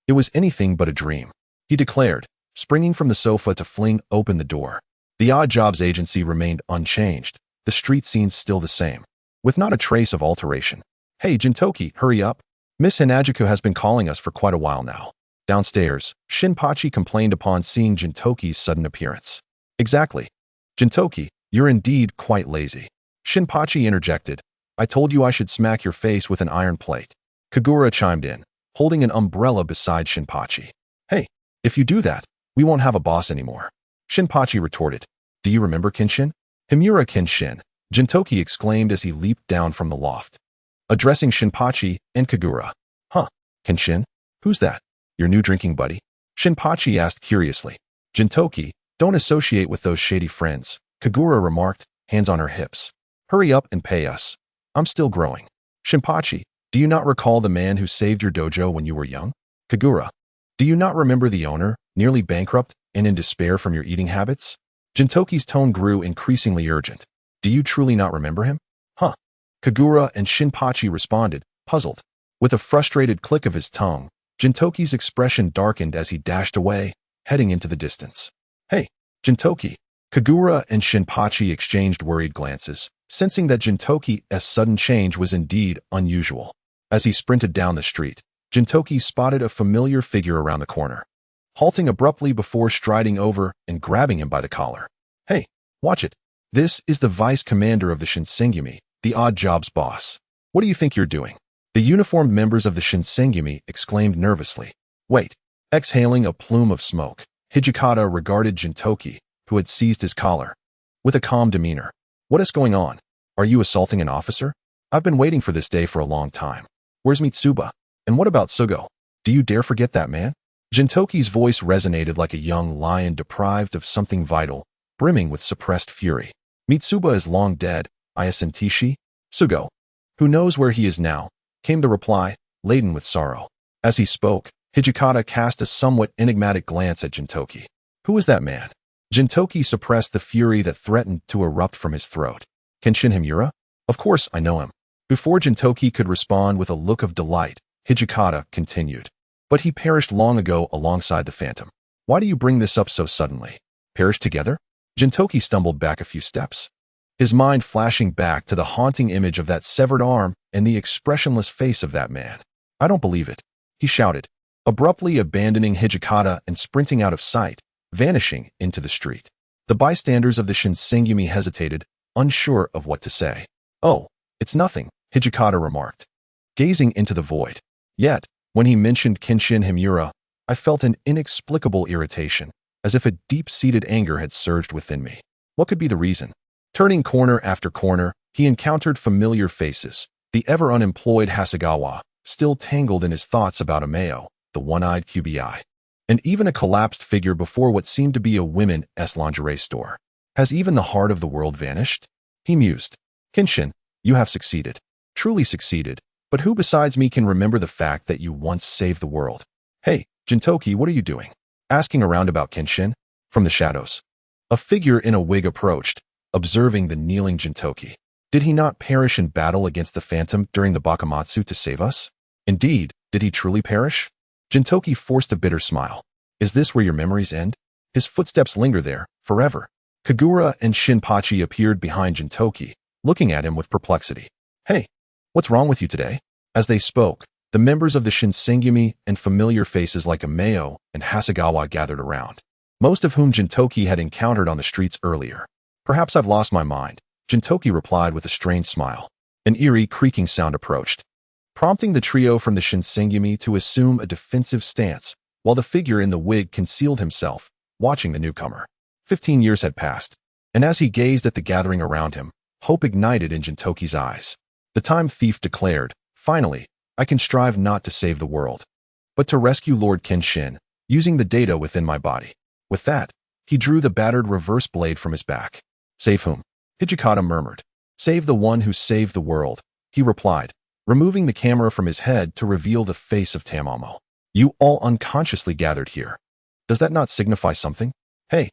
it was anything but a dream, he declared, springing from the sofa to fling open the door. The odd jobs agency remained unchanged, the street scenes still the same, with not a trace of alteration. Hey, Gintoki, hurry up. Miss Hanajuku has been calling us for quite a while now. Downstairs, Shinpachi complained upon seeing Gintoki's sudden appearance. Exactly. Gintoki, you're indeed quite lazy. Shinpachi interjected. I told you I should smack your face with an iron plate. Kagura chimed in, holding an umbrella beside Shinpachi. Hey, if you do that, we won't have a boss anymore. Shinpachi retorted. Do you remember Kenshin? Himura Kenshin, Gintoki exclaimed as he leaped down from the loft, addressing Shinpachi and Kagura. Huh, Kenshin? Who's that? Your new drinking buddy? Shinpachi asked curiously. Gintoki, don't associate with those shady friends, Kagura remarked, hands on her hips. Hurry up and pay us. I'm still growing. Shinpachi, do you not recall the man who saved your dojo when you were young? Kagura, do you not remember the owner, nearly bankrupt and in despair from your eating habits? Gintoki's tone grew increasingly urgent. Do you truly not remember him? Huh. Kagura and Shinpachi responded, puzzled. With a frustrated click of his tongue, Gintoki's expression darkened as he dashed away, heading into the distance. Hey, Gintoki. Kagura and Shinpachi exchanged worried glances, sensing that Gintoki's sudden change was indeed unusual. As he sprinted down the street, Gintoki spotted a familiar figure around the corner, halting abruptly before striding over and grabbing him by the collar. Hey, watch it. This is the vice commander of the Shinsengumi, the odd jobs boss. What do you think you're doing? The uniformed members of the Shinsengumi exclaimed nervously. Wait. Exhaling a plume of smoke, Hijikata regarded Gintoki, who had seized his collar, with a calm demeanor. What is going on? Are you assaulting an officer? I've been waiting for this day for a long time. Where's Mitsuba? And what about Sugo? Do you dare forget that man? Gintoki's voice resonated like a young lion deprived of something vital, brimming with suppressed fury. Mitsuba is long dead, Ayasentishi. Sugo. Who knows where he is now? Came the reply, laden with sorrow. As he spoke, Hijikata cast a somewhat enigmatic glance at Gintoki. Who is that man? Gintoki suppressed the fury that threatened to erupt from his throat. Kenshin Himura? Of course I know him. Before Gintoki could respond with a look of delight, Hijikata continued. But he perished long ago alongside the Phantom. Why do you bring this up so suddenly? Perished together? Gintoki stumbled back a few steps, his mind flashing back to the haunting image of that severed arm and the expressionless face of that man. I don't believe it, he shouted, abruptly abandoning Hijikata and sprinting out of sight, vanishing into the street. The bystanders of the Shinsengumi hesitated, unsure of what to say. Oh, it's nothing, Hijikata remarked, gazing into the void. Yet, when he mentioned Kenshin Himura, I felt an inexplicable irritation, as if a deep-seated anger had surged within me. What could be the reason? Turning corner after corner, he encountered familiar faces. The ever-unemployed Hasegawa, still tangled in his thoughts about Ameo, the one-eyed QBI. and even a collapsed figure before what seemed to be a women's lingerie store. Has even the heart of the world vanished? He mused. Kenshin, you have succeeded. Truly succeeded. But who besides me can remember the fact that you once saved the world? Hey, Gintoki, what are you doing? Asking around about Kenshin. From the shadows, a figure in a wig approached, observing the kneeling Gintoki. Did he not perish in battle against the phantom during the Bakamatsu to save us? Indeed, did he truly perish? Gintoki forced a bitter smile. Is this where your memories end? His footsteps linger there, forever. Kagura and Shinpachi appeared behind Gintoki, looking at him with perplexity. Hey, what's wrong with you today? As they spoke, the members of the Shinsengumi and familiar faces like Ameo and Hasegawa gathered around, most of whom Gintoki had encountered on the streets earlier. Perhaps I've lost my mind, Gintoki replied with a strange smile. An eerie creaking sound approached, prompting the trio from the Shinsengumi to assume a defensive stance, while the figure in the wig concealed himself, watching the newcomer. 15 years had passed, and as he gazed at the gathering around him, hope ignited in Gintoki's eyes. The time thief declared, finally, I can strive not to save the world, but to rescue Lord Kenshin, using the data within my body. With that, he drew the battered reverse blade from his back. Save whom? Hijikata murmured. Save the one who saved the world, he replied, removing the camera from his head to reveal the face of Tamamo. You all unconsciously gathered here. Does that not signify something? Hey,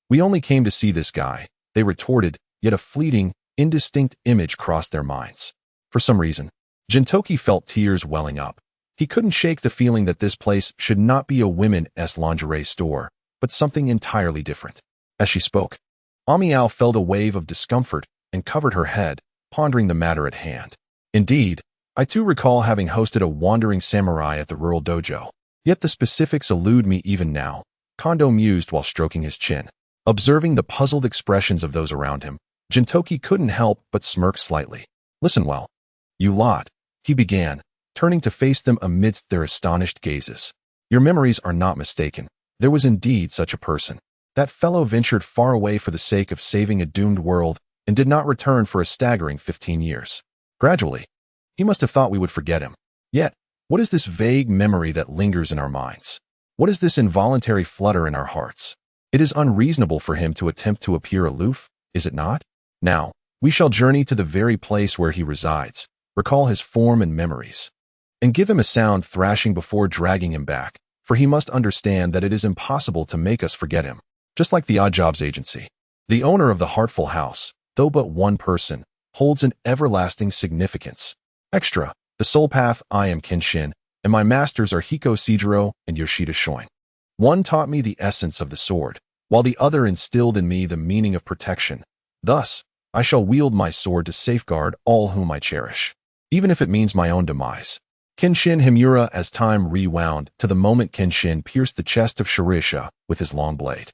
we only came to see this guy, they retorted, yet a fleeting, indistinct image crossed their minds. For some reason, Gintoki felt tears welling up. He couldn't shake the feeling that this place should not be a women's lingerie store, but something entirely different. As she spoke, Amiao felt a wave of discomfort and covered her head, pondering the matter at hand. Indeed, I too recall having hosted a wandering samurai at the rural dojo. Yet the specifics elude me even now, Kondo mused while stroking his chin. Observing the puzzled expressions of those around him, Gintoki couldn't help but smirk slightly. Listen well. You lot, he began, turning to face them amidst their astonished gazes. Your memories are not mistaken. There was indeed such a person. That fellow ventured far away for the sake of saving a doomed world and did not return for a staggering 15 years. Gradually, he must have thought we would forget him. Yet, what is this vague memory that lingers in our minds? What is this involuntary flutter in our hearts? It is unreasonable for him to attempt to appear aloof, is it not? Now, we shall journey to the very place where he resides, recall his form and memories, and give him a sound thrashing before dragging him back, for he must understand that it is impossible to make us forget him. Just like the Odd Jobs agency, the owner of the Heartful House, though but one person, holds an everlasting significance. Extra, the soul path, I am Kenshin, and my masters are Hiko Seijiro and Yoshida Shoin. One taught me the essence of the sword, while the other instilled in me the meaning of protection. Thus, I shall wield my sword to safeguard all whom I cherish, even if it means my own demise. Kenshin Himura as time rewound to the moment Kenshin pierced the chest of Shirisha with his long blade.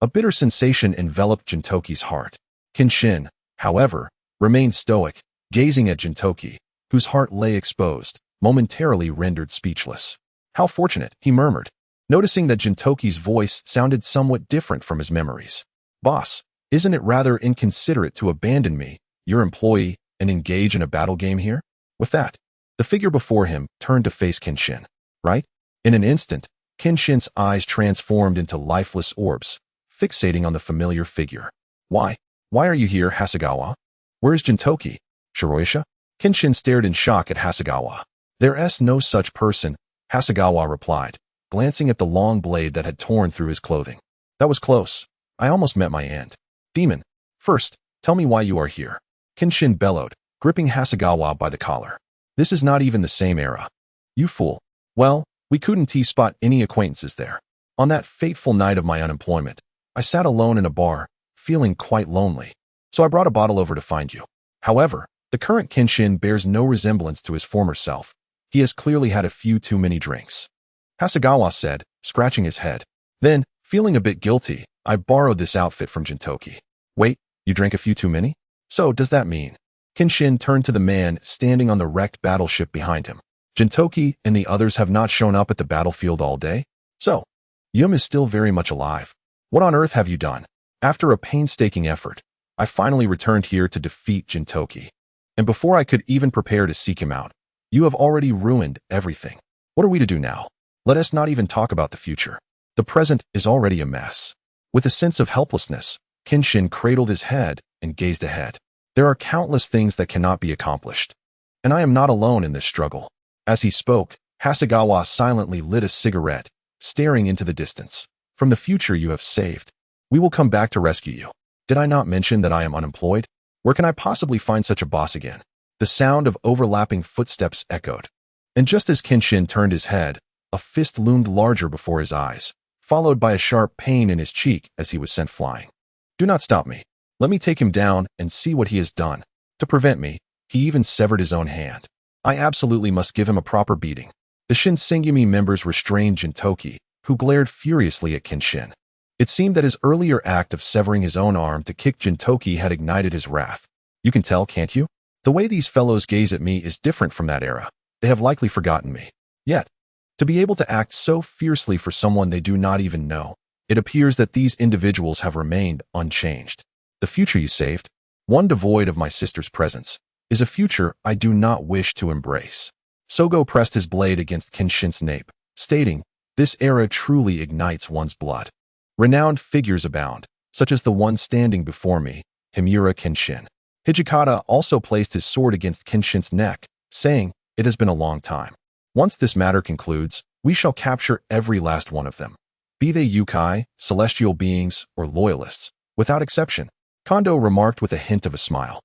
A bitter sensation enveloped Gintoki's heart. Kenshin, however, remained stoic, gazing at Gintoki, whose heart lay exposed, momentarily rendered speechless. How fortunate, he murmured, noticing that Gintoki's voice sounded somewhat different from his memories. Boss, isn't it rather inconsiderate to abandon me, your employee, and engage in a battle game here? With that, the figure before him turned to face Kenshin. Right? In an instant, Kenshin's eyes transformed into lifeless orbs, fixating on the familiar figure. Why are you here, Hasegawa? Where's Gintoki? Shiroisha? Kenshin stared in shock at Hasegawa. There's no such person, Hasegawa replied, glancing at the long blade that had torn through his clothing. That was close. I almost met my end. Demon, first, tell me why you are here. Kenshin bellowed, gripping Hasegawa by the collar. This is not even the same era. You fool. Well, we couldn't spot any acquaintances there. On that fateful night of my unemployment, I sat alone in a bar, feeling quite lonely. So I brought a bottle over to find you. However, the current Kenshin bears no resemblance to his former self. He has clearly had a few too many drinks. Hasegawa said, scratching his head. Then, feeling a bit guilty, I borrowed this outfit from Gintoki. Wait, you drank a few too many? So, does that mean? Kenshin turned to the man standing on the wrecked battleship behind him. Gintoki and the others have not shown up at the battlefield all day? So, Yum is still very much alive. What on earth have you done? After a painstaking effort, I finally returned here to defeat Gintoki. And before I could even prepare to seek him out, you have already ruined everything. What are we to do now? Let us not even talk about the future. The present is already a mess. With a sense of helplessness, Kenshin cradled his head and gazed ahead. There are countless things that cannot be accomplished, and I am not alone in this struggle. As he spoke, Hasegawa silently lit a cigarette, staring into the distance. From the future you have saved, we will come back to rescue you. Did I not mention that I am unemployed? Where can I possibly find such a boss again? The sound of overlapping footsteps echoed. And just as Kenshin turned his head, a fist loomed larger before his eyes, followed by a sharp pain in his cheek as he was sent flying. Do not stop me. Let me take him down and see what he has done. To prevent me, he even severed his own hand. I absolutely must give him a proper beating. The Shinsengumi members restrained Gintoki, who glared furiously at Kenshin. It seemed that his earlier act of severing his own arm to kick Gintoki had ignited his wrath. You can tell, can't you? The way these fellows gaze at me is different from that era. They have likely forgotten me. Yet, to be able to act so fiercely for someone they do not even know, it appears that these individuals have remained unchanged. The future you saved, one devoid of my sister's presence, is a future I do not wish to embrace. Sogo pressed his blade against Kenshin's nape, stating, this era truly ignites one's blood. Renowned figures abound, such as the one standing before me, Himura Kenshin. Hijikata also placed his sword against Kenshin's neck, saying, it has been a long time. Once this matter concludes, we shall capture every last one of them. Be they yokai, celestial beings, or loyalists, without exception. Kondo remarked with a hint of a smile.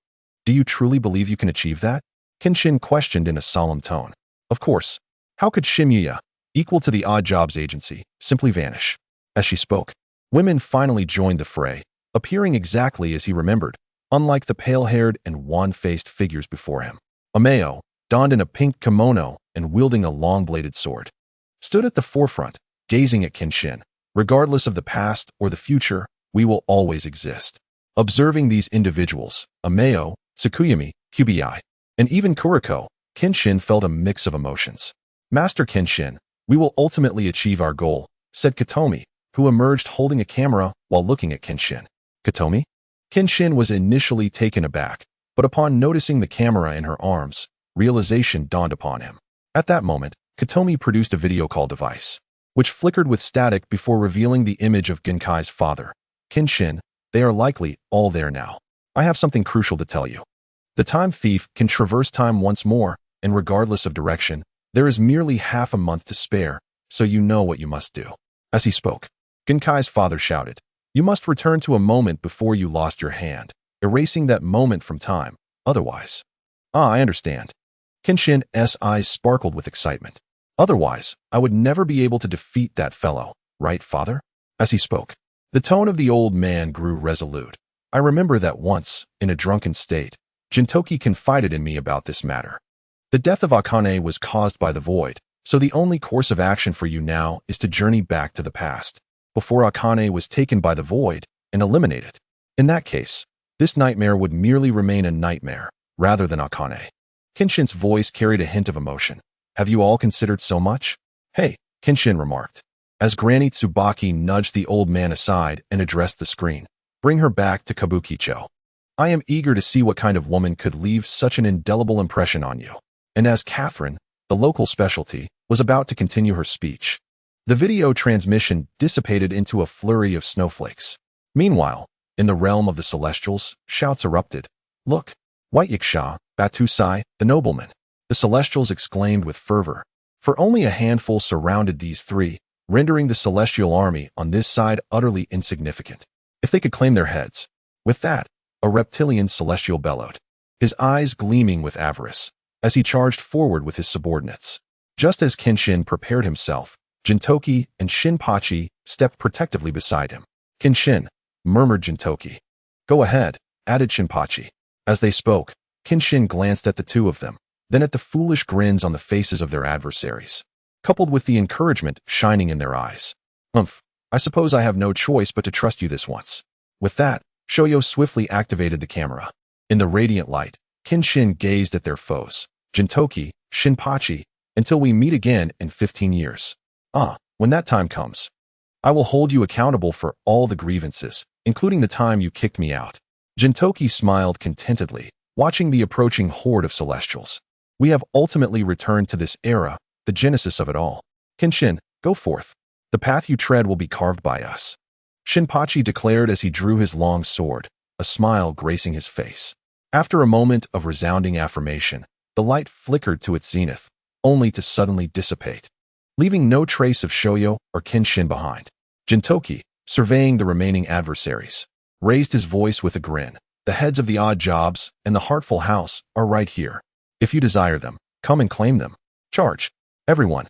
Do you truly believe you can achieve that? Kenshin questioned in a solemn tone. Of course. How could Shimiya, equal to the Odd Jobs Agency, simply vanish? As she spoke, women finally joined the fray, appearing exactly as he remembered, unlike the pale-haired and wan-faced figures before him. Ameo, donned in a pink kimono and wielding a long-bladed sword, stood at the forefront, gazing at Kenshin. Regardless of the past or the future, we will always exist. Observing these individuals, Ameo, Tsukuyami, Kubiai, and even Kuroko, Kenshin felt a mix of emotions. Master Kenshin, we will ultimately achieve our goal, said Katomi, who emerged holding a camera while looking at Kenshin. Katomi? Kenshin was initially taken aback, but upon noticing the camera in her arms, realization dawned upon him. At that moment, Katomi produced a video call device, which flickered with static before revealing the image of Genkai's father. Kenshin, they are likely all there now. I have something crucial to tell you. The time thief can traverse time once more, and regardless of direction, there is merely half a month to spare, so you know what you must do. As he spoke, Genkai's father shouted, you must return to a moment before you lost your hand, erasing that moment from time, otherwise. I understand. Kenshin's eyes sparkled with excitement. Otherwise, I would never be able to defeat that fellow, right, father? As he spoke, the tone of the old man grew resolute. I remember that once, in a drunken state, Gintoki confided in me about this matter. The death of Akane was caused by the void, so the only course of action for you now is to journey back to the past, before Akane was taken by the void, and eliminate it. In that case, this nightmare would merely remain a nightmare, rather than Akane. Kenshin's voice carried a hint of emotion. Have you all considered so much? Hey, Kenshin remarked, as Granny Tsubaki nudged the old man aside and addressed the screen. Bring her back to Kabukicho. I am eager to see what kind of woman could leave such an indelible impression on you. And as Catherine, the local specialty, was about to continue her speech, the video transmission dissipated into a flurry of snowflakes. Meanwhile, in the realm of the Celestials, shouts erupted. Look! White Yaksha, Batusai, the nobleman! The Celestials exclaimed with fervor, for only a handful surrounded these three, rendering the Celestial army on this side utterly insignificant. If they could claim their heads. With that, a reptilian Celestial bellowed, his eyes gleaming with avarice, as he charged forward with his subordinates. Just as Kenshin prepared himself, Gintoki and Shinpachi stepped protectively beside him. Kenshin, murmured Gintoki. Go ahead, added Shinpachi. As they spoke, Kenshin glanced at the two of them, then at the foolish grins on the faces of their adversaries, coupled with the encouragement shining in their eyes. I suppose I have no choice but to trust you this once. With that, Shoyo swiftly activated the camera. In the radiant light, Kenshin gazed at their foes, Gintoki, Shinpachi, until we meet again in 15 years. When that time comes, I will hold you accountable for all the grievances, including the time you kicked me out. Gintoki smiled contentedly, watching the approaching horde of Celestials. We have ultimately returned to this era, the genesis of it all. Kenshin, Go forth. The path you tread will be carved by us. Shinpachi declared as he drew his long sword, a smile gracing his face. After a moment of resounding affirmation, the light flickered to its zenith, only to suddenly dissipate, leaving no trace of Shoyo or Kenshin behind. Gintoki, surveying the remaining adversaries, raised his voice with a grin. The heads of the odd jobs and the heartful house are right here. If you desire them, come and claim them. Charge. Everyone.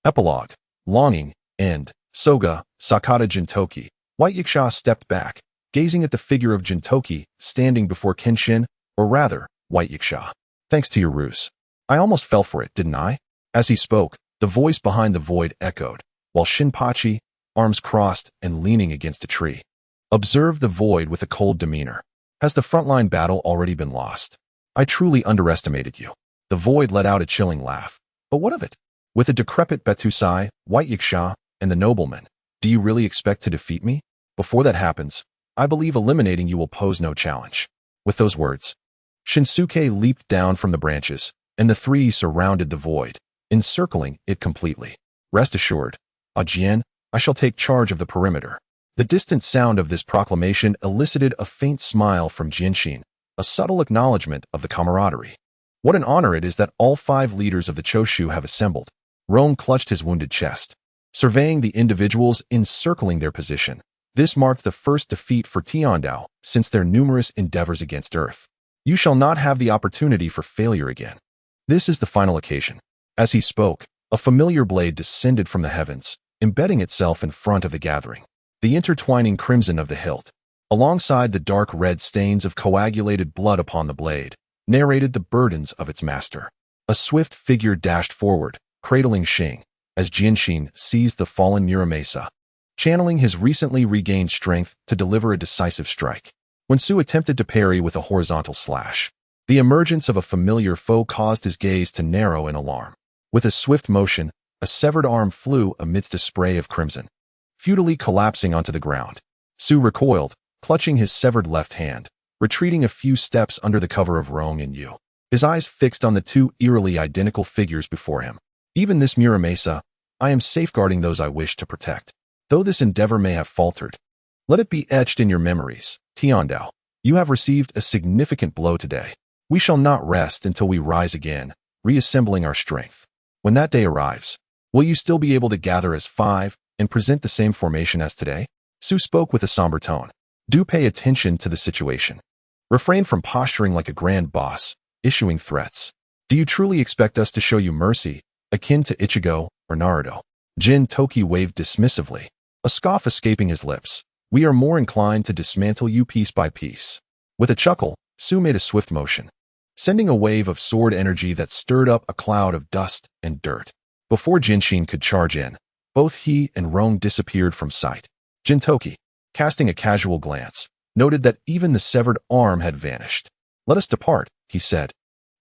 Epilogue. Longing. End. Soga, Sakata Gintoki. White Yaksha stepped back, gazing at the figure of Gintoki standing before Kenshin, or rather, White Yaksha. Thanks to your ruse. I almost fell for it, didn't I? As he spoke, the voice behind the void echoed, while Shinpachi, arms crossed and leaning against a tree, observed the void with a cold demeanor. Has the frontline battle already been lost? I truly underestimated you. The void let out a chilling laugh. But what of it? With a decrepit Betusai, White Yaksha, and the nobleman, do you really expect to defeat me? Before that happens, I believe eliminating you will pose no challenge. With those words, Shinsuke leaped down from the branches, and the three surrounded the void, encircling it completely. Rest assured, Ajien, I shall take charge of the perimeter. The distant sound of this proclamation elicited a faint smile from Jinshin, a subtle acknowledgement of the camaraderie. What an honor it is that all 5 leaders of the Choshu have assembled. Rome clutched his wounded chest, surveying the individuals encircling their position. This marked the first defeat for Tiandao since their numerous endeavors against Earth. You shall not have the opportunity for failure again. This is the final occasion. As he spoke, a familiar blade descended from the heavens, embedding itself in front of the gathering. The intertwining crimson of the hilt, alongside the dark red stains of coagulated blood upon the blade, narrated the burdens of its master. A swift figure dashed forward, cradling Shing, as Jinshin seized the fallen Muramasa, channeling his recently regained strength to deliver a decisive strike. When Su attempted to parry with a horizontal slash, the emergence of a familiar foe caused his gaze to narrow in alarm. With a swift motion, a severed arm flew amidst a spray of crimson, futilely collapsing onto the ground. Su recoiled, clutching his severed left hand, retreating a few steps under the cover of Rong and Yu, his eyes fixed on the 2 eerily identical figures before him. Even this Muramasa, I am safeguarding those I wish to protect. Though this endeavor may have faltered, let it be etched in your memories. Tiandao, you have received a significant blow today. We shall not rest until we rise again, reassembling our strength. When that day arrives, will you still be able to gather as 5 and present the same formation as today? Su spoke with a somber tone. Do pay attention to the situation. Refrain from posturing like a grand boss, issuing threats. Do you truly expect us to show you mercy, akin to Ichigo or Naruto? Gintoki waved dismissively, a scoff escaping his lips. We are more inclined to dismantle you piece by piece. With a chuckle, Su made a swift motion, sending a wave of sword energy that stirred up a cloud of dust and dirt. Before Jinshin could charge in, both he and Rong disappeared from sight. Gintoki, casting a casual glance, noted that even the severed arm had vanished. Let us depart, he said,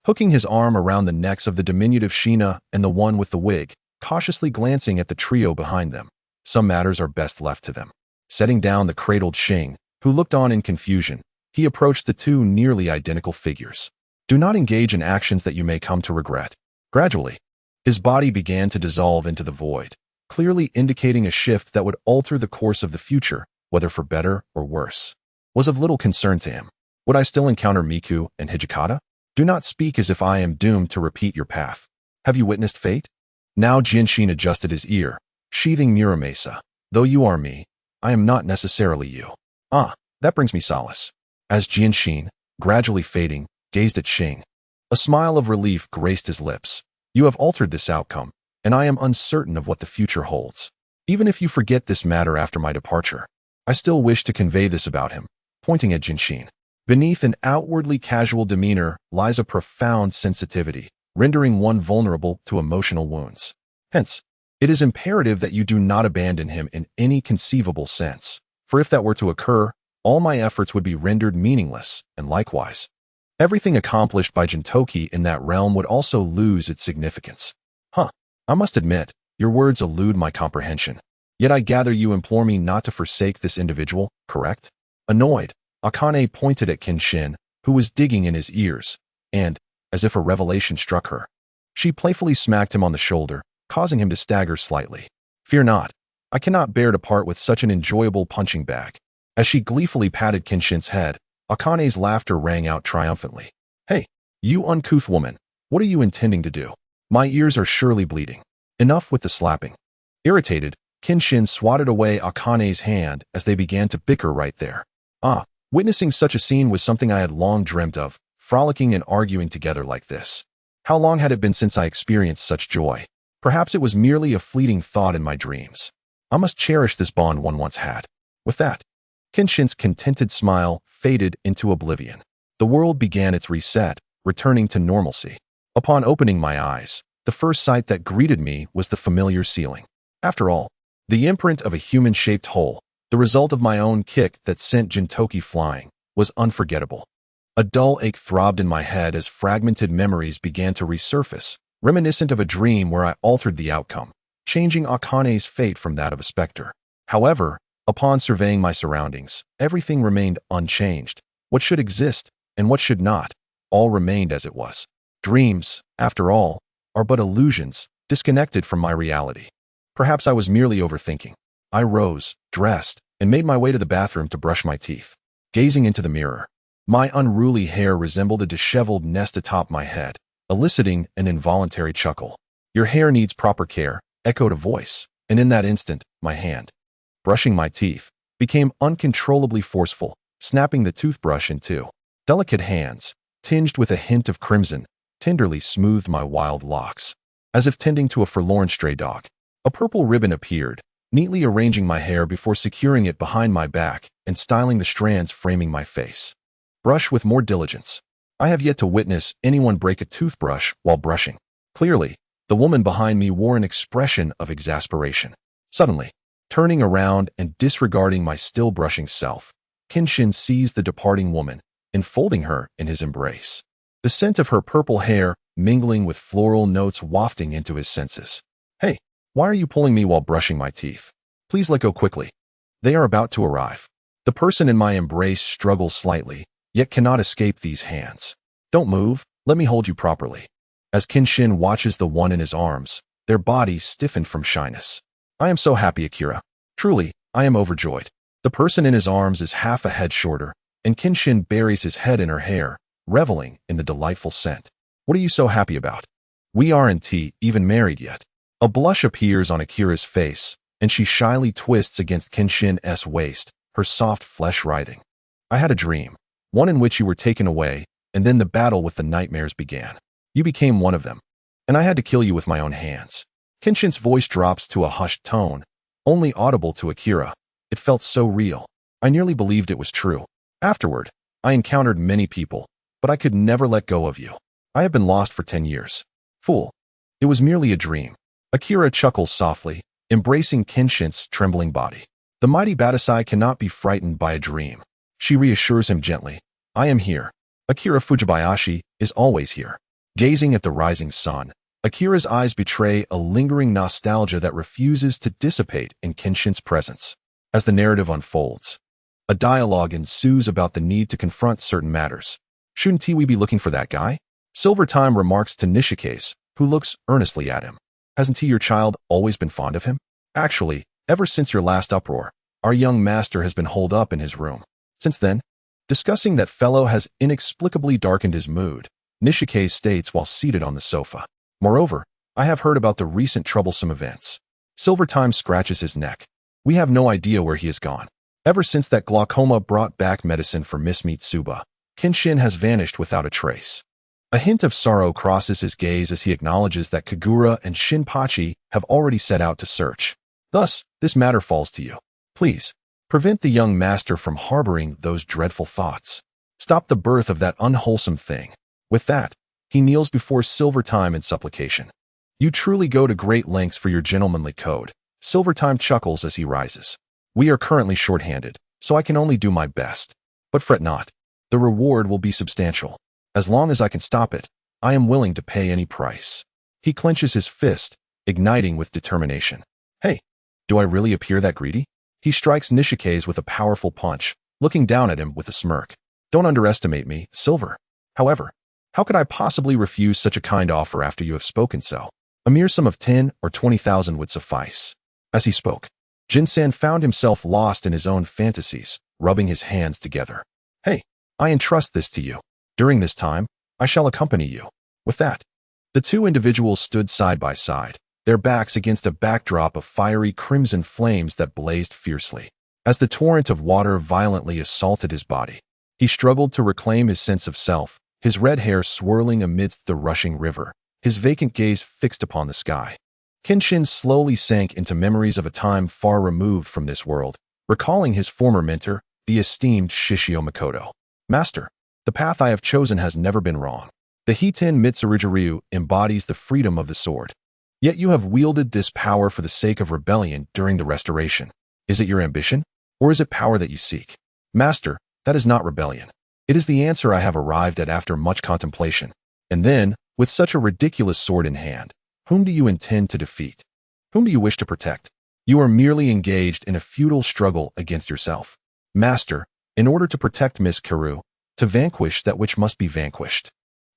hooking his arm around the necks of the diminutive Shina and the one with the wig, cautiously glancing at the trio behind them. Some matters are best left to them. Setting down the cradled Shing, who looked on in confusion, he approached the 2 nearly identical figures. Do not engage in actions that you may come to regret. Gradually, his body began to dissolve into the void, clearly indicating a shift that would alter the course of the future, whether for better or worse. Was of little concern to him. Would I still encounter Miku and Hijikata? Do not speak as if I am doomed to repeat your path. Have you witnessed fate? Now Jinshin adjusted his ear, sheathing Muramasa. Though you are me, I am not necessarily you. That brings me solace. As Jinshin, gradually fading, gazed at Shing, a smile of relief graced his lips. You have altered this outcome, and I am uncertain of what the future holds. Even if you forget this matter after my departure, I still wish to convey this about him, pointing at Jinshin. Beneath an outwardly casual demeanor lies a profound sensitivity, rendering one vulnerable to emotional wounds. Hence, it is imperative that you do not abandon him in any conceivable sense, for if that were to occur, all my efforts would be rendered meaningless, and likewise, everything accomplished by Gintoki in that realm would also lose its significance. I must admit, your words elude my comprehension. Yet I gather you implore me not to forsake this individual, correct? Annoyed, Akane pointed at Kenshin, who was digging in his ears, and, as if a revelation struck her, she playfully smacked him on the shoulder, causing him to stagger slightly. Fear not. I cannot bear to part with such an enjoyable punching bag. As she gleefully patted Kenshin's head, Akane's laughter rang out triumphantly. Hey, you uncouth woman, what are you intending to do? My ears are surely bleeding. Enough with the slapping. Irritated, Kenshin swatted away Akane's hand as they began to bicker right there. Witnessing such a scene was something I had long dreamt of, frolicking and arguing together like this. How long had it been since I experienced such joy? Perhaps it was merely a fleeting thought in my dreams. I must cherish this bond one once had. With that, Kenshin's contented smile faded into oblivion. The world began its reset, returning to normalcy. Upon opening my eyes, the first sight that greeted me was the familiar ceiling. After all, the imprint of a human-shaped hole, the result of my own kick that sent Gintoki flying, was unforgettable. A dull ache throbbed in my head as fragmented memories began to resurface, reminiscent of a dream where I altered the outcome, changing Akane's fate from that of a specter. However, upon surveying my surroundings, everything remained unchanged. What should exist, and what should not, all remained as it was. Dreams, after all, are but illusions, disconnected from my reality. Perhaps I was merely overthinking. I rose, dressed, and made my way to the bathroom to brush my teeth. Gazing into the mirror, my unruly hair resembled a disheveled nest atop my head, eliciting an involuntary chuckle. Your hair needs proper care, echoed a voice, and in that instant, my hand, brushing my teeth, became uncontrollably forceful, snapping the toothbrush in two. Delicate hands, tinged with a hint of crimson, tenderly smoothed my wild locks. As if tending to a forlorn stray dog, a purple ribbon appeared, neatly arranging my hair before securing it behind my back and styling the strands framing my face. Brush with more diligence. I have yet to witness anyone break a toothbrush while brushing. Clearly, the woman behind me wore an expression of exasperation. Suddenly, turning around and disregarding my still brushing self, Kenshin seized the departing woman, enfolding her in his embrace. The scent of her purple hair mingling with floral notes wafting into his senses. Hey, why are you pulling me while brushing my teeth? Please let go quickly. They are about to arrive. The person in my embrace struggles slightly, yet cannot escape these hands. Don't move, let me hold you properly. As Kenshin watches the one in his arms, their bodies stiffen from shyness. I am so happy, Akira. Truly, I am overjoyed. The person in his arms is half a head shorter, and Kenshin buries his head in her hair, reveling in the delightful scent. What are you so happy about? We aren't even married yet. A blush appears on Akira's face, and she shyly twists against Kenshin's waist, her soft flesh writhing. I had a dream, one in which you were taken away, and then the battle with the nightmares began. You became one of them, and I had to kill you with my own hands. Kenshin's voice drops to a hushed tone, only audible to Akira. It felt so real. I nearly believed it was true. Afterward, I encountered many people, but I could never let go of you. I have been lost for 10 years. Fool. It was merely a dream. Akira chuckles softly, embracing Kenshin's trembling body. The mighty Batasai cannot be frightened by a dream. She reassures him gently. I am here. Akira Fujibayashi is always here. Gazing at the rising sun, Akira's eyes betray a lingering nostalgia that refuses to dissipate in Kenshin's presence. As the narrative unfolds, a dialogue ensues about the need to confront certain matters. Shouldn't we be looking for that guy? Silver Time remarks to Nishikase, who looks earnestly at him. Hasn't he, your child, always been fond of him? Actually, ever since your last uproar, our young master has been holed up in his room. Since then, discussing that fellow has inexplicably darkened his mood, Nishikase states while seated on the sofa. Moreover, I have heard about the recent troublesome events. Silver Time scratches his neck. We have no idea where he has gone. Ever since that glaucoma brought back medicine for Miss Mitsuba, Kenshin has vanished without a trace. A hint of sorrow crosses his gaze as he acknowledges that Kagura and Shinpachi have already set out to search. Thus, this matter falls to you. Please, prevent the young master from harboring those dreadful thoughts. Stop the birth of that unwholesome thing. With that, he kneels before Silver Time in supplication. You truly go to great lengths for your gentlemanly code. Silver Time chuckles as he rises. We are currently short-handed, so I can only do my best. But fret not. The reward will be substantial. As long as I can stop it, I am willing to pay any price. He clenches his fist, igniting with determination. Hey, do I really appear that greedy? He strikes Nishikase with a powerful punch, looking down at him with a smirk. Don't underestimate me, Silver. However, how could I possibly refuse such a kind offer after you have spoken so? A mere sum of 10 or 20,000 would suffice. As he spoke, Jinsan found himself lost in his own fantasies, rubbing his hands together. Hey, I entrust this to you. During this time, I shall accompany you. With that, the two individuals stood side by side, their backs against a backdrop of fiery crimson flames that blazed fiercely. As the torrent of water violently assaulted his body, he struggled to reclaim his sense of self, his red hair swirling amidst the rushing river, his vacant gaze fixed upon the sky. Kenshin slowly sank into memories of a time far removed from this world, recalling his former mentor, the esteemed Shishio Makoto. Master, the path I have chosen has never been wrong. The Hiten Mitsurujiryu embodies the freedom of the sword. Yet you have wielded this power for the sake of rebellion during the restoration. Is it your ambition, or is it power that you seek? Master, that is not rebellion. It is the answer I have arrived at after much contemplation. And then, with such a ridiculous sword in hand, whom do you intend to defeat? Whom do you wish to protect? You are merely engaged in a futile struggle against yourself. Master, in order to protect Miss Karu, to vanquish that which must be vanquished.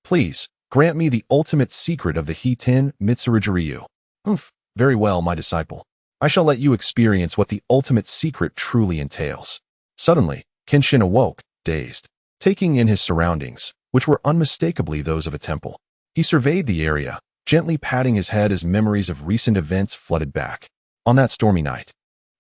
Please, grant me the ultimate secret of the Hiten Mitsurujiryu. Very well, my disciple. I shall let you experience what the ultimate secret truly entails. Suddenly, Kenshin awoke, dazed, taking in his surroundings, which were unmistakably those of a temple. He surveyed the area, gently patting his head as memories of recent events flooded back. On that stormy night,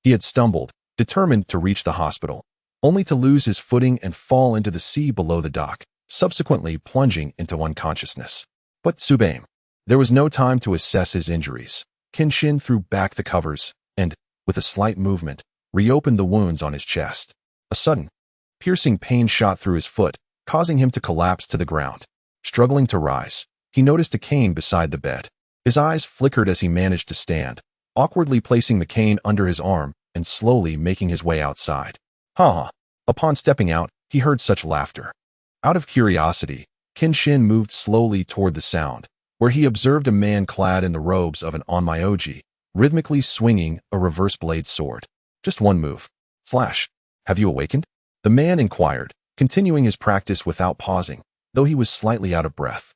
he had stumbled, determined to reach the hospital, only to lose his footing and fall into the sea below the dock, subsequently plunging into unconsciousness. But Tsubame, there was no time to assess his injuries. Kenshin threw back the covers and, with a slight movement, reopened the wounds on his chest. A sudden, piercing pain shot through his foot, causing him to collapse to the ground. Struggling to rise, he noticed a cane beside the bed. His eyes flickered as he managed to stand, awkwardly placing the cane under his arm and slowly making his way outside. Upon stepping out, he heard such laughter. Out of curiosity, Kenshin moved slowly toward the sound, where he observed a man clad in the robes of an onmyoji, rhythmically swinging a reverse blade sword. Just one move. Flash. Have you awakened? The man inquired, continuing his practice without pausing, though he was slightly out of breath.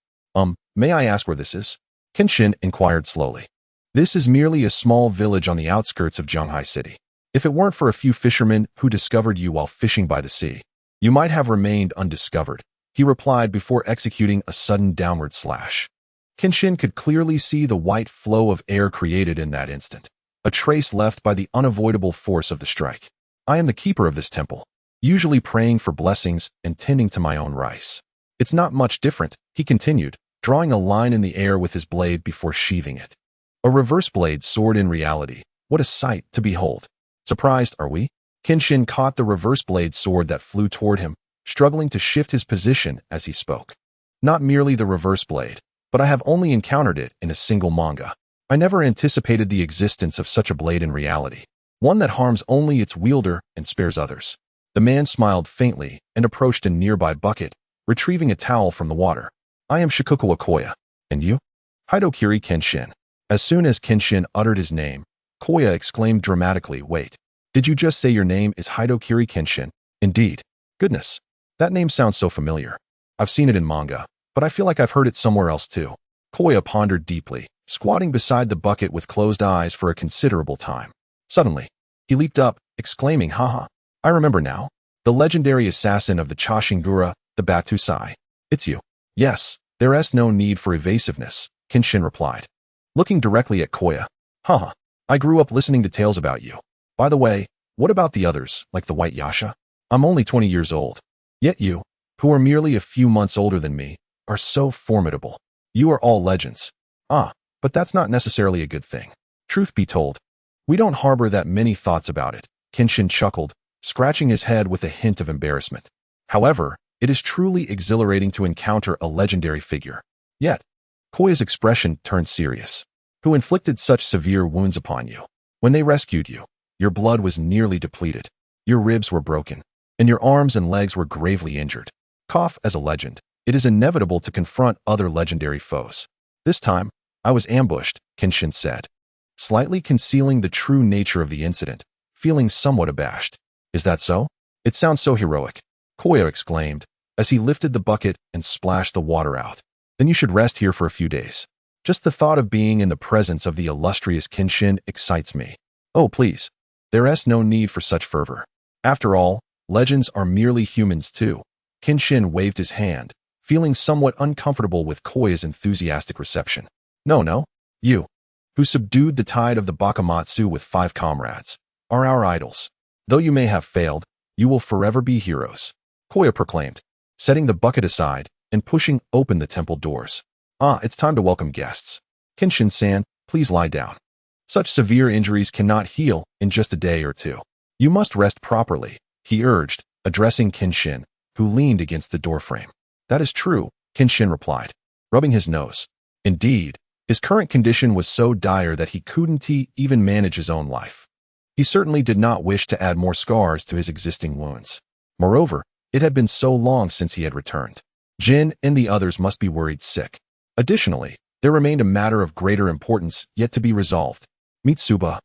May I ask where this is? Kenshin inquired slowly. This is merely a small village on the outskirts of Zhanghai City. If it weren't for a few fishermen who discovered you while fishing by the sea, you might have remained undiscovered, he replied before executing a sudden downward slash. Kenshin could clearly see the white flow of air created in that instant, a trace left by the unavoidable force of the strike. I am the keeper of this temple, usually praying for blessings and tending to my own rice. It's not much different, he continued, drawing a line in the air with his blade before sheathing it. A reverse blade sword in reality, what a sight to behold. Surprised, are we? Kenshin caught the reverse blade sword that flew toward him, struggling to shift his position as he spoke. Not merely the reverse blade, but I have only encountered it in a single manga. I never anticipated the existence of such a blade in reality, one that harms only its wielder and spares others. The man smiled faintly and approached a nearby bucket, retrieving a towel from the water. I am Shikukawa Koya. And you? Hidokiri Kenshin. As soon as Kenshin uttered his name, Koya exclaimed dramatically, wait, did you just say your name is Hidokiri Kenshin? Indeed. Goodness, that name sounds so familiar. I've seen it in manga, but I feel like I've heard it somewhere else too. Koya pondered deeply, squatting beside the bucket with closed eyes for a considerable time. Suddenly, he leaped up, exclaiming, haha, I remember now. The legendary assassin of the Chashingura, the Batusai. It's you. Yes, there is no need for evasiveness, Kenshin replied, looking directly at Koya. Haha, I grew up listening to tales about you. By the way, what about the others, like the White Yasha? I'm only 20 years old. Yet you, who are merely a few months older than me, are so formidable. You are all legends. But that's not necessarily a good thing. Truth be told, we don't harbor that many thoughts about it, Kenshin chuckled, scratching his head with a hint of embarrassment. However, it is truly exhilarating to encounter a legendary figure. Yet, Koya's expression turned serious. Who inflicted such severe wounds upon you? When they rescued you, your blood was nearly depleted, your ribs were broken, and your arms and legs were gravely injured. As a legend, it is inevitable to confront other legendary foes. This time, I was ambushed, Kenshin said, slightly concealing the true nature of the incident, feeling somewhat abashed. Is that so? It sounds so heroic, Koya exclaimed, as he lifted the bucket and splashed the water out. Then you should rest here for a few days. Just the thought of being in the presence of the illustrious Kenshin excites me. Oh, please. There's no need for such fervor. After all, legends are merely humans too. Kenshin waved his hand, feeling somewhat uncomfortable with Koya's enthusiastic reception. No. You, who subdued the tide of the Bakamatsu with 5 comrades, are our idols. Though you may have failed, you will forever be heroes, Koya proclaimed, setting the bucket aside and pushing open the temple doors. It's time to welcome guests. Kenshin-san, please lie down. Such severe injuries cannot heal in just a day or two. You must rest properly, he urged, addressing Kenshin, who leaned against the doorframe. That is true, Kenshin replied, rubbing his nose. Indeed, his current condition was so dire that he couldn't even manage his own life. He certainly did not wish to add more scars to his existing wounds. Moreover, it had been so long since he had returned. Jin and the others must be worried sick. Additionally, there remained a matter of greater importance yet to be resolved. Mitsuba.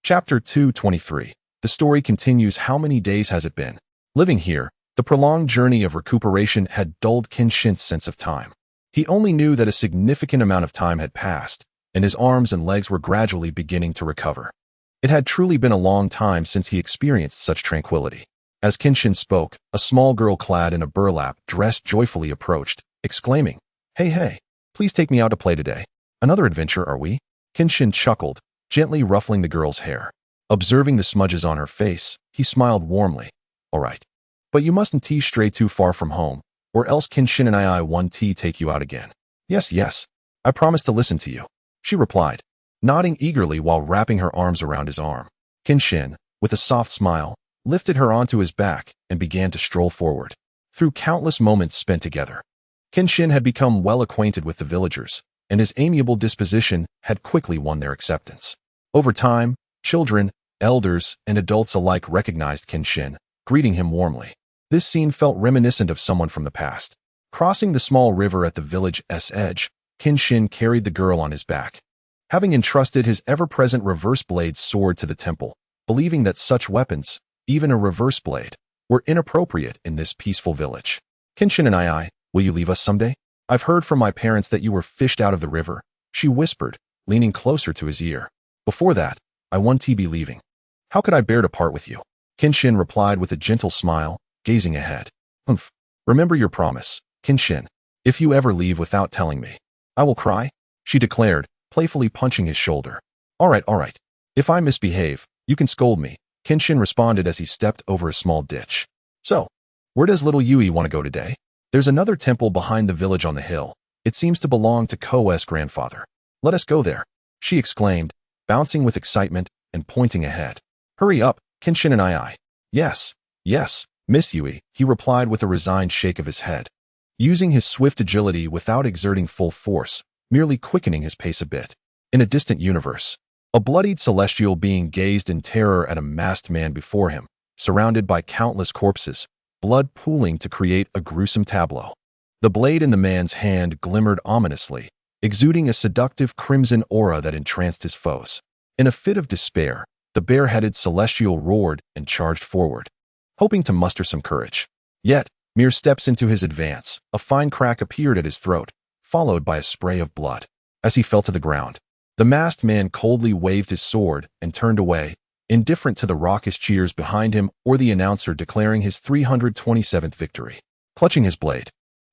Chapter 223. The story continues. How many days has it been? Living here, the prolonged journey of recuperation had dulled Kenshin's sense of time. He only knew that a significant amount of time had passed, and his arms and legs were gradually beginning to recover. It had truly been a long time since he experienced such tranquility. As Kenshin spoke, a small girl clad in a burlap dress joyfully approached, exclaiming, Hey, please take me out to play today. Another adventure, are we? Kenshin chuckled, gently ruffling the girl's hair. Observing the smudges on her face, he smiled warmly. All right. But you mustn't stray too far from home, or else Kenshin and I want to take you out again. Yes, I promise to listen to you, she replied, nodding eagerly while wrapping her arms around his arm. Kenshin, with a soft smile, lifted her onto his back and began to stroll forward. Through countless moments spent together, Kenshin had become well acquainted with the villagers, and his amiable disposition had quickly won their acceptance. Over time, children, elders, and adults alike recognized Kenshin, greeting him warmly. This scene felt reminiscent of someone from the past. Crossing the small river at the village's edge, Kenshin carried the girl on his back. Having entrusted his ever-present reverse blade sword to the temple, believing that such weapons, even a reverse blade, were inappropriate in this peaceful village. Kenshin and I, will you leave us someday? I've heard from my parents that you were fished out of the river, she whispered, leaning closer to his ear. Before that, I want to be leaving. How could I bear to part with you? Kenshin replied with a gentle smile, gazing ahead. Remember your promise, Kenshin. If you ever leave without telling me, I will cry, she declared, playfully punching his shoulder. All right. If I misbehave, you can scold me, Kenshin responded as he stepped over a small ditch. So, where does little Yui want to go today? There's another temple behind the village on the hill. It seems to belong to Ko's grandfather. Let us go there, she exclaimed, bouncing with excitement and pointing ahead. Hurry up, Kenshin and I. Yes, Miss Yui, he replied with a resigned shake of his head. Using his swift agility without exerting full force, merely quickening his pace a bit. In a distant universe, a bloodied celestial being gazed in terror at a masked man before him, surrounded by countless corpses, blood pooling to create a gruesome tableau. The blade in the man's hand glimmered ominously, exuding a seductive crimson aura that entranced his foes. In a fit of despair, the bare-headed celestial roared and charged forward, hoping to muster some courage. Yet, mere steps into his advance, a fine crack appeared at his throat, followed by a spray of blood. As he fell to the ground, the masked man coldly waved his sword and turned away, indifferent to the raucous cheers behind him or the announcer declaring his 327th victory. Clutching his blade,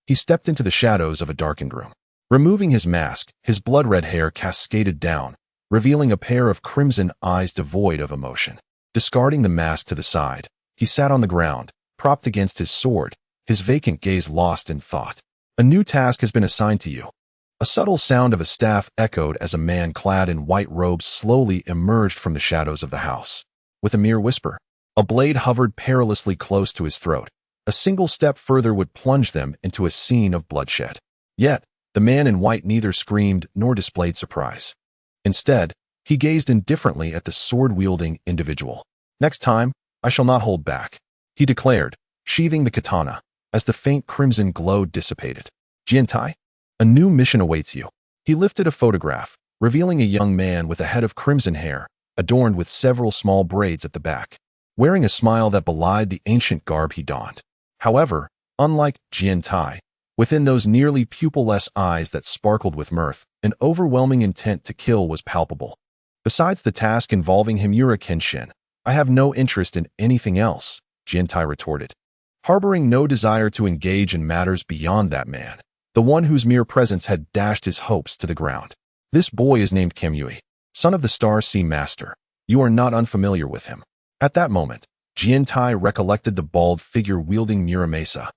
he stepped into the shadows of a darkened room. Removing his mask, his blood-red hair cascaded down, revealing a pair of crimson eyes devoid of emotion. Discarding the mask to the side, he sat on the ground, propped against his sword, his vacant gaze lost in thought. A new task has been assigned to you. A subtle sound of a staff echoed as a man clad in white robes slowly emerged from the shadows of the house. With a mere whisper, a blade hovered perilously close to his throat. A single step further would plunge them into a scene of bloodshed. Yet, the man in white neither screamed nor displayed surprise. Instead, he gazed indifferently at the sword-wielding individual. Next time, I shall not hold back, he declared, sheathing the katana, as the faint crimson glow dissipated. Jiantai, a new mission awaits you. He lifted a photograph, revealing a young man with a head of crimson hair, adorned with several small braids at the back, wearing a smile that belied the ancient garb he donned. However, unlike Jiantai, Within those nearly pupil-less eyes that sparkled with mirth, an overwhelming intent to kill was palpable. Besides the task involving Himura Kenshin, I have no interest in anything else, Gintai retorted. Harboring no desire to engage in matters beyond that man, the one whose mere presence had dashed his hopes to the ground. This boy is named Kimui, son of the Star Sea Master. You are not unfamiliar with him. At that moment, Gintai recollected the bald figure wielding Muramasa,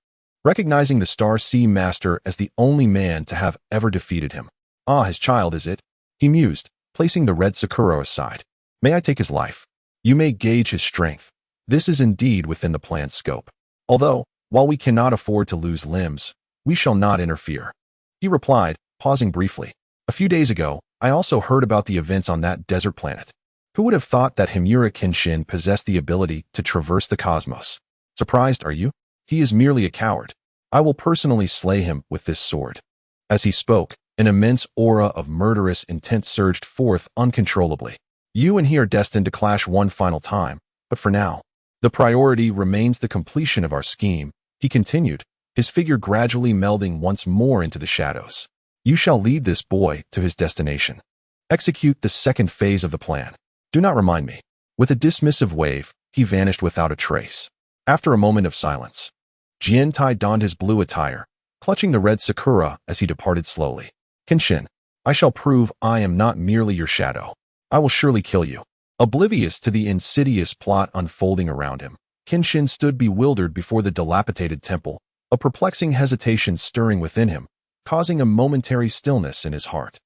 recognizing the Star Sea Master as the only man to have ever defeated him. Ah, his child, is it? He mused, placing the red Sakura aside. May I take his life? You may gauge his strength. This is indeed within the plan's scope. Although, while we cannot afford to lose limbs, we shall not interfere. He replied, pausing briefly. A few days ago, I also heard about the events on that desert planet. Who would have thought that Himura Kenshin possessed the ability to traverse the cosmos? Surprised, are you? He is merely a coward. I will personally slay him with this sword. As he spoke, an immense aura of murderous intent surged forth uncontrollably. You and he are destined to clash one final time, but for now, the priority remains the completion of our scheme, he continued, his figure gradually melding once more into the shadows. You shall lead this boy to his destination. Execute the second phase of the plan. Do not remind me. With a dismissive wave, he vanished without a trace. After a moment of silence, Gintai donned his blue attire, clutching the red Sakura as he departed slowly. Kenshin, I shall prove I am not merely your shadow. I will surely kill you. Oblivious to the insidious plot unfolding around him, Kenshin stood bewildered before the dilapidated temple, a perplexing hesitation stirring within him, causing a momentary stillness in his heart.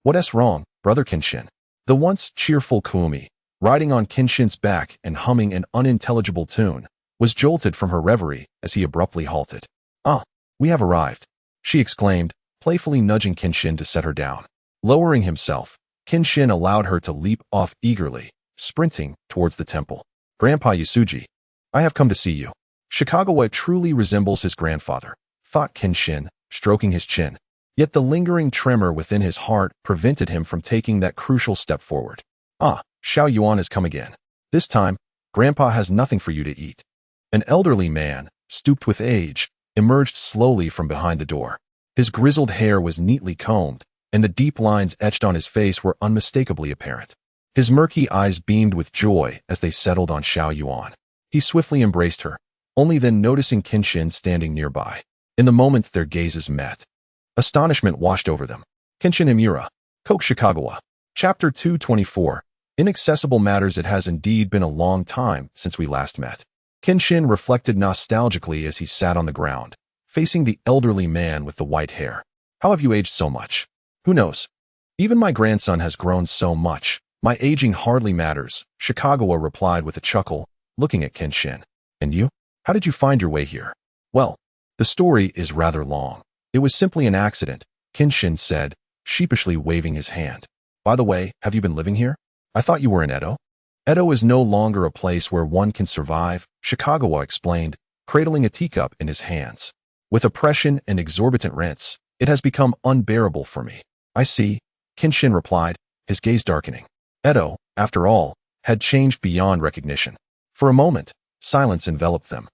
What's wrong, brother Kenshin? The once cheerful Kumi, riding on Kenshin's back and humming an unintelligible tune, was jolted from her reverie as he abruptly halted. We have arrived, she exclaimed, playfully nudging Kenshin to set her down. Lowering himself, Kenshin allowed her to leap off eagerly, sprinting towards the temple. Grandpa Yasuji, I have come to see you. Shikagawa truly resembles his grandfather, thought Kenshin, stroking his chin. Yet the lingering tremor within his heart prevented him from taking that crucial step forward. Xiao Yuan has come again. This time, Grandpa has nothing for you to eat. An elderly man, stooped with age, emerged slowly from behind the door. His grizzled hair was neatly combed, and the deep lines etched on his face were unmistakably apparent. His murky eyes beamed with joy as they settled on Xiao Yuan. He swiftly embraced her, only then noticing Kenshin standing nearby. In the moment their gazes met, astonishment washed over them. Kenshin Himura, Koke Shikagawa. Chapter 224. Inaccessible Matters. It has indeed been a long time since we last met. Kenshin reflected nostalgically as he sat on the ground, facing the elderly man with the white hair. How have you aged so much? Who knows? Even my grandson has grown so much. My aging hardly matters, Shikagawa replied with a chuckle, looking at Kenshin. And you? How did you find your way here? Well, the story is rather long. It was simply an accident, Kenshin said, sheepishly waving his hand. By the way, have you been living here? I thought you were in Edo. Edo is no longer a place where one can survive, Shikagawa explained, cradling a teacup in his hands. With oppression and exorbitant rents, it has become unbearable for me. I see, Kenshin replied, his gaze darkening. Edo, after all, had changed beyond recognition. For a moment, silence enveloped them,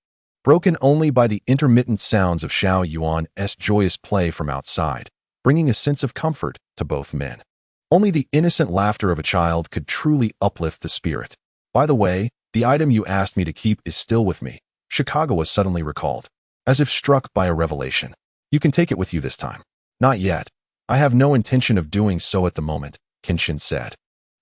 broken only by the intermittent sounds of Xiao Yuan's joyous play from outside, bringing a sense of comfort to both men. Only the innocent laughter of a child could truly uplift the spirit. By the way, the item you asked me to keep is still with me, Shikagawa suddenly recalled, as if struck by a revelation. You can take it with you this time. Not yet. I have no intention of doing so at the moment, Kenshin said,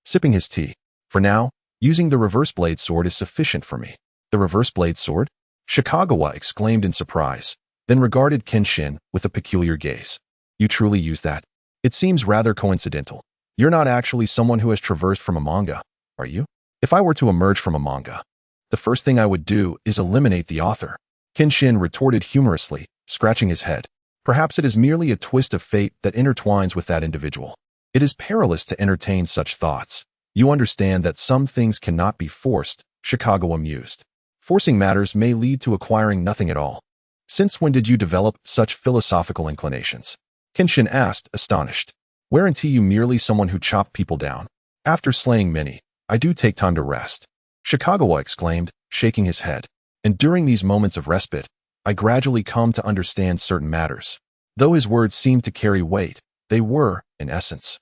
sipping his tea. For now, using the reverse blade sword is sufficient for me. The reverse blade sword? Shikagawa exclaimed in surprise, then regarded Kenshin with a peculiar gaze. You truly use that? It seems rather coincidental. You're not actually someone who has traversed from a manga, are you? If I were to emerge from a manga, the first thing I would do is eliminate the author, Kenshin retorted humorously, scratching his head. Perhaps it is merely a twist of fate that intertwines with that individual. It is perilous to entertain such thoughts. You understand that some things cannot be forced, Shikagawa mused. Forcing matters may lead to acquiring nothing at all. Since when did you develop such philosophical inclinations? Kenshin asked, astonished. Weren't you merely someone who chopped people down? After slaying many, I do take time to rest, Shikagawa exclaimed, shaking his head. And during these moments of respite, I gradually come to understand certain matters. Though his words seemed to carry weight, they were, in essence,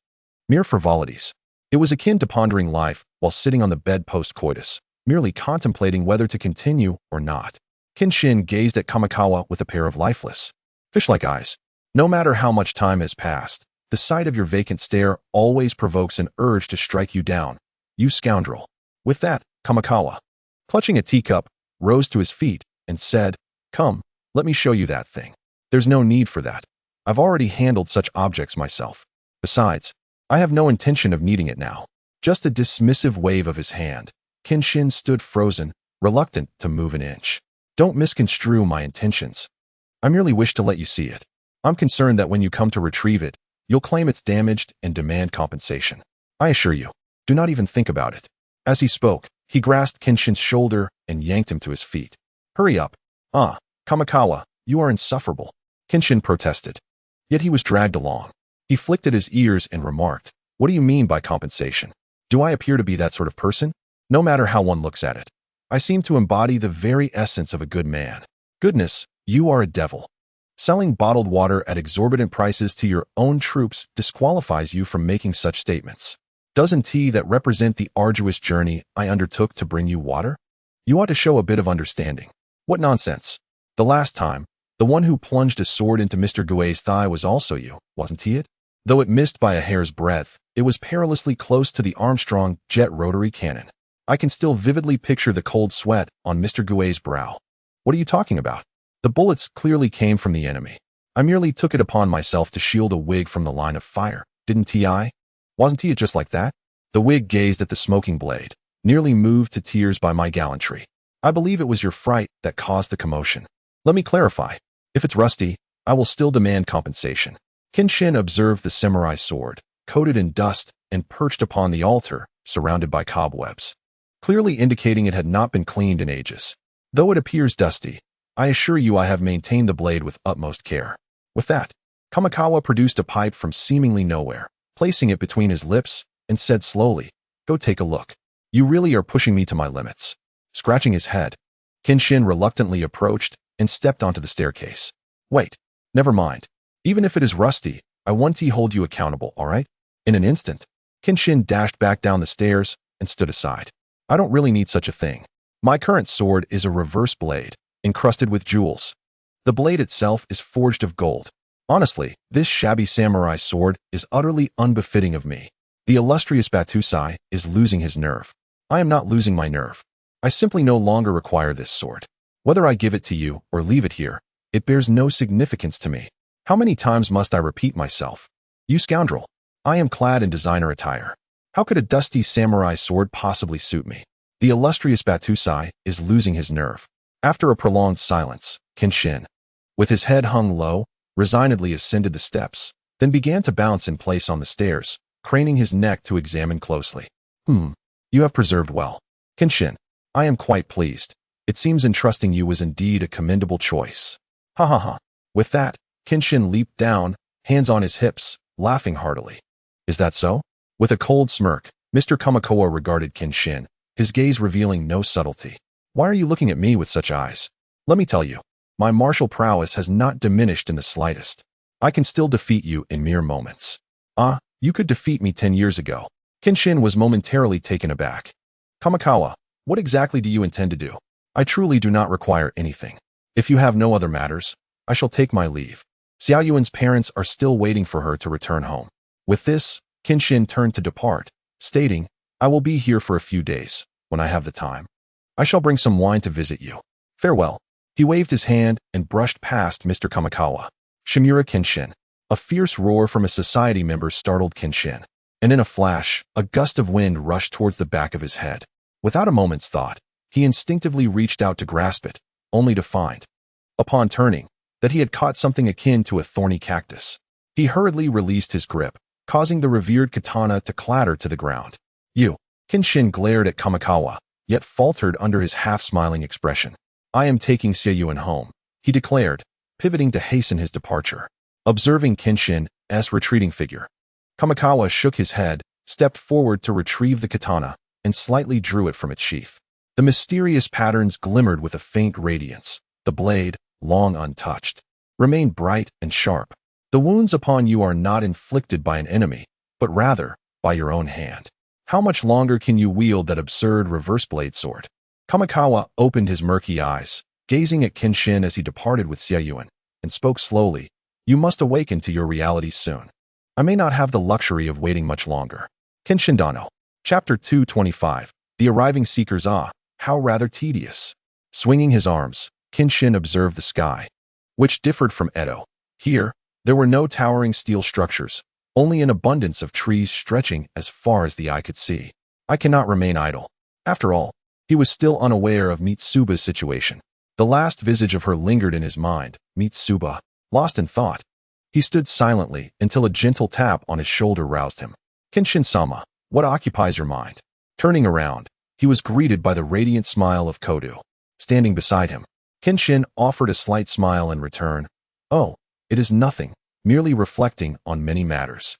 mere frivolities. It was akin to pondering life while sitting on the bed post-coitus, merely contemplating whether to continue or not. Kenshin gazed at Kamikawa with a pair of lifeless, fish-like eyes. No matter how much time has passed, the sight of your vacant stare always provokes an urge to strike you down, you scoundrel. With that, Kamikawa, clutching a teacup, rose to his feet and said, "Come, let me show you that thing. There's no need for that. I've already handled such objects myself. Besides, I have no intention of needing it now." Just a dismissive wave of his hand. Kenshin stood frozen, reluctant to move an inch. "Don't misconstrue my intentions. I merely wish to let you see it. I'm concerned that when you come to retrieve it, you'll claim it's damaged and demand compensation. I assure you, do not even think about it." As he spoke, he grasped Kenshin's shoulder and yanked him to his feet. "Hurry up. Kamikawa, you are insufferable," Kenshin protested. Yet he was dragged along. He flicked at his ears and remarked, "What do you mean by compensation? Do I appear to be that sort of person? No matter how one looks at it, I seem to embody the very essence of a good man. Goodness, you are a devil. Selling bottled water at exorbitant prices to your own troops disqualifies you from making such statements. Doesn't he that represent the arduous journey I undertook to bring you water? You ought to show a bit of understanding. What nonsense. The last time, the one who plunged a sword into Mr. Gue's thigh was also you, wasn't he it? Though it missed by a hair's breadth, it was perilously close to the Armstrong jet rotary cannon. I can still vividly picture the cold sweat on Mr. Gue's brow. What are you talking about? The bullets clearly came from the enemy. I merely took it upon myself to shield a Whig from the line of fire, didn't I? Wasn't he just like that?" The Whig gazed at the smoking blade, nearly moved to tears by my gallantry. "I believe it was your fright that caused the commotion. Let me clarify. If it's rusty, I will still demand compensation." Kenshin observed the samurai sword, coated in dust and perched upon the altar, surrounded by cobwebs, clearly indicating it had not been cleaned in ages. "Though it appears dusty, I assure you I have maintained the blade with utmost care." With that, Kamikawa produced a pipe from seemingly nowhere, placing it between his lips, and said slowly, "Go take a look. You really are pushing me to my limits." Scratching his head, Kenshin reluctantly approached and stepped onto the staircase. "Wait, never mind. Even if it is rusty, I want to hold you accountable, all right?" In an instant, Kenshin dashed back down the stairs and stood aside. "I don't really need such a thing. My current sword is a reverse blade, encrusted with jewels. The blade itself is forged of gold. Honestly, this shabby samurai sword is utterly unbefitting of me. The illustrious Batusai is losing his nerve. I am not losing my nerve. I simply no longer require this sword. Whether I give it to you or leave it here, it bears no significance to me. How many times must I repeat myself? You scoundrel, I am clad in designer attire. How could a dusty samurai sword possibly suit me? The illustrious Batusai is losing his nerve." After a prolonged silence, Kenshin, with his head hung low, resignedly ascended the steps, then began to bounce in place on the stairs, craning his neck to examine closely. You have preserved well. Kenshin, I am quite pleased. It seems entrusting you was indeed a commendable choice. Ha ha ha." With that, Kenshin leaped down, hands on his hips, laughing heartily. "Is that so?" With a cold smirk, Mr. Kamikawa regarded Kenshin, his gaze revealing no subtlety. "Why are you looking at me with such eyes? Let me tell you, my martial prowess has not diminished in the slightest. I can still defeat you in mere moments." You could defeat me 10 years ago." Kenshin was momentarily taken aback. "Kamikawa, what exactly do you intend to do?" "I truly do not require anything. If you have no other matters, I shall take my leave. Xiaoyuan's parents are still waiting for her to return home." With this, Kenshin turned to depart, stating, "I will be here for a few days. When I have the time, I shall bring some wine to visit you. Farewell." He waved his hand and brushed past Mr. Kamikawa. Shimura Kenshin. A fierce roar from a society member startled Kenshin, and in a flash, a gust of wind rushed towards the back of his head. Without a moment's thought, he instinctively reached out to grasp it, only to find, upon turning, that he had caught something akin to a thorny cactus. He hurriedly released his grip, causing the revered katana to clatter to the ground. "You." Kenshin glared at Kamikawa, yet faltered under his half-smiling expression. "I am taking Xiaoyuan home," he declared, pivoting to hasten his departure. Observing Kenshin's retreating figure, Kamikawa shook his head, stepped forward to retrieve the katana, and slightly drew it from its sheath. The mysterious patterns glimmered with a faint radiance. The blade, long untouched, remain bright and sharp. The wounds upon you are not inflicted by an enemy, but rather by your own hand. How much longer can you wield that absurd reverse blade sword? Kamikawa opened his murky eyes, gazing at Kenshin as he departed with Xiaoyuan, and spoke slowly. You must awaken to your reality soon. I may not have the luxury of waiting much longer. Kenshin Dano. Chapter 225. The Arriving Seekers. Ah, how rather tedious. Swinging his arms, Kenshin observed the sky, which differed from Edo. Here, there were no towering steel structures, only an abundance of trees stretching as far as the eye could see. I cannot remain idle. After all, he was still unaware of Mitsuba's situation. The last visage of her lingered in his mind. Mitsuba, lost in thought. He stood silently until a gentle tap on his shoulder roused him. Kenshin-sama, what occupies your mind? Turning around, he was greeted by the radiant smile of Kodo. Standing beside him, Kenshin offered a slight smile in return. Oh, it is nothing, merely reflecting on many matters.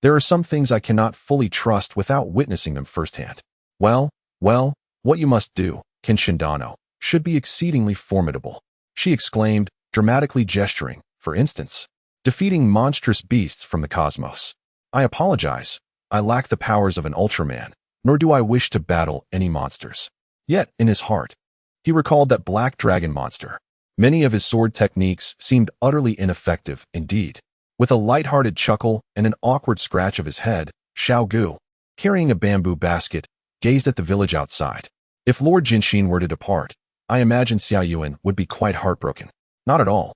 There are some things I cannot fully trust without witnessing them firsthand. Well, what you must do, Kenshin Dano, should be exceedingly formidable, she exclaimed, dramatically gesturing, for instance, defeating monstrous beasts from the cosmos. I apologize, I lack the powers of an Ultraman, nor do I wish to battle any monsters. Yet, in his heart, he recalled that black dragon monster. Many of his sword techniques seemed utterly ineffective indeed. With a light-hearted chuckle and an awkward scratch of his head, Xiao Gu, carrying a bamboo basket, gazed at the village outside. If Lord Jinshin were to depart, I imagine Xiaoyuan would be quite heartbroken. Not at all.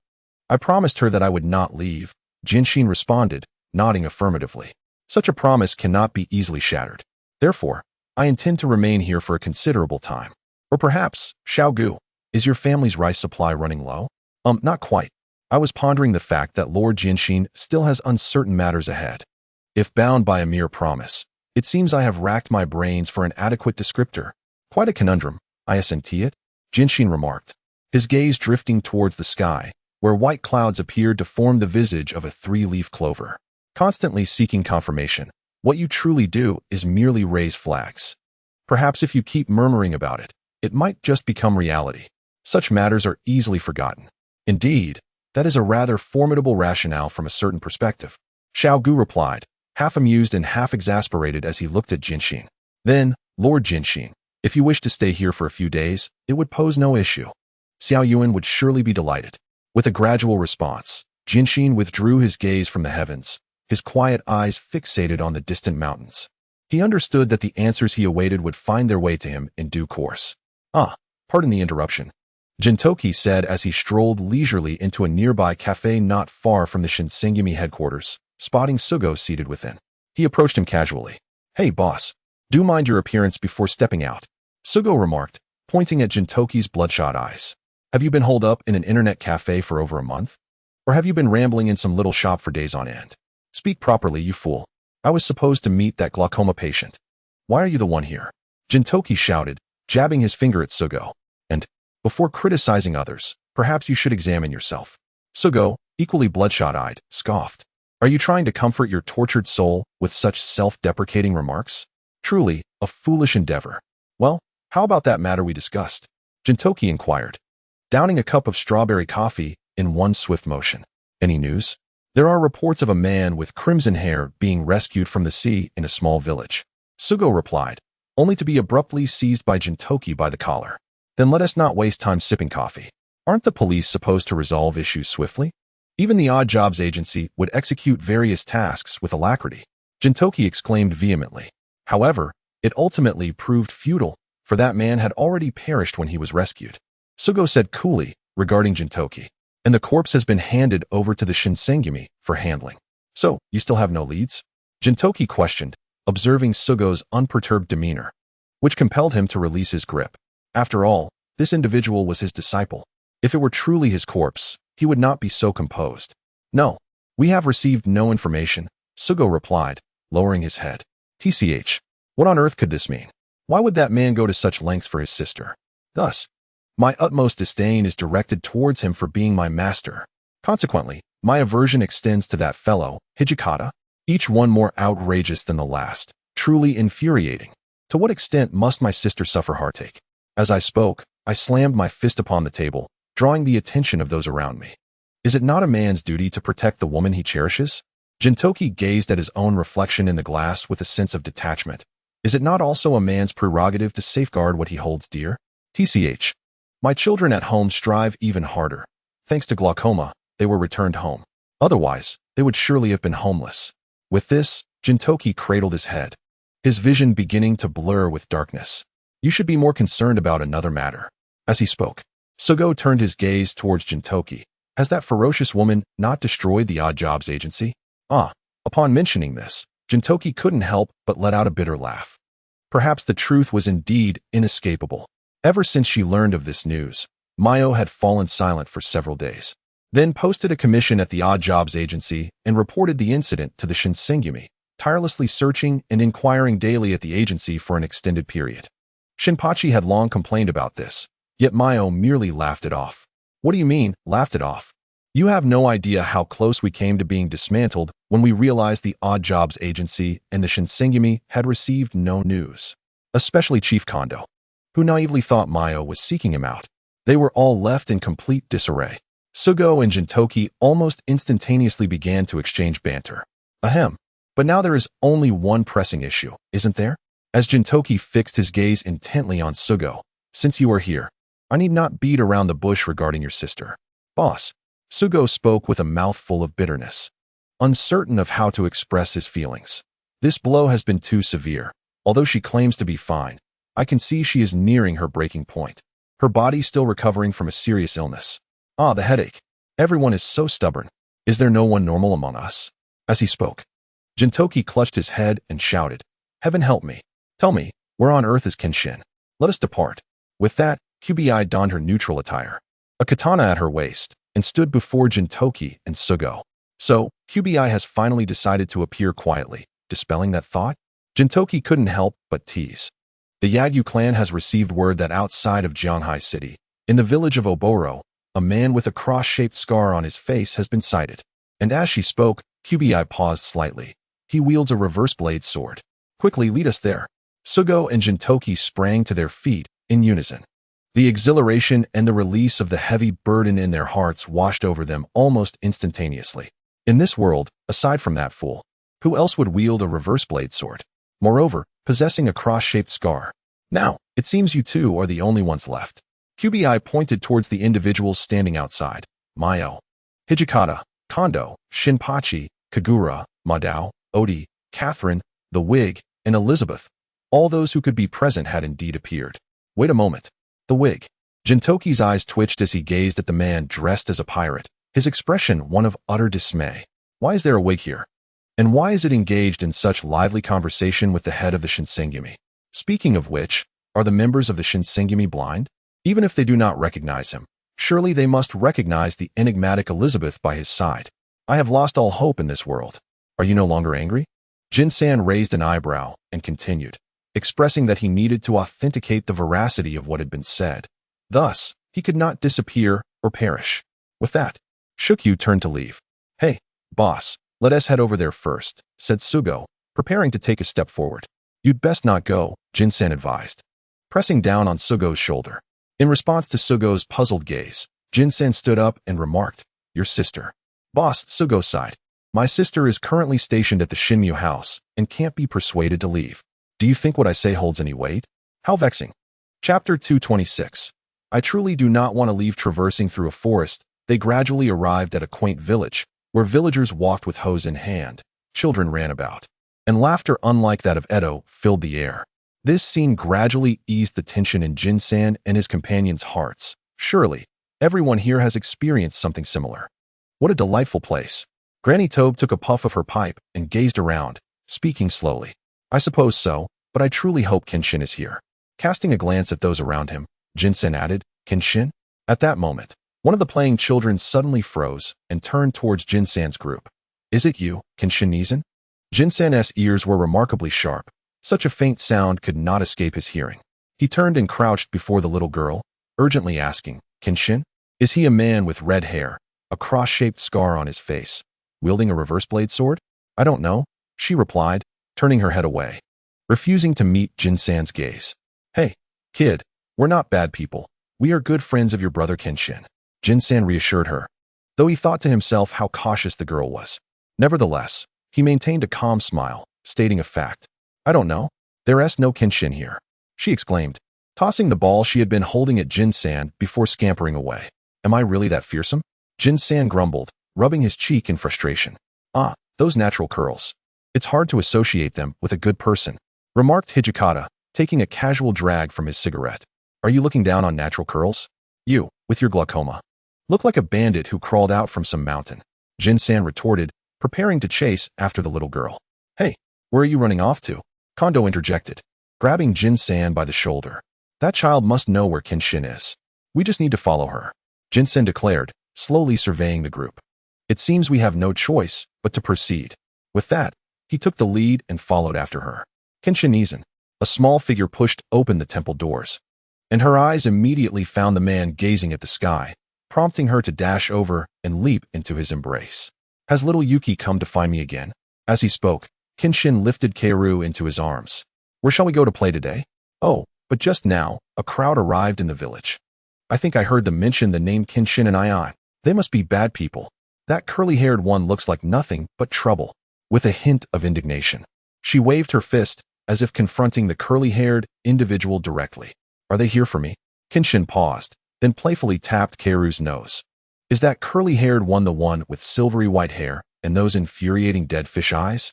I promised her that I would not leave, Jinshin responded, nodding affirmatively. Such a promise cannot be easily shattered. Therefore, I intend to remain here for a considerable time. Or perhaps, Xiao Gu, is your family's rice supply running low? Not quite. I was pondering the fact that Lord Jinshin still has uncertain matters ahead. If bound by a mere promise, it seems I have racked my brains for an adequate descriptor. Quite a conundrum, I assent it, Jinshin remarked, his gaze drifting towards the sky, where white clouds appeared to form the visage of a three-leaf clover. Constantly seeking confirmation, what you truly do is merely raise flags. Perhaps if you keep murmuring about it, it might just become reality. Such matters are easily forgotten. Indeed, that is a rather formidable rationale from a certain perspective, Xiao Gu replied, half amused and half exasperated as he looked at Jinshin. Then, Lord Jinshin, if you wish to stay here for a few days, it would pose no issue. Xiaoyuan would surely be delighted. With a gradual response, Jinshin withdrew his gaze from the heavens, his quiet eyes fixated on the distant mountains. He understood that the answers he awaited would find their way to him in due course. Pardon the interruption, Gintoki said as he strolled leisurely into a nearby cafe not far from the Shinsengumi headquarters, spotting Sugo seated within. He approached him casually. Hey boss, do mind your appearance before stepping out, Sugo remarked, pointing at Gintoki's bloodshot eyes. Have you been holed up in an internet cafe for over a month? Or have you been rambling in some little shop for days on end? Speak properly, you fool. I was supposed to meet that glaucoma patient. Why are you the one here? Gintoki shouted, jabbing his finger at Sugo. And, before criticizing others, perhaps you should examine yourself. Sugo, equally bloodshot-eyed, scoffed. Are you trying to comfort your tortured soul with such self-deprecating remarks? Truly, a foolish endeavor. Well, how about that matter we discussed? Gintoki inquired, downing a cup of strawberry coffee in one swift motion. Any news? There are reports of a man with crimson hair being rescued from the sea in a small village. Sugo replied, only to be abruptly seized by Gintoki by the collar. Then let us not waste time sipping coffee. Aren't the police supposed to resolve issues swiftly? Even the odd jobs agency would execute various tasks with alacrity, Gintoki exclaimed vehemently. However, it ultimately proved futile, for that man had already perished when he was rescued. Sugo said coolly, regarding Gintoki, and the corpse has been handed over to the Shinsengumi for handling. So, you still have no leads? Gintoki questioned, observing Sugo's unperturbed demeanor, which compelled him to release his grip. After all, this individual was his disciple. If it were truly his corpse, he would not be so composed. No, we have received no information, Sugo replied, lowering his head. TCH, what on earth could this mean? Why would that man go to such lengths for his sister? Thus, my utmost disdain is directed towards him for being my master. Consequently, my aversion extends to that fellow, Hijikata, each one more outrageous than the last, truly infuriating. To what extent must my sister suffer heartache? As I spoke, I slammed my fist upon the table, drawing the attention of those around me. Is it not a man's duty to protect the woman he cherishes? Gintoki gazed at his own reflection in the glass with a sense of detachment. Is it not also a man's prerogative to safeguard what he holds dear? TCH. My children at home strive even harder. Thanks to glaucoma, they were returned home. Otherwise, they would surely have been homeless. With this, Gintoki cradled his head, his vision beginning to blur with darkness. You should be more concerned about another matter. As he spoke, Sugo turned his gaze towards Gintoki. Has that ferocious woman not destroyed the Odd Jobs agency? Upon mentioning this, Gintoki couldn't help but let out a bitter laugh. Perhaps the truth was indeed inescapable. Ever since she learned of this news, Mayo had fallen silent for several days, then posted a commission at the Odd Jobs agency and reported the incident to the Shinsengumi, tirelessly searching and inquiring daily at the agency for an extended period. Shinpachi had long complained about this, yet Mayo merely laughed it off. What do you mean, laughed it off? You have no idea how close we came to being dismantled when we realized the Odd Jobs agency and the Shinsengumi had received no news. Especially Chief Kondo, who naively thought Mayo was seeking him out. They were all left in complete disarray. Sugo and Gintoki almost instantaneously began to exchange banter. Ahem. But now there is only one pressing issue, isn't there? As Gintoki fixed his gaze intently on Sugo. Since you are here, I need not beat around the bush regarding your sister. Boss. Sugo spoke with a mouthful of bitterness, uncertain of how to express his feelings. This blow has been too severe. Although she claims to be fine, I can see she is nearing her breaking point. Her body still recovering from a serious illness. The headache. Everyone is so stubborn. Is there no one normal among us? As he spoke, Gintoki clutched his head and shouted, Heaven help me. Tell me, where on earth is Kenshin? Let us depart. With that, QBI donned her neutral attire, a katana at her waist, and stood before Gintoki and Sugo. So, QBI has finally decided to appear quietly, dispelling that thought? Gintoki couldn't help but tease. The Yagyu clan has received word that outside of Jianghai City, in the village of Oboro, a man with a cross-shaped scar on his face has been sighted. And as she spoke, QBI paused slightly. He wields a reverse blade sword. Quickly lead us there. Sugo and Gintoki sprang to their feet in unison. The exhilaration and the release of the heavy burden in their hearts washed over them almost instantaneously. In this world, aside from that fool, who else would wield a reverse blade sword? Moreover, possessing a cross-shaped scar. Now, it seems you two are the only ones left. QBI pointed towards the individuals standing outside. Mayo, Hijikata, Kondo, Shinpachi, Kagura, Madao, Odi, Catherine, the Wig, and Elizabeth. All those who could be present had indeed appeared. Wait a moment. The Wig. Gintoki's eyes twitched as he gazed at the man dressed as a pirate, his expression one of utter dismay. Why is there a Wig here? And why is it engaged in such lively conversation with the head of the Shinsengumi? Speaking of which, are the members of the Shinsengumi blind? Even if they do not recognize him, surely they must recognize the enigmatic Elizabeth by his side. I have lost all hope in this world. Are you no longer angry? Jin-san raised an eyebrow and continued, expressing that he needed to authenticate the veracity of what had been said. Thus, he could not disappear or perish. With that, Shukyu turned to leave. Hey, boss, let us head over there first, said Sugo, preparing to take a step forward. You'd best not go, Jin-san advised, pressing down on Sugo's shoulder. In response to Sugo's puzzled gaze, Jin-san stood up and remarked, Your sister. Boss, Sugo sighed. My sister is currently stationed at the Shinmyu house and can't be persuaded to leave. Do you think what I say holds any weight? How vexing. Chapter 226. I truly do not want to leave. Traversing through a forest, they gradually arrived at a quaint village, where villagers walked with hoes in hand, children ran about, and laughter unlike that of Edo filled the air. This scene gradually eased the tension in Jin-san and his companions' hearts. Surely, everyone here has experienced something similar. What a delightful place. Granny Tobe took a puff of her pipe and gazed around, speaking slowly. I suppose so, but I truly hope Kenshin is here. Casting a glance at those around him, Jin-san added, Kenshin? At that moment, one of the playing children suddenly froze and turned towards Jin-san's group. Is it you, Kenshin Nizan? Jin-san's ears were remarkably sharp. Such a faint sound could not escape his hearing. He turned and crouched before the little girl, urgently asking, Kenshin? Is he a man with red hair, a cross-shaped scar on his face, wielding a reverse blade sword? I don't know, she replied, turning her head away, refusing to meet Jin-san's gaze. Hey, kid, we're not bad people. We are good friends of your brother Kenshin. Jin-san reassured her, though he thought to himself how cautious the girl was. Nevertheless, he maintained a calm smile, stating a fact. I don't know. There's no Kenshin here, she exclaimed, tossing the ball she had been holding at Jin-san before scampering away. Am I really that fearsome? Jin-san grumbled, rubbing his cheek in frustration. Ah, those natural curls. It's hard to associate them with a good person, remarked Hijikata, taking a casual drag from his cigarette. Are you looking down on natural curls? You, with your glaucoma, look like a bandit who crawled out from some mountain, Jin-san retorted, preparing to chase after the little girl. Hey, where are you running off to? Kondo interjected, grabbing Jin-san by the shoulder. That child must know where Kenshin is. We just need to follow her, Jin-san declared, slowly surveying the group. It seems we have no choice but to proceed. With that, he took the lead and followed after her. Kenshin Izan, a small figure, pushed open the temple doors, and her eyes immediately found the man gazing at the sky, prompting her to dash over and leap into his embrace. Has little Yuki come to find me again? As he spoke, Kenshin lifted Kaoru into his arms. Where shall we go to play today? Oh, but just now, a crowd arrived in the village. I think I heard them mention the name Kenshin and I. They must be bad people. That curly-haired one looks like nothing but trouble. With a hint of indignation, she waved her fist, as if confronting the curly-haired individual directly. Are they here for me? Kenshin paused, then playfully tapped Kaoru's nose. Is that curly-haired one the one with silvery white hair and those infuriating dead fish eyes?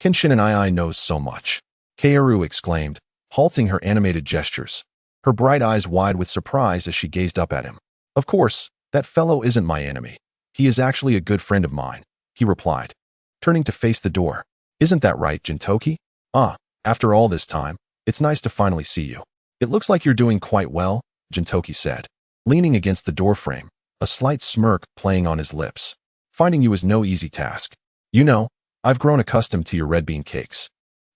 Kenshin and I knows so much, Kaoru exclaimed, halting her animated gestures, her bright eyes wide with surprise as she gazed up at him. Of course, that fellow isn't my enemy. He is actually a good friend of mine, he replied, turning to face the door. Isn't that right, Gintoki? After all this time, it's nice to finally see you. It looks like you're doing quite well, Gintoki said, leaning against the doorframe, a slight smirk playing on his lips. Finding you is no easy task. You know, I've grown accustomed to your red bean cakes,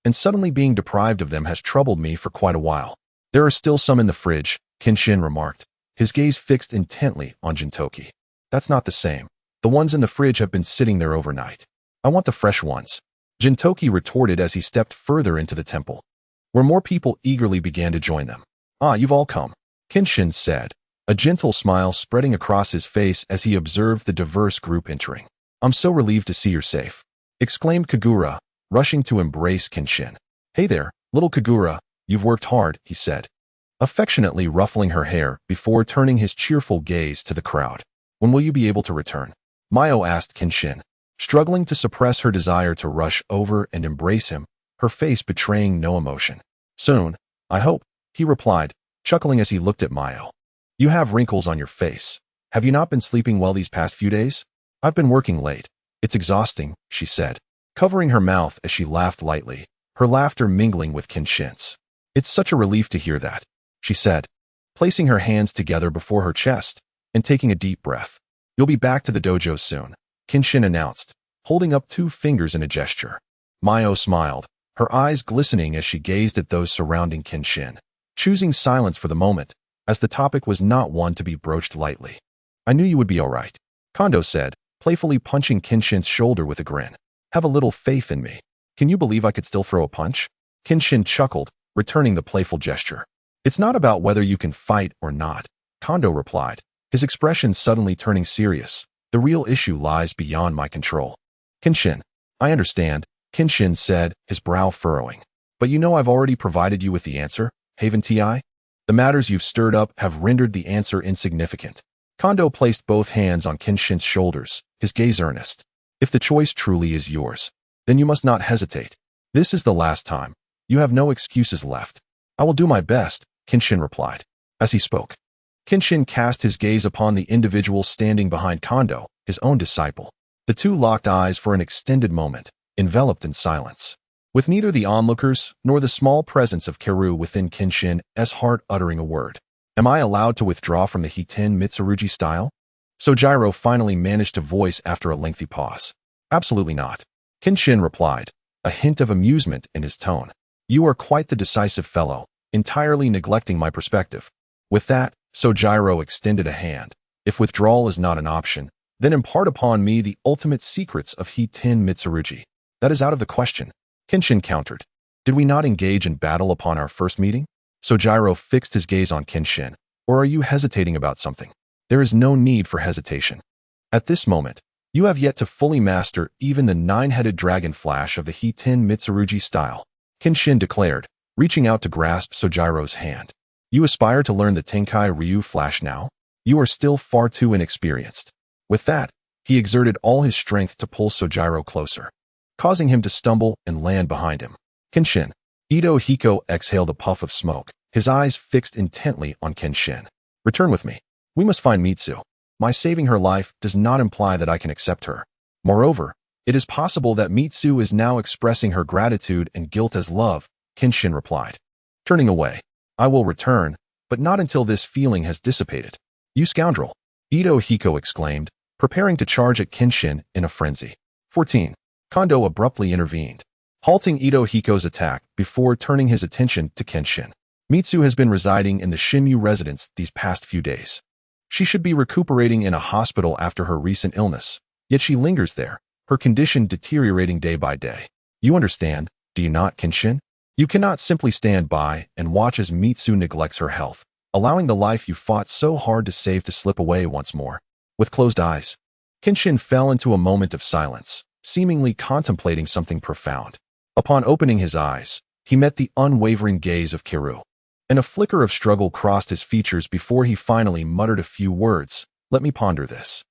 and suddenly being deprived of them has troubled me for quite a while. There are still some in the fridge, Kenshin remarked, his gaze fixed intently on Gintoki. That's not the same. The ones in the fridge have been sitting there overnight. I want the fresh ones, Gintoki retorted as he stepped further into the temple, where more people eagerly began to join them. You've all come, Kenshin said, a gentle smile spreading across his face as he observed the diverse group entering. I'm so relieved to see you're safe, exclaimed Kagura, rushing to embrace Kenshin. Hey there, little Kagura, you've worked hard, he said, affectionately ruffling her hair before turning his cheerful gaze to the crowd. When will you be able to return? Mayo asked Kenshin, struggling to suppress her desire to rush over and embrace him, her face betraying no emotion. Soon, I hope, he replied, chuckling as he looked at Mayo. You have wrinkles on your face. Have you not been sleeping well these past few days? I've been working late. It's exhausting, she said, covering her mouth as she laughed lightly, her laughter mingling with Kenshin's. It's such a relief to hear that, she said, placing her hands together before her chest and taking a deep breath. You'll be back to the dojo soon, Kenshin announced, holding up 2 fingers in a gesture. Mayo smiled, her eyes glistening as she gazed at those surrounding Kenshin, choosing silence for the moment, as the topic was not one to be broached lightly. I knew you would be all right, Kondo said, playfully punching Kenshin's shoulder with a grin. Have a little faith in me. Can you believe I could still throw a punch? Kenshin chuckled, returning the playful gesture. It's not about whether you can fight or not, Kondo replied, his expression suddenly turning serious. The real issue lies beyond my control. Kenshin, I understand, Kenshin said, his brow furrowing. But you know I've already provided you with the answer, Haven Ti? The matters you've stirred up have rendered the answer insignificant. Kondo placed both hands on Kenshin's shoulders, his gaze earnest. If the choice truly is yours, then you must not hesitate. This is the last time. You have no excuses left. I will do my best, Kenshin replied. As he spoke, Kenshin cast his gaze upon the individual standing behind Kondo, his own disciple. The 2 locked eyes for an extended moment, enveloped in silence, with neither the onlookers nor the small presence of Kaoru within Kenshin's heart uttering a word. Am I allowed to withdraw from the Hiten Mitsurugi style? Sojiro finally managed to voice after a lengthy pause. Absolutely not, Kenshin replied, a hint of amusement in his tone. You are quite the decisive fellow, entirely neglecting my perspective. With that, Sojiro extended a hand. If withdrawal is not an option, then impart upon me the ultimate secrets of Hiten Mitsurugi. That is out of the question, Kenshin countered. Did we not engage in battle upon our first meeting? Sojiro fixed his gaze on Kenshin. Or are you hesitating about something? There is no need for hesitation. At this moment, you have yet to fully master even the nine-headed dragon flash of the Hiten Mitsurugi style, Kenshin declared, reaching out to grasp Sojiro's hand. You aspire to learn the Tenkai Ryu flash now? You are still far too inexperienced. With that, he exerted all his strength to pull Sojiro closer, causing him to stumble and land behind him. Kenshin. Ito Hiko exhaled a puff of smoke, his eyes fixed intently on Kenshin. Return with me. We must find Mitsu. My saving her life does not imply that I can accept her. Moreover, it is possible that Mitsu is now expressing her gratitude and guilt as love, Kenshin replied. Turning away. I will return, but not until this feeling has dissipated. You scoundrel! Ito Hiko exclaimed, preparing to charge at Kenshin in a frenzy. 14. Kondo abruptly intervened, halting Ito Hiko's attack before turning his attention to Kenshin. Mitsu has been residing in the Shinmu residence these past few days. She should be recuperating in a hospital after her recent illness, yet she lingers there, her condition deteriorating day by day. You understand, do you not, Kenshin? You cannot simply stand by and watch as Mitsu neglects her health, allowing the life you fought so hard to save to slip away once more. With closed eyes, Kenshin fell into a moment of silence, seemingly contemplating something profound. Upon opening his eyes, he met the unwavering gaze of Kiru, and a flicker of struggle crossed his features before he finally muttered a few words. Let me ponder this.